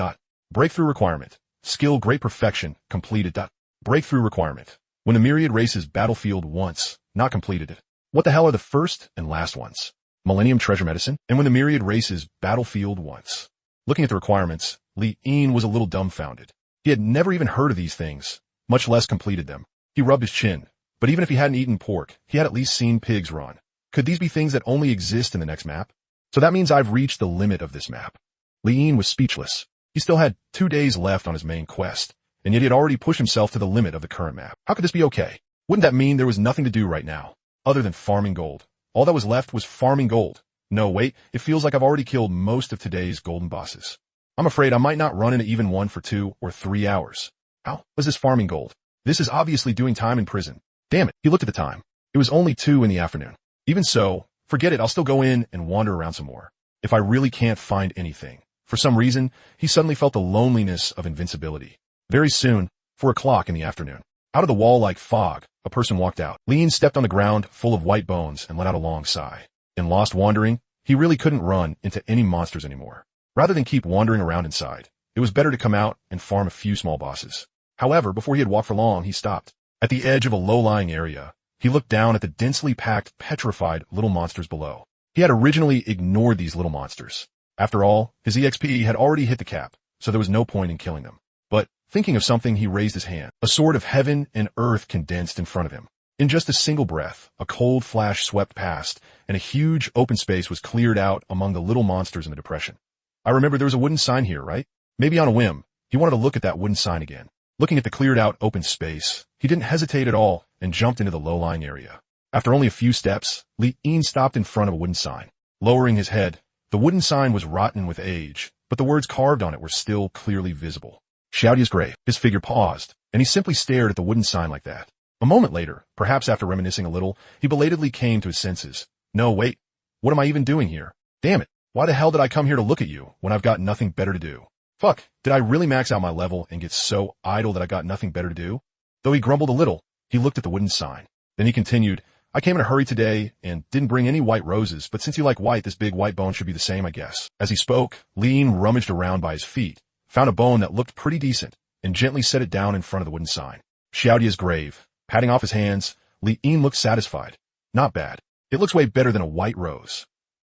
Breakthrough requirement. Skill Great Perfection. Completed. Breakthrough requirement. When the myriad races battlefield once. Not completed. What the hell are the first and last ones? Millennium Treasure Medicine, and when the myriad races battlefield once. Looking at the requirements, Li Yin was a little dumbfounded. He had never even heard of these things, much less completed them. He rubbed his chin, but even if he hadn't eaten pork, he had at least seen pigs run. Could these be things that only exist in the next map? So that means I've reached the limit of this map. Li Yin was speechless. He still had 2 days left on his main quest, and yet he had already pushed himself to the limit of the current map. How could this be okay? Wouldn't that mean there was nothing to do right now, other than farming gold? All that was left was farming gold. No, wait, it feels like I've already killed most of today's golden bosses. I'm afraid I might not run into even one for 2 or 3 hours. How was this farming gold? This is obviously doing time in prison. Damn it, he looked at the time. It was only 2 in the afternoon. Even so, forget it, I'll still go in and wander around some more. If I really can't find anything. For some reason, he suddenly felt the loneliness of invincibility. Very soon, 4 o'clock in the afternoon. Out of the wall-like fog, a person walked out. Li Yin stepped on the ground full of white bones and let out a long sigh. In lost wandering, he really couldn't run into any monsters anymore. Rather than keep wandering around inside, it was better to come out and farm a few small bosses. However, before he had walked for long, he stopped. At the edge of a low-lying area, he looked down at the densely packed, petrified little monsters below. He had originally ignored these little monsters. After all, his EXP had already hit the cap, so there was no point in killing them. But, thinking of something, he raised his hand. A sword of heaven and earth condensed in front of him. In just a single breath, a cold flash swept past, and a huge open space was cleared out among the little monsters in the depression. I remember there was a wooden sign here, right? Maybe on a whim, he wanted to look at that wooden sign again. Looking at the cleared out open space, he didn't hesitate at all and jumped into the low-lying area. After only a few steps, Li Yin stopped in front of a wooden sign. Lowering his head, the wooden sign was rotten with age, but the words carved on it were still clearly visible. Xiaodia's grave. His figure paused, and he simply stared at the wooden sign like that. A moment later, perhaps after reminiscing a little, he belatedly came to his senses. No, wait. What am I even doing here? Damn it. Why the hell did I come here to look at you when I've got nothing better to do? Fuck, did I really max out my level and get so idle that I got nothing better to do? Though he grumbled a little, he looked at the wooden sign. Then he continued, I came in a hurry today and didn't bring any white roses, but since you like white, this big white bone should be the same, I guess. As he spoke, Lean rummaged around by his feet, found a bone that looked pretty decent, and gently set it down in front of the wooden sign. Shouty as grave. Patting off his hands, Lean looked satisfied. Not bad. It looks way better than a white rose.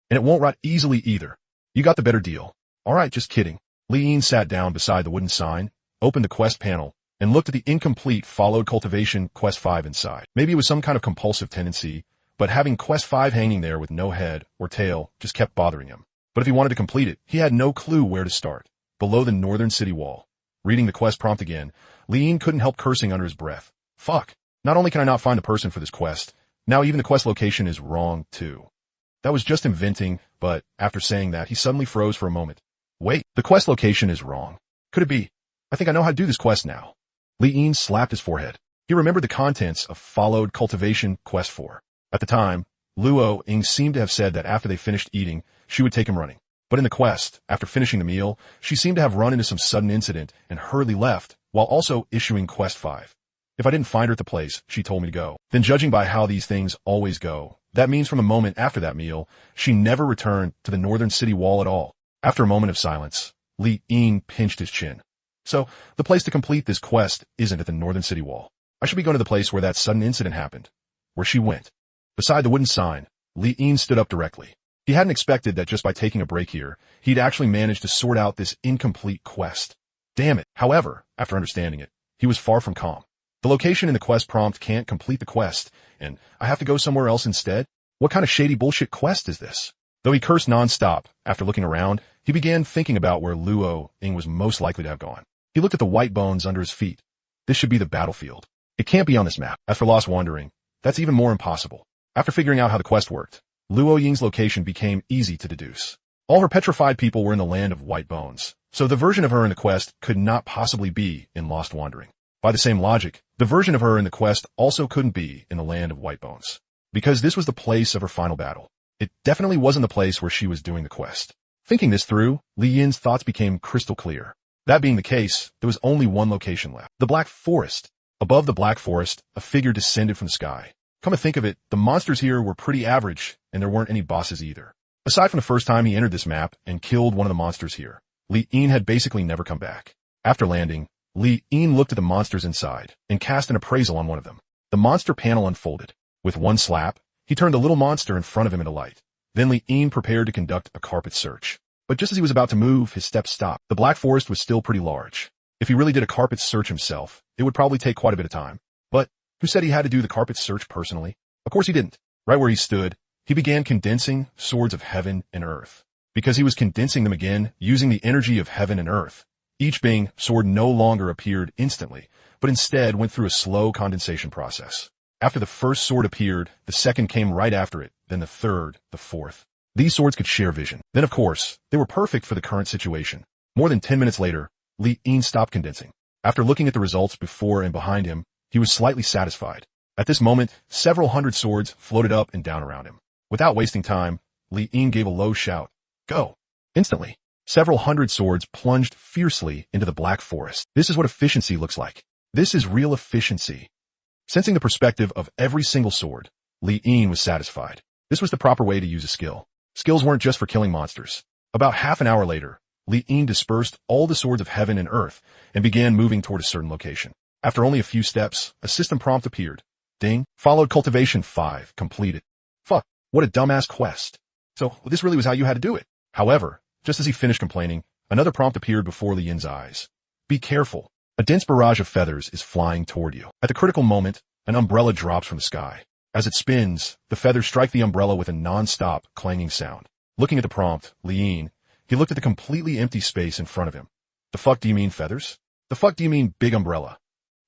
And it won't rot easily either. You got the better deal. Alright, just kidding. Lean sat down beside the wooden sign, opened the quest panel, and looked at the incomplete followed cultivation quest 5 inside. Maybe it was some kind of compulsive tendency, but having quest 5 hanging there with no head or tail just kept bothering him. But if he wanted to complete it, he had no clue where to start. Below the northern city wall. Reading the quest prompt again, Lean couldn't help cursing under his breath. Fuck. Not only can I not find the person for this quest, now even the quest location is wrong too. That was just inventing, but after saying that, he suddenly froze for a moment. Wait, the quest location is wrong. Could it be? I think I know how to do this quest now. Lean slapped his forehead. He remembered the contents of followed cultivation quest 4. At the time, Luo Ying seemed to have said that after they finished eating, she would take him running. But in the quest, after finishing the meal, she seemed to have run into some sudden incident and hurriedly left, while also issuing quest 5. If I didn't find her at the place, she told me to go. Then judging by how these things always go, that means from the moment after that meal, she never returned to the northern city wall at all. After a moment of silence, Li Ying pinched his chin. So, the place to complete this quest isn't at the northern city wall. I should be going to the place where that sudden incident happened. Where she went. Beside the wooden sign, Li Ying stood up directly. He hadn't expected that just by taking a break here, he'd actually managed to sort out this incomplete quest. Damn it. However, after understanding it, he was far from calm. The location in the quest prompt can't complete the quest, and I have to go somewhere else instead? What kind of shady bullshit quest is this? Though he cursed non-stop, after looking around, he began thinking about where Luo Ying was most likely to have gone. He looked at the white bones under his feet. This should be the battlefield. It can't be on this map. As for Lost Wandering, that's even more impossible. After figuring out how the quest worked, Luo Ying's location became easy to deduce. All her petrified people were in the land of white bones, so the version of her in the quest could not possibly be in Lost Wandering. By the same logic, the version of her in the quest also couldn't be in the land of white bones. Because this was the place of her final battle. It definitely wasn't the place where she was doing the quest. Thinking this through, Li Yin's thoughts became crystal clear. That being the case, there was only one location left. The Black Forest. Above the Black Forest, a figure descended from the sky. Come to think of it, the monsters here were pretty average, and there weren't any bosses either. Aside from the first time he entered this map and killed one of the monsters here, Li Yin had basically never come back. After landing, Li Yin looked at the monsters inside and cast an appraisal on one of them. The monster panel unfolded. With one slap, he turned the little monster in front of him into light. Then Li Yin prepared to conduct a carpet search. But just as he was about to move, his steps stopped. The Black Forest was still pretty large. If he really did a carpet search himself, it would probably take quite a bit of time. But who said he had to do the carpet search personally? Of course he didn't. Right where he stood, he began condensing swords of heaven and earth. Because he was condensing them again, using the energy of heaven and earth. Each being sword no longer appeared instantly, but instead went through a slow condensation process. After the first sword appeared, the second came right after it, then the third, the fourth. These swords could share vision. Then of course, they were perfect for the current situation. More than 10 minutes later, Li Yin stopped condensing. After looking at the results before and behind him, he was slightly satisfied. At this moment, several hundred swords floated up and down around him. Without wasting time, Li Yin gave a low shout. Go! Instantly, several hundred swords plunged fiercely into the Black Forest. This is what efficiency looks like. This is real efficiency. Sensing the perspective of every single sword, Li Yin was satisfied. This was the proper way to use a skill. Skills weren't just for killing monsters. About half an hour later, Li Yin dispersed all the swords of heaven and earth and began moving toward a certain location. After only a few steps, a system prompt appeared. Ding. Followed cultivation 5, completed. Fuck, what a dumbass quest. So, this really was how you had to do it. However, just as he finished complaining, another prompt appeared before Li Yin's eyes. Be careful. A dense barrage of feathers is flying toward you. At the critical moment, an umbrella drops from the sky. As it spins, the feathers strike the umbrella with a non-stop clanging sound. Looking at the prompt, Li Yin, he looked at the completely empty space in front of him. The fuck do you mean feathers? The fuck do you mean big umbrella?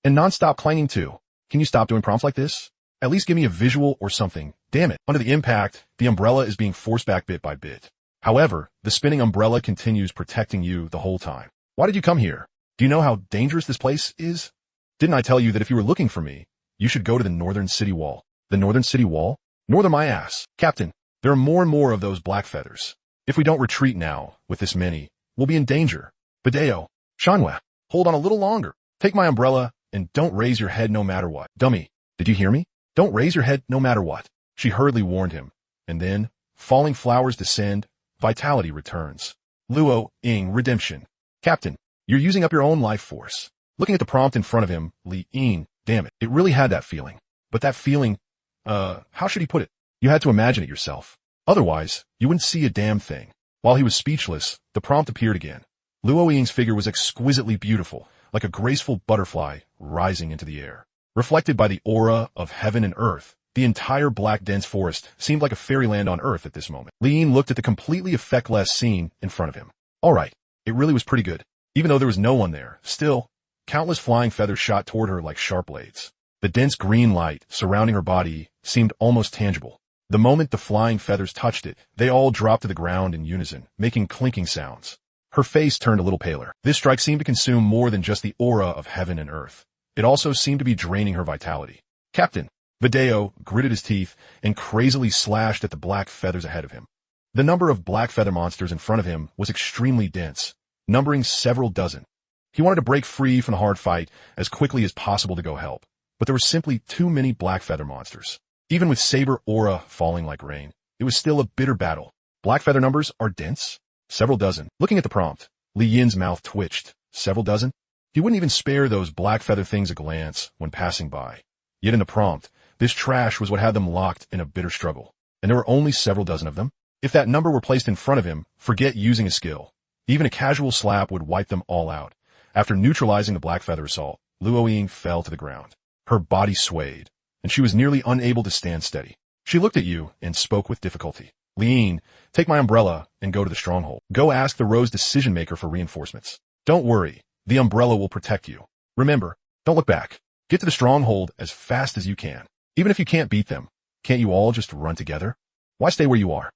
And non-stop clanging too. Can you stop doing prompts like this? At least give me a visual or something. Damn it. Under the impact, the umbrella is being forced back bit by bit. However, the spinning umbrella continues protecting you the whole time. Why did you come here? Do you know how dangerous this place is? Didn't I tell you that if you were looking for me, you should go to the northern city wall? The northern city wall? Northern my ass. Captain, there are more and more of those black feathers. If we don't retreat now, with this many, we'll be in danger. Video. Chang'e, hold on a little longer. Take my umbrella and don't raise your head no matter what. Dummy, did you hear me? Don't raise your head no matter what. She hurriedly warned him. And then, falling flowers descend, vitality returns. Luo Ying redemption. Captain, you're using up your own life force. Looking at the prompt in front of him, Li Ying, damn it, it really had that feeling. But that feeling, how should he put it? You had to imagine it yourself. Otherwise, you wouldn't see a damn thing. While he was speechless, the prompt appeared again. Luo Ying's figure was exquisitely beautiful, like a graceful butterfly rising into the air. Reflected by the aura of heaven and earth, the entire black dense forest seemed like a fairyland on earth at this moment. Li Ying looked at the completely effectless scene in front of him. Alright, it really was pretty good. Even though there was no one there, still, countless flying feathers shot toward her like sharp blades. The dense green light surrounding her body seemed almost tangible. The moment the flying feathers touched it, they all dropped to the ground in unison, making clinking sounds. Her face turned a little paler. This strike seemed to consume more than just the aura of heaven and earth. It also seemed to be draining her vitality. Captain, Video gritted his teeth and crazily slashed at the black feathers ahead of him. The number of black feather monsters in front of him was extremely dense, numbering several dozen. He wanted to break free from the hard fight as quickly as possible to go help, but there were simply too many black feather monsters. Even with saber aura falling like rain, it was still a bitter battle. Black feather numbers are dense? Several dozen. Looking at the prompt, Li Yin's mouth twitched. Several dozen? He wouldn't even spare those black feather things a glance when passing by. Yet in the prompt, this trash was what had them locked in a bitter struggle. And there were only several dozen of them? If that number were placed in front of him, forget using a skill. Even a casual slap would wipe them all out. After neutralizing the black feather assault, Luo Ying fell to the ground. Her body swayed, and she was nearly unable to stand steady. She looked at you and spoke with difficulty. Li Ying, take my umbrella and go to the stronghold. Go ask the Rose decision-maker for reinforcements. Don't worry, the umbrella will protect you. Remember, don't look back. Get to the stronghold as fast as you can. Even if you can't beat them, can't you all just run together? Why stay where you are?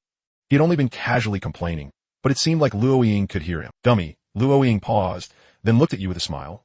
He had only been casually complaining, but it seemed like Luo Ying could hear him. Dummy, Luo Ying paused, then looked at you with a smile.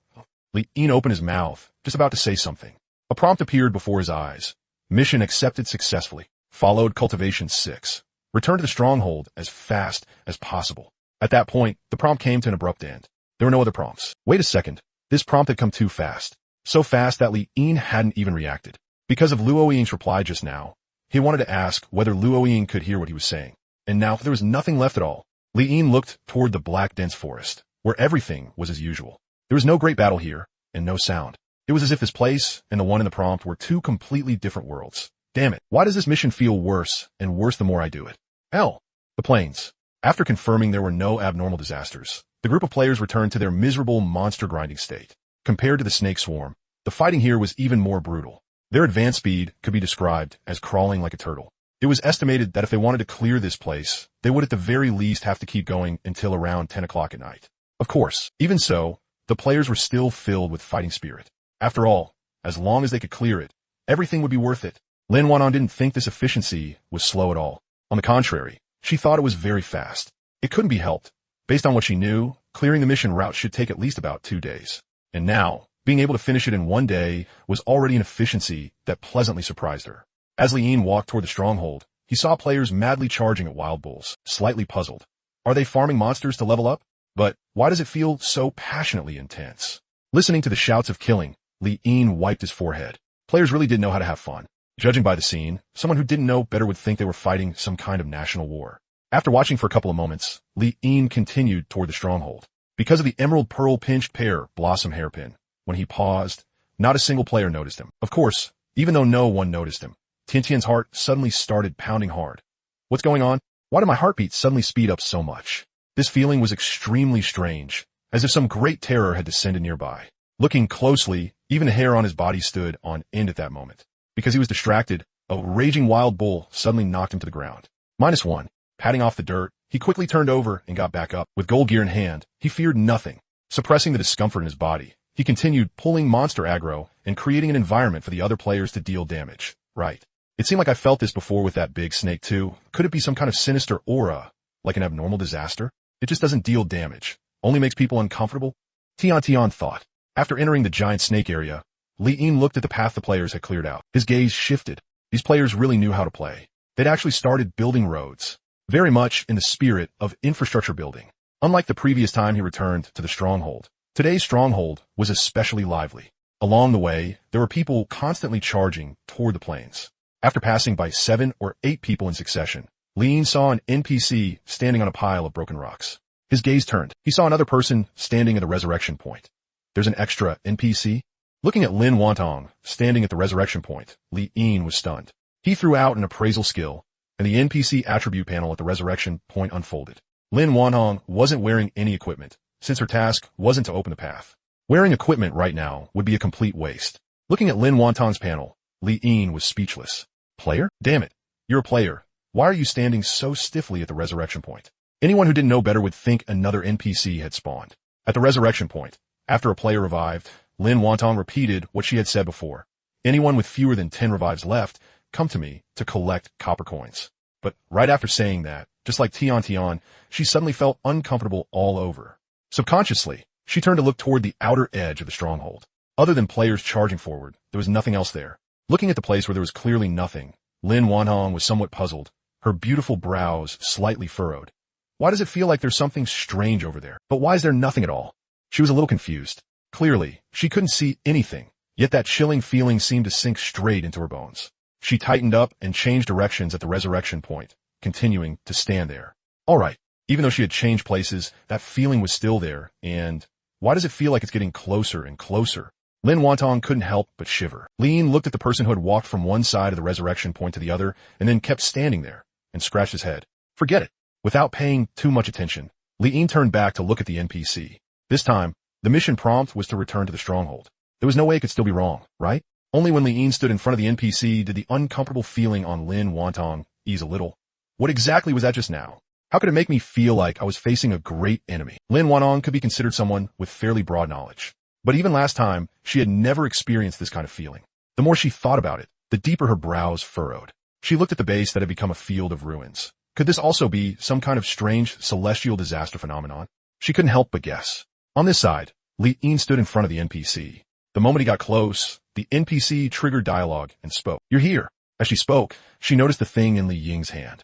Li Ying opened his mouth, just about to say something. A prompt appeared before his eyes. Mission accepted successfully. Followed Cultivation 6. Return to the stronghold as fast as possible. At that point, the prompt came to an abrupt end. There were no other prompts. Wait a second. This prompt had come too fast. So fast that Li Ying hadn't even reacted. Because of Luo Ying's reply just now, he wanted to ask whether Luo Ying could hear what he was saying. And now there was nothing left at all. Li Ying looked toward the black dense forest, where everything was as usual. There was no great battle here, and no sound. It was as if this place and the one in the prompt were two completely different worlds. Damn it, why does this mission feel worse and worse the more I do it? The plains. After confirming there were no abnormal disasters, the group of players returned to their miserable monster grinding state. Compared to the snake swarm, the fighting here was even more brutal. Their advance speed could be described as crawling like a turtle. It was estimated that if they wanted to clear this place, they would at the very least have to keep going until around 10 o'clock at night. Of course, even so, the players were still filled with fighting spirit. After all, as long as they could clear it, everything would be worth it. Lin Wanon didn't think this efficiency was slow at all. On the contrary, she thought it was very fast. It couldn't be helped. Based on what she knew, clearing the mission route should take at least about 2 days. And now, being able to finish it in 1 day was already an efficiency that pleasantly surprised her. As Li Ying walked toward the stronghold, he saw players madly charging at wild bulls, slightly puzzled. Are they farming monsters to level up? But why does it feel so passionately intense? Listening to the shouts of killing, Li Ying wiped his forehead. Players really did know how to have fun. Judging by the scene, someone who didn't know better would think they were fighting some kind of national war. After watching for a couple of moments, Li Ying continued toward the stronghold. Because of the emerald pearl pinched pear blossom hairpin, when he paused, not a single player noticed him. Of course, even though no one noticed him, Tiantian's heart suddenly started pounding hard. What's going on? Why did my heartbeat suddenly speed up so much? This feeling was extremely strange, as if some great terror had descended nearby. Looking closely, even the hair on his body stood on end at that moment. Because he was distracted, a raging wild bull suddenly knocked him to the ground. -1. Patting off the dirt, he quickly turned over and got back up. With gold gear in hand, he feared nothing. Suppressing the discomfort in his body, he continued pulling monster aggro and creating an environment for the other players to deal damage. Right. It seemed like I felt this before with that big snake too. Could it be some kind of sinister aura, like an abnormal disaster? It just doesn't deal damage, only makes people uncomfortable? Tian thought. After entering the giant snake area, Li Ying looked at the path the players had cleared out. His gaze shifted. These players really knew how to play. They'd actually started building roads, very much in the spirit of infrastructure building. Unlike the previous time he returned to the stronghold, today's stronghold was especially lively. Along the way, there were people constantly charging toward the plains. After passing by 7 or 8 people in succession, Lin saw an NPC standing on a pile of broken rocks. His gaze turned. He saw another person standing at the resurrection point. There's an extra NPC? Looking at Lin Wantong standing at the resurrection point, Li Yin was stunned. He threw out an appraisal skill, and the NPC attribute panel at the resurrection point unfolded. Lin Wantong wasn't wearing any equipment, since her task wasn't to open the path. Wearing equipment right now would be a complete waste. Looking at Lin Wantong's panel, Li Yin was speechless. Player? Damn it. You're a player. Why are you standing so stiffly at the resurrection point? Anyone who didn't know better would think another NPC had spawned. At the resurrection point, after a player revived, Lin Wantong repeated what she had said before. Anyone with fewer than 10 revives left, come to me to collect copper coins. But right after saying that, just like Tian, she suddenly felt uncomfortable all over. Subconsciously, she turned to look toward the outer edge of the stronghold. Other than players charging forward, there was nothing else there. Looking at the place where there was clearly nothing, Lin Wantong was somewhat puzzled, her beautiful brows slightly furrowed. Why does it feel like there's something strange over there? But why is there nothing at all? She was a little confused. Clearly, she couldn't see anything, yet that chilling feeling seemed to sink straight into her bones. She tightened up and changed directions at the resurrection point, continuing to stand there. All right, even though she had changed places, that feeling was still there, and why does it feel like it's getting closer and closer? Lin Wantong couldn't help but shiver. Lin looked at the person who had walked from one side of the resurrection point to the other, and then kept standing there, and scratched his head. Forget it. Without paying too much attention, Li Yin turned back to look at the NPC. This time, the mission prompt was to return to the stronghold. There was no way it could still be wrong, right? Only when Li Yin stood in front of the NPC did the uncomfortable feeling on Lin Wantong ease a little. What exactly was that just now? How could it make me feel like I was facing a great enemy? Lin Wantong could be considered someone with fairly broad knowledge. But even last time, she had never experienced this kind of feeling. The more she thought about it, the deeper her brows furrowed. She looked at the base that had become a field of ruins. Could this also be some kind of strange celestial disaster phenomenon? She couldn't help but guess. On this side, Li Yin stood in front of the NPC. The moment he got close, the NPC triggered dialogue and spoke. You're here. As she spoke, she noticed the thing in Li Ying's hand.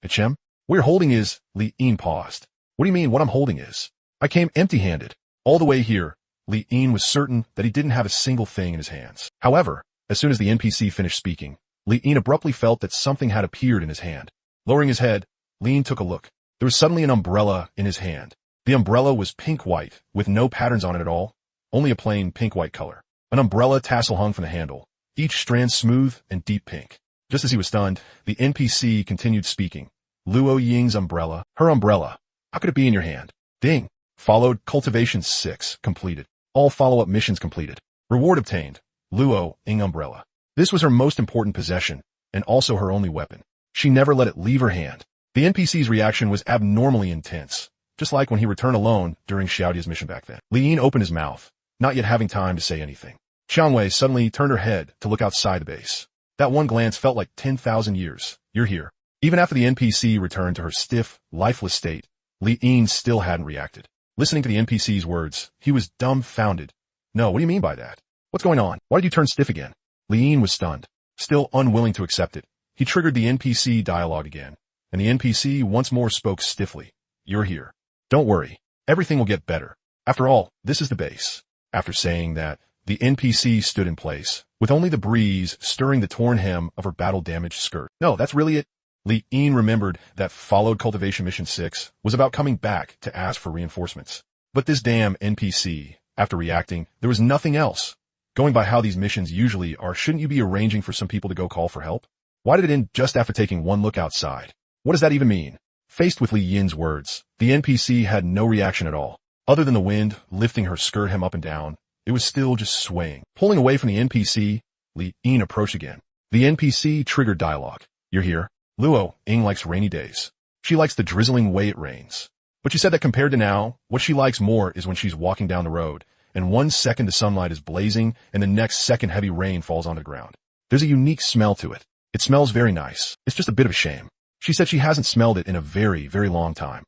Hichem? What you're holding is... Li Yin paused. What do you mean what I'm holding is? I came empty-handed. All the way here, Li Yin was certain that he didn't have a single thing in his hands. However, as soon as the NPC finished speaking, Li Yin abruptly felt that something had appeared in his hand. Lowering his head, Li Yin took a look. There was suddenly an umbrella in his hand. The umbrella was pink-white, with no patterns on it at all, only a plain pink-white color. An umbrella tassel hung from the handle, each strand smooth and deep pink. Just as he was stunned, the NPC continued speaking. Luo Ying's umbrella, her umbrella. How could it be in your hand? Ding. Followed Cultivation 6, completed. All follow-up missions completed. Reward obtained. Luo Ying umbrella. This was her most important possession, and also her only weapon. She never let it leave her hand. The NPC's reaction was abnormally intense, just like when he returned alone during Xiaodia's mission back then. Li Yin opened his mouth, not yet having time to say anything. Chang'e suddenly turned her head to look outside the base. That one glance felt like 10,000 years. You're here. Even after the NPC returned to her stiff, lifeless state, Li Yin still hadn't reacted. Listening to the NPC's words, he was dumbfounded. No, what do you mean by that? What's going on? Why did you turn stiff again? Li Yin was stunned, still unwilling to accept it. He triggered the NPC dialogue again, and the NPC once more spoke stiffly. You're here. Don't worry. Everything will get better. After all, this is the base. After saying that, the NPC stood in place, with only the breeze stirring the torn hem of her battle-damaged skirt. No, that's really it. Li Yin remembered that followed Cultivation Mission 6 was about coming back to ask for reinforcements. But this damn NPC, after reacting, there was nothing else. Going by how these missions usually are, shouldn't you be arranging for some people to go call for help? Why did it end just after taking one look outside? What does that even mean? Faced with Li Yin's words, the NPC had no reaction at all. Other than the wind lifting her skirt hem up and down, it was still just swaying. Pulling away from the NPC, Li Yin approached again. The NPC triggered dialogue. You're here. Luo Ying likes rainy days. She likes the drizzling way it rains. But she said that compared to now, what she likes more is when she's walking down the road, and 1 second the sunlight is blazing, and the next second heavy rain falls onto the ground. There's a unique smell to it. It smells very nice. It's just a bit of a shame. She said she hasn't smelled it in a very, very long time.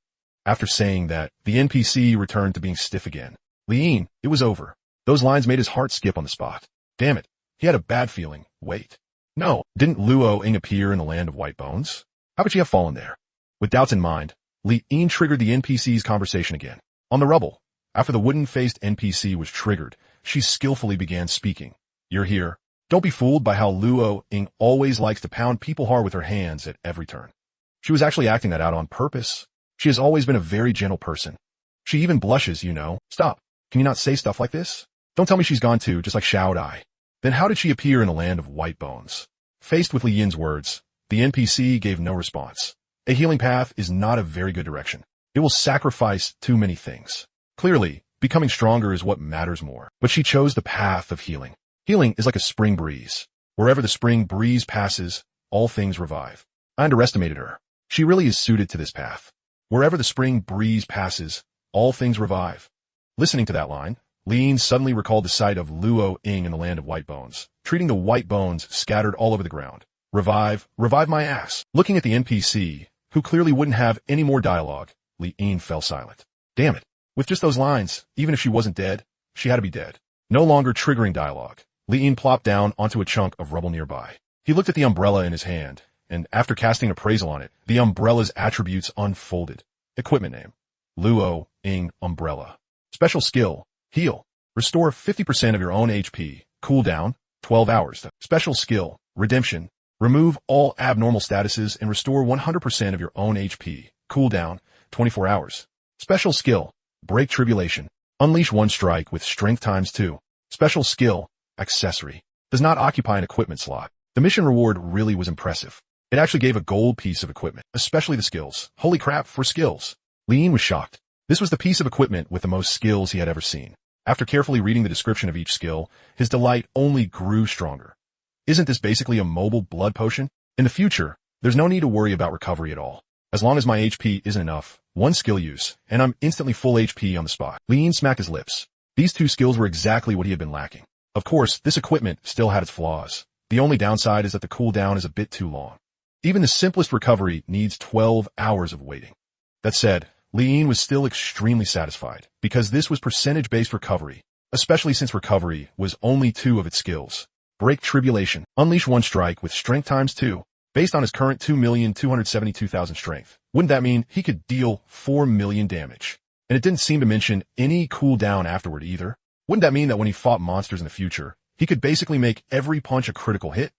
After saying that, the NPC returned to being stiff again. Li Yin, it was over. Those lines made his heart skip on the spot. Damn it. He had a bad feeling. Wait. No, didn't Luo Ying appear in the land of white bones? How could she have fallen there? With doubts in mind, Li Yin triggered the NPC's conversation again. On the rubble, after the wooden-faced NPC was triggered, she skillfully began speaking. You're here. Don't be fooled by how Luo Ying always likes to pound people hard with her hands at every turn. She was actually acting that out on purpose. She has always been a very gentle person. She even blushes, you know. Stop. Can you not say stuff like this? Don't tell me she's gone too, just like Xiao Dai. Then how did she appear in the land of white bones? Faced with Li Yin's words, the NPC gave no response. A healing path is not a very good direction. It will sacrifice too many things. Clearly, becoming stronger is what matters more. But she chose the path of healing. Healing is like a spring breeze. Wherever the spring breeze passes, all things revive. I underestimated her. She really is suited to this path. Wherever the spring breeze passes, all things revive. Listening to that line, Li Yin suddenly recalled the sight of Luo Ying in the land of white bones, treating the white bones scattered all over the ground. Revive my ass. Looking at the NPC, who clearly wouldn't have any more dialogue, Li Yin fell silent. Damn it. With just those lines, even if she wasn't dead, she had to be dead. No longer triggering dialogue, Li Yin plopped down onto a chunk of rubble nearby. He looked at the umbrella in his hand, and after casting appraisal on it, the umbrella's attributes unfolded. Equipment name: Luo Ying Umbrella. Special skill: Heal. Restore 50% of your own HP. Cooldown: 12 hours. Special skill: Redemption. Remove all abnormal statuses and restore 100% of your own HP. Cooldown: 24 hours. Special skill: Break Tribulation. Unleash one strike with strength times 2. Special skill: Accessory. Does not occupy an equipment slot. The mission reward really was impressive. It actually gave a gold piece of equipment, especially the skills. Holy crap for skills. Li Yin was shocked. This was the piece of equipment with the most skills he had ever seen. After carefully reading the description of each skill, his delight only grew stronger. Isn't this basically a mobile blood potion? In the future, there's no need to worry about recovery at all. As long as my HP isn't enough, one skill use, and I'm instantly full HP on the spot. Li Yin smacked his lips. These two skills were exactly what he had been lacking. Of course, this equipment still had its flaws. The only downside is that the cooldown is a bit too long. Even the simplest recovery needs 12 hours of waiting. That said, Li Yin was still extremely satisfied, because this was percentage-based recovery, especially since recovery was only 2 of its skills. Break Tribulation. Unleash one strike with strength times 2. Based on his current 2,272,000 strength, wouldn't that mean he could deal 4 million damage? And it didn't seem to mention any cooldown afterward either. Wouldn't that mean that when he fought monsters in the future, he could basically make every punch a critical hit?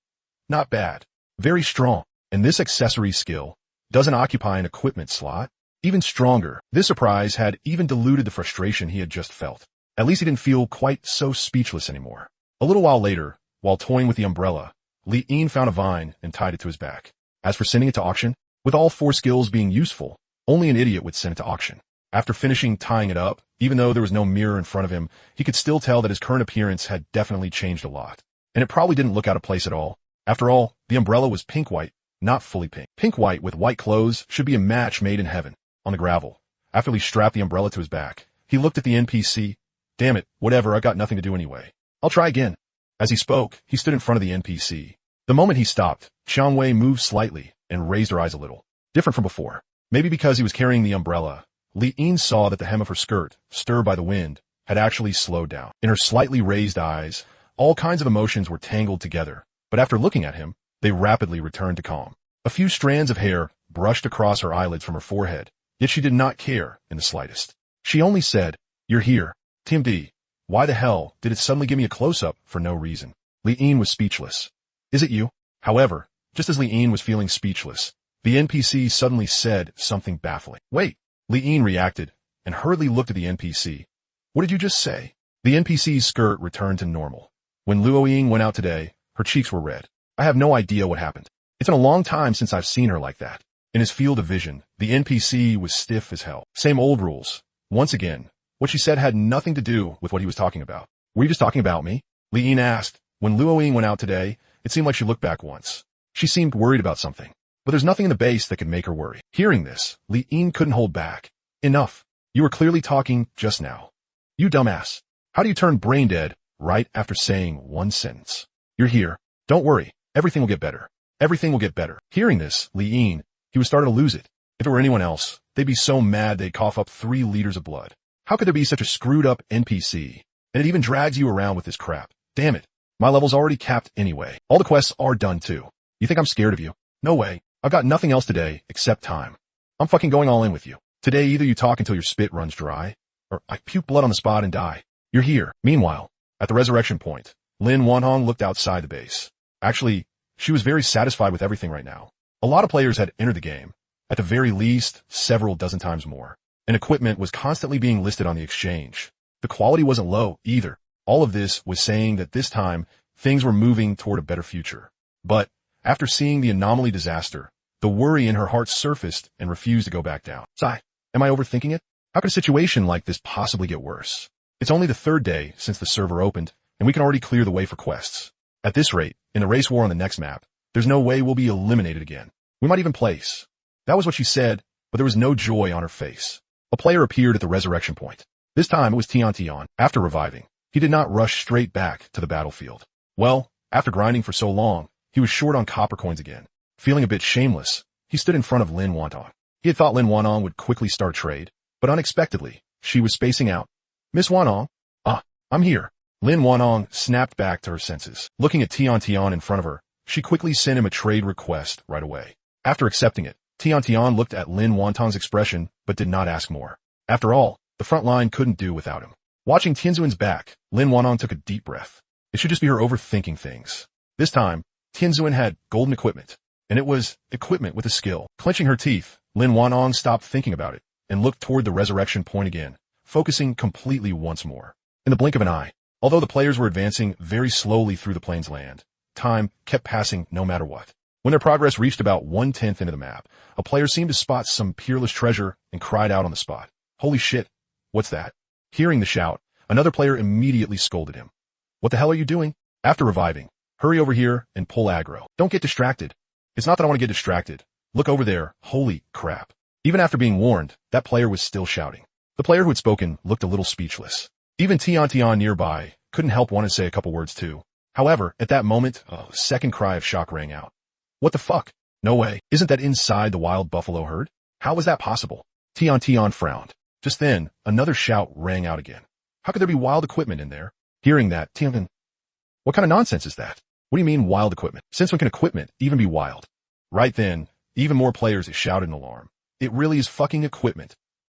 Not bad. Very strong. And this accessory skill doesn't occupy an equipment slot. Even stronger, this surprise had even diluted the frustration he had just felt. At least he didn't feel quite so speechless anymore. A little while later, while toying with the umbrella, Li Yin found a vine and tied it to his back. As for sending it to auction, with all 4 skills being useful, only an idiot would send it to auction. After finishing tying it up, even though there was no mirror in front of him, he could still tell that his current appearance had definitely changed a lot. And it probably didn't look out of place at all. After all, the umbrella was pink-white, not fully pink. Pink-white with white clothes should be a match made in heaven. On the gravel, after Li strapped the umbrella to his back, he looked at the NPC. Damn it, whatever, I got nothing to do anyway. I'll try again. As he spoke, he stood in front of the NPC. The moment he stopped, Chang'e moved slightly and raised her eyes a little. Different from before. Maybe because he was carrying the umbrella, Li Yin saw that the hem of her skirt, stirred by the wind, had actually slowed down. In her slightly raised eyes, all kinds of emotions were tangled together, but after looking at him, they rapidly returned to calm. A few strands of hair brushed across her eyelids from her forehead, yet she did not care in the slightest. She only said, "You're here. TMD. Why the hell did it suddenly give me a close-up for no reason?" Li Yin was speechless. "Is it you?" However, just as Li Yin was feeling speechless, the NPC suddenly said something baffling. "Wait." Li Yin reacted and hurriedly looked at the NPC. "What did you just say?" The NPC's skirt returned to normal. When Luo Ying went out today, her cheeks were red. I have no idea what happened. It's been a long time since I've seen her like that. In his field of vision, the NPC was stiff as hell. Same old rules. Once again, what she said had nothing to do with what he was talking about. "Were you just talking about me?" Li Yin asked. When Luo Ying went out today, it seemed like she looked back once. She seemed worried about something. But there's nothing in the base that could make her worry. Hearing this, Li Yin couldn't hold back. "Enough. You were clearly talking just now. You dumbass. How do you turn brain dead right after saying one sentence? You're here. Don't worry. Everything will get better. Everything will get better." Hearing this, Li Yin, he was starting to lose it. If it were anyone else, they'd be so mad they'd cough up 3 liters of blood. How could there be such a screwed up NPC? And it even drags you around with this crap. Damn it. My level's already capped anyway. All the quests are done too. You think I'm scared of you? No way. I've got nothing else today except time. I'm fucking going all in with you. Today either you talk until your spit runs dry, or I puke blood on the spot and die. You're here. Meanwhile, at the resurrection point, Lin Wanhong looked outside the base. Actually, she was very satisfied with everything right now. A lot of players had entered the game, at the very least, several dozen times more. And equipment was constantly being listed on the exchange. The quality wasn't low, either. All of this was saying that this time, things were moving toward a better future. But, after seeing the anomaly disaster, the worry in her heart surfaced and refused to go back down. Sigh. Am I overthinking it? How could a situation like this possibly get worse? It's only the third day since the server opened, and we can already clear the way for quests. At this rate, in the race war on the next map, there's no way we'll be eliminated again. We might even place. That was what she said, but there was no joy on her face. A player appeared at the resurrection point. This time it was Tian. After reviving, he did not rush straight back to the battlefield. Well, after grinding for so long, he was short on copper coins again. Feeling a bit shameless, he stood in front of Lin Wanhong. He had thought Lin Wanhong would quickly start trade, but unexpectedly, she was spacing out. Miss Wanhong? Ah, I'm here. Lin Wanhong snapped back to her senses. Looking at Tian in front of her, she quickly sent him a trade request right away. After accepting it, Tian looked at Lin Wanhong's expression, but did not ask more. After all, the front line couldn't do without him. Watching Tianzuan's back, Lin Wanhong took a deep breath. It should just be her overthinking things. This time, Tianzuan had golden equipment, and it was equipment with a skill. Clenching her teeth, Lin Wanhong stopped thinking about it, and looked toward the resurrection point again, focusing completely once more. In the blink of an eye, although the players were advancing very slowly through the plains land, time kept passing no matter what. When their progress reached about 1/10 into the map, a player seemed to spot some peerless treasure and cried out on the spot. Holy shit, what's that? Hearing the shout, another player immediately scolded him. What the hell are you doing? After reviving, hurry over here and pull aggro. Don't get distracted. It's not that I want to get distracted. Look over there. Holy crap. Even after being warned, that player was still shouting. The player who had spoken looked a little speechless. Even Tian nearby couldn't help want to say a couple words too. However, at that moment, a second cry of shock rang out. What the fuck? No way. Isn't that inside the wild buffalo herd? How was that possible? Tian frowned. Just then, another shout rang out again. How could there be wild equipment in there? Hearing that, Tian, what kind of nonsense is that? What do you mean wild equipment? Since when can equipment even be wild? Right then, even more players shouted in alarm. It really is fucking equipment.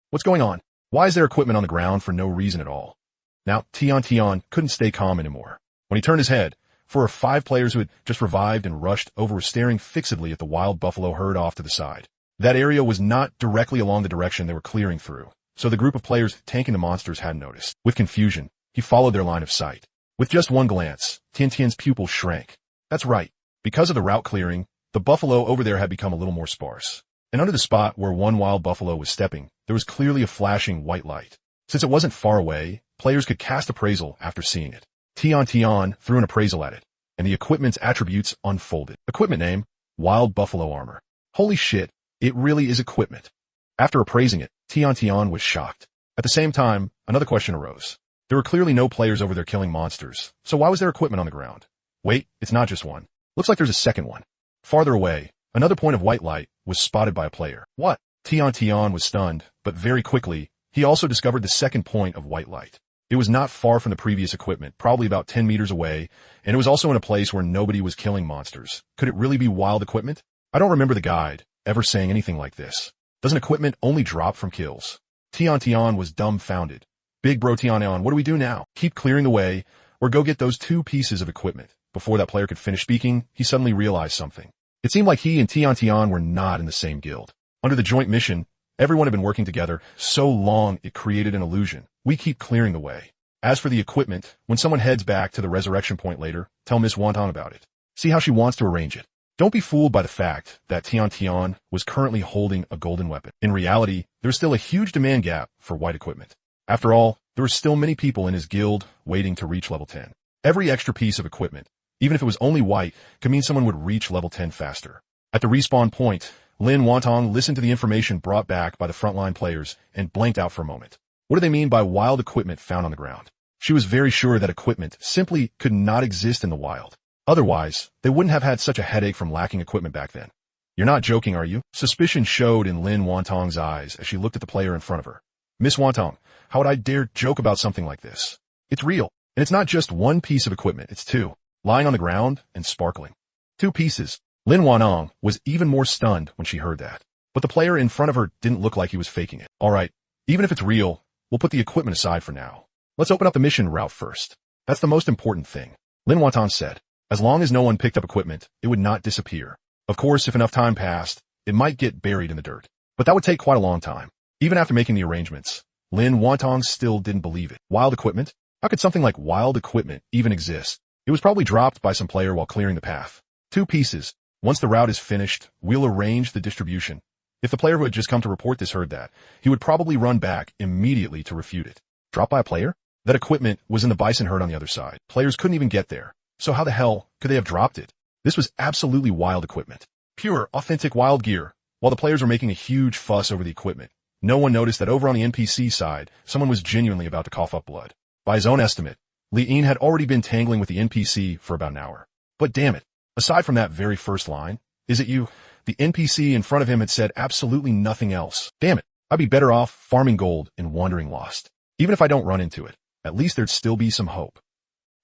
What's going on? Why is there equipment on the ground for no reason at all? Now, Tian couldn't stay calm anymore. When he turned his head, 4 or 5 players who had just revived and rushed over were staring fixedly at the wild buffalo herd off to the side. That area was not directly along the direction they were clearing through, so the group of players tanking the monsters hadn't noticed. With confusion, he followed their line of sight. With just one glance, Tian's pupil shrank. That's right. Because of the route clearing, the buffalo over there had become a little more sparse. And under the spot where one wild buffalo was stepping, there was clearly a flashing white light. Since it wasn't far away, players could cast appraisal after seeing it. Tian threw an appraisal at it, and the equipment's attributes unfolded. Equipment name, Wild Buffalo Armor. Holy shit, it really is equipment. After appraising it, Tian was shocked. At the same time, another question arose. There were clearly no players over there killing monsters, so why was there equipment on the ground? Wait, it's not just one. Looks like there's a second one. Farther away, another point of white light was spotted by a player. What? Tian was stunned, but very quickly, he also discovered the second point of white light. It was not far from the previous equipment, probably about 10 meters away, and it was also in a place where nobody was killing monsters. Could it really be wild equipment? I don't remember the guide ever saying anything like this. Doesn't equipment only drop from kills? Tian was dumbfounded. Big bro Tian, what do we do now? Keep clearing the way, or go get those 2 pieces of equipment. Before that player could finish speaking, he suddenly realized something. It seemed like he and Tian were not in the same guild. Under the joint mission, everyone had been working together so long it created an illusion. We keep clearing the way. As for the equipment, when someone heads back to the resurrection point later, tell Miss Wanton about it. See how she wants to arrange it. Don't be fooled by the fact that Tian was currently holding a golden weapon. In reality, there's still a huge demand gap for white equipment. After all, there were still many people in his guild waiting to reach level 10. Every extra piece of equipment, even if it was only white, could mean someone would reach level 10 faster. At the respawn point, Lin Wanton listened to the information brought back by the frontline players and blanked out for a moment. What do they mean by wild equipment found on the ground? She was very sure that equipment simply could not exist in the wild. Otherwise, they wouldn't have had such a headache from lacking equipment back then. You're not joking, are you? Suspicion showed in Lin Wanton's eyes as she looked at the player in front of her. Miss Wanton, how would I dare joke about something like this? It's real, and it's not just one piece of equipment, it's 2, lying on the ground and sparkling. 2 pieces. Lin Wanton was even more stunned when she heard that. But the player in front of her didn't look like he was faking it. Alright, even if it's real, we'll put the equipment aside for now. Let's open up the mission route first. That's the most important thing. Lin Watan said. As long as no one picked up equipment, it would not disappear. Of course, if enough time passed, it might get buried in the dirt. But that would take quite a long time. Even after making the arrangements, Lin Wantong still didn't believe it. Wild equipment? How could something like wild equipment even exist? It was probably dropped by some player while clearing the path. 2 pieces. Once the route is finished, we'll arrange the distribution. If the player who had just come to report this heard that, he would probably run back immediately to refute it. Dropped by a player? That equipment was in the bison herd on the other side. Players couldn't even get there. So how the hell could they have dropped it? This was absolutely wild equipment. Pure, authentic wild gear. While the players were making a huge fuss over the equipment, no one noticed that over on the NPC side, someone was genuinely about to cough up blood. By his own estimate, Li Yin had already been tangling with the NPC for about an hour. But damn it, aside from that very first line, "Is it you?" The NPC in front of him had said absolutely nothing else. Damn it, I'd be better off farming gold and wandering lost. Even if I don't run into it, at least there'd still be some hope.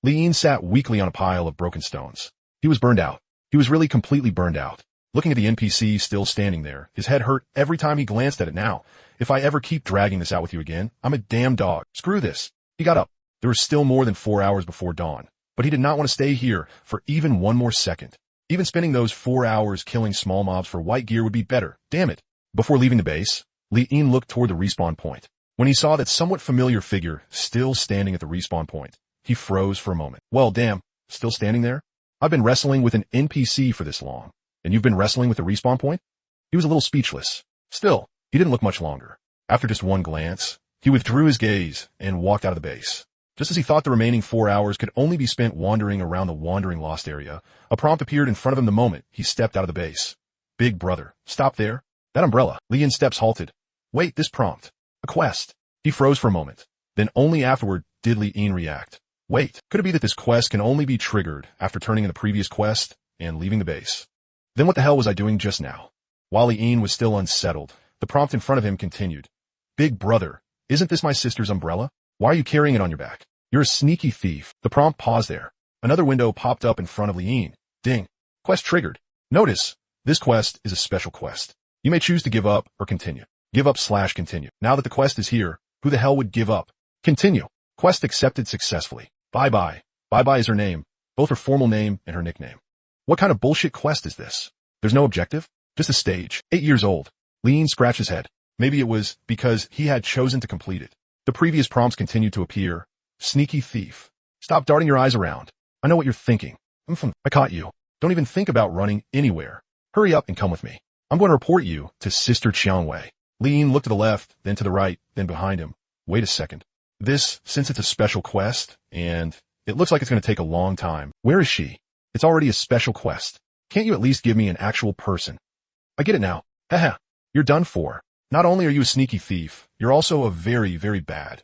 Li Yin sat weakly on a pile of broken stones. He was burned out. He was really completely burned out. Looking at the NPC still standing there, his head hurt every time he glanced at it now. If I ever keep dragging this out with you again, I'm a damn dog. Screw this. He got up. There was still more than 4 hours before dawn, but he did not want to stay here for even one more second. Even spending those 4 hours killing small mobs for white gear would be better. Damn it. Before leaving the base, Li Yin looked toward the respawn point. When he saw that somewhat familiar figure still standing at the respawn point, he froze for a moment. Well, damn, still standing there? I've been wrestling with an NPC for this long, and you've been wrestling with the respawn point? He was a little speechless. Still, he didn't look much longer. After just one glance, he withdrew his gaze and walked out of the base. Just as he thought the remaining 4 hours could only be spent wandering around the wandering lost area, a prompt appeared in front of him the moment he stepped out of the base. Big brother, stop there. That umbrella. Li Yin's steps halted. Wait, this prompt. A quest. He froze for a moment. Then only afterward did Li Yin react. Wait, could it be that this quest can only be triggered after turning in the previous quest and leaving the base? Then what the hell was I doing just now? While Li Yin was still unsettled, the prompt in front of him continued. Big brother, isn't this my sister's umbrella? Why are you carrying it on your back? You're a sneaky thief. The prompt paused there. Another window popped up in front of Li Yin. Ding. Quest triggered. Notice, this quest is a special quest. You may choose to give up or continue. Give up/continue. Now that the quest is here, who the hell would give up? Continue. Quest accepted successfully. Bye-bye. Bye-bye is her name, both her formal name and her nickname. What kind of bullshit quest is this? There's no objective? Just a stage. 8 years old. Li Yin scratched his head. Maybe it was because he had chosen to complete it. The previous prompts continued to appear. Sneaky thief. Stop darting your eyes around. I know what you're thinking. I caught you. Don't even think about running anywhere. Hurry up and come with me. I'm going to report you to Sister Chang'e. Li Yin looked to the left, then to the right, then behind him. Wait a second. Since it's a special quest, and it looks like it's going to take a long time. Where is she? It's already a special quest. Can't you at least give me an actual person? I get it now. Haha. You're done for. Not only are you a sneaky thief, you're also a very, very bad.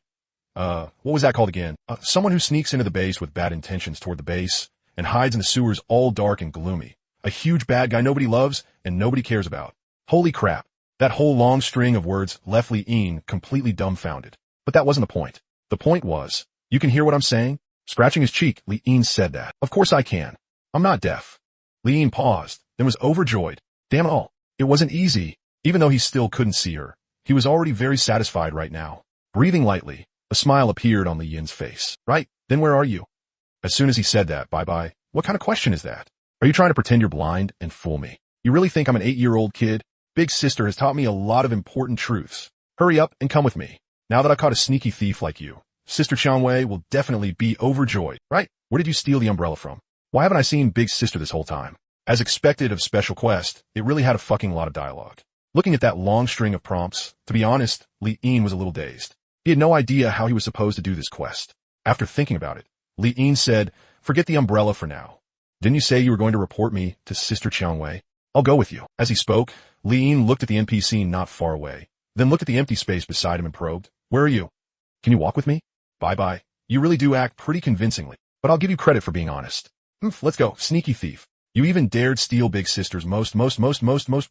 What was that called again? Someone who sneaks into the base with bad intentions toward the base and hides in the sewers all dark and gloomy. A huge bad guy nobody loves and nobody cares about. Holy crap. That whole long string of words left Li Yin completely dumbfounded. But that wasn't the point. The point was, you can hear what I'm saying? Scratching his cheek, Li Yin said that. Of course I can. I'm not deaf. Li Yin paused, then was overjoyed. Damn it all. It wasn't easy. Even though he still couldn't see her, he was already very satisfied right now. Breathing lightly, a smile appeared on Li Yin's face. Right, then where are you? As soon as he said that, bye-bye. What kind of question is that? Are you trying to pretend you're blind and fool me? You really think I'm an 8-year-old kid? Big sister has taught me a lot of important truths. Hurry up and come with me. Now that I caught a sneaky thief like you, Sister Chang'e will definitely be overjoyed. Right, where did you steal the umbrella from? Why haven't I seen Big Sister this whole time? As expected of Special Quest, it really had a fucking lot of dialogue. Looking at that long string of prompts, to be honest, Li Yin was a little dazed. He had no idea how he was supposed to do this quest. After thinking about it, Li Yin said, forget the umbrella for now. Didn't you say you were going to report me to Sister Chang'e? I'll go with you. As he spoke, Li Yin looked at the NPC not far away, then looked at the empty space beside him and probed, where are you? Can you walk with me? Bye-bye. You really do act pretty convincingly, but I'll give you credit for being honest. Let's go, sneaky thief. You even dared steal Big Sister's most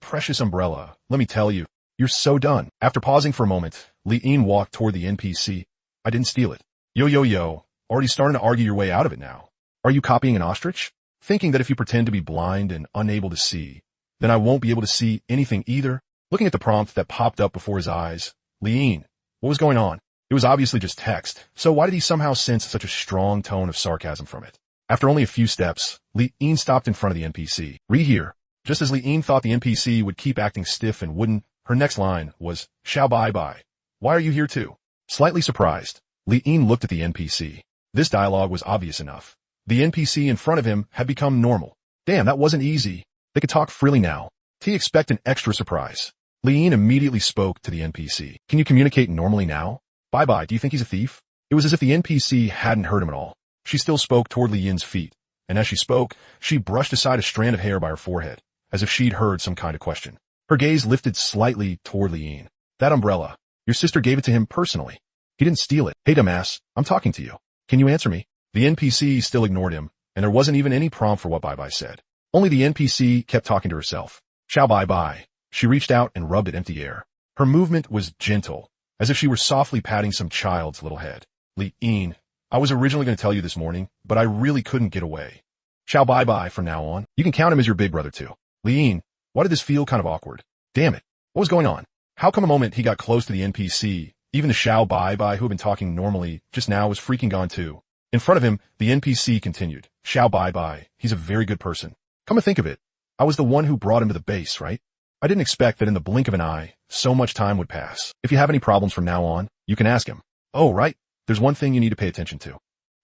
precious umbrella. Let me tell you, you're so done. After pausing for a moment, Li Yin walked toward the NPC. I didn't steal it. Yo. Already starting to argue your way out of it now. Are you copying an ostrich? Thinking that if you pretend to be blind and unable to see, then I won't be able to see anything either? Looking at the prompt that popped up before his eyes, Liin, what was going on? It was obviously just text, so why did he somehow sense such a strong tone of sarcasm from it? After only a few steps, Liin stopped in front of the NPC. Read here. Just as Liin thought the NPC would keep acting stiff and wooden, her next line was, Xiao bye bye. Why are you here too? Slightly surprised, Liin looked at the NPC. This dialogue was obvious enough. The NPC in front of him had become normal. Damn, that wasn't easy. They could talk freely now. Did he expect an extra surprise? Liin immediately spoke to the NPC. Can you communicate normally now? Bye-bye, do you think he's a thief? It was as if the NPC hadn't heard him at all. She still spoke toward Liin's feet, and as she spoke, she brushed aside a strand of hair by her forehead, as if she'd heard some kind of question. Her gaze lifted slightly toward Liin. That umbrella. Your sister gave it to him personally. He didn't steal it. Hey, dumbass, I'm talking to you. Can you answer me? The NPC still ignored him, and there wasn't even any prompt for what Bye-bye said. Only the NPC kept talking to herself. Ciao bye-bye. She reached out and rubbed at empty air. Her movement was gentle, as if she were softly patting some child's little head. Liin, I was originally going to tell you this morning, but I really couldn't get away. Ciao bye-bye from now on. You can count him as your big brother too. Liin, why did this feel kind of awkward? Damn it. What was going on? How come a moment he got close to the NPC, even the Xiao bye-bye who had been talking normally just now was freaking gone too? In front of him, the NPC continued. Xiao bye-bye, he's a very good person. Come to think of it, I was the one who brought him to the base, right? I didn't expect that in the blink of an eye, so much time would pass. If you have any problems from now on, you can ask him. Oh, right. There's one thing you need to pay attention to.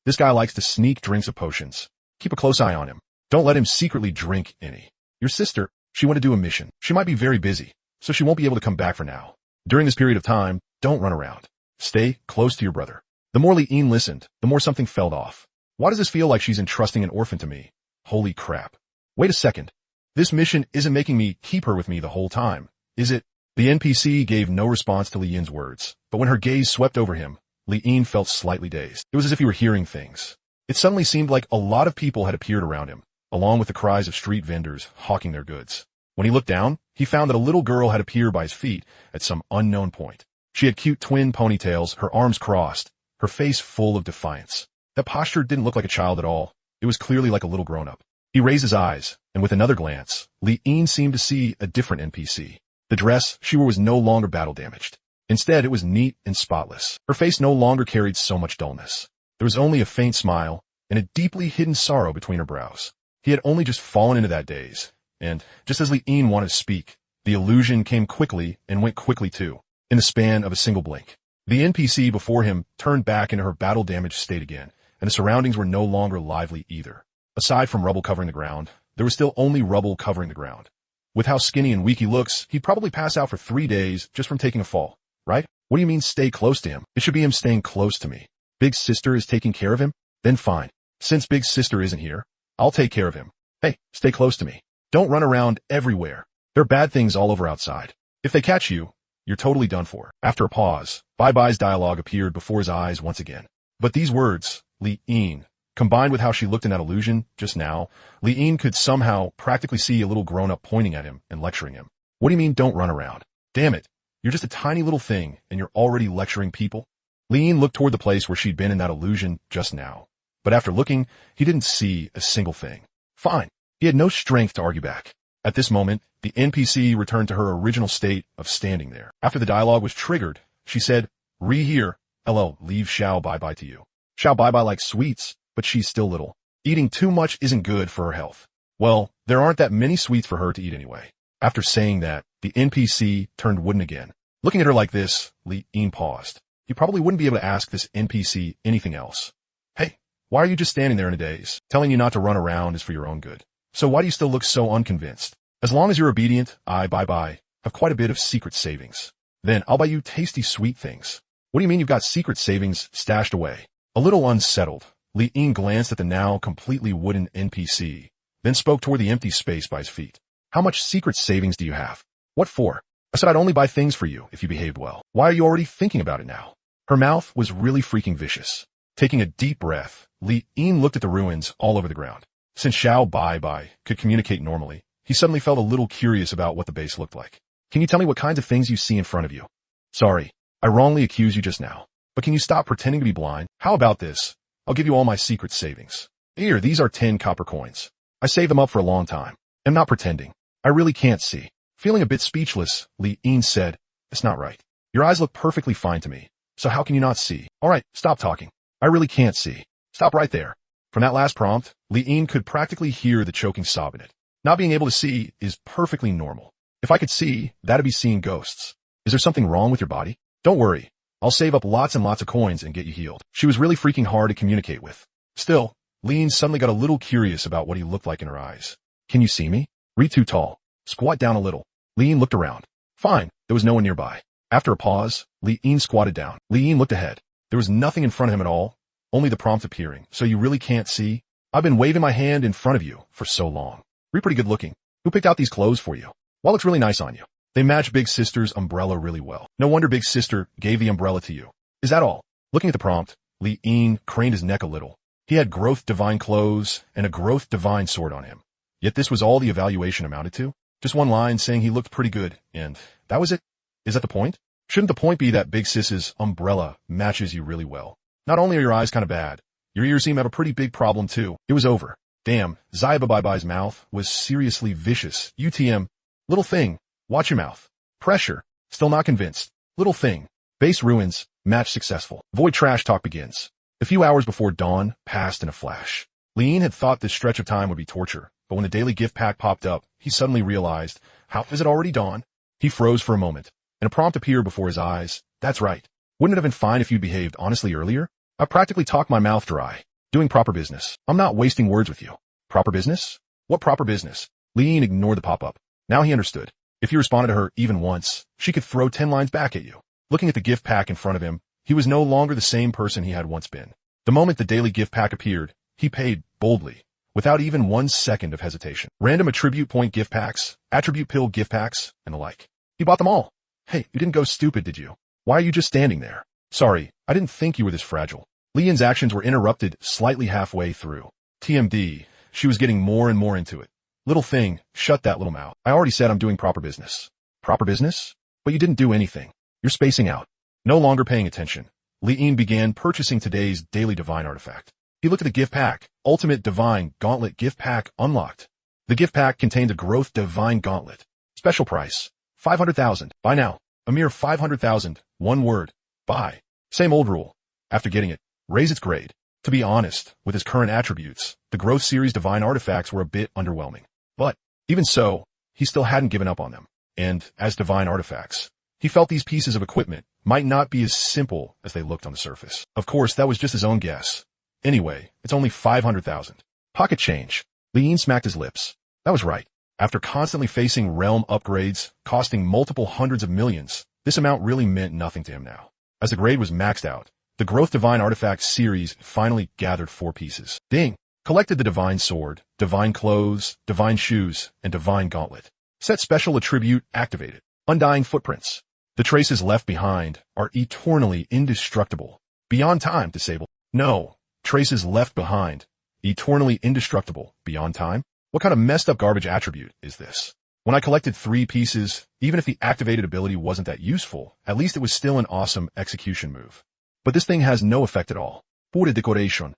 This guy likes to sneak drinks of potions. Keep a close eye on him. Don't let him secretly drink any. Your sister, she went to do a mission. She might be very busy, so she won't be able to come back for now. During this period of time, don't run around. Stay close to your brother. The more Liin listened, the more something fell off. Why does this feel like she's entrusting an orphan to me? Holy crap. Wait a second. This mission isn't making me keep her with me the whole time, is it? The NPC gave no response to Liin's words, but when her gaze swept over him, Liin felt slightly dazed. It was as if he were hearing things. It suddenly seemed like a lot of people had appeared around him, along with the cries of street vendors hawking their goods. When he looked down, he found that a little girl had appeared by his feet at some unknown point. She had cute twin ponytails, her arms crossed, her face full of defiance. That posture didn't look like a child at all. It was clearly like a little grown-up. He raised his eyes, and with another glance, Liin seemed to see a different NPC. The dress she wore was no longer battle-damaged. Instead, it was neat and spotless. Her face no longer carried so much dullness. There was only a faint smile and a deeply hidden sorrow between her brows. He had only just fallen into that daze, and just as Liin wanted to speak, the illusion came quickly and went quickly too, in the span of a single blink. The NPC before him turned back into her battle-damaged state again, and the surroundings were no longer lively either. Aside from rubble covering the ground, there was still only rubble covering the ground. With how skinny and weak he looks, he'd probably pass out for 3 days just from taking a fall, right? What do you mean stay close to him? It should be him staying close to me. Big sister is taking care of him? Then fine. Since big sister isn't here, I'll take care of him. Hey, stay close to me. Don't run around everywhere. There are bad things all over outside. If they catch you, you're totally done for. After a pause, Bye-bye's dialogue appeared before his eyes once again. But these words, Liin, combined with how she looked in that illusion just now, Liin could somehow practically see a little grown-up pointing at him and lecturing him. What do you mean don't run around? Damn it. You're just a tiny little thing and you're already lecturing people? Liin looked toward the place where she'd been in that illusion just now. But after looking, he didn't see a single thing. Fine. He had no strength to argue back. At this moment, the NPC returned to her original state of standing there. After the dialogue was triggered, she said, here, LL, leave Xiao bye-bye to you. Xiao bye-bye likes sweets, but she's still little. Eating too much isn't good for her health. Well, there aren't that many sweets for her to eat anyway. After saying that, the NPC turned wooden again. Looking at her like this, Liin paused. You probably wouldn't be able to ask this NPC anything else. Hey, why are you just standing there in a daze? Telling you not to run around is for your own good. So why do you still look so unconvinced? As long as you're obedient, I, bye-bye, have quite a bit of secret savings. Then I'll buy you tasty sweet things. What do you mean you've got secret savings stashed away? A little unsettled, Liin glanced at the now completely wooden NPC, then spoke toward the empty space by his feet. How much secret savings do you have? What for? I said I'd only buy things for you if you behaved well. Why are you already thinking about it now? Her mouth was really freaking vicious. Taking a deep breath, Liin looked at the ruins all over the ground. Since Xiao bye-bye could communicate normally, he suddenly felt a little curious about what the base looked like. Can you tell me what kinds of things you see in front of you? Sorry, I wrongly accused you just now. But can you stop pretending to be blind? How about this? I'll give you all my secret savings. Here, these are 10 copper coins. I saved them up for a long time. I'm not pretending. I really can't see. Feeling a bit speechless, Li Yin said, "It's not right. Your eyes look perfectly fine to me. So how can you not see? All right, stop talking. I really can't see. Stop right there." From that last prompt, Li Yin could practically hear the choking sob in it. Not being able to see is perfectly normal. If I could see, that'd be seeing ghosts. Is there something wrong with your body? Don't worry. I'll save up lots and lots of coins and get you healed. She was really freaking hard to communicate with. Still, Li Yin suddenly got a little curious about what he looked like in her eyes. Can you see me? Re too tall. Squat down a little. Li Yin looked around. Fine, there was no one nearby. After a pause, Li Yin squatted down. Li Yin looked ahead. There was nothing in front of him at all, only the prompt appearing. So you really can't see? I've been waving my hand in front of you for so long. You're pretty good looking. Who picked out these clothes for you? Well, looks really nice on you. They match Big Sister's umbrella really well. No wonder Big Sister gave the umbrella to you. Is that all? Looking at the prompt, Li Yin craned his neck a little. He had growth divine clothes and a growth divine sword on him. Yet this was all the evaluation amounted to? Just one line saying he looked pretty good, and that was it? Is that the point? Shouldn't the point be that Big Sis's umbrella matches you really well? Not only are your eyes kind of bad, your ears seem to have a pretty big problem too. It was over. Damn, Zaiba mouth was seriously vicious. UTM. Little thing. Watch your mouth. Pressure. Still not convinced. Little thing. Base ruins. Match successful. Void trash talk begins. A few hours before dawn passed in a flash. Li Yin had thought this stretch of time would be torture, but when the daily gift pack popped up, he suddenly realized, how is it already dawn? He froze for a moment, and a prompt appeared before his eyes. That's right. Wouldn't it have been fine if you'd behaved honestly earlier? I practically talked my mouth dry. Doing proper business. I'm not wasting words with you. Proper business? What proper business? Li Yin ignored the pop-up. Now he understood. If he responded to her even once, she could throw 10 lines back at you. Looking at the gift pack in front of him, he was no longer the same person he had once been. The moment the daily gift pack appeared, he paid boldly, without even 1 second of hesitation. Random attribute point gift packs, attribute pill gift packs, and the like. He bought them all. Hey, you didn't go stupid, did you? Why are you just standing there? Sorry, I didn't think you were this fragile. Li Yin's actions were interrupted slightly halfway through. TMD, she was getting more and more into it. Little thing, shut that little mouth. I already said I'm doing proper business. Proper business? But you didn't do anything. You're spacing out. No longer paying attention, Li Yin began purchasing today's daily divine artifact. He looked at the gift pack. Ultimate Divine Gauntlet gift pack unlocked. The gift pack contained a Growth Divine Gauntlet. Special price, 500,000. Buy now. A mere 500,000. One word. Buy. Same old rule. After getting it, raise its grade. To be honest, with his current attributes, the Growth Series Divine Artifacts were a bit underwhelming. But, even so, he still hadn't given up on them. And, as Divine Artifacts, he felt these pieces of equipment might not be as simple as they looked on the surface. Of course, that was just his own guess. Anyway, it's only 500,000. Pocket change. Li Yin smacked his lips. That was right. After constantly facing realm upgrades, costing multiple hundreds of millions, this amount really meant nothing to him now. As the grade was maxed out, the Growth Divine Artifact series finally gathered 4 pieces. Ding! Collected the Divine Sword, Divine Clothes, Divine Shoes, and Divine Gauntlet. Set special attribute activated. Undying Footprints. The traces left behind are eternally indestructible. Beyond time disabled. No. Traces left behind. Eternally indestructible. Beyond time? What kind of messed up garbage attribute is this? When I collected 3 pieces, even if the activated ability wasn't that useful, at least it was still an awesome execution move. But this thing has no effect at all. Pure decoration.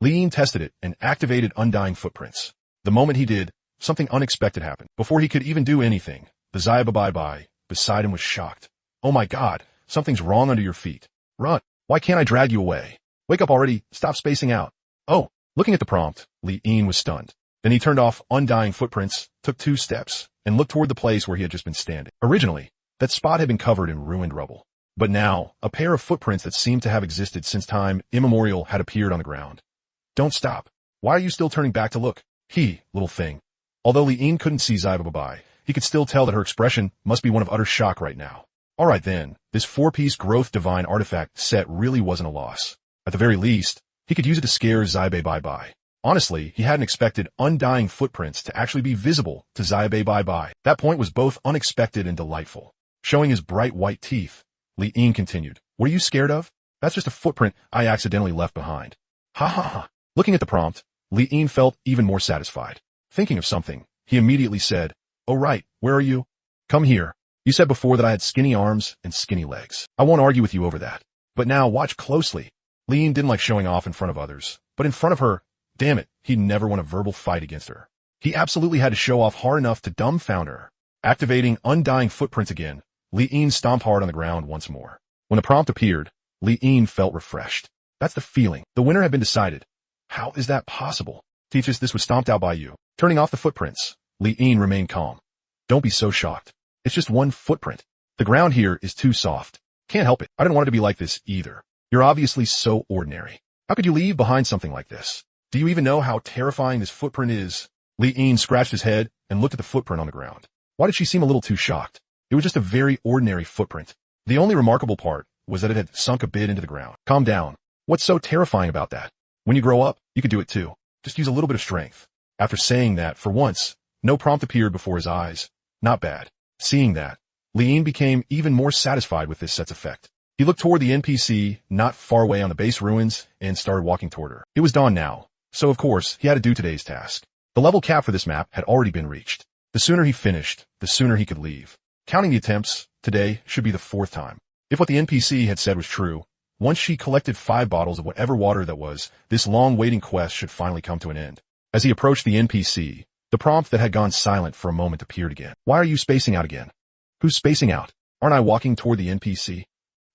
Li Yin tested it and activated Undying Footprints. The moment he did, something unexpected happened. Before he could even do anything, the Zaiba beside him was shocked. Oh my god, something's wrong under your feet. Run. Why can't I drag you away? Wake up already, stop spacing out. Oh, looking at the prompt, Li Yin was stunned. Then he turned off Undying Footprints, took 2 steps, and looked toward the place where he had just been standing. Originally, that spot had been covered in ruined rubble. But now, a pair of footprints that seemed to have existed since time immemorial had appeared on the ground. Don't stop. Why are you still turning back to look? Little thing. Although Li Yin couldn't see Zaiba, he could still tell that her expression must be one of utter shock right now. Alright then, this 4-piece Growth Divine Artifact set really wasn't a loss. At the very least, he could use it to scare Zaiba. Honestly, he hadn't expected Undying Footprints to actually be visible to Zaiba. That point was both unexpected and delightful. Showing his bright white teeth, Li Yin continued, what are you scared of? That's just a footprint I accidentally left behind. Ha ha ha. Looking at the prompt, Li Yin felt even more satisfied. Thinking of something, he immediately said, oh right, where are you? Come here. You said before that I had skinny arms and skinny legs. I won't argue with you over that. But now watch closely. Li Yin didn't like showing off in front of others, but in front of her, damn it, he'd never won a verbal fight against her. He absolutely had to show off hard enough to dumbfound her. Activating undying footprints again, Li Yin stomped hard on the ground once more. When the prompt appeared, Li Yin felt refreshed. That's the feeling. The winner had been decided. How is that possible? Teaches this was stomped out by you. Turning off the footprints, Li Yin remained calm. Don't be so shocked. It's just one footprint. The ground here is too soft. Can't help it. I didn't want it to be like this either. You're obviously so ordinary. How could you leave behind something like this? Do you even know how terrifying this footprint is? Li Yin scratched his head and looked at the footprint on the ground. Why did she seem a little too shocked? It was just a very ordinary footprint. The only remarkable part was that it had sunk a bit into the ground. Calm down. What's so terrifying about that? When you grow up, you could do it too. Just use a little bit of strength. After saying that, for once, no prompt appeared before his eyes. Not bad. Seeing that, Li Yin became even more satisfied with this set's effect. He looked toward the NPC, not far away on the base ruins, and started walking toward her. It was dawn now, so of course, he had to do today's task. The level cap for this map had already been reached. The sooner he finished, the sooner he could leave. Counting the attempts, today should be the 4th time. If what the NPC had said was true, once she collected 5 bottles of whatever water that was, this long waiting quest should finally come to an end. As he approached the NPC, the prompt that had gone silent for a moment appeared again. Why are you spacing out again? Who's spacing out? Aren't I walking toward the NPC?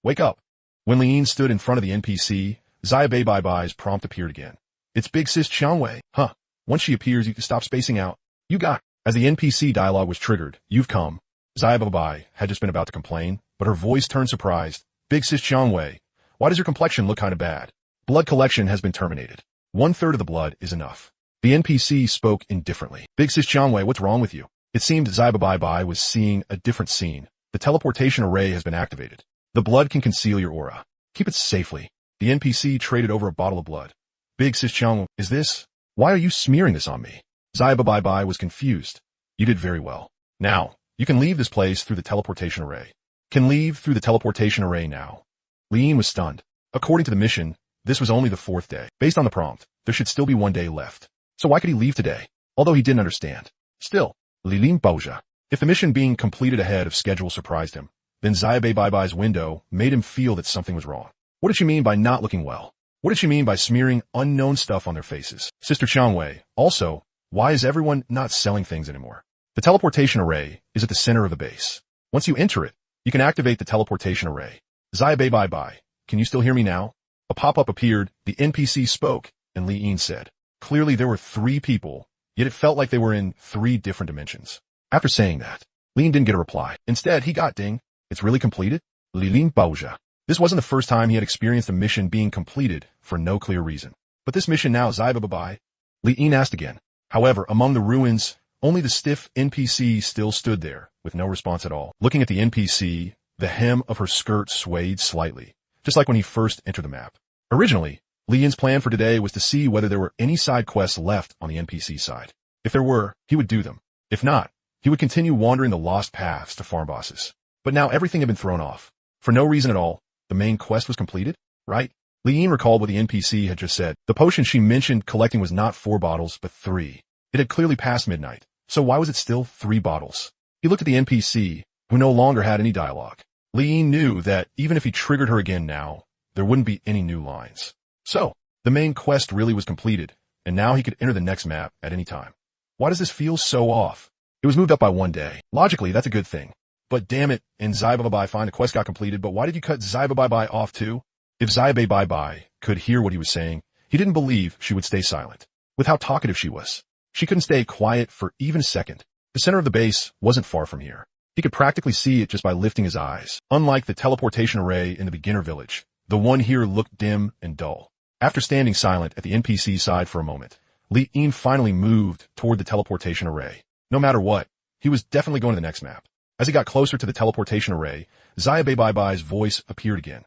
Wake up. When Li Yin stood in front of the NPC, Xiaobei Bai Bai's prompt appeared again. It's Big Sis Chang'e. Huh. Once she appears, you can stop spacing out. You got. As the NPC dialogue was triggered, you've come. Xiaobei Bai had just been about to complain, but her voice turned surprised. Big Sis Chang'e, why does your complexion look kind of bad? Blood collection has been terminated. 1/3 of the blood is enough. The NPC spoke indifferently. Big Sis Chang'e, what's wrong with you? It seemed Xiaobei Bai was seeing a different scene. The teleportation array has been activated. The blood can conceal your aura. Keep it safely. The NPC traded over a bottle of blood. Big Sis Chang'e, is this? Why are you smearing this on me? Xiaobei Bai was confused. You did very well. Now, you can leave this place through the teleportation array. Can leave through the teleportation array now. Li Yin was stunned. According to the mission, this was only the 4th day. Based on the prompt, there should still be 1 day left. So why could he leave today? Although he didn't understand. Still, Li Yin Baoja. If the mission being completed ahead of schedule surprised him, then Xiaobei Bai Bai's window made him feel that something was wrong. What did she mean by not looking well? What did she mean by smearing unknown stuff on their faces? Sister Chang'e, also, why is everyone not selling things anymore? The teleportation array is at the center of the base. Once you enter it, you can activate the teleportation array. Xiaobei Bai Bai, can you still hear me now? A pop-up appeared, the NPC spoke, and Li Yin said. Clearly there were 3 people, yet it felt like they were in 3 different dimensions. After saying that, Li Yin didn't get a reply. Instead, he got ding. It's really completed? Li Yin Baoja. This wasn't the first time he had experienced a mission being completed for no clear reason. But this mission now, Xiaobei Bai? Li Yin asked again. However, among the ruins, only the stiff NPC still stood there, with no response at all. Looking at the NPC, the hem of her skirt swayed slightly, just like when he first entered the map. Originally, Li Yin's plan for today was to see whether there were any side quests left on the NPC side. If there were, he would do them. If not, he would continue wandering the lost paths to farm bosses. But now everything had been thrown off. For no reason at all, the main quest was completed, right? Li Yin recalled what the NPC had just said. The potion she mentioned collecting was not 4 bottles, but 3. It had clearly passed midnight, so why was it still 3 bottles? He looked at the NPC, who no longer had any dialogue. Li Yin knew that even if he triggered her again now, there wouldn't be any new lines. So, the main quest really was completed, and now he could enter the next map at any time. Why does this feel so off? It was moved up by 1 day. Logically, that's a good thing. But damn it, and Xiaobei Bai, fine, the quest got completed, but why did you cut Xiaobei Bai off too? If Xiaobei Bai could hear what he was saying, he didn't believe she would stay silent. With how talkative she was, she couldn't stay quiet for even a second. The center of the base wasn't far from here. He could practically see it just by lifting his eyes. Unlike the teleportation array in the beginner village, the one here looked dim and dull. After standing silent at the NPC side for a moment, Li Yin finally moved toward the teleportation array. No matter what, he was definitely going to the next map. As he got closer to the teleportation array, Xiaobei Bai Bai's voice appeared again.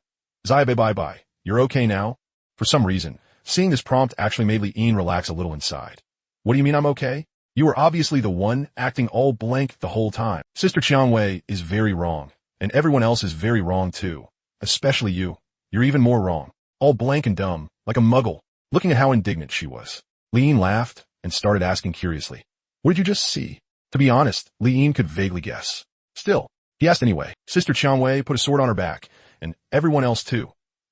Xiaobei Bai Bai, you're okay now? For some reason, seeing this prompt actually made Li Yin relax a little inside. What do you mean I'm okay? You were obviously the one acting all blank the whole time. Sister Chang'e is very wrong, and everyone else is very wrong too. Especially you. You're even more wrong. All blank and dumb, like a muggle. Looking at how indignant she was, Li Yin laughed and started asking curiously. What did you just see? To be honest, Li Yin could vaguely guess. Still, he asked anyway. Sister Chang'e put a sword on her back, and everyone else too.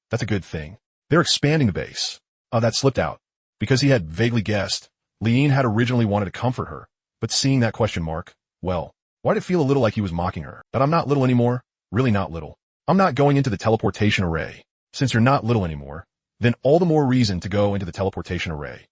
That's a good thing. They're expanding the base. That slipped out. Because he had vaguely guessed, Li Yin had originally wanted to comfort her, but seeing that question mark, well, Why did it feel a little like he was mocking her? That I'm not little anymore? Really not little. I'm not going into the teleportation array. Since you're not little anymore, then all the more reason to go into the teleportation array.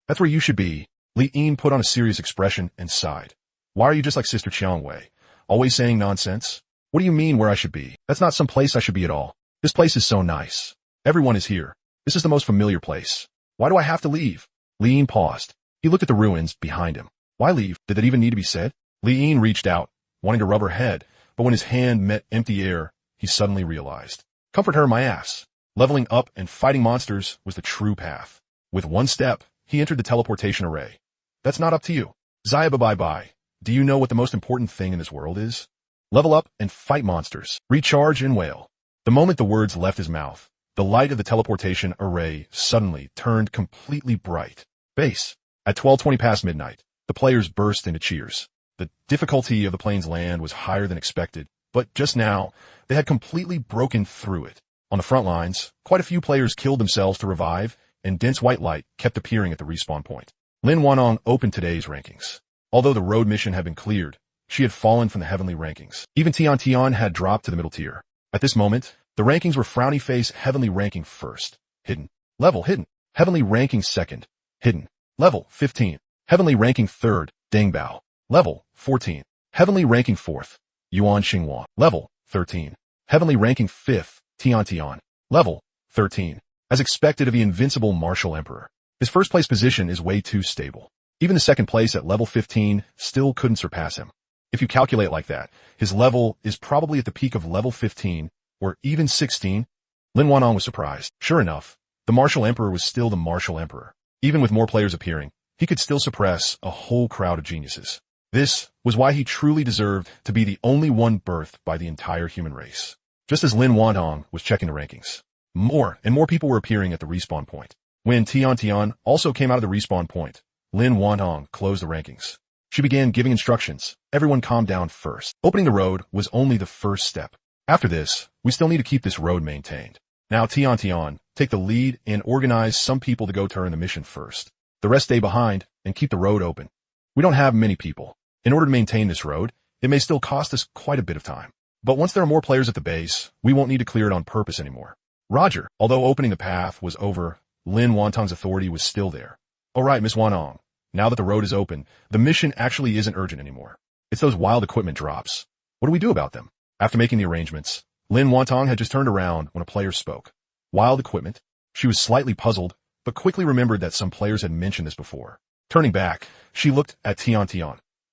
That's where you should be. Li Yin put on a serious expression and sighed. Why are you just like Sister Chang'e? Always saying nonsense? What do you mean where I should be? That's not some place I should be at all. This place is so nice. Everyone is here. This is the most familiar place. Why do I have to leave? Li Yin paused. He looked at the ruins behind him. Why leave? Did that even need to be said? Li Yin reached out, wanting to rub her head, but when his hand met empty air, he suddenly realized. Comfort her, my ass. Leveling up and fighting monsters was the true path. With one step, he entered the teleportation array. That's not up to you. Zaya bye-bye. Do you know what the most important thing in this world is? Level up and fight monsters. Recharge and wail. The moment the words left his mouth, the light of the teleportation array suddenly turned completely bright. Base. At 12:20 past midnight, the players burst into cheers. The difficulty of the plane's land was higher than expected, but just now, they had completely broken through it. On the front lines, quite a few players killed themselves to revive, and dense white light kept appearing at the respawn point. Lin Wanong opened today's rankings. Although the road mission had been cleared, she had fallen from the heavenly rankings. Even Tian had dropped to the middle tier. At this moment, the rankings were frowny face heavenly ranking first, hidden. Level hidden. Heavenly ranking second, hidden. Level 15. Heavenly ranking third, Dengbao. Level 14. Heavenly ranking fourth, Yuan Xinghua. Level 13. Heavenly ranking fifth, Tian. Level 13. As expected of the invincible martial emperor, his first place position is way too stable. Even the second place at level 15 still couldn't surpass him. If you calculate like that, his level is probably at the peak of level 15, or even 16. Lin Wanong was surprised. Sure enough, the martial emperor was still the martial emperor. Even with more players appearing, he could still suppress a whole crowd of geniuses. This was why he truly deserved to be the only one birthed by the entire human race. Just as Lin Wanong was checking the rankings, more and more people were appearing at the respawn point. When Tian also came out of the respawn point, Lin Wanong closed the rankings. She began giving instructions. Everyone calmed down first. Opening the road was only the first step. After this, we still need to keep this road maintained. Now Tian, take the lead and organize some people to go turn the mission first. The rest stay behind and keep the road open. We don't have many people. In order to maintain this road, it may still cost us quite a bit of time. But once there are more players at the base, we won't need to clear it on purpose anymore. Roger. Although opening the path was over, Lin Wantong's authority was still there. Alright, Miss Wanong. Now that the road is open, the mission actually isn't urgent anymore. It's those wild equipment drops. What do we do about them? After making the arrangements, Lin Wantong had just turned around when a player spoke. Wild equipment? She was slightly puzzled, but quickly remembered that some players had mentioned this before. Turning back, she looked at Tian.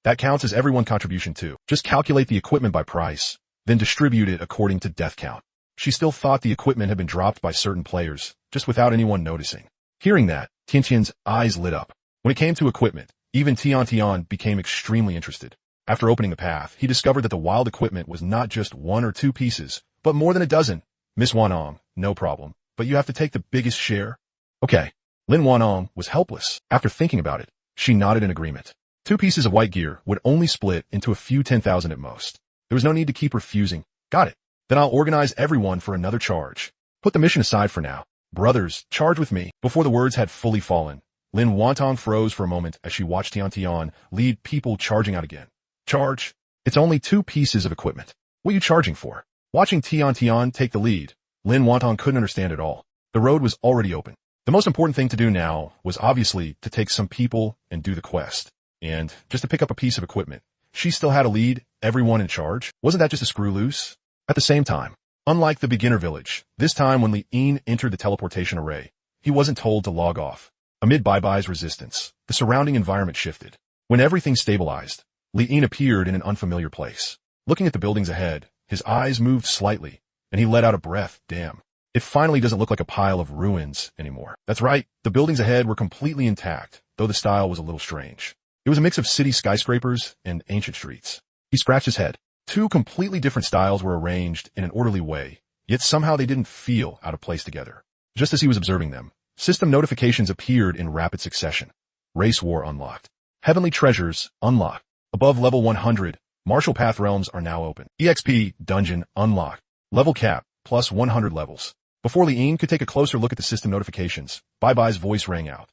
That counts as everyone contribution too. Just calculate the equipment by price, then distribute it according to death count. She still thought the equipment had been dropped by certain players, just without anyone noticing. Hearing that, Tian's eyes lit up. When it came to equipment, even Tian became extremely interested. After opening the path, he discovered that the wild equipment was not just one or two pieces, but more than a dozen. Miss Wanong, no problem, but you have to take the biggest share. Okay. Lin Wanong was helpless. After thinking about it, she nodded in agreement. 2 pieces of white gear would only split into a few 10,000 at most. There was no need to keep refusing. Got it. Then I'll organize everyone for another charge. Put the mission aside for now. Brothers, charge with me. Before the words had fully fallen, Lin Wantong froze for a moment as she watched Tian lead people charging out again. Charge? It's only 2 pieces of equipment. What are you charging for? Watching Tian take the lead, Lin Wantong couldn't understand at all. The road was already open. The most important thing to do now was obviously to take some people and do the quest. And just to pick up a piece of equipment. She still had to lead everyone in charge. Wasn't that just a screw loose? At the same time, unlike the beginner village, this time when Li Yin entered the teleportation array, he wasn't told to log off. Amid Bai's resistance, the surrounding environment shifted. When everything stabilized, Li Yin appeared in an unfamiliar place. Looking at the buildings ahead, his eyes moved slightly, and he let out a breath. Damn. It finally doesn't look like a pile of ruins anymore. That's right, the buildings ahead were completely intact, though the style was a little strange. It was a mix of city skyscrapers and ancient streets. He scratched his head. 2 completely different styles were arranged in an orderly way, yet somehow they didn't feel out of place together. Just as he was observing them, system notifications appeared in rapid succession. Race War unlocked. Heavenly Treasures unlocked. Above level 100, Martial Path Realms are now open. EXP Dungeon unlocked. Level cap, plus 100 levels. Before Li Yin could take a closer look at the system notifications, Bai's voice rang out.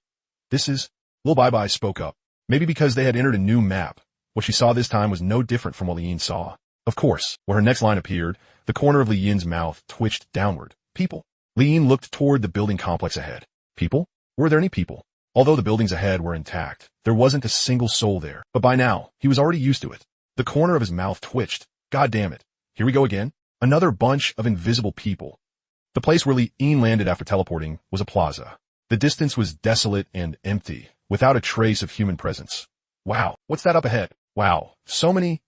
This is... Lil Bai spoke up. Maybe because they had entered a new map, What she saw this time was no different from what Li Yin saw. Of course, when her next line appeared, the corner of Li Yin's mouth twitched downward. People. Li Yin looked toward the building complex ahead. People? Were there any people? Although the buildings ahead were intact, there wasn't a single soul there. But by now, he was already used to it. The corner of his mouth twitched. God damn it. Here we go again. Another bunch of invisible people. The place where Li Yin landed after teleporting was a plaza. The distance was desolate and empty, without a trace of human presence. Wow, what's that up ahead? Wow, so many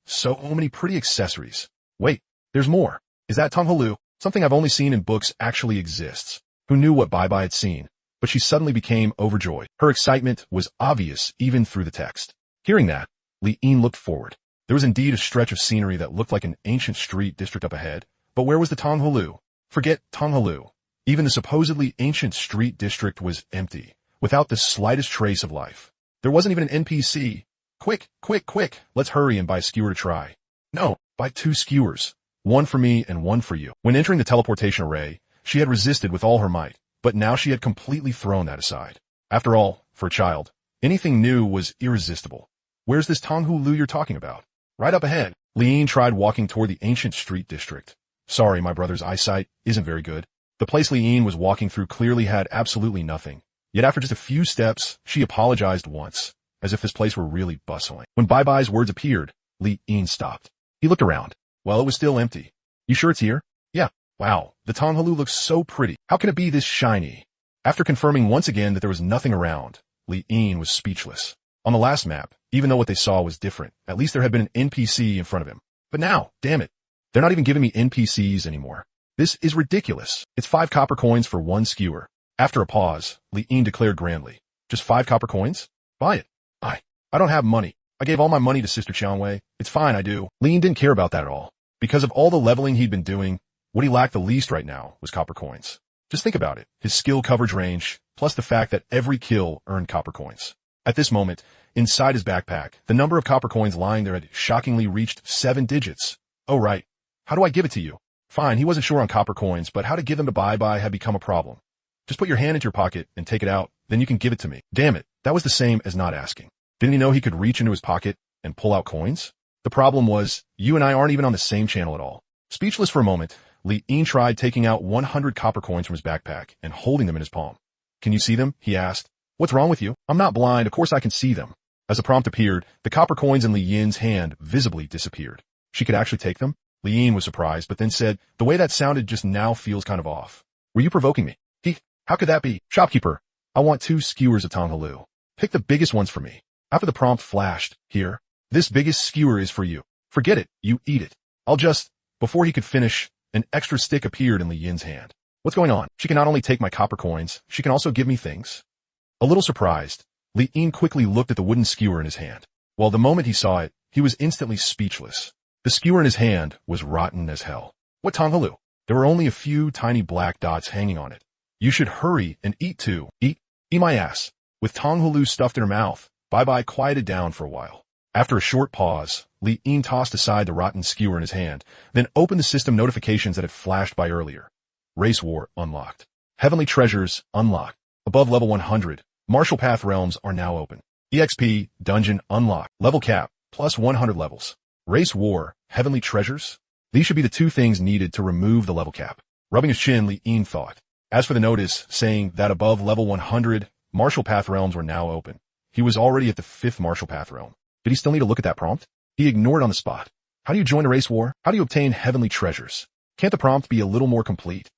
pretty accessories. Wait, there's more. Is that Tonghalu? Something I've only seen in books actually exists. Who knew what Bai Bai had seen? But she suddenly became overjoyed. Her excitement was obvious even through the text. Hearing that, Li Yin looked forward. There was indeed a stretch of scenery that looked like an ancient street district up ahead, but where was the Tonghalu? Forget Tonghalu. Even the supposedly ancient street district was empty, without the slightest trace of life. There wasn't even an NPC. Quick, quick, quick, let's hurry and buy a skewer to try. No, buy 2 skewers. One for me and one for you. When entering the teleportation array, she had resisted with all her might, but now she had completely thrown that aside. After all, for a child, anything new was irresistible. Where's this Tonghalu you're talking about? Right up ahead. Li Yin tried walking toward the ancient street district. Sorry, my brother's eyesight isn't very good. The place Li Yin was walking through clearly had absolutely nothing. Yet after just a few steps, she apologized once, as if this place were really bustling. When Bai Bai's words appeared, Li Yin stopped. He looked around. Well, it was still empty. You sure it's here? Yeah. Wow, the Tonghalu looks so pretty. How can it be this shiny? After confirming once again that there was nothing around, Li Yin was speechless. On the last map, even though what they saw was different, at least there had been an NPC in front of him. But now, damn it, they're not even giving me NPCs anymore. This is ridiculous. It's 5 copper coins for 1 skewer. After a pause, Li Yin declared grandly, just 5 copper coins? Buy it. I don't have money. I gave all my money to Sister Chang'e. It's fine, I do. Li Yin didn't care about that at all. Because of all the leveling he'd been doing, what he lacked the least right now was copper coins. Just think about it. His skill coverage range, plus the fact that every kill earned copper coins. At this moment, inside his backpack, the number of copper coins lying there had shockingly reached 7 digits. Oh right. How do I give it to you? Fine, he wasn't sure on copper coins, but how to give them to Bai Bai had become a problem. Just put your hand into your pocket and take it out, then you can give it to me. Damn it, that was the same as not asking. Didn't he know he could reach into his pocket and pull out coins? The problem was, you and I aren't even on the same channel at all. Speechless for a moment, Li Yin tried taking out 100 copper coins from his backpack and holding them in his palm. Can you see them? He asked. What's wrong with you? I'm not blind, of course I can see them. As the prompt appeared, the copper coins in Li Yin's hand visibly disappeared. She could actually take them? Li Yin was surprised, but then said, the way that sounded just now feels kind of off. Were you provoking me? How could that be? Shopkeeper, I want 2 skewers of Tonghalu. Pick the biggest ones for me. After the prompt flashed, here, this biggest skewer is for you. Forget it, you eat it. Before he could finish, an extra stick appeared in Li Yin's hand. What's going on? She can not only take my copper coins, she can also give me things. A little surprised, Li Yin quickly looked at the wooden skewer in his hand. Well, the moment he saw it, he was instantly speechless. The skewer in his hand was rotten as hell. What Tonghalu? There were only a few tiny black dots hanging on it. You should hurry and eat too. Eat my ass. With Tonghalu stuffed in her mouth, Bai Bai quieted down for a while. After a short pause, Li Yin tossed aside the rotten skewer in his hand, then opened the system notifications that had flashed by earlier. Race War unlocked. Heavenly Treasures unlocked. Above level 100, Martial Path Realms are now open. EXP Dungeon unlocked. Level cap, plus 100 levels. Race War, Heavenly Treasures? These should be the 2 things needed to remove the level cap. Rubbing his chin, Li Yin thought. As for the notice saying that above level 100, Martial Path Realms were now open, he was already at the 5th Martial Path Realm. Did he still need to look at that prompt? He ignored it on the spot. How do you join a race war? How do you obtain heavenly treasures? Can't the prompt be a little more complete?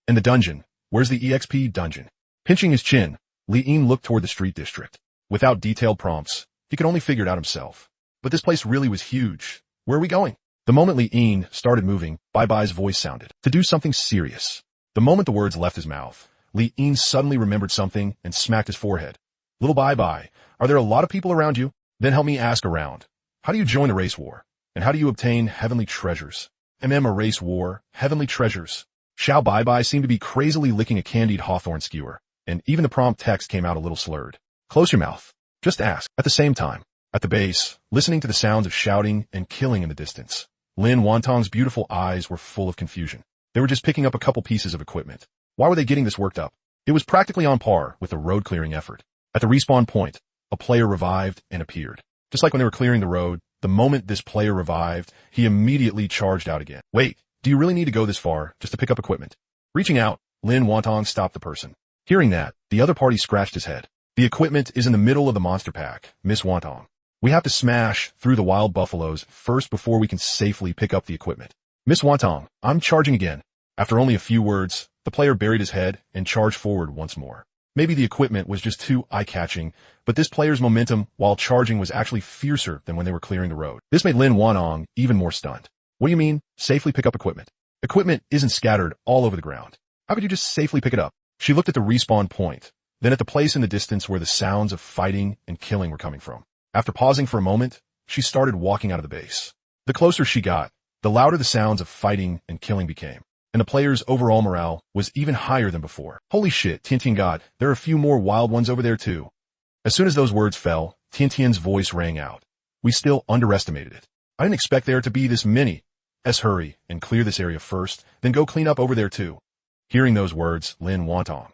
And the dungeon. Where's the EXP dungeon? Pinching his chin, Li Yin looked toward the street district. Without detailed prompts, he could only figure it out himself. But this place really was huge. Where are we going? The moment Li Yin started moving, Bai Bai's voice sounded. To do something serious. The moment the words left his mouth, Li Yin suddenly remembered something and smacked his forehead. Little Bai Bai, are there a lot of people around you? Then help me ask around. How do you join a race war? And how do you obtain heavenly treasures? A race war, heavenly treasures. Xiao Bai Bai seemed to be crazily licking a candied hawthorn skewer, and even the prompt text came out a little slurred. Close your mouth. Just ask. At the same time, at the base, listening to the sounds of shouting and killing in the distance, Lin Wantong's beautiful eyes were full of confusion. They were just picking up a couple pieces of equipment. Why were they getting this worked up? It was practically on par with the road-clearing effort. At the respawn point, a player revived and appeared. Just like when they were clearing the road, The moment this player revived, he immediately charged out again. Wait, do you really need to go this far just to pick up equipment? Reaching out, Lin Wantong stopped the person. Hearing that, the other party scratched his head. The equipment is in the middle of the monster pack, Miss Wantong. We have to smash through the wild buffaloes first before we can safely pick up the equipment. Miss Wantong, I'm charging again. After only a few words, the player buried his head and charged forward once more. Maybe the equipment was just too eye-catching, but this player's momentum while charging was actually fiercer than when they were clearing the road. This made Lin Wantong even more stunned. What do you mean, safely pick up equipment? Equipment isn't scattered all over the ground. How could you just safely pick it up? She looked at the respawn point, then at the place in the distance where the sounds of fighting and killing were coming from. After pausing for a moment, she started walking out of the base. The closer she got, the louder the sounds of fighting and killing became, and the player's overall morale was even higher than before. Holy shit, Tian God, there are a few more wild ones over there too. As soon as those words fell, Tian's voice rang out. We still underestimated it. I didn't expect there to be this many. Hurry and clear this area first, then go clean up over there too. Hearing those words, Lin Wantong.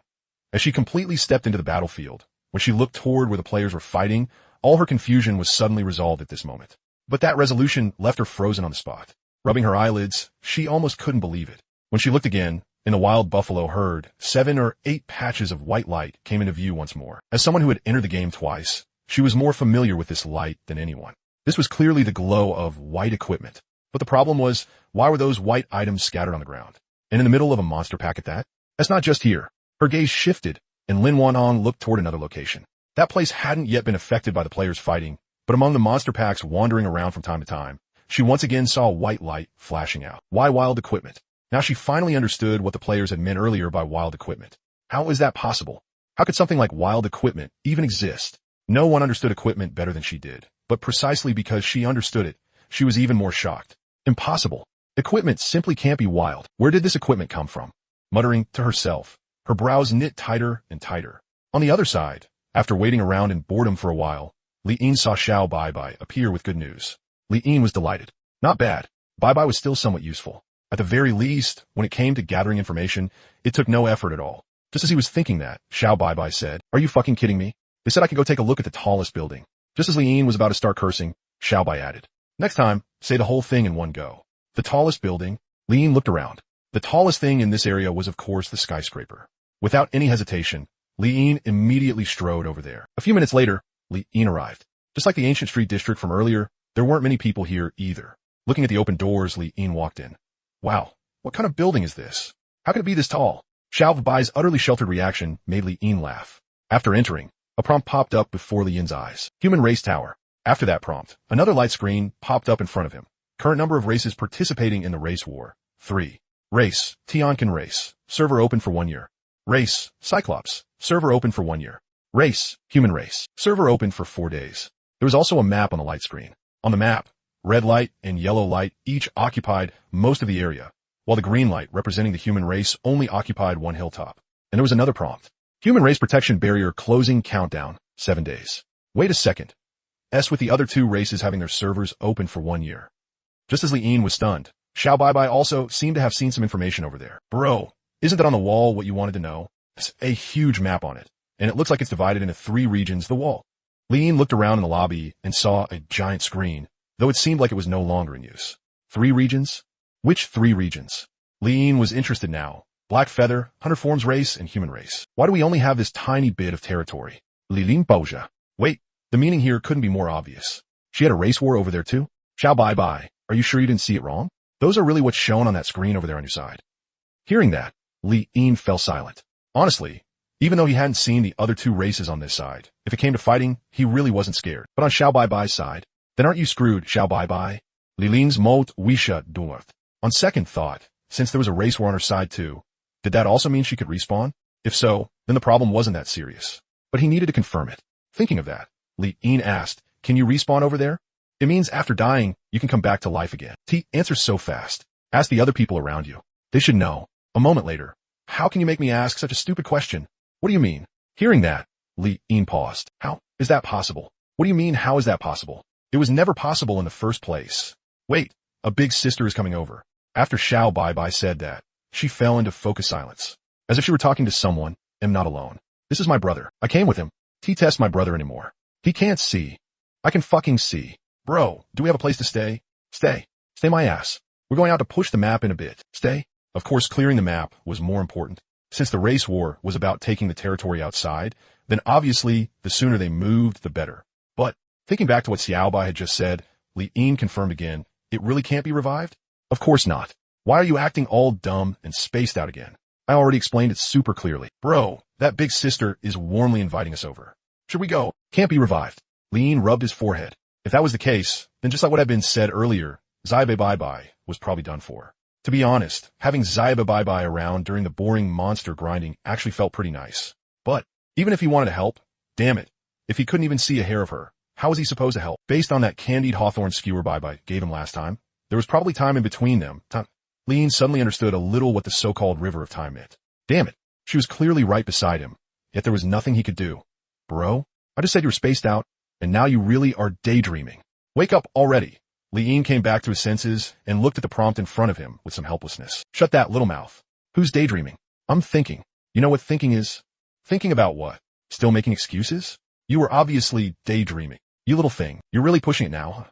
As she completely stepped into the battlefield, when she looked toward where the players were fighting, all her confusion was suddenly resolved at this moment. But that resolution left her frozen on the spot. Rubbing her eyelids, she almost couldn't believe it. When she looked again, in the wild buffalo herd, 7 or 8 patches of white light came into view once more. As someone who had entered the game twice, she was more familiar with this light than anyone. This was clearly the glow of white equipment. But the problem was, why were those white items scattered on the ground? And in the middle of a monster pack at that? That's not just here. Her gaze shifted, and Lin Wantong looked toward another location. That place hadn't yet been affected by the players fighting, but among the monster packs wandering around from time to time, she once again saw white light flashing out. Why wild equipment? Now she finally understood what the players had meant earlier by wild equipment. How is that possible? How could something like wild equipment even exist? No one understood equipment better than she did, but precisely because she understood it, she was even more shocked. Impossible. Equipment simply can't be wild. Where did this equipment come from? Muttering to herself, her brows knit tighter and tighter. On the other side, after waiting around in boredom for a while, Li Yin saw Xiao Bai appear with good news. Li Yin was delighted. Not bad. Bai was still somewhat useful. At the very least, when it came to gathering information, it took no effort at all. Just as he was thinking that, Xiao Bai said, "Are you fucking kidding me? They said I could go take a look at the tallest building." Just as Li Yin was about to start cursing, Xiao Bai added, "Next time, say the whole thing in one go." The tallest building? Li Yin looked around. The tallest thing in this area was of course the skyscraper. Without any hesitation, Li Yin immediately strode over there. A few minutes later, Li Yin arrived. Just like the ancient street district from earlier, there weren't many people here either. Looking at the open doors, Li Yin walked in. Wow, what kind of building is this? How could it be this tall? Xiao Bai's utterly sheltered reaction made Li Yin laugh. After entering, a prompt popped up before Li Yin's eyes. Human Race Tower. After that prompt, another light screen popped up in front of him. Current number of races participating in the race war. 3. Race, Tiankin Race. Server open for 1 year. Race, Cyclops. Server open for 1 year. Race, Human Race. Server open for 4 days. There was also a map on the light screen. On the map, red light and yellow light each occupied most of the area, while the green light representing the human race only occupied one hilltop. And there was another prompt. Human race protection barrier closing countdown, 7 days. Wait a second. With the other 2 races having their servers open for 1 year. Just as Li Yin was stunned, Xiao Bai also seemed to have seen some information over there. Bro, isn't that on the wall what you wanted to know? There's a huge map on it, and it looks like it's divided into 3 regions, the wall. Li Yin looked around in the lobby and saw a giant screen, though it seemed like it was no longer in use. 3 regions? Which 3 regions? Li Yin was interested now. Black Feather, Hunter Forms Race, and Human Race. Why do we only have this tiny bit of territory? Li Lin Boja. Wait, the meaning here couldn't be more obvious. She had a race war over there too? Xiao Bai, are you sure you didn't see it wrong? Those are really what's shown on that screen over there on your side. Hearing that, Li Yin fell silent. Honestly, even though he hadn't seen the other 2 races on this side, if it came to fighting, he really wasn't scared. But on Xiao Bai's side, then aren't you screwed, Xiao Bai? Li Lin's Mot Wisha Duorth. On second thought, since there was a race war on her side too, did that also mean she could respawn? If so, then the problem wasn't that serious. But he needed to confirm it. Thinking of that, Li Yin asked, "Can you respawn over there?" It means after dying, you can come back to life again. T answers so fast. Ask the other people around you. They should know. A moment later. How can you make me ask such a stupid question? What do you mean? Hearing that, Li Yin paused. How is that possible? What do you mean, how is that possible? It was never possible in the first place. Wait, a big sister is coming over. After Xiao Bai said that, she fell into focused silence. As if she were talking to someone, am not alone. This is my brother. I came with him. T test my brother anymore. He can't see. I can fucking see. Bro, do we have a place to stay? Stay. Stay my ass. We're going out to push the map in a bit. Stay. Of course, clearing the map was more important. Since the race war was about taking the territory outside, then obviously the sooner they moved, the better. But thinking back to what Xiaobai had just said, Li Yin confirmed again, it really can't be revived? Of course not. Why are you acting all dumb and spaced out again? I already explained it super clearly. Bro, that big sister is warmly inviting us over. Should we go? Can't be revived. Li Yin rubbed his forehead. If that was the case, then just like what had been said earlier, Zaibe Bye-Bye was probably done for. To be honest, having Zaibe Bye-Bye around during the boring monster grinding actually felt pretty nice. But even if he wanted to help, damn it, if he couldn't even see a hair of her, how was he supposed to help? Based on that candied hawthorn skewer Bye-Bye gave him last time, there was probably time in between them. Li Yin suddenly understood a little what the so-called river of time meant. Damn it, she was clearly right beside him, yet there was nothing he could do. Bro, I just said you were spaced out, and now you really are daydreaming. Wake up already. Li Yin came back to his senses and looked at the prompt in front of him with some helplessness. Shut that little mouth. Who's daydreaming? I'm thinking. You know what thinking is? Thinking about what? Still making excuses? You were obviously daydreaming. You little thing, you're really pushing it now.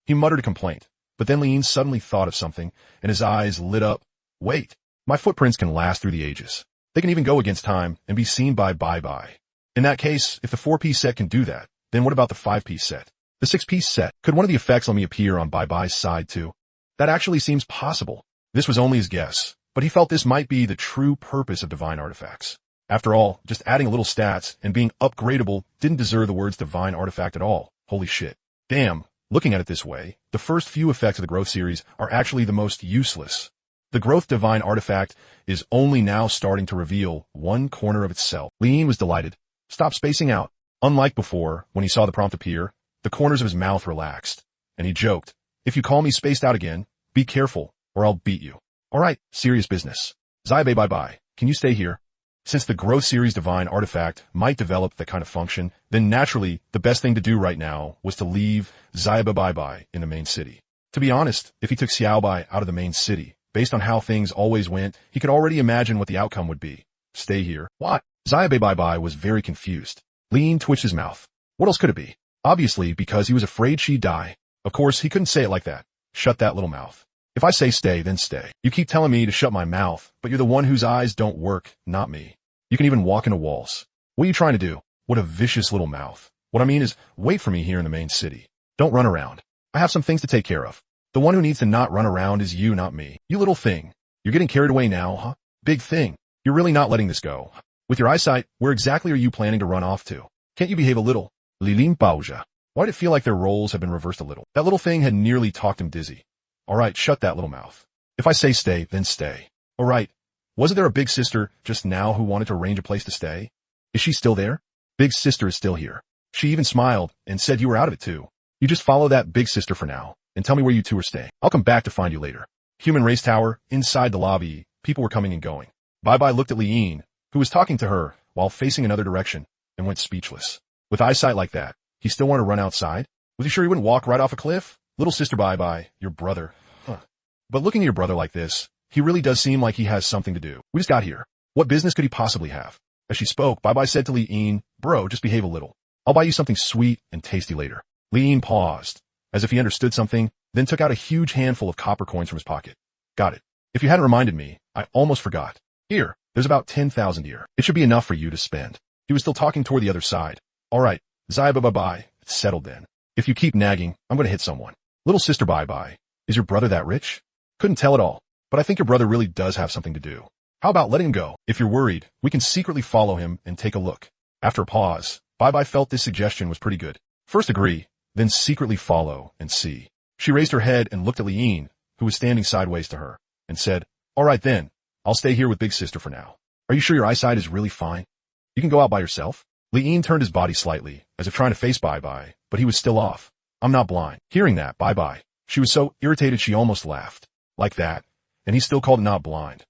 He muttered a complaint, but then Li Yin suddenly thought of something, and his eyes lit up. Wait, my footprints can last through the ages. They can even go against time and be seen by Bye-Bye. In that case, if the 4-piece set can do that, then what about the 5-piece set? The 6-piece set, could one of the effects let me appear on Bye-Bye's side too? That actually seems possible. This was only his guess, but he felt this might be the true purpose of divine artifacts. After all, just adding a little stats and being upgradable didn't deserve the words divine artifact at all. Holy shit. Damn, looking at it this way, the first few effects of the growth series are actually the most useless. The growth divine artifact is only now starting to reveal one corner of itself. Li Yin was delighted. Stop spacing out. Unlike before, when he saw the prompt appear, the corners of his mouth relaxed, and he joked, if you call me spaced out again, be careful, or I'll beat you. Alright, serious business. Zaibe Bye-Bye, can you stay here? Since the growth series divine artifact might develop that kind of function, then naturally, the best thing to do right now was to leave Zaibe Bye-Bye in the main city. To be honest, if he took Xiaobai out of the main city, based on how things always went, he could already imagine what the outcome would be. Stay here. What? Zaibe Bye-Bye was very confused. Li Yin twitched his mouth. What else could it be? Obviously, because he was afraid she'd die. Of course, he couldn't say it like that. Shut that little mouth. If I say stay, then stay. You keep telling me to shut my mouth, but you're the one whose eyes don't work, not me. You can even walk into walls. What are you trying to do? What a vicious little mouth. What I mean is, wait for me here in the main city. Don't run around. I have some things to take care of. The one who needs to not run around is you, not me. You little thing. You're getting carried away now, huh? Big thing. You're really not letting this go. With your eyesight, where exactly are you planning to run off to? Can't you behave a little? Lilin Baoja. Why did it feel like their roles had been reversed a little? That little thing had nearly talked him dizzy. Alright, shut that little mouth. If I say stay, then stay. Alright. Wasn't there a big sister just now who wanted to arrange a place to stay? Is she still there? Big sister is still here. She even smiled and said you were out of it too. You just follow that big sister for now and tell me where you two are staying. I'll come back to find you later. Human race tower, inside the lobby, people were coming and going. Bye-Bye looked at Li Yin, who was talking to her while facing another direction, and went speechless. With eyesight like that, he still wanted to run outside? Was he sure he wouldn't walk right off a cliff? Little sister Bye-Bye, your brother. Huh. But looking at your brother like this, he really does seem like he has something to do. We just got here. What business could he possibly have? As she spoke, Bye-Bye said to Li Yin, bro, just behave a little. I'll buy you something sweet and tasty later. Li Yin paused, as if he understood something, then took out a huge handful of copper coins from his pocket. Got it. If you hadn't reminded me, I almost forgot. Here, there's about 10,000 here. It should be enough for you to spend. He was still talking toward the other side. Alright, Zaibe Bye-Bye, it's settled then. If you keep nagging, I'm gonna hit someone. Little sister Bye-Bye, is your brother that rich? Couldn't tell at all, but I think your brother really does have something to do. How about letting him go? If you're worried, we can secretly follow him and take a look. After a pause, Bye-Bye felt this suggestion was pretty good. First agree, then secretly follow and see. She raised her head and looked at Li Yin, who was standing sideways to her, and said, alright then, I'll stay here with big sister for now. Are you sure your eyesight is really fine? You can go out by yourself? Li Yin turned his body slightly, as if trying to face Bye-Bye, but he was still off. I'm not blind. Hearing that, Bye-Bye, she was so irritated she almost laughed. Like that, and he still called it not blind.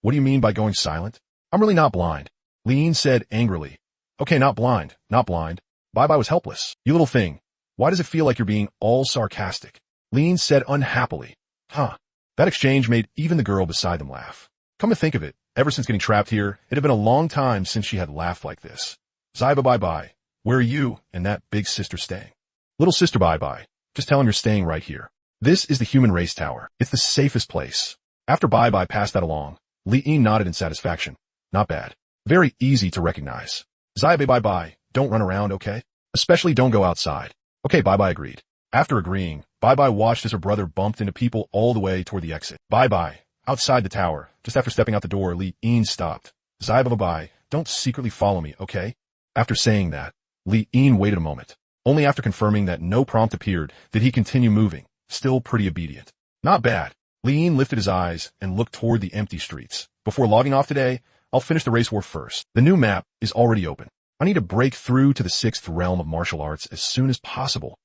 What do you mean by going silent? I'm really not blind. Li Yin said angrily. Okay, not blind, not blind. Bye-Bye was helpless. You little thing. Why does it feel like you're being all sarcastic? Li Yin said unhappily. Huh. That exchange made even the girl beside them laugh. Come to think of it, ever since getting trapped here, it had been a long time since she had laughed like this. Zaibe Bye-Bye, where are you and that big sister staying? Little sister Bye-Bye, Just tell him you're staying right here. This is the human race tower. It's the safest place. After Bai passed that along, Li Yin nodded in satisfaction. Not bad. Very easy to recognize. Bye. Don't run around, okay? Especially don't go outside. Okay, Bai agreed. After agreeing, Bai watched as her brother bumped into people all the way toward the exit. Bai. Outside the tower, just after stepping out the door, Li Yin stopped. Bye. Don't secretly follow me, okay? After saying that, Li Yin waited a moment. Only after confirming that no prompt appeared did he continue moving, still pretty obedient. Not bad. Li Yin lifted his eyes and looked toward the empty streets. Before logging off today, I'll finish the race war first. The new map is already open. I need to break through to the 6th realm of martial arts as soon as possible.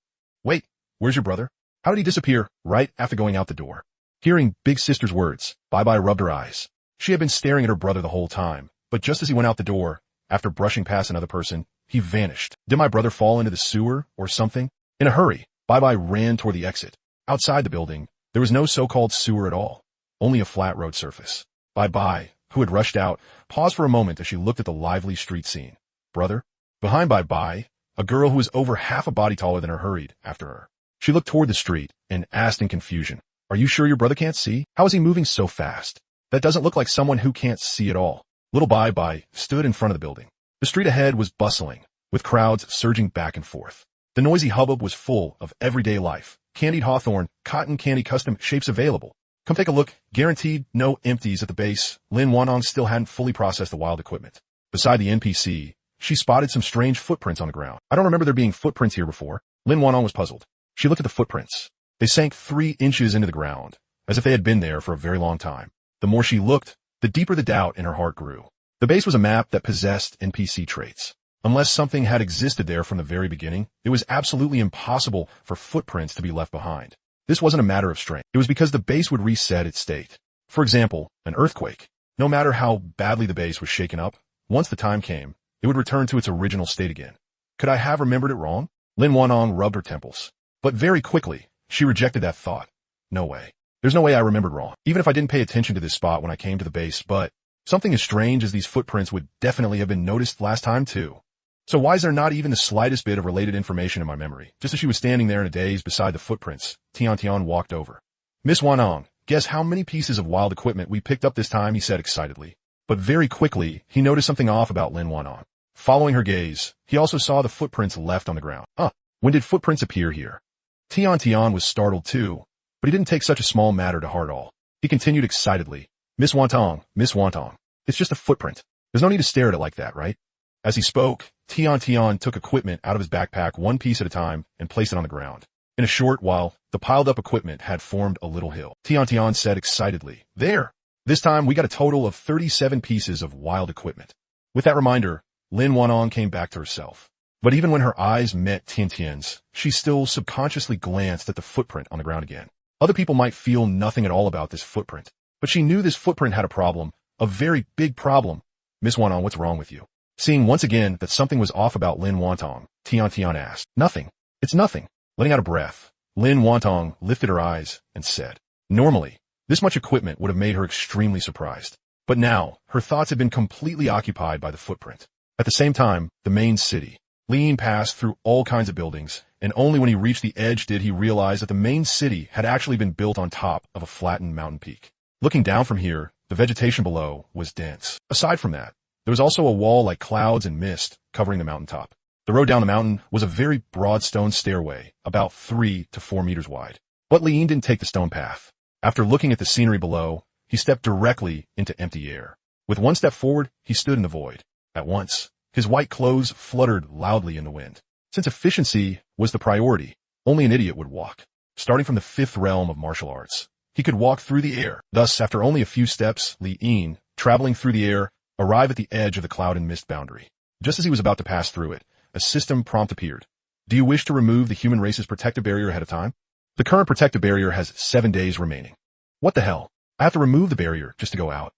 Wait, where's your brother? How did he disappear right after going out the door? Hearing Big Sister's words, Bai rubbed her eyes. She had been staring at her brother the whole time, but just as he went out the door, after brushing past another person, he vanished. Did my brother fall into the sewer or something? In a hurry, Bai ran toward the exit. Outside the building, there was no so-called sewer at all, only a flat road surface. Bai, who had rushed out, paused for a moment as she looked at the lively street scene. Brother? Behind Bai, a girl who was over half a body taller than her hurried after her. She looked toward the street and asked in confusion, "Are you sure your brother can't see? How is he moving so fast? That doesn't look like someone who can't see at all." Little Bai stood in front of the building. The street ahead was bustling, with crowds surging back and forth. The noisy hubbub was full of everyday life. Candied hawthorn, cotton candy custom shapes available. Come take a look. Guaranteed no empties at the base. Lin Wanong still hadn't fully processed the wild equipment. Beside the NPC, she spotted some strange footprints on the ground. I don't remember there being footprints here before. Lin Wanong was puzzled. She looked at the footprints. They sank 3 inches into the ground, as if they had been there for a very long time. The more she looked, the deeper the doubt in her heart grew. The base was a map that possessed NPC traits. Unless something had existed there from the very beginning, it was absolutely impossible for footprints to be left behind. This wasn't a matter of strength. It was because the base would reset its state. For example, an earthquake. No matter how badly the base was shaken up, once the time came, it would return to its original state again. Could I have remembered it wrong? Lin Wanong rubbed her temples. But very quickly, she rejected that thought. No way. There's no way I remembered wrong, even if I didn't pay attention to this spot when I came to the base, but something as strange as these footprints would definitely have been noticed last time too. So why is there not even the slightest bit of related information in my memory? Just as she was standing there in a daze beside the footprints, Tian walked over. "Miss Wanong, guess how many pieces of wild equipment we picked up this time," he said excitedly. But very quickly, he noticed something off about Lin Wanong. Following her gaze, he also saw the footprints left on the ground. When did footprints appear here? Tian was startled too, but he didn't take such a small matter to heart all. He continued excitedly. Miss Wantong, it's just a footprint. There's no need to stare at it like that, right?" As he spoke, Tian took equipment out of his backpack one piece at a time and placed it on the ground. In a short while, the piled-up equipment had formed a little hill. Tian said excitedly, "There! This time we got a total of 37 pieces of wild equipment." With that reminder, Lin Wanong came back to herself. But even when her eyes met Tian's, she still subconsciously glanced at the footprint on the ground again. Other people might feel nothing at all about this footprint, but she knew this footprint had a problem, a very big problem. "Miss Wanong, what's wrong with you?" Seeing once again that something was off about Lin Wantong, Tian asked. "Nothing. It's nothing." Letting out a breath, Lin Wantong lifted her eyes and said, "Normally, this much equipment would have made her extremely surprised. But now, her thoughts had been completely occupied by the footprint." At the same time, the main city. Lin passed through all kinds of buildings, and only when he reached the edge did he realize that the main city had actually been built on top of a flattened mountain peak. Looking down from here, the vegetation below was dense. Aside from that, there was also a wall like clouds and mist covering the mountaintop. The road down the mountain was a very broad stone stairway, about 3 to 4 meters wide. But Lin didn't take the stone path. After looking at the scenery below, he stepped directly into empty air. With one step forward, he stood in the void. At once, his white clothes fluttered loudly in the wind. Since efficiency was the priority, only an idiot would walk. Starting from the 5th realm of martial arts, he could walk through the air. Thus, after only a few steps, Lin, traveling through the air, arrived at the edge of the cloud and mist boundary. Just as he was about to pass through it, a system prompt appeared. "Do you wish to remove the human race's protective barrier ahead of time? The current protective barrier has 7 days remaining." What the hell? I have to remove the barrier just to go out.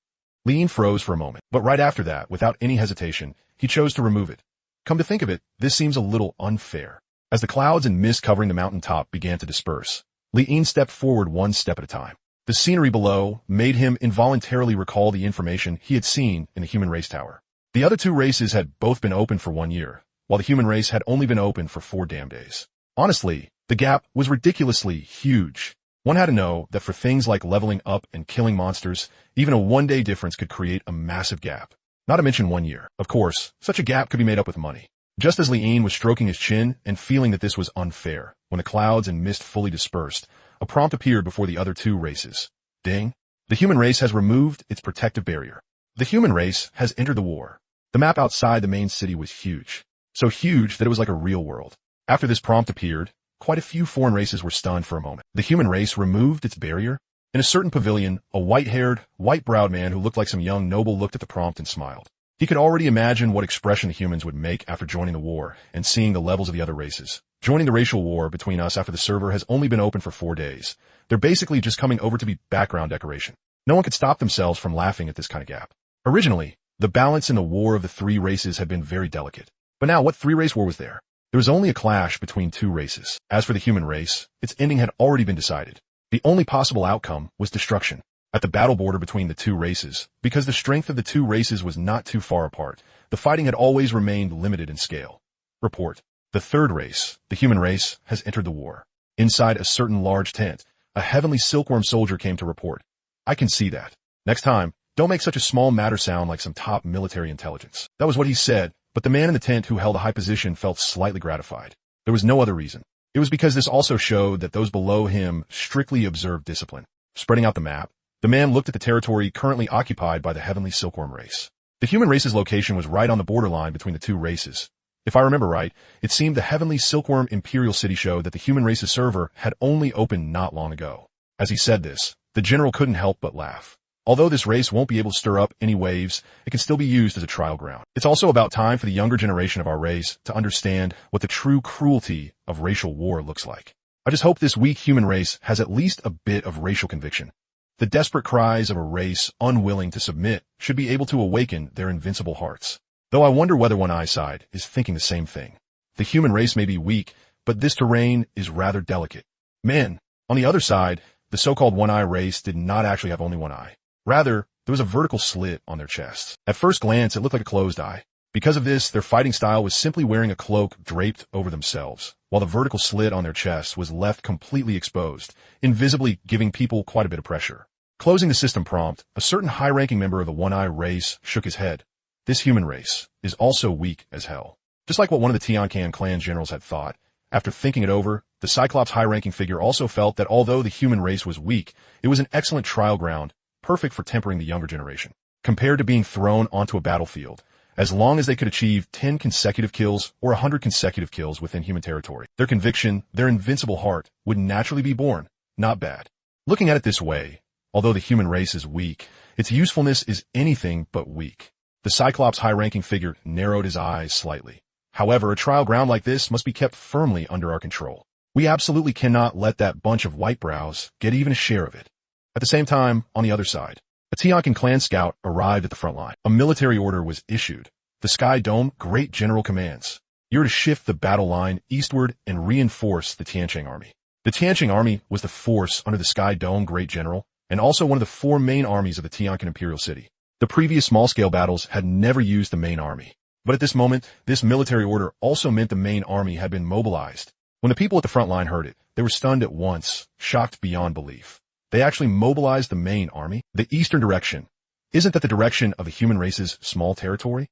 Lin froze for a moment, but right after that, without any hesitation, he chose to remove it. Come to think of it, this seems a little unfair. As the clouds and mist covering the mountaintop began to disperse, Lin stepped forward one step at a time. The scenery below made him involuntarily recall the information he had seen in the human race tower. The other 2 races had both been open for 1 year, while the human race had only been open for 4 damn days. Honestly, the The gap was ridiculously huge. One had to know that for things like leveling up and killing monsters, even a one-day difference could create a massive gap. Not to mention 1 year. Of course, such a gap could be made up with money. Just as Liane was stroking his chin and feeling that this was unfair, when the clouds and mist fully dispersed, a prompt appeared before the other two races. Ding. The human race has removed its protective barrier. The human race has entered the war. The map outside the main city was huge. So huge that it was like a real world. After this prompt appeared, quite a few foreign races were stunned for a moment. The human race removed its barrier. In a certain pavilion, a white-haired, white-browed man who looked like some young noble looked at the prompt and smiled. He could already imagine what expression the humans would make after joining the war and seeing the levels of the other races. Joining the racial war between us after the server has only been open for 4 days. They're basically just coming over to be background decoration. No one could stop themselves from laughing at this kind of gap. Originally, the balance in the war of the 3 races had been very delicate. But now, what 3-race war was there? There was only a clash between 2 races. As for the human race, its ending had already been decided. The only possible outcome was destruction. At the battle border between the 2 races, because the strength of the 2 races was not too far apart, the fighting had always remained limited in scale. Report. The 3rd race, the human race, has entered the war. Inside a certain large tent, a heavenly silkworm soldier came to report. I can see that. Next time, don't make such a small matter sound like some top military intelligence. That was what he said, but the man in the tent who held a high position felt slightly gratified. There was no other reason. It was because this also showed that those below him strictly observed discipline. Spreading out the map, the man looked at the territory currently occupied by the heavenly silkworm race. The human race's location was right on the borderline between the 2 races. If I remember right, it seemed the heavenly silkworm imperial city showed that the human race's server had only opened not long ago. As he said this, the general couldn't help but laugh. Although this race won't be able to stir up any waves, it can still be used as a trial ground. It's also about time for the younger generation of our race to understand what the true cruelty of racial war looks like. I just hope this weak human race has at least a bit of racial conviction. The desperate cries of a race unwilling to submit should be able to awaken their invincible hearts. Though I wonder whether One Eye side is thinking the same thing. The human race may be weak, but this terrain is rather delicate. Men, on the other side, the so-called One Eye race did not actually have only one eye. Rather, there was a vertical slit on their chests. At first glance, it looked like a closed eye. Because of this, their fighting style was simply wearing a cloak draped over themselves, while the vertical slit on their chests was left completely exposed, invisibly giving people quite a bit of pressure. Closing the system prompt, a certain high-ranking member of the One Eye race shook his head. This human race is also weak as hell. Just like what one of the Chang'e Clan generals had thought, after thinking it over, the Cyclops high-ranking figure also felt that although the human race was weak, it was an excellent trial ground, perfect for tempering the younger generation. Compared to being thrown onto a battlefield, as long as they could achieve 10 consecutive kills or 100 consecutive kills within human territory, their conviction, their invincible heart, would naturally be born. Not bad. Looking at it this way, although the human race is weak, its usefulness is anything but weak. The Cyclops high-ranking figure narrowed his eyes slightly. However, a trial ground like this must be kept firmly under our control. We absolutely cannot let that bunch of white brows get even a share of it. At the same time, on the other side, a Chang'e Clan scout arrived at the front line. A military order was issued. The Sky Dome Great General commands. You're to shift the battle line eastward and reinforce the Tiancheng army. The Tiancheng army was the force under the Sky Dome Great General, and also one of the 4 main armies of the Tianjin Imperial City. The previous small-scale battles had never used the main army. But at this moment, this military order also meant the main army had been mobilized. When the people at the front line heard it, they were stunned at once, shocked beyond belief. They actually mobilized the main army. The eastern direction. Isn't that the direction of the human race's small territory?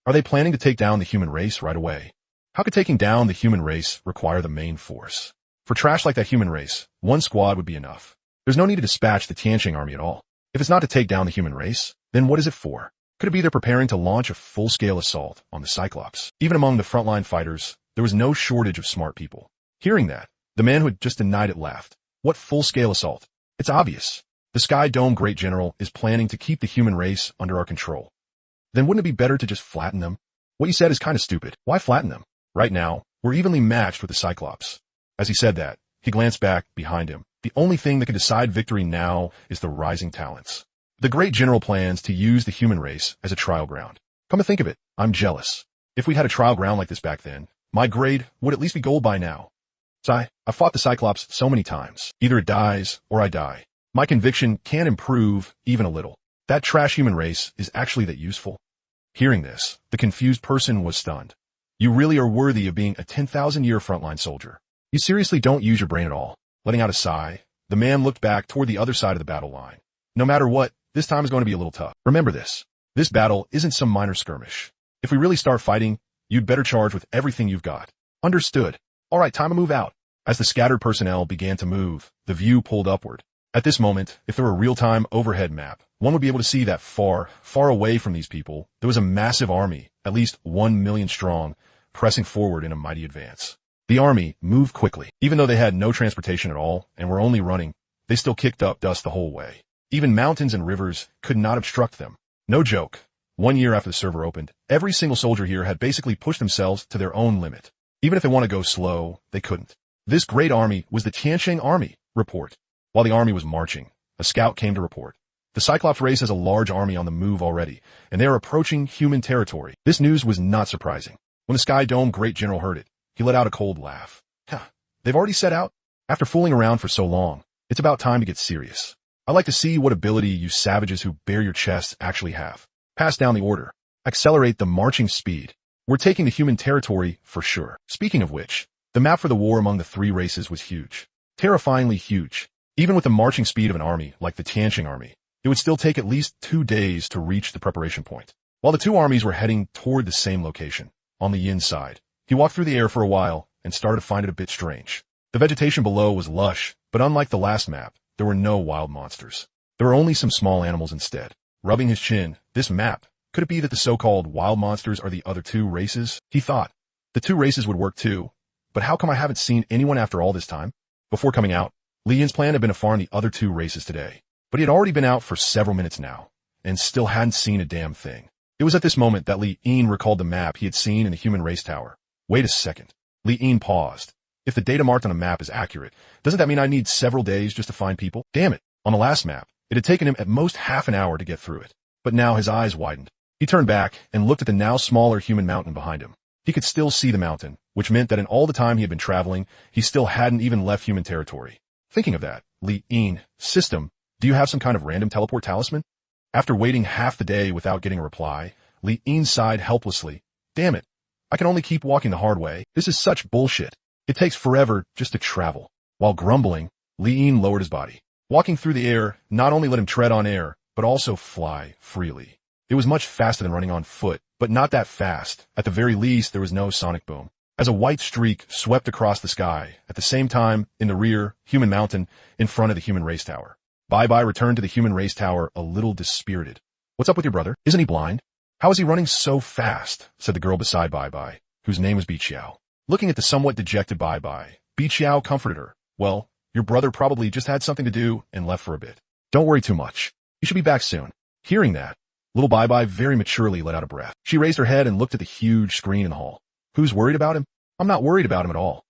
Are they planning to take down the human race right away? How could taking down the human race require the main force? For trash like that human race, 1 squad would be enough. There's no need to dispatch the Tiancheng army at all. If it's not to take down the human race, then what is it for? Could it be they're preparing to launch a full-scale assault on the Cyclops? Even among the frontline fighters, there was no shortage of smart people. Hearing that, the man who had just denied it laughed. What full-scale assault? It's obvious. The Sky Dome Great General is planning to keep the human race under our control. Then wouldn't it be better to just flatten them? What you said is kind of stupid. Why flatten them? Right now, we're evenly matched with the Cyclops. As he said that, he glanced back behind him. The only thing that can decide victory now is the rising talents. The Great General plans to use the human race as a trial ground. Come to think of it, I'm jealous. If we had a trial ground like this back then, my grade would at least be gold by now. I've fought the Cyclops so many times. Either it dies, or I die. My conviction can improve, even a little. That trash human race is actually that useful. Hearing this, the confused person was stunned. You really are worthy of being a 10,000-year frontline soldier. You seriously don't use your brain at all. Letting out a sigh, the man looked back toward the other side of the battle line. No matter what, this time is going to be a little tough. Remember this. This battle isn't some minor skirmish. If we really start fighting, you'd better charge with everything you've got. Understood. All right, time to move out. As the scattered personnel began to move, the view pulled upward. At this moment, if there were a real-time overhead map, one would be able to see that far, far away from these people, there was a massive army, at least 1 million strong, pressing forward in a mighty advance. The army moved quickly. Even though they had no transportation at all and were only running, they still kicked up dust the whole way. Even mountains and rivers could not obstruct them. No joke. 1 year after the server opened, every single soldier here had basically pushed themselves to their own limit. Even if they want to go slow, they couldn't. This great army was the Chang'e army. Report. While the army was marching, a scout came to report. The Cyclops race has a large army on the move already, and they are approaching human territory. This news was not surprising. When the Sky Dome Great General heard it, he let out a cold laugh. They've already set out? After fooling around for so long, it's about time to get serious. I'd like to see what ability you savages who bare your chests actually have. Pass down the order. Accelerate the marching speed. We're taking the human territory for sure. Speaking of which, the map for the war among the three races was huge. Terrifyingly huge. Even with the marching speed of an army like the Chang'e army, it would still take at least 2 days to reach the preparation point. While the two armies were heading toward the same location, on the yin side, he walked through the air for a while and started to find it a bit strange. The vegetation below was lush, but unlike the last map, there were no wild monsters. There were only some small animals instead. Rubbing his chin, this map, could it be that the so-called wild monsters are the other two races? He thought. The two races would work too, but how come I haven't seen anyone after all this time? Before coming out, Li Yin's plan had been to farm the other two races today, but he had already been out for several minutes now, and still hadn't seen a damn thing. It was at this moment that Li Yin recalled the map he had seen in the human race tower. Wait a second. Li Yin paused. If the data marked on a map is accurate, doesn't that mean I need several days just to find people? Damn it. On the last map, it had taken him at most half an hour to get through it. But now his eyes widened. He turned back and looked at the now smaller human mountain behind him. He could still see the mountain, which meant that in all the time he had been traveling, he still hadn't even left human territory. Thinking of that, Li Yin, system, do you have some kind of random teleport talisman? After waiting half the day without getting a reply, Li Yin sighed helplessly. Damn it. I can only keep walking the hard way. This is such bullshit. It takes forever just to travel. While grumbling, Li Yin lowered his body. Walking through the air not only let him tread on air, but also fly freely. It was much faster than running on foot, but not that fast. At the very least, there was no sonic boom. As a white streak swept across the sky, at the same time, in the rear, human mountain, in front of the human race tower. Bye-bye returned to the human race tower a little dispirited. What's up with your brother? Isn't he blind? How is he running so fast? Said the girl beside Bye-bye, whose name was Biqiao. Looking at the somewhat dejected Bye-bye, Biqiao comforted her. Well, your brother probably just had something to do and left for a bit. Don't worry too much. You should be back soon. Hearing that, little Bye-bye very maturely let out a breath. She raised her head and looked at the huge screen in the hall. Who's worried about him? I'm not worried about him at all.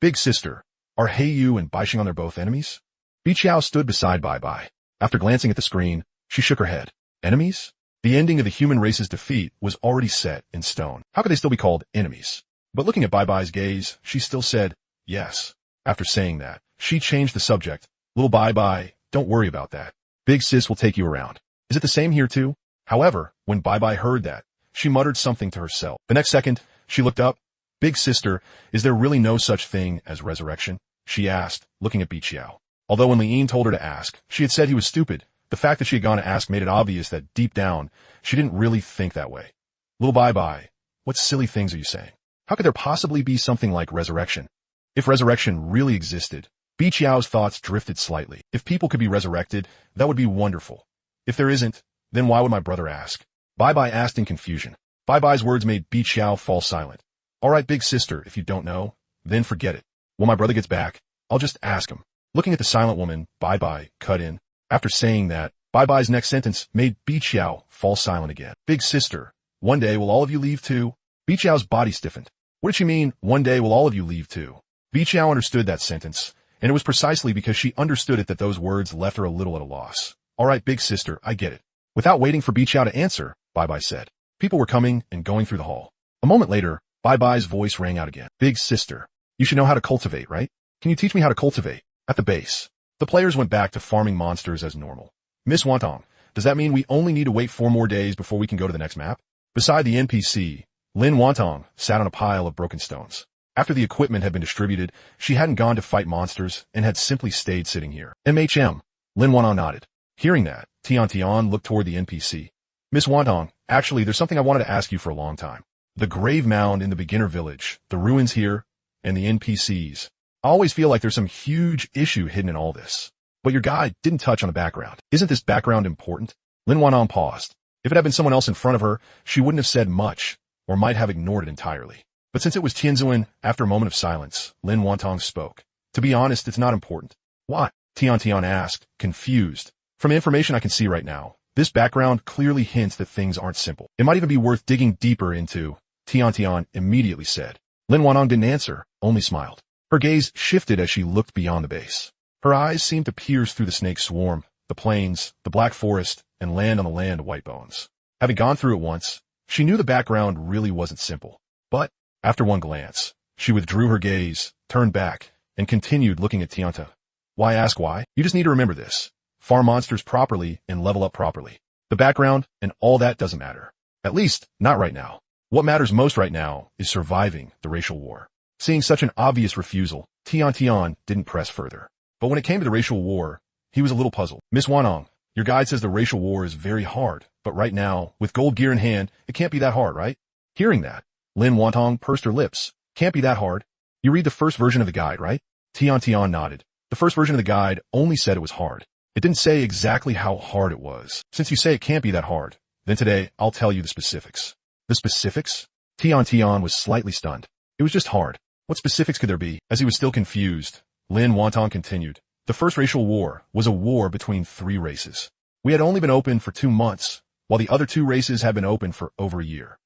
Big sister, are Heiyu and Baishingan both enemies? Biqiao stood beside Bye-bye. After glancing at the screen, she shook her head. Enemies? The ending of the human race's defeat was already set in stone. How could they still be called enemies? But looking at Bye-bye's gaze, she still said, yes. After saying that, she changed the subject. Little Bye-bye, don't worry about that. Big sis will take you around. Is it the same here too? However, when Bye-bye heard that, she muttered something to herself. The next second, she looked up. Big sister, is there really no such thing as resurrection? She asked, looking at Biqiao. Although when Li Yin told her to ask, she had said he was stupid. The fact that she had gone to ask made it obvious that deep down, she didn't really think that way. Little Bye-bye, what silly things are you saying? How could there possibly be something like resurrection? If resurrection really existed, Biqiao's thoughts drifted slightly. If people could be resurrected, that would be wonderful. If there isn't, then why would my brother ask? Bye-bye asked in confusion. Bye-bye's words made Biqiao fall silent. All right, big sister, if you don't know, then forget it. When my brother gets back, I'll just ask him. Looking at the silent woman, Bye-bye cut in. After saying that, Bye-bye's next sentence made Biqiao fall silent again. Big sister, one day will all of you leave too? Biqiao's body stiffened. What did she mean, one day will all of you leave too? Biqiao understood that sentence, and it was precisely because she understood it that those words left her a little at a loss. All right, big sister, I get it. Without waiting for Biqiao to answer, Bye-bye said. People were coming and going through the hall. A moment later, Bye-bye's voice rang out again. Big sister, you should know how to cultivate, right? Can you teach me how to cultivate? At the base, the players went back to farming monsters as normal. Miss Wantong, does that mean we only need to wait 4 more days before we can go to the next map? Beside the NPC, Lin Wantong sat on a pile of broken stones. After the equipment had been distributed, she hadn't gone to fight monsters and had simply stayed sitting here. MHM. Lin Wantong nodded. Hearing that, Tian looked toward the NPC. Miss Wantong, actually, there's something I wanted to ask you for a long time. The grave mound in the beginner village, the ruins here, and the NPCs. I always feel like there's some huge issue hidden in all this. But your guide didn't touch on the background. Isn't this background important? Lin Wantong paused. If it had been someone else in front of her, she wouldn't have said much, or might have ignored it entirely. But since it was Tianzuan, after a moment of silence, Lin Wantong spoke. To be honest, it's not important. Why? Tian asked, confused. From information I can see right now, this background clearly hints that things aren't simple. It might even be worth digging deeper into, Tian immediately said. Lin Wantong didn't answer, only smiled. Her gaze shifted as she looked beyond the base. Her eyes seemed to pierce through the snake swarm, the plains, the black forest, and land on the land of white bones. Having gone through it once, she knew the background really wasn't simple. But, after one glance, she withdrew her gaze, turned back, and continued looking at Tianta. Why ask why? You just need to remember this. Farm monsters properly and level up properly. The background and all that doesn't matter. At least, not right now. What matters most right now is surviving the racial war. Seeing such an obvious refusal, Tian didn't press further. But when it came to the racial war, he was a little puzzled. Miss Wantong, your guide says the racial war is very hard, but right now, with gold gear in hand, it can't be that hard, right? Hearing that, Lin Wantong pursed her lips. Can't be that hard. You read the first version of the guide, right? Tian nodded. The first version of the guide only said it was hard. It didn't say exactly how hard it was. Since you say it can't be that hard, then today I'll tell you the specifics. The specifics? Tian was slightly stunned. It was just hard. What specifics could there be? As he was still confused, Lin Wantong continued. The first racial war was a war between 3 races. We had only been open for 2 months, while the other 2 races had been open for over a year.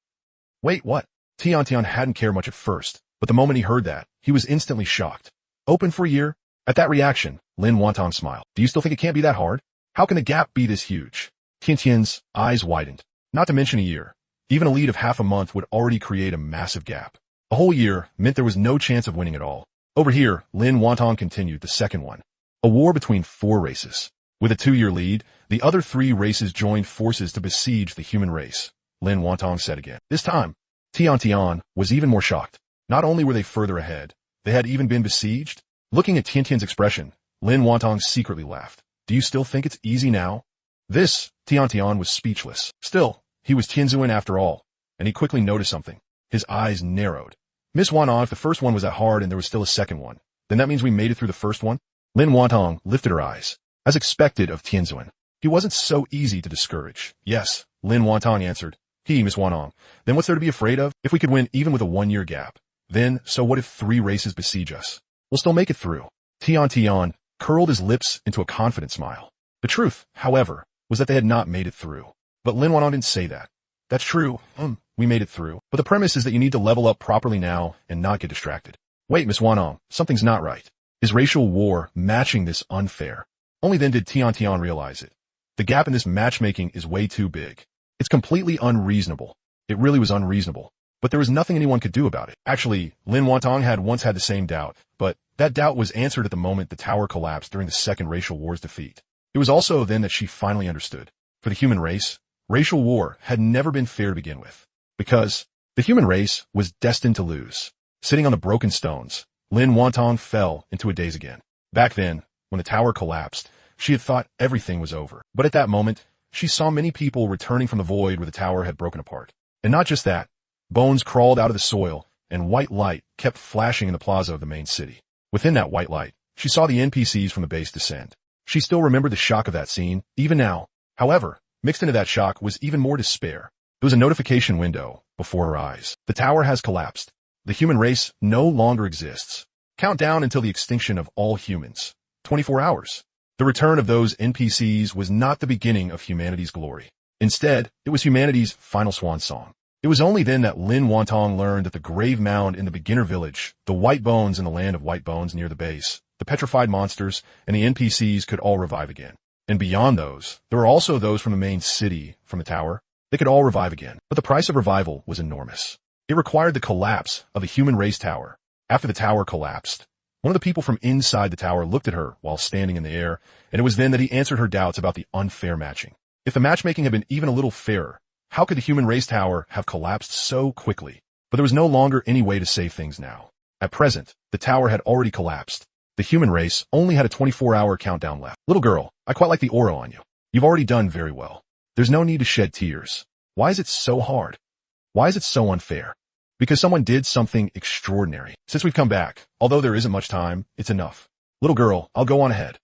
Wait, what? Tian hadn't cared much at first, but the moment he heard that, he was instantly shocked. Open for a year? At that reaction, Lin Wantong smiled. Do you still think it can't be that hard? How can the gap be this huge? Tian's eyes widened. Not to mention a year. Even a lead of half a month would already create a massive gap. A whole year meant there was no chance of winning at all. Over here, Lin Wantong continued the second one. A war between 4 races. With a 2-year lead, the other 3 races joined forces to besiege the human race, Lin Wantong said again. This time, Tian was even more shocked. Not only were they further ahead, they had even been besieged. Looking at Tian's expression, Lin Wantong secretly laughed. Do you still think it's easy now? Tian was speechless. Still, he was Tianzuan after all, and he quickly noticed something. His eyes narrowed. Miss Wantong, if the first one was that hard and there was still a second one, then that means we made it through the first one? Lin Wantong lifted her eyes. As expected of Tianzuan, he wasn't so easy to discourage. Yes, Lin Wantong answered. Miss Wantong. Then what's there to be afraid of? If we could win even with a 1-year gap, then so what if 3 races besiege us? We'll still make it through. Tian curled his lips into a confident smile. The truth, however, was that they had not made it through. But Lin Wantong didn't say that. That's true. We made it through. But the premise is that you need to level up properly now and not get distracted. Wait, Miss Wantong, something's not right. Is racial war matching this unfair? Only then did Tian realize it. The gap in this matchmaking is way too big. It's completely unreasonable. It really was unreasonable. But there was nothing anyone could do about it. Actually, Lin Wantong had once had the same doubt, but that doubt was answered at the moment the tower collapsed during the second racial war's defeat. It was also then that she finally understood. For the human race, racial war had never been fair to begin with. Because the human race was destined to lose. Sitting on the broken stones, Lin Wantong fell into a daze again. Back then, when the tower collapsed, she had thought everything was over. But at that moment, she saw many people returning from the void where the tower had broken apart. And not just that, bones crawled out of the soil, and white light kept flashing in the plaza of the main city. Within that white light, she saw the NPCs from the base descend. She still remembered the shock of that scene, even now. However, mixed into that shock was even more despair. It was a notification window before her eyes. The tower has collapsed. The human race no longer exists. Count down until the extinction of all humans. 24 hours. The return of those NPCs was not the beginning of humanity's glory. Instead, it was humanity's final swan song. It was only then that Lin Wantong learned that the grave mound in the beginner village, the white bones in the land of white bones near the base, the petrified monsters, and the NPCs could all revive again. And beyond those, there were also those from the main city, from the tower. They could all revive again. But the price of revival was enormous. It required the collapse of the human race tower. After the tower collapsed, one of the people from inside the tower looked at her while standing in the air, and it was then that he answered her doubts about the unfair matching. If the matchmaking had been even a little fairer, how could the human race tower have collapsed so quickly? But there was no longer any way to save things now. At present, the tower had already collapsed. The human race only had a 24-hour countdown left. Little girl, I quite like the aura on you. You've already done very well. There's no need to shed tears. Why is it so hard? Why is it so unfair? Because someone did something extraordinary. Since we've come back, although there isn't much time, it's enough. Little girl, I'll go on ahead.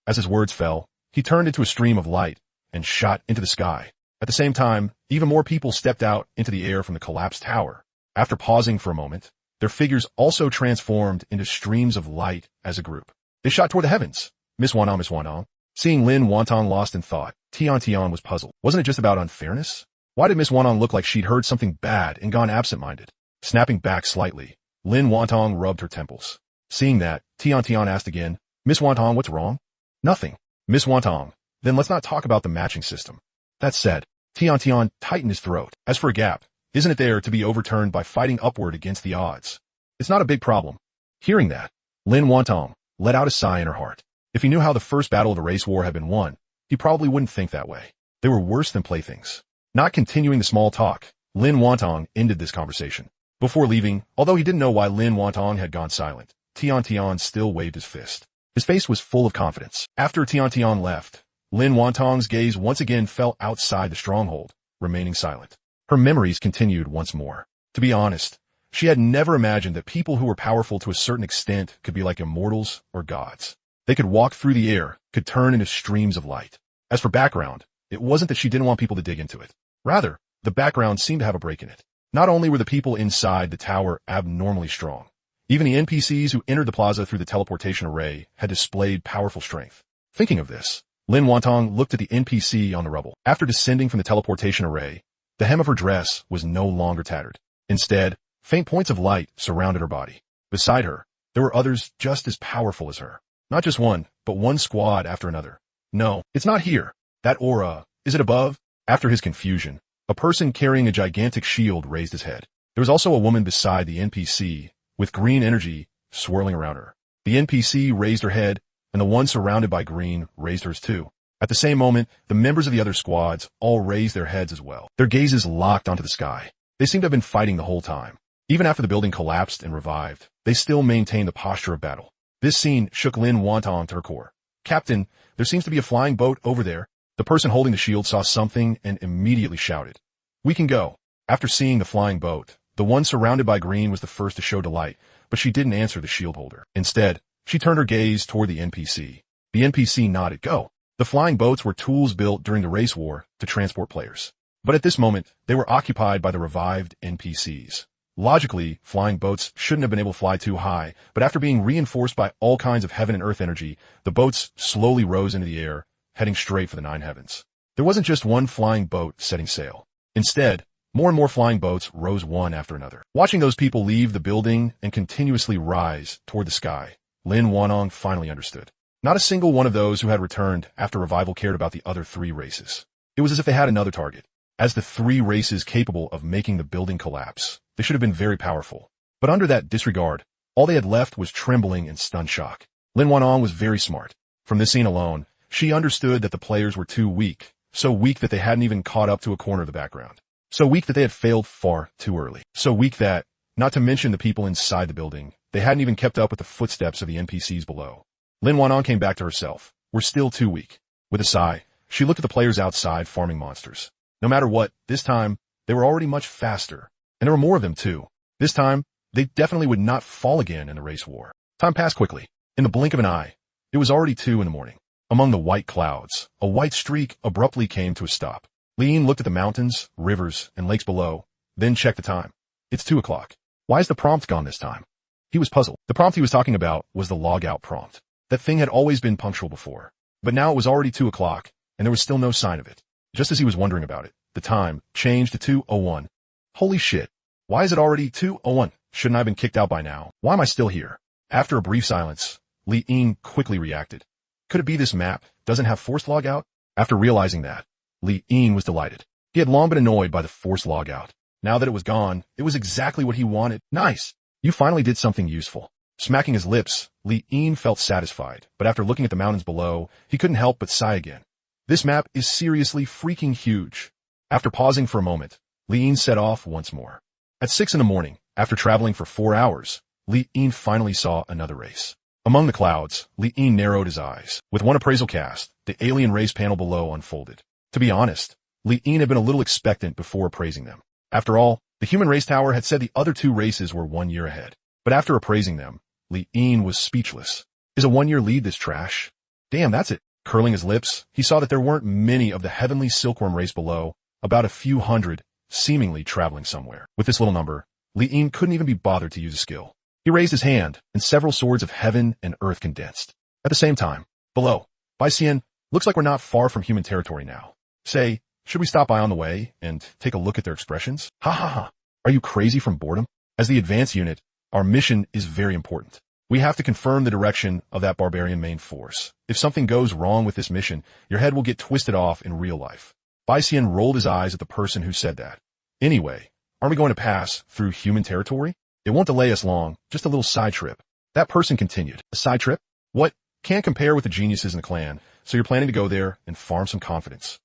As his words fell, he turned into a stream of light and shot into the sky. At the same time, even more people stepped out into the air from the collapsed tower. After pausing for a moment, their figures also transformed into streams of light as a group. They shot toward the heavens. Miss Wanong. Seeing Lin Wantong lost in thought, Tian was puzzled. Wasn't it just about unfairness? Why did Miss Wanong look like she'd heard something bad and gone absent-minded? Snapping back slightly, Lin Wantong rubbed her temples. Seeing that, Tian asked again, Miss Wantong, what's wrong? Nothing. Miss Wantong, then let's not talk about the matching system. That said, Tian tightened his throat. As for a gap, isn't it there to be overturned by fighting upward against the odds? It's not a big problem. Hearing that, Lin Wantong let out a sigh in her heart. If he knew how the first battle of the race war had been won, he probably wouldn't think that way. They were worse than playthings. Not continuing the small talk, Lin Wantong ended this conversation. Before leaving, although he didn't know why Lin Wantong had gone silent, Tian still waved his fist. His face was full of confidence. After Tian left, Lin Wantong's gaze once again fell outside the stronghold, remaining silent. Her memories continued once more. To be honest, she had never imagined that people who were powerful to a certain extent could be like immortals or gods. They could walk through the air, could turn into streams of light. As for background, it wasn't that she didn't want people to dig into it. Rather, the background seemed to have a break in it. Not only were the people inside the tower abnormally strong, even the NPCs who entered the plaza through the teleportation array had displayed powerful strength. Thinking of this, Lin Wantong looked at the NPC on the rubble. After descending from the teleportation array, the hem of her dress was no longer tattered. Instead, faint points of light surrounded her body. Beside her, there were others just as powerful as her. Not just one, but one squad after another. No, it's not here. That aura, is it above? After his confusion, a person carrying a gigantic shield raised his head. There was also a woman beside the NPC, with green energy swirling around her. The NPC raised her head, and the one surrounded by green raised hers too. At the same moment, the members of the other squads all raised their heads as well. Their gazes locked onto the sky. They seemed to have been fighting the whole time. Even after the building collapsed and revived, they still maintained the posture of battle. This scene shook Lin Wantong to her core. Captain, there seems to be a flying boat over there. The person holding the shield saw something and immediately shouted. We can go. After seeing the flying boat, the one surrounded by green was the first to show delight, but she didn't answer the shield holder. Instead, she turned her gaze toward the NPC. The NPC nodded. Go. The flying boats were tools built during the race war to transport players. But at this moment, they were occupied by the revived NPCs. Logically, flying boats shouldn't have been able to fly too high, but after being reinforced by all kinds of heaven and earth energy, the boats slowly rose into the air, heading straight for the nine heavens. There wasn't just one flying boat setting sail. Instead, more and more flying boats rose one after another. Watching those people leave the building and continuously rise toward the sky, Lin Wantong finally understood. Not a single one of those who had returned after revival cared about the other three races. It was as if they had another target. As the three races capable of making the building collapse, they should have been very powerful. But under that disregard, all they had left was trembling and stunned shock. Lin Wantong was very smart. From this scene alone, she understood that the players were too weak, so weak that they hadn't even caught up to a corner of the background. So weak that they had failed far too early. So weak that, not to mention the people inside the building, they hadn't even kept up with the footsteps of the NPCs below. Lin Wantong came back to herself. We're still too weak. With a sigh, she looked at the players outside farming monsters. No matter what, this time, they were already much faster. And there were more of them too. This time, they definitely would not fall again in the race war. Time passed quickly. In the blink of an eye, it was already 2 a.m. Among the white clouds, a white streak abruptly came to a stop. Lean looked at the mountains, rivers, and lakes below, then checked the time. It's 2 o'clock. Why is the prompt gone this time? He was puzzled. The prompt he was talking about was the log out prompt. That thing had always been punctual before. But now it was already 2 o'clock, and there was still no sign of it. Just as he was wondering about it, the time changed to 2:01. Holy shit. Why is it already 2:01? Shouldn't I have been kicked out by now? Why am I still here? After a brief silence, Li Ying quickly reacted. Could it be this map doesn't have forced logout? After realizing that, Li Ying was delighted. He had long been annoyed by the forced logout. Now that it was gone, it was exactly what he wanted. Nice. You finally did something useful. Smacking his lips, Li Ying felt satisfied, but after looking at the mountains below, he couldn't help but sigh again. This map is seriously freaking huge. After pausing for a moment, Li Ying set off once more. At 6 a.m, after traveling for 4 hours, Li Yin finally saw another race. Among the clouds, Li Yin narrowed his eyes. With one appraisal cast, the alien race panel below unfolded. To be honest, Li Yin had been a little expectant before appraising them. After all, the human race tower had said the other two races were 1 year ahead. But after appraising them, Li Yin was speechless. Is a 1-year lead this trash? Damn, that's it. Curling his lips, he saw that there weren't many of the heavenly silkworm race below, about a few hundred, seemingly traveling somewhere. With this little number, Li Yin couldn't even be bothered to use a skill. He raised his hand, and several swords of heaven and earth condensed. At the same time, below, Bai Xian, looks like we're not far from human territory now. Say, should we stop by on the way and take a look at their expressions? Ha ha ha. Are you crazy from boredom? As the advance unit, our mission is very important. We have to confirm the direction of that barbarian main force. If something goes wrong with this mission, your head will get twisted off in real life. Bai Xian rolled his eyes at the person who said that. Anyway, aren't we going to pass through human territory? It won't delay us long, just a little side trip. That person continued. A side trip? What? Can't compare with the geniuses in the clan, so you're planning to go there and farm some confidence.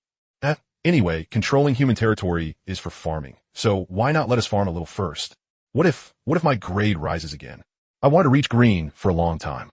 Anyway, controlling human territory is for farming, so why not let us farm a little first? What if my grade rises again? I wanted to reach green for a long time.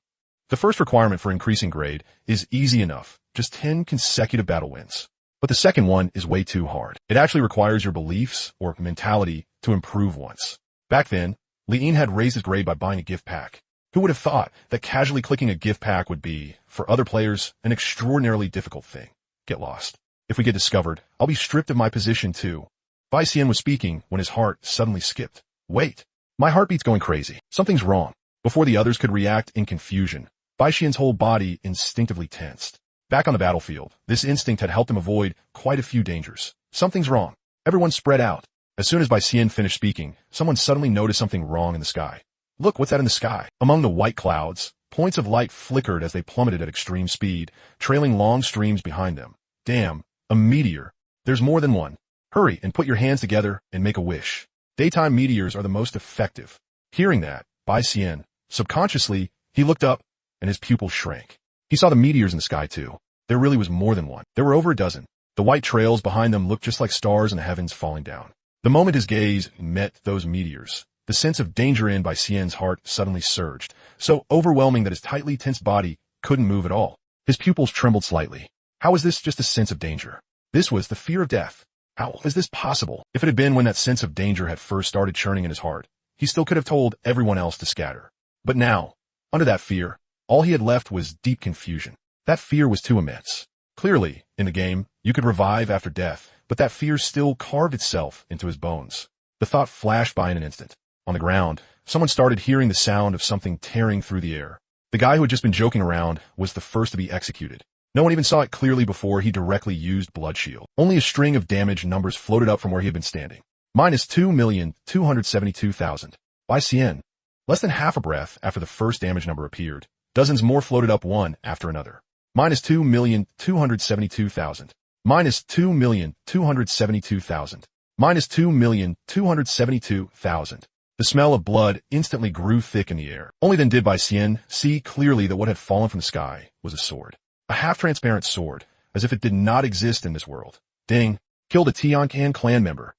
The first requirement for increasing grade is easy enough, just 10 consecutive battle wins. But the second one is way too hard. It actually requires your beliefs or mentality to improve once. Back then, Li Yin had raised his grade by buying a gift pack. Who would have thought that casually clicking a gift pack would be, for other players, an extraordinarily difficult thing? Get lost. If we get discovered, I'll be stripped of my position too. Bai Xian was speaking when his heart suddenly skipped. Wait. My heartbeat's going crazy. Something's wrong. Before the others could react in confusion, Bai Xian's whole body instinctively tensed. Back on the battlefield, this instinct had helped him avoid quite a few dangers. Something's wrong. Everyone spread out. As soon as Bai Xian finished speaking, someone suddenly noticed something wrong in the sky. Look, what's that in the sky? Among the white clouds, points of light flickered as they plummeted at extreme speed, trailing long streams behind them. Damn, a meteor. There's more than one. Hurry and put your hands together and make a wish. Daytime meteors are the most effective. Hearing that, Bai Xian, subconsciously, he looked up and his pupils shrank. He saw the meteors in the sky too. There really was more than one. There were over a dozen. The white trails behind them looked just like stars in the heavens falling down. The moment his gaze met those meteors, the sense of danger in Bai Xian's heart suddenly surged, so overwhelming that his tightly tensed body couldn't move at all. His pupils trembled slightly. How was this just a sense of danger? This was the fear of death. How is this possible? If it had been when that sense of danger had first started churning in his heart, he still could have told everyone else to scatter. But now, under that fear, all he had left was deep confusion. That fear was too immense. Clearly, in the game, you could revive after death, but that fear still carved itself into his bones. The thought flashed by in an instant. On the ground, someone started hearing the sound of something tearing through the air. The guy who had just been joking around was the first to be executed. No one even saw it clearly before he directly used Blood Shield. Only a string of damage numbers floated up from where he had been standing. Minus 2,272,000. Bai Xian. Less than half a breath after the first damage number appeared, dozens more floated up one after another. Minus 2,272,000. Minus 2,272,000. Minus 2,272,000. The smell of blood instantly grew thick in the air. Only then did Bai Xian see clearly that what had fallen from the sky was a sword. A half-transparent sword, as if it did not exist in this world. Ding. Killed a Chang'e Clan member.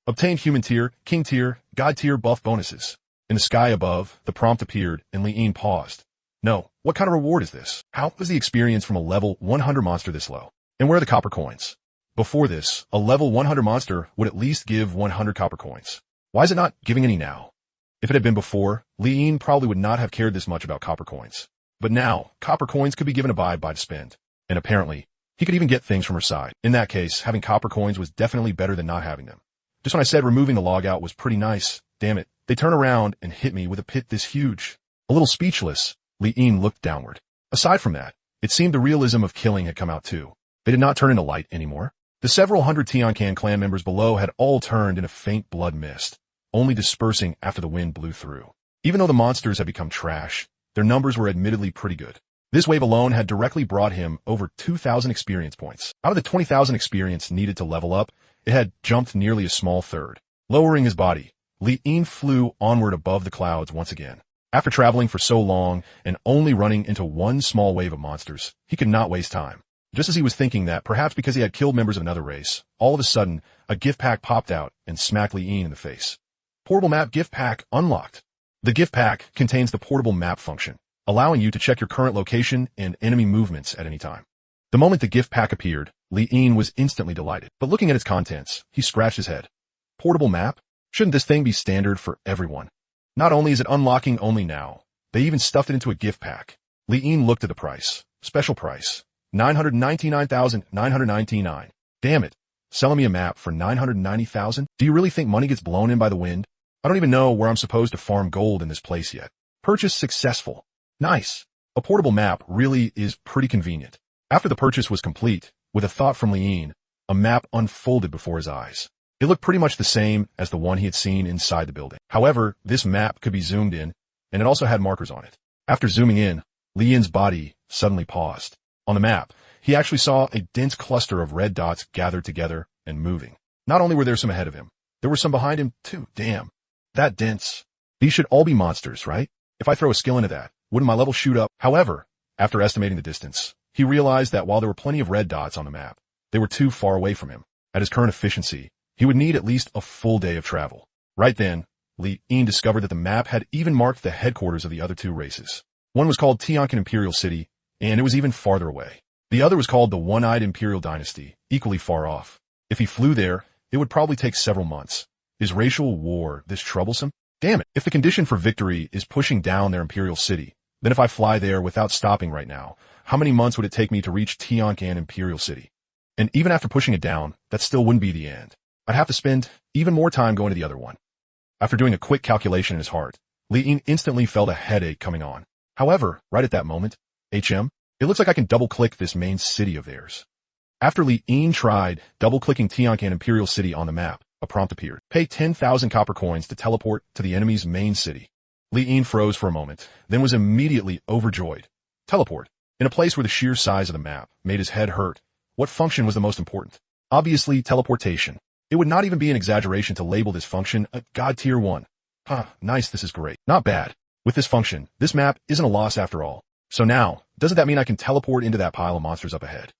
Obtained human tier, king tier, god tier buff bonuses. In the sky above, the prompt appeared, and Li Yin paused. No, what kind of reward is this? How was the experience from a level 100 monster this low? And where are the copper coins? Before this, a level 100 monster would at least give 100 copper coins. Why is it not giving any now? If it had been before, Li Yin probably would not have cared this much about copper coins. But now, copper coins could be given to Bai to spend. And apparently, he could even get things from her side. In that case, having copper coins was definitely better than not having them. Just when I said removing the logout was pretty nice, damn it, they turn around and hit me with a pit this huge. A little speechless, Li Yin looked downward. Aside from that, it seemed the realism of killing had come out too. They did not turn into light anymore. The several hundred Chang'e Clan members below had all turned in a faint blood mist, only dispersing after the wind blew through. Even though the monsters had become trash, their numbers were admittedly pretty good. This wave alone had directly brought him over 2,000 experience points. Out of the 20,000 experience needed to level up, it had jumped nearly a small third. Lowering his body, Li Yin flew onward above the clouds once again. After traveling for so long and only running into one small wave of monsters, he could not waste time. Just as he was thinking that, perhaps because he had killed members of another race, all of a sudden, a gift pack popped out and smacked Li Yin in the face. Portable map gift pack unlocked. The gift pack contains the portable map function, allowing you to check your current location and enemy movements at any time. The moment the gift pack appeared, Li-in was instantly delighted, but looking at its contents, he scratched his head. Portable map? Shouldn't this thing be standard for everyone? Not only is it unlocking only now, they even stuffed it into a gift pack. Li-in looked at the price. Special price. 999,999. Damn it. Selling me a map for 990,000? Do you really think money gets blown in by the wind? I don't even know where I'm supposed to farm gold in this place yet. Purchase successful. Nice. A portable map really is pretty convenient. After the purchase was complete, with a thought from Li-in, a map unfolded before his eyes. It looked pretty much the same as the one he had seen inside the building. However, this map could be zoomed in, and it also had markers on it. After zooming in, Li-in's body suddenly paused. On the map, he actually saw a dense cluster of red dots gathered together and moving. Not only were there some ahead of him, there were some behind him too. Damn. That dense. These should all be monsters, right? If I throw a skill into that, wouldn't my level shoot up? However, after estimating the distance, he realized that while there were plenty of red dots on the map, they were too far away from him. At his current efficiency, he would need at least a full day of travel. Right then, Li-in discovered that the map had even marked the headquarters of the other two races. One was called Tianquan Imperial City, and it was even farther away. The other was called the One-Eyed Imperial Dynasty, equally far off. If he flew there, it would probably take several months. Is racial war this troublesome? Damn it, if the condition for victory is pushing down their imperial city, then if I fly there without stopping right now, how many months would it take me to reach Tianquan Imperial City? And even after pushing it down, that still wouldn't be the end. I'd have to spend even more time going to the other one. After doing a quick calculation in his heart, Li-in instantly felt a headache coming on. However, right at that moment, it looks like I can double-click this main city of theirs. After Li-in tried double-clicking Tianquan Imperial City on the map, a prompt appeared. Pay 10,000 copper coins to teleport to the enemy's main city. Li-in froze for a moment, then was immediately overjoyed. Teleport. In a place where the sheer size of the map made his head hurt, what function was the most important? Obviously, teleportation. It would not even be an exaggeration to label this function a God Tier 1. Nice, this is great. Not bad. With this function, this map isn't a loss after all. So now, doesn't that mean I can teleport into that pile of monsters up ahead?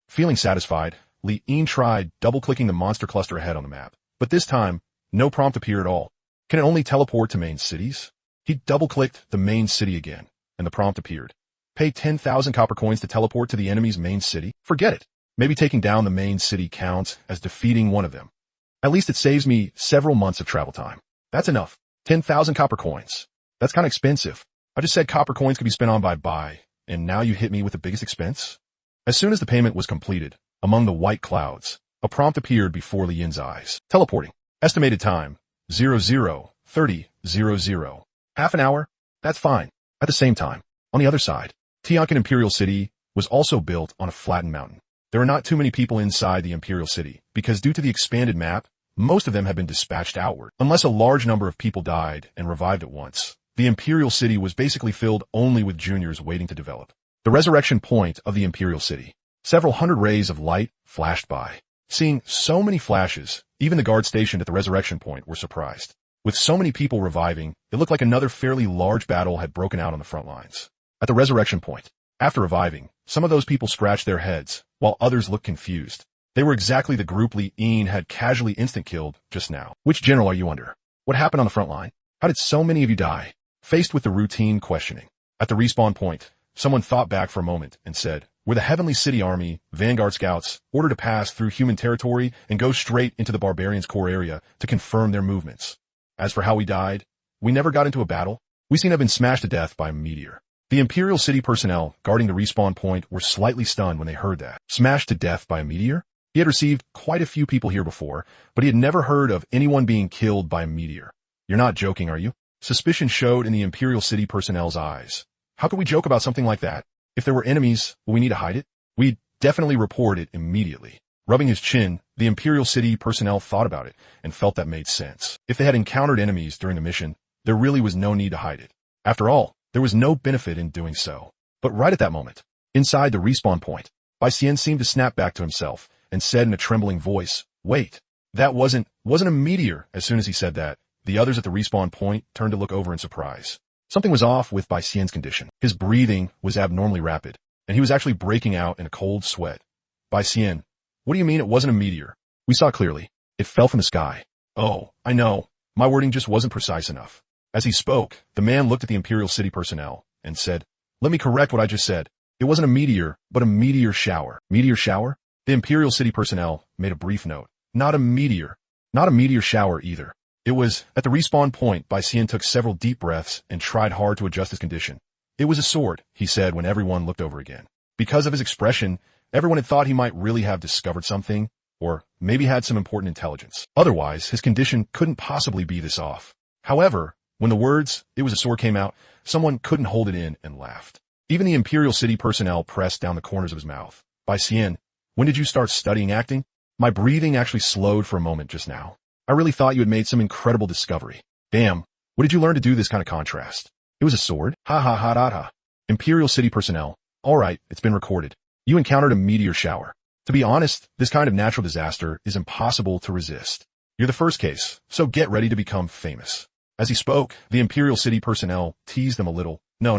Feeling satisfied, Li-in tried double-clicking the monster cluster ahead on the map. But this time, no prompt appeared at all. Can it only teleport to main cities? He double-clicked the main city again, and the prompt appeared. Pay 10,000 copper coins to teleport to the enemy's main city? Forget it. Maybe taking down the main city counts as defeating one of them. At least it saves me several months of travel time. That's enough. 10,000 copper coins. That's kind of expensive. I just said copper coins could be spent on buy, and now you hit me with the biggest expense? As soon as the payment was completed, among the white clouds, a prompt appeared before Li-in's eyes. Teleporting. Estimated time, 00:30:00. Half an hour? That's fine. At the same time, on the other side, Tianquan Imperial City was also built on a flattened mountain. There are not too many people inside the Imperial City, because due to the expanded map, most of them have been dispatched outward. Unless a large number of people died and revived at once, the Imperial City was basically filled only with juniors waiting to develop. The resurrection point of the Imperial City. Several hundred rays of light flashed by. Seeing so many flashes, even the guards stationed at the resurrection point were surprised. With so many people reviving, it looked like another fairly large battle had broken out on the front lines. At the resurrection point, after reviving, some of those people scratched their heads, while others looked confused. They were exactly the group Li-in had casually instant-killed just now. Which general are you under? What happened on the front line? How did so many of you die? Faced with the routine questioning. At the respawn point, someone thought back for a moment and said, "We're the Heavenly City Army, Vanguard Scouts, ordered to pass through human territory and go straight into the barbarians' core area to confirm their movements. As for how we died, we never got into a battle. We seem to have been smashed to death by a meteor." The Imperial City personnel guarding the respawn point were slightly stunned when they heard that. Smashed to death by a meteor? He had received quite a few people here before, but he had never heard of anyone being killed by a meteor. You're not joking, are you? Suspicion showed in the Imperial City personnel's eyes. How could we joke about something like that? If there were enemies, will we need to hide it? We'd definitely report it immediately. Rubbing his chin, the Imperial City personnel thought about it and felt that made sense. If they had encountered enemies during the mission, there really was no need to hide it. After all, there was no benefit in doing so. But right at that moment, inside the respawn point, Bai-Hsien seemed to snap back to himself and said in a trembling voice, "Wait, that wasn't a meteor." As soon as he said that, the others at the respawn point turned to look over in surprise. Something was off with Bai-Hsien's condition. His breathing was abnormally rapid, and he was actually breaking out in a cold sweat. "Bai-Hsien, what do you mean it wasn't a meteor? We saw clearly. It fell from the sky." "Oh, I know. My wording just wasn't precise enough." As he spoke, the man looked at the Imperial City personnel and said, "Let me correct what I just said. It wasn't a meteor, but a meteor shower." Meteor shower? The Imperial City personnel made a brief note. Not a meteor. Not a meteor shower either. It was, at the respawn point, Bai Xian took several deep breaths and tried hard to adjust his condition. It was a sword, he said when everyone looked over again. Because of his expression, everyone had thought he might really have discovered something, or maybe had some important intelligence. Otherwise, his condition couldn't possibly be this off. However, when the words, "it was a sword," came out, someone couldn't hold it in and laughed. Even the Imperial City personnel pressed down the corners of his mouth. "Bai Xian, when did you start studying acting? My breathing actually slowed for a moment just now. I really thought you had made some incredible discovery. Damn, what did you learn to do this kind of contrast? It was a sword? Ha ha ha ha ha." Imperial City personnel. "Alright, it's been recorded. You encountered a meteor shower. To be honest, this kind of natural disaster is impossible to resist. You're the first case, so get ready to become famous." As he spoke, the Imperial City personnel teased him a little. No,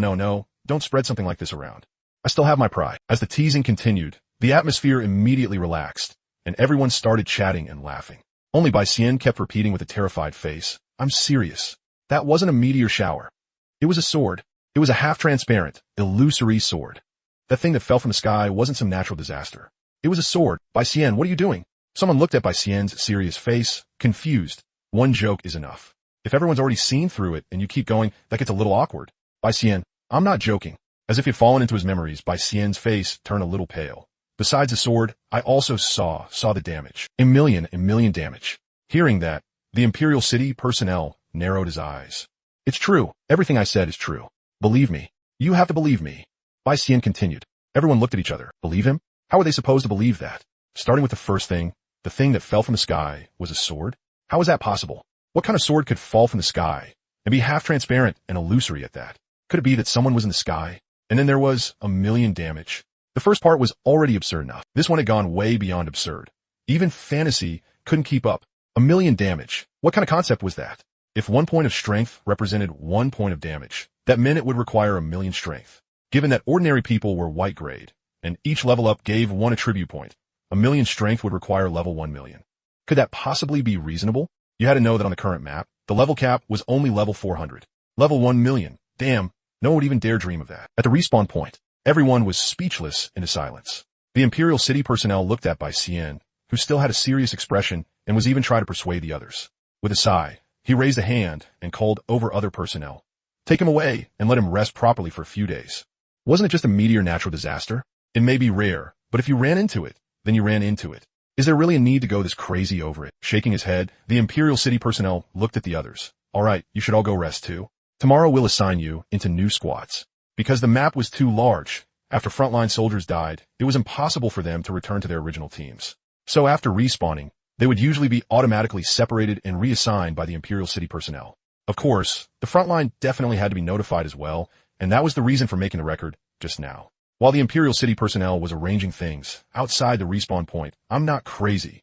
don't spread something like this around. I still have my pride." As the teasing continued, the atmosphere immediately relaxed, and everyone started chatting and laughing. Only Bai Xian kept repeating with a terrified face, "I'm serious. That wasn't a meteor shower. It was a sword. It was a half-transparent, illusory sword. That thing that fell from the sky wasn't some natural disaster. It was a sword. Bai Xian, what are you doing?" Someone looked at Bai Xian's serious face, confused. One joke is enough. If everyone's already seen through it and you keep going, that gets a little awkward. "Bai Xian, I'm not joking." As if he'd fallen into his memories, Bai Xian's face turned a little pale. "Besides the sword, I also saw the damage. A million damage." Hearing that, the Imperial City personnel narrowed his eyes. "It's true. Everything I said is true. Believe me. You have to believe me." Bai Xian continued. Everyone looked at each other. Believe him? How were they supposed to believe that? Starting with the first thing, the thing that fell from the sky was a sword? How was that possible? What kind of sword could fall from the sky and be half-transparent and illusory at that? Could it be that someone was in the sky, and then there was a million damage? The first part was already absurd enough. This one had gone way beyond absurd. Even fantasy couldn't keep up. A million damage. What kind of concept was that? If 1 point of strength represented 1 point of damage, that meant it would require a million strength. Given that ordinary people were white grade, and each level up gave 1 attribute point, a million strength would require level 1 million. Could that possibly be reasonable? You had to know that on the current map, the level cap was only level 400. Level 1 million. Damn, no one would even dare dream of that. At the respawn point, everyone was speechless into silence. The Imperial City personnel looked at Bai Xian, who still had a serious expression and was even trying to persuade the others. With a sigh, he raised a hand and called over other personnel. "Take him away and let him rest properly for a few days. Wasn't it just a meteor natural disaster? It may be rare, but if you ran into it, then you ran into it. Is there really a need to go this crazy over it?" Shaking his head, the Imperial City personnel looked at the others. "Alright, you should all go rest too. Tomorrow we'll assign you into new squads." Because the map was too large, after frontline soldiers died, it was impossible for them to return to their original teams. So after respawning, they would usually be automatically separated and reassigned by the Imperial City personnel. Of course, the frontline definitely had to be notified as well, and that was the reason for making the record just now. While the Imperial City personnel was arranging things outside the respawn point, "I'm not crazy.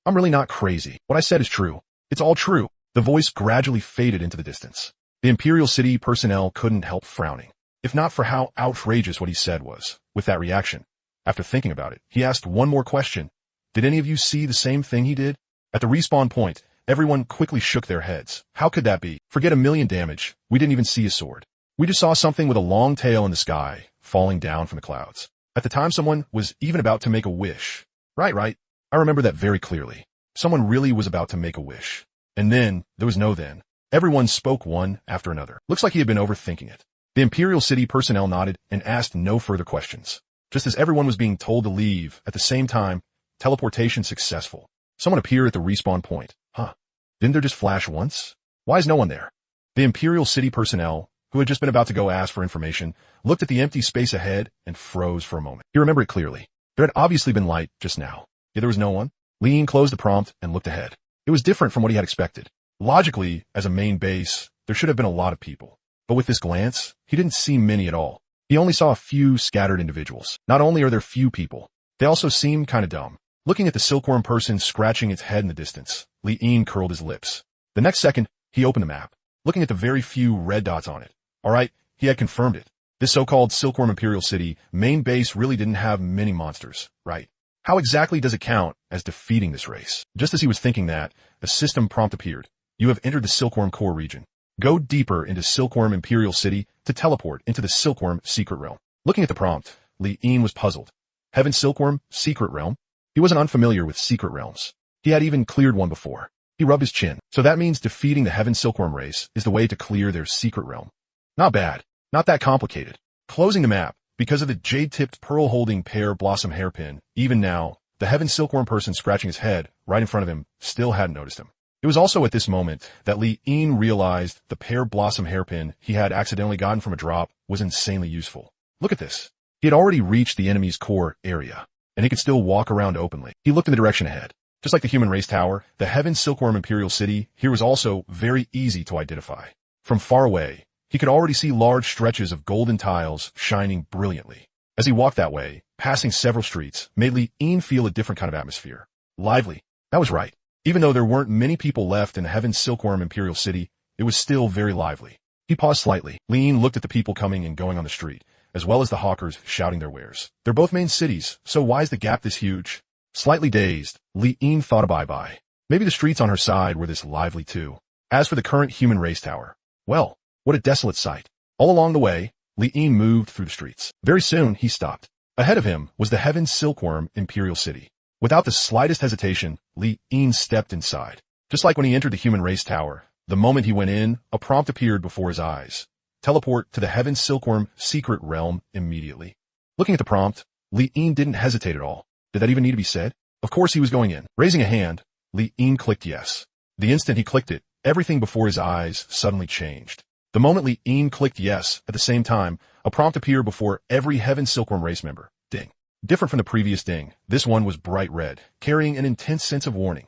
I'm really not crazy. What I said is true. It's all true." The voice gradually faded into the distance. The Imperial City personnel couldn't help frowning, if not for how outrageous what he said was. With that reaction, after thinking about it, he asked one more question. "Did any of you see the same thing he did?" At the respawn point, everyone quickly shook their heads. "How could that be? Forget a million damage. We didn't even see a sword. We just saw something with a long tail in the sky, falling down from the clouds. At the time someone was even about to make a wish." Right. I remember that very clearly. Someone really was about to make a wish. And then, there was no then. Everyone spoke one after another. Looks like he had been overthinking it. The Imperial City personnel nodded and asked no further questions. Just as everyone was being told to leave, at the same time, teleportation successful. Someone appeared at the respawn point. Didn't there just flash once? Why is no one there? The Imperial City personnel, who had just been about to go ask for information, looked at the empty space ahead and froze for a moment. He remembered it clearly. There had obviously been light just now. Yet there was no one. Lean closed the prompt and looked ahead. It was different from what he had expected. Logically, as a main base, there should have been a lot of people. But with this glance, he didn't see many at all. He only saw a few scattered individuals. Not only are there few people, they also seem kinda dumb. Looking at the silkworm person scratching its head in the distance, Lean curled his lips. The next second, he opened the map, looking at the very few red dots on it. Alright, he had confirmed it. This so-called Silkworm Imperial City main base really didn't have many monsters, right? How exactly does it count as defeating this race? Just as he was thinking that, a system prompt appeared. You have entered the Silkworm Core region. Go deeper into Silkworm Imperial City to teleport into the Silkworm Secret Realm. Looking at the prompt, Li Yin was puzzled. Heaven Silkworm Secret Realm? He wasn't unfamiliar with secret realms. He had even cleared one before. He rubbed his chin. So that means defeating the Heaven Silkworm race is the way to clear their secret realm. Not bad. Not that complicated. Closing the map, because of the jade-tipped pearl-holding pear blossom hairpin, even now, the Heaven Silkworm person scratching his head right in front of him still hadn't noticed him. It was also at this moment that Li Yin realized the pear blossom hairpin he had accidentally gotten from a drop was insanely useful. Look at this. He had already reached the enemy's core area, and he could still walk around openly. He looked in the direction ahead. Just like the human race tower, the Heaven Silkworm Imperial City here was also very easy to identify. From far away, he could already see large stretches of golden tiles shining brilliantly. As he walked that way, passing several streets made Li Yin feel a different kind of atmosphere. Lively. That was right. Even though there weren't many people left in the Heaven Silkworm Imperial City, it was still very lively. He paused slightly. Li Yin looked at the people coming and going on the street, as well as the hawkers shouting their wares. They're both main cities, so why is the gap this huge? Slightly dazed, Li Yin thought a bye-bye. Maybe the streets on her side were this lively too. As for the current human race tower, well, what a desolate sight. All along the way, Li Yin moved through the streets. Very soon, he stopped. Ahead of him was the Heaven Silkworm Imperial City. Without the slightest hesitation, Li Yin stepped inside. Just like when he entered the human race tower, the moment he went in, a prompt appeared before his eyes. Teleport to the Heaven Silkworm Secret Realm immediately. Looking at the prompt, Li Yin didn't hesitate at all. Did that even need to be said? Of course he was going in. Raising a hand, Li Yin clicked yes. The instant he clicked it, everything before his eyes suddenly changed. The moment Li Yin clicked yes, at the same time, a prompt appeared before every Heaven Silkworm race member. Ding. Different from the previous ding, this one was bright red, carrying an intense sense of warning.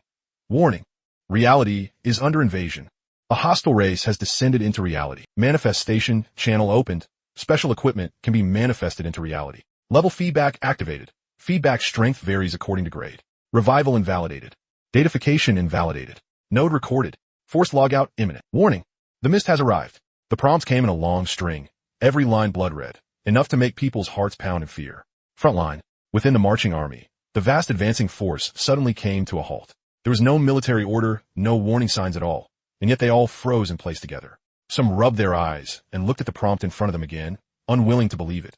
Warning. Reality is under invasion. A hostile race has descended into reality. Manifestation channel opened. Special equipment can be manifested into reality. Level feedback activated. Feedback strength varies according to grade. Revival invalidated. Datafication invalidated. Node recorded. Forced logout imminent. Warning. The mist has arrived. The prompts came in a long string. Every line blood red. Enough to make people's hearts pound in fear. Frontline. Within the marching army, the vast advancing force suddenly came to a halt. There was no military order, no warning signs at all, and yet they all froze in place together. Some rubbed their eyes and looked at the prompt in front of them again, unwilling to believe it.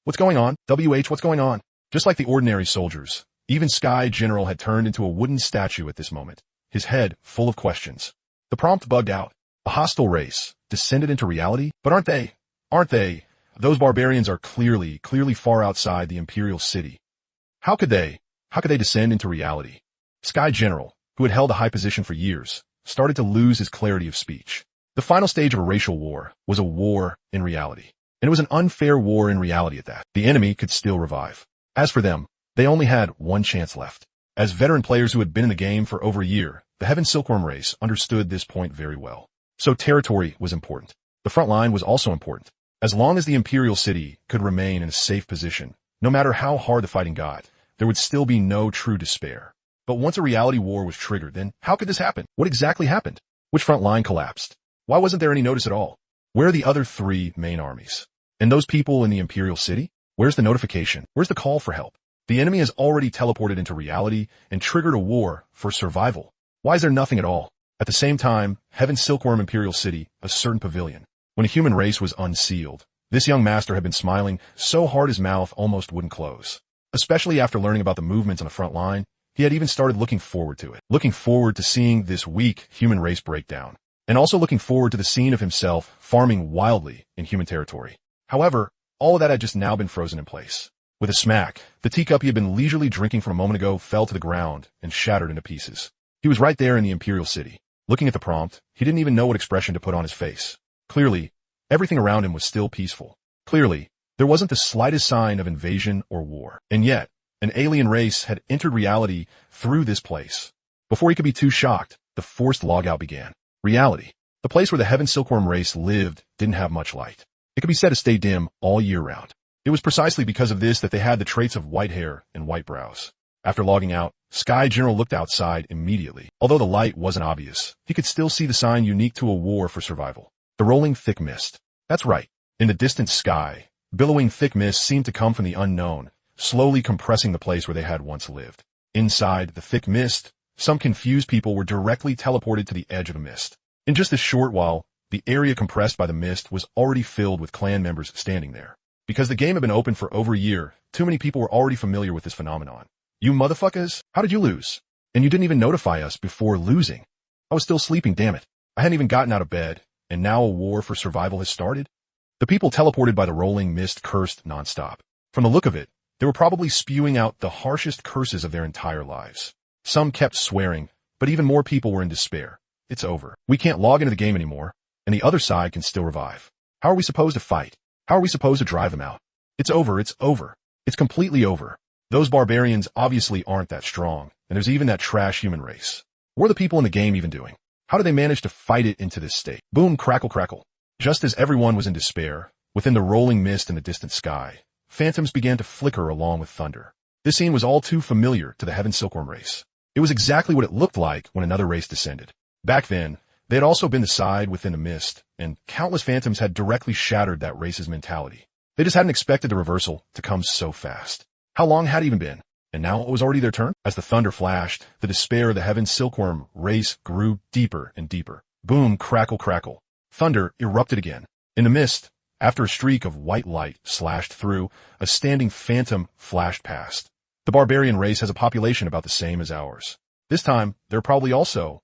What's going on? What's going on? Just like the ordinary soldiers, even Sky General had turned into a wooden statue at this moment, his head full of questions. The prompt bugged out. A hostile race, descended into reality? But aren't they? Those barbarians are clearly far outside the Imperial City. How could they descend into reality? Sky General, who had held a high position for years, started to lose his clarity of speech. The final stage of a racial war was a war in reality. And it was an unfair war in reality at that. The enemy could still revive. As for them, they only had one chance left. As veteran players who had been in the game for over a year, the Heaven Silkworm race understood this point very well. So territory was important. The front line was also important. As long as the Imperial City could remain in a safe position, no matter how hard the fighting got, there would still be no true despair. But once a reality war was triggered, then how could this happen? What exactly happened? Which front line collapsed? Why wasn't there any notice at all? Where are the other three main armies? And those people in the Imperial City? Where's the notification? Where's the call for help? The enemy has already teleported into reality and triggered a war for survival. Why is there nothing at all? At the same time, Heaven Silkworm Imperial City, a certain pavilion. When a human race was unsealed, this young master had been smiling so hard his mouth almost wouldn't close. Especially after learning about the movements on the front line, he had even started looking forward to it. Looking forward to seeing this weak human race breakdown. And also looking forward to the scene of himself farming wildly in human territory. However, all of that had just now been frozen in place. With a smack, the teacup he had been leisurely drinking from a moment ago fell to the ground and shattered into pieces. He was right there in the Imperial City. Looking at the prompt, he didn't even know what expression to put on his face. Clearly, everything around him was still peaceful. Clearly, there wasn't the slightest sign of invasion or war. And yet, an alien race had entered reality through this place. Before he could be too shocked, the forced logout began. Reality. The place where the Heaven Silkworm race lived didn't have much light. It could be said to stay dim all year round. It was precisely because of this that they had the traits of white hair and white brows. After logging out, Sky General looked outside immediately. Although the light wasn't obvious, he could still see the sign unique to a war for survival. The rolling thick mist. That's right. In the distant sky, billowing thick mist seemed to come from the unknown, slowly compressing the place where they had once lived. Inside the thick mist, some confused people were directly teleported to the edge of the mist. In just a short while, The area compressed by the mist was already filled with clan members standing there. Because the game had been open for over a year, too many people were already familiar with this phenomenon. You motherfuckers, how did you lose? And you didn't even notify us before losing. I was still sleeping, damn it. I hadn't even gotten out of bed, and now a war for survival has started? The people teleported by the rolling mist cursed nonstop. From the look of it, they were probably spewing out the harshest curses of their entire lives. Some kept swearing, but even more people were in despair. It's over. We can't log into the game anymore, and the other side can still revive. How are we supposed to fight? How are we supposed to drive them out? It's over, it's over. It's completely over. Those barbarians obviously aren't that strong, and there's even that trash human race. What are the people in the game even doing? How did they manage to fight it into this state? Boom, crackle, crackle. Just as everyone was in despair, within the rolling mist in the distant sky, phantoms began to flicker along with thunder. This scene was all too familiar to the Heaven Silkworm race. It was exactly what it looked like when another race descended. Back then, they had also been the side within the mist, and countless phantoms had directly shattered that race's mentality. They just hadn't expected the reversal to come so fast. How long had it even been? And now it was already their turn? As the thunder flashed, the despair of the Heaven Silkworm race grew deeper and deeper. Boom, crackle, crackle. Thunder erupted again. In the mist, after a streak of white light slashed through, a standing phantom flashed past. The barbarian race has a population about the same as ours. This time, they're probably also...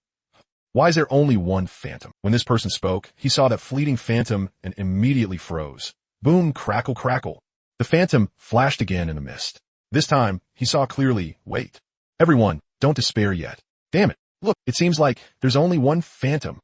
Why is there only one phantom? When this person spoke, he saw that fleeting phantom and immediately froze. Boom, crackle, crackle. The phantom flashed again in the mist. This time, he saw clearly, wait. Everyone, don't despair yet. Damn it. Look, it seems like there's only one phantom.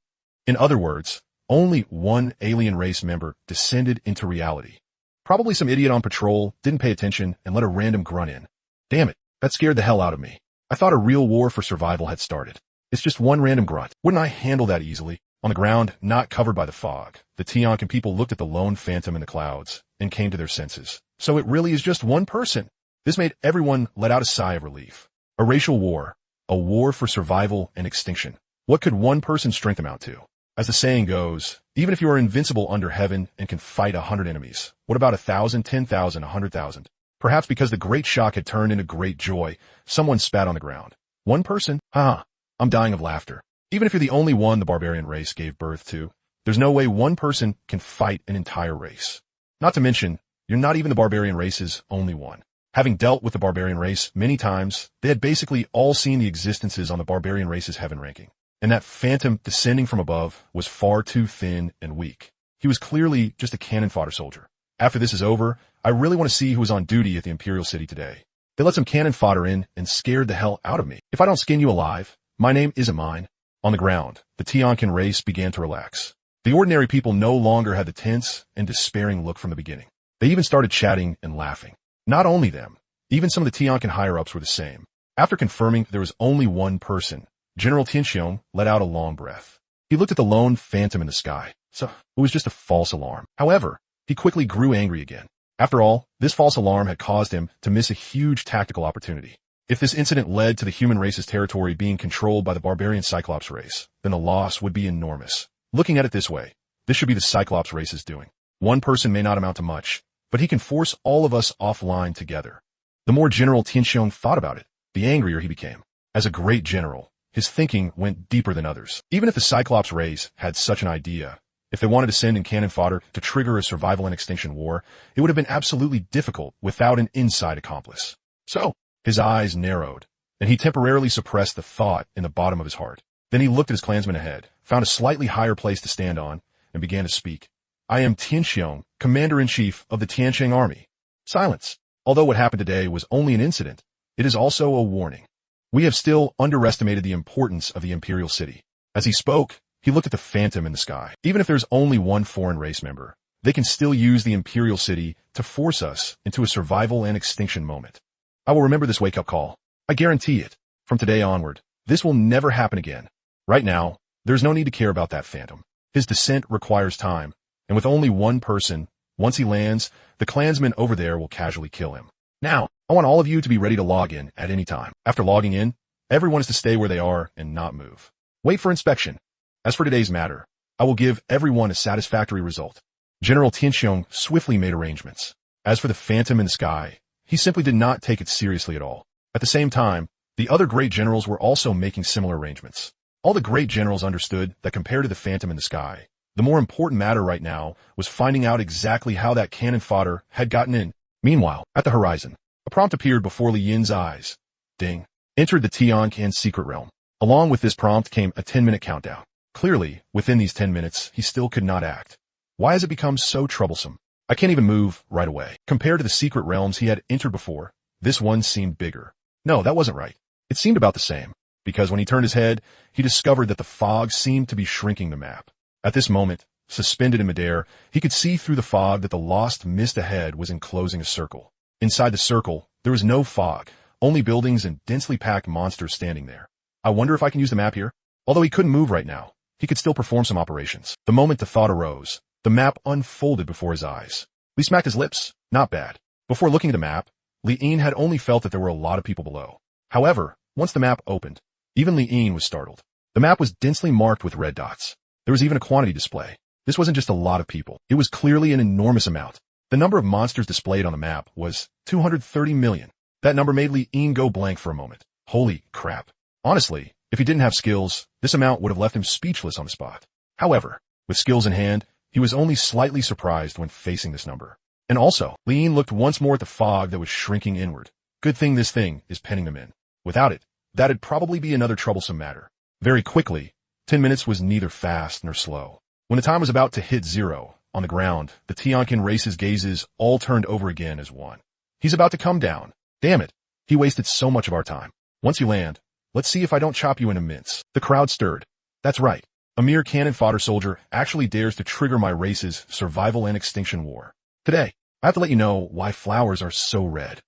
In other words, only one alien race member descended into reality. Probably some idiot on patrol didn't pay attention and let a random grunt in. Damn it, that scared the hell out of me. I thought a real war for survival had started. It's just one random grunt. Wouldn't I handle that easily? On the ground, not covered by the fog, the Tiankin people looked at the lone phantom in the clouds and came to their senses. So it really is just one person. This made everyone let out a sigh of relief. A racial war. A war for survival and extinction. What could one person's strength amount to? As the saying goes, even if you are invincible under heaven and can fight 100 enemies, what about 1,000, 10,000, 100,000? Perhaps because the great shock had turned into great joy, someone spat on the ground. One person? Haha. I'm dying of laughter. Even if you're the only one the barbarian race gave birth to, there's no way one person can fight an entire race. Not to mention, you're not even the barbarian race's only one. Having dealt with the barbarian race many times, they had basically all seen the existences on the barbarian race's heaven ranking. And that phantom descending from above was far too thin and weak. He was clearly just a cannon fodder soldier. After this is over, I really want to see who is on duty at the Imperial City today. They let some cannon fodder in and scared the hell out of me. If I don't skin you alive, my name isn't mine. On the ground, the Tiankin race began to relax. The ordinary people no longer had the tense and despairing look from the beginning. They even started chatting and laughing. Not only them, even some of the Tiankin higher-ups were the same. After confirming there was only one person, General Tianxiong let out a long breath. He looked at the lone phantom in the sky. So it was just a false alarm. However, he quickly grew angry again. After all, this false alarm had caused him to miss a huge tactical opportunity. If this incident led to the human race's territory being controlled by the barbarian Cyclops race, then the loss would be enormous. Looking at it this way, this should be the Cyclops race's doing. One person may not amount to much, but he can force all of us offline together. The more General Tianxiong thought about it, the angrier he became. As a great general, his thinking went deeper than others. Even if the Cyclops race had such an idea, if they wanted to send in cannon fodder to trigger a survival and extinction war, it would have been absolutely difficult without an inside accomplice. So, his eyes narrowed, and he temporarily suppressed the thought in the bottom of his heart. Then he looked at his clansmen ahead, found a slightly higher place to stand on, and began to speak. I am Tianxiong, Commander-in-Chief of the Tianqiang Army. Silence. Although what happened today was only an incident, it is also a warning. We have still underestimated the importance of the Imperial City. As he spoke, he looked at the phantom in the sky. Even if there's only one foreign race member, they can still use the Imperial City to force us into a survival and extinction moment. I will remember this wake-up call. I guarantee it. From today onward, this will never happen again. Right now, there's no need to care about that phantom. His descent requires time, and with only one person, once he lands, the clansmen over there will casually kill him. Now, I want all of you to be ready to log in at any time. After logging in, everyone is to stay where they are and not move. Wait for inspection. As for today's matter, I will give everyone a satisfactory result. General Tianxiong swiftly made arrangements. As for the phantom in the sky, he simply did not take it seriously at all. At the same time, the other great generals were also making similar arrangements. All the great generals understood that compared to the phantom in the sky, The more important matter right now was finding out exactly how that cannon fodder had gotten in. Meanwhile, at the horizon, a prompt appeared before Li Yin's eyes. Ding. Entered the Tianquan secret realm. Along with this prompt came a 10-minute countdown. Clearly, within these 10 minutes, he still could not act. Why has it become so troublesome? I can't even move right away. Compared to the secret realms he had entered before, this one seemed bigger. No, that wasn't right. It seemed about the same, because when he turned his head, he discovered that the fog seemed to be shrinking the map. At this moment, suspended in midair, he could see through the fog that the lost mist ahead was enclosing a circle. Inside the circle, there was no fog, only buildings and densely packed monsters standing there. I wonder if I can use the map here? Although he couldn't move right now, he could still perform some operations. The moment the thought arose, the map unfolded before his eyes. Li smacked his lips. Not bad. Before looking at the map, Li Yin had only felt that there were a lot of people below. However, once the map opened, even Li Yin was startled. The map was densely marked with red dots. There was even a quantity display. This wasn't just a lot of people. It was clearly an enormous amount. The number of monsters displayed on the map was 230 million. That number made Li Yin go blank for a moment. Holy crap. Honestly, if he didn't have skills, this amount would have left him speechless on the spot. However, with skills in hand, he was only slightly surprised when facing this number. And also, Li Yin looked once more at the fog that was shrinking inward. Good thing this thing is penning them in. Without it, that'd probably be another troublesome matter. Very quickly, 10 minutes was neither fast nor slow. When the time was about to hit zero, on the ground, the Tianquan race's gazes all turned over again as one. He's about to come down. Damn it. He wasted so much of our time. Once you land, let's see if I don't chop you into mince. The crowd stirred. That's right. A mere cannon fodder soldier actually dares to trigger my race's survival and extinction war. Today, I have to let you know why flowers are so red.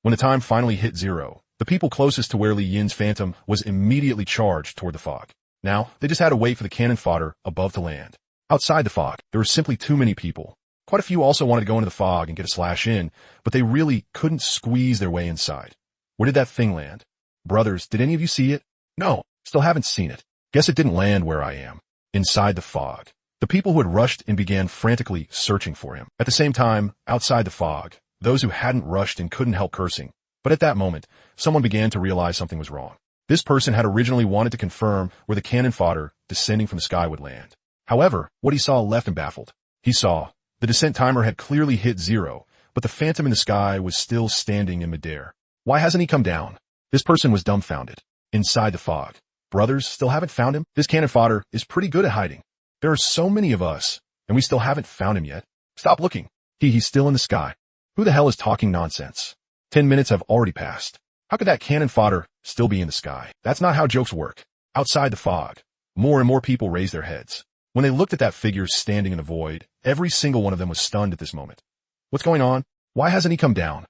When the time finally hit zero, the people closest to where Li Yin's phantom was immediately charged toward the fog. Now, they just had to wait for the cannon fodder above to land. Outside the fog, there were simply too many people. Quite a few also wanted to go into the fog and get a slash in, but they really couldn't squeeze their way inside. Where did that thing land? Brothers, did any of you see it? No, still haven't seen it. Guess it didn't land where I am. Inside the fog. The people who had rushed and began frantically searching for him. At the same time, outside the fog, those who hadn't rushed and couldn't help cursing. But at that moment, someone began to realize something was wrong. This person had originally wanted to confirm where the cannon fodder descending from the sky would land. However, what he saw left him baffled. He saw the descent timer had clearly hit zero, but the phantom in the sky was still standing in midair. Why hasn't he come down? This person was dumbfounded. Inside the fog. Brothers, still haven't found him? This cannon fodder is pretty good at hiding. There are so many of us, and we still haven't found him yet. Stop looking. He's still in the sky. Who the hell is talking nonsense? 10 minutes have already passed. How could that cannon fodder still be in the sky? That's not how jokes work. Outside the fog, more and more people raised their heads. When they looked at that figure standing in the void, every single one of them was stunned at this moment. What's going on? Why hasn't he come down?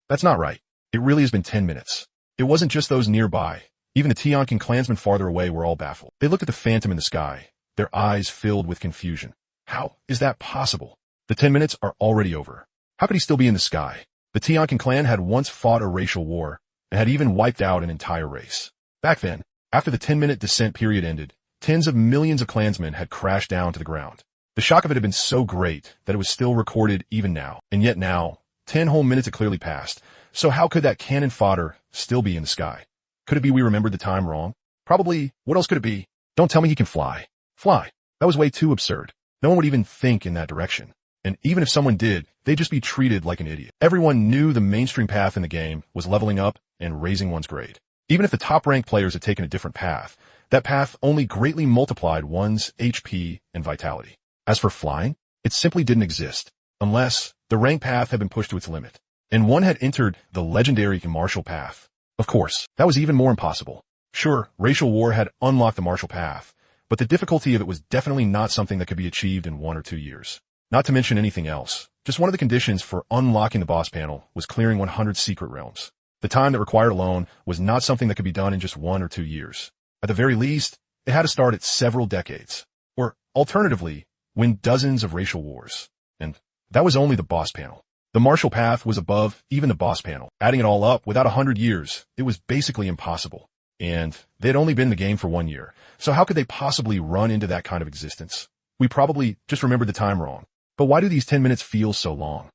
That's not right. It really has been 10 minutes. It wasn't just those nearby. Even the Tianquan clansmen farther away were all baffled. They looked at the phantom in the sky, their eyes filled with confusion. How is that possible? The 10 minutes are already over. How could he still be in the sky? The Chang'e Clan had once fought a racial war and had even wiped out an entire race. Back then, after the 10-minute descent period ended, tens of millions of clansmen had crashed down to the ground. The shock of it had been so great that it was still recorded even now. And yet now, 10 whole minutes had clearly passed. So how could that cannon fodder still be in the sky? Could it be we remembered the time wrong? Probably. What else could it be? Don't tell me he can fly. Fly. That was way too absurd. No one would even think in that direction. And even if someone did, they'd just be treated like an idiot. Everyone knew the mainstream path in the game was leveling up and raising one's grade. Even if the top-ranked players had taken a different path, that path only greatly multiplied one's HP and vitality. As for flying, it simply didn't exist, unless the rank path had been pushed to its limit, and one had entered the legendary martial path. Of course, that was even more impossible. Sure, racial war had unlocked the martial path, but the difficulty of it was definitely not something that could be achieved in 1 or 2 years. Not to mention anything else. Just one of the conditions for unlocking the boss panel was clearing 100 secret realms. The time that required alone was not something that could be done in just 1 or 2 years. At the very least, it had to start at several decades. Or, alternatively, win dozens of racial wars. And that was only the boss panel. The martial path was above even the boss panel. Adding it all up, without 100 years, it was basically impossible. And they'd only been in the game for 1 year. So how could they possibly run into that kind of existence? We probably just remembered the time wrong. But why do these 10 minutes feel so long?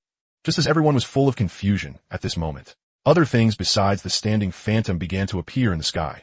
Just as everyone was full of confusion at this moment, other things besides the standing phantom began to appear in the sky.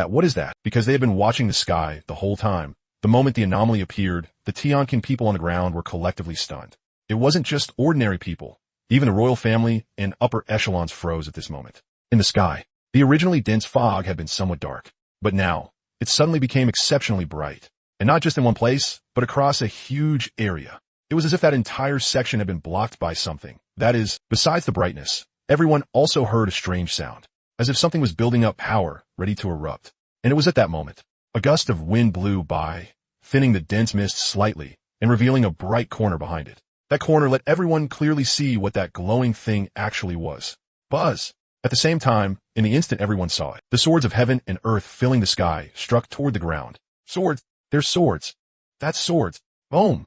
What is that? Because they had been watching the sky the whole time. The moment the anomaly appeared, the Tianqin people on the ground were collectively stunned. It wasn't just ordinary people. Even the royal family and upper echelons froze at this moment. In the sky, the originally dense fog had been somewhat dark, but now, it suddenly became exceptionally bright. And not just in one place, but across a huge area. It was as if that entire section had been blocked by something. That is, besides the brightness, everyone also heard a strange sound, as if something was building up power, ready to erupt. And it was at that moment, a gust of wind blew by, thinning the dense mist slightly, and revealing a bright corner behind it. That corner let everyone clearly see what that glowing thing actually was. Buzz! At the same time, in the instant everyone saw it, the swords of heaven and earth filling the sky struck toward the ground. Swords! They're swords! That's swords! Boom!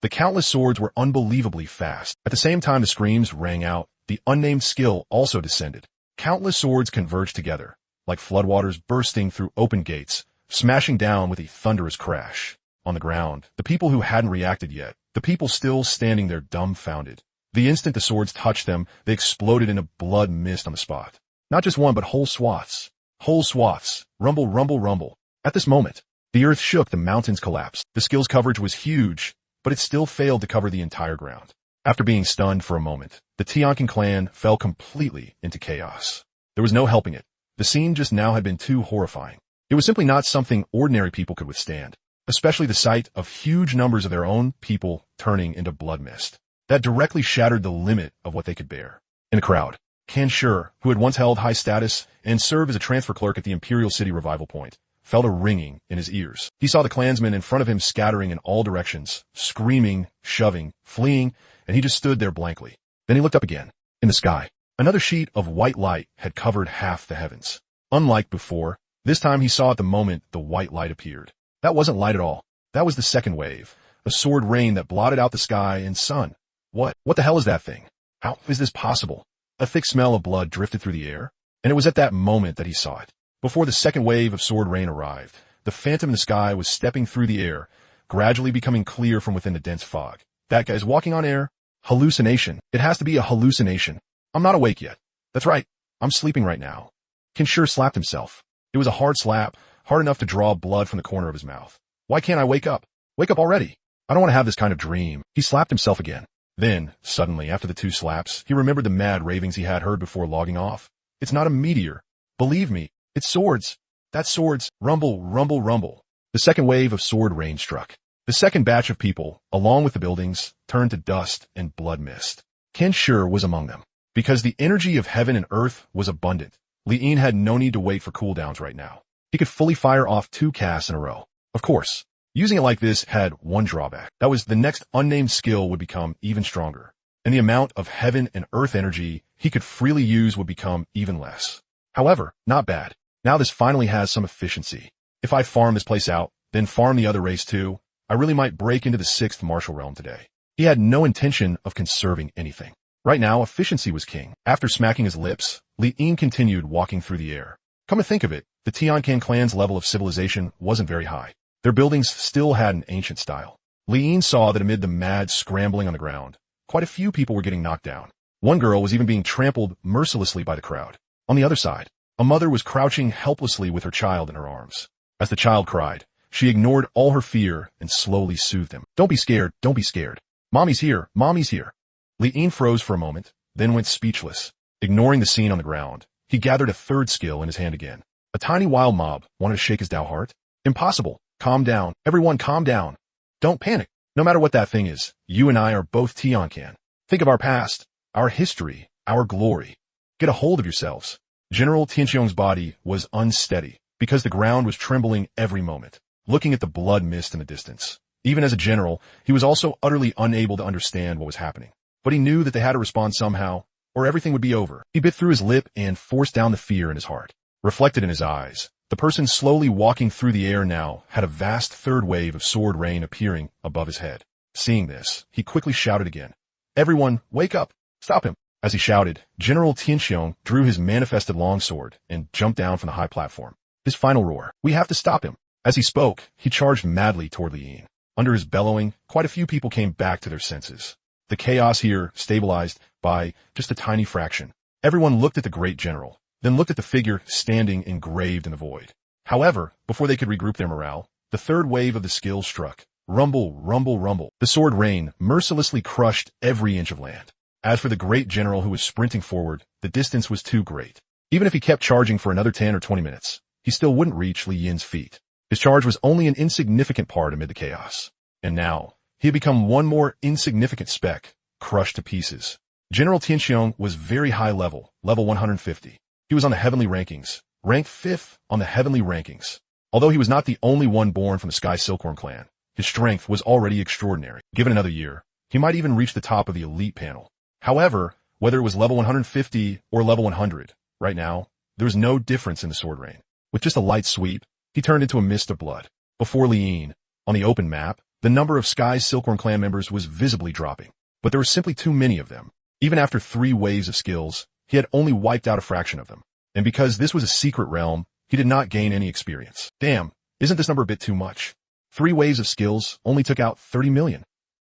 The countless swords were unbelievably fast. At the same time the screams rang out, the unnamed skill also descended. Countless swords converged together, like floodwaters bursting through open gates, smashing down with a thunderous crash. On the ground, the people who hadn't reacted yet, the people still standing there dumbfounded. The instant the swords touched them, they exploded in a blood mist on the spot. Not just one, but whole swaths. Whole swaths. Rumble, rumble, rumble. At this moment, the earth shook, the mountains collapsed. The skill's coverage was huge, but it still failed to cover the entire ground. After being stunned for a moment, the Chang'e Clan fell completely into chaos. There was no helping it. The scene just now had been too horrifying. It was simply not something ordinary people could withstand, especially the sight of huge numbers of their own people turning into blood mist. That directly shattered the limit of what they could bear. In the crowd, Kan Shur, who had once held high status and served as a transfer clerk at the Imperial City Revival Point, felt a ringing in his ears. He saw the clansmen in front of him scattering in all directions, screaming, shoving, fleeing, and he just stood there blankly. Then he looked up again. In the sky, another sheet of white light had covered half the heavens. Unlike before, this time he saw at the moment the white light appeared. That wasn't light at all. That was the second wave, a sword rain that blotted out the sky and sun. What the hell is that thing? How is this possible? A thick smell of blood drifted through the air, and it was at that moment that he saw it. Before the second wave of sword rain arrived, the phantom in the sky was stepping through the air, gradually becoming clear from within the dense fog. That guy's walking on air. Hallucination. It has to be a hallucination. I'm not awake yet. That's right. I'm sleeping right now. Kan Shur slapped himself. It was a hard slap, hard enough to draw blood from the corner of his mouth. Why can't I wake up? Wake up already. I don't want to have this kind of dream. He slapped himself again. Then, suddenly, after the two slaps, he remembered the mad ravings he had heard before logging off. It's not a meteor. Believe me, it's swords. That's swords. Rumble, rumble, rumble. The second wave of sword rain struck. The second batch of people, along with the buildings, turned to dust and blood mist. Kan Shur was among them. Because the energy of heaven and earth was abundant, Li'in had no need to wait for cooldowns right now. He could fully fire off 2 casts in a row. Of course, using it like this had one drawback. That was the next unnamed skill would become even stronger, and the amount of heaven and earth energy he could freely use would become even less. However, not bad. Now this finally has some efficiency. If I farm this place out, then farm the other race too, I really might break into the 6th martial realm today. He had no intention of conserving anything. Right now, efficiency was king. After smacking his lips, Li'in continued walking through the air. Come to think of it, the Tianqin clan's level of civilization wasn't very high. Their buildings still had an ancient style. Li'in saw that amid the mad scrambling on the ground, quite a few people were getting knocked down. One girl was even being trampled mercilessly by the crowd. On the other side, a mother was crouching helplessly with her child in her arms. As the child cried, she ignored all her fear and slowly soothed him. Don't be scared, don't be scared. Mommy's here, mommy's here. Li'in froze for a moment, then went speechless. Ignoring the scene on the ground, he gathered a third skill in his hand again. A tiny wild mob wanted to shake his Dao heart. Impossible. Calm down. Everyone calm down. Don't panic. No matter what that thing is, you and I are both Tianqin. Think of our past, our history, our glory. Get a hold of yourselves. General Tianqiong's body was unsteady because the ground was trembling every moment, looking at the blood mist in the distance. Even as a general, he was also utterly unable to understand what was happening. But he knew that they had to respond somehow, or everything would be over. He bit through his lip and forced down the fear in his heart. Reflected in his eyes, the person slowly walking through the air now had a vast third wave of sword rain appearing above his head. Seeing this, he quickly shouted again. Everyone, wake up! Stop him! As he shouted, General Tianqiong drew his manifested longsword and jumped down from the high platform. His final roar, we have to stop him. As he spoke, he charged madly toward Li'in. Under his bellowing, quite a few people came back to their senses. The chaos here stabilized by just a tiny fraction. Everyone looked at the great general, then looked at the figure standing engraved in the void. However, before they could regroup their morale, the third wave of the skill struck. Rumble, rumble, rumble. The sword rain mercilessly crushed every inch of land. As for the great general who was sprinting forward, the distance was too great. Even if he kept charging for another 10 or 20 minutes, he still wouldn't reach Li Yin's feet. His charge was only an insignificant part amid the chaos. And now, he had become one more insignificant speck, crushed to pieces. General Tianxiong was very high level 150. He was on the heavenly rankings, ranked 5th on the heavenly rankings. Although he was not the only one born from the Sky Silkworm clan, his strength was already extraordinary. Given another year, he might even reach the top of the elite panel. However, whether it was level 150 or level 100, right now, there was no difference in the sword rain. With just a light sweep, he turned into a mist of blood. Before Li Yin, on the open map, the number of Sky Silkworm clan members was visibly dropping. But there were simply too many of them. Even after 3 waves of skills, he had only wiped out a fraction of them. And because this was a secret realm, he did not gain any experience. Damn, isn't this number a bit too much? 3 waves of skills only took out 30 million.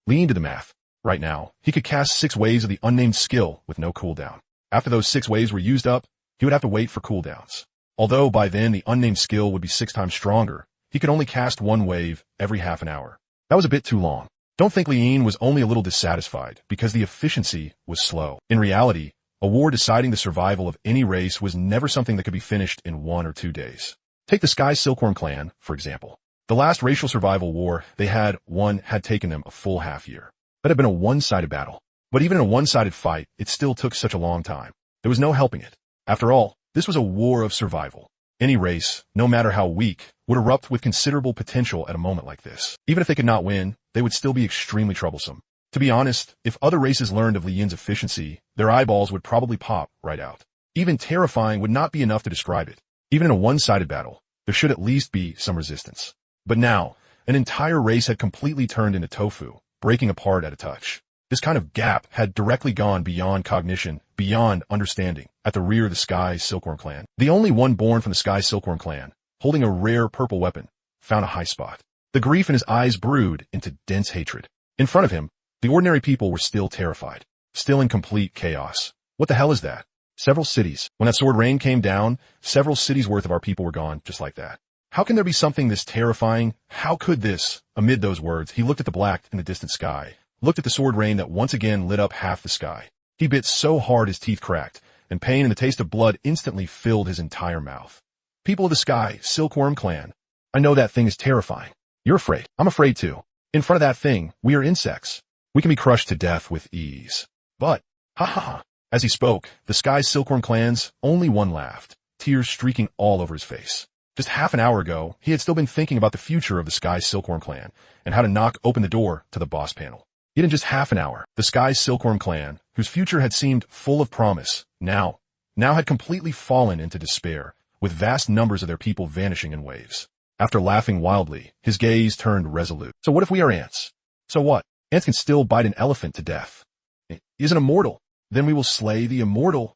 Li Yin did the math. Right now, he could cast 6 waves of the unnamed skill with no cooldown. After those 6 waves were used up, he would have to wait for cooldowns. Although by then the unnamed skill would be 6 times stronger, he could only cast 1 wave every half an hour. That was a bit too long. Don't think Li Yin was only a little dissatisfied because the efficiency was slow. In reality, a war deciding the survival of any race was never something that could be finished in 1 or 2 days. Take the Sky Silkworm clan, for example. The last racial survival war they had won had taken them a full half year. That had been a one-sided battle. But even in a one-sided fight, it still took such a long time. There was no helping it. After all, this was a war of survival. Any race, no matter how weak, would erupt with considerable potential at a moment like this. Even if they could not win, they would still be extremely troublesome. To be honest, if other races learned of Li Yin's efficiency, their eyeballs would probably pop right out. Even terrifying would not be enough to describe it. Even in a one-sided battle, there should at least be some resistance. But now, an entire race had completely turned into tofu, breaking apart at a touch. This kind of gap had directly gone beyond cognition, beyond understanding, at the rear of the Sky Silkworm clan. The only one born from the Sky Silkworm clan, holding a rare purple weapon, found a high spot. The grief in his eyes brewed into dense hatred. In front of him, the ordinary people were still terrified, still in complete chaos. What the hell is that? Several cities. When that sword rain came down, several cities worth of our people were gone just like that. How can there be something this terrifying? How could this? Amid those words, he looked at the black in the distant sky, looked at the sword rain that once again lit up half the sky. He bit so hard his teeth cracked, and pain and the taste of blood instantly filled his entire mouth. People of the Sky Silkworm clan, I know that thing is terrifying. You're afraid. I'm afraid too. In front of that thing, we are insects. We can be crushed to death with ease. But, ha ha ha. As he spoke, the Sky Silkworm clan's only one laughed, tears streaking all over his face. Just half an hour ago, he had still been thinking about the future of the Sky Silkworm clan and how to knock open the door to the boss panel. Yet in just half an hour, the Sky Silkworm clan, whose future had seemed full of promise, now had completely fallen into despair, with vast numbers of their people vanishing in waves. After laughing wildly, his gaze turned resolute. So what if we are ants? So what? Ants can still bite an elephant to death. He isn't immortal. Then we will slay the immortal.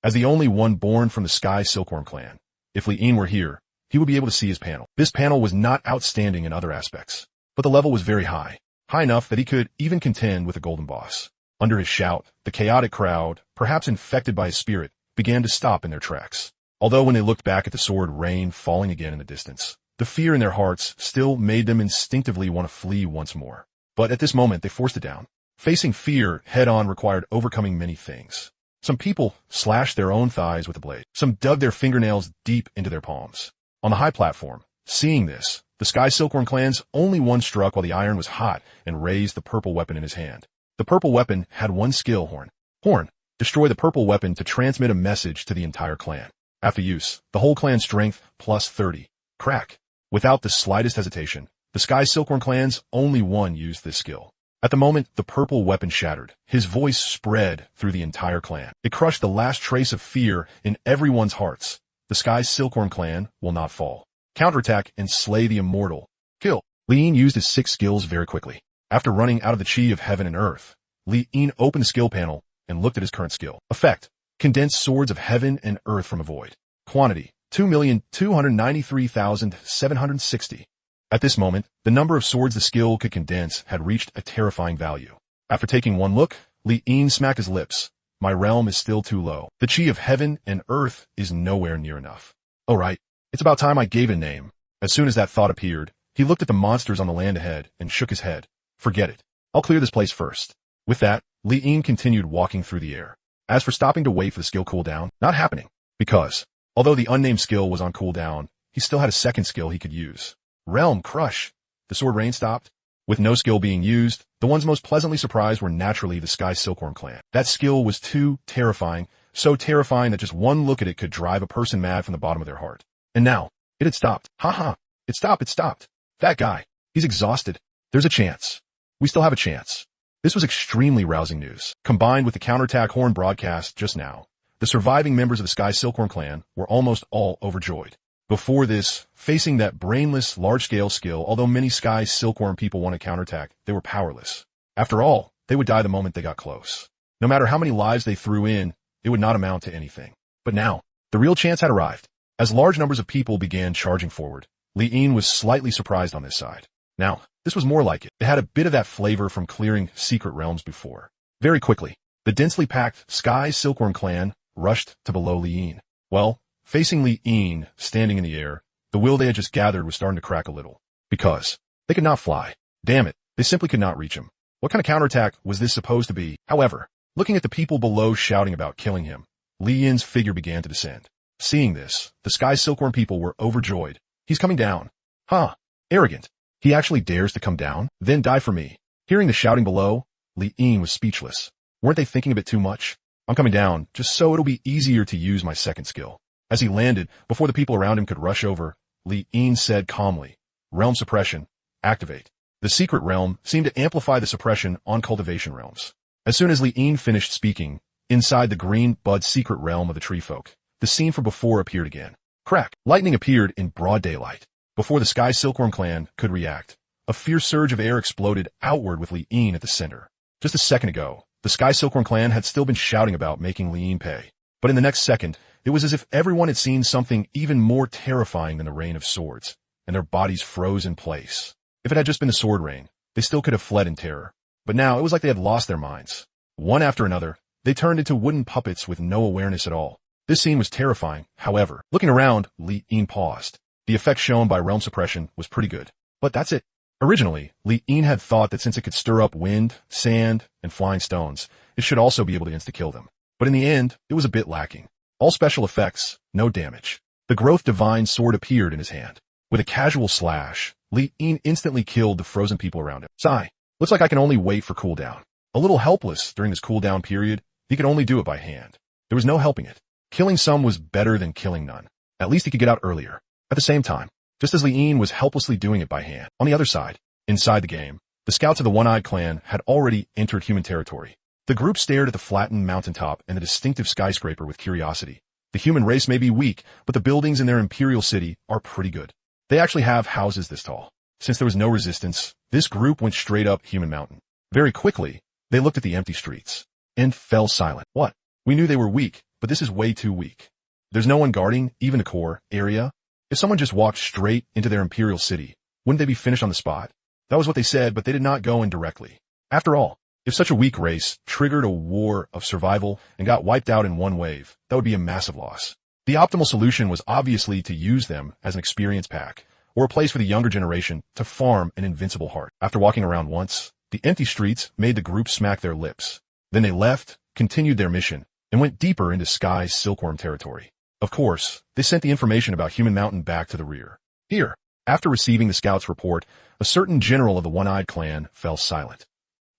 As the only one born from the Sky Silkworm clan, if Li Yin were here, he would be able to see his panel. This panel was not outstanding in other aspects, but the level was very high enough that he could even contend with a golden boss. Under his shout, the chaotic crowd, perhaps infected by his spirit, began to stop in their tracks. Although when they looked back at the sword rain falling again in the distance, the fear in their hearts still made them instinctively want to flee once more. But at this moment, they forced it down. Facing fear head-on required overcoming many things. Some people slashed their own thighs with a blade. Some dug their fingernails deep into their palms. On the high platform, seeing this, the Sky Silkworm clan's only one struck while the iron was hot and raised the purple weapon in his hand. The purple weapon had one skill, Horn. Horn, destroy the purple weapon to transmit a message to the entire clan. After use, the whole clan's strength plus 30. Crack. Without the slightest hesitation, the Sky Silkworm clan's only one used this skill. At the moment, the purple weapon shattered. His voice spread through the entire clan. It crushed the last trace of fear in everyone's hearts. The Sky Silkworm clan will not fall. Counterattack and slay the immortal. Kill. Li Yin used his 6 skills very quickly. After running out of the chi of heaven and earth, Li Yin opened the skill panel and looked at his current skill. Effect. Condense swords of heaven and earth from a void. Quantity. 2,293,760. At this moment, the number of swords the skill could condense had reached a terrifying value. After taking one look, Li Yin smacked his lips. My realm is still too low. The chi of heaven and earth is nowhere near enough. Oh right, it's about time I gave it a name. As soon as that thought appeared, He looked at the monsters on the land ahead and shook his head. Forget it. I'll clear this place first. With that, Li Yin continued walking through the air. As for stopping to wait for the skill cooldown, not happening. Because, although the unnamed skill was on cooldown, he still had a second skill he could use. Realm Crush. The sword rain stopped. With no skill being used, the ones most pleasantly surprised were naturally the Sky Silkworm clan. That skill was too terrifying, so terrifying that just one look at it could drive a person mad from the bottom of their heart. And now, it had stopped. Haha. It stopped. That guy. He's exhausted. There's a chance. We still have a chance. This was extremely rousing news. Combined with the counterattack horn broadcast just now, the surviving members of the Sky Silkworm clan were almost all overjoyed. Before this, facing that brainless, large-scale skill, although many Sky Silkworm people wanted counterattack, they were powerless. After all, they would die the moment they got close. No matter how many lives they threw in, it would not amount to anything. But now, the real chance had arrived. As large numbers of people began charging forward, Li Yin was slightly surprised on this side. Now, this was more like it. It had a bit of that flavor from clearing secret realms before. Very quickly, the densely packed Sky Silkworm clan rushed to below Li Yin. Well, facing Li Yin, standing in the air, the will they had just gathered was starting to crack a little. Because they could not fly. Damn it, they simply could not reach him. What kind of counterattack was this supposed to be? However, looking at the people below shouting about killing him, Li Yin's figure began to descend. Seeing this, the Sky Silkworm people were overjoyed. He's coming down. Huh. Arrogant. He actually dares to come down, then die for me. Hearing the shouting below, Li Yin was speechless. Weren't they thinking a bit too much? I'm coming down, just so it'll be easier to use my second skill. As he landed, before the people around him could rush over, Li Yin said calmly, Realm Suppression, activate. The secret realm seemed to amplify the suppression on cultivation realms. As soon as Li Yin finished speaking, inside the green bud secret realm of the tree folk, the scene from before appeared again. Crack! Lightning appeared in broad daylight. Before the Sky Silkworm clan could react, a fierce surge of air exploded outward with Li Yin at the center. Just a second ago, the Sky Silkworm clan had still been shouting about making Li Yin pay. But in the next second, it was as if everyone had seen something even more terrifying than the rain of swords, and their bodies froze in place. If it had just been the sword rain, they still could have fled in terror. But now it was like they had lost their minds. One after another, they turned into wooden puppets with no awareness at all. This scene was terrifying. However, looking around, Li Yin paused. The effect shown by realm suppression was pretty good. But that's it. Originally, Li Yin had thought that since it could stir up wind, sand, and flying stones, it should also be able to insta-kill them. But in the end, it was a bit lacking. All special effects, no damage. The Growth Divine sword appeared in his hand. With a casual slash, Li Yin instantly killed the frozen people around him. Sigh. Looks like I can only wait for cooldown. A little helpless during this cooldown period, he could only do it by hand. There was no helping it. Killing some was better than killing none. At least he could get out earlier. At the same time, just as Li Yin was helplessly doing it by hand, on the other side, inside the game, the scouts of the One-Eyed Clan had already entered human territory. The group stared at the flattened mountaintop and the distinctive skyscraper with curiosity. The human race may be weak, but the buildings in their imperial city are pretty good. They actually have houses this tall. Since there was no resistance, this group went straight up Human Mountain. Very quickly, they looked at the empty streets and fell silent. What? We knew they were weak, but this is way too weak. There's no one guarding even the core area. If someone just walked straight into their imperial city, wouldn't they be finished on the spot? That was what they said, but they did not go in directly. After all, if such a weak race triggered a war of survival and got wiped out in one wave, that would be a massive loss. The optimal solution was obviously to use them as an experience pack, or a place for the younger generation to farm an invincible heart. After walking around once, the empty streets made the group smack their lips. Then they left, continued their mission, and went deeper into Sky Silkworm territory. Of course, they sent the information about Human Mountain back to the rear. Here, after receiving the scout's report, a certain general of the One-Eyed Clan fell silent.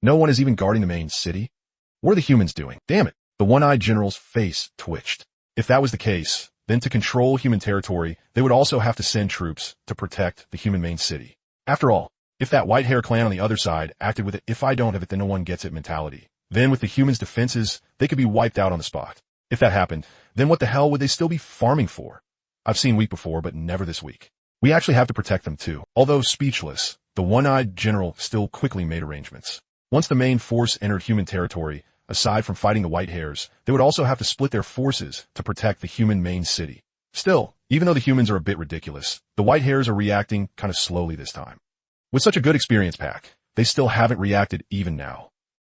No one is even guarding the main city? What are the humans doing? Damn it! The One-Eyed General's face twitched. If that was the case, then to control human territory, they would also have to send troops to protect the human main city. After all, if that White-Hair clan on the other side acted with it if I don't have it then no one gets it mentality, then with the humans' defenses, they could be wiped out on the spot. If that happened, then what the hell would they still be farming for? I've seen weak before, but never this weak. We actually have to protect them too. Although speechless, the One-Eyed General still quickly made arrangements. Once the main force entered human territory, aside from fighting the White Hairs, they would also have to split their forces to protect the human main city. Still, even though the humans are a bit ridiculous, the White Hairs are reacting kind of slowly this time. With such a good experience pack, they still haven't reacted even now.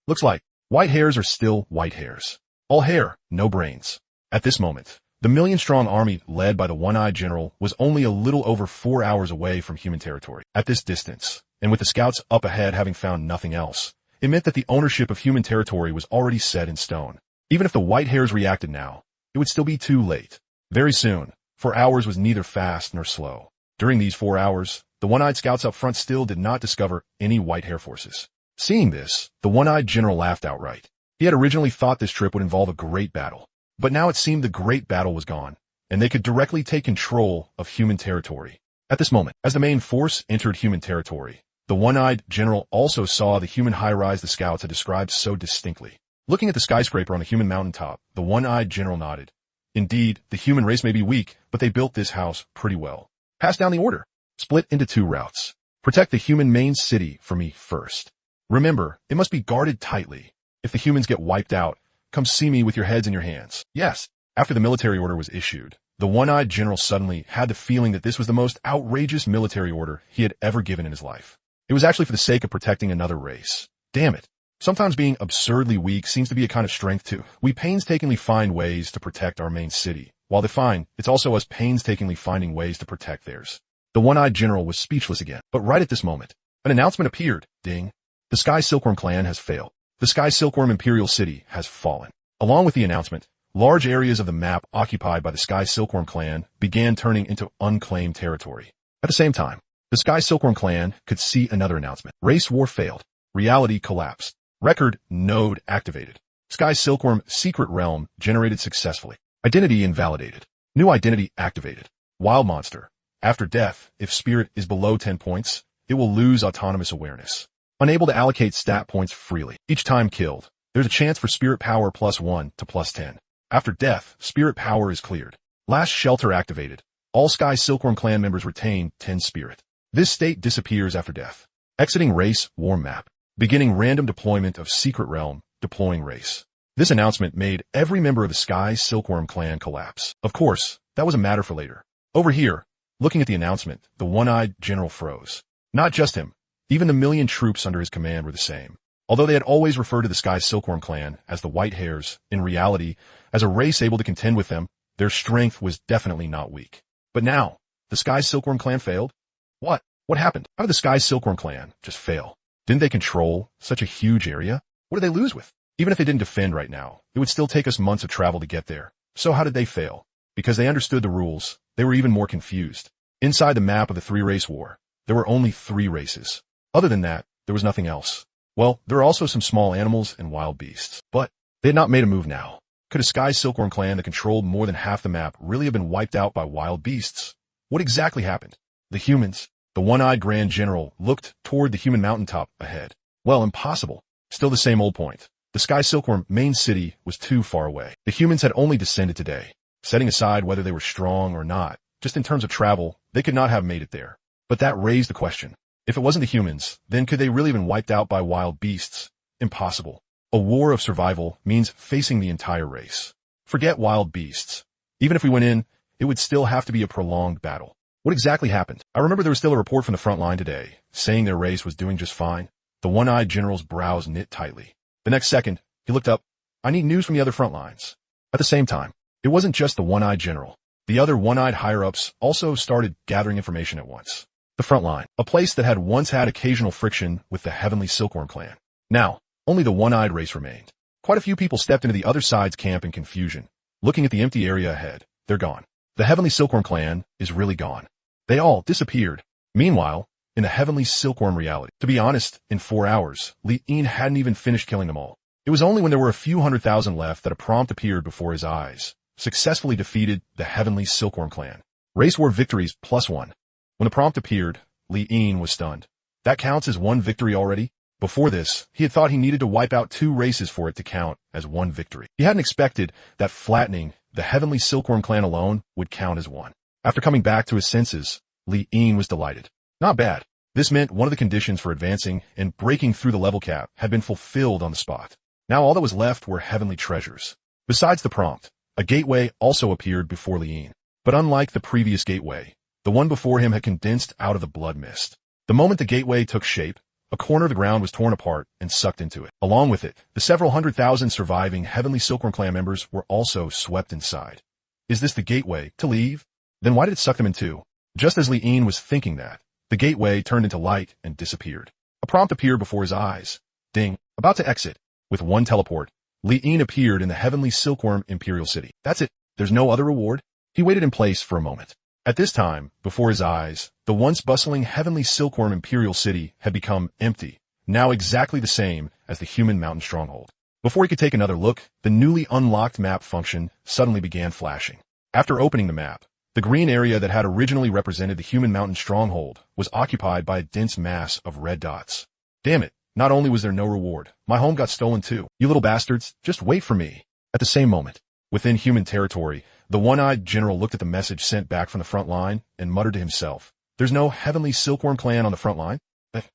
Looks like White Hairs are still White Hairs. All hair, no brains. At this moment, The million-strong army led by the one-eyed general was only a little over 4 hours away from human territory. At this distance, and with the scouts up ahead having found nothing else, it meant that the ownership of human territory was already set in stone. Even if the white hairs reacted now, it would still be too late. Very soon, 4 hours was neither fast nor slow. During these 4 hours, the one-eyed scouts up front still did not discover any white hair forces. Seeing this, the one-eyed general laughed outright. He had originally thought this trip would involve a great battle, but now it seemed the great battle was gone, and they could directly take control of human territory. At this moment, as the main force entered human territory, the one-eyed general also saw the human high-rise the scouts had described so distinctly. Looking at the skyscraper on the human mountaintop, the one-eyed general nodded. Indeed, the human race may be weak, but they built this house pretty well. Pass down the order. Split into 2 routes. Protect the human main city for me first. Remember, it must be guarded tightly. If the humans get wiped out, come see me with your heads in your hands. Yes. After the military order was issued, the one-eyed general suddenly had the feeling that this was the most outrageous military order he had ever given in his life. It was actually for the sake of protecting another race. Damn it. Sometimes being absurdly weak seems to be a kind of strength too. We painstakingly find ways to protect our main city. While they find, it's also us painstakingly finding ways to protect theirs. The one-eyed general was speechless again. But right at this moment, an announcement appeared. Ding. The Sky Silkworm clan has failed. The Sky Silkworm Imperial City has fallen. Along with the announcement, large areas of the map occupied by the Sky Silkworm clan began turning into unclaimed territory. At the same time, the Sky Silkworm clan could see another announcement. Race war failed. Reality collapsed. Record node activated. Sky Silkworm secret realm generated successfully. Identity invalidated. New identity activated. Wild monster. After death, if spirit is below 10 points, it will lose autonomous awareness. Unable to allocate stat points freely. Each time killed, there's a chance for spirit power +1 to +10. After death, spirit power is cleared. Last shelter activated. All Sky Silkworm clan members retain 10 spirit. This state disappears after death. Exiting race war map. Beginning random deployment of secret realm, deploying race. This announcement made every member of the Sky Silkworm clan collapse. Of course, that was a matter for later. Over here, looking at the announcement, the one-eyed general froze. Not just him. Even the million troops under his command were the same. Although they had always referred to the Sky Silkworm clan as the White Hairs, in reality, as a race able to contend with them, their strength was definitely not weak. But now, the Sky Silkworm clan failed? What? What happened? How did the Sky Silkworm clan just fail? Didn't they control such a huge area? What did they lose with? Even if they didn't defend right now, it would still take us months of travel to get there. So how did they fail? Because they understood the rules, they were even more confused. Inside the map of the 3-race war, there were only 3 races. Other than that, there was nothing else. Well, there are also some small animals and wild beasts. But they had not made a move now. Could a Sky Silkworm clan that controlled more than half the map really have been wiped out by wild beasts? What exactly happened? The humans. The one-eyed Grand General looked toward the human mountaintop ahead. Well, impossible. Still the same old point. The Sky Silkworm main city was too far away. The humans had only descended today. Setting aside whether they were strong or not, just in terms of travel, they could not have made it there. But that raised the question. If it wasn't the humans, then could they really have been wiped out by wild beasts? Impossible. A war of survival means facing the entire race. Forget wild beasts. Even if we went in, it would still have to be a prolonged battle. What exactly happened? I remember there was still a report from the front line today, saying their race was doing just fine. The one-eyed general's brows knit tightly. The next second, he looked up. I need news from the other front lines. At the same time, it wasn't just the one-eyed general. The other one-eyed higher-ups also started gathering information at once. The front line, a place that had once had occasional friction with the Heavenly Silkworm clan. Now, only the one-eyed race remained. Quite a few people stepped into the other side's camp in confusion. Looking at the empty area ahead, they're gone. The Heavenly Silkworm clan is really gone. They all disappeared. Meanwhile, in the Heavenly Silkworm reality, to be honest, in 4 hours, Li-En hadn't even finished killing them all. It was only when there were a few 100,000 left that a prompt appeared before his eyes. Successfully defeated the Heavenly Silkworm clan. Race war victories +1. When the prompt appeared, Li-En was stunned. That counts as 1 victory already? Before this, he had thought he needed to wipe out 2 races for it to count as 1 victory. He hadn't expected that flattening the Heavenly Silkworm clan alone would count as 1. After coming back to his senses, Li-En was delighted. Not bad. This meant one of the conditions for advancing and breaking through the level cap had been fulfilled on the spot. Now all that was left were heavenly treasures. Besides the prompt, a gateway also appeared before Li-En. But unlike the previous gateway, the one before him had condensed out of the blood mist. The moment the gateway took shape, a corner of the ground was torn apart and sucked into it. Along with it, the several 100,000 surviving Heavenly Silkworm clan members were also swept inside. Is this the gateway to leave? Then why did it suck them in too? Just as Li'in was thinking that, the gateway turned into light and disappeared. A prompt appeared before his eyes. Ding. About to exit. With one teleport, Li'in appeared in the heavenly silkworm Imperial City. That's it. There's no other reward. He waited in place for a moment. At this time, before his eyes, the once bustling heavenly silkworm Imperial City had become empty, now exactly the same as the human mountain stronghold. Before he could take another look, the newly unlocked map function suddenly began flashing. After opening the map, the green area that had originally represented the human mountain stronghold was occupied by a dense mass of red dots. Damn it, not only was there no reward, my home got stolen too. You little bastards, just wait for me. At the same moment, within human territory, the one-eyed general looked at the message sent back from the front line and muttered to himself, "There's no heavenly silkworm clan on the front line?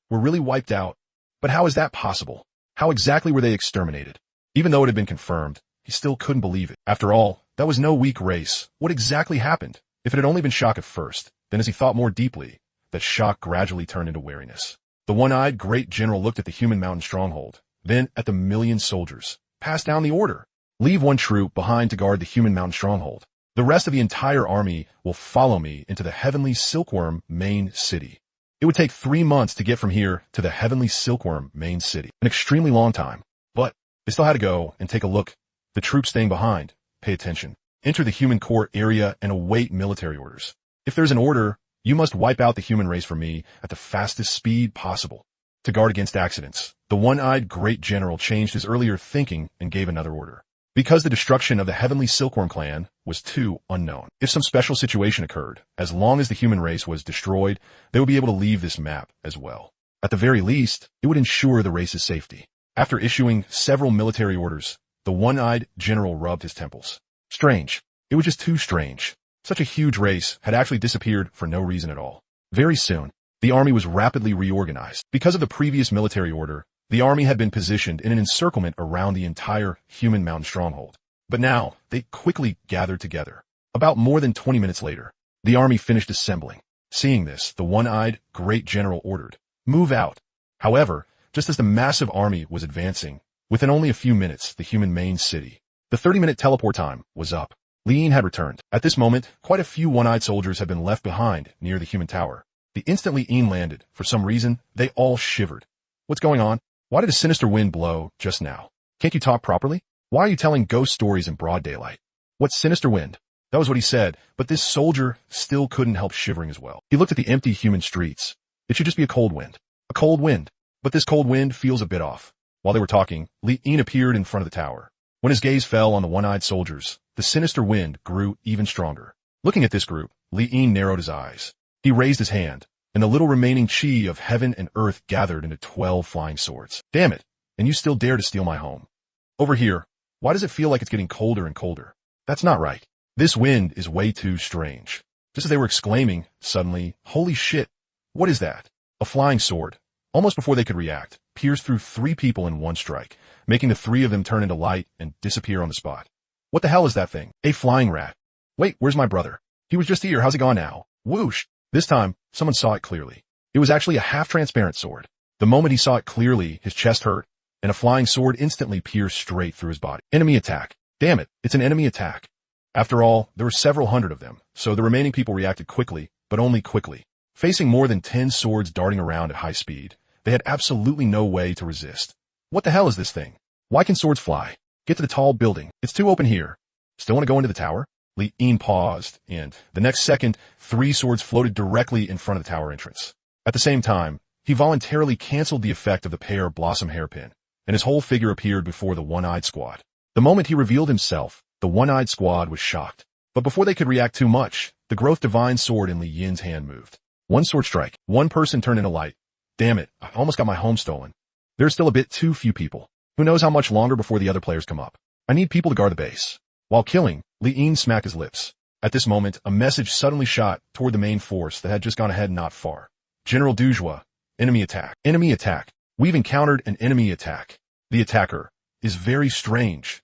We're really wiped out. But how is that possible? How exactly were they exterminated?" Even though it had been confirmed, he still couldn't believe it. After all, that was no weak race. What exactly happened? If it had only been shock at first, then as he thought more deeply, that shock gradually turned into wariness. The one-eyed great general looked at the human mountain stronghold, then at the million soldiers, passed down the order. Leave one troop behind to guard the human mountain stronghold. The rest of the entire army will follow me into the heavenly silkworm main city. It would take 3 months to get from here to the heavenly silkworm main city. An extremely long time. But they still had to go and take a look. The troops staying behind, pay attention. Enter the human core area and await military orders. If there's an order, you must wipe out the human race for me at the fastest speed possible. To guard against accidents, the one-eyed great general changed his earlier thinking and gave another order. Because the destruction of the heavenly silkworm clan was too unknown. If some special situation occurred, as long as the human race was destroyed, they would be able to leave this map as well. At the very least, it would ensure the race's safety. After issuing several military orders, the one-eyed general rubbed his temples. Strange. It was just too strange. Such a huge race had actually disappeared for no reason at all. Very soon, the army was rapidly reorganized. Because of the previous military order, the army had been positioned in an encirclement around the entire human mountain stronghold. But now, they quickly gathered together. About more than 20 minutes later, the army finished assembling. Seeing this, the one-eyed great general ordered, "Move out." However, just as the massive army was advancing, within only a few minutes, the human main city, the 30-minute teleport time was up. Li'in had returned. At this moment, quite a few one-eyed soldiers had been left behind near the human tower. The instant Li'in landed, for some reason, they all shivered. What's going on? Why did a sinister wind blow just now? Can't you talk properly? Why are you telling ghost stories in broad daylight? What sinister wind? That was what he said, but this soldier still couldn't help shivering as well. He looked at the empty human streets. It should just be a cold wind. A cold wind. But this cold wind feels a bit off. While they were talking, Li'in appeared in front of the tower. When his gaze fell on the one-eyed soldiers, the sinister wind grew even stronger. Looking at this group, Li'in narrowed his eyes. He raised his hand, and the little remaining chi of heaven and earth gathered into 12 flying swords. Damn it, and you still dare to steal my home. Over here, why does it feel like it's getting colder and colder? That's not right. This wind is way too strange. Just as they were exclaiming, suddenly, holy shit, what is that? A flying sword, almost before they could react, pierced through 3 people in one strike, making the 3 of them turn into light and disappear on the spot. What the hell is that thing? A flying rat. Wait, where's my brother? He was just here, how's it gone now? Whoosh! This time, someone saw it clearly. It was actually a half-transparent sword. The moment he saw it clearly, his chest hurt, and a flying sword instantly pierced straight through his body. Enemy attack. Damn it, it's an enemy attack. After all, there were several hundred of them, so the remaining people reacted quickly, but only quickly. Facing more than 10 swords darting around at high speed, they had absolutely no way to resist. What the hell is this thing? Why can swords fly? Get to the tall building. It's too open here. Still want to go into the tower? Li'in paused, and the next second, 3 swords floated directly in front of the tower entrance. At the same time, he voluntarily canceled the effect of the pear blossom hairpin, and his whole figure appeared before the one-eyed squad. The moment he revealed himself, the one-eyed squad was shocked. But before they could react too much, the growth divine sword in Li Yin's hand moved. One sword strike. One person turned into light. Damn it, I almost got my home stolen. There's still a bit too few people. Who knows how much longer before the other players come up. I need people to guard the base. While killing, Li'in smacked his lips. At this moment, a message suddenly shot toward the main force that had just gone ahead not far. General Dujua, enemy attack. Enemy attack. We've encountered an enemy attack. The attacker is very strange.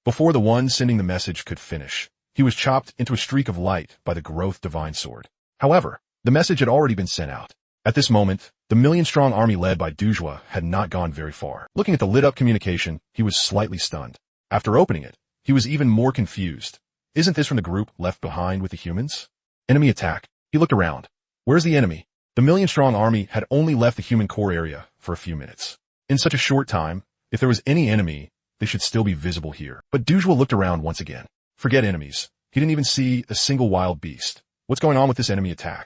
Before the one sending the message could finish, he was chopped into a streak of light by the growth divine sword. However, the message had already been sent out. At this moment, the million-strong army led by Dujua had not gone very far. Looking at the lit-up communication, he was slightly stunned. After opening it, he was even more confused. Isn't this from the group left behind with the humans? Enemy attack. He looked around. Where's the enemy? The million-strong army had only left the human core area for a few minutes. In such a short time, if there was any enemy, they should still be visible here. But Dujua looked around once again. Forget enemies. He didn't even see a single wild beast. What's going on with this enemy attack?